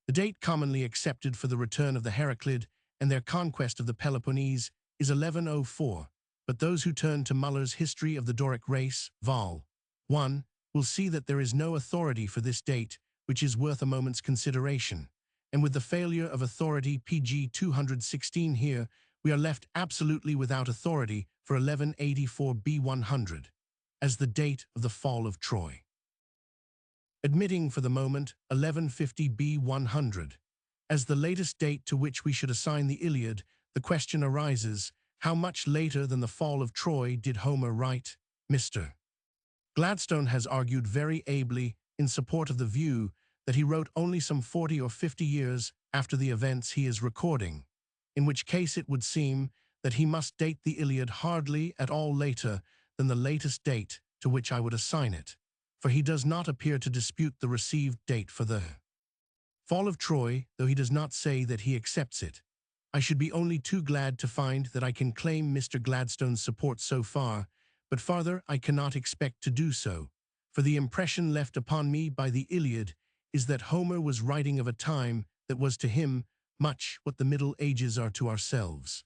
A: The date commonly accepted for the return of the Heraclid and their conquest of the Peloponnese is 1104, but those who turn to Muller's History of the Doric Race, Vol. 1, will see that there is no authority for this date, which is worth a moment's consideration. And with the failure of authority pg 216 here, we are left absolutely without authority for 1184 B 100 as the date of the fall of Troy. Admitting for the moment 1150 B 100 as the latest date to which we should assign the Iliad, the question arises, how much later than the fall of Troy did Homer write? Mr. Gladstone has argued very ably in support of the view that he wrote only some 40 or 50 years after the events he is recording, in which case it would seem that he must date the Iliad hardly at all later than the latest date to which I would assign it, for he does not appear to dispute the received date for the fall of Troy, though he does not say that he accepts it. I should be only too glad to find that I can claim Mr. Gladstone's support so far, but farther I cannot expect to do so, for the impression left upon me by the Iliad is that Homer was writing of a time that was to him much what the Middle Ages are to ourselves.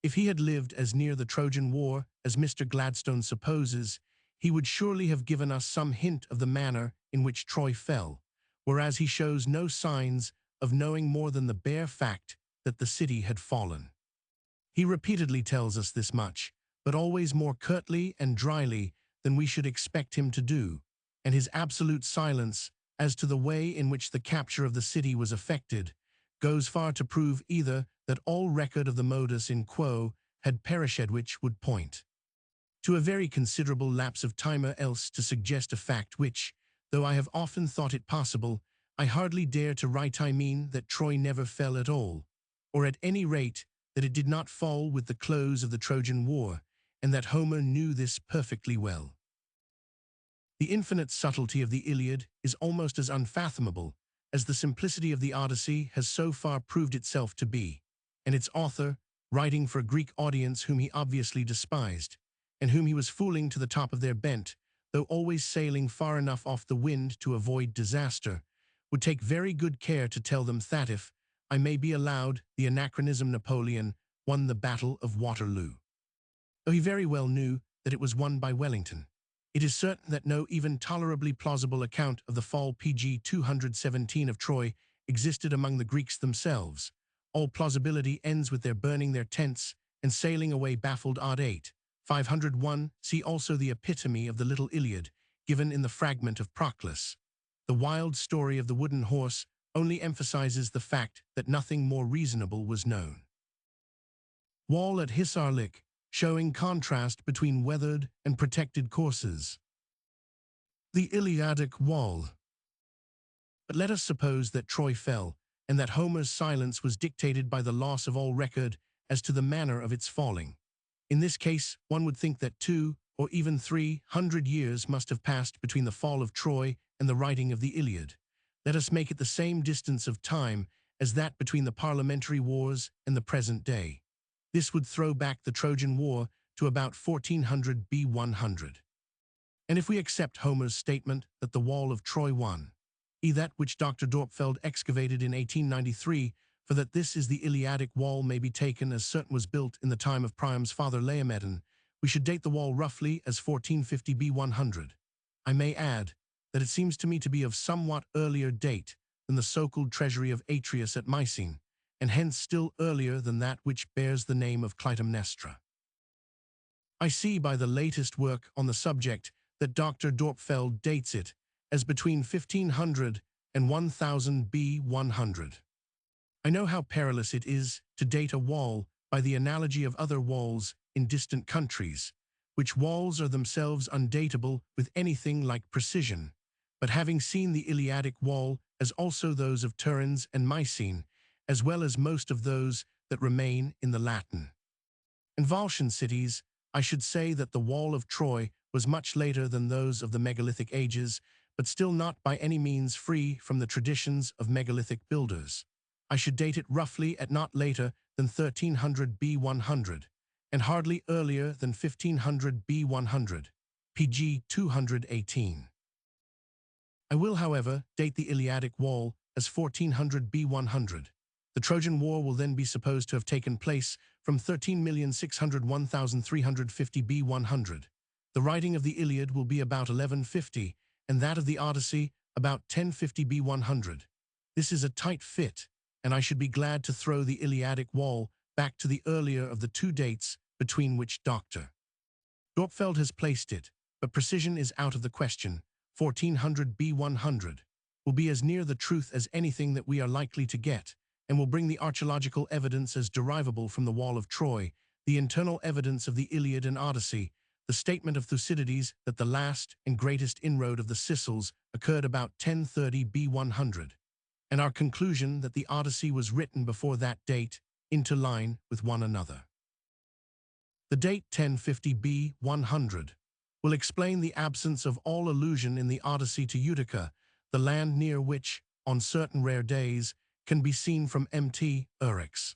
A: If he had lived as near the Trojan War as Mr. Gladstone supposes, he would surely have given us some hint of the manner in which Troy fell, whereas he shows no signs of knowing more than the bare fact that the city had fallen. He repeatedly tells us this much, but always more curtly and dryly than we should expect him to do, and his absolute silence as to the way in which the capture of the city was effected goes far to prove either that all record of the modus in quo had perished, which would point to a very considerable lapse of time, or else to suggest a fact which, though I have often thought it possible, I hardly dare to write. I mean that Troy never fell at all, or at any rate that it did not fall with the close of the Trojan War, and that Homer knew this perfectly well. The infinite subtlety of the Iliad is almost as unfathomable as the simplicity of the Odyssey has so far proved itself to be, and its author, writing for a Greek audience whom he obviously despised, and whom he was fooling to the top of their bent, though always sailing far enough off the wind to avoid disaster, would take very good care to tell them that if, I may be allowed the anachronism, Napoleon won the Battle of Waterloo, though he very well knew that it was won by Wellington. It is certain that no even tolerably plausible account of the fall pg 217 of Troy existed among the Greeks themselves. All plausibility ends with their burning their tents and sailing away baffled. Odd 8, 501. See also the epitome of the Little Iliad, given in the fragment of Proclus. The wild story of the wooden horse only emphasizes the fact that nothing more reasonable was known. Wall at Hisarlik, showing contrast between weathered and protected courses. The Iliadic wall. But let us suppose that Troy fell, and that Homer's silence was dictated by the loss of all record as to the manner of its falling. In this case, one would think that 2 or even 300 years must have passed between the fall of Troy and the writing of the Iliad. Let us make it the same distance of time as that between the parliamentary wars and the present day. This would throw back the Trojan War to about 1400 B100. And if we accept Homer's statement that the wall of Troy won, that which Dr. Dorpfeld excavated in 1893, for that this is the Iliadic wall may be taken as certain was built in the time of Priam's father Laomedon, we should date the wall roughly as 1450 B100. I may add that it seems to me to be of somewhat earlier date than the so-called treasury of Atreus at Mycene, and hence still earlier than that which bears the name of Clytemnestra. I see by the latest work on the subject that Dr. Dorpfeld dates it as between 1500 and 1000 B100. I know how perilous it is to date a wall by the analogy of other walls in distant countries, which walls are themselves undateable with anything like precision, but having seen the Iliadic wall as also those of Turin's and Mycene, as well as most of those that remain in the Latin and Volscian cities, I should say that the wall of Troy was much later than those of the megalithic ages, but still not by any means free from the traditions of megalithic builders. I should date it roughly at not later than 1300 B100, and hardly earlier than 1500 B100, pg 218. I will, however, date the Iliadic wall as 1400 B100. The Trojan War will then be supposed to have taken place from 13,601,350 B100. The writing of the Iliad will be about 1150, and that of the Odyssey about 1050 B100. This is a tight fit, and I should be glad to throw the Iliadic wall back to the earlier of the two dates between which Dr. Dorpfeld has placed it, but precision is out of the question. 1400 B100 will be as near the truth as anything that we are likely to get, and will bring the archaeological evidence as derivable from the wall of Troy, the internal evidence of the Iliad and Odyssey, the statement of Thucydides that the last and greatest inroad of the Sicels occurred about 1030 B100, and our conclusion that the Odyssey was written before that date into line with one another. The date 1050 B100 will explain the absence of all allusion in the Odyssey to Utica, the land near which, on certain rare days, can be seen from Mt. Eryx.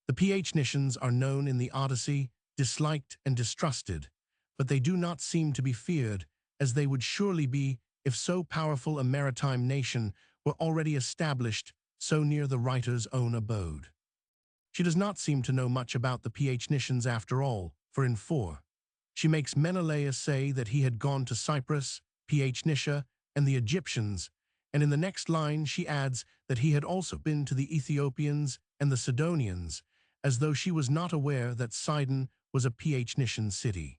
A: The Phoenicians are known in the Odyssey, disliked and distrusted, but they do not seem to be feared, as they would surely be if so powerful a maritime nation were already established so near the writer's own abode. She does not seem to know much about the Phoenicians after all, for in 4, she makes Menelaus say that he had gone to Cyprus, Phoenicia, and the Egyptians, and in the next line she adds that he had also been to the Ethiopians and the Sidonians, as though she was not aware that Sidon was a Phoenician city.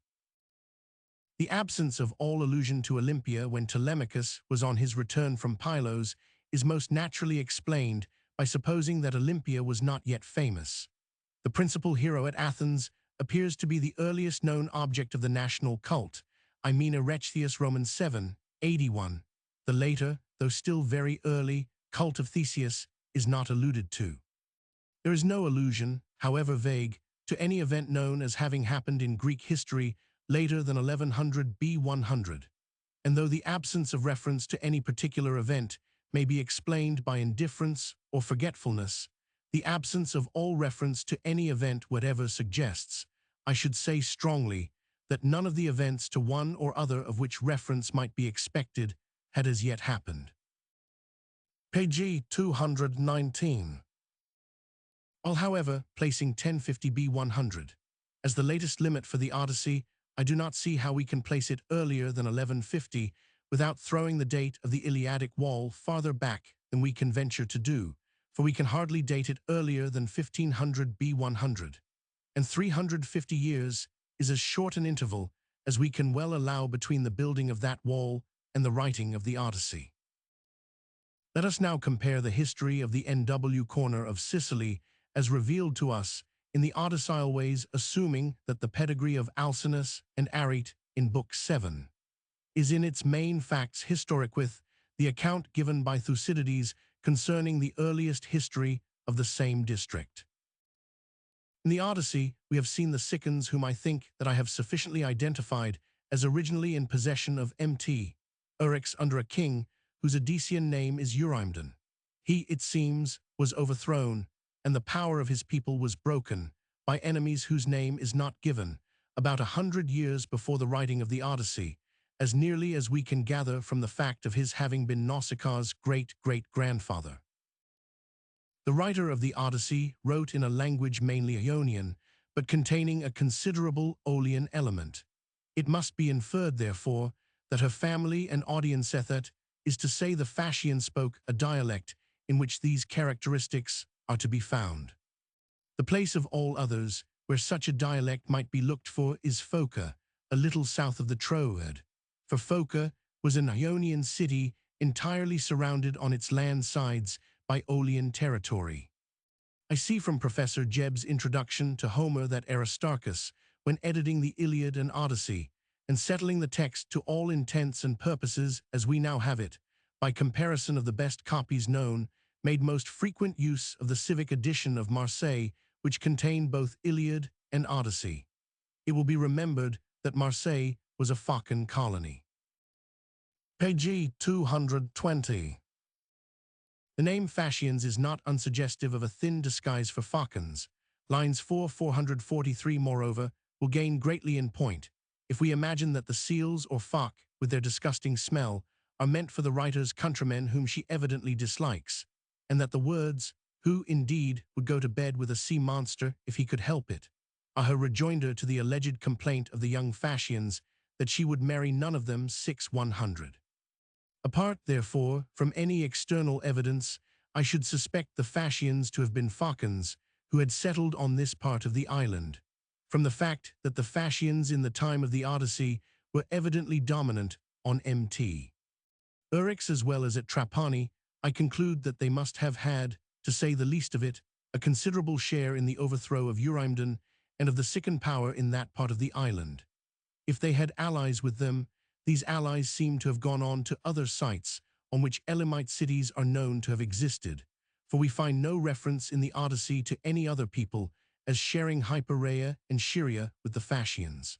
A: The absence of all allusion to Olympia when Telemachus was on his return from Pylos is most naturally explained by supposing that Olympia was not yet famous. The principal hero at Athens appears to be the earliest known object of the national cult, Erechtheus Roman 7, 81. The later, though still very early, cult of Theseus is not alluded to. There is no allusion, however vague, to any event known as having happened in Greek history later than 1100 B100, and though the absence of reference to any particular event may be explained by indifference or forgetfulness, the absence of all reference to any event whatever suggests, I should say strongly, that none of the events to one or other of which reference might be expected had as yet happened. Page 219. While, however, placing 1050 B100 as the latest limit for the Odyssey, I do not see how we can place it earlier than 1150 without throwing the date of the Iliadic wall farther back than we can venture to do, for we can hardly date it earlier than 1500 B100, and 350 years is as short an interval as we can well allow between the building of that wall and the writing of the Odyssey. Let us now compare the history of the NW corner of Sicily as revealed to us in the Odysseial ways, assuming that the pedigree of Alcinous and Arete in Book 7 is in its main facts historic with the account given by Thucydides concerning the earliest history of the same district. In the Odyssey, we have seen the Sicans whom I think that I have sufficiently identified as originally in possession of Mt. Eryx under a king whose Odyssean name is Eurymedon. He, it seems, was overthrown, and the power of his people was broken by enemies whose name is not given, about 100 years before the writing of the Odyssey, as nearly as we can gather from the fact of his having been Nausicaa's great-great-grandfather. The writer of the Odyssey wrote in a language mainly Ionian, but containing a considerable Aeolian element. It must be inferred, therefore, that her family and audience that is to say the Phasians spoke a dialect in which these characteristics are to be found. The place of all others where such a dialect might be looked for is Phoca, a little south of the Troad. For Phoca was an Ionian city entirely surrounded on its land sides by Aeolian territory. I see from Professor Jebb's introduction to Homer that Aristarchus, when editing the Iliad and Odyssey, and settling the text to all intents and purposes as we now have it, by comparison of the best copies known, made most frequent use of the civic edition of Marseille, which contained both Iliad and Odyssey. It will be remembered that Marseille was a Phocan colony. Page 220. The name Phasians is not unsuggestive of a thin disguise for Phocans. Lines 443, moreover, will gain greatly in point if we imagine that the seals or phoc, with their disgusting smell, are meant for the writer's countrymen whom she evidently dislikes, and that the words, who, indeed, would go to bed with a sea monster if he could help it, are her rejoinder to the alleged complaint of the young Phasians that she would marry none of them 100. Apart, therefore, from any external evidence, I should suspect the Phasians to have been Phocans who had settled on this part of the island, from the fact that the Phasians in the time of the Odyssey were evidently dominant on Mt. Eryx as well as at Trapani. I conclude that they must have had, to say the least of it, a considerable share in the overthrow of Eurymedon and of the Sican power in that part of the island. If they had allies with them, these allies seem to have gone on to other sites on which Elamite cities are known to have existed, for we find no reference in the Odyssey to any other people as sharing Hypereia and Scheria with the Phasians.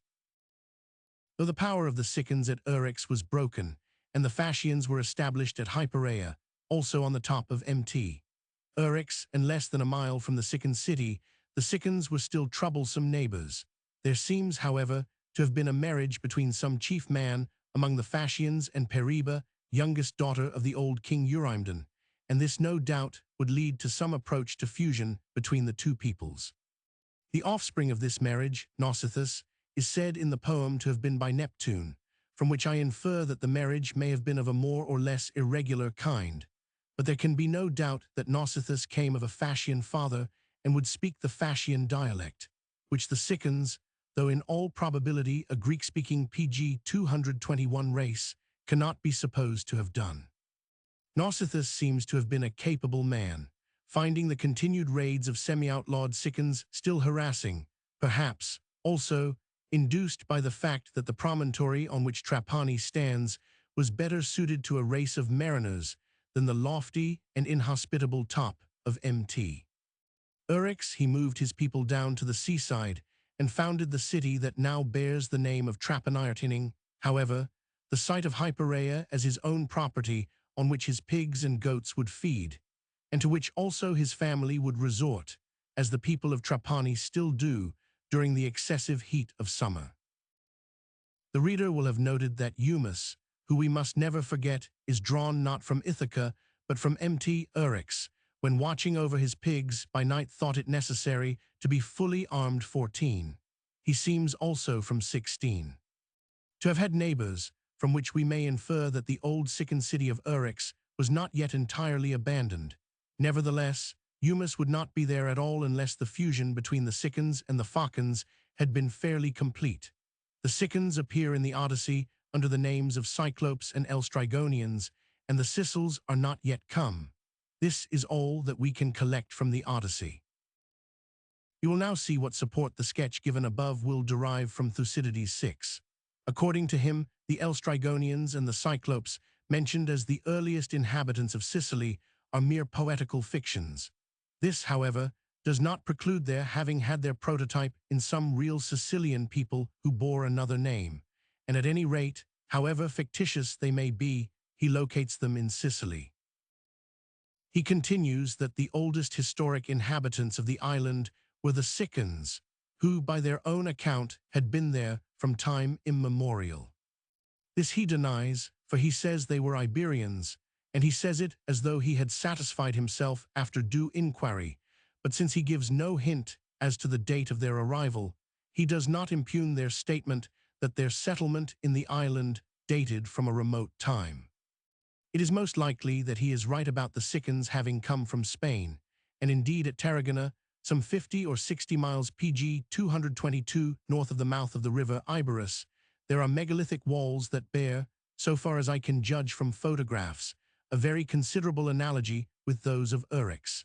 A: Though the power of the Sicans at Eryx was broken, and the Phasians were established at Hypereia, also on the top of Mt. Eryx, and less than a mile from the Sican city, the Sicans were still troublesome neighbors. There seems, however, to have been a marriage between some chief man among the Phasians and Periba, youngest daughter of the old king Eurymedon, and this no doubt would lead to some approach to fusion between the two peoples. The offspring of this marriage, Nausicaa, is said in the poem to have been by Neptune, from which I infer that the marriage may have been of a more or less irregular kind, but there can be no doubt that Nausicaa came of a Phasian father and would speak the Phasian dialect, which the Sicans, though in all probability a Greek-speaking PG 221 race, cannot be supposed to have done. Nausicaa seems to have been a capable man, finding the continued raids of semi-outlawed Sicans still harassing, perhaps, also, induced by the fact that the promontory on which Trapani stands was better suited to a race of mariners than the lofty and inhospitable top of Mt. Eryx, he moved his people down to the seaside and founded the city that now bears the name of Trapani. However, the site of Hypereia as his own property on which his pigs and goats would feed, and to which also his family would resort, as the people of Trapani still do during the excessive heat of summer. The reader will have noted that Eumus, who we must never forget, is drawn not from Ithaca, but from Mt. Eryx, when watching over his pigs by night thought it necessary to be fully armed 14. He seems also from 16. To have had neighbors, from which we may infer that the old Sican city of Eryx was not yet entirely abandoned. Nevertheless, Eumus would not be there at all unless the fusion between the Sicans and the Phocans had been fairly complete. The Sicans appear in the Odyssey under the names of Cyclopes and Elstrygonians, and the Sicels are not yet come. This is all that we can collect from the Odyssey. You will now see what support the sketch given above will derive from Thucydides 6. According to him, the Elstrygonians and the Cyclopes, mentioned as the earliest inhabitants of Sicily, are mere poetical fictions. This, however, does not preclude their having had their prototype in some real Sicilian people who bore another name, and at any rate, however fictitious they may be, he locates them in Sicily. He continues that the oldest historic inhabitants of the island were the Sicans, who, by their own account, had been there from time immemorial. This he denies, for he says they were Iberians, and he says it as though he had satisfied himself after due inquiry, but since he gives no hint as to the date of their arrival, he does not impugn their statement that their settlement in the island dated from a remote time. It is most likely that he is right about the Sicans having come from Spain, and indeed at Tarragona, some 50 or 60 miles PG 222 north of the mouth of the river Iberus, there are megalithic walls that bear, so far as I can judge from photographs, a very considerable analogy with those of Eryx.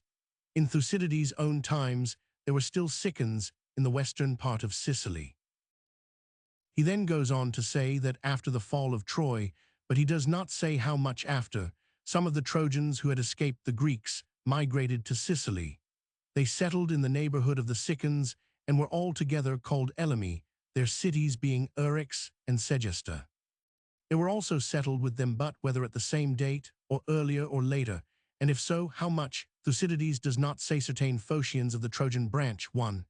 A: In Thucydides' own times, there were still Sicans in the western part of Sicily. He then goes on to say that after the fall of Troy, but he does not say how much after, some of the Trojans who had escaped the Greeks migrated to Sicily. They settled in the neighborhood of the Sicans and were altogether called Elymi, their cities being Eryx and Segesta. They were also settled with them, but whether at the same date, or earlier or later, and if so, how much, Thucydides does not say. Certain Phocians of the Trojan branch. 1.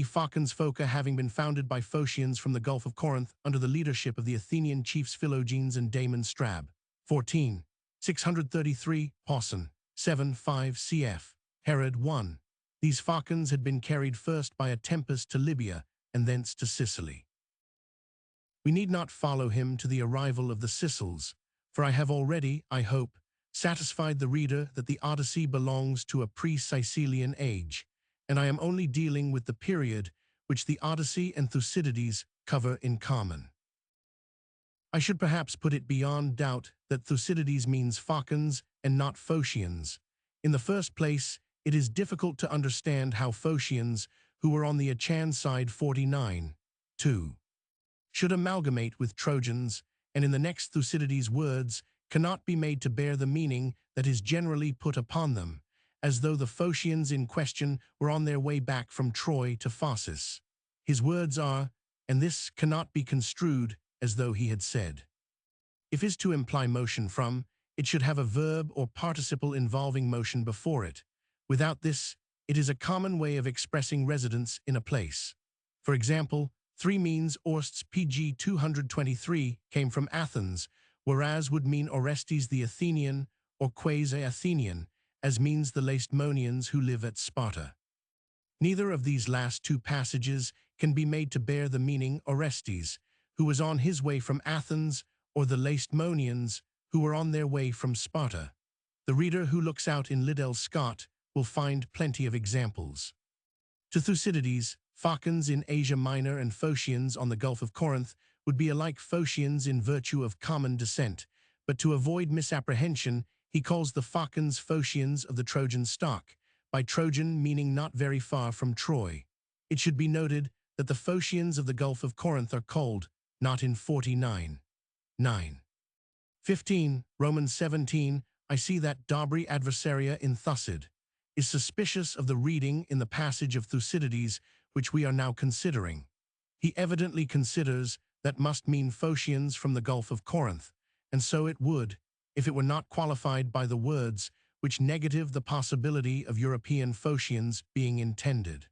A: Phocans Phoca having been founded by Phocians from the Gulf of Corinth under the leadership of the Athenian chiefs Philogene and Damon Strab. 14. 633, Pauson. 7. 5 cf. Herod. 1. These Phocans had been carried first by a tempest to Libya, and thence to Sicily. We need not follow him to the arrival of the Sicels, for I have already, I hope, satisfied the reader that the Odyssey belongs to a pre-Sicilian age, and I am only dealing with the period which the Odyssey and Thucydides cover in common. I should perhaps put it beyond doubt that Thucydides means Phocans and not Phocians. In the first place, it is difficult to understand how Phocians, who were on the Achan side 49, 2, should amalgamate with Trojans, and in the next Thucydides' words, cannot be made to bear the meaning that is generally put upon them, as though the Phocians in question were on their way back from Troy to Phocis. His words are, and this cannot be construed as though he had said. If is to imply motion from, it should have a verb or participle involving motion before it. Without this, it is a common way of expressing residence in a place. For example, 3 means Orstes PG 223 came from Athens, whereas would mean Orestes the Athenian or quasi-Athenian, as means the Lacedaemonians who live at Sparta. Neither of these last two passages can be made to bear the meaning Orestes, who was on his way from Athens, or the Lacedaemonians, who were on their way from Sparta. The reader who looks out in Liddell Scott will find plenty of examples. To Thucydides, Phocans in Asia Minor and Phocians on the Gulf of Corinth would be alike Phocians in virtue of common descent, but to avoid misapprehension, he calls the Phocans Phocians of the Trojan stock, by Trojan meaning not very far from Troy. It should be noted that the Phocians of the Gulf of Corinth are called, not in 49. 9. 15. Romans 17, I see that Dobry Adversaria in Thucyd is suspicious of the reading in the passage of Thucydides which we are now considering. He evidently considers that must mean Phocians from the Gulf of Corinth, and so it would, if it were not qualified by the words which negative the possibility of European Phocians being intended.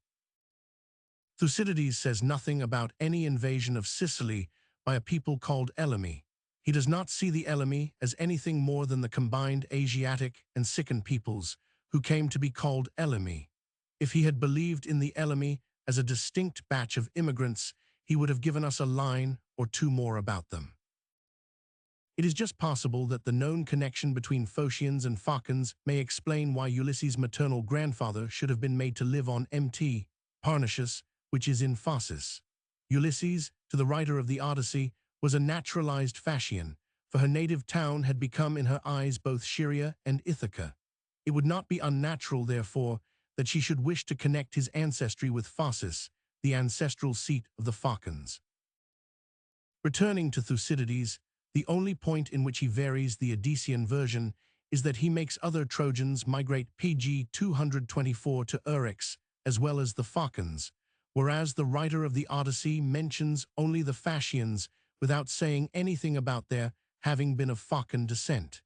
A: Thucydides says nothing about any invasion of Sicily by a people called Elymi. He does not see the Elymi as anything more than the combined Asiatic and Sican peoples who came to be called Elymi. If he had believed in the Elymi as a distinct batch of immigrants, he would have given us a line or two more about them. It is just possible that the known connection between Phocians and Phocans may explain why Ulysses' maternal grandfather should have been made to live on Mt. Parnassus, which is in Phocis. Ulysses, to the writer of the Odyssey, was a naturalized Phocian, for her native town had become in her eyes both Scheria and Ithaca. It would not be unnatural, therefore, that she should wish to connect his ancestry with Phocis, the ancestral seat of the Phocans. Returning to Thucydides, the only point in which he varies the Odyssean version is that he makes other Trojans migrate PG 224 to Eryx, as well as the Phocians, whereas the writer of the Odyssey mentions only the Phocians without saying anything about their having been of Phocian descent.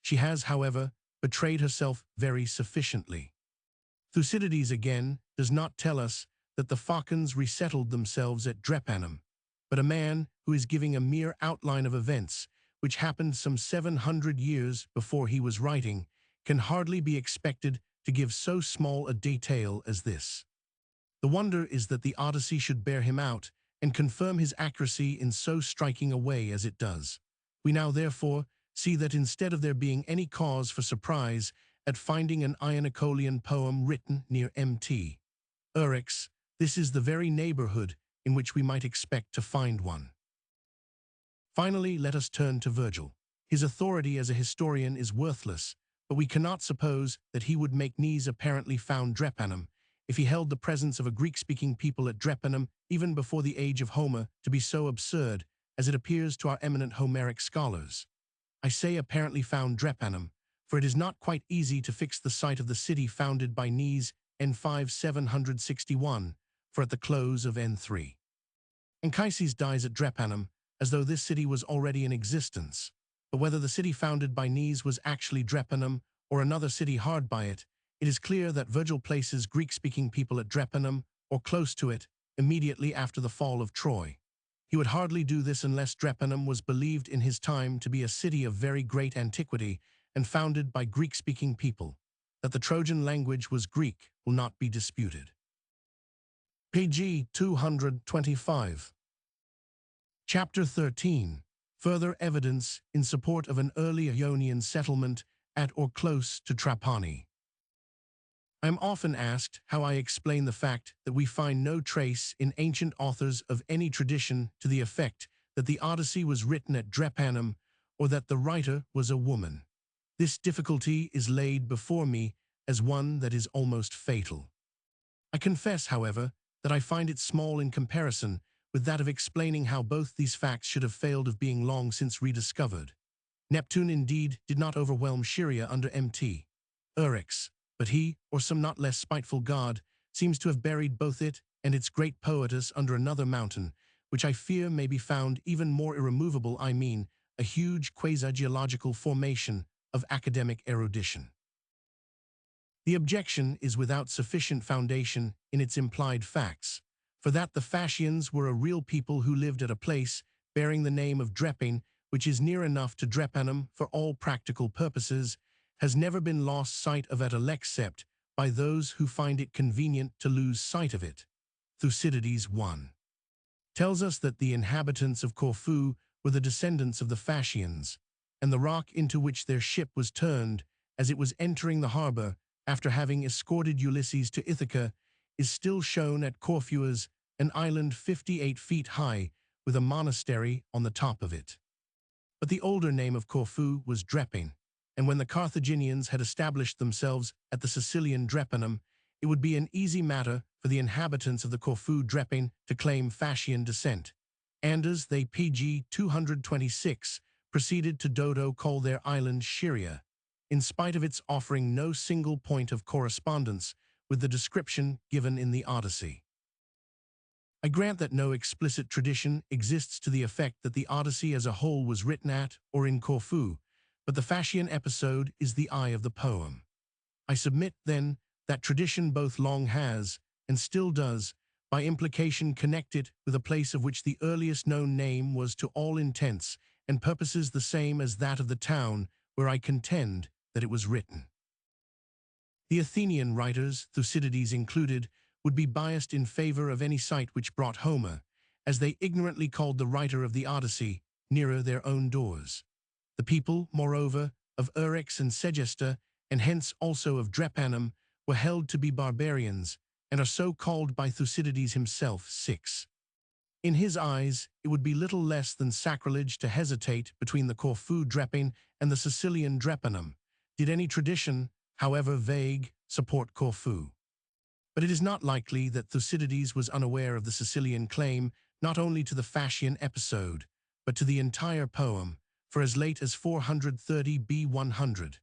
A: She has, however, betrayed herself very sufficiently. Thucydides, again, does not tell us that the Phocians resettled themselves at Drepanum, but a man who is giving a mere outline of events which happened some 700 years before he was writing can hardly be expected to give so small a detail as this. The wonder is that the Odyssey should bear him out and confirm his accuracy in so striking a way as it does. We now, therefore, see that instead of there being any cause for surprise at finding an Ionicolean poem written near Mt. Eryx, this is the very neighborhood in which we might expect to find one. Finally, let us turn to Virgil. His authority as a historian is worthless, but we cannot suppose that he would make Nice apparently found Drepanum if he held the presence of a Greek-speaking people at Drepanum even before the age of Homer to be so absurd as it appears to our eminent Homeric scholars. I say apparently found Drepanum, for it is not quite easy to fix the site of the city founded by Nice n. 761, for at the close of n. Anchises dies at Drepanum, as though this city was already in existence, but whether the city founded by Nice was actually Drepanum or another city hard by it, it is clear that Virgil places Greek-speaking people at Drepanum, or close to it, immediately after the fall of Troy. He would hardly do this unless Drepanum was believed in his time to be a city of very great antiquity and founded by Greek-speaking people. That the Trojan language was Greek will not be disputed. Pg 225. Chapter 13. Further evidence in support of an early Ionian settlement at or close to Trapani. I am often asked how I explain the fact that we find no trace in ancient authors of any tradition to the effect that the Odyssey was written at Drepanum or that the writer was a woman. This difficulty is laid before me as one that is almost fatal. I confess, however, that I find it small in comparison with that of explaining how both these facts should have failed of being long since rediscovered. Neptune indeed did not overwhelm Scheria under Mt. Eryx, but he, or some not less spiteful god, seems to have buried both it and its great poetess under another mountain, which I fear may be found even more irremovable, I mean, a huge quasi-geological formation of academic erudition. The objection is without sufficient foundation in its implied facts, for that the Phocians were a real people who lived at a place bearing the name of Drepane, which is near enough to Drepanum for all practical purposes, has never been lost sight of at all except by those who find it convenient to lose sight of it. Thucydides 1. tells us that the inhabitants of Corfu were the descendants of the Phocians, and the rock into which their ship was turned as it was entering the harbor after having escorted Ulysses to Ithaca is still shown at Corfu as an island 58 feet high with a monastery on the top of it. But the older name of Corfu was Drepane, and when the Carthaginians had established themselves at the Sicilian Drepanum, it would be an easy matter for the inhabitants of the Corfu Drepane to claim Phocian descent, and as they Pg 226 proceeded to Dodo call their island Scheria, in spite of its offering no single point of correspondence with the description given in the Odyssey. I grant that no explicit tradition exists to the effect that the Odyssey as a whole was written at or in Corfu, but the Phocian episode is the eye of the poem. I submit, then, that tradition both long has, and still does, by implication connect it with a place of which the earliest known name was to all intents and purposes the same as that of the town where I contend that it was written. The Athenian writers, Thucydides included, would be biased in favor of any site which brought Homer, as they ignorantly called the writer of the Odyssey, nearer their own doors. The people, moreover, of Eryx and Segesta, and hence also of Drepanum, were held to be barbarians, and are so called by Thucydides himself. 6. In his eyes, it would be little less than sacrilege to hesitate between the Corfu Drepane and the Sicilian Drepanum, did any tradition, however vague, support Corfu. But it is not likely that Thucydides was unaware of the Sicilian claim not only to the Phocian episode, but to the entire poem, for as late as 430 B. 100,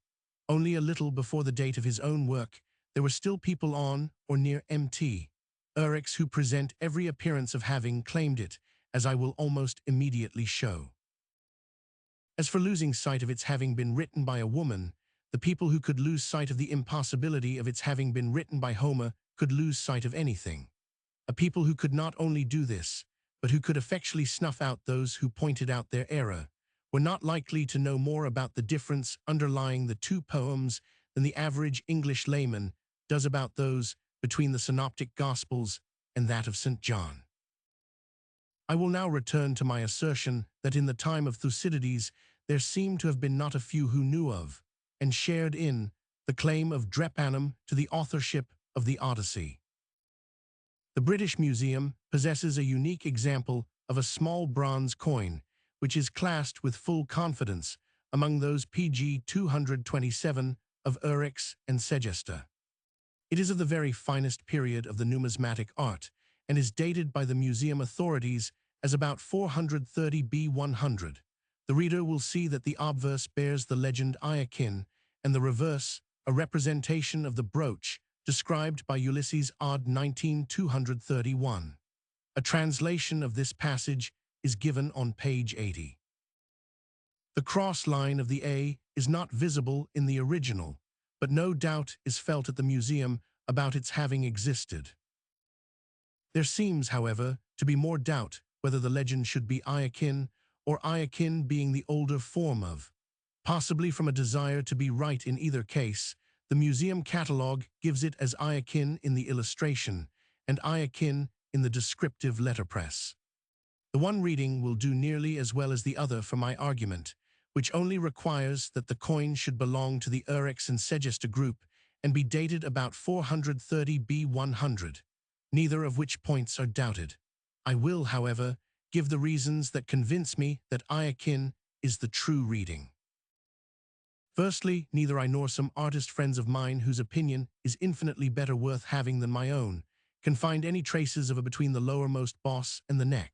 A: only a little before the date of his own work, there were still people on or near Mt. Eryx who present every appearance of having claimed it, as I will almost immediately show. As for losing sight of its having been written by a woman, the people who could lose sight of the impossibility of its having been written by Homer could lose sight of anything. A people who could not only do this, but who could effectually snuff out those who pointed out their error, were not likely to know more about the difference underlying the two poems than the average English layman does about those between the Synoptic Gospels and that of St. John. I will now return to my assertion that in the time of Thucydides there seem to have been not a few who knew of, and shared in, the claim of Drepanum to the authorship of the Odyssey. The British Museum possesses a unique example of a small bronze coin, which is classed with full confidence among those PG 227 of Eryx and Segesta. It is of the very finest period of the numismatic art, and is dated by the museum authorities as about 430 B100. The reader will see that the obverse bears the legend Iakin, and the reverse, a representation of the brooch, described by Ulysses Odd 19-231. A translation of this passage is given on page 80. The cross line of the A is not visible in the original, but no doubt is felt at the museum about its having existed. There seems, however, to be more doubt whether the legend should be Iakin or Iakin being the older form of. Possibly from a desire to be right in either case, the museum catalogue gives it as Iakin in the illustration and Iakin in the descriptive letterpress. The one reading will do nearly as well as the other for my argument, which only requires that the coin should belong to the Eryx and Segesta group and be dated about 430 B100, neither of which points are doubted. I will, however, give the reasons that convince me that Iakin is the true reading. Firstly, neither I nor some artist friends of mine whose opinion is infinitely better worth having than my own can find any traces of a between the lowermost boss and the neck.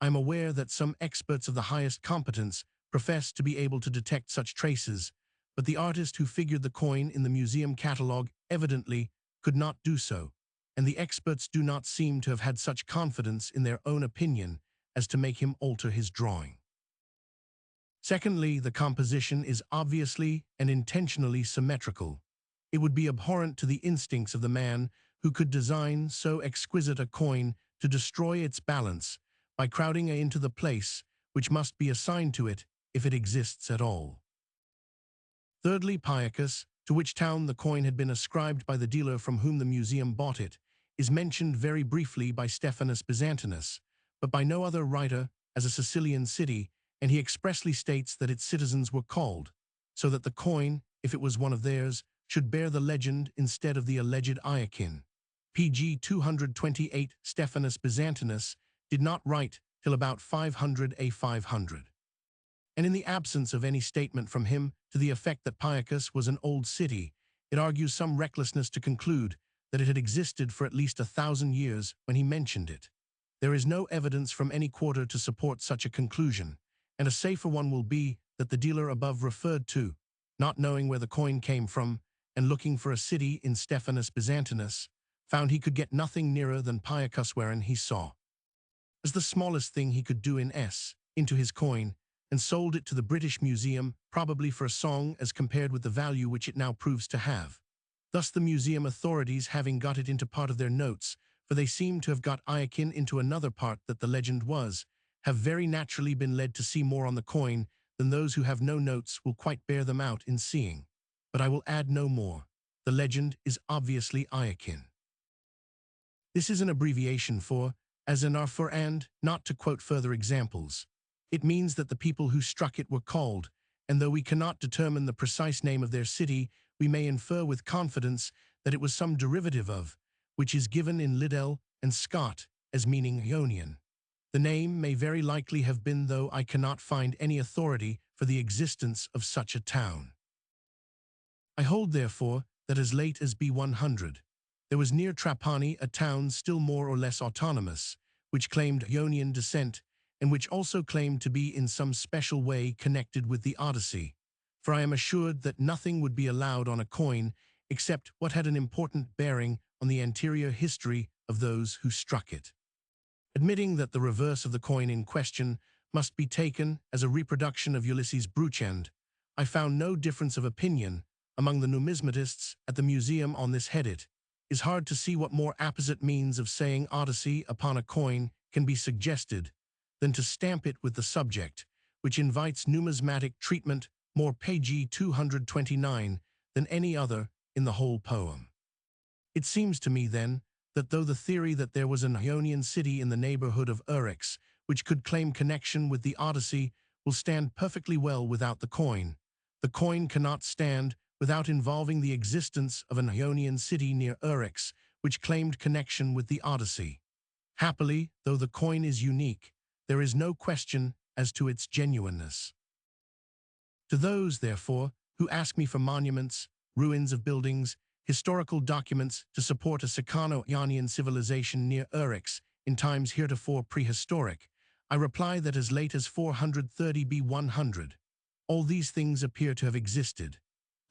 A: I am aware that some experts of the highest competence profess to be able to detect such traces, but the artist who figured the coin in the museum catalogue evidently could not do so, and the experts do not seem to have had such confidence in their own opinion as to make him alter his drawing. Secondly, the composition is obviously and intentionally symmetrical. It would be abhorrent to the instincts of the man who could design so exquisite a coin to destroy its balance by crowding it into the place which must be assigned to it if it exists at all. Thirdly, Piacus, to which town the coin had been ascribed by the dealer from whom the museum bought it, is mentioned very briefly by Stephanus Byzantinus, but by no other writer as a Sicilian city, and he expressly states that its citizens were called, so that the coin, if it was one of theirs, should bear the legend instead of the alleged Iakin. PG 228 Stephanus Byzantinus did not write till about 500 A500. And in the absence of any statement from him to the effect that Piacus was an old city, it argues some recklessness to conclude that it had existed for at least 1,000 years when he mentioned it. There is no evidence from any quarter to support such a conclusion, and a safer one will be that the dealer above referred to, not knowing where the coin came from, and looking for a city in Stephanus Byzantinus, found he could get nothing nearer than Piacus wherein he saw, as the smallest thing he could do in S, into his coin, and sold it to the British Museum, probably for a song as compared with the value which it now proves to have. Thus the museum authorities, having got it into part of their notes, for they seem to have got Iakin into another part that the legend was, have very naturally been led to see more on the coin than those who have no notes will quite bear them out in seeing. But I will add no more. The legend is obviously Iakin. This is an abbreviation for, as in our for and, not to quote further examples. It means that the people who struck it were called, and though we cannot determine the precise name of their city, we may infer with confidence that it was some derivative of, which is given in Liddell and Scott as meaning Ionian. The name may very likely have been, though I cannot find any authority for the existence of such a town. I hold, therefore, that as late as B100, there was near Trapani a town still more or less autonomous, which claimed Ionian descent, and which also claimed to be in some special way connected with the Odyssey, for I am assured that nothing would be allowed on a coin except what had an important bearing on the anterior history of those who struck it. Admitting that the reverse of the coin in question must be taken as a reproduction of Ulysses' Bruchend, I found no difference of opinion among the numismatists at the museum on this head. It is hard to see what more apposite means of saying Odyssey upon a coin can be suggested than to stamp it with the subject, which invites numismatic treatment more page 229 than any other in the whole poem. It seems to me, then, that though the theory that there was an Ionian city in the neighborhood of Eryx, which could claim connection with the Odyssey, will stand perfectly well without the coin cannot stand without involving the existence of an Ionian city near Eryx, which claimed connection with the Odyssey. Happily, though the coin is unique, there is no question as to its genuineness. To those, therefore, who ask me for monuments, ruins of buildings, historical documents to support a Sicano-Ionian civilization near Eryx in times heretofore prehistoric, I reply that as late as 430 B.C., all these things appear to have existed.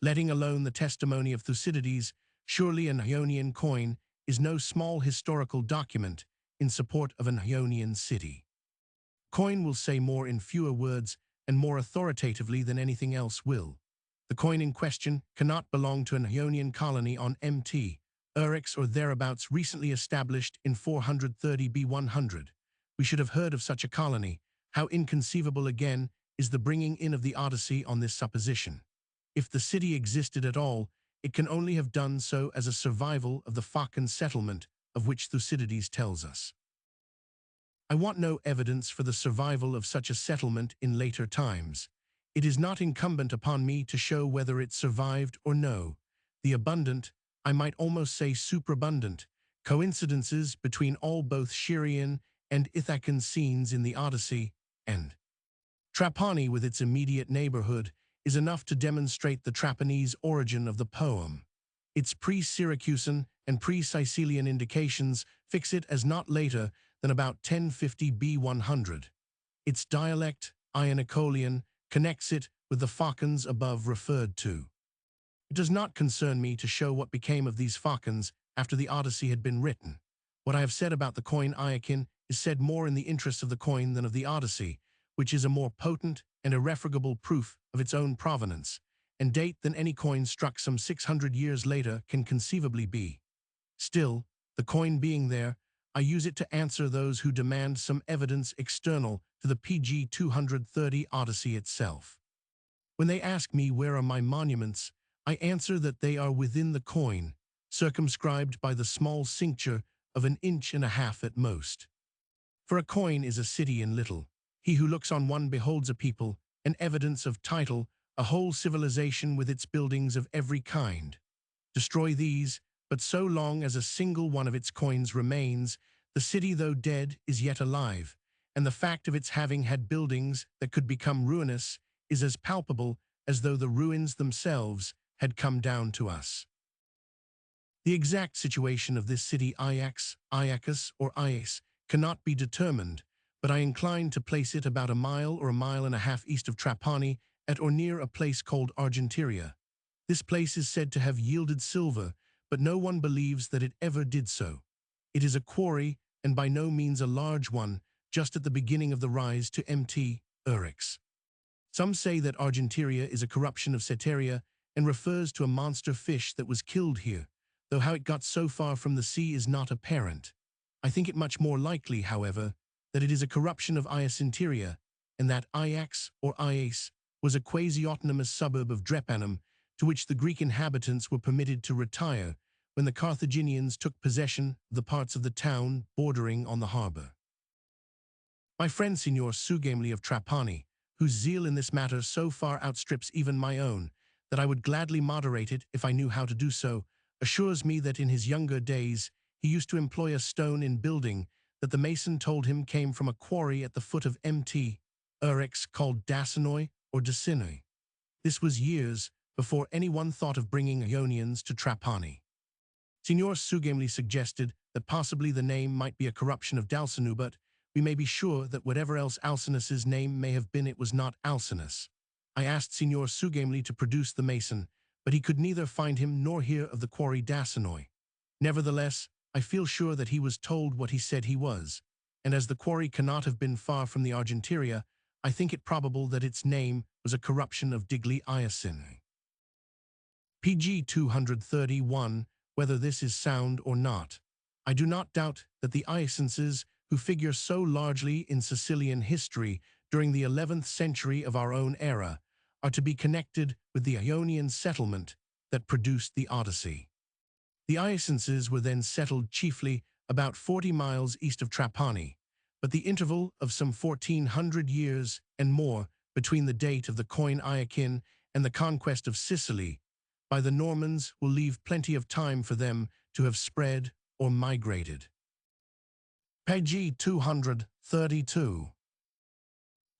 A: Letting alone the testimony of Thucydides, surely an Ionian coin is no small historical document in support of an Ionian city. Coin will say more in fewer words and more authoritatively than anything else will. The coin in question cannot belong to an Ionian colony on Mt. Eryx or thereabouts recently established in 430 B.C. We should have heard of such a colony. How inconceivable again is the bringing in of the Odyssey on this supposition. If the city existed at all, it can only have done so as a survival of the Phocian settlement of which Thucydides tells us. I want no evidence for the survival of such a settlement in later times. It is not incumbent upon me to show whether it survived or no. The abundant, I might almost say superabundant, coincidences between all both Syrian and Ithacan scenes in the Odyssey and Trapani with its immediate neighborhood is enough to demonstrate the Trapanese origin of the poem. Its pre-Syracusan and pre-Sicilian indications fix it as not later than about 1050 B.C. Its dialect, Ionicolian, connects it with the Phocians above referred to. It does not concern me to show what became of these Phocians after the Odyssey had been written. What I have said about the coin Iachin is said more in the interest of the coin than of the Odyssey, which is a more potent and irrefragable proof of its own provenance and date than any coin struck some 600 years later can conceivably be. Still, the coin being there, I use it to answer those who demand some evidence external to the PG 230 Odyssey itself. When they ask me where are my monuments, I answer that they are within the coin, circumscribed by the small cincture of an inch and a half at most. For a coin is a city in little. He who looks on one beholds a people, an evidence of title, a whole civilization with its buildings of every kind. Destroy these, but so long as a single one of its coins remains, the city, though dead, is yet alive, and the fact of its having had buildings that could become ruinous is as palpable as though the ruins themselves had come down to us. The exact situation of this city Ajax, Iacus, or Ias cannot be determined, but I incline to place it about a mile or a mile and a half east of Trapani at or near a place called Argenteria. This place is said to have yielded silver, but no one believes that it ever did so. It is a quarry, and by no means a large one, just at the beginning of the rise to Mt. Eryx. Some say that Argenteria is a corruption of Ceteria and refers to a monster fish that was killed here, though how it got so far from the sea is not apparent. I think it much more likely, however, that it is a corruption of Iacenteria, and that Ajax, or Ias, was a quasi-autonomous suburb of Drepanum, to which the Greek inhabitants were permitted to retire when the Carthaginians took possession of the parts of the town bordering on the harbor. My friend Signor Sugamli of Trapani, whose zeal in this matter so far outstrips even my own, that I would gladly moderate it if I knew how to do so, assures me that in his younger days he used to employ a stone in building that the mason told him came from a quarry at the foot of Mt. Eryx called Dacinoi or Dacinoi. This was years before anyone thought of bringing Ionians to Trapani. Signor Sugamli suggested that possibly the name might be a corruption of Dalcinu, but we may be sure that whatever else Alcinous' name may have been, it was not Alcinous. I asked Signor Sugamli to produce the mason, but he could neither find him nor hear of the quarry Dasanoi. Nevertheless, I feel sure that he was told what he said he was, and as the quarry cannot have been far from the Argenteria, I think it probable that its name was a corruption of Digli Iacin. PG 231, whether this is sound or not. I do not doubt that the Iacenses, who figure so largely in Sicilian history during the 11th century of our own era, are to be connected with the Ionian settlement that produced the Odyssey. The Iacenses were then settled chiefly about 40 miles east of Trapani, but the interval of some 1400 years and more between the date of the coin Iakin and the conquest of Sicily by the Normans will leave plenty of time for them to have spread or migrated. Page 232.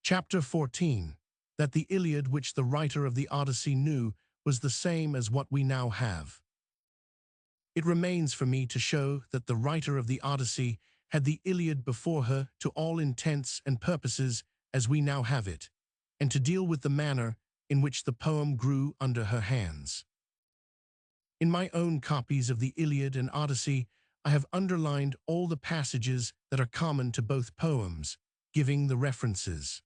A: Chapter 14. That the Iliad which the writer of the Odyssey knew was the same as what we now have. It remains for me to show that the writer of the Odyssey had the Iliad before her to all intents and purposes as we now have it, and to deal with the manner in which the poem grew under her hands. In my own copies of the Iliad and Odyssey, I have underlined all the passages that are common to both poems, giving the references.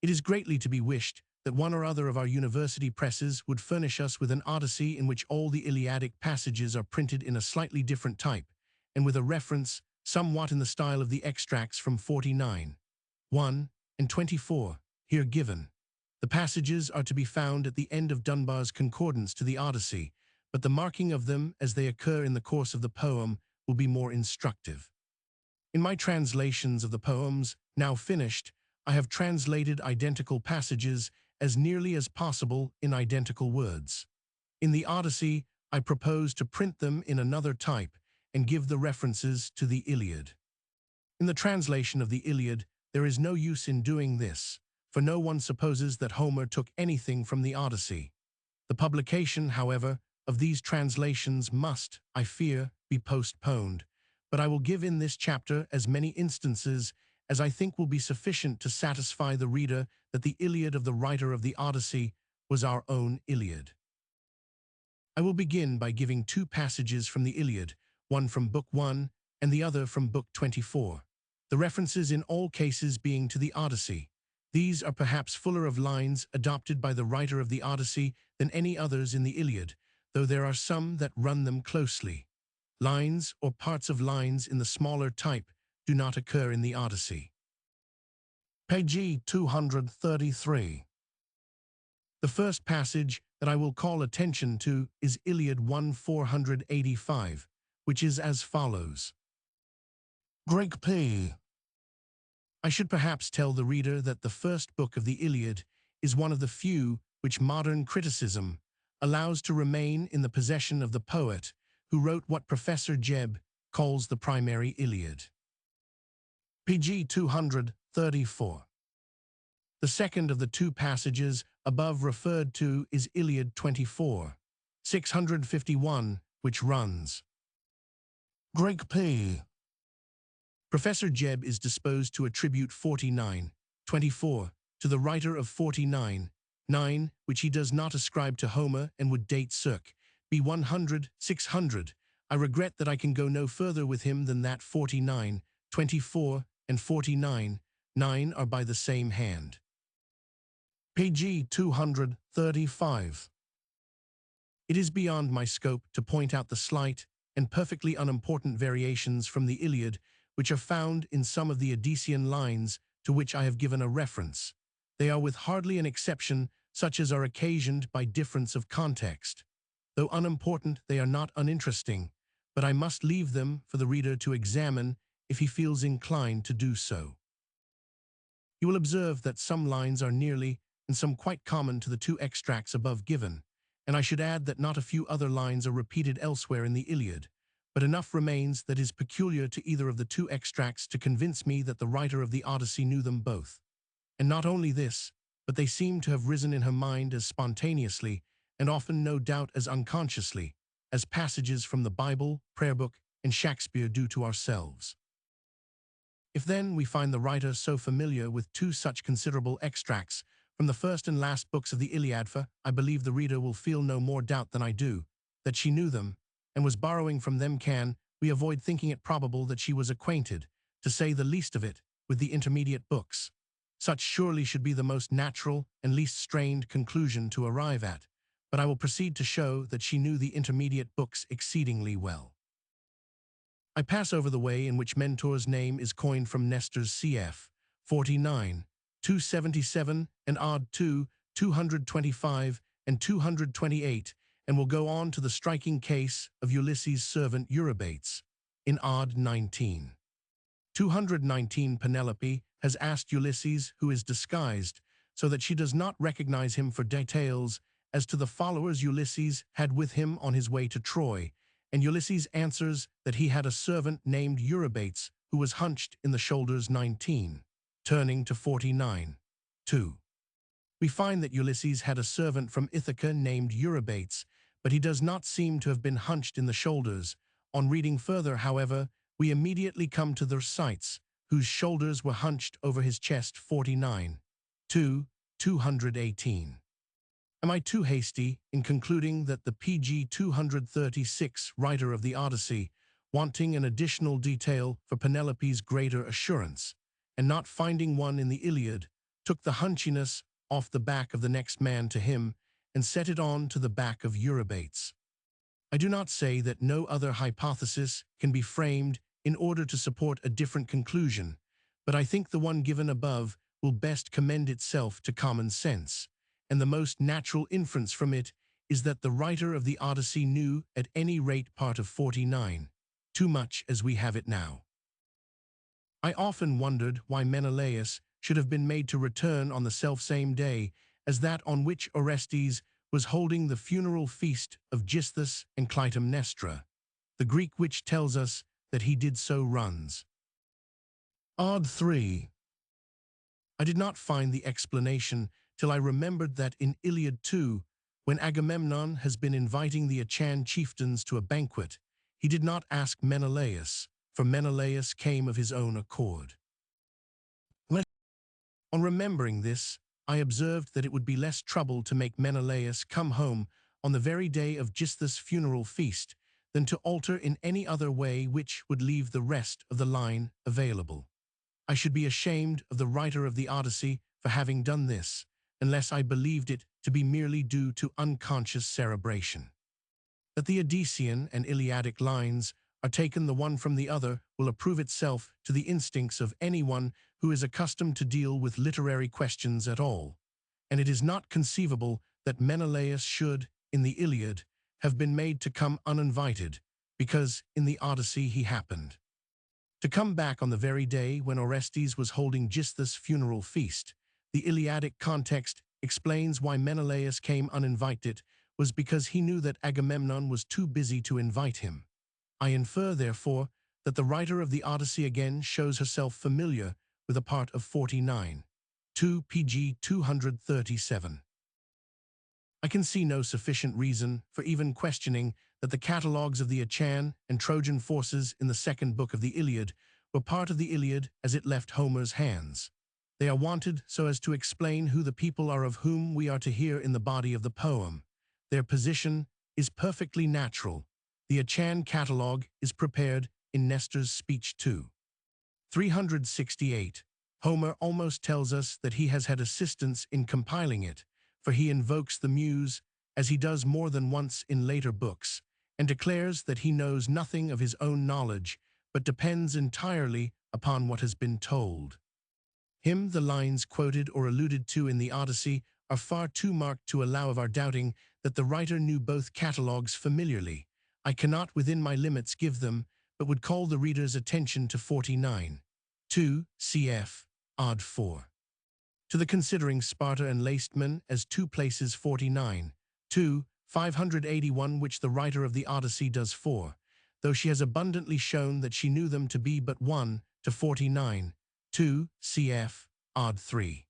A: It is greatly to be wished that one or other of our university presses would furnish us with an Odyssey in which all the Iliadic passages are printed in a slightly different type, and with a reference somewhat in the style of the extracts from 49, 1, and 24, here given. The passages are to be found at the end of Dunbar's concordance to the Odyssey, but the marking of them as they occur in the course of the poem will be more instructive. In my translations of the poems, now finished, I have translated identical passages as nearly as possible in identical words. In the Odyssey, I propose to print them in another type and give the references to the Iliad. In the translation of the Iliad, there is no use in doing this, for no one supposes that Homer took anything from the Odyssey. The publication, however, of these translations must, I fear, be postponed, but I will give in this chapter as many instances as I think will be sufficient to satisfy the reader that the Iliad of the writer of the Odyssey was our own Iliad. I will begin by giving two passages from the Iliad, one from Book 1 and the other from Book 24, the references in all cases being to the Odyssey. These are perhaps fuller of lines adopted by the writer of the Odyssey than any others in the Iliad, though there are some that run them closely. Lines or parts of lines in the smaller type do not occur in the Odyssey. Page 233. The first passage that I will call attention to is Iliad 1:485, which is as follows. Greek P. I should perhaps tell the reader that the first book of the Iliad is one of the few which modern criticism allows to remain in the possession of the poet who wrote what Professor Jebb calls the primary Iliad. Pg 234. The second of the two passages above referred to is Iliad 24, 651, which runs. Greek P. Professor Jebb is disposed to attribute 49, 24 to the writer of 49, 9, which he does not ascribe to Homer and would date circ. B 100, 600. I regret that I can go no further with him than that 49, 24, and 49, 9 are by the same hand. Pg 235. It is beyond my scope to point out the slight and perfectly unimportant variations from the Iliad which are found in some of the Odyssean lines to which I have given a reference. They are with hardly an exception such as are occasioned by difference of context. Though unimportant, they are not uninteresting, but I must leave them for the reader to examine if he feels inclined to do so. You will observe that some lines are nearly and some quite common to the two extracts above given, and I should add that not a few other lines are repeated elsewhere in the Iliad, but enough remains that is peculiar to either of the two extracts to convince me that the writer of the Odyssey knew them both. And not only this, but they seem to have risen in her mind as spontaneously, and often no doubt as unconsciously, as passages from the Bible, Prayer Book, and Shakespeare do to ourselves. If then we find the writer so familiar with two such considerable extracts From the first and last books of the Iliad, for I believe the reader will feel no more doubt than I do, that she knew them, and was borrowing from them. Can we avoid thinking it probable that she was acquainted, to say the least of it, with the intermediate books? Such surely should be the most natural and least strained conclusion to arrive at, but I will proceed to show that she knew the intermediate books exceedingly well. I pass over the way in which Mentor's name is coined from Nestor's cf. 49, 277, and Odd 2, 225, and 228, and will go on to the striking case of Ulysses' servant Eurybates, in Odd 19. 219 Penelope has asked Ulysses who is disguised, so that she does not recognize him, for details as to the followers Ulysses had with him on his way to Troy, and Ulysses answers that he had a servant named Eurybates who was hunched in the shoulders. 19. Turning to 49. 2. We find that Ulysses had a servant from Ithaca named Eurybates, but he does not seem to have been hunched in the shoulders. On reading further, however, we immediately come to the sights, whose shoulders were hunched over his chest. 49. 2. 218. Am I too hasty in concluding that the PG 236 writer of the Odyssey, wanting an additional detail for Penelope's greater assurance, and not finding one in the Iliad, took the hunchiness off the back of the next man to him and set it on to the back of Eurybates? I do not say that no other hypothesis can be framed in order to support a different conclusion, but I think the one given above will best commend itself to common sense, and the most natural inference from it is that the writer of the Odyssey knew at any rate part of 49, too much as we have it now. I often wondered why Menelaus should have been made to return on the selfsame day as that on which Orestes was holding the funeral feast of Gisthus and Clytemnestra. The Greek which tells us that he did so runs. Odd 3. I did not find the explanation till I remembered that in Iliad 2, when Agamemnon has been inviting the Achan chieftains to a banquet, he did not ask Menelaus, for Menelaus came of his own accord. On remembering this, I observed that it would be less trouble to make Menelaus come home on the very day of Gisthus' funeral feast than to alter in any other way which would leave the rest of the line available. I should be ashamed of the writer of the Odyssey for having done this, unless I believed it to be merely due to unconscious cerebration. That the Odyssean and Iliadic lines are taken the one from the other will approve itself to the instincts of anyone who is accustomed to deal with literary questions at all, and it is not conceivable that Menelaus should, in the Iliad, have been made to come uninvited, because in the Odyssey he happened to come back on the very day when Orestes was holding Gisthus' funeral feast. The Iliadic context explains why Menelaus came uninvited was because he knew that Agamemnon was too busy to invite him. I infer, therefore, that the writer of the Odyssey again shows herself familiar with a part of 49. 2 PG 237. I can see no sufficient reason for even questioning that the catalogues of the Achan and Trojan forces in the second book of the Iliad were part of the Iliad as it left Homer's hands. They are wanted so as to explain who the people are of whom we are to hear in the body of the poem. Their position is perfectly natural. The Achan catalogue is prepared in Nestor's speech too. 368. Homer almost tells us that he has had assistance in compiling it, for he invokes the muse, as he does more than once in later books, and declares that he knows nothing of his own knowledge, but depends entirely upon what has been told him. The lines quoted or alluded to in the Odyssey are far too marked to allow of our doubting that the writer knew both catalogues familiarly. I cannot within my limits give them, but would call the reader's attention to 49. 2 cf. Odd 4. To the considering Sparta and Lacedaemon as two places 49. 2, 581 which the writer of the Odyssey does 4, though she has abundantly shown that she knew them to be but 1, to 49. 2 cf. Odd 3.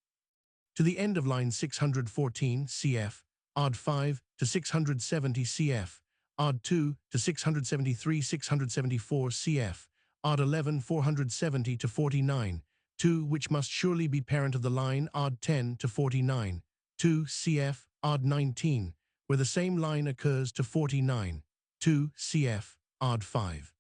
A: To the end of line 614 cf. Odd 5 to 670 cf. Odd 2 to 673 674 cf. Odd 11 470 to 49. 2, which must surely be parent of the line odd 10 to 49, 2 cf. odd 19, where the same line occurs to 49, 2 cf. odd 5.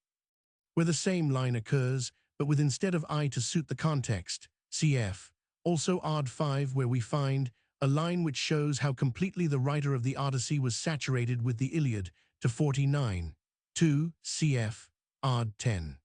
A: Where the same line occurs, but with instead of I to suit the context, cf. Also odd 5, where we find a line which shows how completely the writer of the Odyssey was saturated with the Iliad, to 49, 2 cf. odd 10.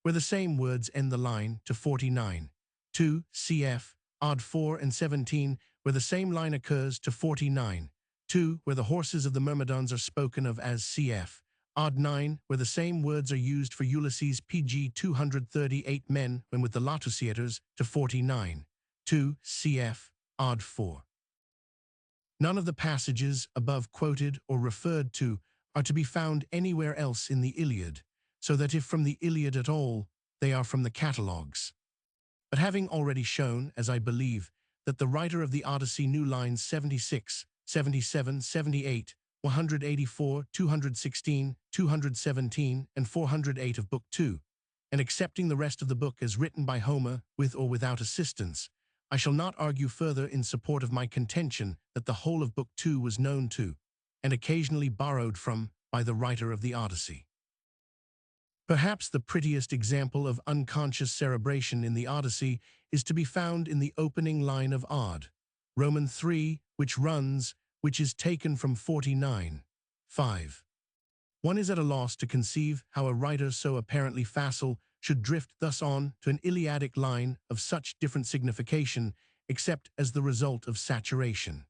A: Where the same words end the line, to 49, 2 cf. odd 4 and 17, where the same line occurs, to 49, 2, where the horses of the Myrmidons are spoken of as cf. odd 9, where the same words are used for Ulysses' PG 238 men when with the Laotusiators, to 49, 2 cf. odd 4. None of the passages above quoted or referred to are to be found anywhere else in the Iliad, so that if from the Iliad at all, they are from the catalogues. But having already shown, as I believe, that the writer of the Odyssey knew lines 76, 77, 78, 184, 216, 217, and 408 of Book 2, and accepting the rest of the book as written by Homer with or without assistance, I shall not argue further in support of my contention that the whole of Book 2 was known to, and occasionally borrowed from, by the writer of the Odyssey. Perhaps the prettiest example of unconscious cerebration in the Odyssey is to be found in the opening line of Odd, Roman 3, which runs, which is taken from 49, 5. One is at a loss to conceive how a writer so apparently facile should drift thus on to an Iliadic line of such different signification, except as the result of saturation.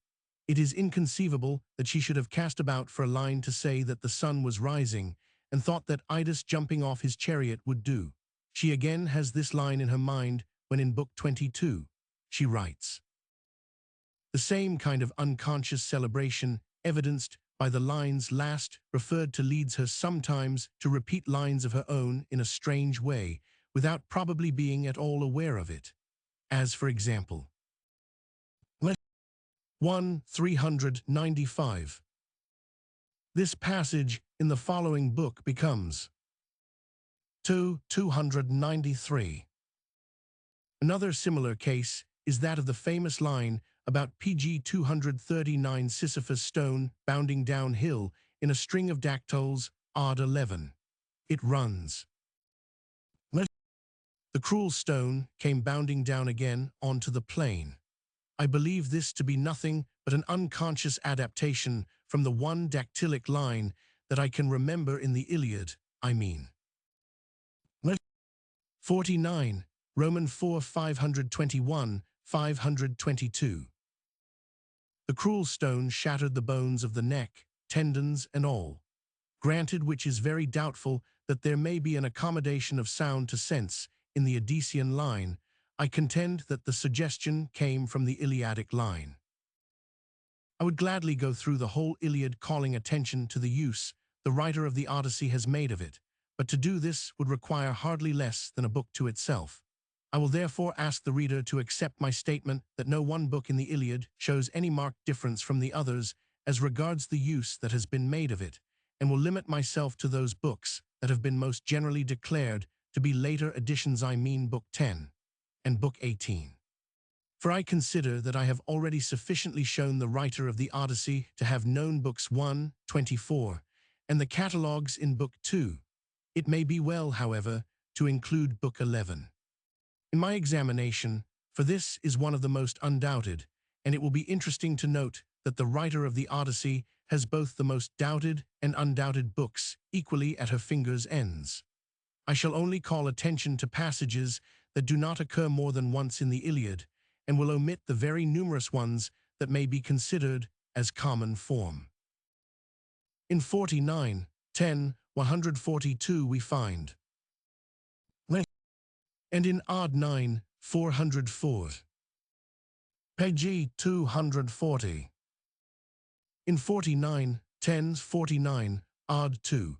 A: It is inconceivable that she should have cast about for a line to say that the sun was rising, and thought that Idas jumping off his chariot would do. She again has this line in her mind when in Book 22, she writes. The same kind of unconscious celebration, evidenced by the lines last referred to, leads her sometimes to repeat lines of her own in a strange way, without probably being at all aware of it. As, for example, 1 395. This passage in the following book becomes 2 293. Another similar case is that of the famous line about PG 239 Sisyphus stone bounding downhill in a string of dactyls, odd 11. It runs. The cruel stone came bounding down again onto the plain. I believe this to be nothing but an unconscious adaptation from the one dactylic line that I can remember in the Iliad, I mean. 49, Roman 4 521, 522. The cruel stone shattered the bones of the neck, tendons, and all. Granted, which is very doubtful, that there may be an accommodation of sound to sense in the Odyssean line, I contend that the suggestion came from the Iliadic line. I would gladly go through the whole Iliad calling attention to the use the writer of the Odyssey has made of it, but to do this would require hardly less than a book to itself. I will therefore ask the reader to accept my statement that no one book in the Iliad shows any marked difference from the others as regards the use that has been made of it, and will limit myself to those books that have been most generally declared to be later editions, I mean Book 10 and Book 18. For I consider that I have already sufficiently shown the writer of the Odyssey to have known Books 1, 24, and the catalogues in Book 2. It may be well, however, to include Book 11. In my examination, for this is one of the most undoubted, and it will be interesting to note that the writer of the Odyssey has both the most doubted and undoubted books equally at her fingers' ends. I shall only call attention to passages that do not occur more than once in the Iliad, and will omit the very numerous ones that may be considered as common form. In 49, 10, 142 we find, and in odd 9, 404. Page 240. In 49, 10, 49, odd 2.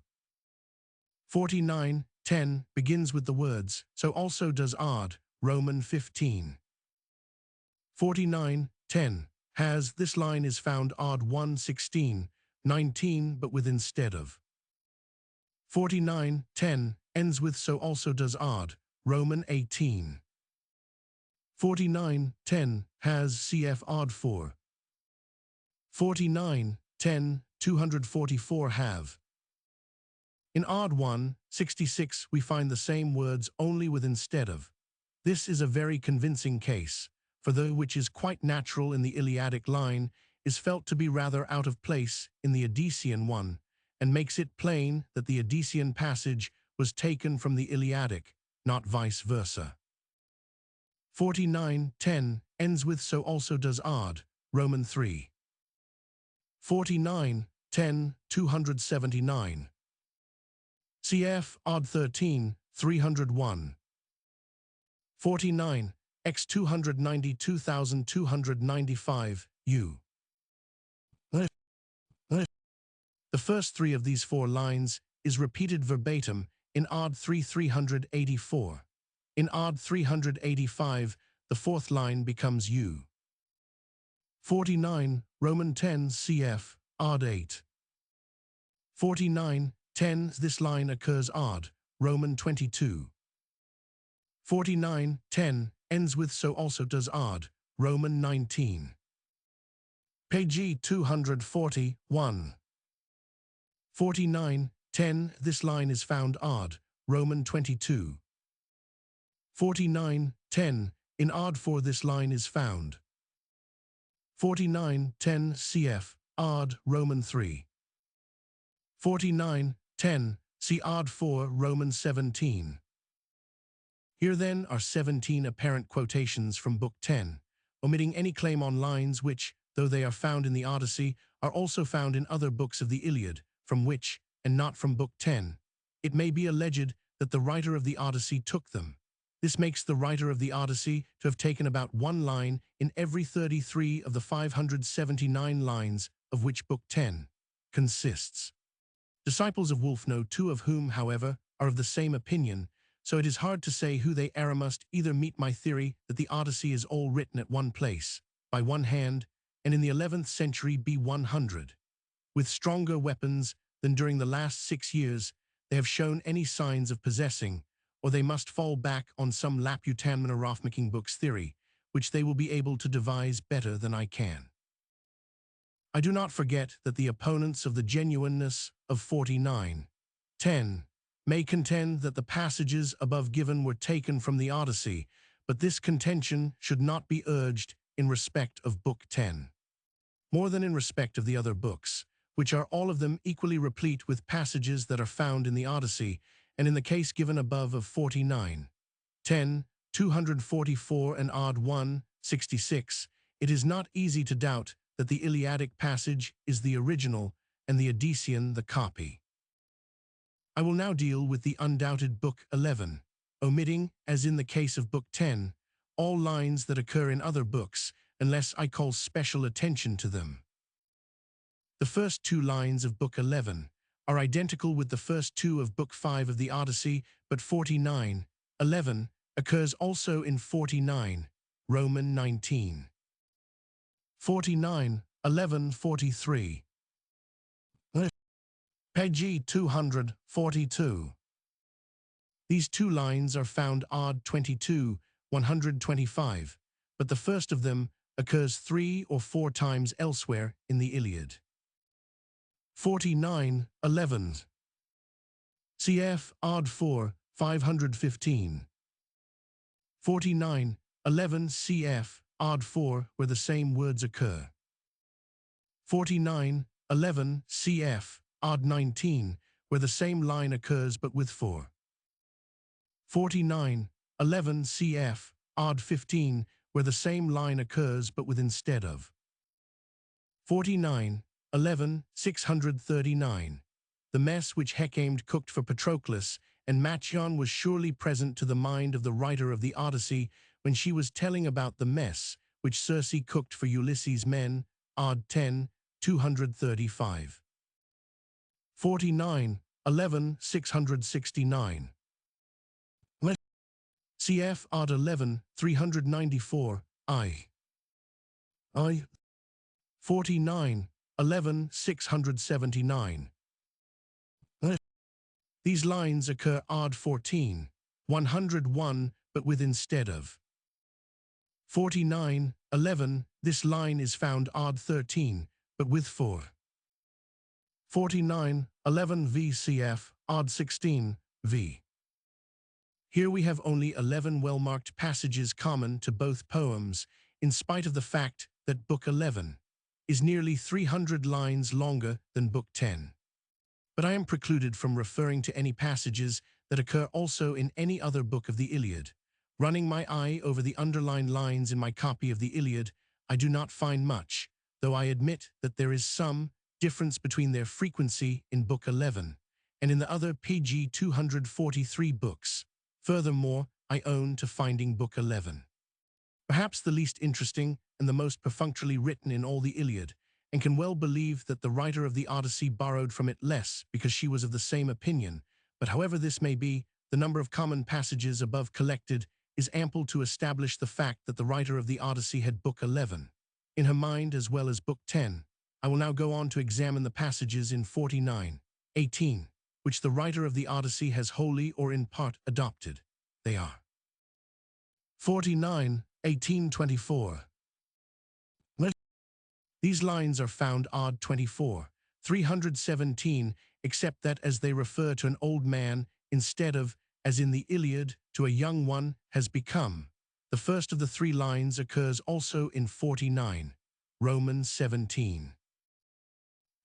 A: 49, 10 begins with the words, so also does odd, Roman 15. 49, 10 has, this line is found odd 1, 16, 19, but with instead of. 49, 10 ends with so also does odd, Roman 18. 49:10 has cf odd 4. 49:10 244 have. In odd 1, 66 we find the same words only with instead of. This is a very convincing case, for though which is quite natural in the Iliadic line, is felt to be rather out of place in the Odyssean one, and makes it plain that the Odyssean passage was taken from the Iliadic, not vice versa. 49:10 ends with so also does odd, Roman 3. 49:10 279. Cf. odd 13, 301. 49, x 292,295, u. The first three of these four lines is repeated verbatim in odd 384. In odd 385, the fourth line becomes u. 49, Roman 10 cf. odd 8. 49:10 this line occurs odd, Roman 22. 49:10 ends with so also does odd, Roman 19. Page 241. 49:10 this line is found odd, Roman 22. 49:10 in odd 4 this line is found. 49:10 cf. odd, Roman 3. 49:10 see odd 4, Roman 17. Here then are 17 apparent quotations from Book 10, omitting any claim on lines which, though they are found in the Odyssey, are also found in other books of the Iliad, from which, and not from Book 10, it may be alleged that the writer of the Odyssey took them. This makes the writer of the Odyssey to have taken about one line in every 33 of the 579 lines of which Book 10 consists. Disciples of Wolfe know 2 of whom, however, are of the same opinion, so it is hard to say who they err must either meet my theory that the Odyssey is all written at one place, by one hand, and in the 11th century be 100. With stronger weapons than during the last 6 years they have shown any signs of possessing, or they must fall back on some Laputan books theory, which they will be able to devise better than I can. I do not forget that the opponents of the genuineness of 49:10 may contend that the passages above given were taken from the Odyssey, but this contention should not be urged in respect of Book 10. More than in respect of the other books, which are all of them equally replete with passages that are found in the Odyssey, and in the case given above of 49:10, 244 and odd 1, 66, it is not easy to doubt that the Iliadic passage is the original and the Odyssean the copy. I will now deal with the undoubted Book 11, omitting, as in the case of Book 10, all lines that occur in other books, unless I call special attention to them. The first 2 lines of Book 11 are identical with the first 2 of Book 5 of the Odyssey, but 49:11 occurs also in 49, Roman 19. 49:11 43. Page 242. These 2 lines are found odd 22, 125, but the first of them occurs 3 or 4 times elsewhere in the Iliad. 49:11. Cf. odd 4, 515. 49:11 cf. odd 4 where the same words occur. 49:11 cf. odd 19 where the same line occurs but with 4. 49:11 cf. odd 15 where the same line occurs but with instead of. 49:11 639. The mess which Hecatomb cooked for Patroclus, and Machaon was surely present to the mind of the writer of the Odyssey when she was telling about the mess which Circe cooked for Ulysses' men, odd 10, 235. 49:11 669. Cf. odd 11, 394, I. 49:11 679. These lines occur odd 14, 101, but with instead of. 49:11, this line is found odd 13, but with 4. 49:11 VCF, odd 16, V. Here we have only 11 well-marked passages common to both poems, in spite of the fact that Book 11 is nearly 300 lines longer than Book 10. But I am precluded from referring to any passages that occur also in any other book of the Iliad. Running my eye over the underlined lines in my copy of the Iliad, I do not find much, though I admit that there is some difference between their frequency in Book 11 and in the other pg 243 books. Furthermore, I own to finding Book 11 perhaps the least interesting and the most perfunctorily written in all the Iliad, and can well believe that the writer of the Odyssey borrowed from it less because she was of the same opinion. But however this may be, the number of common passages above collected is ample to establish the fact that the writer of the Odyssey had Book 11 in her mind as well as Book 10. I will now go on to examine the passages in 49:18, which the writer of the Odyssey has wholly or in part adopted. They are 49:18-24. These lines are found odd 24, 317, except that as they refer to an old man instead of, as in the Iliad, to a young one, has become. The first of the three lines occurs also in 49, Romans 17.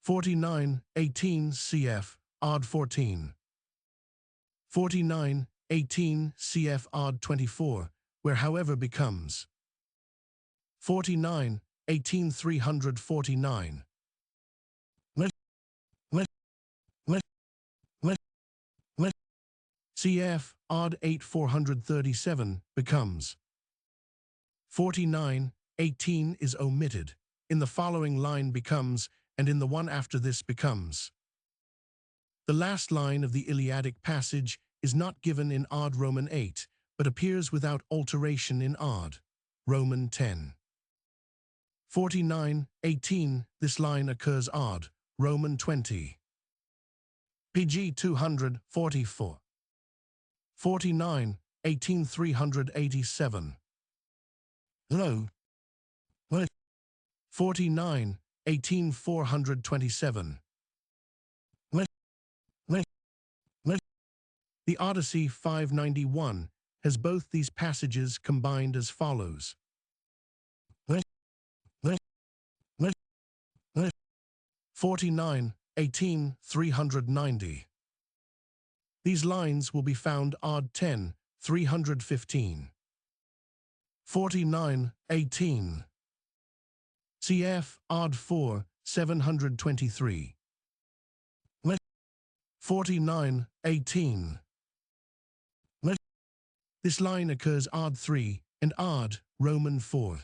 A: 49:18 cf. odd 14. 49:18 cf. odd 24, where however becomes 49:18 349. Cf. odd 8 437 becomes 49:18 is omitted. In the following line becomes, and in the one after this becomes. The last line of the Iliadic passage is not given in odd Roman 8, but appears without alteration in odd Roman 10. 49:18, this line occurs odd Roman 20. pg 244. 49:18 387. Low. 49:18 427. The Odyssey 591 has both these passages combined as follows. 49:18 390. These lines will be found odd 10, 315. 49:18. Cf. odd 4, 723. 49:18. This line occurs odd 3 and odd Roman 4.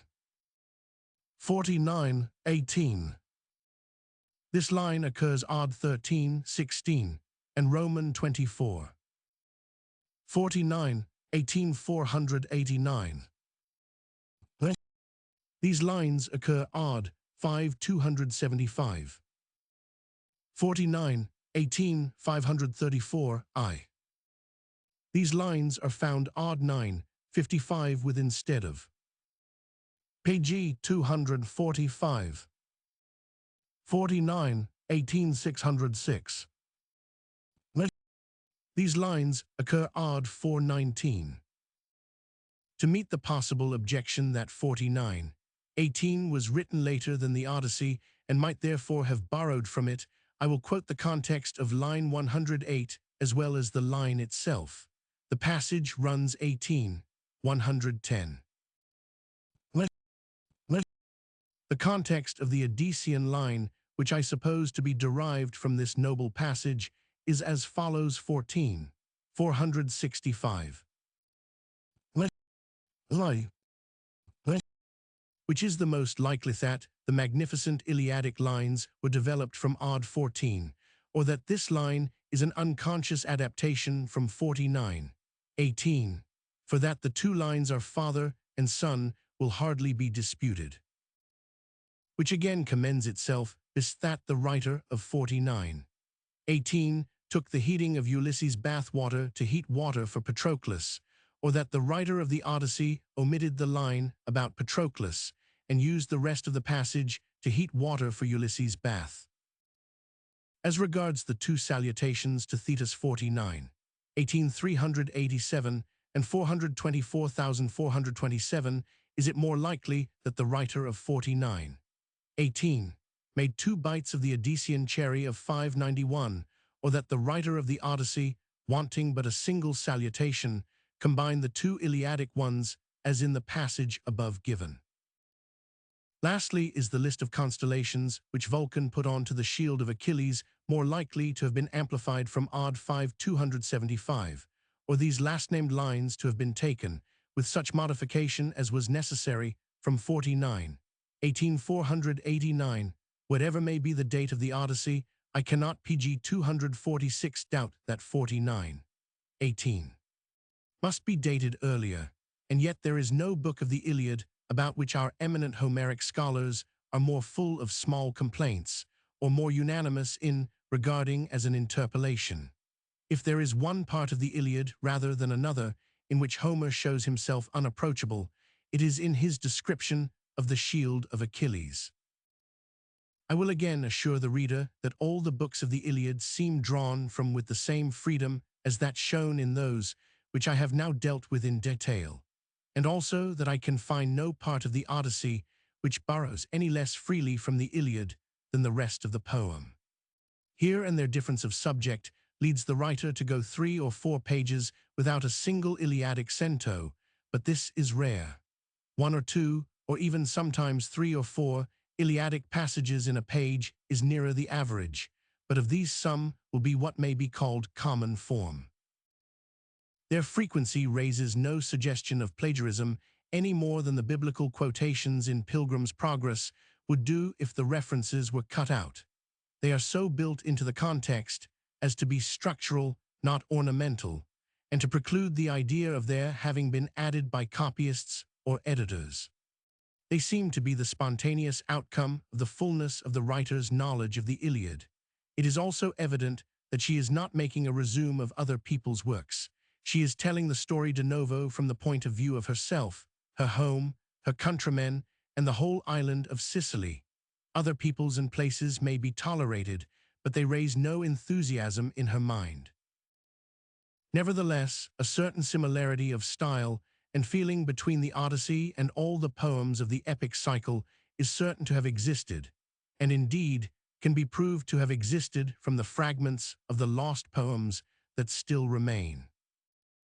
A: 49:18. This line occurs odd 13, 16, and Roman 24. 49:18 489. These lines occur odd 5 275. 49:18 534 I. These lines are found odd 9 55 with instead of. pg 245. 49:18 606. These lines occur odd 419. To meet the possible objection that 49:18 was written later than the Odyssey and might therefore have borrowed from it, I will quote the context of line 108 as well as the line itself. The passage runs 18:110. The context of the Odyssean line, which I suppose to be derived from this noble passage, is as follows: 14:465. Which is the most likely that the magnificent Iliadic lines were developed from odd 14, or that this line is an unconscious adaptation from 49:18, for that the two lines are father and son will hardly be disputed. Which again commends itself is that the writer of 49:18 took the heating of Ulysses' bath water to heat water for Patroclus, or that the writer of the Odyssey omitted the line about Patroclus and used the rest of the passage to heat water for Ulysses' bath. As regards the two salutations to Thetis 49, 18,387 and 424,427, is it more likely that the writer of 49, 18, made two bites of the Odyssean cherry of 591, or that the writer of the Odyssey, wanting but a single salutation, combined the two Iliadic ones as in the passage above given? Lastly is the list of constellations which Vulcan put onto the shield of Achilles more likely to have been amplified from odd 5275, or these last-named lines to have been taken, with such modification as was necessary, from 49, 18,489, whatever may be the date of the Odyssey, I cannot PG 246 doubt that 49, 18 must be dated earlier, and yet there is no book of the Iliad about which our eminent Homeric scholars are more full of small complaints, or more unanimous in regarding as an interpolation. If there is one part of the Iliad rather than another in which Homer shows himself unapproachable, it is in his description of the shield of Achilles. I will again assure the reader that all the books of the Iliad seem drawn from with the same freedom as that shown in those which I have now dealt with in detail, and also that I can find no part of the Odyssey which borrows any less freely from the Iliad than the rest of the poem. Here and there difference of subject leads the writer to go 3 or 4 pages without a single Iliadic cento, but this is rare. 1 or 2, or even sometimes 3 or 4, Iliadic passages in a page is nearer the average, but of these some will be what may be called common form. Their frequency raises no suggestion of plagiarism any more than the biblical quotations in Pilgrim's Progress would do if the references were cut out. They are so built into the context as to be structural, not ornamental, and to preclude the idea of their having been added by copyists or editors. They seem to be the spontaneous outcome of the fullness of the writer's knowledge of the Iliad. It is also evident that she is not making a resume of other people's works. She is telling the story de novo from the point of view of herself, her home, her countrymen, and the whole island of Sicily. Other peoples and places may be tolerated, but they raise no enthusiasm in her mind. Nevertheless, a certain similarity of style and feeling between the Odyssey and all the poems of the epic cycle is certain to have existed, and indeed can be proved to have existed from the fragments of the lost poems that still remain.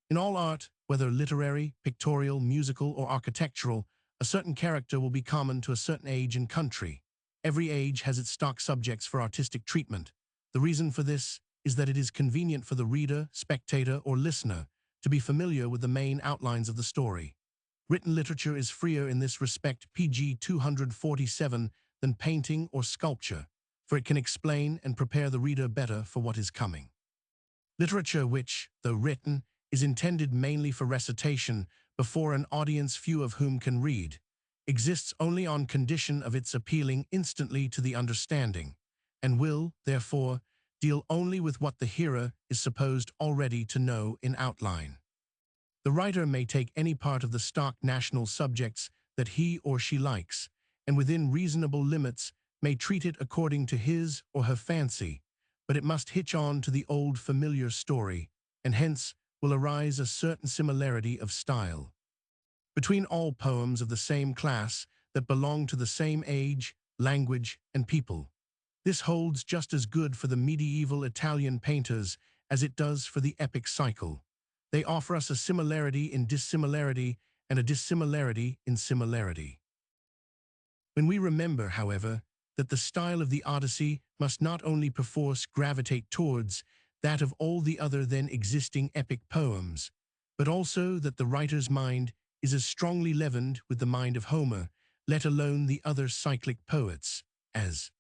A: In all art, whether literary, pictorial, musical, or architectural, a certain character will be common to a certain age and country. Every age has its stock subjects for artistic treatment. The reason for this is that it is convenient for the reader, spectator, or listener to be familiar with the main outlines of the story. Written literature is freer in this respect PG 247 than painting or sculpture, for it can explain and prepare the reader better for what is coming. Literature which, though written, is intended mainly for recitation before an audience few of whom can read, exists only on condition of its appealing instantly to the understanding, and will, therefore, deal only with what the hearer is supposed already to know in outline. The writer may take any part of the stock national subjects that he or she likes, and within reasonable limits may treat it according to his or her fancy, but it must hitch on to the old familiar story, and hence will arise a certain similarity of style between all poems of the same class that belong to the same age, language, and people. This holds just as good for the medieval Italian painters as it does for the epic cycle. They offer us a similarity in dissimilarity and a dissimilarity in similarity. When we remember, however, that the style of the Odyssey must not only perforce gravitate towards that of all the other then existing epic poems, but also that the writer's mind is as strongly leavened with the mind of Homer, let alone the other cyclic poets, as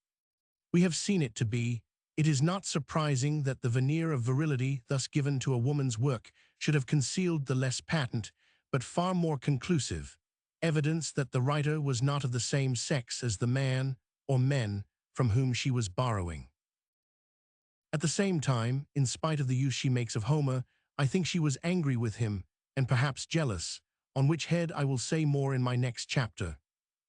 A: we have seen it to be. It is not surprising that the veneer of virility thus given to a woman's work should have concealed the less patent, but far more conclusive, evidence that the writer was not of the same sex as the man or men from whom she was borrowing. At the same time, in spite of the use she makes of Homer, I think she was angry with him, and perhaps jealous, on which head I will say more in my next chapter.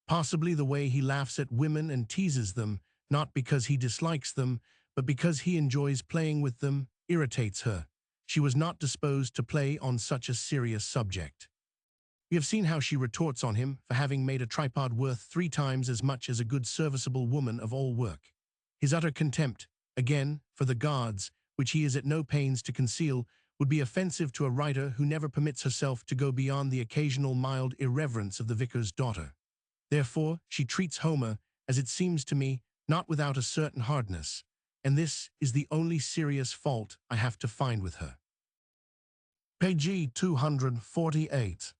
A: Possibly the way he laughs at women and teases them, not because he dislikes them, but because he enjoys playing with them, irritates her. She was not disposed to play on such a serious subject. We have seen how she retorts on him for having made a tripod worth 3 times as much as a good serviceable woman of all work. His utter contempt, again, for the gods, which he is at no pains to conceal, would be offensive to a writer who never permits herself to go beyond the occasional mild irreverence of the vicar's daughter. Therefore, she treats Homer, as it seems to me, not without a certain hardness, and this is the only serious fault I have to find with her. Page 248.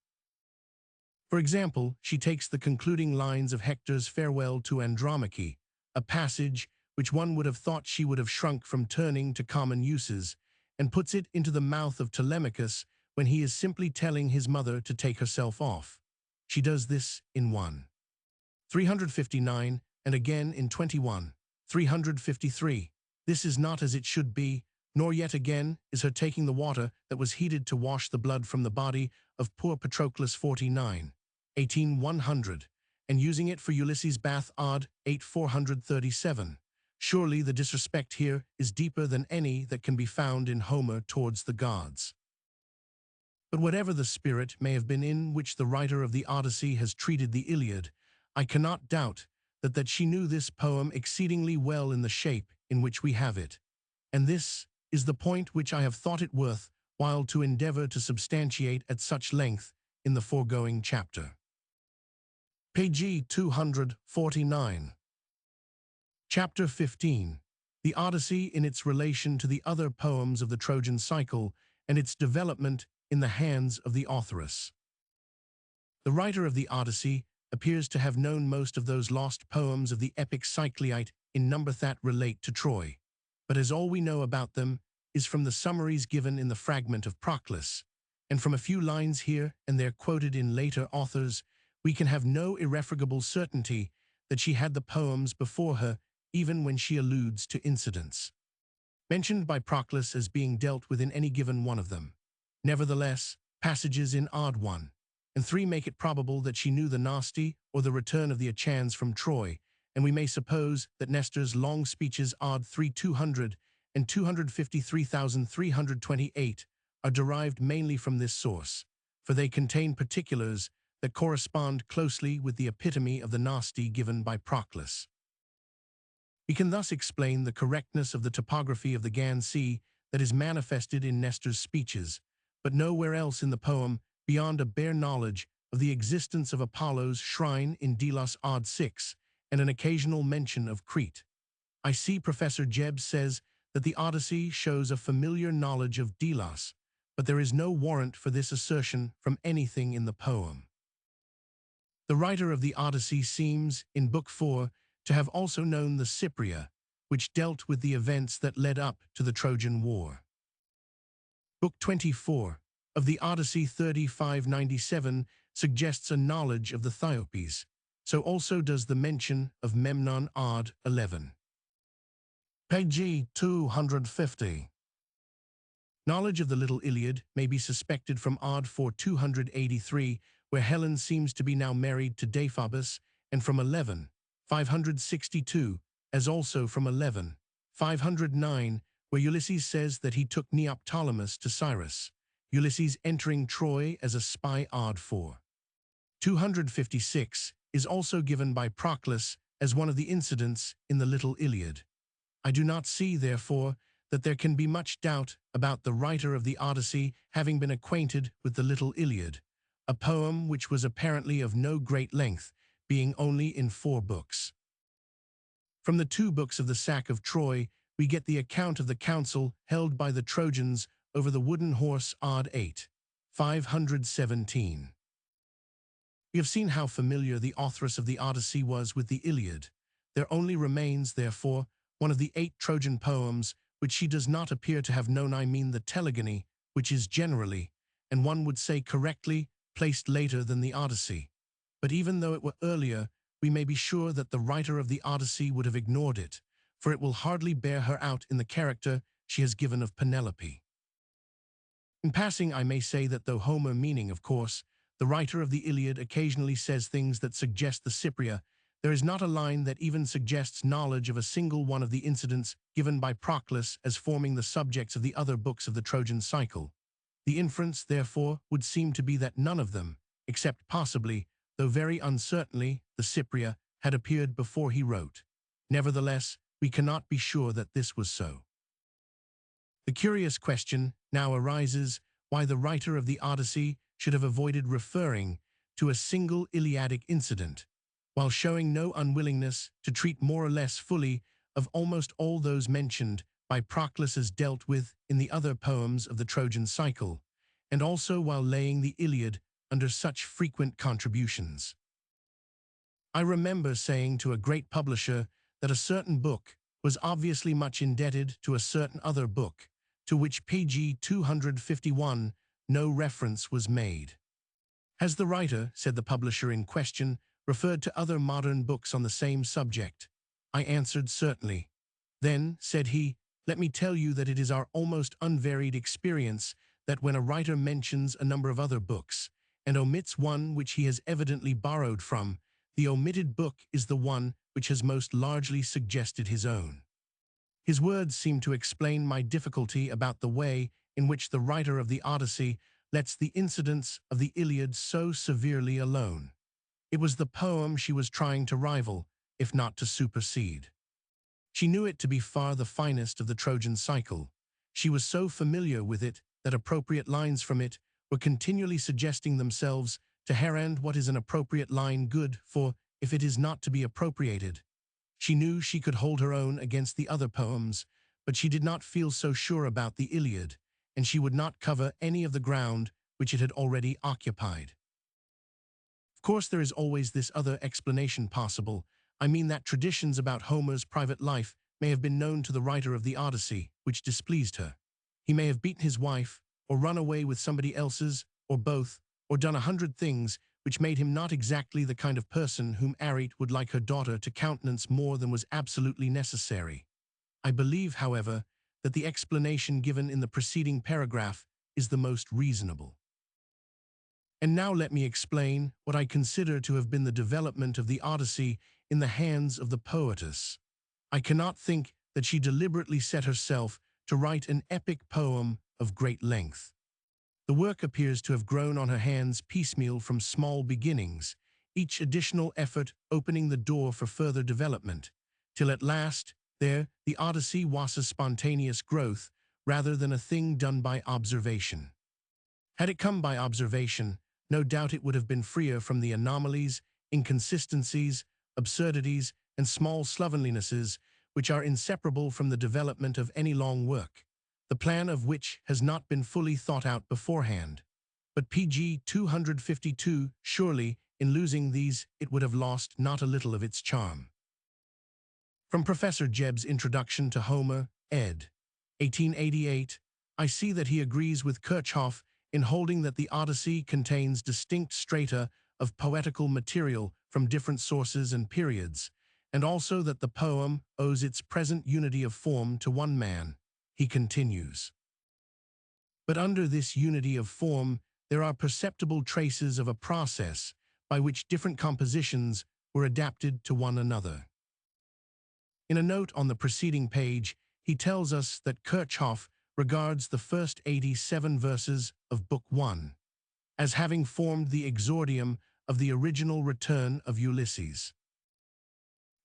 A: For example, she takes the concluding lines of Hector's farewell to Andromache, a passage which one would have thought she would have shrunk from turning to common uses, and puts it into the mouth of Telemachus when he is simply telling his mother to take herself off. She does this in 359, and again in 353. This is not as it should be, nor yet again is her taking the water that was heated to wash the blood from the body of poor Patroclus 49, 18100, and using it for Ulysses' bath odd 8437. Surely the disrespect here is deeper than any that can be found in Homer towards the gods. But whatever the spirit may have been in which the writer of the Odyssey has treated the Iliad, I cannot doubt that she knew this poem exceedingly well in the shape in which we have it. And this is the point which I have thought it worth while to endeavor to substantiate at such length in the foregoing chapter. Page 249. Chapter 15. The Odyssey in its relation to the other poems of the Trojan cycle and its development in the hands of the authoress. The writer of the Odyssey appears to have known most of those lost poems of the epic Cycliate in number that relate to Troy, but as all we know about them is from the summaries given in the fragment of Proclus, and from a few lines here and there quoted in later authors, we can have no irrefragable certainty that she had the poems before her even when she alludes to incidents mentioned by Proclus as being dealt with in any given one of them. Nevertheless, passages in odd 1 and 3 make it probable that she knew the Nosti or the return of the Achans from Troy, and we may suppose that Nestor's long speeches odd 3200 and 253,328 are derived mainly from this source, for they contain particulars that correspond closely with the epitome of the Nosti given by Proclus. We can thus explain the correctness of the topography of the Gan Sea that is manifested in Nestor's speeches, but nowhere else in the poem beyond a bare knowledge of the existence of Apollo's shrine in Delos odd 6 and an occasional mention of Crete. I see Professor Jebb says that the Odyssey shows a familiar knowledge of Delos, but there is no warrant for this assertion from anything in the poem. The writer of the Odyssey seems, in Book 4, to have also known the Cypria, which dealt with the events that led up to the Trojan War. Book 24 of the Odyssey 3597 suggests a knowledge of the Thiopes, so also does the mention of Memnon odd 11. Page 250. Knowledge of the Little Iliad may be suspected from odd 4283, where Helen seems to be now married to Deiphobus, and from 562, as also from 509, where Ulysses says that he took Neoptolemus to Cyrus, Ulysses entering Troy as a spy odd 4. 256 is also given by Proclus as one of the incidents in the Little Iliad. I do not see, therefore, that there can be much doubt about the writer of the Odyssey having been acquainted with the Little Iliad, a poem which was apparently of no great length, being only in 4 books. From the 2 books of the sack of Troy, we get the account of the council held by the Trojans over the wooden horse odd 8, 517. We have seen how familiar the authoress of the Odyssey was with the Iliad. There only remains, therefore, one of the 8 Trojan poems which she does not appear to have known, I mean the Telegony, which is generally, and one would say correctly, placed later than the Odyssey. But even though it were earlier, we may be sure that the writer of the Odyssey would have ignored it, for it will hardly bear her out in the character she has given of Penelope. In passing, I may say that though Homer meaning, of course, the writer of the Iliad occasionally says things that suggest the Cypria, there is not a line that even suggests knowledge of a single one of the incidents given by Proclus as forming the subjects of the other books of the Trojan cycle. The inference, therefore, would seem to be that none of them, except possibly, though very uncertainly, the Cypria, had appeared before he wrote. Nevertheless, we cannot be sure that this was so. The curious question now arises why the writer of the Odyssey should have avoided referring to a single Iliadic incident, while showing no unwillingness to treat more or less fully of almost all those mentioned by Proclus as dealt with in the other poems of the Trojan cycle, and also while laying the Iliad under such frequent contributions. I remember saying to a great publisher that a certain book was obviously much indebted to a certain other book, to which pg 251 no reference was made. Has the writer, said the publisher in question, referred to other modern books on the same subject? I answered certainly. Then, said he, let me tell you that it is our almost unvaried experience that when a writer mentions a number of other books, and omits one which he has evidently borrowed from, the omitted book is the one which has most largely suggested his own. His words seem to explain my difficulty about the way in which the writer of the Odyssey lets the incidents of the Iliad so severely alone. It was the poem she was trying to rival, if not to supersede. She knew it to be far the finest of the Trojan cycle. She was so familiar with it that appropriate lines from it were continually suggesting themselves to her, and what is an appropriate line good for if it is not to be appropriated? She knew she could hold her own against the other poems, but she did not feel so sure about the Iliad, and she would not cover any of the ground which it had already occupied. Of course, there is always this other explanation possible. I mean that traditions about Homer's private life may have been known to the writer of the Odyssey, which displeased her. He may have beaten his wife, or run away with somebody else's, or both, or done 100 things which made him not exactly the kind of person whom Arete would like her daughter to countenance more than was absolutely necessary. I believe, however, that the explanation given in the preceding paragraph is the most reasonable. And now let me explain what I consider to have been the development of the Odyssey in the hands of the poetess. I cannot think that she deliberately set herself to write an epic poem of great length. The work appears to have grown on her hands piecemeal from small beginnings, each additional effort opening the door for further development, till at last, the Odyssey was a spontaneous growth rather than a thing done by observation. Had it come by observation, no doubt it would have been freer from the anomalies, inconsistencies, absurdities, and small slovenlinesses which are inseparable from the development of any long work, the plan of which has not been fully thought out beforehand. But pg 252, surely, in losing these, it would have lost not a little of its charm. From Professor Jebb's Introduction to Homer, ed. 1888, I see that he agrees with Kirchhoff in holding that the Odyssey contains distinct strata of poetical material from different sources and periods, and also that the poem owes its present unity of form to one man. He continues. But under this unity of form, there are perceptible traces of a process by which different compositions were adapted to one another. In a note on the preceding page, he tells us that Kirchhoff regards the first 87 verses of Book 1 as having formed the exordium of the original return of Ulysses.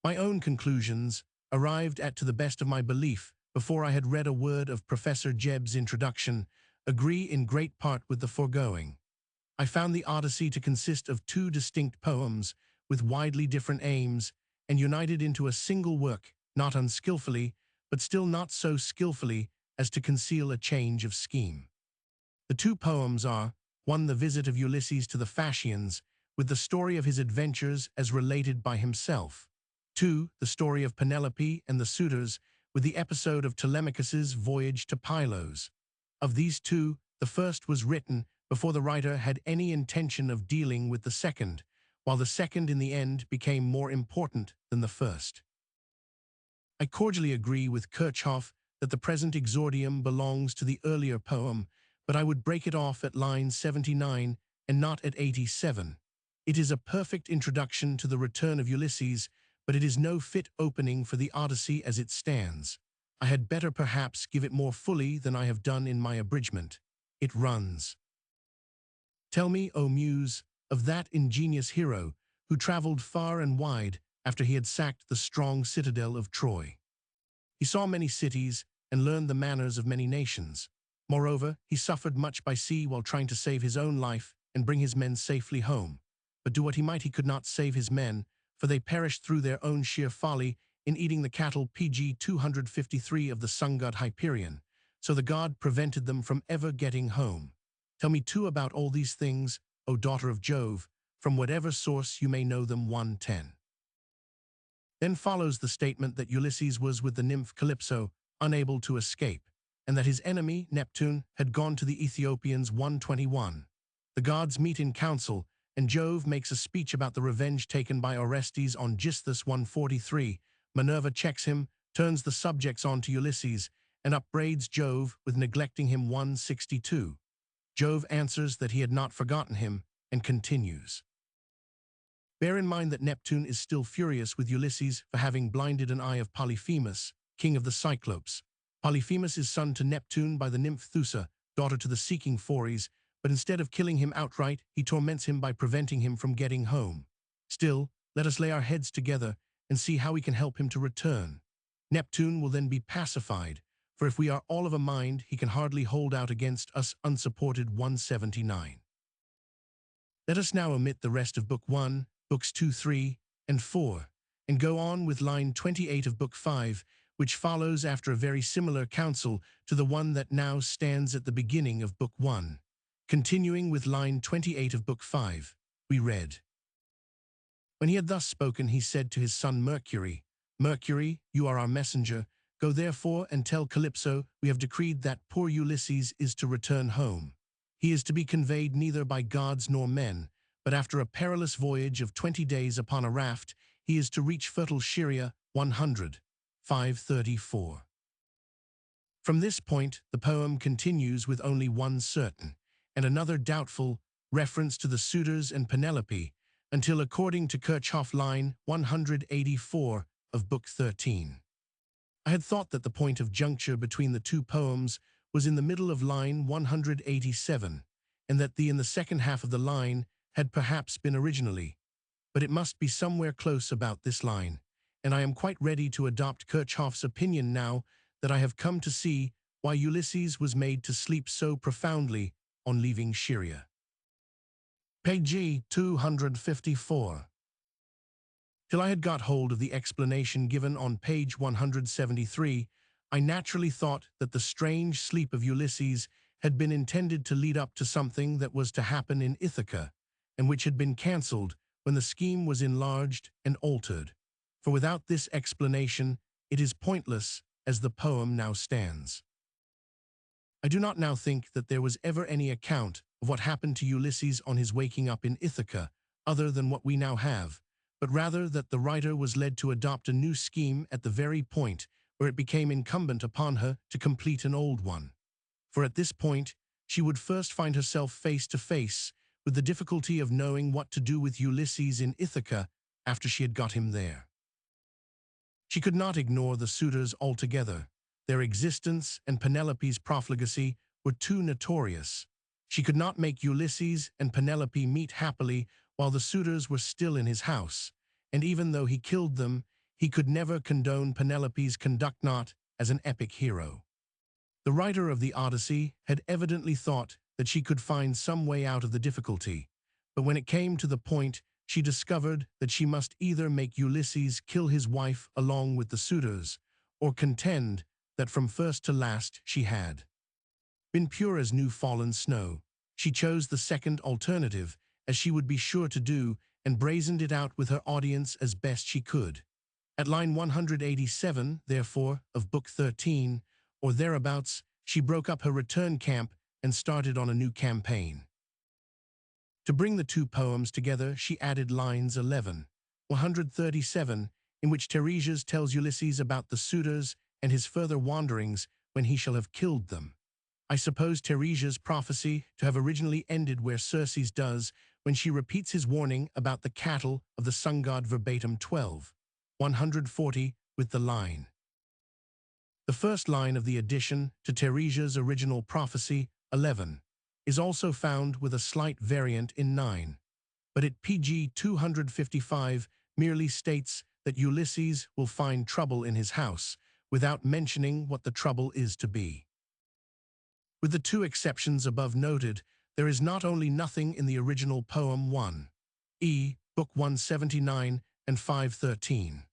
A: My own conclusions, arrived at to the best of my belief before I had read a word of Professor Jebb's introduction, agree in great part with the foregoing. I found the Odyssey to consist of two distinct poems with widely different aims and united into a single work, not unskillfully, but still not so skillfully as to conceal a change of scheme. The two poems are, one, the visit of Ulysses to the Phasians, with the story of his adventures as related by himself. Two, the story of Penelope and the suitors, with the episode of Telemachus's voyage to Pylos. Of these two, the first was written before the writer had any intention of dealing with the second, while the second in the end became more important than the first. I cordially agree with Kirchhoff that the present exordium belongs to the earlier poem, but I would break it off at line 79 and not at 87. It is a perfect introduction to the return of Ulysses, but it is no fit opening for the Odyssey as it stands. I had better perhaps give it more fully than I have done in my abridgment. It runs. Tell me, O Muse, of that ingenious hero who travelled far and wide after he had sacked the strong citadel of Troy. He saw many cities and learned the manners of many nations. Moreover, he suffered much by sea while trying to save his own life and bring his men safely home. But do what he might, he could not save his men, for they perished through their own sheer folly in eating the cattle PG 253 of the sun god Hyperion, so the god prevented them from ever getting home. Tell me too about all these things, O daughter of Jove, from whatever source you may know them. 110. Then follows the statement that Ulysses was with the nymph Calypso, unable to escape, and that his enemy, Neptune, had gone to the Ethiopians. 121. The gods meet in council, and Jove makes a speech about the revenge taken by Orestes on Gisthus. 143. Minerva checks him, turns the subjects on to Ulysses, and upbraids Jove with neglecting him. 162. Jove answers that he had not forgotten him, and continues. Bear in mind that Neptune is still furious with Ulysses for having blinded an eye of Polyphemus, king of the Cyclopes. Polyphemus is son to Neptune by the nymph Thoosa, daughter to the seeking Phores, but instead of killing him outright, he torments him by preventing him from getting home. Still, let us lay our heads together and see how we can help him to return. Neptune will then be pacified, for if we are all of a mind, he can hardly hold out against us unsupported. 179. Let us now omit the rest of Book 1, Books 2, 3, and 4, and go on with line 28 of Book 5, which follows after a very similar counsel to the one that now stands at the beginning of Book 1. Continuing with line 28 of Book 5, we read, When he had thus spoken, he said to his son Mercury, Mercury, you are our messenger. Go therefore and tell Calypso we have decreed that poor Ulysses is to return home. He is to be conveyed neither by gods nor men, but after a perilous voyage of 20 days upon a raft, he is to reach fertile Scheria. 100. 534. From this point, the poem continues with only one certain, and another doubtful, reference to the suitors and Penelope, until according to Kirchhoff line 184 of Book 13. I had thought that the point of juncture between the two poems was in the middle of line 187, and that the in the second half of the line had perhaps been originally, but it must be somewhere close about this line, and I am quite ready to adopt Kirchhoff's opinion now that I have come to see why Ulysses was made to sleep so profoundly on leaving Scheria. Page 254. Till I had got hold of the explanation given on page 173, I naturally thought that the strange sleep of Ulysses had been intended to lead up to something that was to happen in Ithaca, and which had been cancelled when the scheme was enlarged and altered. For without this explanation, it is pointless as the poem now stands. I do not now think that there was ever any account of what happened to Ulysses on his waking up in Ithaca, other than what we now have, but rather that the writer was led to adopt a new scheme at the very point where it became incumbent upon her to complete an old one. For at this point, she would first find herself face to face with the difficulty of knowing what to do with Ulysses in Ithaca after she had got him there. She could not ignore the suitors altogether. Their existence and Penelope's profligacy were too notorious. She could not make Ulysses and Penelope meet happily while the suitors were still in his house, and even though he killed them, he could never condone Penelope's conduct not as an epic hero. The writer of the Odyssey had evidently thought that she could find some way out of the difficulty, but when it came to the point, she discovered that she must either make Ulysses kill his wife along with the suitors, or contend that from first to last she had been pure as new-fallen snow. She chose the second alternative, as she would be sure to do, and brazened it out with her audience as best she could. At line 187, therefore, of Book 13, or thereabouts, she broke up her return camp and started on a new campaign. To bring the two poems together, she added lines 11, 137, in which Tiresias tells Ulysses about the suitors and his further wanderings when he shall have killed them. I suppose Tiresias' prophecy to have originally ended where Circe's does when she repeats his warning about the cattle of the sun god verbatim 12, 140 with the line. The first line of the addition to Tiresias' original prophecy, 11, is also found with a slight variant in 9, but at pg 255 merely states that Ulysses will find trouble in his house, without mentioning what the trouble is to be. With the two exceptions above noted, there is not only nothing in the original poem 1, Book 179 and 513,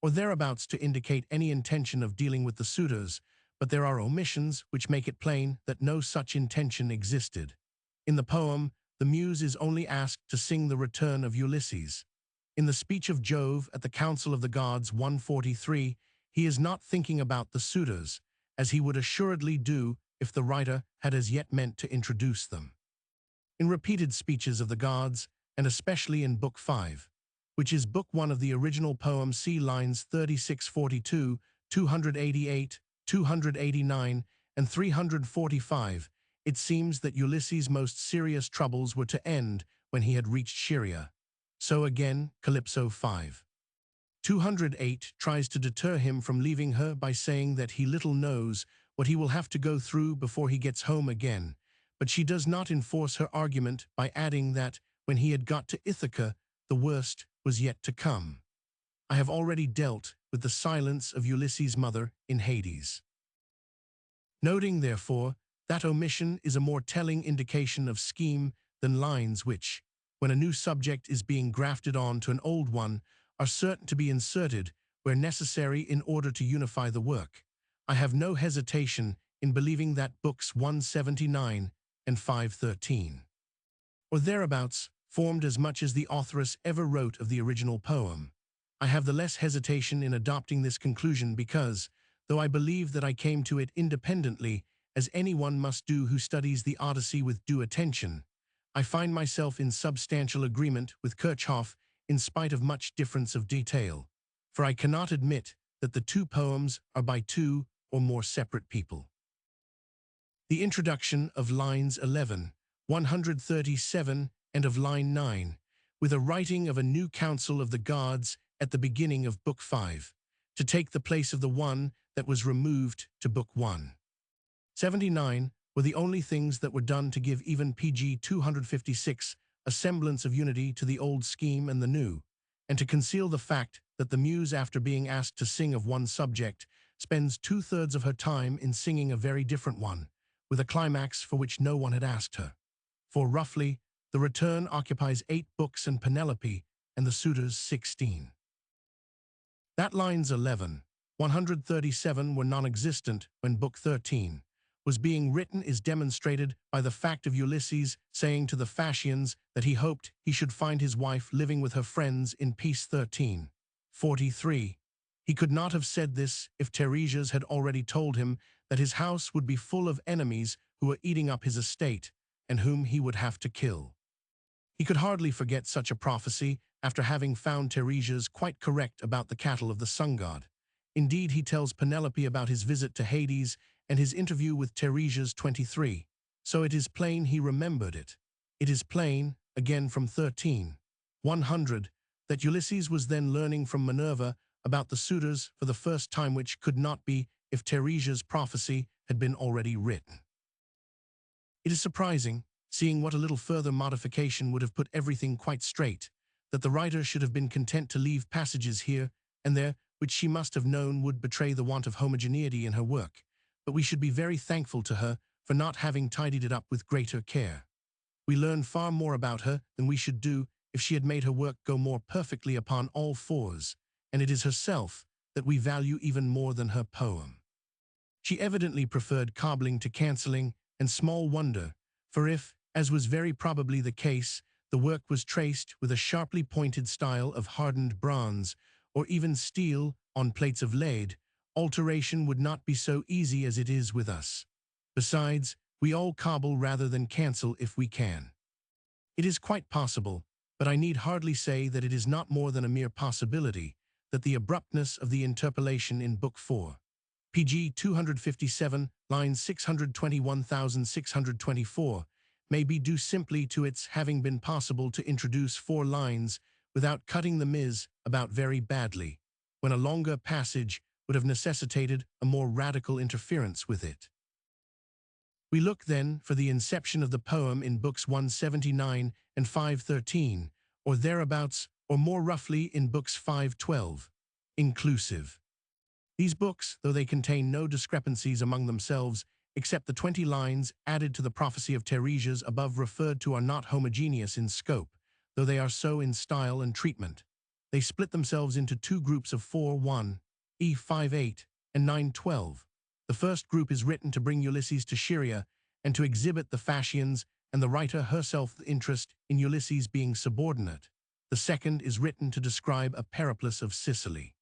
A: or thereabouts to indicate any intention of dealing with the suitors, but there are omissions which make it plain that no such intention existed. In the poem, the muse is only asked to sing the return of Ulysses. In the speech of Jove at the Council of the Gods 143, he is not thinking about the suitors, as he would assuredly do if the writer had as yet meant to introduce them. In repeated speeches of the gods, and especially in Book 5, which is Book 1 of the original poem, see lines 3642, 288, 289, and 345, it seems that Ulysses' most serious troubles were to end when he had reached Scheria. So again, Calypso 5. 208 tries to deter him from leaving her by saying that he little knows what he will have to go through before he gets home again, but she does not enforce her argument by adding that, when he had got to Ithaca, the worst was yet to come. I have already dealt with the silence of Ulysses' mother in Hades. Noting, therefore, that omission is a more telling indication of scheme than lines which, when a new subject is being grafted on to an old one, are certain to be inserted where necessary in order to unify the work. I have no hesitation in believing that Books 179 and 513, or thereabouts, formed as much as the authoress ever wrote of the original poem. I have the less hesitation in adopting this conclusion because, though I believe that I came to it independently, as anyone must do who studies the Odyssey with due attention, I find myself in substantial agreement with Kirchhoff in spite of much difference of detail, for I cannot admit that the two poems are by two or more separate people. The introduction of lines 11, 137, and of line 9, with a writing of a new council of the gods at the beginning of Book 5, to take the place of the one that was removed to Book 1. 79 were the only things that were done to give even pg 256 a semblance of unity to the old scheme and the new, and to conceal the fact that the muse, after being asked to sing of one subject, spends 2/3 of her time in singing a very different one, with a climax for which no one had asked her. For roughly, the return occupies 8 books and Penelope and the suitors 16. That lines 11, 137 were non-existent when Book 13 was being written is demonstrated by the fact of Ulysses saying to the Phasians that he hoped he should find his wife living with her friends in peace 13, 43. He could not have said this if Tiresias had already told him that his house would be full of enemies who were eating up his estate and whom he would have to kill. He could hardly forget such a prophecy after having found Tiresias quite correct about the cattle of the sun god. Indeed, he tells Penelope about his visit to Hades and his interview with Tiresias 23, so it is plain he remembered it. It is plain, again from 13, 100, that Ulysses was then learning from Minerva about the suitors for the first time, which could not be if Tiresias' prophecy had been already written. It is surprising, seeing what a little further modification would have put everything quite straight, that the writer should have been content to leave passages here and there which she must have known would betray the want of homogeneity in her work, but we should be very thankful to her for not having tidied it up with greater care. We learn far more about her than we should do if she had made her work go more perfectly upon all fours, and it is herself that we value even more than her poem. She evidently preferred cobbling to cancelling, and small wonder, for if, as was very probably the case, the work was traced with a sharply pointed style of hardened bronze, or even steel on plates of lead, alteration would not be so easy as it is with us. Besides, we all cobble rather than cancel if we can. It is quite possible, but I need hardly say that it is not more than a mere possibility, that the abruptness of the interpolation in Book 4 pg 257, line 621,624, may be due simply to its having been possible to introduce 4 lines without cutting the ms about very badly, when a longer passage would have necessitated a more radical interference with it. We look then for the inception of the poem in books 179 and 513, or thereabouts, or more roughly in books 512, inclusive. These books, though they contain no discrepancies among themselves, except the 20 lines added to the prophecy of Tiresias above referred to, are not homogeneous in scope, though they are so in style and treatment. They split themselves into 2 groups of 4:1, E58, and 9:12. The first group is written to bring Ulysses to Scheria and to exhibit the Phasians and the writer herself the interest in Ulysses being subordinate. The second is written to describe a periplus of Sicily.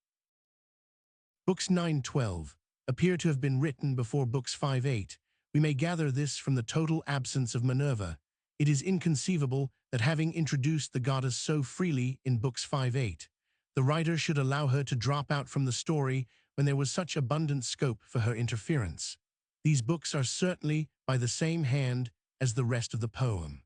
A: Books 9:12 appear to have been written before books 5:8. We may gather this from the total absence of Minerva. It is inconceivable that, having introduced the goddess so freely in books 5:8, the writer should allow her to drop out from the story when there was such abundant scope for her interference. These books are certainly by the same hand as the rest of the poem.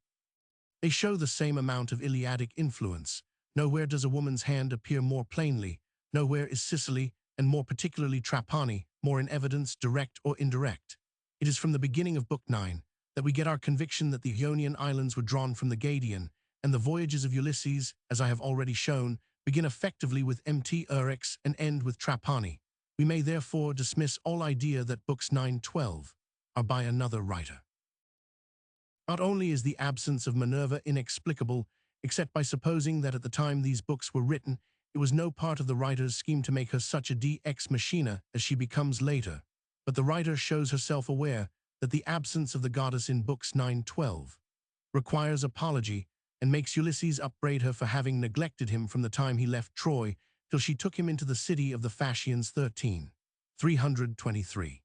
A: They show the same amount of Iliadic influence. Nowhere does a woman's hand appear more plainly. Nowhere is Sicily, and more particularly Trapani, more in evidence, direct or indirect. It is from the beginning of Book 9 that we get our conviction that the Ionian Islands were drawn from the Gadian, and the voyages of Ulysses, as I have already shown, begin effectively with Mt. Eryx and end with Trapani. We may therefore dismiss all idea that books 9:12 are by another writer. Not only is the absence of Minerva inexplicable, except by supposing that at the time these books were written, it was no part of the writer's scheme to make her such a deus ex machina as she becomes later, but the writer shows herself aware that the absence of the goddess in books 9:12 requires apology and makes Ulysses upbraid her for having neglected him from the time he left Troy till she took him into the city of the Phasians 323.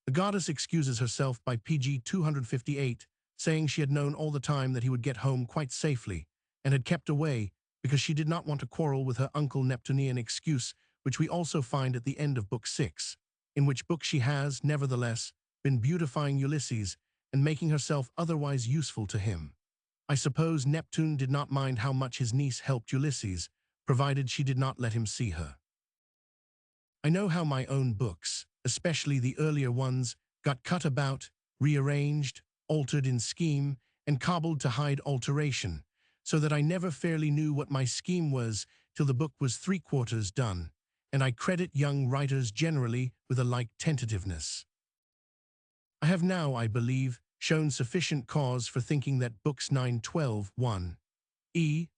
A: The goddess excuses herself by pg 258, saying she had known all the time that he would get home quite safely and had kept away because she did not want to quarrel with her uncle Neptunian excuse, which we also find at the end of Book 6, in which book she has, nevertheless, been beautifying Ulysses and making herself otherwise useful to him. I suppose Neptune did not mind how much his niece helped Ulysses, provided she did not let him see her. I know how my own books, especially the earlier ones, got cut about, rearranged, altered in scheme, and cobbled to hide alteration, so that I never fairly knew what my scheme was till the book was 3/4 done, and I credit young writers generally with a like tentativeness. I have now, I believe, shown sufficient cause for thinking that books 9:12,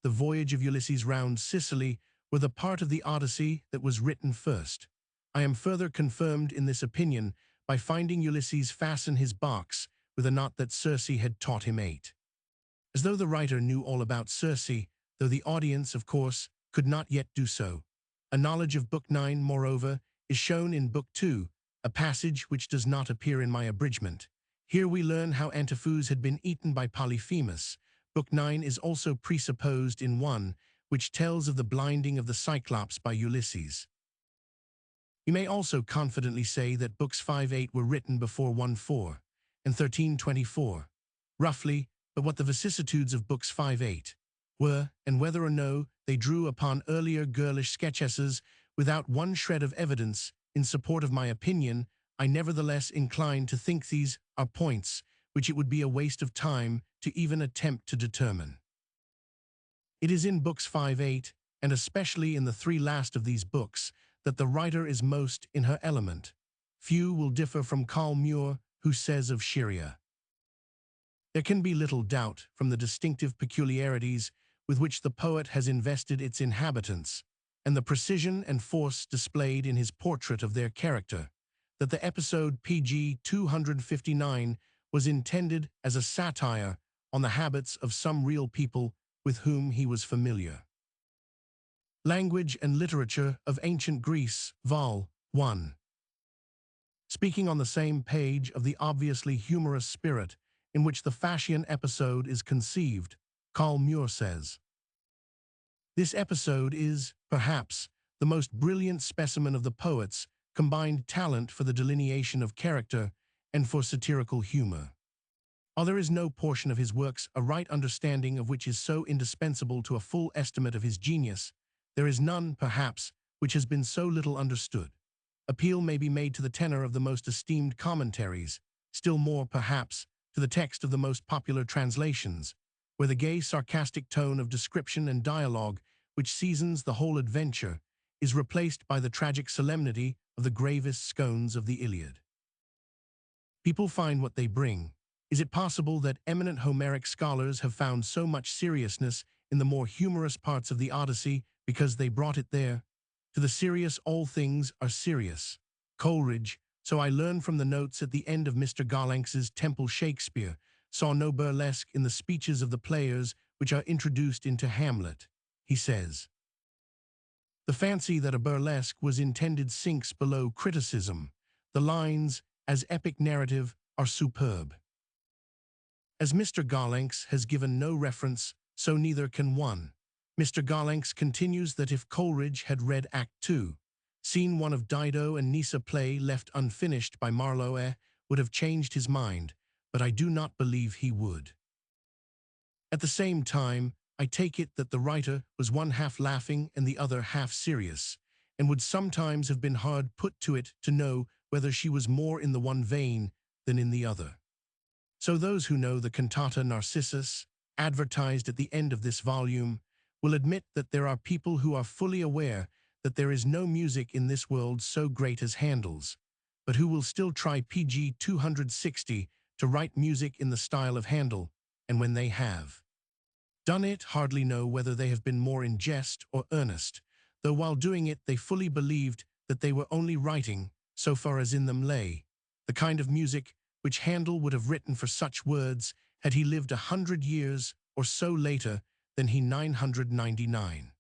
A: the voyage of Ulysses round Sicily, were the part of the Odyssey that was written first. I am further confirmed in this opinion by finding Ulysses fasten his box with a knot that Circe had taught him 8. As though the writer knew all about Circe, though the audience, of course, could not yet do so. A knowledge of Book 9, moreover, is shown in Book 2, a passage which does not appear in my abridgment. Here we learn how Antiphus had been eaten by Polyphemus. Book 9 is also presupposed in 1, which tells of the blinding of the Cyclops by Ulysses. We may also confidently say that books 5:8 were written before 1:4 and 13:24, roughly, but what the vicissitudes of books 5:8 were, and whether or no they drew upon earlier girlish sketches without one shred of evidence in support of my opinion, I nevertheless incline to think these are points which it would be a waste of time to even attempt to determine. It is in books 5:8, and especially in the 3 last of these books, that the writer is most in her element. Few will differ from Karl Muir, who says of Scheria, "There can be little doubt from the distinctive peculiarities with which the poet has invested its inhabitants, and the precision and force displayed in his portrait of their character, that the episode pg 259 was intended as a satire on the habits of some real people with whom he was familiar." Language and Literature of Ancient Greece, Vol. 1. Speaking on the same page of the obviously humorous spirit in which the Phasian episode is conceived, Karl Muir says, "This episode is, perhaps, the most brilliant specimen of the poets combined talent for the delineation of character and for satirical humor. While there is no portion of his works a right understanding of which is so indispensable to a full estimate of his genius, there is none, perhaps, which has been so little understood. Appeal may be made to the tenor of the most esteemed commentaries, still more, perhaps, to the text of the most popular translations, where the gay sarcastic tone of description and dialogue which seasons the whole adventure is replaced by the tragic solemnity of the gravest scones of the Iliad. People find what they bring. Is it possible that eminent Homeric scholars have found so much seriousness in the more humorous parts of the Odyssey because they brought it there? To the serious all things are serious. Coleridge, so I learn from the notes at the end of Mr. Garlanx's Temple Shakespeare, saw no burlesque in the speeches of the players which are introduced into Hamlet. He says, "The fancy that a burlesque was intended sinks below criticism. The lines, as epic narrative, are superb." As Mr. Garlanx has given no reference, so neither can one. Mr. Garlanx continues that if Coleridge had read Act 2, Scene 1 of Dido and Nyssa play left unfinished by Marlowe, would have changed his mind, but I do not believe he would. At the same time, I take it that the writer was one half laughing and the other half serious, and would sometimes have been hard put to it to know whether she was more in the one vein than in the other. So those who know the cantata Narcissus, advertised at the end of this volume, will admit that there are people who are fully aware that there is no music in this world so great as Handel's, but who will still try PG 260 to write music in the style of Handel, and when they have done it, hardly know whether they have been more in jest or earnest, though while doing it they fully believed that they were only writing, so far as in them lay, the kind of music which Handel would have written for such words had he lived 100 years or so later than he 999.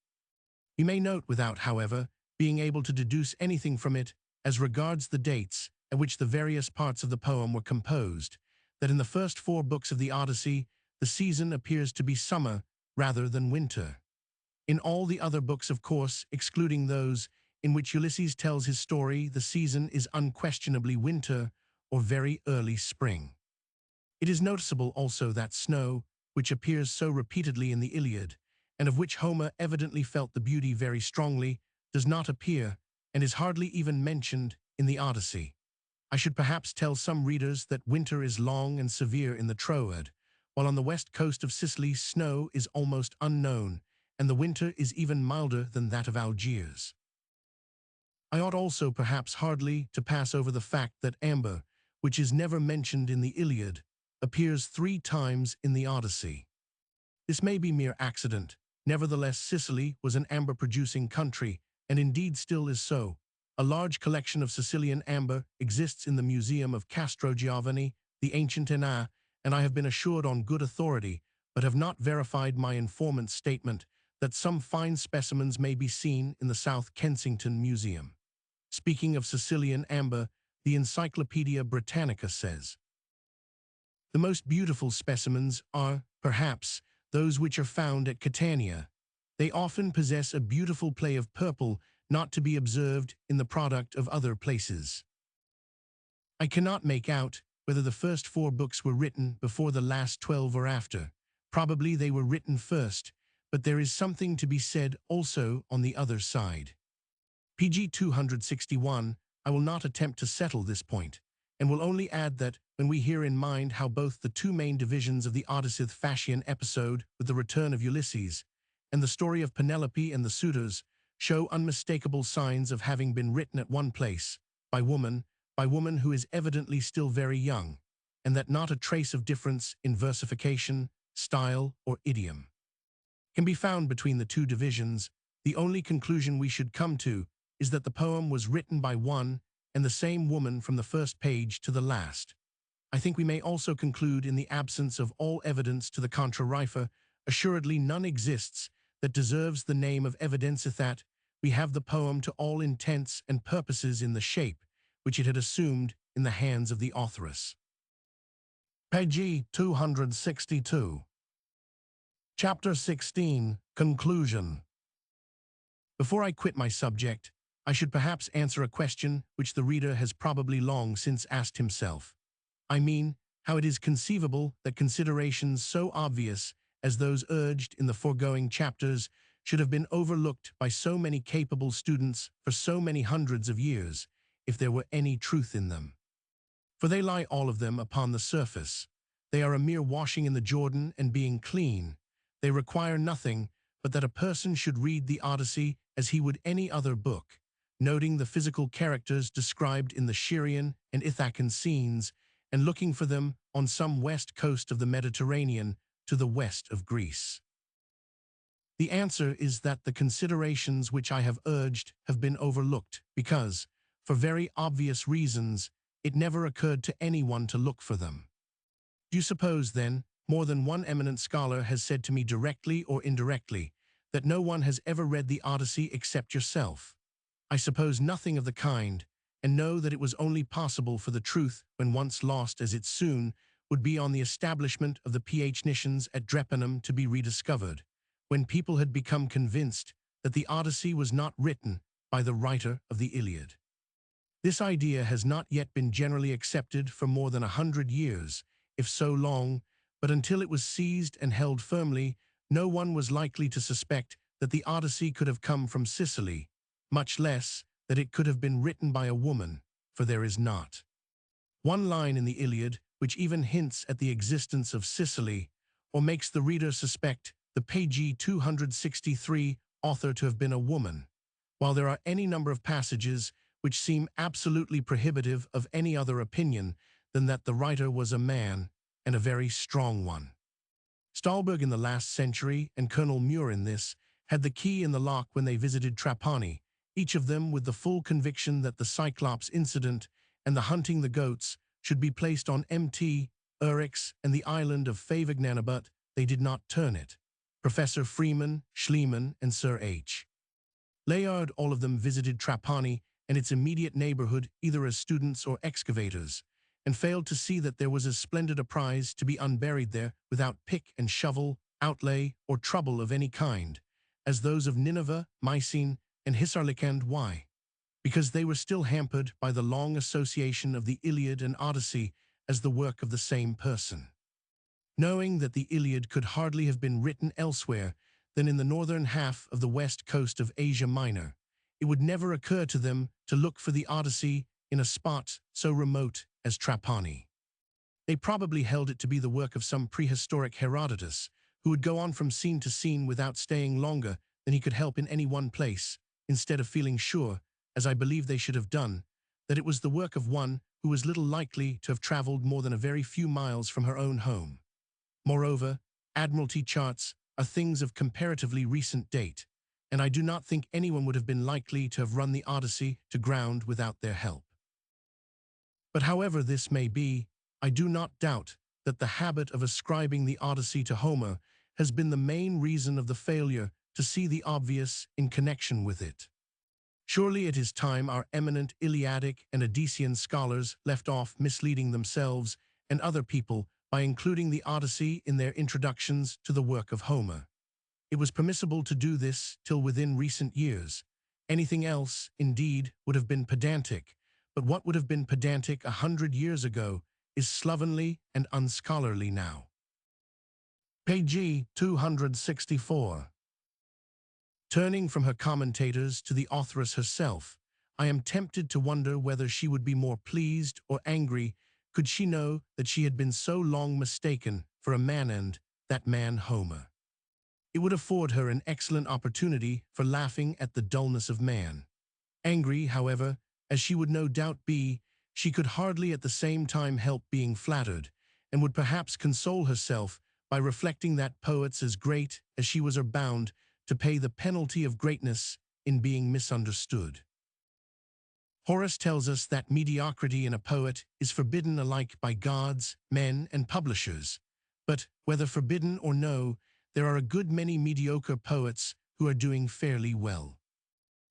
A: We may note without, however, being able to deduce anything from it as regards the dates at which the various parts of the poem were composed, that in the first 4 books of the Odyssey, the season appears to be summer rather than winter. In all the other books, of course, excluding those in which Ulysses tells his story, the season is unquestionably winter or very early spring. It is noticeable also that snow, which appears so repeatedly in the Iliad, and of which Homer evidently felt the beauty very strongly, does not appear, and is hardly even mentioned, in the Odyssey. I should perhaps tell some readers that winter is long and severe in the Troad, while on the west coast of Sicily snow is almost unknown, and the winter is even milder than that of Algiers. I ought also perhaps hardly to pass over the fact that amber, which is never mentioned in the Iliad, appears 3 times in the Odyssey. This may be mere accident. Nevertheless, Sicily was an amber-producing country, and indeed still is so. A large collection of Sicilian amber exists in the Museum of Castrogiovanni, the ancient Enna, and I have been assured on good authority, but have not verified my informant's statement, that some fine specimens may be seen in the South Kensington Museum. Speaking of Sicilian amber, the Encyclopedia Britannica says, "The most beautiful specimens are, perhaps, those which are found at Catania. They often possess a beautiful play of purple not to be observed in the product of other places." I cannot make out whether the first 4 books were written before the last 12 or after. Probably they were written first, but there is something to be said also on the other side. PG 261, I will not attempt to settle this point, and will only add that, when we hear in mind how both the 2 main divisions of the Odyssey Phasian episode with the return of Ulysses, and the story of Penelope and the suitors, show unmistakable signs of having been written at one place, by woman who is evidently still very young, and that not a trace of difference in versification, style, or idiom can be found between the 2 divisions, the only conclusion we should come to is that the poem was written by one and the same woman from the first page to the last. I think we may also conclude, in the absence of all evidence to the contrary, assuredly none exists that deserves the name of evidence, that we have the poem to all intents and purposes in the shape which it had assumed in the hands of the authoress. Page 262. Chapter 16, Conclusion. Before I quit my subject, I should perhaps answer a question which the reader has probably long since asked himself. I mean, how it is conceivable that considerations so obvious as those urged in the foregoing chapters should have been overlooked by so many capable students for so many hundreds of years, if there were any truth in them. For they lie all of them upon the surface. They are a mere washing in the Jordan and being clean. They require nothing but that a person should read the Odyssey as he would any other book, noting the physical characters described in the Syrian and Ithacan scenes, and looking for them on some west coast of the Mediterranean to the west of Greece. The answer is that the considerations which I have urged have been overlooked because, for very obvious reasons, it never occurred to anyone to look for them. Do you suppose, then, more than one eminent scholar has said to me directly or indirectly that no one has ever read the Odyssey except yourself? I suppose nothing of the kind, and know that it was only possible for the truth, when once lost as it soon would be on the establishment of the Phoenicians at Drepanum, to be rediscovered, when people had become convinced that the Odyssey was not written by the writer of the Iliad. This idea has not yet been generally accepted for more than 100 years, if so long, but until it was seized and held firmly, no one was likely to suspect that the Odyssey could have come from Sicily, much less that it could have been written by a woman, for there is not one line in the Iliad which even hints at the existence of Sicily, or makes the reader suspect the page 263 author to have been a woman, while there are any number of passages which seem absolutely prohibitive of any other opinion than that the writer was a man, and a very strong one. Stolberg in the last century and Colonel Muir in this had the key in the lock when they visited Trapani, each of them with the full conviction that the Cyclops incident and the hunting the goats should be placed on Mt. Eryx and the island of Favignan, but they did not turn it. Professor Freeman, Schliemann, and Sir H. Layard, all of them visited Trapani and its immediate neighborhood either as students or excavators, and failed to see that there was as splendid a prize to be unburied there without pick and shovel, outlay, or trouble of any kind, as those of Nineveh, Mycene, and Hisarlikand. Why? Because they were still hampered by the long association of the Iliad and Odyssey as the work of the same person. Knowing that the Iliad could hardly have been written elsewhere than in the northern half of the west coast of Asia Minor, it would never occur to them to look for the Odyssey in a spot so remote as Trapani. They probably held it to be the work of some prehistoric Herodotus, who would go on from scene to scene without staying longer than he could help in any one place, instead of feeling sure, as I believe they should have done, that it was the work of one who was little likely to have traveled more than a very few miles from her own home. Moreover, Admiralty charts are things of comparatively recent date, and I do not think anyone would have been likely to have run the Odyssey to ground without their help. But however this may be, I do not doubt that the habit of ascribing the Odyssey to Homer has been the main reason of the failure to see the obvious in connection with it. Surely it is time our eminent Iliadic and Odyssean scholars left off misleading themselves and other people by including the Odyssey in their introductions to the work of Homer. It was permissible to do this till within recent years. Anything else, indeed, would have been pedantic, but what would have been pedantic 100 years ago is slovenly and unscholarly now. Page 264. Turning from her commentators to the authoress herself, I am tempted to wonder whether she would be more pleased or angry could she know that she had been so long mistaken for a man, and that man Homer. It would afford her an excellent opportunity for laughing at the dullness of man. Angry, however, as she would no doubt be, she could hardly at the same time help being flattered, and would perhaps console herself by reflecting that poets as great as she was are bound to pay the penalty of greatness in being misunderstood. Horace tells us that mediocrity in a poet is forbidden alike by gods, men, and publishers. But, whether forbidden or no, there are a good many mediocre poets who are doing fairly well.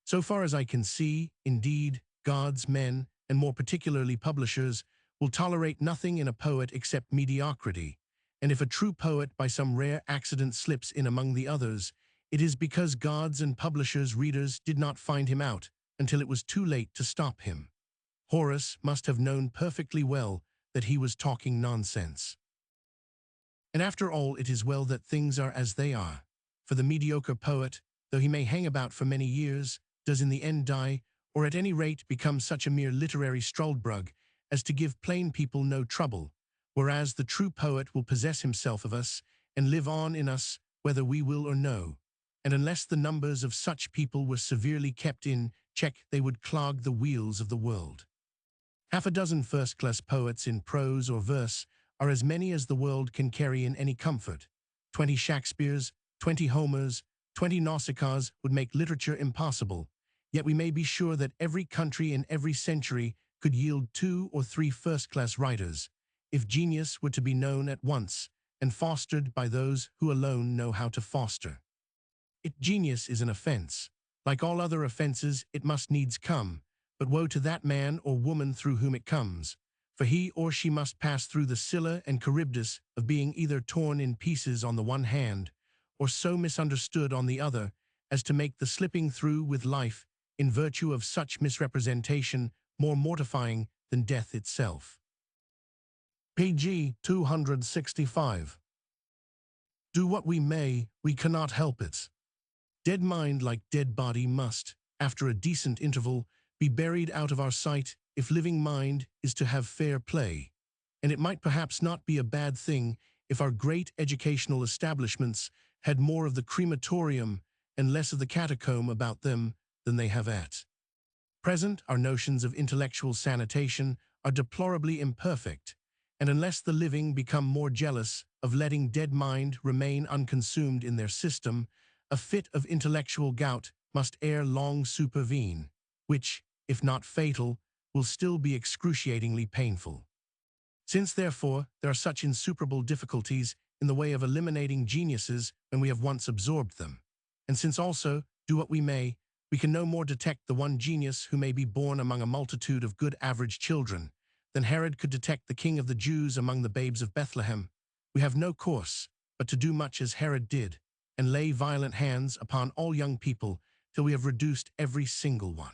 A: So far as I can see, indeed, gods, men, and more particularly publishers, will tolerate nothing in a poet except mediocrity, and if a true poet by some rare accident slips in among the others, it is because gods and publishers' readers did not find him out, until it was too late to stop him. Horace must have known perfectly well that he was talking nonsense. And after all, it is well that things are as they are. For the mediocre poet, though he may hang about for many years, does in the end die, or at any rate become such a mere literary struldbrug as to give plain people no trouble, whereas the true poet will possess himself of us and live on in us whether we will or no. And unless the numbers of such people were severely kept in check, they would clog the wheels of the world. Half a dozen first-class poets in prose or verse are as many as the world can carry in any comfort. 20 Shakespeares, 20 Homers, 20 Nausicaas would make literature impossible, yet we may be sure that every country in every century could yield 2 or 3 first-class writers, if genius were to be known at once and fostered by those who alone know how to foster it. Genius is an offense. Like all other offenses, it must needs come, but woe to that man or woman through whom it comes, for he or she must pass through the Scylla and Charybdis of being either torn in pieces on the one hand, or so misunderstood on the other, as to make the slipping through with life, in virtue of such misrepresentation, more mortifying than death itself. Pg 265. Do what we may, we cannot help it. Dead mind like dead body must, after a decent interval, be buried out of our sight if living mind is to have fair play. And it might perhaps not be a bad thing if our great educational establishments had more of the crematorium and less of the catacomb about them than they have at present. Our notions of intellectual sanitation are deplorably imperfect, and unless the living become more jealous of letting dead mind remain unconsumed in their system, a fit of intellectual gout must ere long supervene, which, if not fatal, will still be excruciatingly painful. Since, therefore, there are such insuperable difficulties in the way of eliminating geniuses when we have once absorbed them, and since also, do what we may, we can no more detect the one genius who may be born among a multitude of good average children than Herod could detect the king of the Jews among the babes of Bethlehem, we have no course but to do much as Herod did, and lay violent hands upon all young people till we have reduced every single one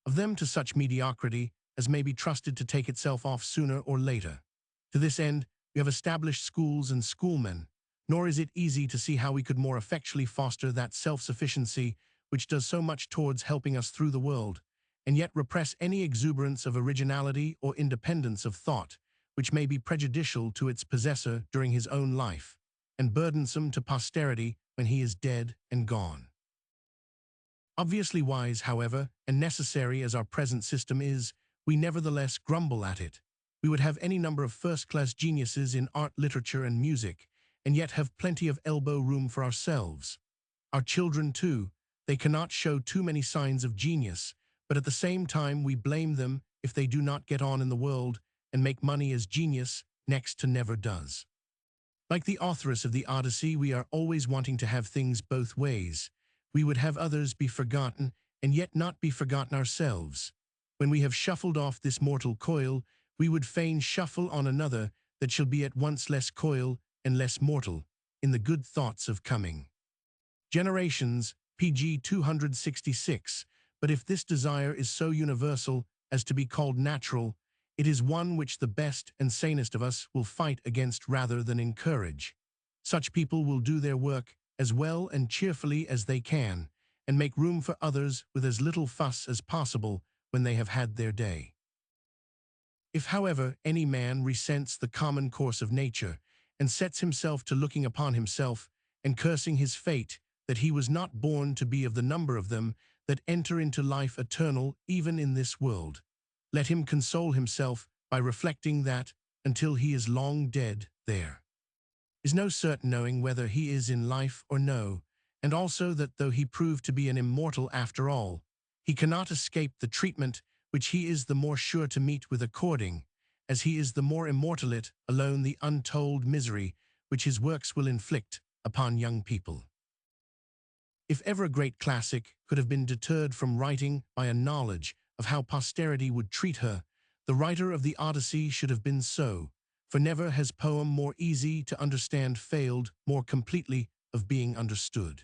A: of them to such mediocrity as may be trusted to take itself off sooner or later. To this end, we have established schools and schoolmen, nor is it easy to see how we could more effectually foster that self-sufficiency which does so much towards helping us through the world, and yet repress any exuberance of originality or independence of thought, which may be prejudicial to its possessor during his own life, and burdensome to posterity when he is dead and gone. Obviously wise, however, and necessary as our present system is, we nevertheless grumble at it. We would have any number of first-class geniuses in art, literature, and music, and yet have plenty of elbow room for ourselves. Our children, too, they cannot show too many signs of genius, but at the same time we blame them if they do not get on in the world and make money, as genius next to never does. Like the authoress of the Odyssey, we are always wanting to have things both ways. We would have others be forgotten, and yet not be forgotten ourselves. When we have shuffled off this mortal coil, we would fain shuffle on another that shall be at once less coil and less mortal, in the good thoughts of coming generations. Pg 266. But if this desire is so universal as to be called natural, it is one which the best and sanest of us will fight against rather than encourage. Such people will do their work as well and cheerfully as they can, and make room for others with as little fuss as possible when they have had their day. If, however, any man resents the common course of nature, and sets himself to looking upon himself, and cursing his fate, that he was not born to be of the number of them that enter into life eternal even in this world, let him console himself by reflecting that, until he is long dead, there is no certain knowing whether he is in life or no, and also that though he prove to be an immortal after all, he cannot escape the treatment which he is the more sure to meet with, according as he is the more immortal, it alone the untold misery which his works will inflict upon young people. If ever a great classic could have been deterred from writing by a knowledge of how posterity would treat her, the writer of the Odyssey should have been so, for never has poem more easy to understand failed more completely of being understood.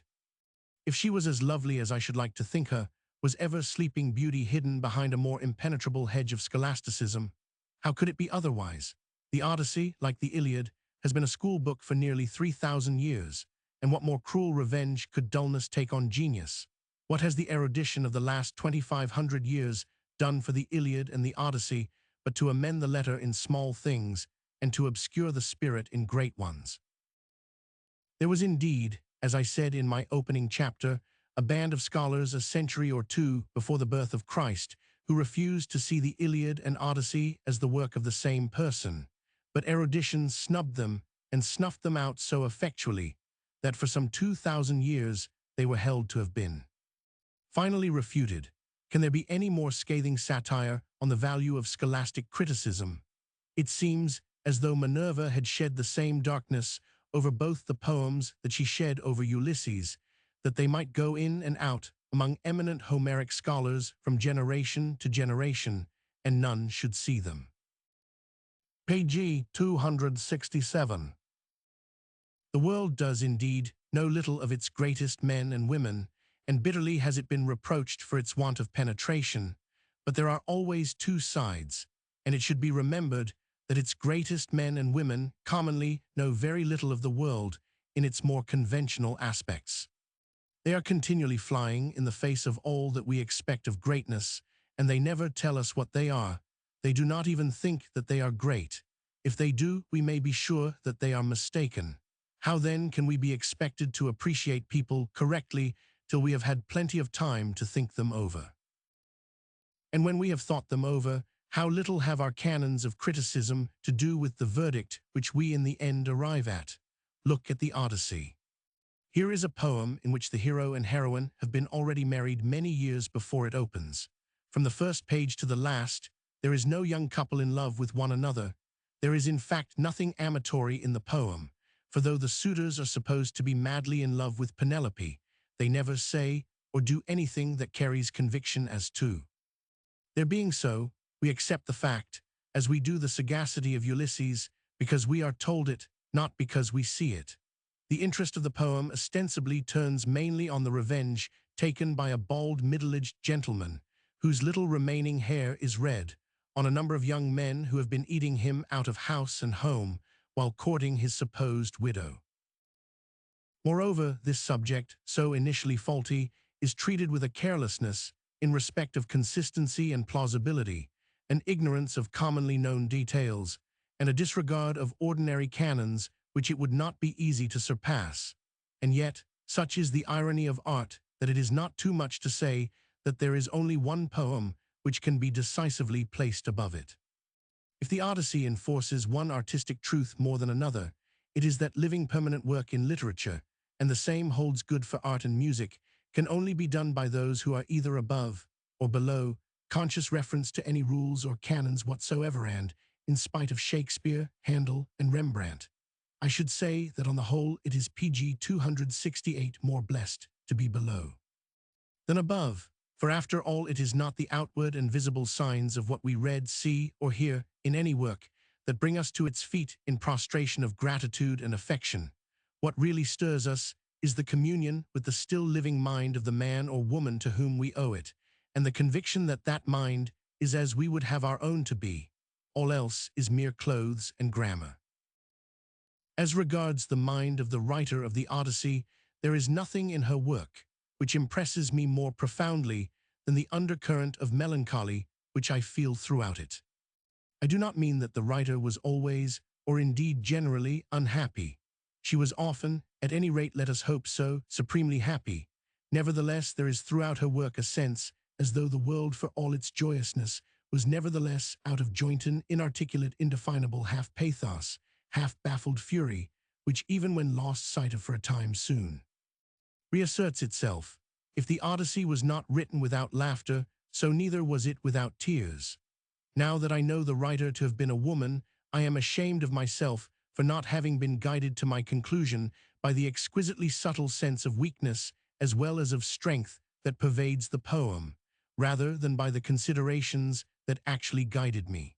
A: If she was as lovely as I should like to think her, Was ever sleeping beauty hidden behind a more impenetrable hedge of scholasticism? How could it be otherwise? The Odyssey, like the Iliad, has been a school book for nearly 3,000 years, and what more cruel revenge could dullness take on genius? What has the erudition of the last 2,500 years done for the Iliad and the Odyssey but to amend the letter in small things and to obscure the spirit in great ones? There was indeed, as I said in my opening chapter, a band of scholars a century or two before the birth of Christ who refused to see the Iliad and Odyssey as the work of the same person, but erudition snubbed them and snuffed them out so effectually that for some 2,000 years they were held to have been finally refuted. Can there be any more scathing satire on the value of scholastic criticism? It seems as though Minerva had shed the same darkness over both the poems that she shed over Ulysses, that they might go in and out among eminent Homeric scholars from generation to generation, and none should see them. Page 267. The world does indeed know little of its greatest men and women, and bitterly has it been reproached for its want of penetration, but there are always two sides, and it should be remembered that its greatest men and women commonly know very little of the world in its more conventional aspects. They are continually flying in the face of all that we expect of greatness, and they never tell us what they are. They do not even think that they are great. If they do, we may be sure that they are mistaken. How then can we be expected to appreciate people correctly till we have had plenty of time to think them over? And when we have thought them over, how little have our canons of criticism to do with the verdict which we in the end arrive at? Look at the Odyssey. Here is a poem in which the hero and heroine have been already married many years before it opens. From the first page to the last, there is no young couple in love with one another. There is in fact nothing amatory in the poem, for though the suitors are supposed to be madly in love with Penelope, they never say or do anything that carries conviction as to their being so. We accept the fact, as we do the sagacity of Ulysses, because we are told it, not because we see it. The interest of the poem ostensibly turns mainly on the revenge taken by a bald middle-aged gentleman, whose little remaining hair is red, on a number of young men who have been eating him out of house and home while courting his supposed widow. Moreover, this subject, so initially faulty, is treated with a carelessness in respect of consistency and plausibility, an ignorance of commonly known details, and a disregard of ordinary canons which it would not be easy to surpass. And yet, such is the irony of art that it is not too much to say that there is only one poem which can be decisively placed above it. If the Odyssey enforces one artistic truth more than another, it is that living permanent work in literature, and the same holds good for art and music, can only be done by those who are either above or below conscious reference to any rules or canons whatsoever, and, in spite of Shakespeare, Handel, and Rembrandt, I should say that on the whole it is page 268 more blessed to be below than above, for after all it is not the outward and visible signs of what we read, see, or hear in any work that bring us to its feet in prostration of gratitude and affection. What really stirs us is the communion with the still living mind of the man or woman to whom we owe it, and the conviction that that mind is as we would have our own to be. All else is mere clothes and grammar. As regards the mind of the writer of the Odyssey, there is nothing in her work which impresses me more profoundly than the undercurrent of melancholy which I feel throughout it. I do not mean that the writer was always, or indeed generally, unhappy. She was often, at any rate let us hope so, supremely happy. Nevertheless, there is throughout her work a sense as though the world, for all its joyousness, was nevertheless out of joint and inarticulate, indefinable half-pathos, half-baffled fury, which even when lost sight of for a time soon reasserts itself. If the Odyssey was not written without laughter, so neither was it without tears. Now that I know the writer to have been a woman, I am ashamed of myself for not having been guided to my conclusion by the exquisitely subtle sense of weakness as well as of strength that pervades the poem, rather than by the considerations that actually guided me.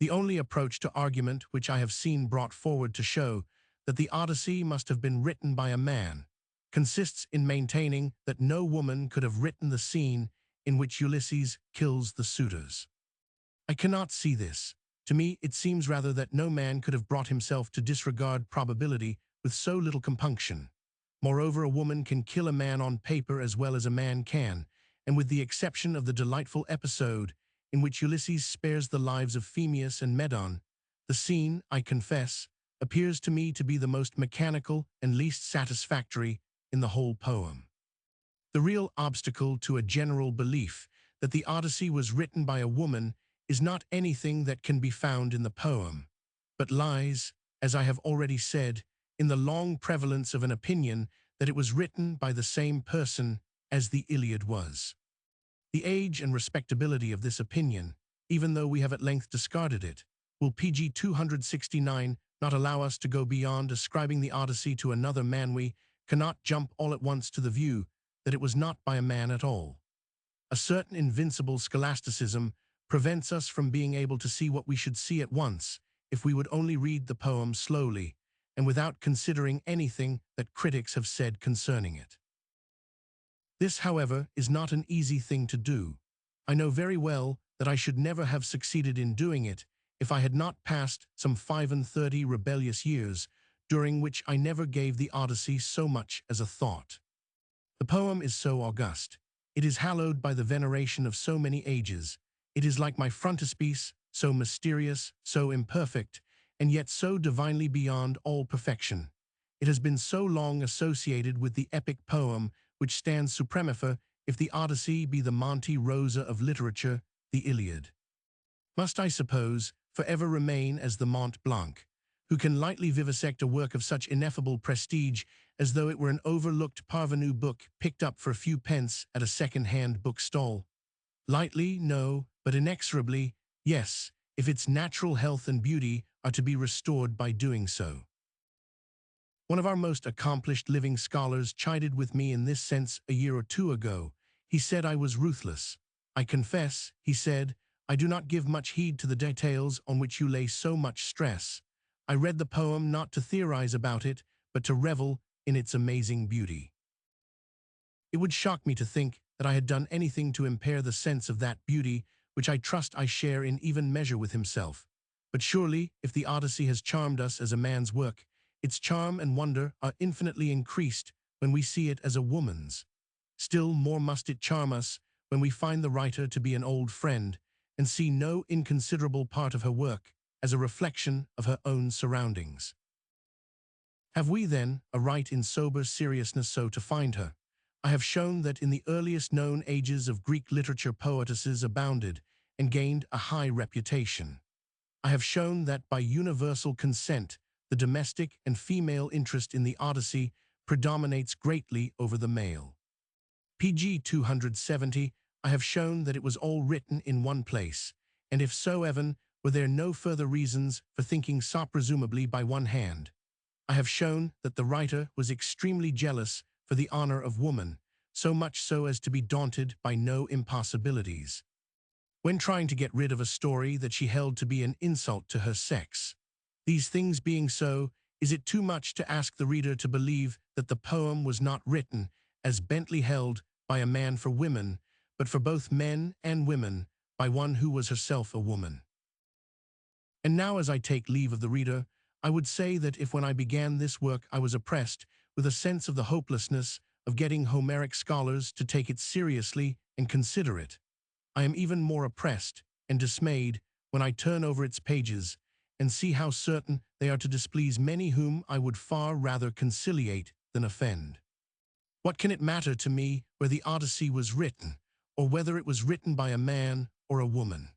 A: The only approach to argument which I have seen brought forward to show that the Odyssey must have been written by a man consists in maintaining that no woman could have written the scene in which Ulysses kills the suitors. I cannot see this. To me, it seems rather that no man could have brought himself to disregard probability with so little compunction. Moreover, a woman can kill a man on paper as well as a man can, and with the exception of the delightful episode in which Ulysses spares the lives of Phemius and Medon, the scene, I confess, appears to me to be the most mechanical and least satisfactory in the whole poem. The real obstacle to a general belief that the Odyssey was written by a woman is not anything that can be found in the poem, but lies, as I have already said, in the long prevalence of an opinion that it was written by the same person as the Iliad was. The age and respectability of this opinion, even though we have at length discarded it, will pg 269 not allow us to go beyond ascribing the Odyssey to another man. We cannot jump all at once to the view that it was not by a man at all. A certain invincible scholasticism prevents us from being able to see what we should see at once if we would only read the poem slowly and without considering anything that critics have said concerning it. This, however, is not an easy thing to do. I know very well that I should never have succeeded in doing it if I had not passed some 35 rebellious years, during which I never gave the Odyssey so much as a thought. The poem is so august. It is hallowed by the veneration of so many ages. It is like my frontispiece, so mysterious, so imperfect, and yet so divinely beyond all perfection. It has been so long associated with the epic poem which stands supremifer if the Odyssey be the Monte Rosa of literature, the Iliad. Must, I suppose, forever remain as the Mont Blanc, who can lightly vivisect a work of such ineffable prestige as though it were an overlooked parvenu book picked up for a few pence at a second-hand bookstall? Lightly, no, but inexorably, yes, if its natural health and beauty are to be restored by doing so. One of our most accomplished living scholars chided with me in this sense a year or two ago. He said I was ruthless. I confess, he said, I do not give much heed to the details on which you lay so much stress. I read the poem not to theorize about it, but to revel in its amazing beauty. It would shock me to think that I had done anything to impair the sense of that beauty which I trust I share in even measure with himself. But surely, if the Odyssey has charmed us as a man's work, its charm and wonder are infinitely increased when we see it as a woman's. Still more must it charm us when we find the writer to be an old friend and see no inconsiderable part of her work as a reflection of her own surroundings. Have we, then, a right in sober seriousness so to find her? I have shown that in the earliest known ages of Greek literature poetesses abounded and gained a high reputation. I have shown that by universal consent, the domestic and female interest in the Odyssey predominates greatly over the male. pg 270, I have shown that it was all written in one place, and if so even, were there no further reasons for thinking so presumably by one hand. I have shown that the writer was extremely jealous for the honor of woman, so much so as to be daunted by no impossibilities when trying to get rid of a story that she held to be an insult to her sex. These things being so, is it too much to ask the reader to believe that the poem was not written, as Bentley held, by a man for women, but for both men and women, by one who was herself a woman? And now, as I take leave of the reader, I would say that if when I began this work I was oppressed with a sense of the hopelessness of getting Homeric scholars to take it seriously and consider it, I am even more oppressed and dismayed when I turn over its pages and see how certain they are to displease many whom I would far rather conciliate than offend. What can it matter to me where the Odyssey was written, or whether it was written by a man or a woman?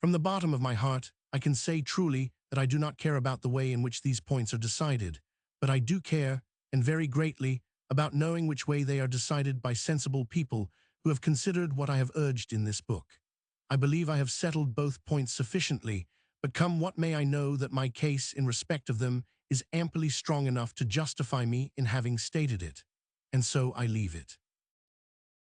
A: From the bottom of my heart, I can say truly that I do not care about the way in which these points are decided, but I do care, and very greatly, about knowing which way they are decided by sensible people who have considered what I have urged in this book. I believe I have settled both points sufficiently, but come what may, I know that my case in respect of them is amply strong enough to justify me in having stated it, and so I leave it.